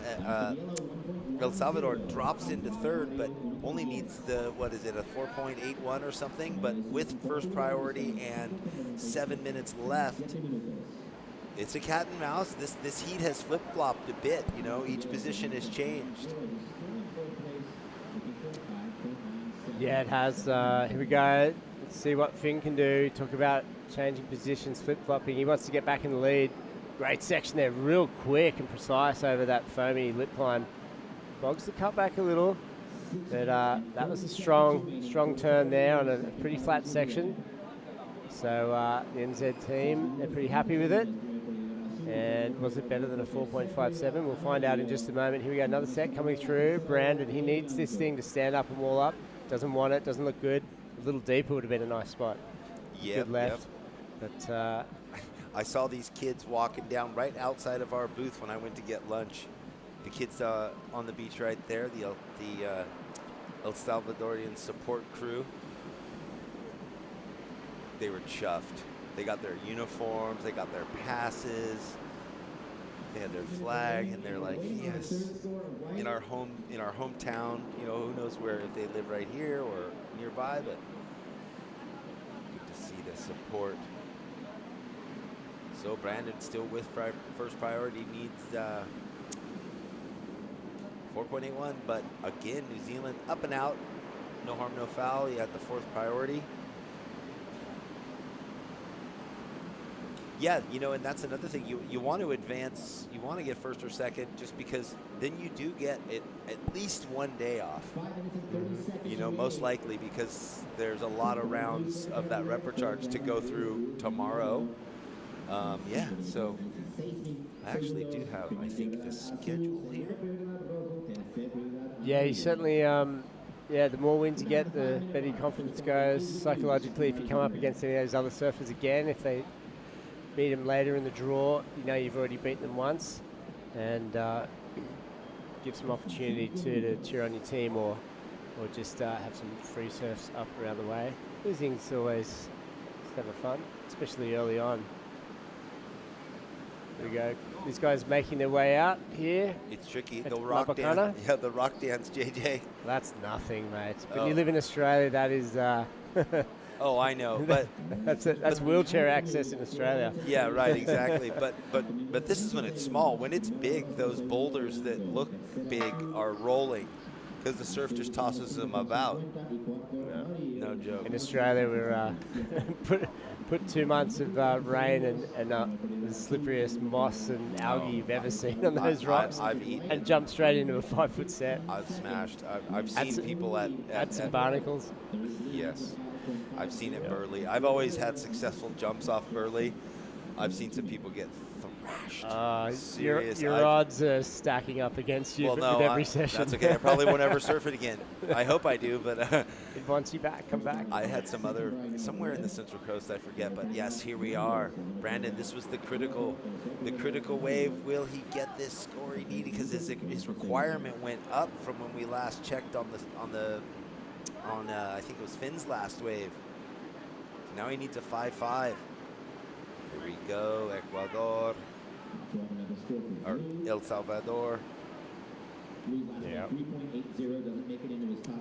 El Salvador drops into third, but only needs the, what is it, a 4.81 or something, but with first priority and 7 minutes left. It's a cat and mouse. This heat has flip-flopped a bit, you know, each position has changed. Yeah, it has. Here we go. Let's see what Finn can do. Talk about changing positions, flip-flopping. He wants to get back in the lead. Great section there, real quick and precise over that foamy lip line. Bogs the cut back a little, but that was a strong turn there on a pretty flat section. So the NZ team, they're pretty happy with it. And was it better than a 4.57? We'll find out in just a moment. Here we go, another set coming through. Brandon, he needs this thing to stand up and wall up. Doesn't want it, doesn't look good. A little deeper would have been a nice spot. Good left. But I saw these kids walking down right outside of our booth when I went to get lunch. The kids on the beach right there, the El Salvadorian support crew. They were chuffed. They got their uniforms, they got their passes, they had their flag, and they're like, yes, in our hometown, you know, who knows where, if they live right here or nearby, but good to see the support. So Brandon still with first priority, needs 4.81, but again, New Zealand up and out, no harm, no foul. He had the fourth priority. Yeah, you know, and that's another thing. You want to advance, you want to get first or second, just because then you do get at least one day off. You know, most likely, because there's a lot of rounds of that repercharge to go through tomorrow. Yeah, so I actually do have, I think, the schedule here. Yeah, you certainly, yeah, the more wins you get, the better your confidence goes. Psychologically, if you come up against any of those other surfers again, if they beat them later in the draw, you know you've already beaten them once, and give some opportunity to cheer on your team or just have some free surfs up around the way. Losing's always never fun, especially early on. There we go. These guys making their way out here. It's tricky. The rock dance. Yeah, the rock dance, JJ. That's nothing, mate. When you live in Australia, that is. Oh, I know, but that's wheelchair access in Australia. Yeah, right, exactly. But this is when it's small. When it's big, those boulders that look big are rolling because the surf just tosses them about. No joke. In Australia, we're put 2 months of rain and the slipperiest moss and algae you've ever seen on those rocks. I've eaten and jumped straight into a 5-foot set. I've smashed. I've seen people at some barnacles. Yes. I've seen it Burley. I've always had successful jumps off Burley. I've seen some people get thrashed. Your odds are stacking up against you with every session. That's okay. I probably won't ever surf it again. I hope I do, but it wants you back. Come back. I had somewhere in the Central Coast, I forget, but yes, here we are. Brandon, this was the critical wave. Will he get this score he needed? Because his requirement went up from when we last checked on I think it was Finn's last wave. Now he needs a 5.5. Here we go, Ecuador, or El Salvador. Yeah.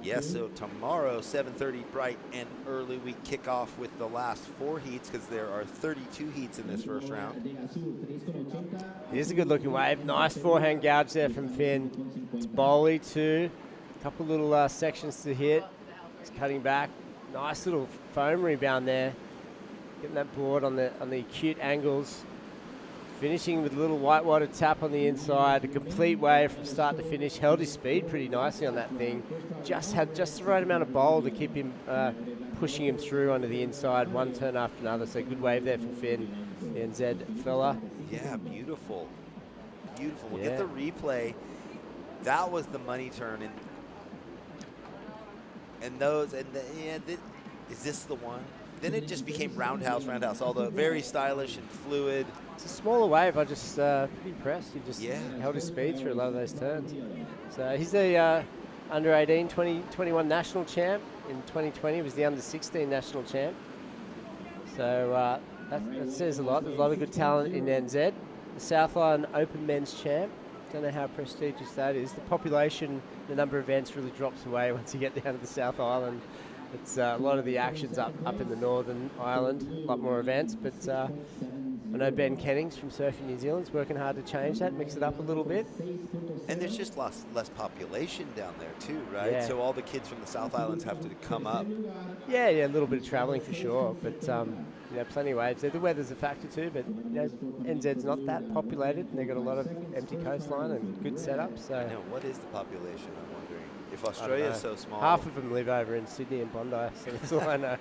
Yes, so tomorrow, 7:30 bright and early, we kick off with the last 4 heats because there are 32 heats in this first round. Here's a good looking wave. Nice forehand gouge there from Finn. It's bowly too. A couple little sections to hit. He's cutting back. Nice little foam rebound there. Getting that board on the acute angles. Finishing with a little whitewater tap on the inside. A complete wave from start to finish. Held his speed pretty nicely on that thing. Just had just the right amount of bowl to keep him pushing him through onto the inside, one turn after another. So good wave there for Finn, the NZ fella. Yeah, beautiful. Beautiful. We'll get the replay. That was the money turn. And those, is this the one? Then it just became roundhouse, although very stylish and fluid. It's a smaller wave. I just pretty impressed. He just held his speed through a lot of those turns. So he's the under 18, 2021 national champ. In 2020, he was the under 16 national champ. So that says a lot. There's a lot of good talent in NZ. The South Island Open men's champ. Don't know how prestigious that is. The population, the number of events really drops away once you get down to the South Island. It's a lot of the actions up in the Northern Island, a lot more events, but I know Ben Kennings from Surfing New Zealand's working hard to change that, mix it up a little bit. And there's just less population down there too, right? Yeah. So all the kids from the South Islands have to come up. Yeah, a little bit of travelling for sure, but plenty of waves there. The weather's a factor too, but NZ's not that populated, and they've got a lot of empty coastline and good setup. So I know. What is the population? I'm wondering. If Australia is so small. Half of them live over in Sydney and Bondi, so that's all I know.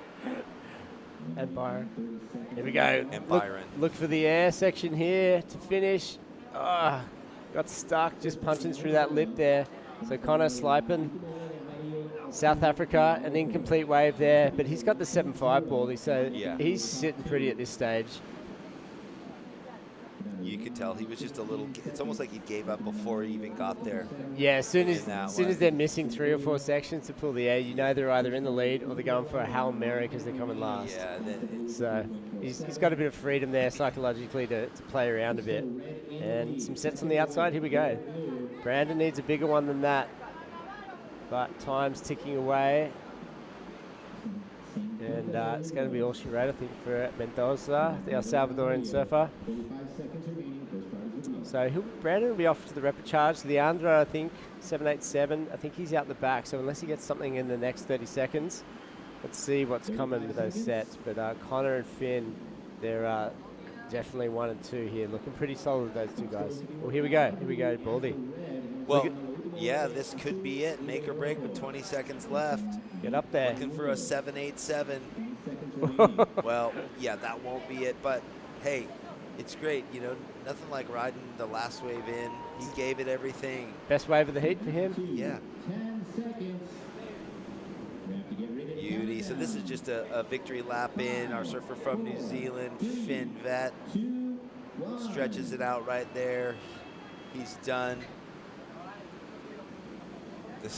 And Byron. Here we go. And Look, Byron. look for the air section here to finish. Ah, got stuck just punching through that lip there. So Connor Slipen, South Africa, an incomplete wave there, but he's got the 7.5 ball, so he's sitting pretty at this stage. You could tell he was just a little, it's almost like he gave up before he even got there. Yeah, as soon as they're missing 3 or 4 sections to pull the air, you know they're either in the lead or they're going for a Hail Mary because they're coming last. Yeah. So he's got a bit of freedom there psychologically to play around a bit. And some sets on the outside, here we go. Brandon needs a bigger one than that, but time's ticking away. And it's going to be all she wrote, I think, for Mendoza, the El Salvadorian surfer. So Brandon will be off to the repechage. Leandro, I think, 787. I think he's out the back. So unless he gets something in the next 30 seconds, let's see what's coming with those sets. But Connor and Finn, they're definitely 1 and 2 here. Looking pretty solid, those two guys. Well, here we go. Here we go, Baldy. Well, yeah, this could be it. Make or break with 20 seconds left. Get up there. Looking for a 787. Well, yeah, that won't be it. But, hey, it's great. You know, nothing like riding the last wave in. He gave it everything. Best wave of the heat for him? Yeah. Beauty. So this is just a victory lap in. Our surfer from New Zealand, Finn Vet, stretches it out right there. He's done. The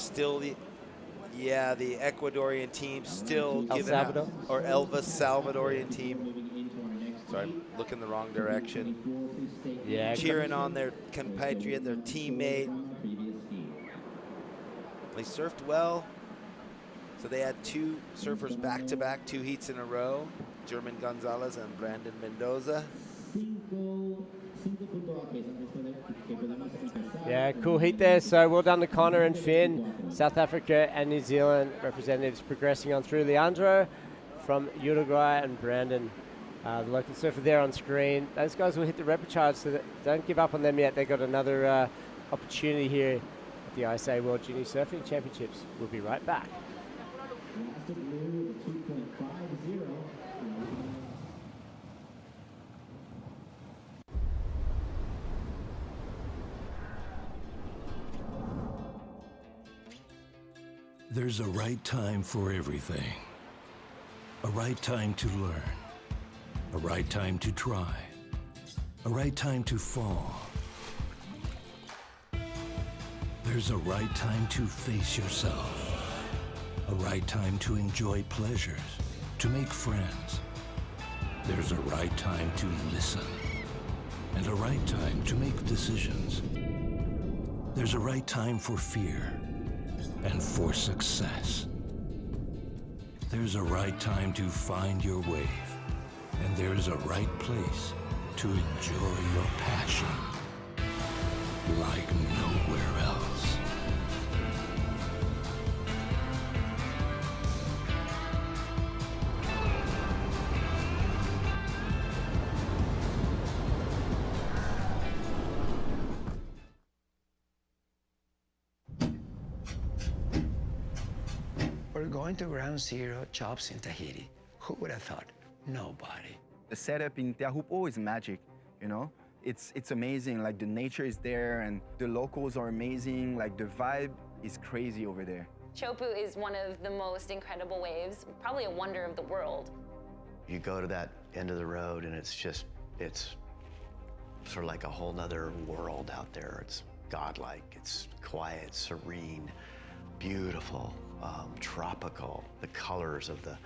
Ecuadorian team still giving out, or Elva Salvadorian team. Sorry, I'm looking the wrong direction. Yeah, cheering on their compatriot, their teammate. They surfed well. So they had 2 surfers back-to-back, 2 heats in a row. German Gonzalez and Brandon Mendoza. Yeah, cool heat there. So well done to Connor and Finn. South Africa and New Zealand representatives progressing on through. Leandro from Uruguay and Brandon, the local surfer there on screen. Those guys will hit the repechage, so don't give up on them yet. They've got another opportunity here at the ISA World Junior Surfing Championships. We'll be right back. There's a right time for everything. A right time to learn. A right time to try. A right time to fall. There's a right time to face yourself. A right time to enjoy pleasures, to make friends. There's a right time to listen. And a right time to make decisions. There's a right time for fear and for success. There's a right time to find your wave, and there's a right place to enjoy your passion like nowhere else. We're going to ground zero chops in Tahiti. Who would have thought? Nobody. The setup in Teahupo'o is magic, you know? It's amazing, like the nature is there and the locals are amazing, like the vibe is crazy over there. Chopu is one of the most incredible waves, probably a wonder of the world. You go to that end of the road and it's sort of like a whole nother world out there. It's godlike, it's quiet, serene, beautiful, tropical. The colors of the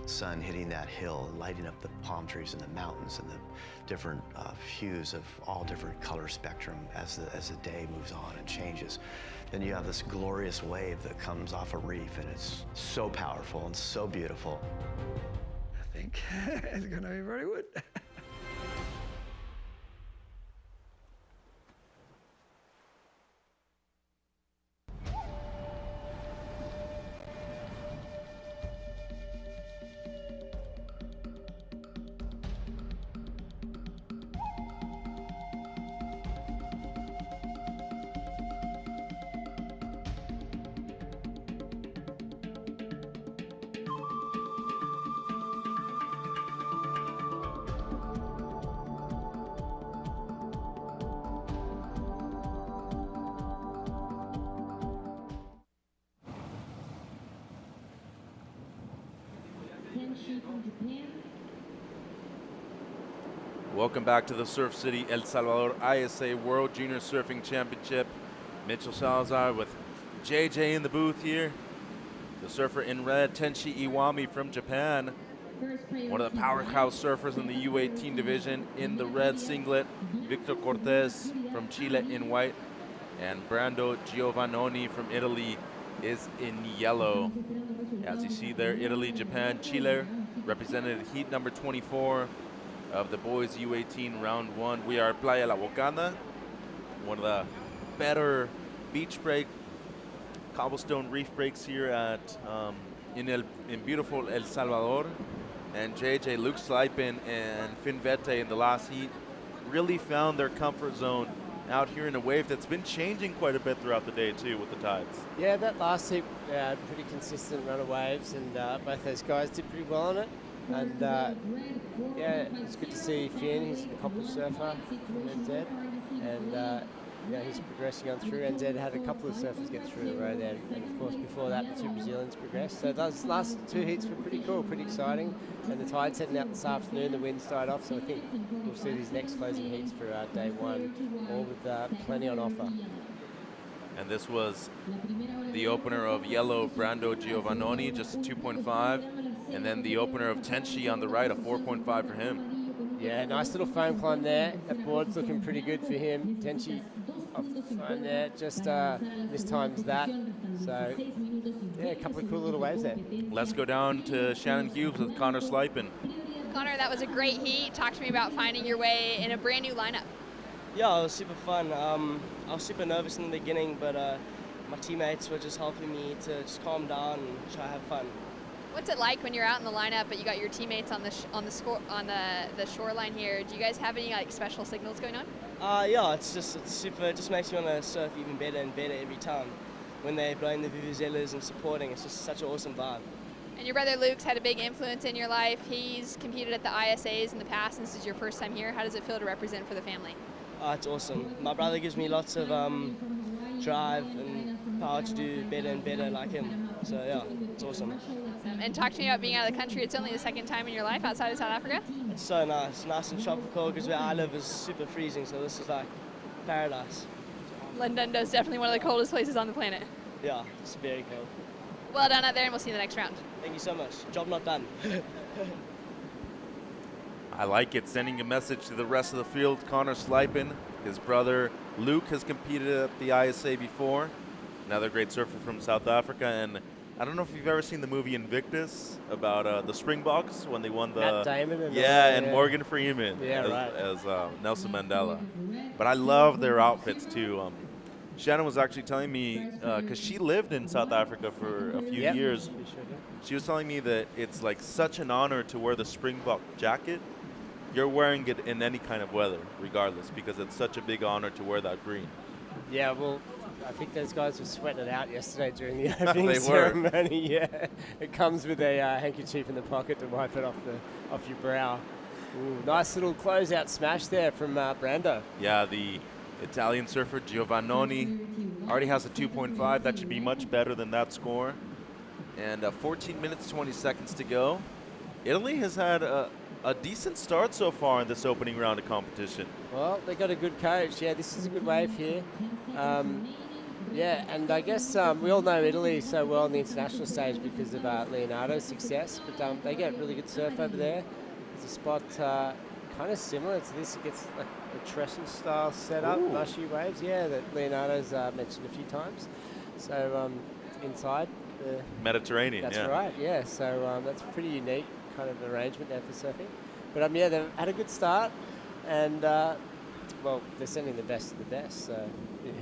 sun hitting that hill, lighting up the palm trees and the mountains and the different hues of all different color spectrum as the day moves on and changes. Then you have this glorious wave that comes off a reef and it's so powerful and so beautiful. I think it's gonna be very good. Welcome back to the Surf City El Salvador ISA World Junior Surfing Championship. Mitchell Salazar with JJ in the booth here. The surfer in red, Tenshi Iwami from Japan. One of the powerhouse surfers in the U18 division in the red singlet. Victor Cortez from Chile in white. And Brando Giovannoni from Italy is in yellow. As you see there, Italy, Japan, Chile represented heat number 24 of the boys U18 round 1. We are Playa La Bocana, one of the better beach break, cobblestone reef breaks here at in beautiful El Salvador. And JJ, Luke Sleipen, and Finn Vette in the last heat really found their comfort zone out here in a wave that's been changing quite a bit throughout the day too with the tides. Yeah, that last heat, pretty consistent run of waves, and both those guys did pretty well on it. And yeah, it's good to see Finn. He's an accomplished surfer from NZ, and yeah, he's progressing on through. NZ had a couple of surfers get through the row there, and of course before that the 2 Brazilians progressed. So those last 2 heats were pretty cool, pretty exciting. And the tide's heading out this afternoon. The wind's died off, so I think we'll see these next closing heats for day 1, all with plenty on offer. And this was the opener of yellow, Brando Giovannoni, just a 2.5. And then the opener of Tenshi on the right, a 4.5 for him. Yeah, nice little foam climb there. That board's looking pretty good for him. Tenshi off the foam there, just this time's that. So, yeah, a couple of cool little waves there. Let's go down to Shannon Hughes with Connor Sleipen. Connor, that was a great heat. Talk to me about finding your way in a brand new lineup. Yeah, it was super fun. I was super nervous in the beginning, but my teammates were just helping me to just calm down and try to have fun. What's it like when you're out in the lineup, but you got your teammates on the shoreline here? Do you guys have any like special signals going on? Yeah, it's super. It just makes me want to surf even better and better every time. When they're blowing the vuvuzelas and supporting, it's just such an awesome vibe. And your brother Luke's had a big influence in your life. He's competed at the ISAs in the past, and this is your first time here. How does it feel to represent for the family? It's awesome. My brother gives me lots of drive and power to do better and better like him. So yeah, it's awesome. And talk to me about being out of the country. It's only the second time in your life outside of South Africa? It's so nice and tropical, because where I live is super freezing, so this is like paradise. Lundundo is definitely one of the coldest places on the planet. Yeah, it's very cold. Well done out there, and we'll see you in the next round. Thank you so much. Job not done. I like it, sending a message to the rest of the field. Connor Sleipen, his brother Luke has competed at the ISA before. Another great surfer from South Africa. And I don't know if you've ever seen the movie Invictus about the Springboks when they won the... Matt Damon and and Morgan Freeman as Nelson Mandela. But I love their outfits too. Shannon was actually telling me, because she lived in South Africa for a few years, she was telling me that it's like such an honor to wear the Springbok jacket. You're wearing it in any kind of weather, regardless, because it's such a big honor to wear that green. Yeah, well, I think those guys were sweating it out yesterday during the opening ceremony. Yeah, it comes with a handkerchief in the pocket to wipe it off your brow. Ooh, nice little closeout smash there from Brando. Yeah, the Italian surfer Giovannoni already has a 2.5. That should be much better than that score. And 14 minutes, 20 seconds to go. Italy has had a decent start so far in this opening round of competition. Well, they got a good coach. Yeah, this is a good wave here. Yeah, and I guess we all know Italy so well on the international stage because of Leonardo's success, but they get really good surf over there. There's a spot kind of similar to this. It gets like a trestle style setup, mushy waves, yeah, that Leonardo's mentioned a few times. So inside the Mediterranean, that's right, yeah. So that's a pretty unique kind of arrangement there for surfing. But yeah, they've had a good start, and well, they're sending the best of the best. So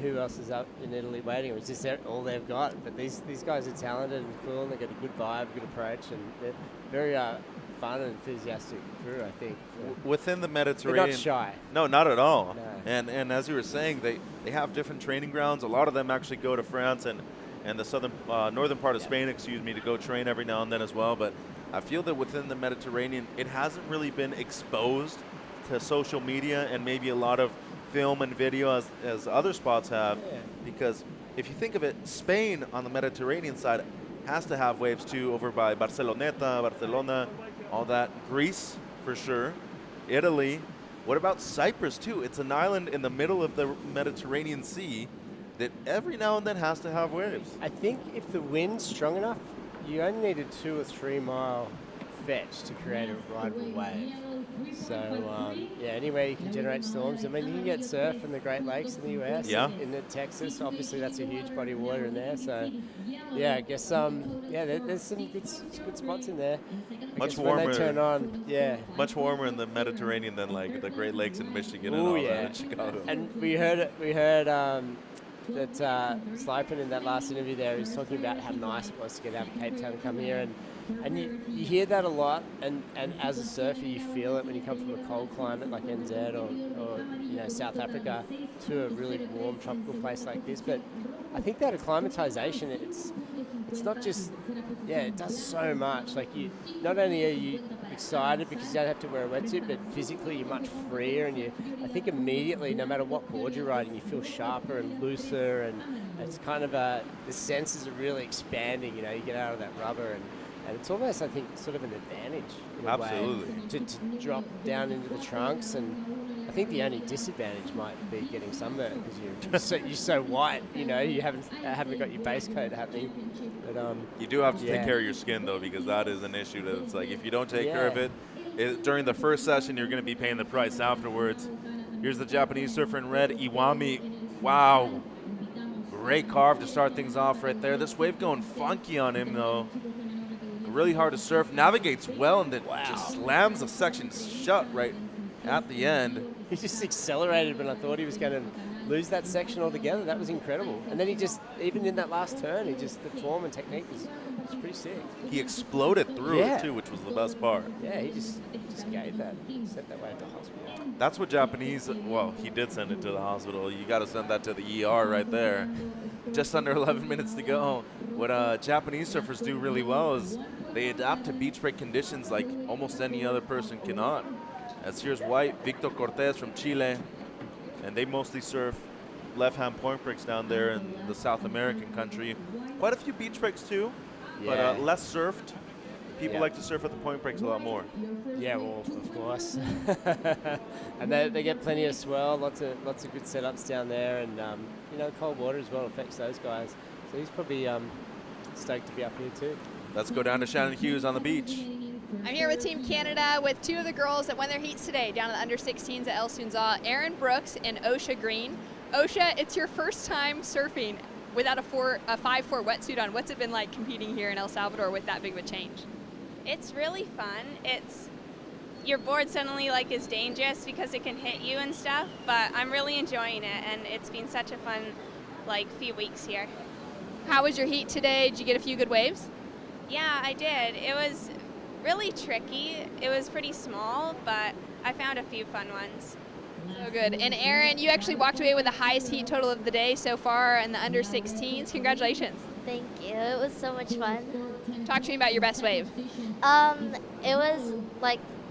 who else is up in Italy waiting? It's just all they've got. But these guys are talented and cool, and they've got a good vibe, good approach, and they're very fun and enthusiastic crew, I think. Within the Mediterranean, they're not shy. No, not at all. No. And as you were saying, they have different training grounds. A lot of them actually go to France and the southern northern part of Spain, to go train every now and then as well. But I feel that within the Mediterranean, it hasn't really been exposed to social media and maybe a lot of film and video as other spots have. Yeah. Because if you think of it, Spain on the Mediterranean side has to have waves too over by Barcelona. all that. Greece, for sure. Italy. What about Cyprus, too? It's an island in the middle of the Mediterranean Sea that every now and then has to have waves. I think if the wind's strong enough, you only need a 2 or 3 mile fetch to create a rideable wave. So, yeah, anywhere you can generate storms. I mean, you can get surf in the Great Lakes in the US, in Texas. Obviously, that's a huge body of water in there. So, yeah, I guess, yeah, there's some good spots in there. Much warmer. warmer. When they turn on, yeah. Much warmer in the Mediterranean than like the Great Lakes in Michigan and all that in Chicago. And we heard that Slipen in that last interview there was talking about how nice it was to get out of Cape Town and come here, and you hear that a lot, and as a surfer you feel it when you come from a cold climate like NZ or South Africa to a really warm tropical place like this. But I think that acclimatization, it's not just, it does so much. Like, you not only are you excited because you don't have to wear a wetsuit, but physically you're much freer, and I think immediately, no matter what board you're riding, you feel sharper and looser, and it's kind of the senses are really expanding. You get out of that rubber, and it's almost, I think, sort of an advantage in a way to drop down into the trunks. And I think the only disadvantage might be getting sunburned because you're so white. You haven't got your base coat happening. But you do have to take care of your skin though, because that is an issue that it's like if you don't take care of it during the first session, you're going to be paying the price afterwards. Here's the Japanese surfer in red, Iwami. Wow. Great carve to start things off right there. This wave going funky on him though. Really hard to surf, navigates well, and then just slams the section shut right at the end. He just accelerated when I thought he was going to lose that section altogether. That was incredible. And then he just, even in that last turn, the form and technique was pretty sick. He exploded through it too, which was the best part. Yeah, he just gave that, sent that way to the hospital. That's what Japanese, well, he did send it to the hospital. You got to send that to the ER right there. Just under 11 minutes to go. What Japanese surfers do really well is they adapt to beach break conditions like almost any other person cannot. As here's white, Victor Cortez from Chile, and they mostly surf left-hand point breaks down there in the South American country. Quite a few beach breaks too, but less surfed. People like to surf at the point breaks a lot more. Yeah, well, of course. And they get plenty of swell, lots of good setups down there, and cold water as well affects those guys. So he's probably stoked to be up here too. Let's go down to Shannon Hughes on the beach. I'm here with Team Canada with two of the girls that won their heats today down at the under-16s at El Sunza, Erin Brooks and Osha Green. Osha, it's your first time surfing without a 5'4" wetsuit on. What's it been like competing here in El Salvador with that big of a change? It's really fun. Your board suddenly is dangerous because it can hit you and stuff, but I'm really enjoying it, and it's been such a fun few weeks here. How was your heat today? Did you get a few good waves? Yeah, I did. It was really tricky. It was pretty small, but I found a few fun ones. So good. And Erin, you actually walked away with the highest heat total of the day so far in the under-16s. Congratulations. Thank you. It was so much fun. Talk to me about your best wave. It was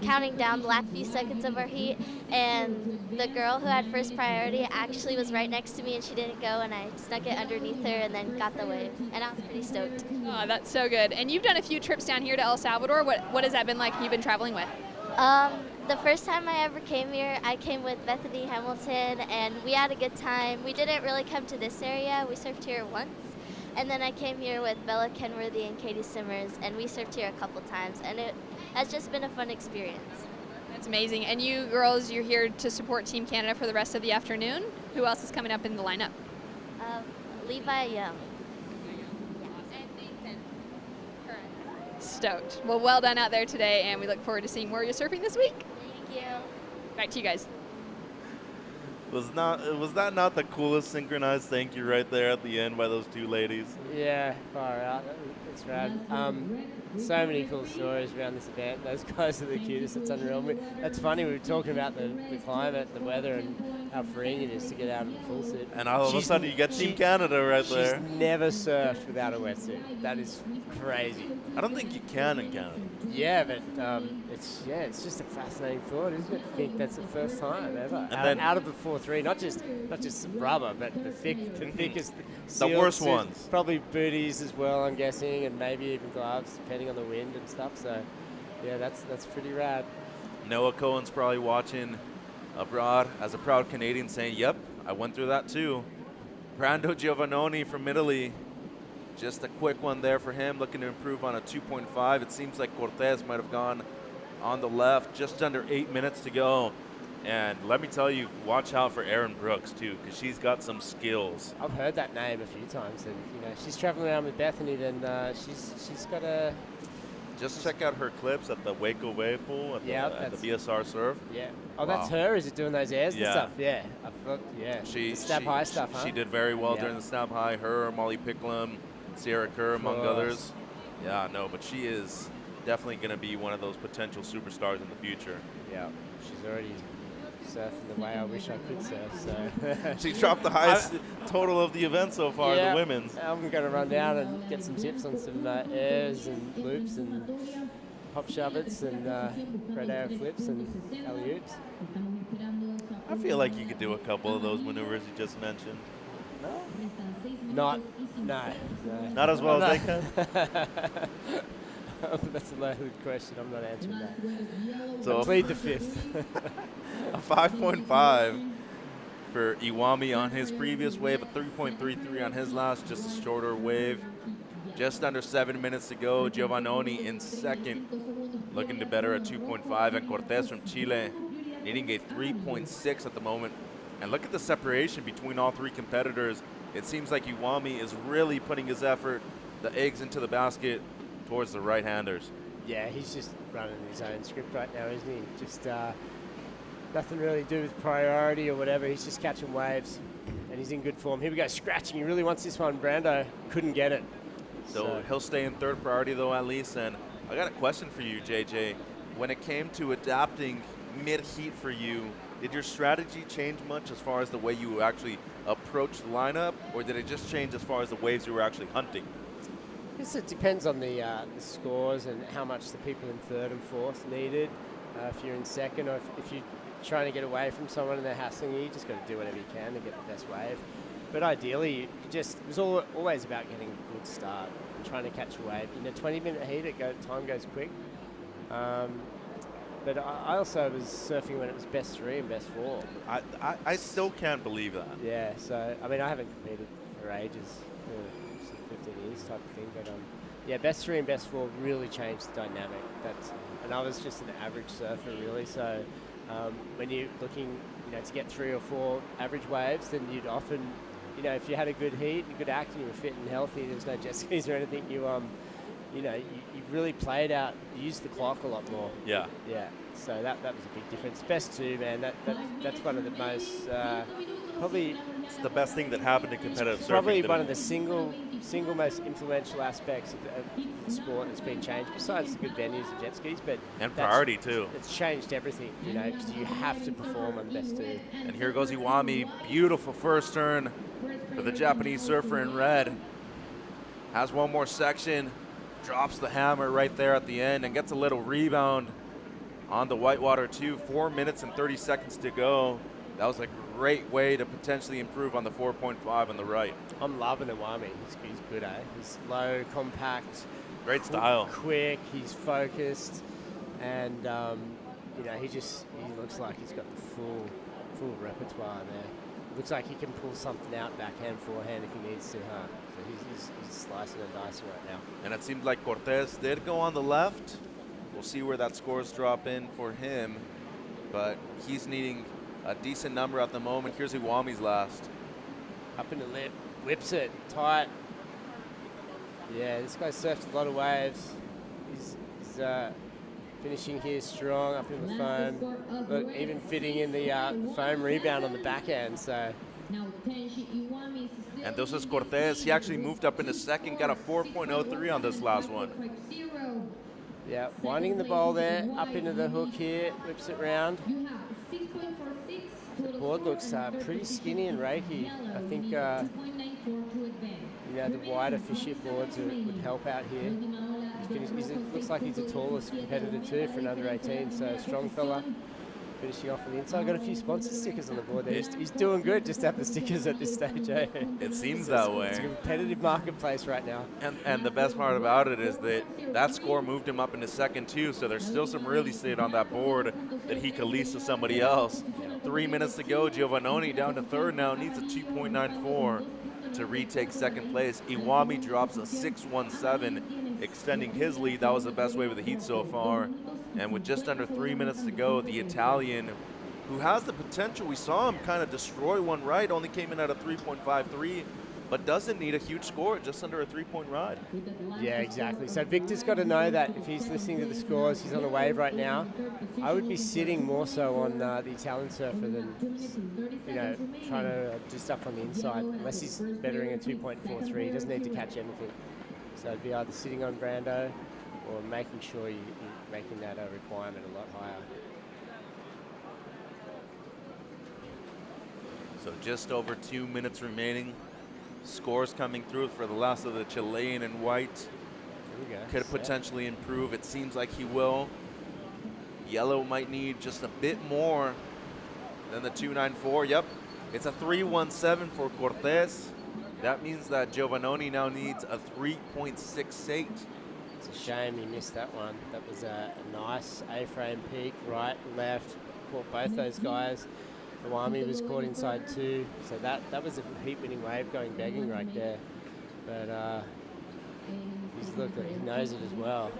counting down the last few seconds of our heat, and the girl who had first priority actually was right next to me, and she didn't go, and I snuck it underneath her and then got the wave, and I was pretty stoked. Oh, that's so good. And you've done a few trips down here to El Salvador. What has that been like you've been traveling with? The first time I ever came here, I came with Bethany Hamilton, and we had a good time. We didn't really come to this area. We surfed here once. And then I came here with Bella Kenworthy and Katie Simmers, and we surfed here a couple times, and it has just been a fun experience. That's amazing. And you girls, you're here to support Team Canada for the rest of the afternoon. Who else is coming up in the lineup? Levi Young. Stoked. Well, well done out there today, and we look forward to seeing more of your surfing this week. Thank you. Back to you guys. Was that not the coolest synchronized thank you right there at the end by those two ladies? Yeah, far out. That's rad. So many cool stories around this event. Those guys are the cutest. It's unreal. That's funny. We were talking about the climate, the weather, and how freeing it is to get out in a full suit. And all of a sudden you get Team Canada right there. She's never surfed without a wetsuit. That is crazy. I don't think you can in Canada. Yeah, but it's just a fascinating thought, isn't it? To think that's the first time ever out of the 4-3, not just rubber, but the thickest, the worst ones. Probably booties as well, I'm guessing, and maybe even gloves, depending on the wind and stuff. So, Yeah, that's pretty rad. Noah Cohen's probably watching abroad as a proud Canadian saying, yep, I went through that too. Brando Giovannoni from Italy, just a quick one there for him, looking to improve on a 2.5. It seems like Cortez might have gone on the left, just under 8 minutes to go. And let me tell you, watch out for Erin Brooks too, because she's got some skills. I've heard that name a few times, and you know she's traveling around with Bethany, and she's got a. Just check out her clips at the Waco Wave Pool at the BSR Surf. Yeah. Oh, that's her. Is it doing those airs and stuff? Yeah. I thought, yeah. She Stab high stuff, huh? She did very well during the Stab High. Her, Molly Picklum, Sierra Kerr, among others. Yeah, no, but she is definitely going to be one of those potential superstars in the future. Yeah. She's already surfing the way I wish I could surf. So she dropped the highest total of the event so far, the women's. I'm going to run down and get some tips on some airs and loops and hop shovets and red air flips and alley-oops. I feel like you could do a couple of those maneuvers you just mentioned. No. Not as well as they can? That's a loaded question. I'm not answering that. So I plead the fifth. A 5.5 for Iwami on his previous wave, a 3.33 on his last, just a shorter wave. Just under 7 minutes to go. Giovannoni in second, looking to better a 2.5, and Cortez from Chile needing a 3.6 at the moment. And look at the separation between all three competitors. It seems like Iwami is really putting his effort, the eggs into the basket, towards the right-handers. Yeah, he's just running his own script right now, isn't he? Just nothing really to do with priority or whatever. He's just catching waves, and he's in good form. Here we go, scratching. He really wants this one. Brando couldn't get it. So he'll stay in third priority, though, at least. And I got a question for you, JJ. When it came to adapting mid-heat for you, did your strategy change much as far as the way you actually approached the lineup, or did it just change as far as the waves you were actually hunting? I guess it depends on the scores and how much the people in third and fourth needed. If you're in second, or if you're trying to get away from someone and they're hassling you, you just got to do whatever you can to get the best wave. But ideally, it was always about getting a good start and trying to catch a wave. In a 20-minute heat, time goes quick. But I also was surfing when it was best three and best four. I still can't believe that. Yeah, so, I mean, I haven't competed for ages, for 15 years type of thing, but yeah, best three and best four really changed the dynamic. And I was just an average surfer, really, so when you're looking, to get 3 or 4 average waves, then you'd often, if you had a good heat, a good act, and you were fit and healthy, there's no jet skis or anything, you really played out, used the clock a lot more. Yeah. Yeah. So that was a big difference. Best two, man. That's one of the most probably. It's the best thing that happened to competitive surfing. Probably one of the single most influential aspects of the sport that's been changed. Besides the good venues and jet skis, and priority too. It's changed everything, because you have to perform on the best two. And here goes Iwami, beautiful first turn for the Japanese surfer in red. Has one more section. Drops the hammer right there at the end and gets a little rebound on the whitewater too. 4 minutes and 30 seconds to go. That was a great way to potentially improve on the 4.5 on the right. I'm loving Iwami. He's good, eh? He's low, compact. Great style. Quick, he's focused. And, he looks like he's got the full repertoire there. Looks like he can pull something out backhand, forehand if he needs to, huh? So he's slicing and dicing right now. And it seems like Cortez did go on the left. We'll see where that scores drop in for him. But he's needing a decent number at the moment. Here's Iwami's last. Up in the lip, whips it, tight. Yeah, this guy surfed a lot of waves. He's finishing here strong up in the foam. Look, even fitting in the foam rebound on the backhand, so. And this is Cortez. He actually moved up in a second, got a 4.03 on this last one. Yeah, winding the bowl there, up into the hook here, whips it round. The board looks pretty skinny and raky. I think the wider fishy boards would help out here. Looks like he's the tallest competitor too for an under 18, so strong fella. finishing off on the inside. Got a few sponsor stickers on the board there. He's doing good just to have the stickers at this stage, eh? It seems that way. It's a competitive marketplace right now. And the best part about it is that score moved him up into second too, so there's still some real estate on that board that he could lease to somebody else. 3 minutes to go, Giovannoni down to third now, needs a 2.94 to retake second place. Iwami drops a 6.17, extending his lead. That was the best wave of the heat so far. And with just under 3 minutes to go, the Italian, who has the potential, we saw him kind of destroy one right, only came in at a 3.53, but doesn't need a huge score, just under a 3-point ride. Yeah, exactly. So Victor's got to know that if he's listening to the scores, he's on a wave right now. I would be sitting more so on the Italian surfer than, trying to do stuff on the inside, unless he's bettering a 2.43. He doesn't need to catch anything. So it'd be either sitting on Brando or making sure you're making that a requirement a lot higher. So just over 2 minutes remaining. Scores coming through for the last of the Chilean in white. Could potentially improve. It seems like he will. Yellow might need just a bit more than the 2.94. Yep, it's a 3.17 for Cortés. That means that Giovannoni now needs a 3.68. It's a shame he missed that one. That was a nice A-frame peak, right, left, caught both those guys. Iwami was caught inside too, so that was a heat-winning wave going begging right there. But he knows it as well.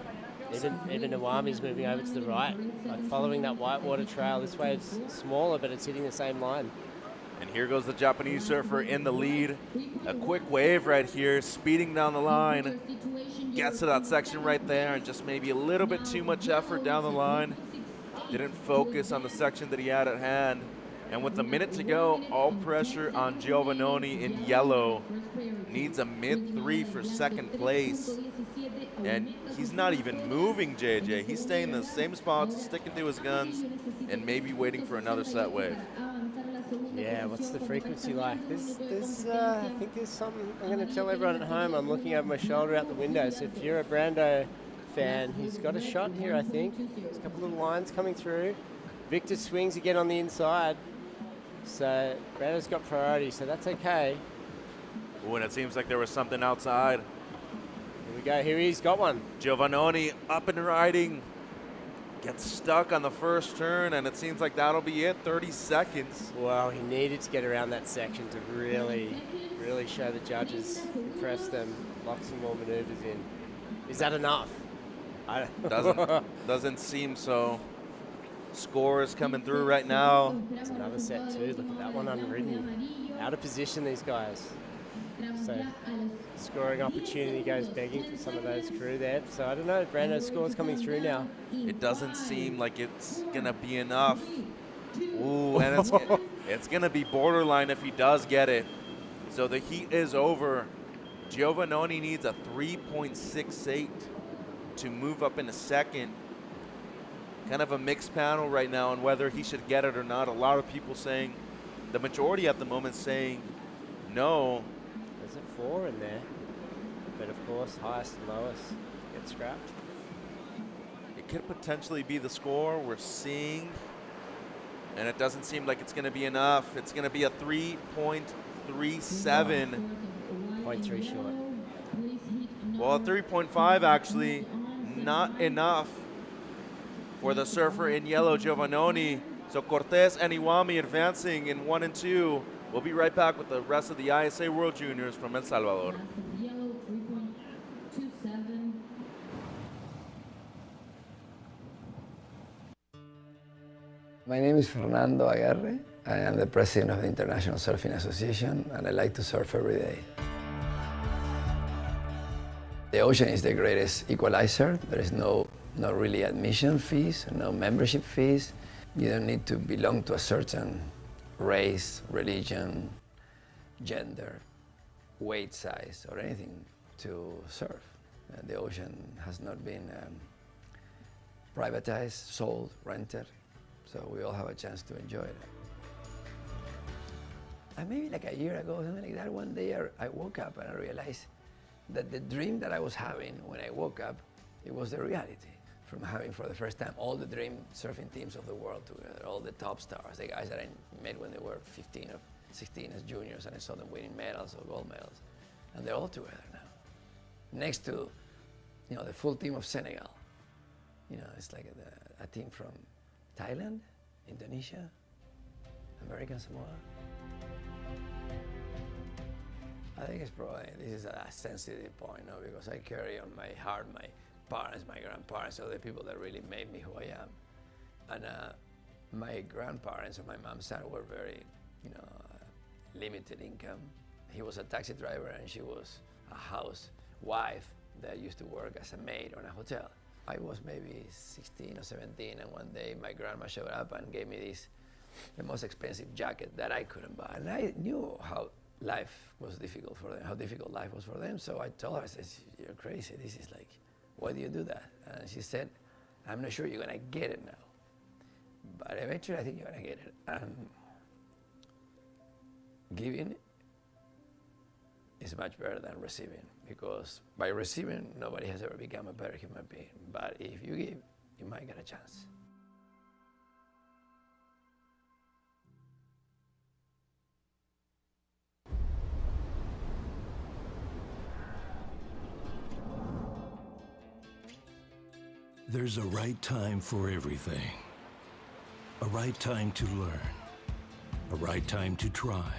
Even Iwami's moving over to the right, like following that whitewater trail. This wave's smaller, but it's hitting the same line. And here goes the Japanese surfer in the lead. A quick wave right here, speeding down the line. Gets to that section right there, and just maybe a little bit too much effort down the line. Didn't focus on the section that he had at hand. And with a minute to go, all pressure on Giovannoni in yellow. Needs a mid-3 for second place. And he's not even moving, JJ. He's staying in the same spot, sticking to his guns, and maybe waiting for another set wave. Yeah, what's the frequency like? I think there's something I'm going to tell everyone at home. I'm looking over my shoulder out the window. So if you're a Brando fan, he's got a shot here, I think. There's a couple of lines coming through. Victor swings again on the inside. So Brando's got priority, so that's okay. Oh, and it seems like there was something outside. Here we go, here he's got one. Giovannoni up and riding. Gets stuck on the first turn, and it seems like that'll be it, 30 seconds. Well, he needed to get around that section to really show the judges, impress them, lock some more maneuvers in. Is that enough? Doesn't seem so. Scores coming through right now. It's another set too. Look at that one unridden. Out of position, these guys. So scoring opportunity goes begging for some of those crew there. So I don't know, Brando's scores coming through now. It doesn't seem like it's gonna be enough. Ooh, and it's gonna be borderline if he does get it. So the heat is over. Giovannoni needs a 3.68 to move up into second. Kind of a mixed panel right now on whether he should get it or not. A lot of people saying, the majority at the moment saying no. There's a 4 in there, but of course highest and lowest get scrapped. It could potentially be the score we're seeing, and it doesn't seem like it's going to be enough. It's going to be a 3.37. 0.3 short. Well, a 3.5 actually, not enough for the surfer in yellow, Giovannoni. So Cortés and Iwami advancing in 1 and 2. We'll be right back with the rest of the ISA World Juniors from El Salvador. My name is Fernando Aguirre. I am the president of the International Surfing Association, and I like to surf every day. The ocean is the greatest equalizer. There is no really admission fees, no membership fees. You don't need to belong to a certain race, religion, gender, weight size, or anything to surf. The ocean has not been privatized, sold, rented, so we all have a chance to enjoy it. And maybe like a year ago, something like that, one day I woke up and I realized that the dream that I was having when I woke up, it was the reality. from having for the first time all the dream surfing teams of the world together, all the top stars, the guys that I met when they were 15 or 16 as juniors, and I saw them winning medals or gold medals, and they're all together now. Next to, the full team of Senegal. It's like a team from Thailand, Indonesia, American Samoa. I think it's probably, this is a sensitive point, because I carry on my heart my parents, my grandparents, so the people that really made me who I am. And my grandparents on my mom's side were very, limited income. He was a taxi driver and she was a housewife that used to work as a maid on a hotel. I was maybe 16 or 17, and one day my grandma showed up and gave me the most expensive jacket that I couldn't buy. And I knew how life was difficult for them, how difficult life was for them. So I told her, I said, "You're crazy. This is like, why do you do that?" And she said, "I'm not sure you're gonna get it now, but eventually I think you're gonna get it." And giving is much better than receiving, because by receiving, nobody has ever become a better human being. But if you give, you might get a chance. There's a right time for everything. A right time to learn. A right time to try.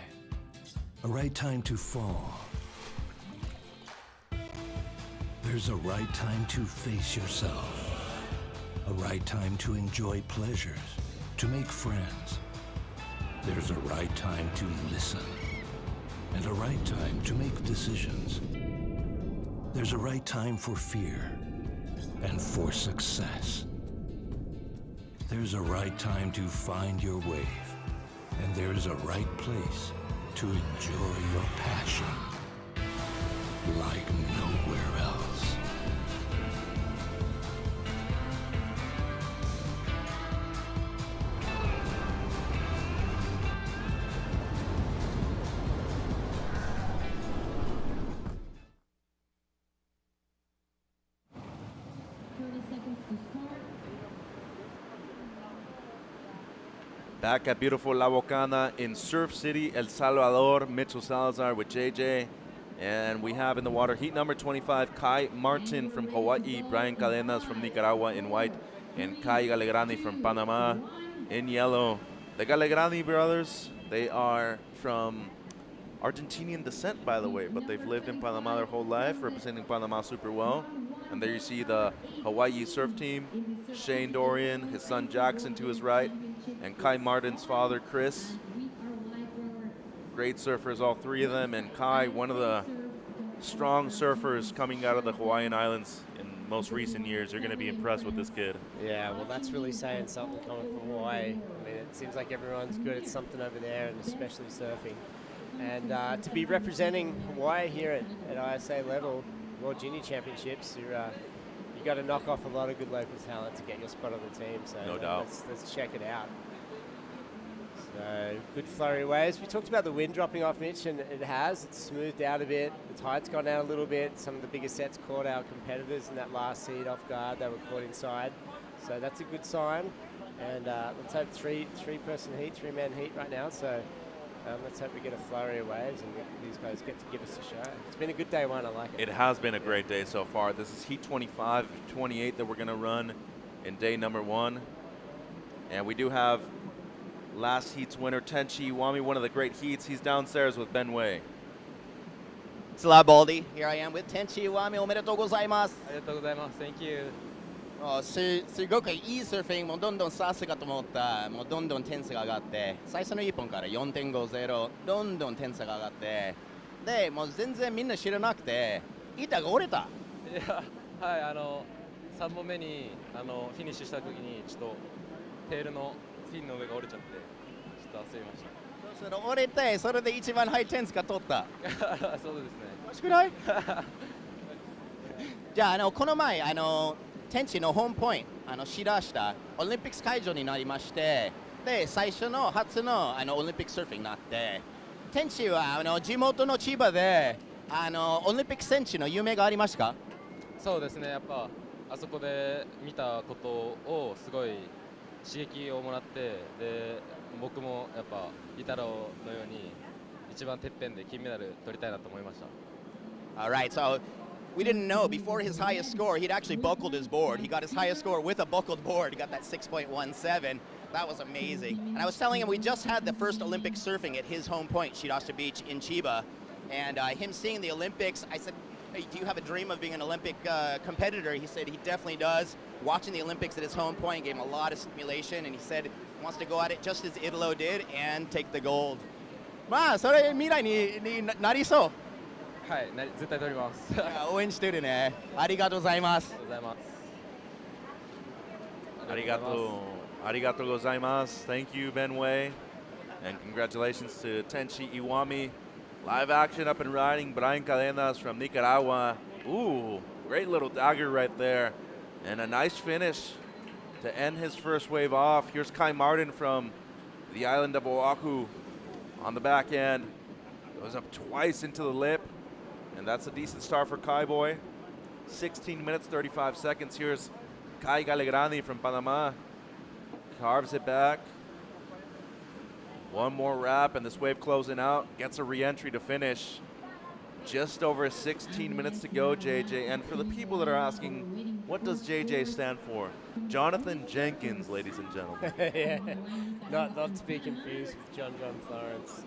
A right time to fall. There's a right time to face yourself. A right time to enjoy pleasures, to make friends. There's a right time to listen. And a right time to make decisions. There's a right time for fear and for success. There's a right time to find your wave. And there's a right place to enjoy your passion like nowhere else. Back at beautiful La Bocana in Surf City, El Salvador, Mitchell Salazar with JJ. And we have in the water heat number 25, Kai Martin from Hawaii, Brian Cadenas from Nicaragua in white, and Kai Galegrani from Panama in yellow. The Galegrani brothers, they are from Argentinian descent, by the way, but they've lived in Panama their whole life, representing Panama super well. And there you see the Hawaii surf team, Shane Dorian, his son Jackson to his right, and Kai Martin's father, Chris. Great surfers, all three of them, and Kai, one of the strong surfers coming out of the Hawaiian Islands in most recent years. You're going to be impressed with this kid. Yeah, well, that's really saying something coming from Hawaii. I mean, it seems like everyone's good at something over there, and especially surfing. And to be representing Hawaii here at ISA level, World Junior Championships, you got to knock off a lot of good local talent to get your spot on the team. So no doubt. Let's check it out. So good flurry waves. We talked about the wind dropping off, Mitch, and it's smoothed out a bit. The tide's gone out a little bit. Some of the bigger sets caught our competitors in that last seed off guard. They were caught inside. So that's a good sign. And let's hope three-man heat right now. So let's hope we get a flurry of waves and these guys get to give us a show. It's been a good day one. I like it. It has been a great day so far. This is heat 25, 28 that we're going to run in day number one. And we do have last heat's winner, Tenchi Iwami, one of the great heats. He's downstairs with Ben Wei. Slab Baldy, here I am with Tenchi Iwami. おめでとうございます。ありがとうございます。Thank you. すごくいいサーフィン、もうどんどんさすがと思った、もうどんどん点数が上がって、最初の1本から 4.50、どんどん点数が上がって、で、もう全然みんな知らなくて、板が折れた。いや、はい、3本目にフィニッシュした時に、ちょっとテールのフィンの上が折れちゃって、ちょっと焦りました。それ折れて、それで一番ハイ点数が取った。そうですね。おかしくないじゃあ、この前、天地のホームポイント、知らしたオリンピック会場になりまして、で、最初の初の、オリンピックサーフィンになって、天地は地元の千葉で、オリンピック選手の夢がありますか？そうですね、やっぱあそこで見たことをすごい刺激をもらって、で僕もやっぱイタロのように一番てっぺんで金メダル取りたいなと思いました。 All right, so we didn't know before his highest score, he'd actually buckled his board. He got his highest score with a buckled board. He got that 6.17. That was amazing. And I was telling him we just had the first Olympic surfing at his home point, Shirase Beach in Chiba. And him seeing the Olympics, I said, hey, do you have a dream of being an Olympic competitor? He said he definitely does. Watching the Olympics at his home point gave him a lot of stimulation, and he said he wants to go at it just as Italo did and take the gold. まあ、それ未来になりそう。はい、絶対取ります。応援してるね。ありがとうございます。Arigato gozaimasu. Thank you, Benway. And congratulations to Tenchi Iwami. Live action up and riding. Brian Cadenas from Nicaragua. Ooh, great little dagger right there. And a nice finish to end his first wave off. Here's Kai Martin from the island of Oahu on the back end. Goes up twice into the lip. And that's a decent start for Kai Boy. 16 minutes, 35 seconds. Here's Kai Galegrani from Panama. Carves it back. One more wrap, and this wave closing out. Gets a re-entry to finish. Just over 16 minutes to go, JJ. And for the people that are asking, what does JJ stand for? Jonathan Jenkins, ladies and gentlemen. Yeah, not to be confused with John Florence.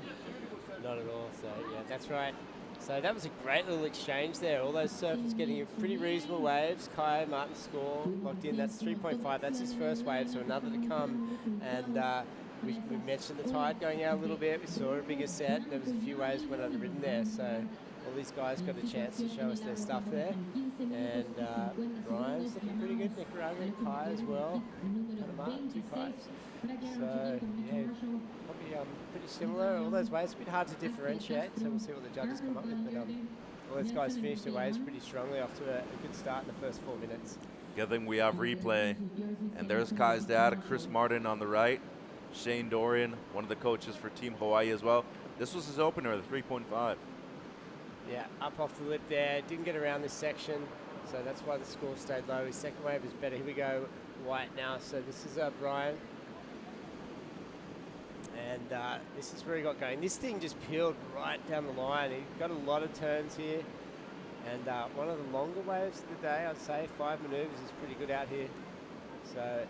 Not at all, so yeah, that's right. So that was a great little exchange there. All those surfers getting pretty reasonable waves. Kai Martin's score locked in. That's 3.5. That's his first wave, so another to come. And we mentioned the tide going out a little bit. We saw a bigger set. There was a few waves went unridden there. So all these guys got a chance to show us their stuff there. And Brian's looking pretty good. Nicaragua, Kai as well. Panama, 2 Kais. So yeah, probably pretty similar. All those waves, a bit hard to differentiate. So we'll see what the judges come up with. But all those guys finished their waves pretty strongly, off to a good start in the first 4 minutes. Good thing we have replay. And there's Kai's dad, Chris Martin on the right. Shane Dorian, one of the coaches for Team Hawaii as well. This was his opener, the 3.5. Yeah, up off the lip there. Didn't get around this section, so that's why the score stayed low. His second wave is better. Here we go, white now. So this is Brian. And this is where he got going. This thing just peeled right down the line. He got a lot of turns here. And one of the longer waves of the day, I'd say. 5 maneuvers is pretty good out here. So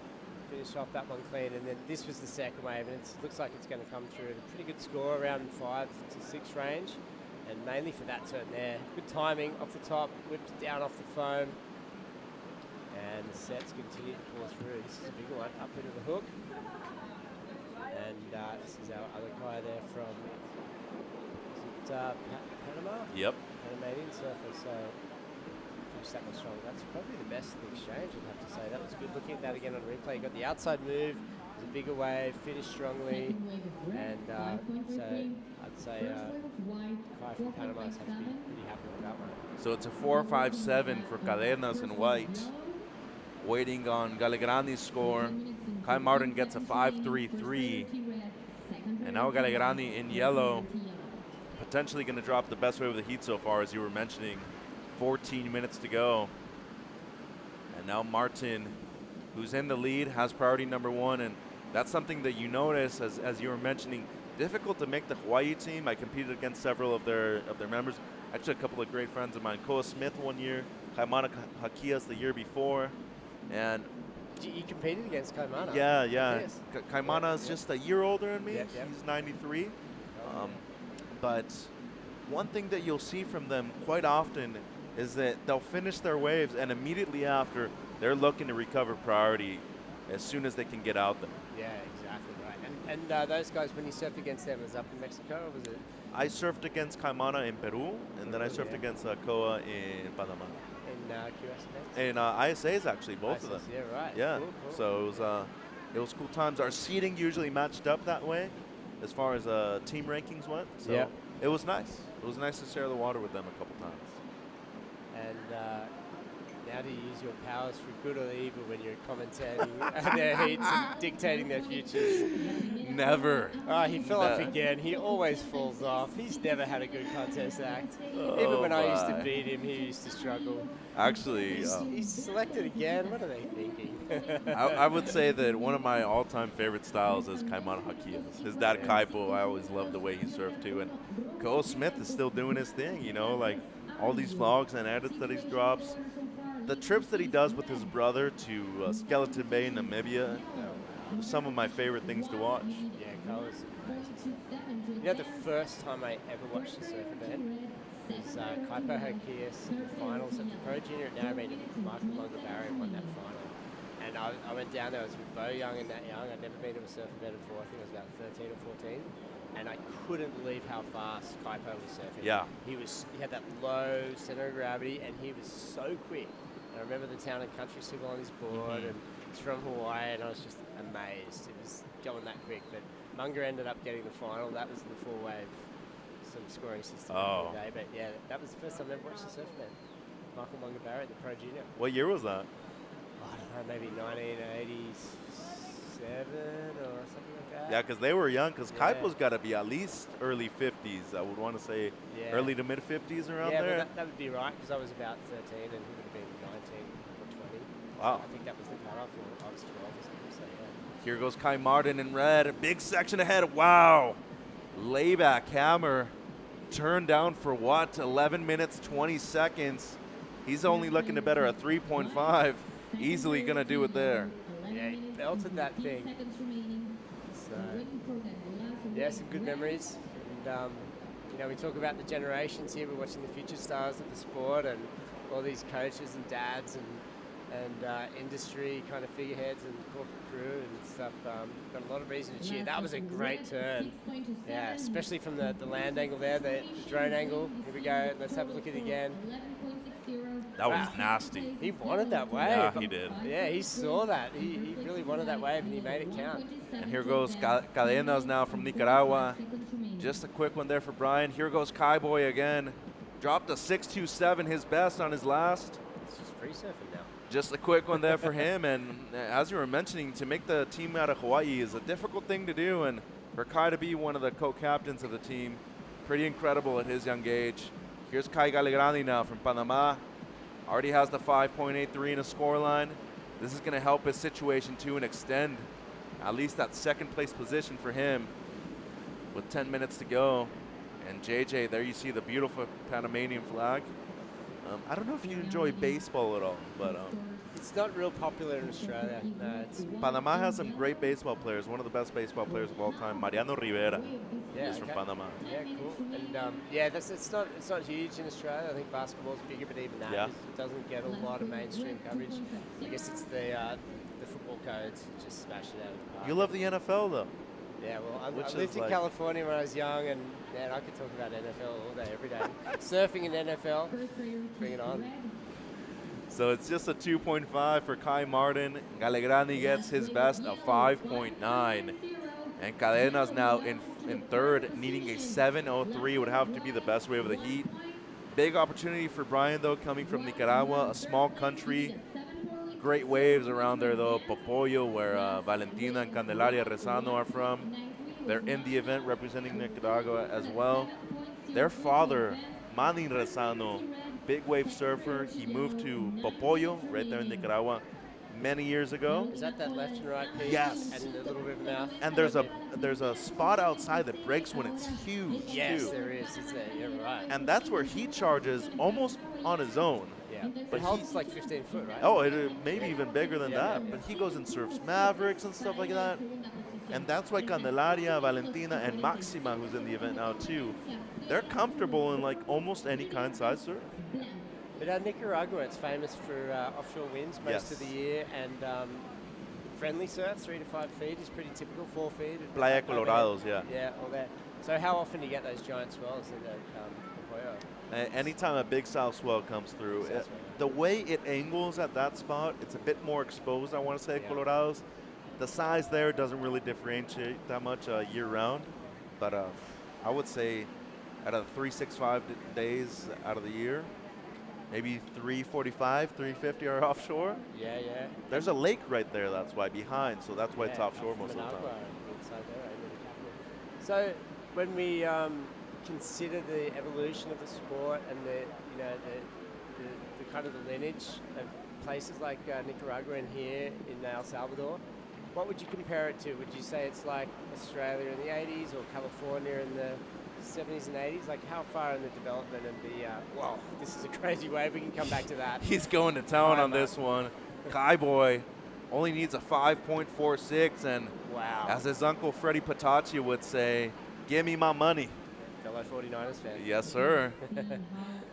finish off that one clean. And then this was the second wave, and it looks like it's going to come through at a pretty good score, around 5 to 6 range. And mainly for that turn there. Good timing off the top, whipped it down off the foam. And the sets continue to pour through. This is a big one, up into the hook. And this is our other guy there from, is it Panama? Yep. Panamanian surfer, so finished that one strong. That's probably the best exchange, I'd have to say. That was good. Looking at that again on replay, got the outside move, it was a bigger wave, finished strongly, and so I'd say Kai from Panama has to be pretty happy with that one. So it's a 4.57 for Cadenas in white. Waiting on Galegrani's score. Kai Martin gets a 5.33. And now Galegrani in yellow, potentially going to drop the best wave of the heat so far, as you were mentioning. 14 minutes to go. And now Martin, who's in the lead, has priority number 1. And that's something that you notice, as you were mentioning, difficult to make the Hawaii team. I competed against several of their members. Actually, a couple of great friends of mine. Koa Smith 1 year, Kaimana Hakias the year before. And you competed against Kaimana? Yeah. Kaimana is just a year older than me. Yep. He's 93. But one thing that you'll see from them quite often is that they'll finish their waves, and immediately after, they're looking to recover priority as soon as they can get out there. Yeah, exactly right. And those guys, when you surfed against them, was up in Mexico, or was it? I surfed against Kaimana in Peru, and then I surfed against Koa in Panama. In QS events? In ISAs, actually, both of them. Yeah, right. Yeah. Cool. So it was cool times. Our seating usually matched up that way, as far as team rankings went. So it was nice. It was nice to share the water with them a couple times. And Now do you use your powers for good or evil when you're commentating their heats and dictating their futures? Never. Oh, he fell off again. He always falls off. He's never had a good contest act. Even when I used to beat him, he used to struggle. Actually, he's selected again. What are they thinking? I would say that one of my all-time favorite styles is Kaimana Hakia's. His dad, Kaipo, I always loved the way he surfed too. And Cole Smith is still doing his thing, you know, like all these vlogs and edits that he drops. The trips that he does with his brother to Skeleton Bay, Namibia, some of my favorite things to watch. Yeah, Cole was amazing. You know, the first time I ever watched a surf event was Kaipo Hakia's in the finals at the Pro Junior at Narrabeen. Michael Mungabarri won that final. And I went down there, I was with Bo Young and Nat Young. I'd never been to a surf event before, I think I was about 13 or 14. And I couldn't believe how fast Kaipo was surfing. Yeah. He had that low center of gravity, and he was so quick. And I remember the Town and Country Sybil on his board, and he's from Hawaii, and I was just amazed. It was going that quick. But Munga ended up getting the final. That was the four-wave scoring system of the day. But yeah, that was the first time I ever watched a surf event. Michael Mungabarri at the Pro Junior. What year was that? I don't know, maybe 1987 or something like that. Yeah, because they were young, because Kaipo's got to be at least early 50s. I would want to say early to mid-50s around there. Yeah, that would be right, because I was about 13 and he would have been 19 or 20. Wow. I think that was the cutoff, or I was 12 or something, so yeah. Here goes Kai Martin in red. A big section ahead. Wow. Layback hammer. Turned down for what? 11 minutes, 20 seconds. He's only looking to better a 3.5. Easily going to do it there. Yeah, he belted that thing. So, yeah, some good memories. And, you know, we talk about the generations here. We're watching the future stars of the sport and all these coaches and dads and industry kind of figureheads and corporate crew and stuff. Got a lot of reason to cheer. That was a great turn. Yeah, especially from the land angle there, the drone angle. Here we go. Let's have a look at it again. That was nasty. He wanted that wave. Yeah, he did. Yeah, he saw that. He really wanted that wave, and he made it count. And here goes Cadenas now from Nicaragua. Just a quick one there for Brian. Here goes Kai Boy again. Dropped a 6.27, his best on his last. It's just free surfing now. Just a quick one there for him. And as you were mentioning, to make the team out of Hawaii is a difficult thing to do. And for Kai to be one of the co-captains of the team, pretty incredible at his young age. Here's Kai Galegrani now from Panama. Already has the 5.83 in a scoreline. This is going to help his situation too and extend at least that second place position for him with 10 minutes to go. And JJ, there you see the beautiful Panamanian flag. I don't know if you enjoy baseball at all, but it's not real popular in Australia. No, Panama has some great baseball players. One of the best baseball players of all time, Mariano Rivera, is from Panama. Yeah, cool. And yeah, it's not huge in Australia. I think basketball's bigger, but even that it doesn't get a lot of mainstream coverage. I guess it's the football codes just smash it out of the park. You love the NFL though. Yeah, well, I lived in California when I was young, and man, I could talk about NFL all day, every day. Surfing and NFL, bring it on. So it's just a 2.5 for Kai Martin. Galegrani gets his best, a 5.9. And Cadenas now in third, needing a 7.03 would have to be the best wave of the heat. Big opportunity for Brian, though, coming from Nicaragua, a small country. Great waves around there, though. Popoyo, where Valentina and Candelaria Rezano are from. They're in the event representing Nicaragua as well. Their father, Manny Rezano, big wave surfer. He moved to Popoyo, right there in Nicaragua, many years ago. Is that left and right piece? Yes. And the little river mouth? And there's a spot outside that breaks when it's huge, yes, too. there is. You're right. And that's where he charges almost on his own. Yeah, but it holds like 15 foot, right? Oh, maybe even bigger than that. But he goes and surfs Mavericks and stuff like that. And that's why Candelaria, Valentina, and Maxima, who's in the event now too, they're comfortable in like almost any kind size surf. But Nicaragua, it's famous for offshore winds most of the year, and friendly surf, 3 to 5 feet is pretty typical, 4 feet. Playa Colorados, yeah. Yeah, all that. So how often do you get those giant swells in that Popoyo? Anytime a big south swell comes through, the way it angles at that spot, it's a bit more exposed, I want to say, Colorados. The size there doesn't really differentiate that much year-round, but I would say out of the 365 days out of the year, maybe 345, 350 are offshore. Yeah, yeah. There's a lake right there, that's why, behind, so that's why it's offshore most of the time. So when we consider the evolution of the sport and the kind of the lineage of places like Nicaragua and here in El Salvador, what would you compare it to? Would you say it's like Australia in the 80s or California in the 70s and 80s? Like how far in the development and the, well, this is a crazy wave, we can come back to that. He's going to town on this one. Kai Boy only needs a 5.46, and wow, as his uncle Freddie Patacci would say, give me my money. Fellow 49ers fan. Yes, sir.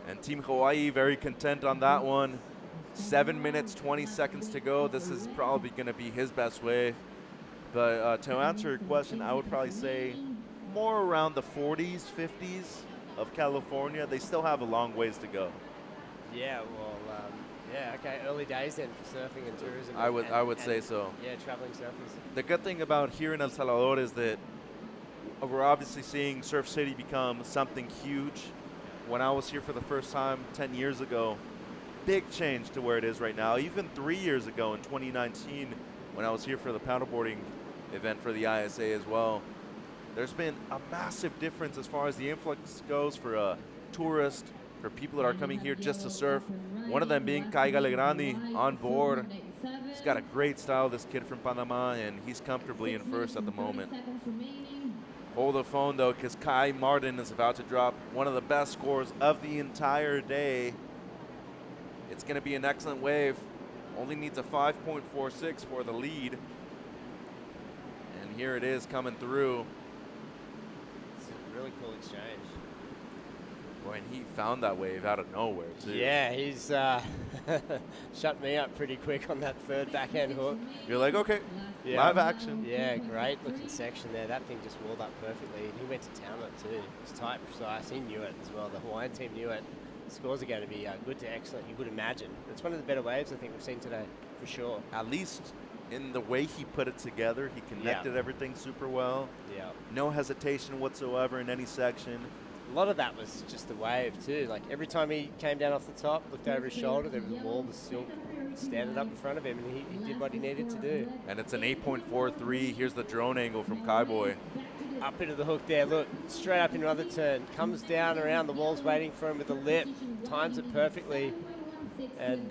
And Team Hawaii very content on that one. 7 minutes, 20 seconds to go. This is probably going to be his best wave. But to answer your question, I would probably say more around the 40s, 50s of California. They still have a long ways to go. Yeah, well, yeah, okay, early days then for surfing and tourism. I would say so. Yeah, traveling surfers. The good thing about here in El Salvador is that we're obviously seeing Surf City become something huge. When I was here for the first time 10 years ago, big change to where it is right now. Even 3 years ago in 2019, when I was here for the paddleboarding event for the ISA as well, there's been a massive difference as far as the influx goes for tourists, for people that are coming here just to surf. One of them being Kai Galegrandi on board. He's got a great style, this kid from Panama, and he's comfortably in first at the moment. Hold the phone though, because Kai Martin is about to drop one of the best scores of the entire day. It's going to be an excellent wave. Only needs a 5.46 for the lead. And here it is coming through. It's a really cool exchange. Boy, and he found that wave out of nowhere, too. Yeah, he's shut me up pretty quick on that third backhand hook. You're like, okay, live action. Yeah, great looking section there. That thing just walled up perfectly. And he went to town on it, too. It was tight, precise. He knew it as well. The Hawaiian team knew it. The scores are going to be good to excellent, you would imagine. It's one of the better waves I think we've seen today, for sure. At least in the way he put it together, he connected everything super well. Yeah. No hesitation whatsoever in any section. A lot of that was just the wave too. Like every time he came down off the top, looked over his shoulder, the wall was still standing up in front of him, and he did what he needed to do. And it's an 8.43. Here's the drone angle from Kai Boy. Up into the hook there, look, straight up into another turn. Comes down around, the wall's waiting for him with the lip. Times it perfectly. And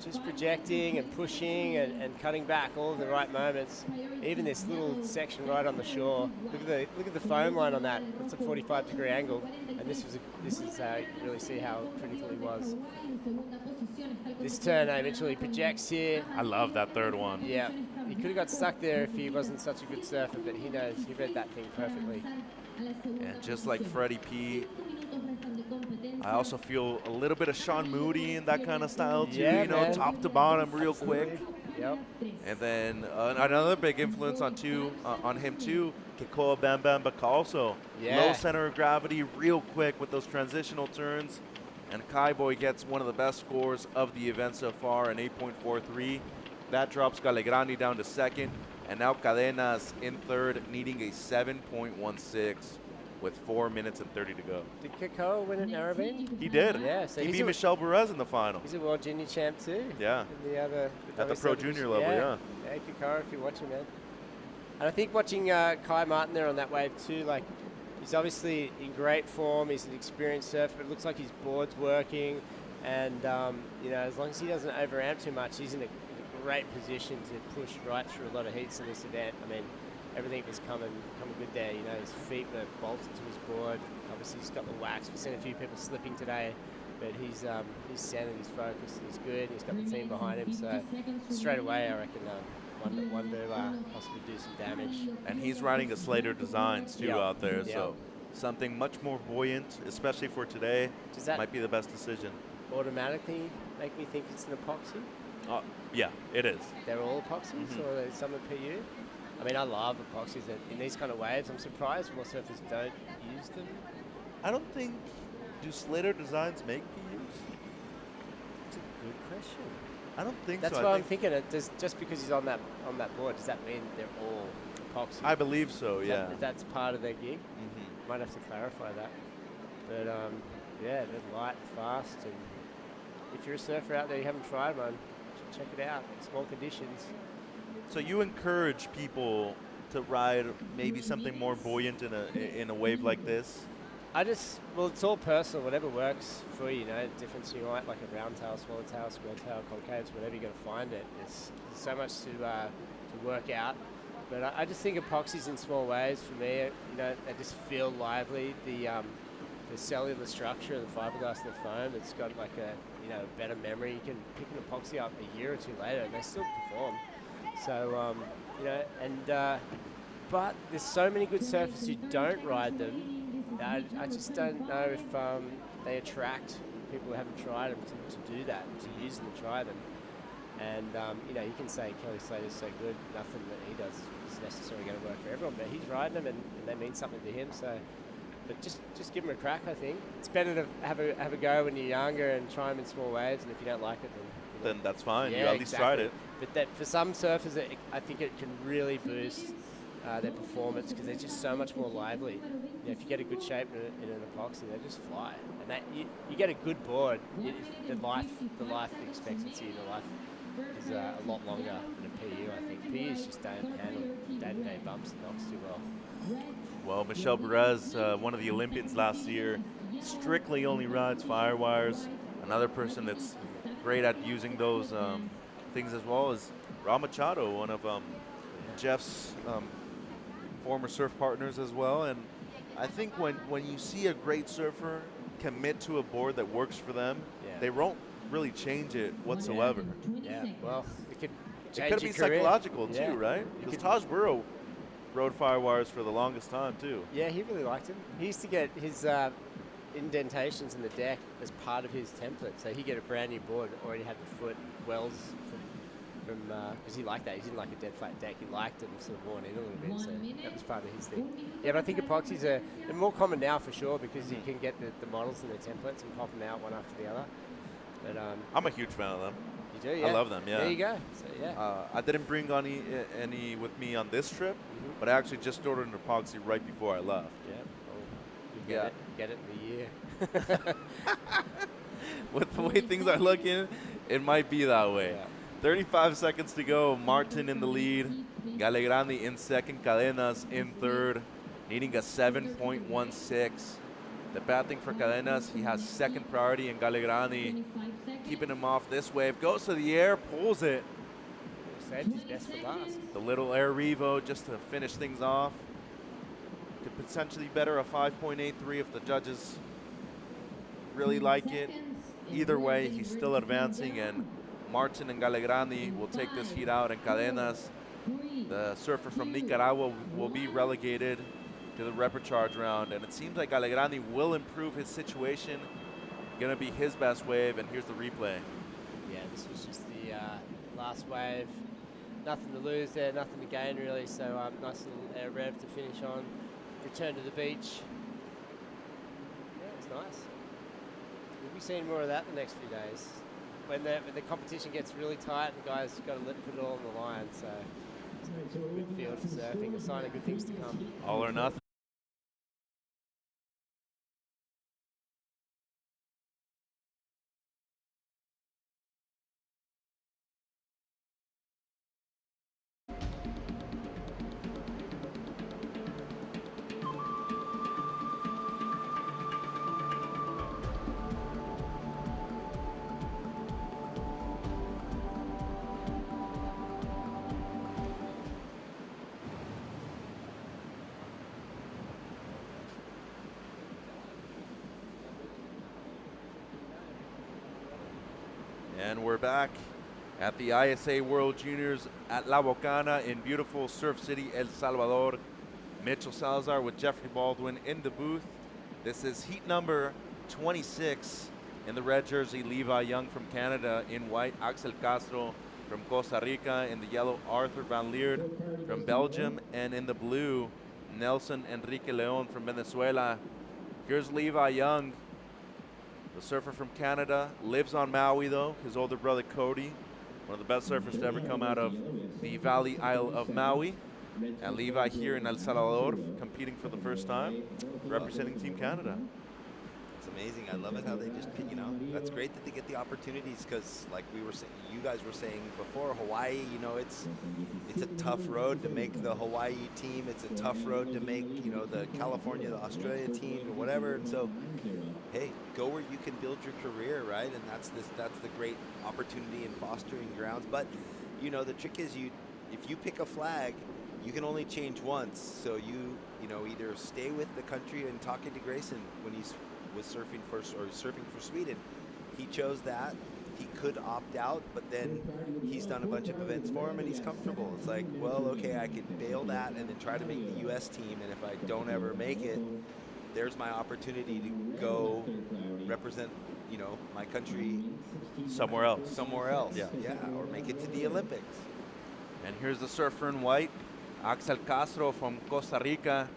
just projecting and pushing and cutting back all in the right moments. Even this little section right on the shore. Look at the foam line on that. That's a 45-degree angle. And this is you really see how critical he was. This turn eventually projects here. I love that third one. Yeah, he could have got stuck there if he wasn't such a good surfer, but he knows, he read that thing perfectly. And just like Freddie P, I also feel a little bit of Sean Moody in that kind of style too, yeah, you know, man. top to bottom real Absolutely. quick. Yep. And then another big influence on him too, Kekoa Bam Bam Bacalso. Yeah. Low center of gravity, real quick with those transitional turns. And Kai Boy gets one of the best scores of the event so far, an 8.43. That drops Galegrandi down to second. And now Cadenas in third, needing a 7.16 with 4 minutes and 30 to go. Did Kekoa win at Narrabeen? He did. Yeah, so he he's beat Michelle Perez in the final. He's a world junior champ too. Yeah. In the other, At the pro junior level, yeah. Yeah, Kekoa, if you're watching, man. And I think watching Kai Martin there on that wave too, like, he's obviously in great form. He's an experienced surfer, but it looks like his board's working. And, you know, as long as he doesn't overamp too much, he's in a great position to push right through a lot of heats in this event. I mean, everything was coming good there. You know, his feet were bolted to his board. Obviously, he's got the wax. We've seen a few people slipping today, but he's centered, he's focused, he's good. He's got the team behind him. So straight away, I reckon one to possibly do some damage. And he's riding a Slater Designs too out there. Yep. So something much more buoyant, especially for today, might be the best decision. Automatically make me think it's an epoxy? Yeah, it is. They're all epoxies, or are they some are PU? I mean, I love epoxies. In these kind of waves, I'm surprised more surfers don't use them. I don't think, do Slater Designs make PUs? That's a good question. I don't think That's so. what I'm thinking. Just because he's on that board, does that mean they're all epoxy? I believe so, yeah. That's part of their gig. Might have to clarify that. But yeah, they're light, fast, and if you're a surfer out there, you haven't tried one, check it out. Small conditions. So you encourage people to ride maybe something more buoyant in a wave like this? Well, it's all personal, whatever works for you, different, so you might like a round tail, smaller tail, square tail, concaves, whatever you're going to find it. There's so much to work out. But I just think epoxies in small waves, for me, they just feel lively. The cellular structure of the fiberglass and the foam, it's got like a better memory. You can pick an epoxy up a year or two later and they still perform. So, but there's so many good surfers who don't ride them. I just don't know if they attract people who haven't tried them to do that, to use them and try them. And, you can say Kelly Slater's so good, nothing that he does is necessarily going to work for everyone, but he's riding them and they mean something to him. So, but just give them a crack, I think. It's better to have a go when you're younger and try them in small waves, and if you don't like it, then that's fine. Yeah, you at least tried it. But that for some surfers, I think it can really boost their performance because they're just so much more lively. If you get a good shape in an epoxy, they just fly. And that you get a good board, the life expectancy, the life is a lot longer than a PU, I think. PUs just don't handle day-to-day bumps and knocks too well. Well, Michel Perez, one of the Olympians last year, strictly only rides firewires. Another person that's great at using those things as well is Raul Machado, one of Jeff's former surf partners as well. And I think when you see a great surfer commit to a board that works for them, they won't really change it whatsoever. Yeah, well, it could It could be psychological too, right? Because Taj Burrow rode firewires for the longest time too. Yeah, he really liked him. He used to get his indentations in the deck as part of his template. So he'd get a brand new board, already had the foot wells from because he liked that. He didn't like a dead flat deck. He liked them sort of worn in a little bit. So that was part of his thing. Yeah, but I think epoxies are more common now for sure because you can get the models and the templates and pop them out one after the other. But I'm a huge fan of them. You do, yeah. I love them, yeah. There you go. So, yeah. I didn't bring any with me on this trip, but I actually just ordered an epoxy right before I left. Yeah. Well, get it in the year. With the way things are looking, it might be that way. Yeah. 35 seconds to go. Martin in the lead. Galegrandi in second. Cadenas in third, needing a 7.16. The bad thing for Cadenas, he has second priority, and Galegrandi keeping him off this wave. Goes to the air, pulls it. Saved his best for last. The little air revo just to finish things off. Could potentially better a 5.83 if the judges really like it. Either way, he's still advancing, and Martin and Galegrandi will take this heat out, and Cadenas, the surfer from Nicaragua, will be relegated to the repecharge round. And it seems like Galegrandi will improve his situation. Gonna be his best wave, and here's the replay. Yeah, this was just the last wave. Nothing to lose there, nothing to gain really, so nice little air rev to finish on. Return to the beach. Yeah, it was nice. We'll be seeing more of that the next few days. When the competition gets really tight, the guys got to put it all on the line, so it's a good field for surfing, a sign of good things to come. All or nothing. And we're back at the ISA World Juniors at La Bocana in beautiful Surf City, El Salvador. Mitchell Salazar with Jeffrey Baldwin in the booth. This is heat number 26. In the red jersey, Levi Young from Canada. In white, Axel Castro from Costa Rica. In the yellow, Arthur Van Leerd from Belgium. And in the blue, Nelson Enrique Leon from Venezuela. Here's Levi Young, the surfer from Canada, lives on Maui though. His older brother Cody, one of the best surfers to ever come out of the Valley Isle of Maui. And Levi here in El Salvador, competing for the first time, representing Team Canada. It's amazing. I love it how they just, you know, that's great that they get the opportunities because, like we were saying, you guys were saying before, Hawaii, you know, it's a tough road to make the Hawaii team. It's a tough road to make, you know, the California, the Australia team, or whatever. And so, hey, go where you can build your career, right? And that's the great opportunity in fostering grounds. But, you know, the trick is if you pick a flag, you can only change once. So you know, either stay with the country. And talking to Grayson when he was surfing for Sweden, he chose that. He could opt out, but then he's done a bunch of events for him and he's comfortable. It's like, well, okay, I could bail that and then try to make the U.S. team, and if I don't ever make it, there's my opportunity to go represent, you know, my country somewhere else. Yeah, or make it to the Olympics. And here's the surfer in white, Axel Castro from Costa Rica,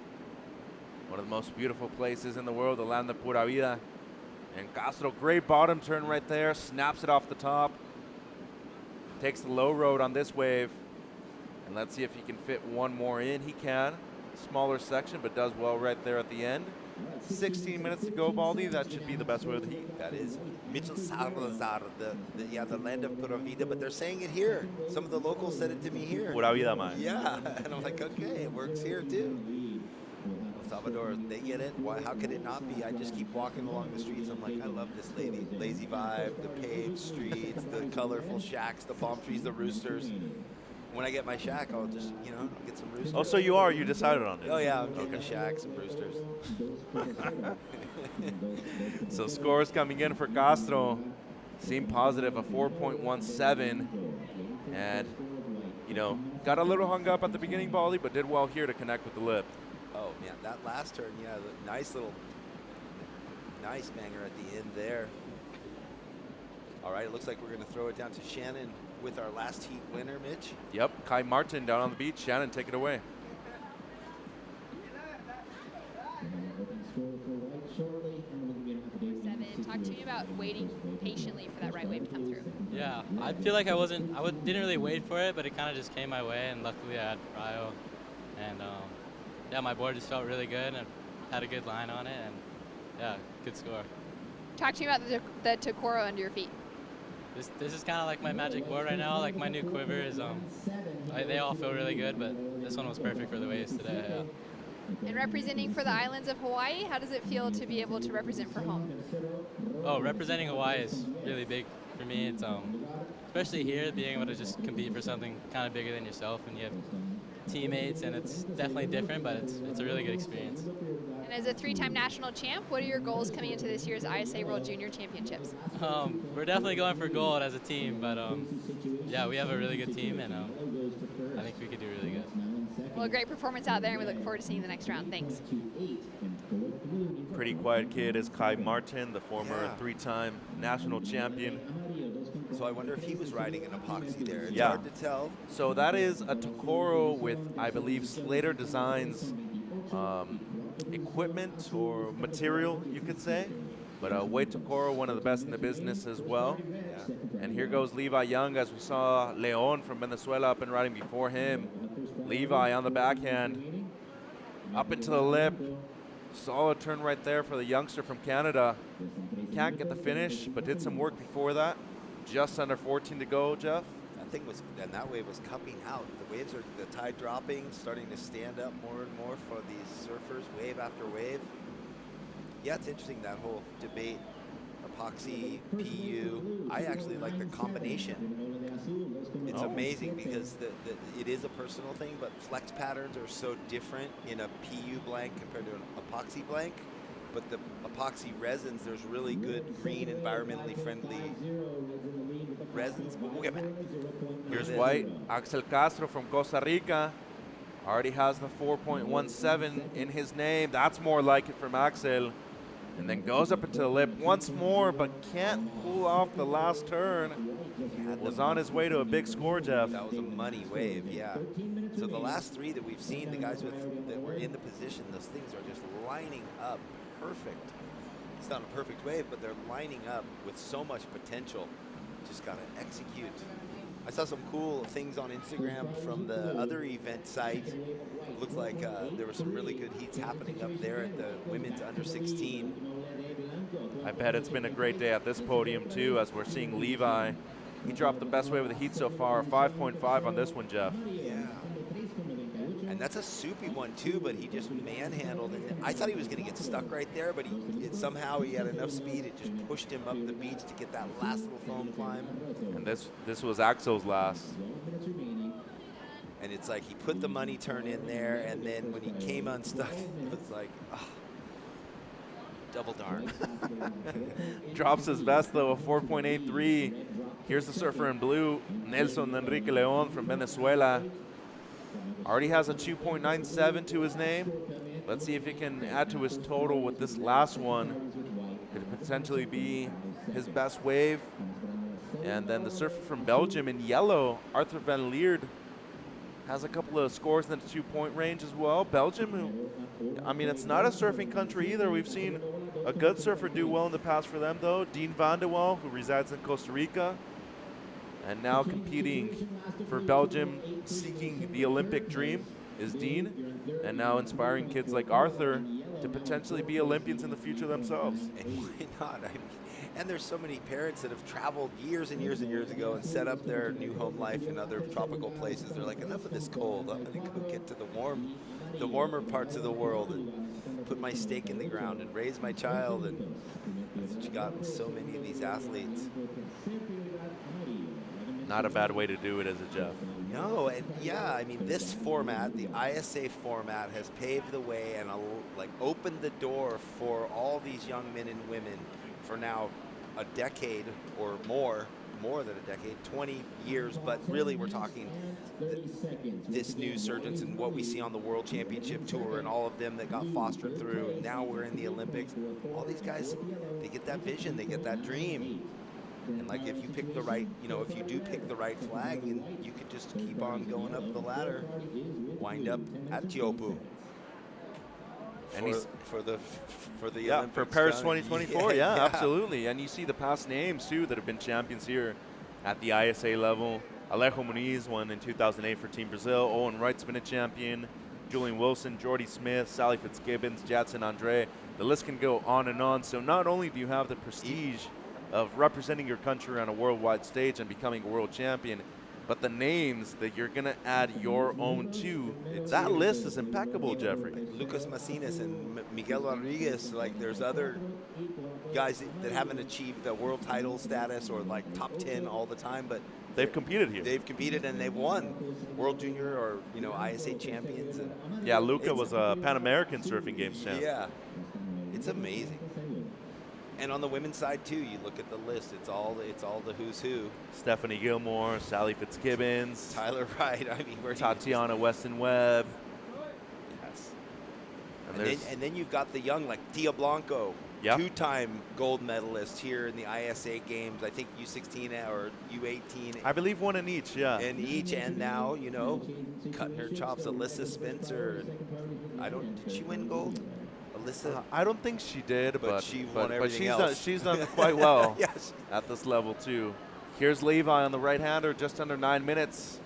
one of the most beautiful places in the world, the land of Pura Vida. And Castro, great bottom turn right there, snaps it off the top, takes the low road on this wave, and let's see if he can fit one more in. He can, smaller section, but does well right there at the end. 16 minutes to go, Baldy. That should be the best way of the heat. That is Mitchell Salazar, the land of Pura Vida, but they're saying it here. Some of the locals said it to me here. Pura Vida, man. Yeah, and I'm like, okay, it works here too. Salvador, they get it. Why? How could it not be? I just keep walking along the streets. I'm like, I love this lazy vibe, the paved streets, the colorful shacks, the palm trees, the roosters. When I get my shack, I'll just, you know, I'll get some roosters. Oh, so you decided on it? Oh, yeah, I'm getting a shack, some roosters. So scores coming in for Castro seem positive, a 4.17. And, you know, got a little hung up at the beginning, Baldy, but did well here to connect with the lip. Oh, man, that last turn, yeah, the nice banger at the end there. All right, it looks like we're going to throw it down to Shannon with our last heat winner, Mitch. Yep, Kai Martin down on the beach. Shannon, take it away. Talk to me about waiting patiently for that right wave to come through. Yeah, I feel like I didn't really wait for it, but it kind of just came my way, and luckily I had prio, and yeah, my board just felt really good and had a good line on it, and yeah, good score. Talk to me about the Tokoro under your feet. This is kind of like my magic board right now. Like my new quiver is they all feel really good, but this one was perfect for the waves today. Yeah. And representing for the islands of Hawaii, how does it feel to be able to represent for home? Oh, representing Hawaii is really big for me. It's especially here, being able to just compete for something kind of bigger than yourself, and you have teammates, and it's definitely different, but it's a really good experience. And as a 3-time national champ, what are your goals coming into this year's ISA World Junior Championships? We're definitely going for gold as a team, but yeah, we have a really good team, and I think we could do really good. Well, a great performance out there, and we look forward to seeing you the next round. Thanks. Pretty quiet kid is Kai Martin, the former 3-time national champion. So I wonder if he was riding an epoxy there. It's Yeah. hard to tell. So that is a Tokoro with, I believe, Slater Designs equipment or material, you could say. But Wade Tokoro, one of the best in the business as well. Yeah. And here goes Levi Young, as we saw Leon from Venezuela up and riding before him. Levi on the backhand, up into the lip. Solid turn right there for the youngster from Canada. Can't get the finish, but did some work before that. Just under 14 to go, Jeff. And that wave was cupping out. The waves are, the tide dropping, starting to stand up more and more for these surfers, wave after wave. Yeah, it's interesting, that whole debate, epoxy, PU. I actually like the combination. It's amazing because it is a personal thing, but flex patterns are so different in a PU blank compared to an epoxy blank. But the epoxy resins, there's really good green, environmentally friendly resins. But we'll get back. Here's white. Axel Castro from Costa Rica already has the 4.17 in his name. That's more like it from Axel. And then goes up into the lip once more, but can't pull off the last turn. Was on his way to a big score, Jeff. That was a money wave, yeah. So the last three that we've seen, the guys that were in the position, those things are just lining up perfect. It's not a perfect wave, but they're lining up with so much potential. Just got to execute. I saw some cool things on Instagram from the other event site. Looks like there were some really good heats happening up there at the women's under 16. I bet it's been a great day at this podium too, as we're seeing Levi. He dropped the best wave of the heat so far, 5.5 on this one, Jeff. Yeah. And that's a soupy one too, but he just manhandled it. I thought he was going to get stuck right there, but somehow he had enough speed. It just pushed him up the beach to get that last little foam climb. And this was Axel's last. And it's like he put the money turn in there, and then when he came unstuck, it was like, oh, double darn. Drops his best though, a 4.83. Here's the surfer in blue, Nelson Enrique Leon from Venezuela. Already has a 2.97 to his name. Let's see if he can add to his total with this last one. Could potentially be his best wave. And then the surfer from Belgium in yellow, Arthur van Leerd, has a couple of scores in the 2-point range as well. Belgium, who, I mean, it's not a surfing country either. We've seen a good surfer do well in the past for them, though. Dean Van de Waal, who resides in Costa Rica, and now competing for Belgium, seeking the Olympic dream, is Dean, and now inspiring kids like Arthur to potentially be Olympians in the future themselves. And why not? And there's so many parents that have traveled years and years and years ago and set up their new home life in other tropical places. They're like, enough of this cold. I'm going to go get to the warmer parts of the world and put my stake in the ground and raise my child. And that's what you got with so many of these athletes. Not a bad way to do it, is it, Jeff? No, and yeah, I mean, this format, the ISA format, has paved the way and opened the door for all these young men and women for now a decade or more than a decade, 20 years, but really we're talking this new surgence and what we see on the World Championship Tour and all of them that got fostered through. Now we're in the Olympics. All these guys, they get that vision, they get that dream. And like if you pick the right, if you do pick the right flag, and you could just keep on going up the ladder, wind up at Teopu. And for the Olympics for Paris done. 2024, yeah, absolutely. And you see the past names too that have been champions here at the ISA level. Alejo Muniz won in 2008 for Team Brazil. Owen Wright's been a champion. Julian Wilson, Jordy Smith, Sally Fitzgibbons, Jadson Andre. The list can go on and on. So not only do you have the prestige of representing your country on a worldwide stage and becoming a world champion, but the names that you're going to add your own to, that list is impeccable, Jeffrey. Like Lucas Macinas and Miguel Rodriguez, like there's other guys that haven't achieved the world title status or like top 10 all the time, but they've competed here. They've competed and they've won World Junior or, ISA champions. And yeah, Luca was a Pan American Surfing Games champ. Yeah, it's amazing. And on the women's side too, you look at the list; it's all the who's who. Stephanie Gilmore, Sally Fitzgibbons, Tyler Wright. I mean, Tatiana Weston Webb. Yes. And then you've got the young like Tia Blanco, two-time gold medalist here in the ISA Games. I think U16 or U18. I believe one in each. Yeah. In each, and now cutting her chops. Alyssa Spencer. Did she win gold? I don't think she did, but she won everything else. She's done quite well yes. at this level too. Here's Levi on the right-hander, just under 9 minutes.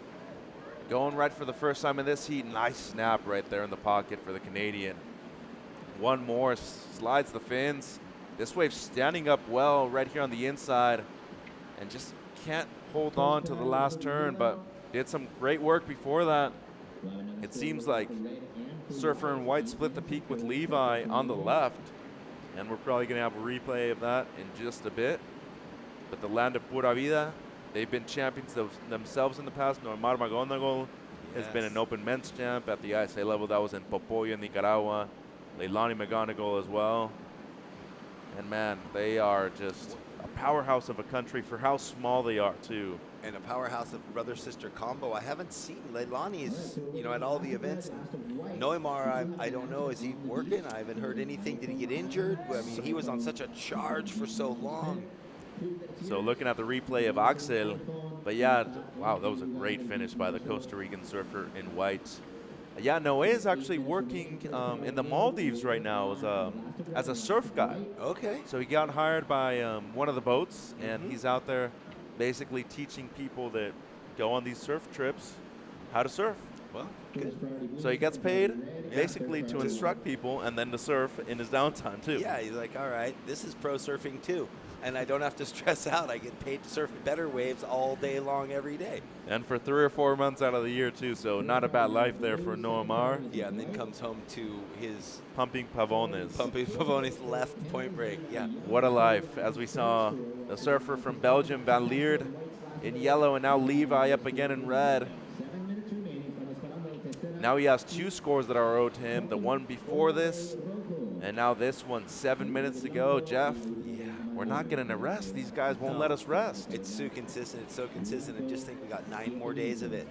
Going right for the first time in this heat. Nice snap right there in the pocket for the Canadian. One more, slides the fins. This wave standing up well right here on the inside and just can't hold on to the last turn, but did some great work before that. It seems like Surfer in white split the peak with Levi on the left, and we're probably going to have a replay of that in just a bit. But the land of Pura Vida, they've been champions themselves in the past. Normar McGonagall has been an open men's champ at the ISA level. That was in Popoya, Nicaragua. Leilani McGonigal as well. And man, they are just a powerhouse of a country for how small they are too. And a powerhouse of brother-sister combo. I haven't seen Leilani's, at all the events. Neumar, I don't know, is he working? I haven't heard anything. Did he get injured? I mean, he was on such a charge for so long. So looking at the replay of Axel, but yeah, wow, that was a great finish by the Costa Rican surfer in white. Yeah, Noé is actually working in the Maldives right now as a surf guide. Okay. So he got hired by one of the boats, and he's out there basically teaching people that go on these surf trips how to surf. Well, good. So he gets paid basically to instruct people and then to surf in his downtime too. Yeah, he's like, all right, this is pro surfing too. And I don't have to stress out. I get paid to surf better waves all day long, every day. And for 3 or 4 months out of the year too, so not a bad life there for Noah Mar. Yeah, and then comes home to his pumping pavones. Pumping pavones left point break, yeah. What a life, as we saw the surfer from Belgium, Van Lierde, in yellow, and now Levi up again in red. Now he has 2 scores that are owed to him, the one before this, and now this one, 7 minutes to go. Jeff, we're not getting a rest. These guys won't let us rest. It's so consistent. It's so consistent. I just think we got 9 more days of it.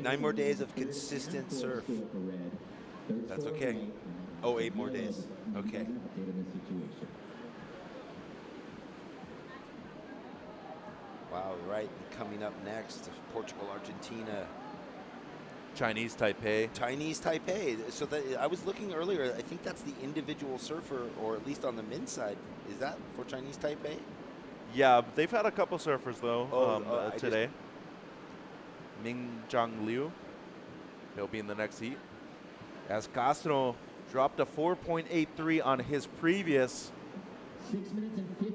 9 more days of consistent surf. That's okay. Oh, 8 more days. Okay. Wow, right. And coming up next, Portugal, Argentina. Chinese Taipei. Chinese Taipei. So that, I was looking earlier. I think that's the individual surfer, or at least on the men's side. Is that for Chinese Taipei? Yeah, they've had a couple surfers though today. Ming Zhang Liu. He'll be in the next heat. As Castro dropped a 4.83 on his previous.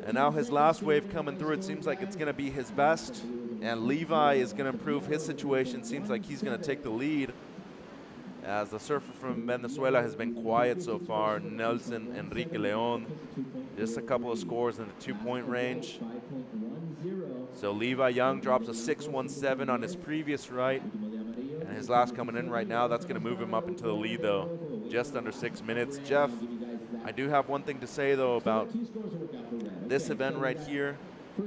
And now his last wave coming through, it seems like it's going to be his best. And Levi is going to improve his situation. Seems like he's going to take the lead. As the surfer from Venezuela has been quiet so far. Nelson Enrique Leon, just a couple of scores in the 2-point range. So Levi Young drops a 6.17 on his previous right. And his last coming in right now, that's going to move him up into the lead though. Just under 6 minutes. Jeff, I do have one thing to say though about this event right here.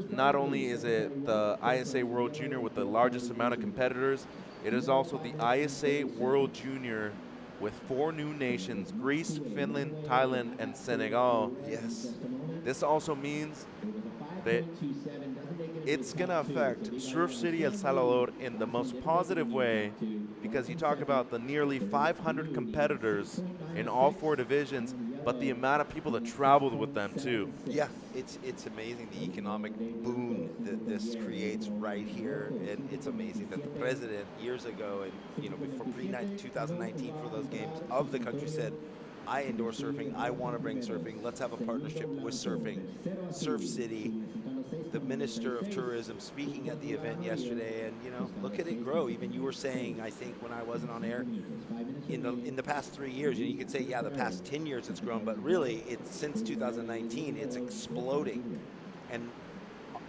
Not only is it the ISA World Junior with the largest amount of competitors, it is also the ISA World Junior with 4 new nations, Greece, Finland, Thailand, and Senegal. Yes. This also means that it's going to affect Surf City El Salvador in the most positive way, because you talk about the nearly 500 competitors in all 4 divisions, but the amount of people that traveled with them too. Yeah, it's amazing the economic boon that this creates right here, and it's amazing that the president years ago, and before pre-2019 for those games of the country said, I endorse surfing, I want to bring surfing, let's have a partnership with surfing. Surf City, the Minister of Tourism speaking at the event yesterday, and look at it grow. Even you were saying, I think when I wasn't on air, in the past 3 years, you could say, yeah, the past 10 years it's grown, but really it's since 2019 it's exploding. And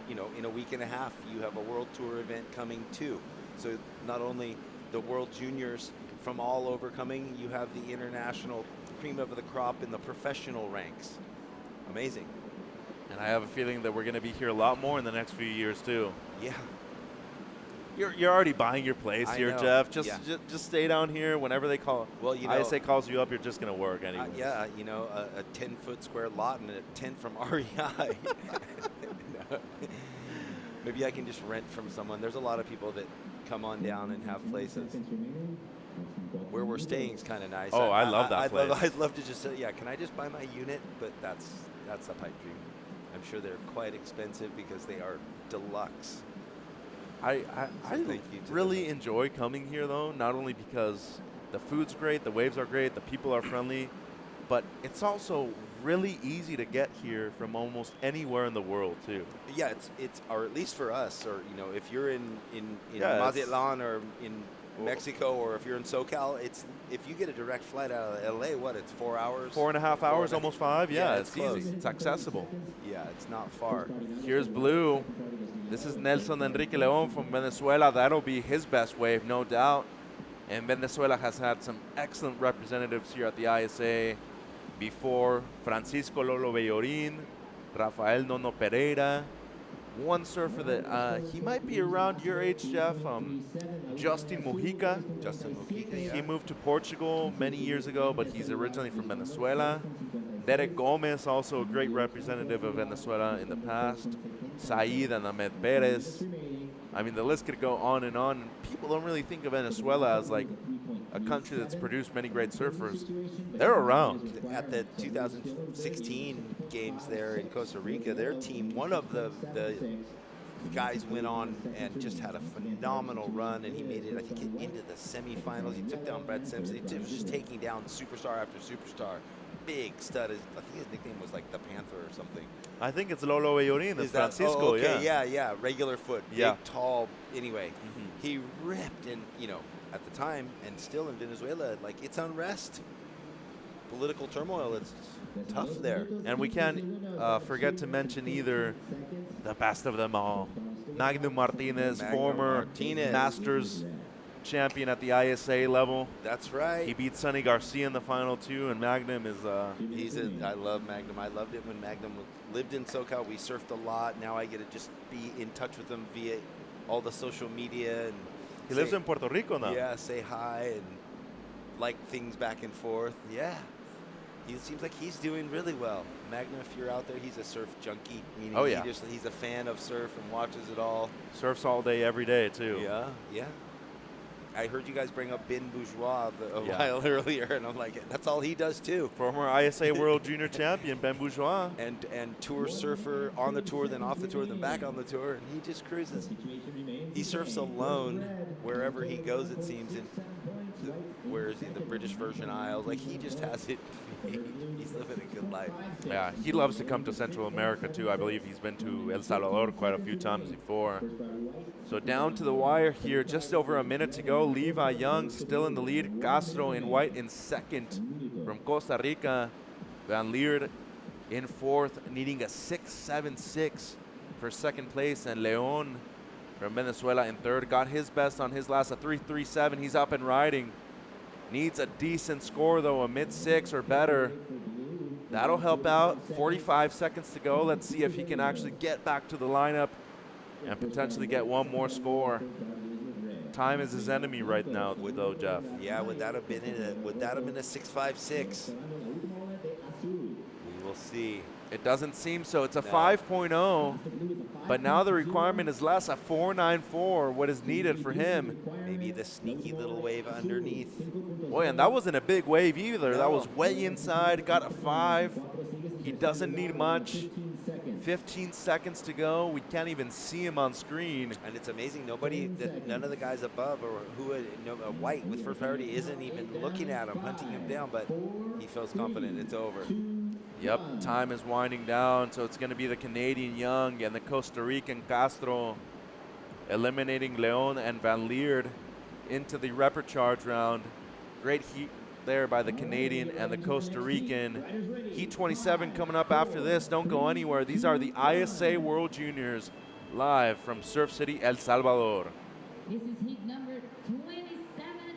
in a week and a half you have a World Tour event coming too. So not only the World Juniors from all over coming, you have the international cream of the crop in the professional ranks. Amazing. And I have a feeling that we're going to be here a lot more in the next few years too. Yeah. You're already buying your place here, Jeff. Just stay down here whenever they call. Well, ISA calls you up, you're just going to work anyway. Yeah, a 10-foot square lot and a tent from REI. Maybe I can just rent from someone. There's a lot of people that come on down and have places. Where we're staying is kind of nice. Oh, I love that place. I'd love to just say, yeah, can I just buy my unit? But that's a pipe dream. I'm sure they're quite expensive because they are deluxe. I really enjoy coming here though, not only because the food's great, the waves are great, the people are friendly, but it's also really easy to get here from almost anywhere in the world too. Yeah, it's or at least for us, or if you're in Mazatlan or in Mexico, or if you're in SoCal, if you get a direct flight out of LA, it's 4 hours? 4.5 hours, almost 5. Yeah, it's close. easy. It's accessible. Yeah, it's not far. Here's blue. This is Nelson Enrique Leon from Venezuela. That'll be his best wave, no doubt. And Venezuela has had some excellent representatives here at the ISA before. Francisco Lolo Bellorin, Rafael Nono Pereira. One surfer that he might be around your age, Jeff, Justin Mujica. Yeah. He moved to Portugal many years ago, but he's originally from Venezuela. Derek Gomez, also a great representative of Venezuela in the past. Said and Ahmed Perez. I mean, the list could go on and on. People don't really think of Venezuela as like a country that's produced many great surfers. They're around. At the 2016 games there in Costa Rica, their team, one of the guys went on and just had a phenomenal run, and he made it, I think, into the semifinals. He took down Brett Simpson. He was just taking down superstar after superstar. Big stud. I think his nickname was like the Panther or something. I think it's Lolo Ayorin. That's Francisco. Oh, okay, yeah. Regular foot. Yeah. Big, tall. Anyway, he ripped, and at the time, and still in Venezuela, like, it's unrest, political turmoil. It's tough there. And we can't forget to mention either the best of them all, Magnum Martinez, former Masters champion at the ISA level. That's right. He beat Sonny Garcia in the final too, and Magnum is I love Magnum. I loved it when Magnum lived in SoCal. We surfed a lot. Now I get to just be in touch with him via all the social media. And he lives in Puerto Rico now. Yeah, say hi and like things back and forth. Yeah. He seems like he's doing really well. Magnum, if you're out there, he's a surf junkie. Meaning he's a fan of surf and watches it all. Surfs all day, every day too. Yeah. I heard you guys bring up Ben Bourgeois a while earlier, and I'm like, that's all he does too. Former ISA World Junior Champion Ben Bourgeois. And tour surfer, on the tour, then off the tour, then back on the tour, and he just cruises. He surfs alone wherever he goes, it seems. Where is he? The British Virgin Isles. Like, he just has it. He's living a good life. Yeah, he loves to come to Central America too. I believe he's been to El Salvador quite a few times before. So down to the wire here, just over a minute to go. Levi Young still in the lead. Castro in white in second from Costa Rica. Van Leerd in fourth, needing a 6.76 for second place. And Leon from Venezuela in third. Got his best on his last, a 3.37. He's up and riding. Needs a decent score, though, a mid-6 or better. That'll help out. 45 seconds to go. Let's see if he can actually get back to the lineup and potentially get one more score. Time is his enemy right now, though, Jeff. Yeah, would that have been a 6.56? We will see. It doesn't seem so. It's a 5.0, but now the requirement is less, a 4.94, what is needed for him. Maybe the sneaky little wave underneath. Boy, and that wasn't a big wave either. No. That was way inside, got a 5. He doesn't need much. 15 seconds to go. We can't even see him on screen. And it's amazing, none of the guys above or White with first priority isn't even looking at him, hunting him down, but he feels confident it's over. Yep, time is winding down, so it's going to be the Canadian Young and the Costa Rican Castro eliminating Leon and Van Leerd into the repecharge round. Great heat there by the Canadian and the Costa Rican. Heat 27 coming up after this. Don't go anywhere. These are the ISA World Juniors live from Surf City, El Salvador. This is heat number 27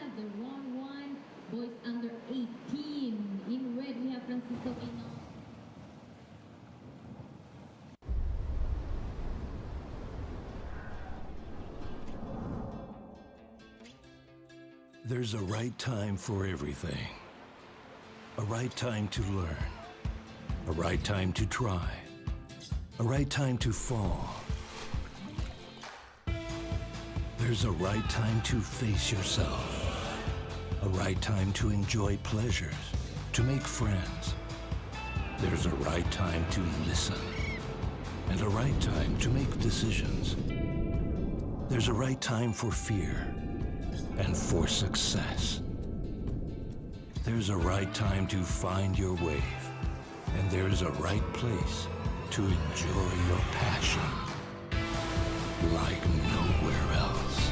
of the round 1, boys under 18. In red, we have Francisco. There's a right time for everything. A right time to learn. A right time to try. A right time to fall. There's a right time to face yourself. A right time to enjoy pleasures, to make friends. There's a right time to listen. And a right time to make decisions. There's a right time for fear. And for success. There's a right time to find your wave, and there's a right place to enjoy your passion like nowhere else.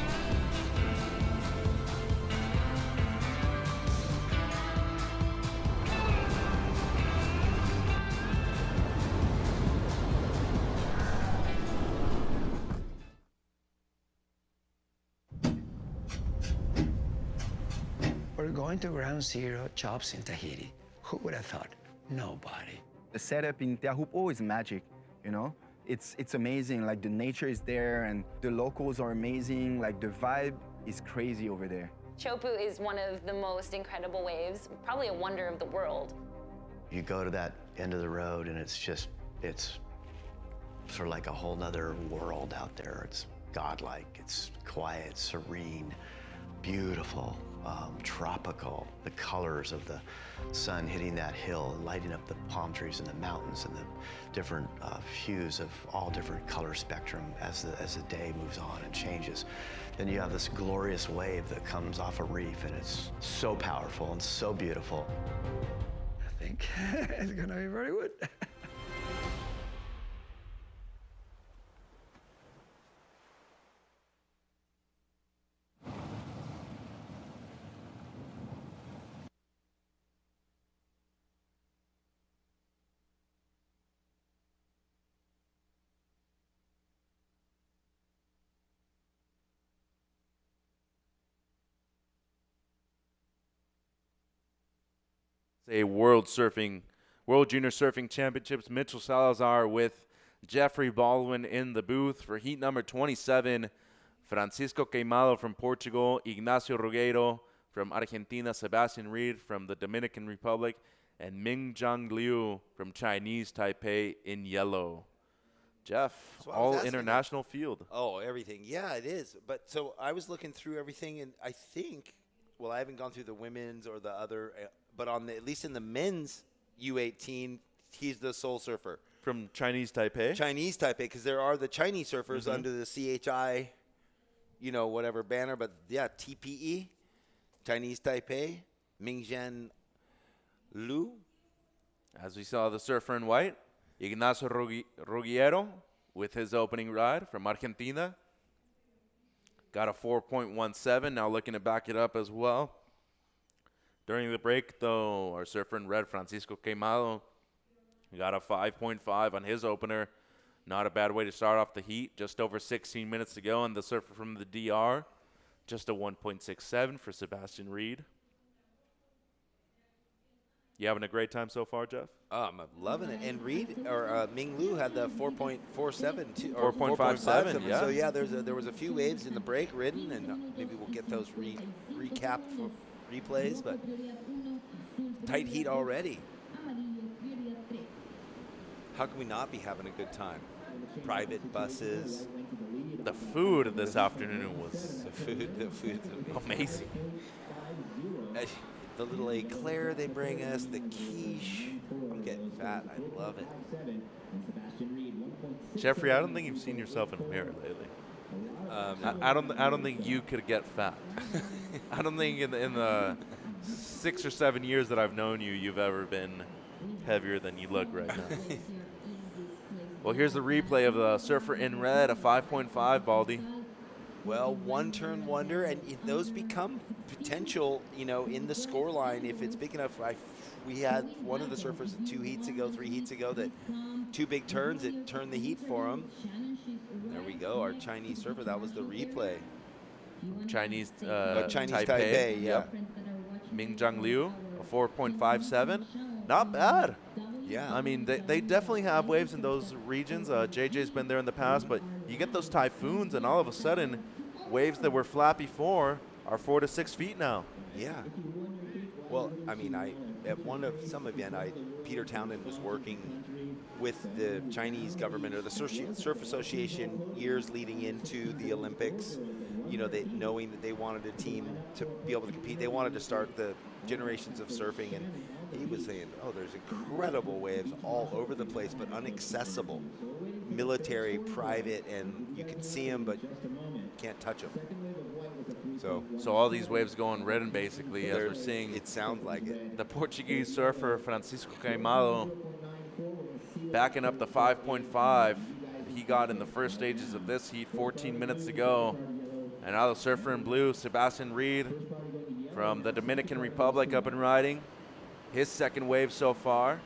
We're going to Ground Zero Chops in Tahiti. Who would have thought? Nobody. The setup in Teahupo'o is magic, It's amazing, like the nature is there and the locals are amazing, like the vibe is crazy over there. Chopu is one of the most incredible waves, probably a wonder of the world. You go to that end of the road and it's sort of like a whole nother world out there. It's godlike, it's quiet, serene, beautiful. tropical. The colors of the sun hitting that hill and lighting up the palm trees and the mountains and the different hues of all different color spectrum as the day moves on and changes. Then you have this glorious wave that comes off a reef, and it's so powerful and so beautiful. I think it's gonna be very good. World Junior Surfing Championships. Mitchell Salazar with Jeffrey Baldwin in the booth for heat number 27. Francisco Queimado from Portugal, Ignacio Ruggiero from Argentina, Sebastian Reed from the Dominican Republic, and Mingjang Liu from Chinese Taipei in yellow. Jeff, So I was all asking international field. Oh, everything. Yeah, it is. But so I was looking through everything, and I think, well, I haven't gone through the women's or the other, but on the, at least in the men's U18, he's the sole surfer. From Chinese Taipei? Chinese Taipei, because there are the Chinese surfers Mhm. under the CHI, whatever banner, but yeah, TPE, Chinese Taipei, Mingzhen Liu. As we saw the surfer in white, Ignacio Ruggiero with his opening ride from Argentina. Got a 4.17, now looking to back it up as well. During the break, though, our surfer in red, Francisco Queimado, got a 5.5 on his opener. Not a bad way to start off the heat. Just over 16 minutes to go, and the surfer from the DR, just a 1.67 for Sebastian Reed. You having a great time so far, Jeff? I'm loving it. And Reed or Ming Liu had the 4.47 too, 4.57. Yeah. So yeah, there was a few waves in the break ridden, and maybe we'll get those recapped for replays. But tight heat already. How can we not be having a good time? Private buses. The food this afternoon was the food's amazing. The little eclair they bring us, the quiche. I'm getting fat. I love it. Jeffrey, I don't think you've seen yourself in a mirror lately. I don't think you could get fat. I don't think in the 6 or 7 years that I've known you, you've ever been heavier than you look right now. Well, here's the replay of the surfer in red, a 5.5, Baldy. Well, one turn wonder, and those become potential, in the score line if it's big enough. We had one of the surfers 3 heats ago, that 2 big turns, it turned the heat for him. There we go, our Chinese surfer. That was the replay. Chinese Taipei, yeah. Yep. Mingjang Liu, a 4.57. Not bad. Yeah. I mean, they definitely have waves in those regions. JJ's been there in the past, but you get those typhoons, and all of a sudden, waves that were flat before are 4 to 6 feet now. Yeah. Well, I mean, at some event, Peter Townend was working with the Chinese government or the Surf Association years leading into the Olympics. Knowing that they wanted a team to be able to compete, they wanted to start the generations of surfing, and he was saying, there's incredible waves all over the place, but inaccessible. Military, private, and you can see them, but can't touch them. So all these waves going ridden, basically, as we're seeing. It sounds like it. The Portuguese surfer, Francisco Queimado, backing up the 5.5 he got in the first stages of this heat, 14 minutes to go. And now the surfer in blue, Sebastian Reed from the Dominican Republic, up and riding. His second wave so far.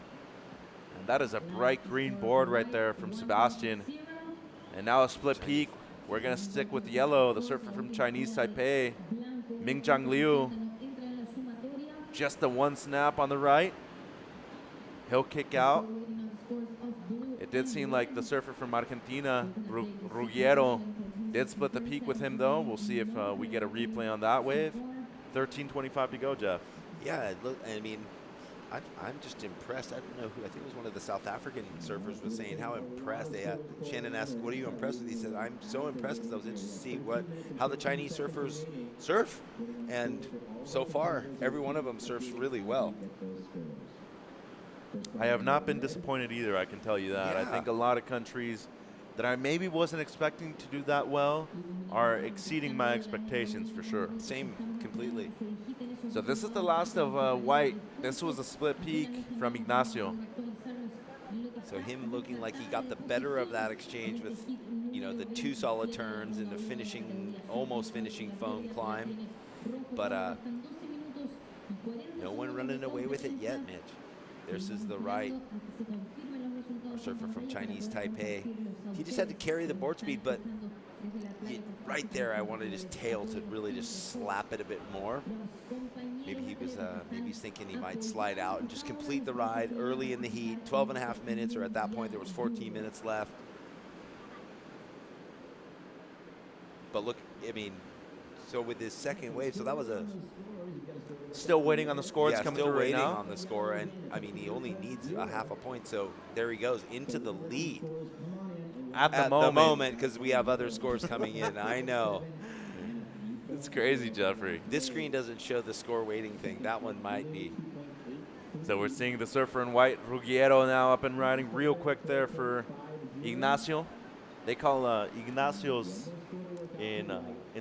And that is a bright green board right there from Sebastian. And now a split peak. We're going to stick with yellow, the surfer from Chinese Taipei, Mingjang Liu. Just the one snap on the right. He'll kick out. It did seem like the surfer from Argentina, Ruggiero, did split the peak with him, though. We'll see if we get a replay on that wave. 13:25 to go, Jeff. Yeah, look, I mean, I'm just impressed. I don't know who. I think it was one of the South African surfers was saying how impressed they had. Shannon asked, "What are you impressed with?" He said, "I'm so impressed because I was interested to see how the Chinese surfers surf, and so far every one of them surfs really well." I have not been disappointed either, I can tell you that. I think a lot of countries that I maybe wasn't expecting to do that well are exceeding my expectations for sure. Same, completely. So this is the last of White. This was a split peak from Ignacio. So him looking like he got the better of that exchange with, the 2 solid turns and the almost finishing foam climb. But no one running away with it yet, Mitch. This is the right surfer from Chinese Taipei. He just had to carry the board speed, but right there, I wanted his tail to really just slap it a bit more. Maybe he's thinking he might slide out and just complete the ride early in the heat, 12 and a half minutes, or at that point there was 14 minutes left. But look, so with his second wave, so that was still waiting on the score. It's coming through right now. Still waiting on the score, and he only needs a half a point, so there he goes into the lead. At the moment, because we have other scores coming in. I know. It's crazy, Jeffrey. This screen doesn't show the score waiting thing. That one might be. So we're seeing the surfer in white, Ruggiero, now up and riding real quick there for Ignacio. They call Ignacio's in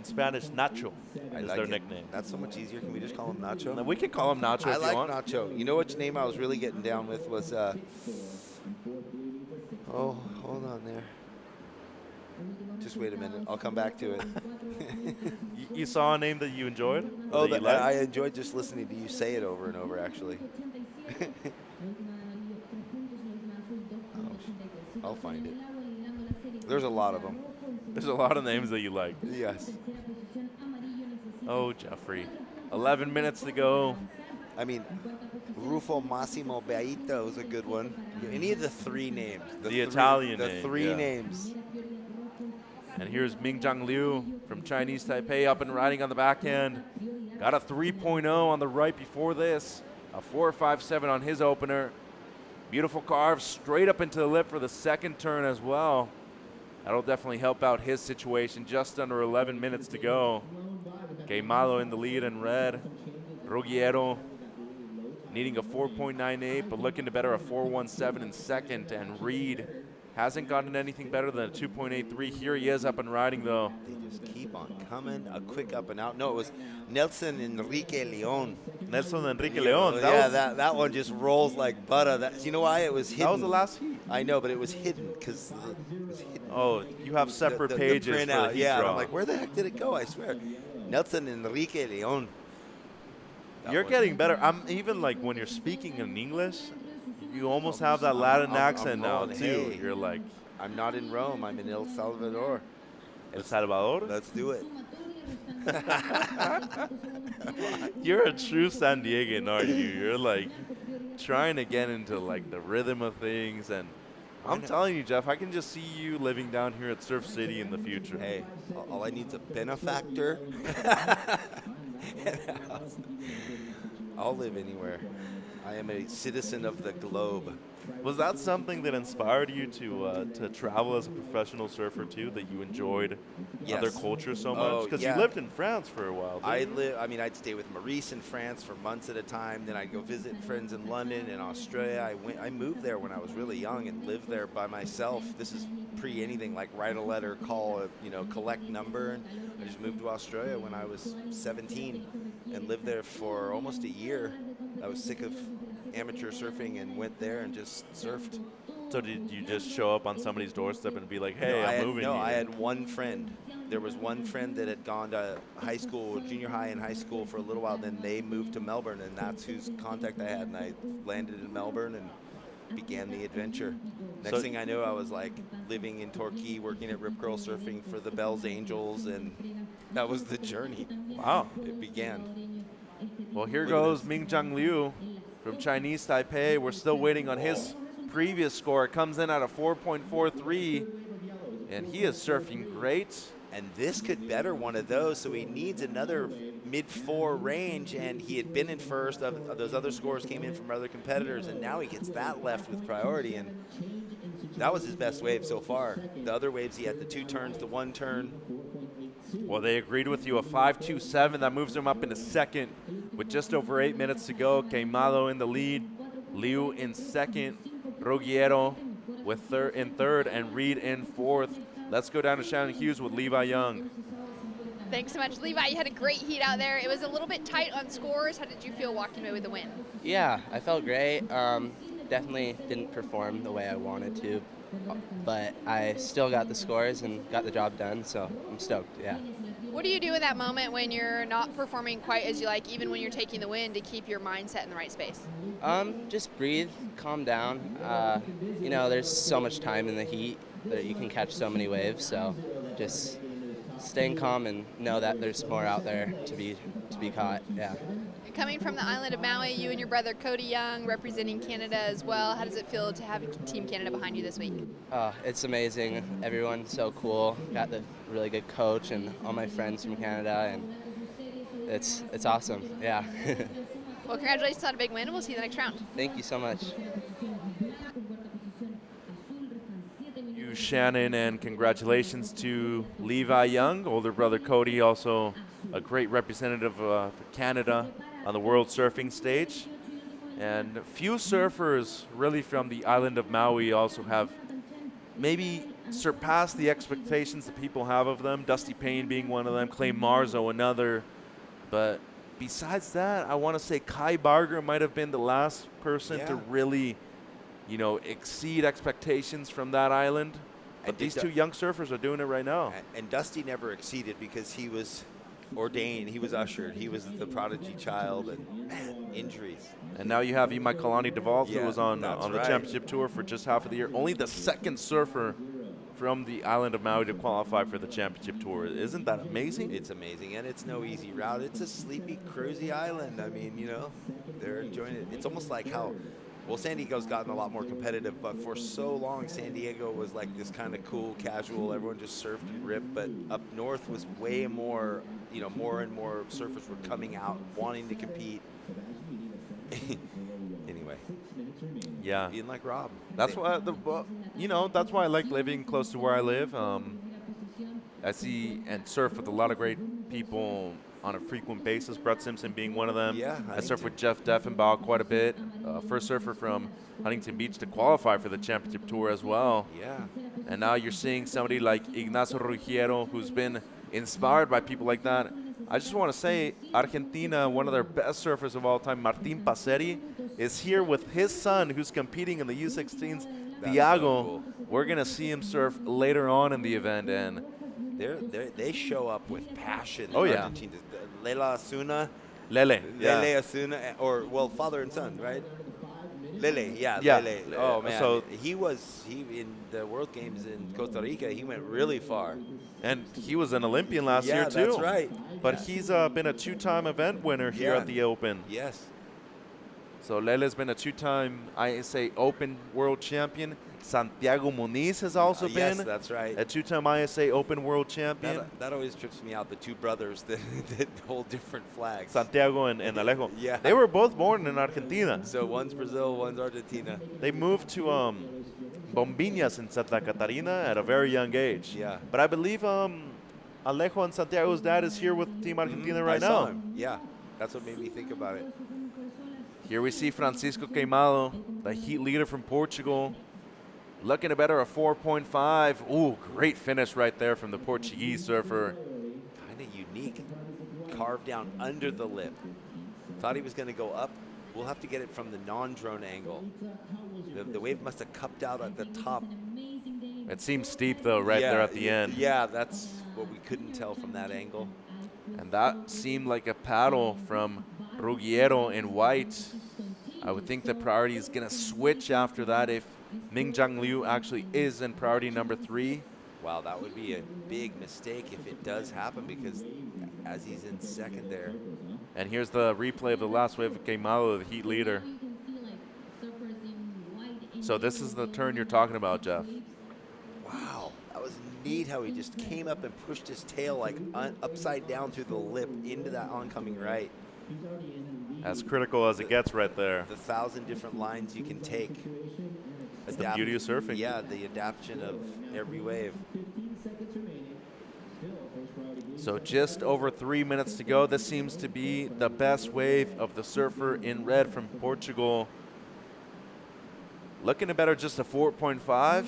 Spanish Nacho. Is their nickname. That's so much easier. Can we just call him Nacho? No, we can call him Nacho if you want. I like Nacho. You know which name I was really getting down with was oh, hold on there. Just wait a minute. I'll come back to it. You saw a name that you enjoyed? Oh, I enjoyed just listening to you say it over and over, actually. I'll find it. There's a lot of them. There's a lot of names that you like. Yes. Oh, Jeffrey. 11 minutes to go. Rufo Massimo Beaito is a good one. Any of the 3 names. The Italian names. The 3 names. And here's Minjiang Liu from Chinese Taipei up and riding on the backhand. Got a 3.0 on the right before this. A 4.57 on his opener. Beautiful carve straight up into the lip for the second turn as well. That'll definitely help out his situation. Just under 11 minutes to go. Queimado in the lead in red. Ruggiero needing a 4.98, but looking to better a 4.17 in second. And Reed hasn't gotten anything better than a 2.83. Here he is up and riding, though. They just keep on coming. A quick up and out. No, it was Nelson Enrique Leon. Nelson Enrique Leon. That one just rolls like butter. You know why? It was hidden. That was the last heat. I know, but it was hidden because it was hidden. Oh, you have separate pages for the heat draw. I'm like, where the heck did it go? I swear. Nelson Enrique Leon. You're getting better. I'm even like when you're speaking in English, you almost have that Latin accent now too. Hey, you're like, I'm not in Rome. I'm in El Salvador. El Salvador? Let's do it. You're a true San Diegan, aren't you? You're like trying to get into like the rhythm of things, and I'm telling you, Jeff, I can just see you living down here at Surf City in the future. Hey, all I need is a benefactor. I'll live anywhere. I am a citizen of the globe. Was that something that inspired you to travel as a professional surfer too? That you enjoyed other cultures so much? Because you lived in France for a while. I'd stay with Maurice in France for months at a time. Then I'd go visit friends in London and Australia. I moved there when I was really young and lived there by myself. This is pre anything like write a letter, call a collect number. And I just moved to Australia when I was 17 and lived there for almost a year. I was sick of amateur surfing and went there and just surfed. So did you just show up on somebody's doorstep and be like, hey, I'm moving here? I had one friend. There was one friend that had gone to high school, junior high and high school for a little while. Then they moved to Melbourne, and that's whose contact I had. And I landed in Melbourne and began the adventure. Next thing I knew, I was like living in Torquay, working at Rip Curl Surfing for the Bells Angels, and that was the journey. Wow. It began. Well, here goes Minjiang Liu from Chinese Taipei. We're still waiting on his previous score. It comes in at a 4.43, and he is surfing great. And this could better one of those, so he needs another mid-4 range, and he had been in first. Those other scores came in from other competitors, and now he gets that left with priority, and that was his best wave so far. The other waves, he had the 2 turns, the 1 turn. Well, they agreed with you, a 5.27. That moves him up into second with just over 8 minutes to go. Queimado in the lead, Liu in second, Ruggiero in third, and Reed in fourth. Let's go down to Shannon Hughes with Levi Young. Thanks so much, Levi. You had a great heat out there. It was a little bit tight on scores. How did you feel walking away with the win? Yeah, I felt great. Definitely didn't perform the way I wanted to, but I still got the scores and got the job done, so I'm stoked, yeah. What do you do in that moment when you're not performing quite as you like, even when you're taking the win, to keep your mindset in the right space? Just breathe, calm down. You know, there's so much time in the heat that you can catch so many waves, so just staying calm and know that there's more out there to be caught, yeah. Coming from the island of Maui, you and your brother Cody Young representing Canada as well. How does it feel to have Team Canada behind you this week? It's amazing. Everyone's so cool. Got the really good coach and all my friends from Canada, and it's awesome, yeah. Well, congratulations on a big win, and we'll see you in the next round. Thank you so much. You, Shannon, and congratulations to Levi Young, older brother Cody, also a great representative for Canada on the world surfing stage. And few surfers really from the island of Maui also have maybe surpassed the expectations that people have of them, Dusty Payne being one of them, Clay Marzo another. But besides that, I want to say Kai Barger might have been the last person to really, you know, exceed expectations from that island. But these two young surfers are doing it right now. And Dusty never exceeded because he was ordained, he was ushered, he was the prodigy child, and man, injuries. And now you have Imai Kalani Devalth, who was on the right. championship tour for just half of the year. Only the second surfer from the island of Maui to qualify for the championship tour. Isn't that amazing? It's amazing, and it's no easy route. It's a sleepy, cruisy island. I mean, you know, they're enjoying it. It's almost like how, well, San Diego's gotten a lot more competitive, but for so long, San Diego was like this kind of cool, casual, everyone just surfed and ripped, but up north was way more, you know, more and more surfers were coming out, wanting to compete. Anyway. Yeah. Being like Rob. That's why, you know, that's why I like living close to where I live. I see and surf with a lot of great people on a frequent basis, Brett Simpson being one of them. Yeah, I surf with Jeff Deffenbaugh quite a bit. First surfer from Huntington Beach to qualify for the championship tour as well. Yeah. And now you're seeing somebody like Ignacio Ruggiero, who's been inspired by people like that. I just want to say, Argentina, one of their best surfers of all time, Martín Paseri, is here with his son, who's competing in the U16s, Thiago. So cool. We're going to see him surf later on in the event, and they show up with passion. Oh, yeah. Argentina. Lela Asuna. Lele. Lele Asuna, or, well, father and son, right? Lele, yeah. Lele. Oh, man. So he in the World Games in Costa Rica, he went really far. And he was an Olympian last year, too. Yeah, that's right. But he's been a two-time event winner here at the Open. Yes. So Lele's been a two-time ISA Open world champion. Santiago Muniz has also been that's right. a two-time ISA Open world champion. That always trips me out, the two brothers that hold different flags. Santiago and Alejo. Yeah. They were both born in Argentina. So one's Brazil, one's Argentina. They moved to Bombiñas in Santa Catarina at a very young age. Yeah. But I believe Alejo and Santiago's dad is here with Team Argentina right I now. saw him. Yeah, that's what made me think about it. Here we see Francisco Queimado, the heat leader from Portugal, looking to better a 4.5. Ooh, great finish right there from the Portuguese surfer. Kind of unique. Carved down under the lip. Thought he was going to go up. We'll have to get it from the non-drone angle. The wave must have cupped out at the top. It seems steep, though, right there at the end. Yeah, that's what we couldn't tell from that angle. And that seemed like a paddle from Ruggiero in white. I would think the priority is going to switch after that if Mingjiang Liu actually is in priority number 3. Wow, that would be a big mistake if it does happen, because as he's in second there. And here's the replay of the last wave of Queimado, the heat leader. So this is the turn you're talking about, Jeff. Wow, that was neat neat how he just came up and pushed his tail like upside down through the lip into that oncoming right. As critical as it gets right there. The 1,000 different lines you can take. That's the beauty of surfing. Yeah, the adaptation of every wave. So just over 3 minutes to go. This seems to be the best wave of the surfer in red from Portugal. Looking to better just a 4.5.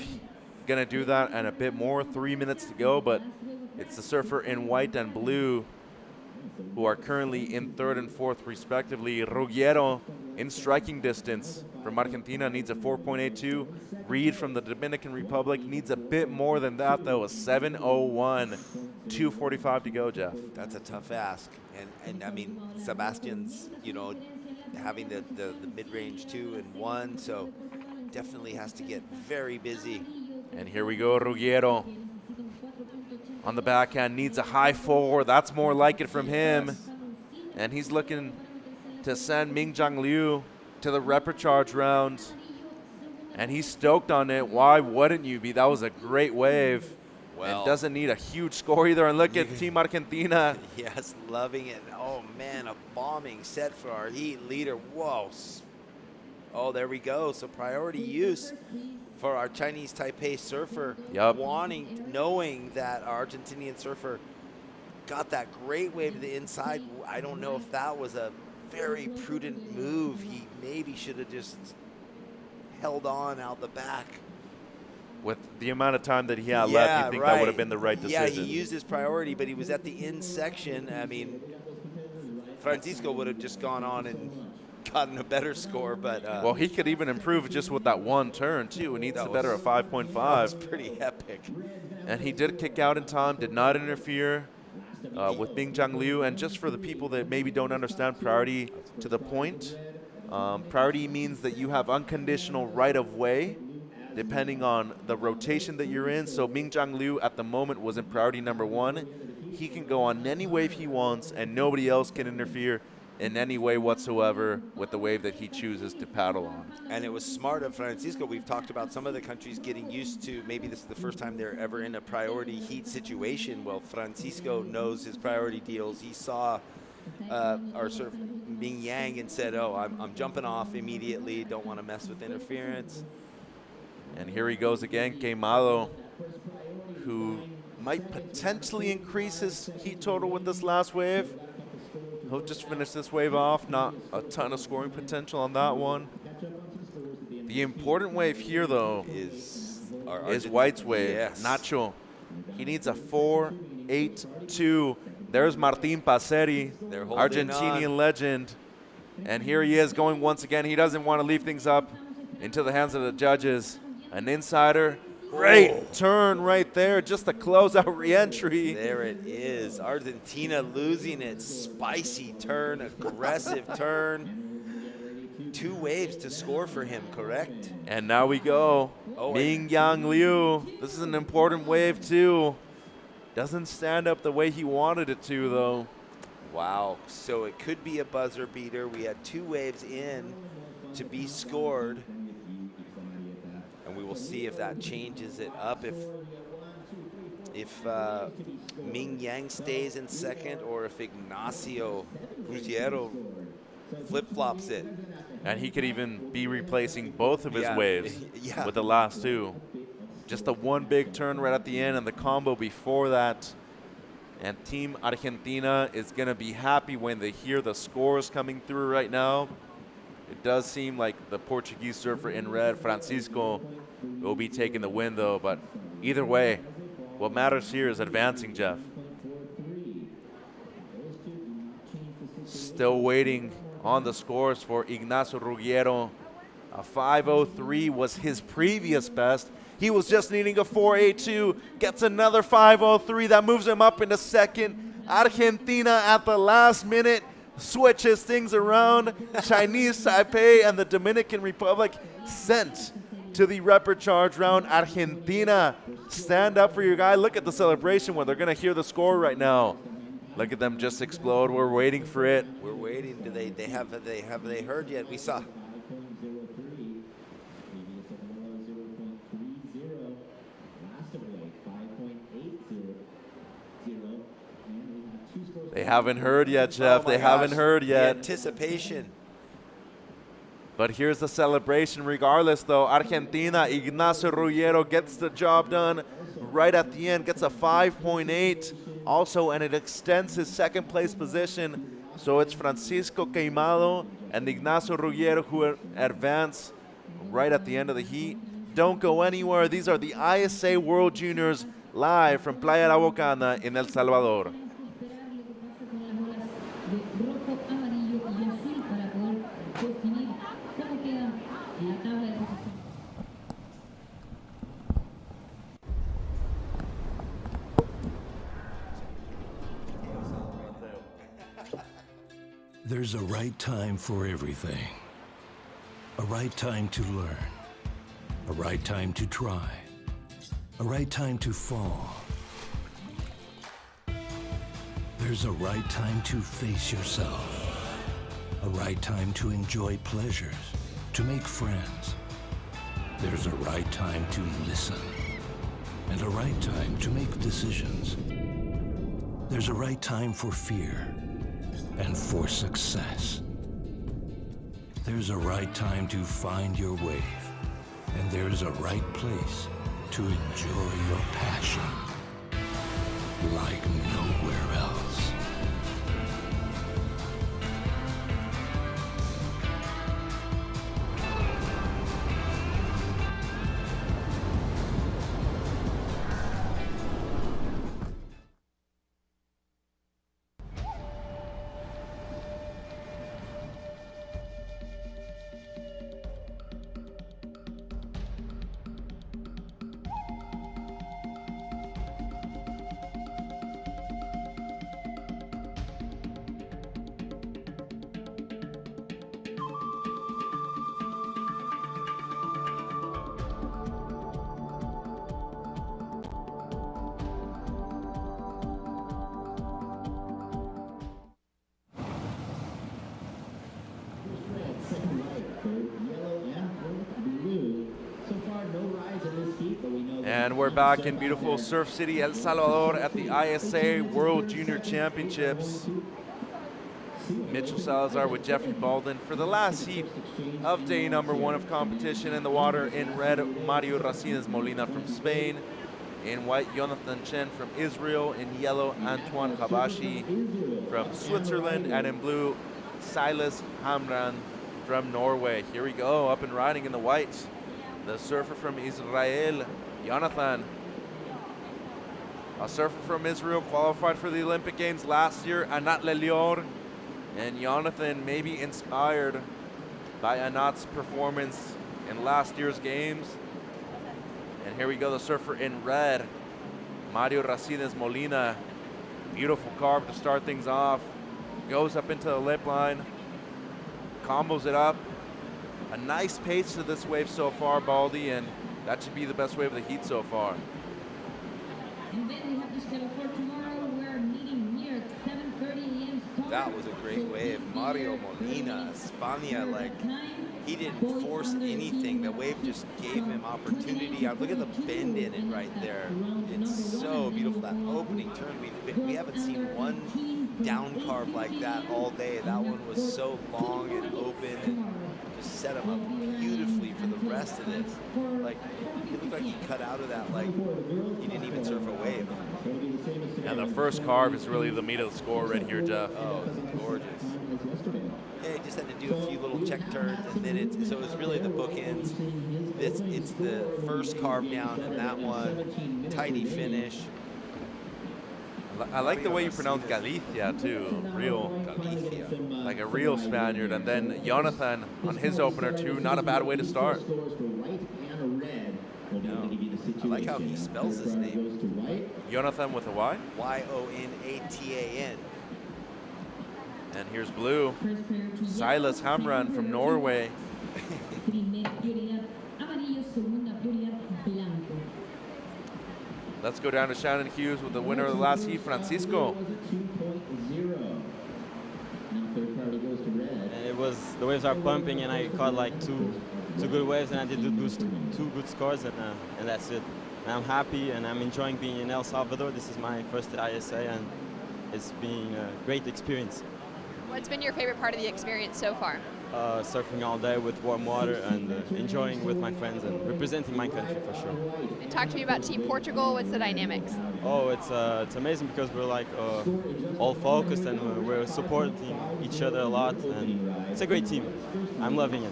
Gonna do that and a bit more. 3 minutes to go, but it's the surfer in white and blue who are currently in third and fourth respectively. Ruggiero in striking distance from Argentina needs a 4.82. Reed from the Dominican Republic needs a bit more than that though, a 7.01. 2:45 to go, Jeff. That's a tough ask. And I mean, Sebastian's, you know, having the mid-range 2 and 1, so definitely has to get very busy. And here we go, Ruggiero. On the backhand, needs a high 4. That's more like it from him. And he's looking to send Mingjiang Liu to the repechage round. And he's stoked on it. Why wouldn't you be? That was a great wave. Well, and doesn't need a huge score either. And look at Team Argentina. Yes, loving it. Oh, man, a bombing set for our heat leader. Whoa. Oh, there we go. So priority use for our Chinese Taipei surfer, knowing that our Argentinian surfer got that great wave to the inside. I don't know if that was a very prudent move. He maybe should have just held on out the back. With the amount of time that he had left, you think that would have been the right decision? Yeah, he used his priority, but he was at the in section. I mean, Francisco would have just gone on and gotten a better score, but well, he could even improve just with that one turn too. He needs to better a 5.5. That's pretty epic. And he did kick out in time, did not interfere with Mingjiang Liu. And just for the people that maybe don't understand priority to the point, priority means that you have unconditional right of way depending on the rotation that you're in. So Mingjiang Liu at the moment was in priority number 1. He can go on any wave he wants and nobody else can interfere in any way whatsoever with the wave that he chooses to paddle on. And it was smart of Francisco. We've talked about some of the countries getting used to, maybe this is the first time they're ever in a priority heat situation. Well, Francisco knows his priority deals. He saw our surf Ming Yang and said, oh, I'm jumping off immediately, don't want to mess with interference. And here he goes again, Queimado, who might potentially increase his heat total with this last wave. He'll just finish this wave off, not a ton of scoring potential on that one. The important wave here, though, is White's wave, Nacho. He needs a 4.82. There's Martín Passeri, Argentinian legend. And here he is going once again. He doesn't want to leave things up into the hands of the judges. An insider. Great turn right there, just a closeout re-entry. There it is. Argentina losing its spicy turn, aggressive turn. 2 waves to score for him, correct? And now we go. Mingjiang Liu. This is an important wave too. Doesn't stand up the way he wanted it to though. Wow, so it could be a buzzer beater. We had 2 waves in to be scored. And we will see if that changes it up, if Ming Yang stays in second or if Ignacio Ruggiero flip-flops it. And he could even be replacing both of his waves with the last 2. Just the one big turn right at the end and the combo before that. And Team Argentina is going to be happy when they hear the scores coming through right now. It does seem like the Portuguese surfer in red, Francisco, will be taking the win though, but either way, what matters here is advancing, Jeff. Still waiting on the scores for Ignacio Ruggiero. A 5.03 was his previous best. He was just needing a 4.82, gets another 5.03. That moves him up into second. Argentina at the last minute switches things around. Chinese Taipei and the Dominican Republic sent to the repechage round. Argentina, stand up for your guy. Look at the celebration when they're going to hear the score right now. Look at them just explode. We're waiting for it. We're waiting. Do have they heard yet? We saw. They haven't heard yet, Jeff. They haven't heard yet. The anticipation. But here's the celebration regardless, though. Argentina, Ignacio Ruggiero gets the job done right at the end, gets a 5.8 also, and it extends his second place position. So it's Francisco Queimado and Ignacio Ruggiero who advance right at the end of the heat. Don't go anywhere. These are the ISA World Juniors live from Playa La Bocana in El Salvador. There's a right time for everything. A right time to learn. A right time to try. A right time to fall. There's a right time to face yourself. A right time to enjoy pleasures, to make friends. There's a right time to listen. And a right time to make decisions. There's a right time for fear and for success. There's a right time to find your wave. And there's a right place to enjoy your passion like nowhere else. And we're back in beautiful Surf City, El Salvador at the ISA World Junior Championships. Mitchell Salazar with Jeffrey Baldwin for the last heat of day number 1 of competition. In the water in red, Mario Racines Molina from Spain. In white, Jonathan Chen from Israel. In yellow, Antoine Habashi from Switzerland. And in blue, Silas Hamran from Norway. Here we go, up and riding in the white. The surfer from Israel, Jonathan. A surfer from Israel qualified for the Olympic Games last year, Anat Lelior. And Jonathan may be inspired by Anat's performance in last year's games. And here we go, the surfer in red, Mario Racines Molina. Beautiful carve to start things off. Goes up into the lip line, combos it up. A nice pace to this wave so far, Baldy, and that should be the best wave of the heat so far. And then we have the schedule for tomorrow. We're meeting here at 7:30 a.m. That was a great wave. Mario Molina, España, like, he didn't force anything. The wave just gave him opportunity. Look at the bend in it right there. It's so beautiful, that opening turn. We haven't seen one down carve like that all day. That one was so long and open and just set him up beautifully for the rest of this. Like, it looked like he cut out of that like he didn't even surf a wave. And the first carve is really the meat of the score right here, Jeff. Oh, it's gorgeous. Yeah, he just had to do a few little check turns, and then so it's really the bookends. It's the first carve down from that one, tidy finish. I like the way you pronounce Galicia too, real, like a real Spaniard. And then Jonathan on his opener too, not a bad way to start. No. I like how he spells his name. Jonathan with a Y? Y-O-N-A-T-A-N. And here's blue, Silas Hamran from Norway. Let's go down to Shannon Hughes with the winner of the last heat, Francisco. And it was, the waves are pumping, and I caught like two good waves, and I did those two good scores, and that's it. And I'm happy, and I'm enjoying being in El Salvador. This is my first ISA, and it's been a great experience. What's been your favorite part of the experience so far? Surfing all day with warm water and enjoying with my friends and representing my country for sure. And talk to me about Team Portugal. What's the dynamics? Oh, it's amazing because we're like all focused and we're supporting each other a lot, and it's a great team. I'm loving it.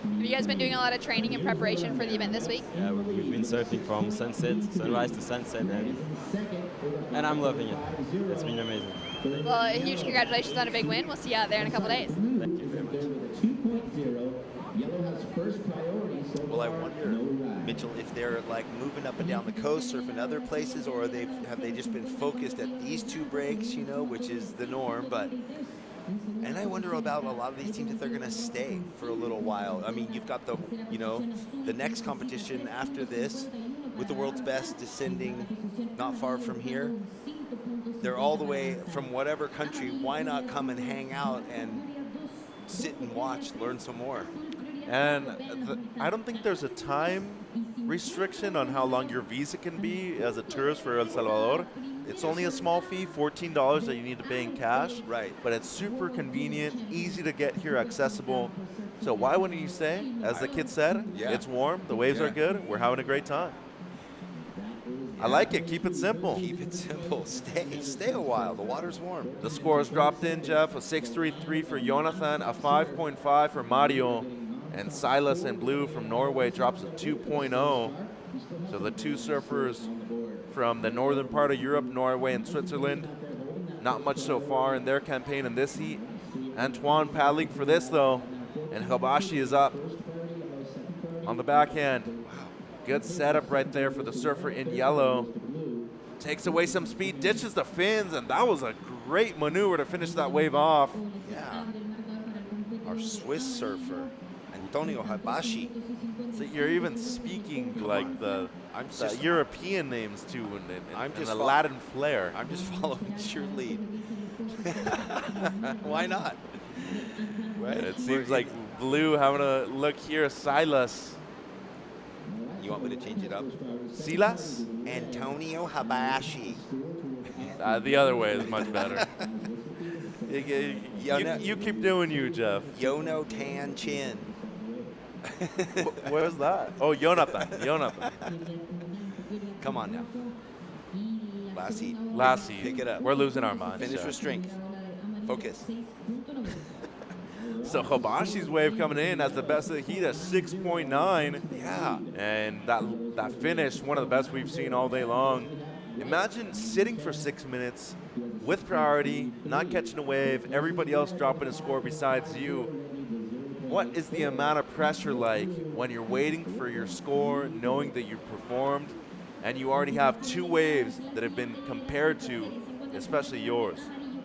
Have you guys been doing a lot of training and preparation for the event this week? Yeah, we've been surfing from sunrise to sunset, and I'm loving it. It's been amazing. Well, a huge congratulations on a big win. We'll see you out there in a couple days. Thank you very much. Well, I wonder, Mitchell, if they're like moving up and down the coast, surfing other places, or have they just been focused at these two breaks, you know, which is the norm. And I wonder about a lot of these teams if they're going to stay for a little while. I mean, you've got the next competition after this with the world's best descending not far from here. They're all the way from whatever country. Why not come and hang out and sit and watch, learn some more? And I don't think there's a time restriction on how long your visa can be as a tourist for El Salvador. It's only a small fee, $14 that you need to pay in cash. Right. But it's super convenient, easy to get here, accessible. So why wouldn't you stay? As the kid said, it's warm, the waves are good, we're having a great time. I like it. Keep it simple. Keep it simple. Stay a while. The water's warm. The scores dropped in, Jeff. A 6.33 for Jonathan, a 5.5 for Mario, and Silas in blue from Norway drops a 2.0. So the two surfers from the northern part of Europe, Norway and Switzerland, not much so far in their campaign in this heat. Antoine paddling for this though, and Habashi is up on the backhand. Good setup right there for the surfer in yellow. Takes away some speed, ditches the fins, and that was a great maneuver to finish that wave off. Yeah. Our Swiss surfer, Antonio Habashi. So you're even speaking like the European names too, and the Latin flair. I'm just following your lead. Why not? Right? It seems like blue having a look here. Silas. You want me to change it up? Silas? Antonio Habashi. The other way is much better. You keep doing you, Jeff. Yono Tan Chin. Where's that? Oh, Jonathan. Come on now. Last heat. Pick it up. We're losing our minds. Finish with strength. Focus. So Habashi's wave coming in as the best of the heat at 6.9. Yeah. And that finish, one of the best we've seen all day long. Imagine sitting for 6 minutes with priority, not catching a wave, everybody else dropping a score besides you. What is the amount of pressure like when you're waiting for your score, knowing that you performed, and you already have two waves that have been compared to, especially yours?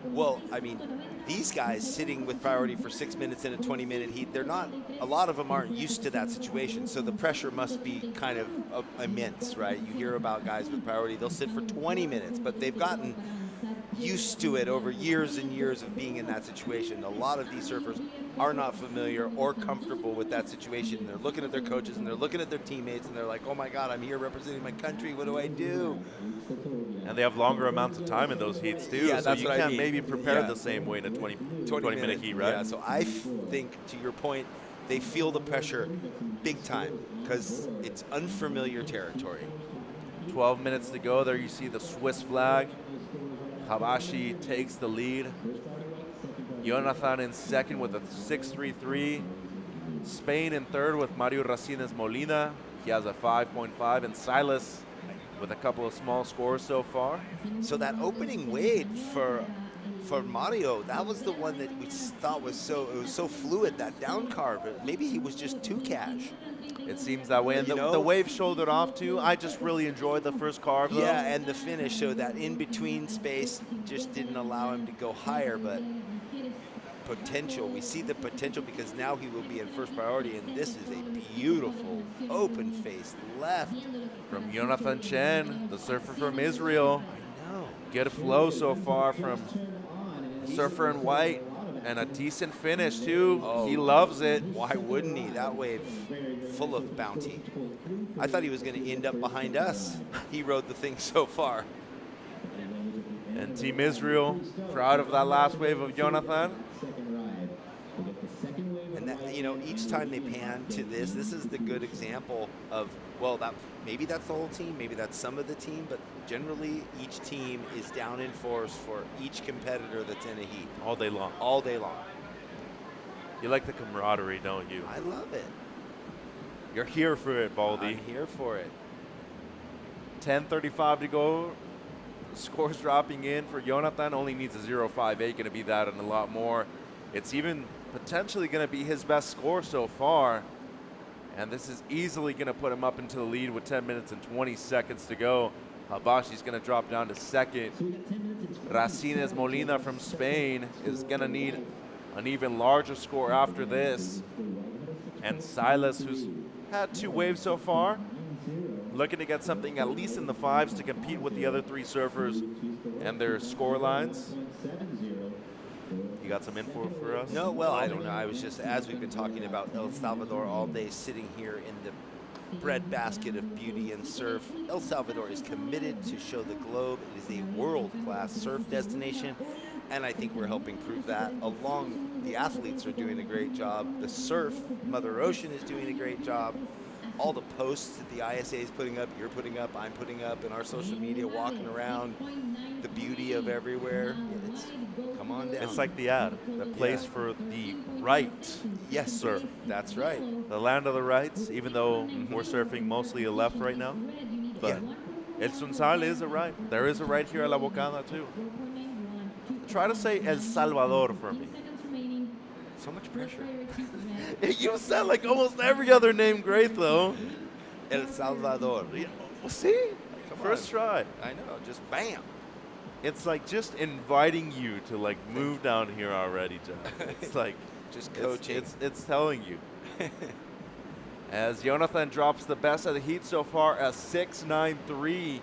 Well, I mean, these guys sitting with priority for 6 minutes in a 20-minute heat, a lot of them aren't used to that situation, so the pressure must be kind of immense, right? You hear about guys with priority, they'll sit for 20 minutes, but they've gotten used to it over years and years of being in that situation. A lot of these surfers are not familiar or comfortable with that situation. They're looking at their coaches and they're looking at their teammates and they're like, oh my God, I'm here representing my country. What do I do? And they have longer amounts of time in those heats too. Yeah, so that's you what I can't mean. maybe prepare the same way in a 20-minute heat, right? Yeah, so I think, to your point, they feel the pressure big time because it's unfamiliar territory. 12 minutes to go. There you see the Swiss flag. Habashi takes the lead. Jonathan in second with a 6.33. Spain in third with Mario Racines Molina. He has a 5.5. And Silas with a couple of small scores so far. So that opening wave for Mario, that was the one that we thought was so fluid, that down carve. Maybe he was just too cash. It seems that way. And the wave shouldered off too. I just really enjoyed the first carve though. Yeah, and the finish, so that in-between space just didn't allow him to go higher, but potential. We see the potential because now he will be in first priority, and this is a beautiful open face left. From Jonathan Chen, the surfer from Israel. I know. Good flow so far from surfer in white. And a decent finish too. Oh, he loves it. Why wouldn't he? That wave full of bounty. I thought he was going to end up behind us. He rode the thing so far. And Team Israel, proud of that last wave of Jonathan. And that, you know, each time they pan to this is the good example of, well, that maybe that's the whole team, maybe that's some of the team, but generally each team is down in force for each competitor that's in a heat. All day long. All day long. You like the camaraderie, don't you? I love it. You're here for it, Baldy. I'm here for it. 10:35 to go. Scores dropping in for Jonathan. Only needs a 0.58. Going to be that and a lot more. It's even potentially going to be his best score so far. And this is easily going to put him up into the lead with 10 minutes and 20 seconds to go. Habashi's going to drop down to second. Racines Molina from Spain is going to need an even larger score after this. And Silas, who's had 2 waves so far, looking to get something at least in the 5s to compete with the other 3 surfers and their score lines. You got some info for us? No, well, I don't know. I was just, as we've been talking about El Salvador all day, sitting here in the breadbasket of beauty and surf. El Salvador is committed to show the globe it is a world-class surf destination, and I think we're helping prove that. Along, the athletes are doing a great job. The surf, Mother Ocean is doing a great job. All the posts that the ISA is putting up, you're putting up, I'm putting up in our social media, walking around, the beauty of everywhere. It's, come on down. It's like the ad, the place for the right. Yes, surf. That's right. The land of the rights, even though we're surfing mostly a left right now. But El Sunsal is a right. There is a right here at La Bocana too. Try to say El Salvador for me. So much pressure. You sound like almost every other name great, though. El Salvador. Yeah, well, see? First try. I know, just bam. It's like just inviting you to like move down here already, John. It's like just coaching. It's telling you. As Jonathan drops the best of the heat so far, a 6.93,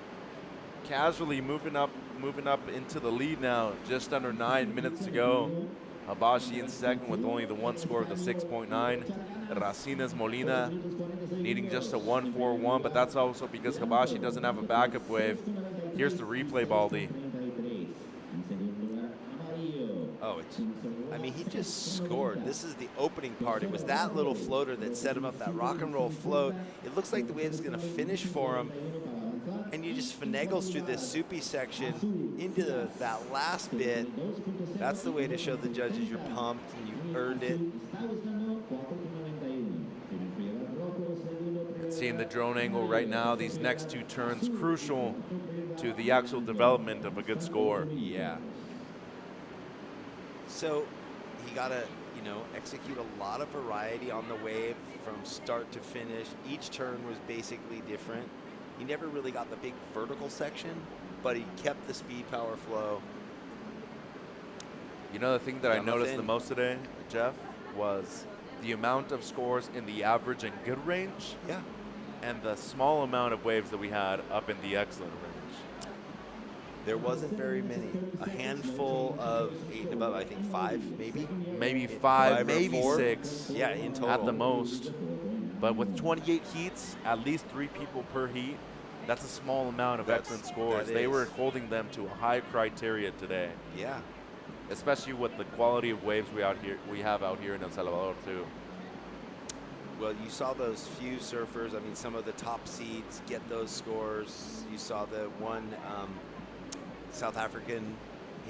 casually moving up into the lead now. Just under 9 minutes to go. Habashi in second with only the 1 score of the 6.9. Racines Molina needing just a 1.41, but that's also because Habashi doesn't have a backup wave. Here's the replay, Baldy. Oh, I mean, he just scored. This is the opening part. It was that little floater that set him up, that rock and roll float. It looks like the wave's going to finish for him. And you just finagles through this soupy section into that last bit. That's the way to show the judges you're pumped and you earned it. Seeing the drone angle right now, these next 2 turns crucial to the actual development of a good score. Yeah. So he got to, you know, execute a lot of variety on the wave from start to finish. Each turn was basically different. He never really got the big vertical section, but he kept the speed power flow. You know the thing that I noticed the most today, Jeff, was the amount of scores in the average and good range. Yeah. And the small amount of waves that we had up in the excellent range. There wasn't very many. A handful of 8 and above, I think 5 maybe. Maybe 5, maybe 4. 6. Yeah, in total. At the most. But with 28 heats, at least 3 people per heat, that's a small amount of excellent scores. They were holding them to a high criteria today. Yeah. Especially with the quality of waves we have out here in El Salvador too. Well, you saw those few surfers. I mean, some of the top seeds get those scores. You saw the one South African,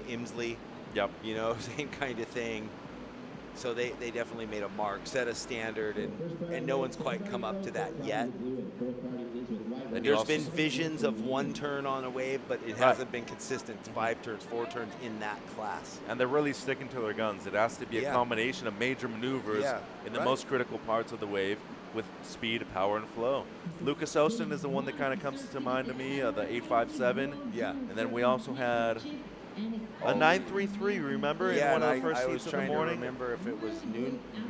Imsley. Yep. You know, same kind of thing. So they definitely made a mark, set a standard, and no one's quite come up to that yet. There's been visions of 1 turn on a wave, but it hasn't been consistent. 5 turns, 4 turns in that class. And they're really sticking to their guns. It has to be a combination of major maneuvers in the most critical parts of the wave with speed, power, and flow. Lucas Austin is the one that kind of comes to mind to me, the 857. Yeah. And then we also had a 933, remember? Yeah, in one of the first I heats was of the morning. trying to remember if it was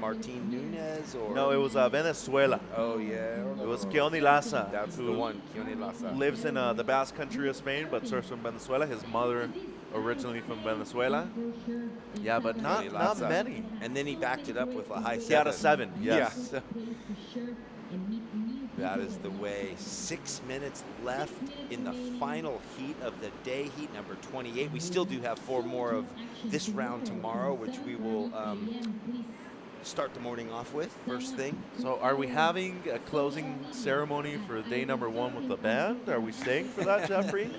Martin Nunez or... No, it was Venezuela. Oh, yeah. It was Keoni Laza. That's the one, Keoni Laza. Lives in the Basque country of Spain, but surfs from Venezuela. His mother originally from Venezuela. Yeah, but not many. And then he backed it up with a high 7. He had a 7, yes. Yeah. That is the way. 6 minutes left in the final heat of the day, heat number 28. We still do have 4 more of this round tomorrow, which we will start the morning off with, first thing. So are we having a closing ceremony for day number 1 with the band? Are we staying for that, Jeffrey?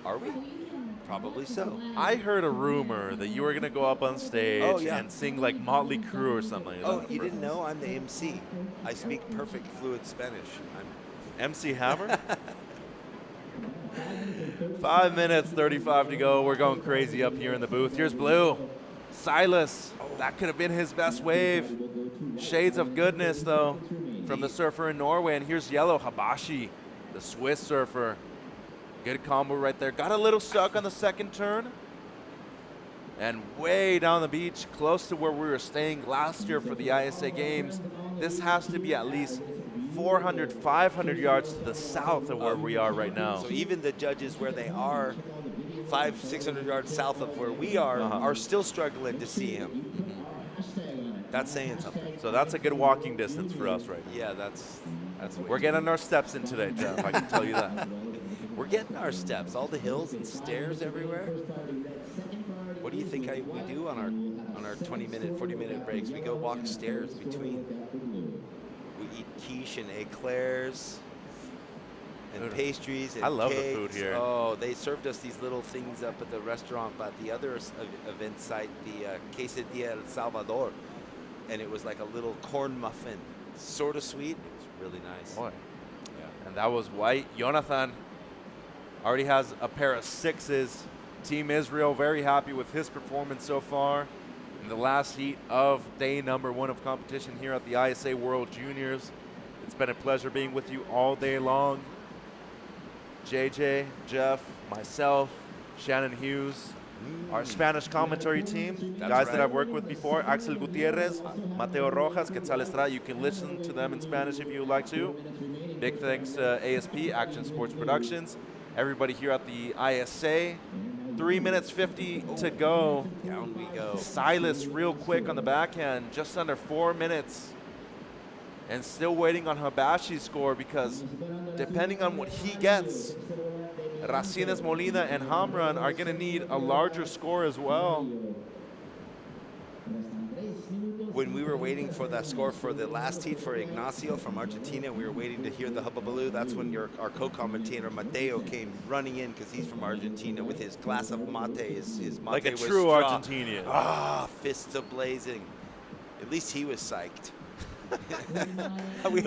Are we? Probably so. I heard a rumor that you were going to go up on stage and sing like Motley Crue or something. Oh, you didn't know? I'm the MC. I speak perfect fluid Spanish. I'm MC Hammer? 5 minutes, 35 to go. We're going crazy up here in the booth. Here's Blue. Silas. That could have been his best wave. Shades of goodness, though, from the surfer in Norway. And here's Yellow Habashi, the Swiss surfer. Good combo right there. Got a little stuck on the second turn. And way down the beach, close to where we were staying last year for the ISA Games. This has to be at least 400, 500 yards to the south of where we are right now. So even the judges where they are 500, 600 yards south of where we are still struggling to see him. That's saying something. So that's a good walking distance for us right now. Yeah, that's we're getting our steps in today, Jeff. I can tell you that. We're getting our steps. All the hills and stairs everywhere. What do you think we do on our 20-minute, 40-minute breaks? We go walk stairs between. We eat quiche and eclairs and pastries and I love cakes. the food here. Oh, they served us these little things up at the restaurant, but the other event site, the Quesadilla El Salvador, and it was like a little corn muffin, sort of sweet. It was really nice. Boy. Yeah. And that was white. Jonathan already has a pair of 6s. Team Israel very happy with his performance so far in the last heat of day number 1 of competition here at the ISA World Juniors. It's been a pleasure being with you all day long. JJ, Jeff, myself, Shannon Hughes, our Spanish commentary team, guys that I've worked with before, Axel Gutierrez, Mateo Rojas, Quetzal Estrada. You can listen to them in Spanish if you would like to. Big thanks to ASP, Action Sports Productions, everybody here at the ISA. 3 minutes 50 to go. Down we go. Silas real quick on the backhand, just under 4 minutes. And still waiting on Habashi's score because depending on what he gets, Racines Molina and Hamran are going to need a larger score as well. When we were waiting for that score for the last heat for Ignacio from Argentina, we were waiting to hear the hubbubaloo. That's when our co-commentator Mateo came running in because he's from Argentina with his glass of mate. His mate like a was true straw. Argentinian. Fists a-blazing. At least he was psyched. we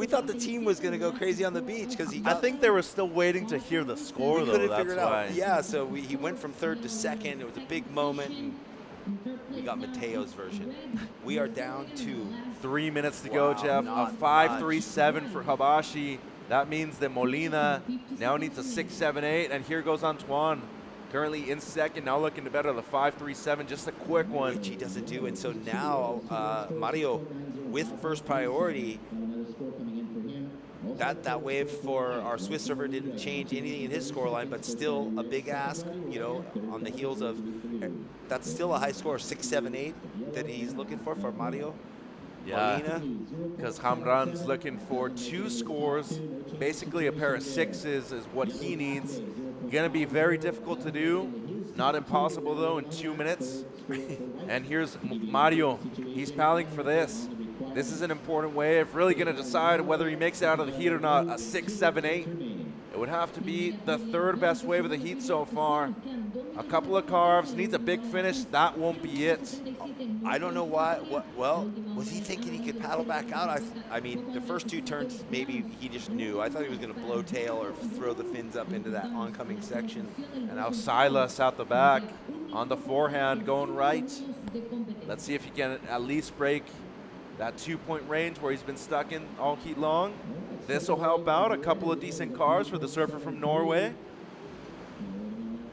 thought the team was going to go crazy on the beach because I think they were still waiting to hear the score, though. Couldn't that's figure it why. out. Yeah, so he went from 3rd to 2nd. It was a big moment. And we got Mateo's version. We are down to 3 minutes to go, Jeff. A 5.37 for Habashi. That means that Molina now needs a 6.78, and here goes Antoine. Currently in 2nd, now looking to better the 5.37, just a quick one. Which he doesn't do, and so now Mario with first priority. That wave for our Swiss server didn't change anything in his scoreline, but still a big ask, on the heels of, that's still a high score, 6.78 that he's looking for Mario. Yeah, Molina. because Hamran's looking for 2 scores, basically a pair of 6s is what he needs. Gonna be very difficult to do, not impossible though in 2 minutes. And here's Mario, he's paddling for this. This is an important wave, really gonna decide whether he makes it out of the heat or not. A 6.78. It would have to be the 3rd best wave of the heat so far. A couple of carves, needs a big finish, that won't be it. I don't know why. Well, was he thinking he could paddle back out? I mean, the first 2 turns, maybe he just knew. I thought he was going to blow tail or throw the fins up into that oncoming section. And now Silas out the back on the forehand going right. Let's see if he can at least break that 2-point range where he's been stuck in all heat long. This will help out. A couple of decent cars for the surfer from Norway.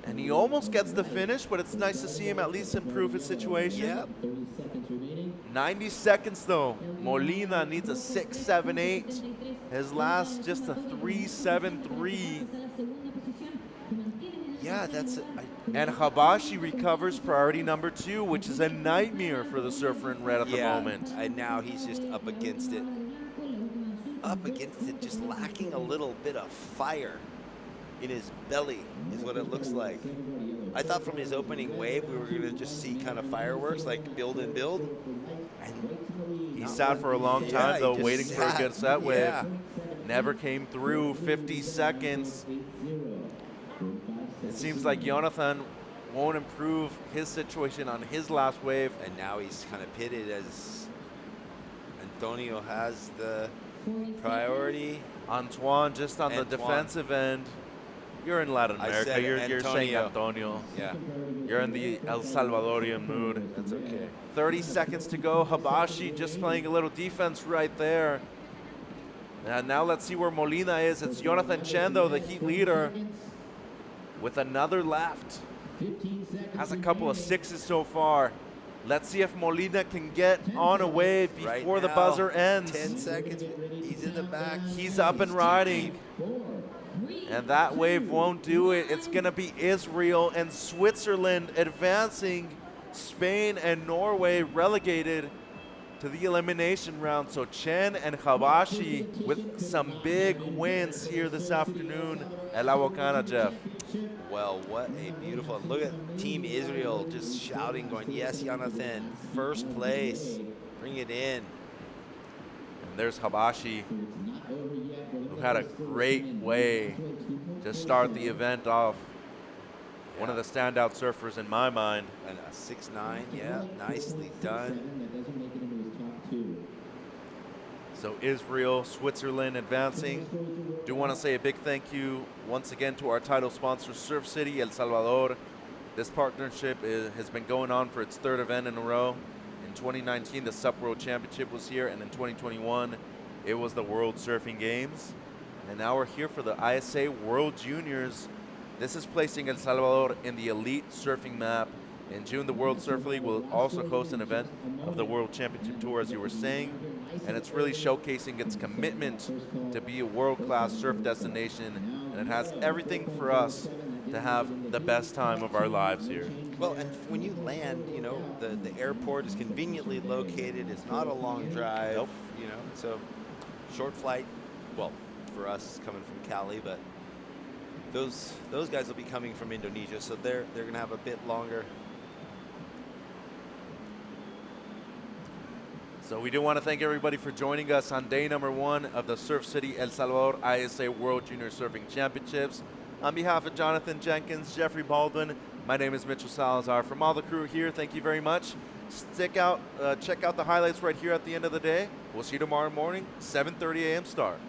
And he almost gets the finish, but it's nice to see him at least improve his situation. Yep. 90 seconds though. Molina needs a 6.78. His last just a 3.73. Yeah, that's it. And Habashi recovers priority number 2, which is a nightmare for the surfer in red at the moment. And now he's just up against it. up against it, just lacking a little bit of fire in his belly is what it looks like. I thought from his opening wave we were going to just see kind of fireworks, like build and build. And he sat for a long time, though, waiting for a good set wave. Yeah. Never came through. 50 seconds. It seems like Jonathan won't improve his situation on his last wave. And now he's kind of pitted as Antonio has the priority. Antoine just on the defensive end. You're in Latin America. You're saying Antonio. Yeah. You're in the El Salvadorian mood. That's okay. 30 seconds to go. Habashi just playing a little defense right there. And now let's see where Molina is. It's Jonathan Chen, though, the heat leader, with another left. Has a couple of sixes so far. Let's see if Molina can get on a wave before the buzzer ends. 10 seconds. He's in the back. He's up and riding. And that wave won't do it. It's going to be Israel and Switzerland advancing. Spain and Norway relegated to the elimination round. So Chen and Habashi with some big wins here this afternoon at La Bacana, Jeff. Well, what a beautiful, look at Team Israel just shouting, going, yes, Jonathan, first place, bring it in. And there's Habashi, who had a great way to start the event off. One of the standout surfers in my mind. And a 6'9", yeah, nicely done. So Israel, Switzerland advancing. Do want to say a big thank you once again to our title sponsor, Surf City, El Salvador. This partnership has been going on for its third event in a row. In 2019, the SUP World Championship was here, and in 2021, it was the World Surfing Games. And now we're here for the ISA World Juniors. This is placing El Salvador in the elite surfing map. In June, the World Surf League will also host an event of the World Championship Tour, as you were saying, and it's really showcasing its commitment to be a world-class surf destination, and it has everything for us to have the best time of our lives here. Well, and when you land, you know, the airport is conveniently located. It's not a long drive. Nope. You know, so short flight. Well, for us coming from Cali, but those guys will be coming from Indonesia, so they're going to have a bit longer. So we do want to thank everybody for joining us on day number 1 of the Surf City El Salvador ISA World Junior Surfing Championships. On behalf of Jonathan Jenkins, Jeffrey Baldwin, my name is Mitchell Salazar. From all the crew here, thank you very much. Check out the highlights right here at the end of the day. We'll see you tomorrow morning, 7:30 a.m. start.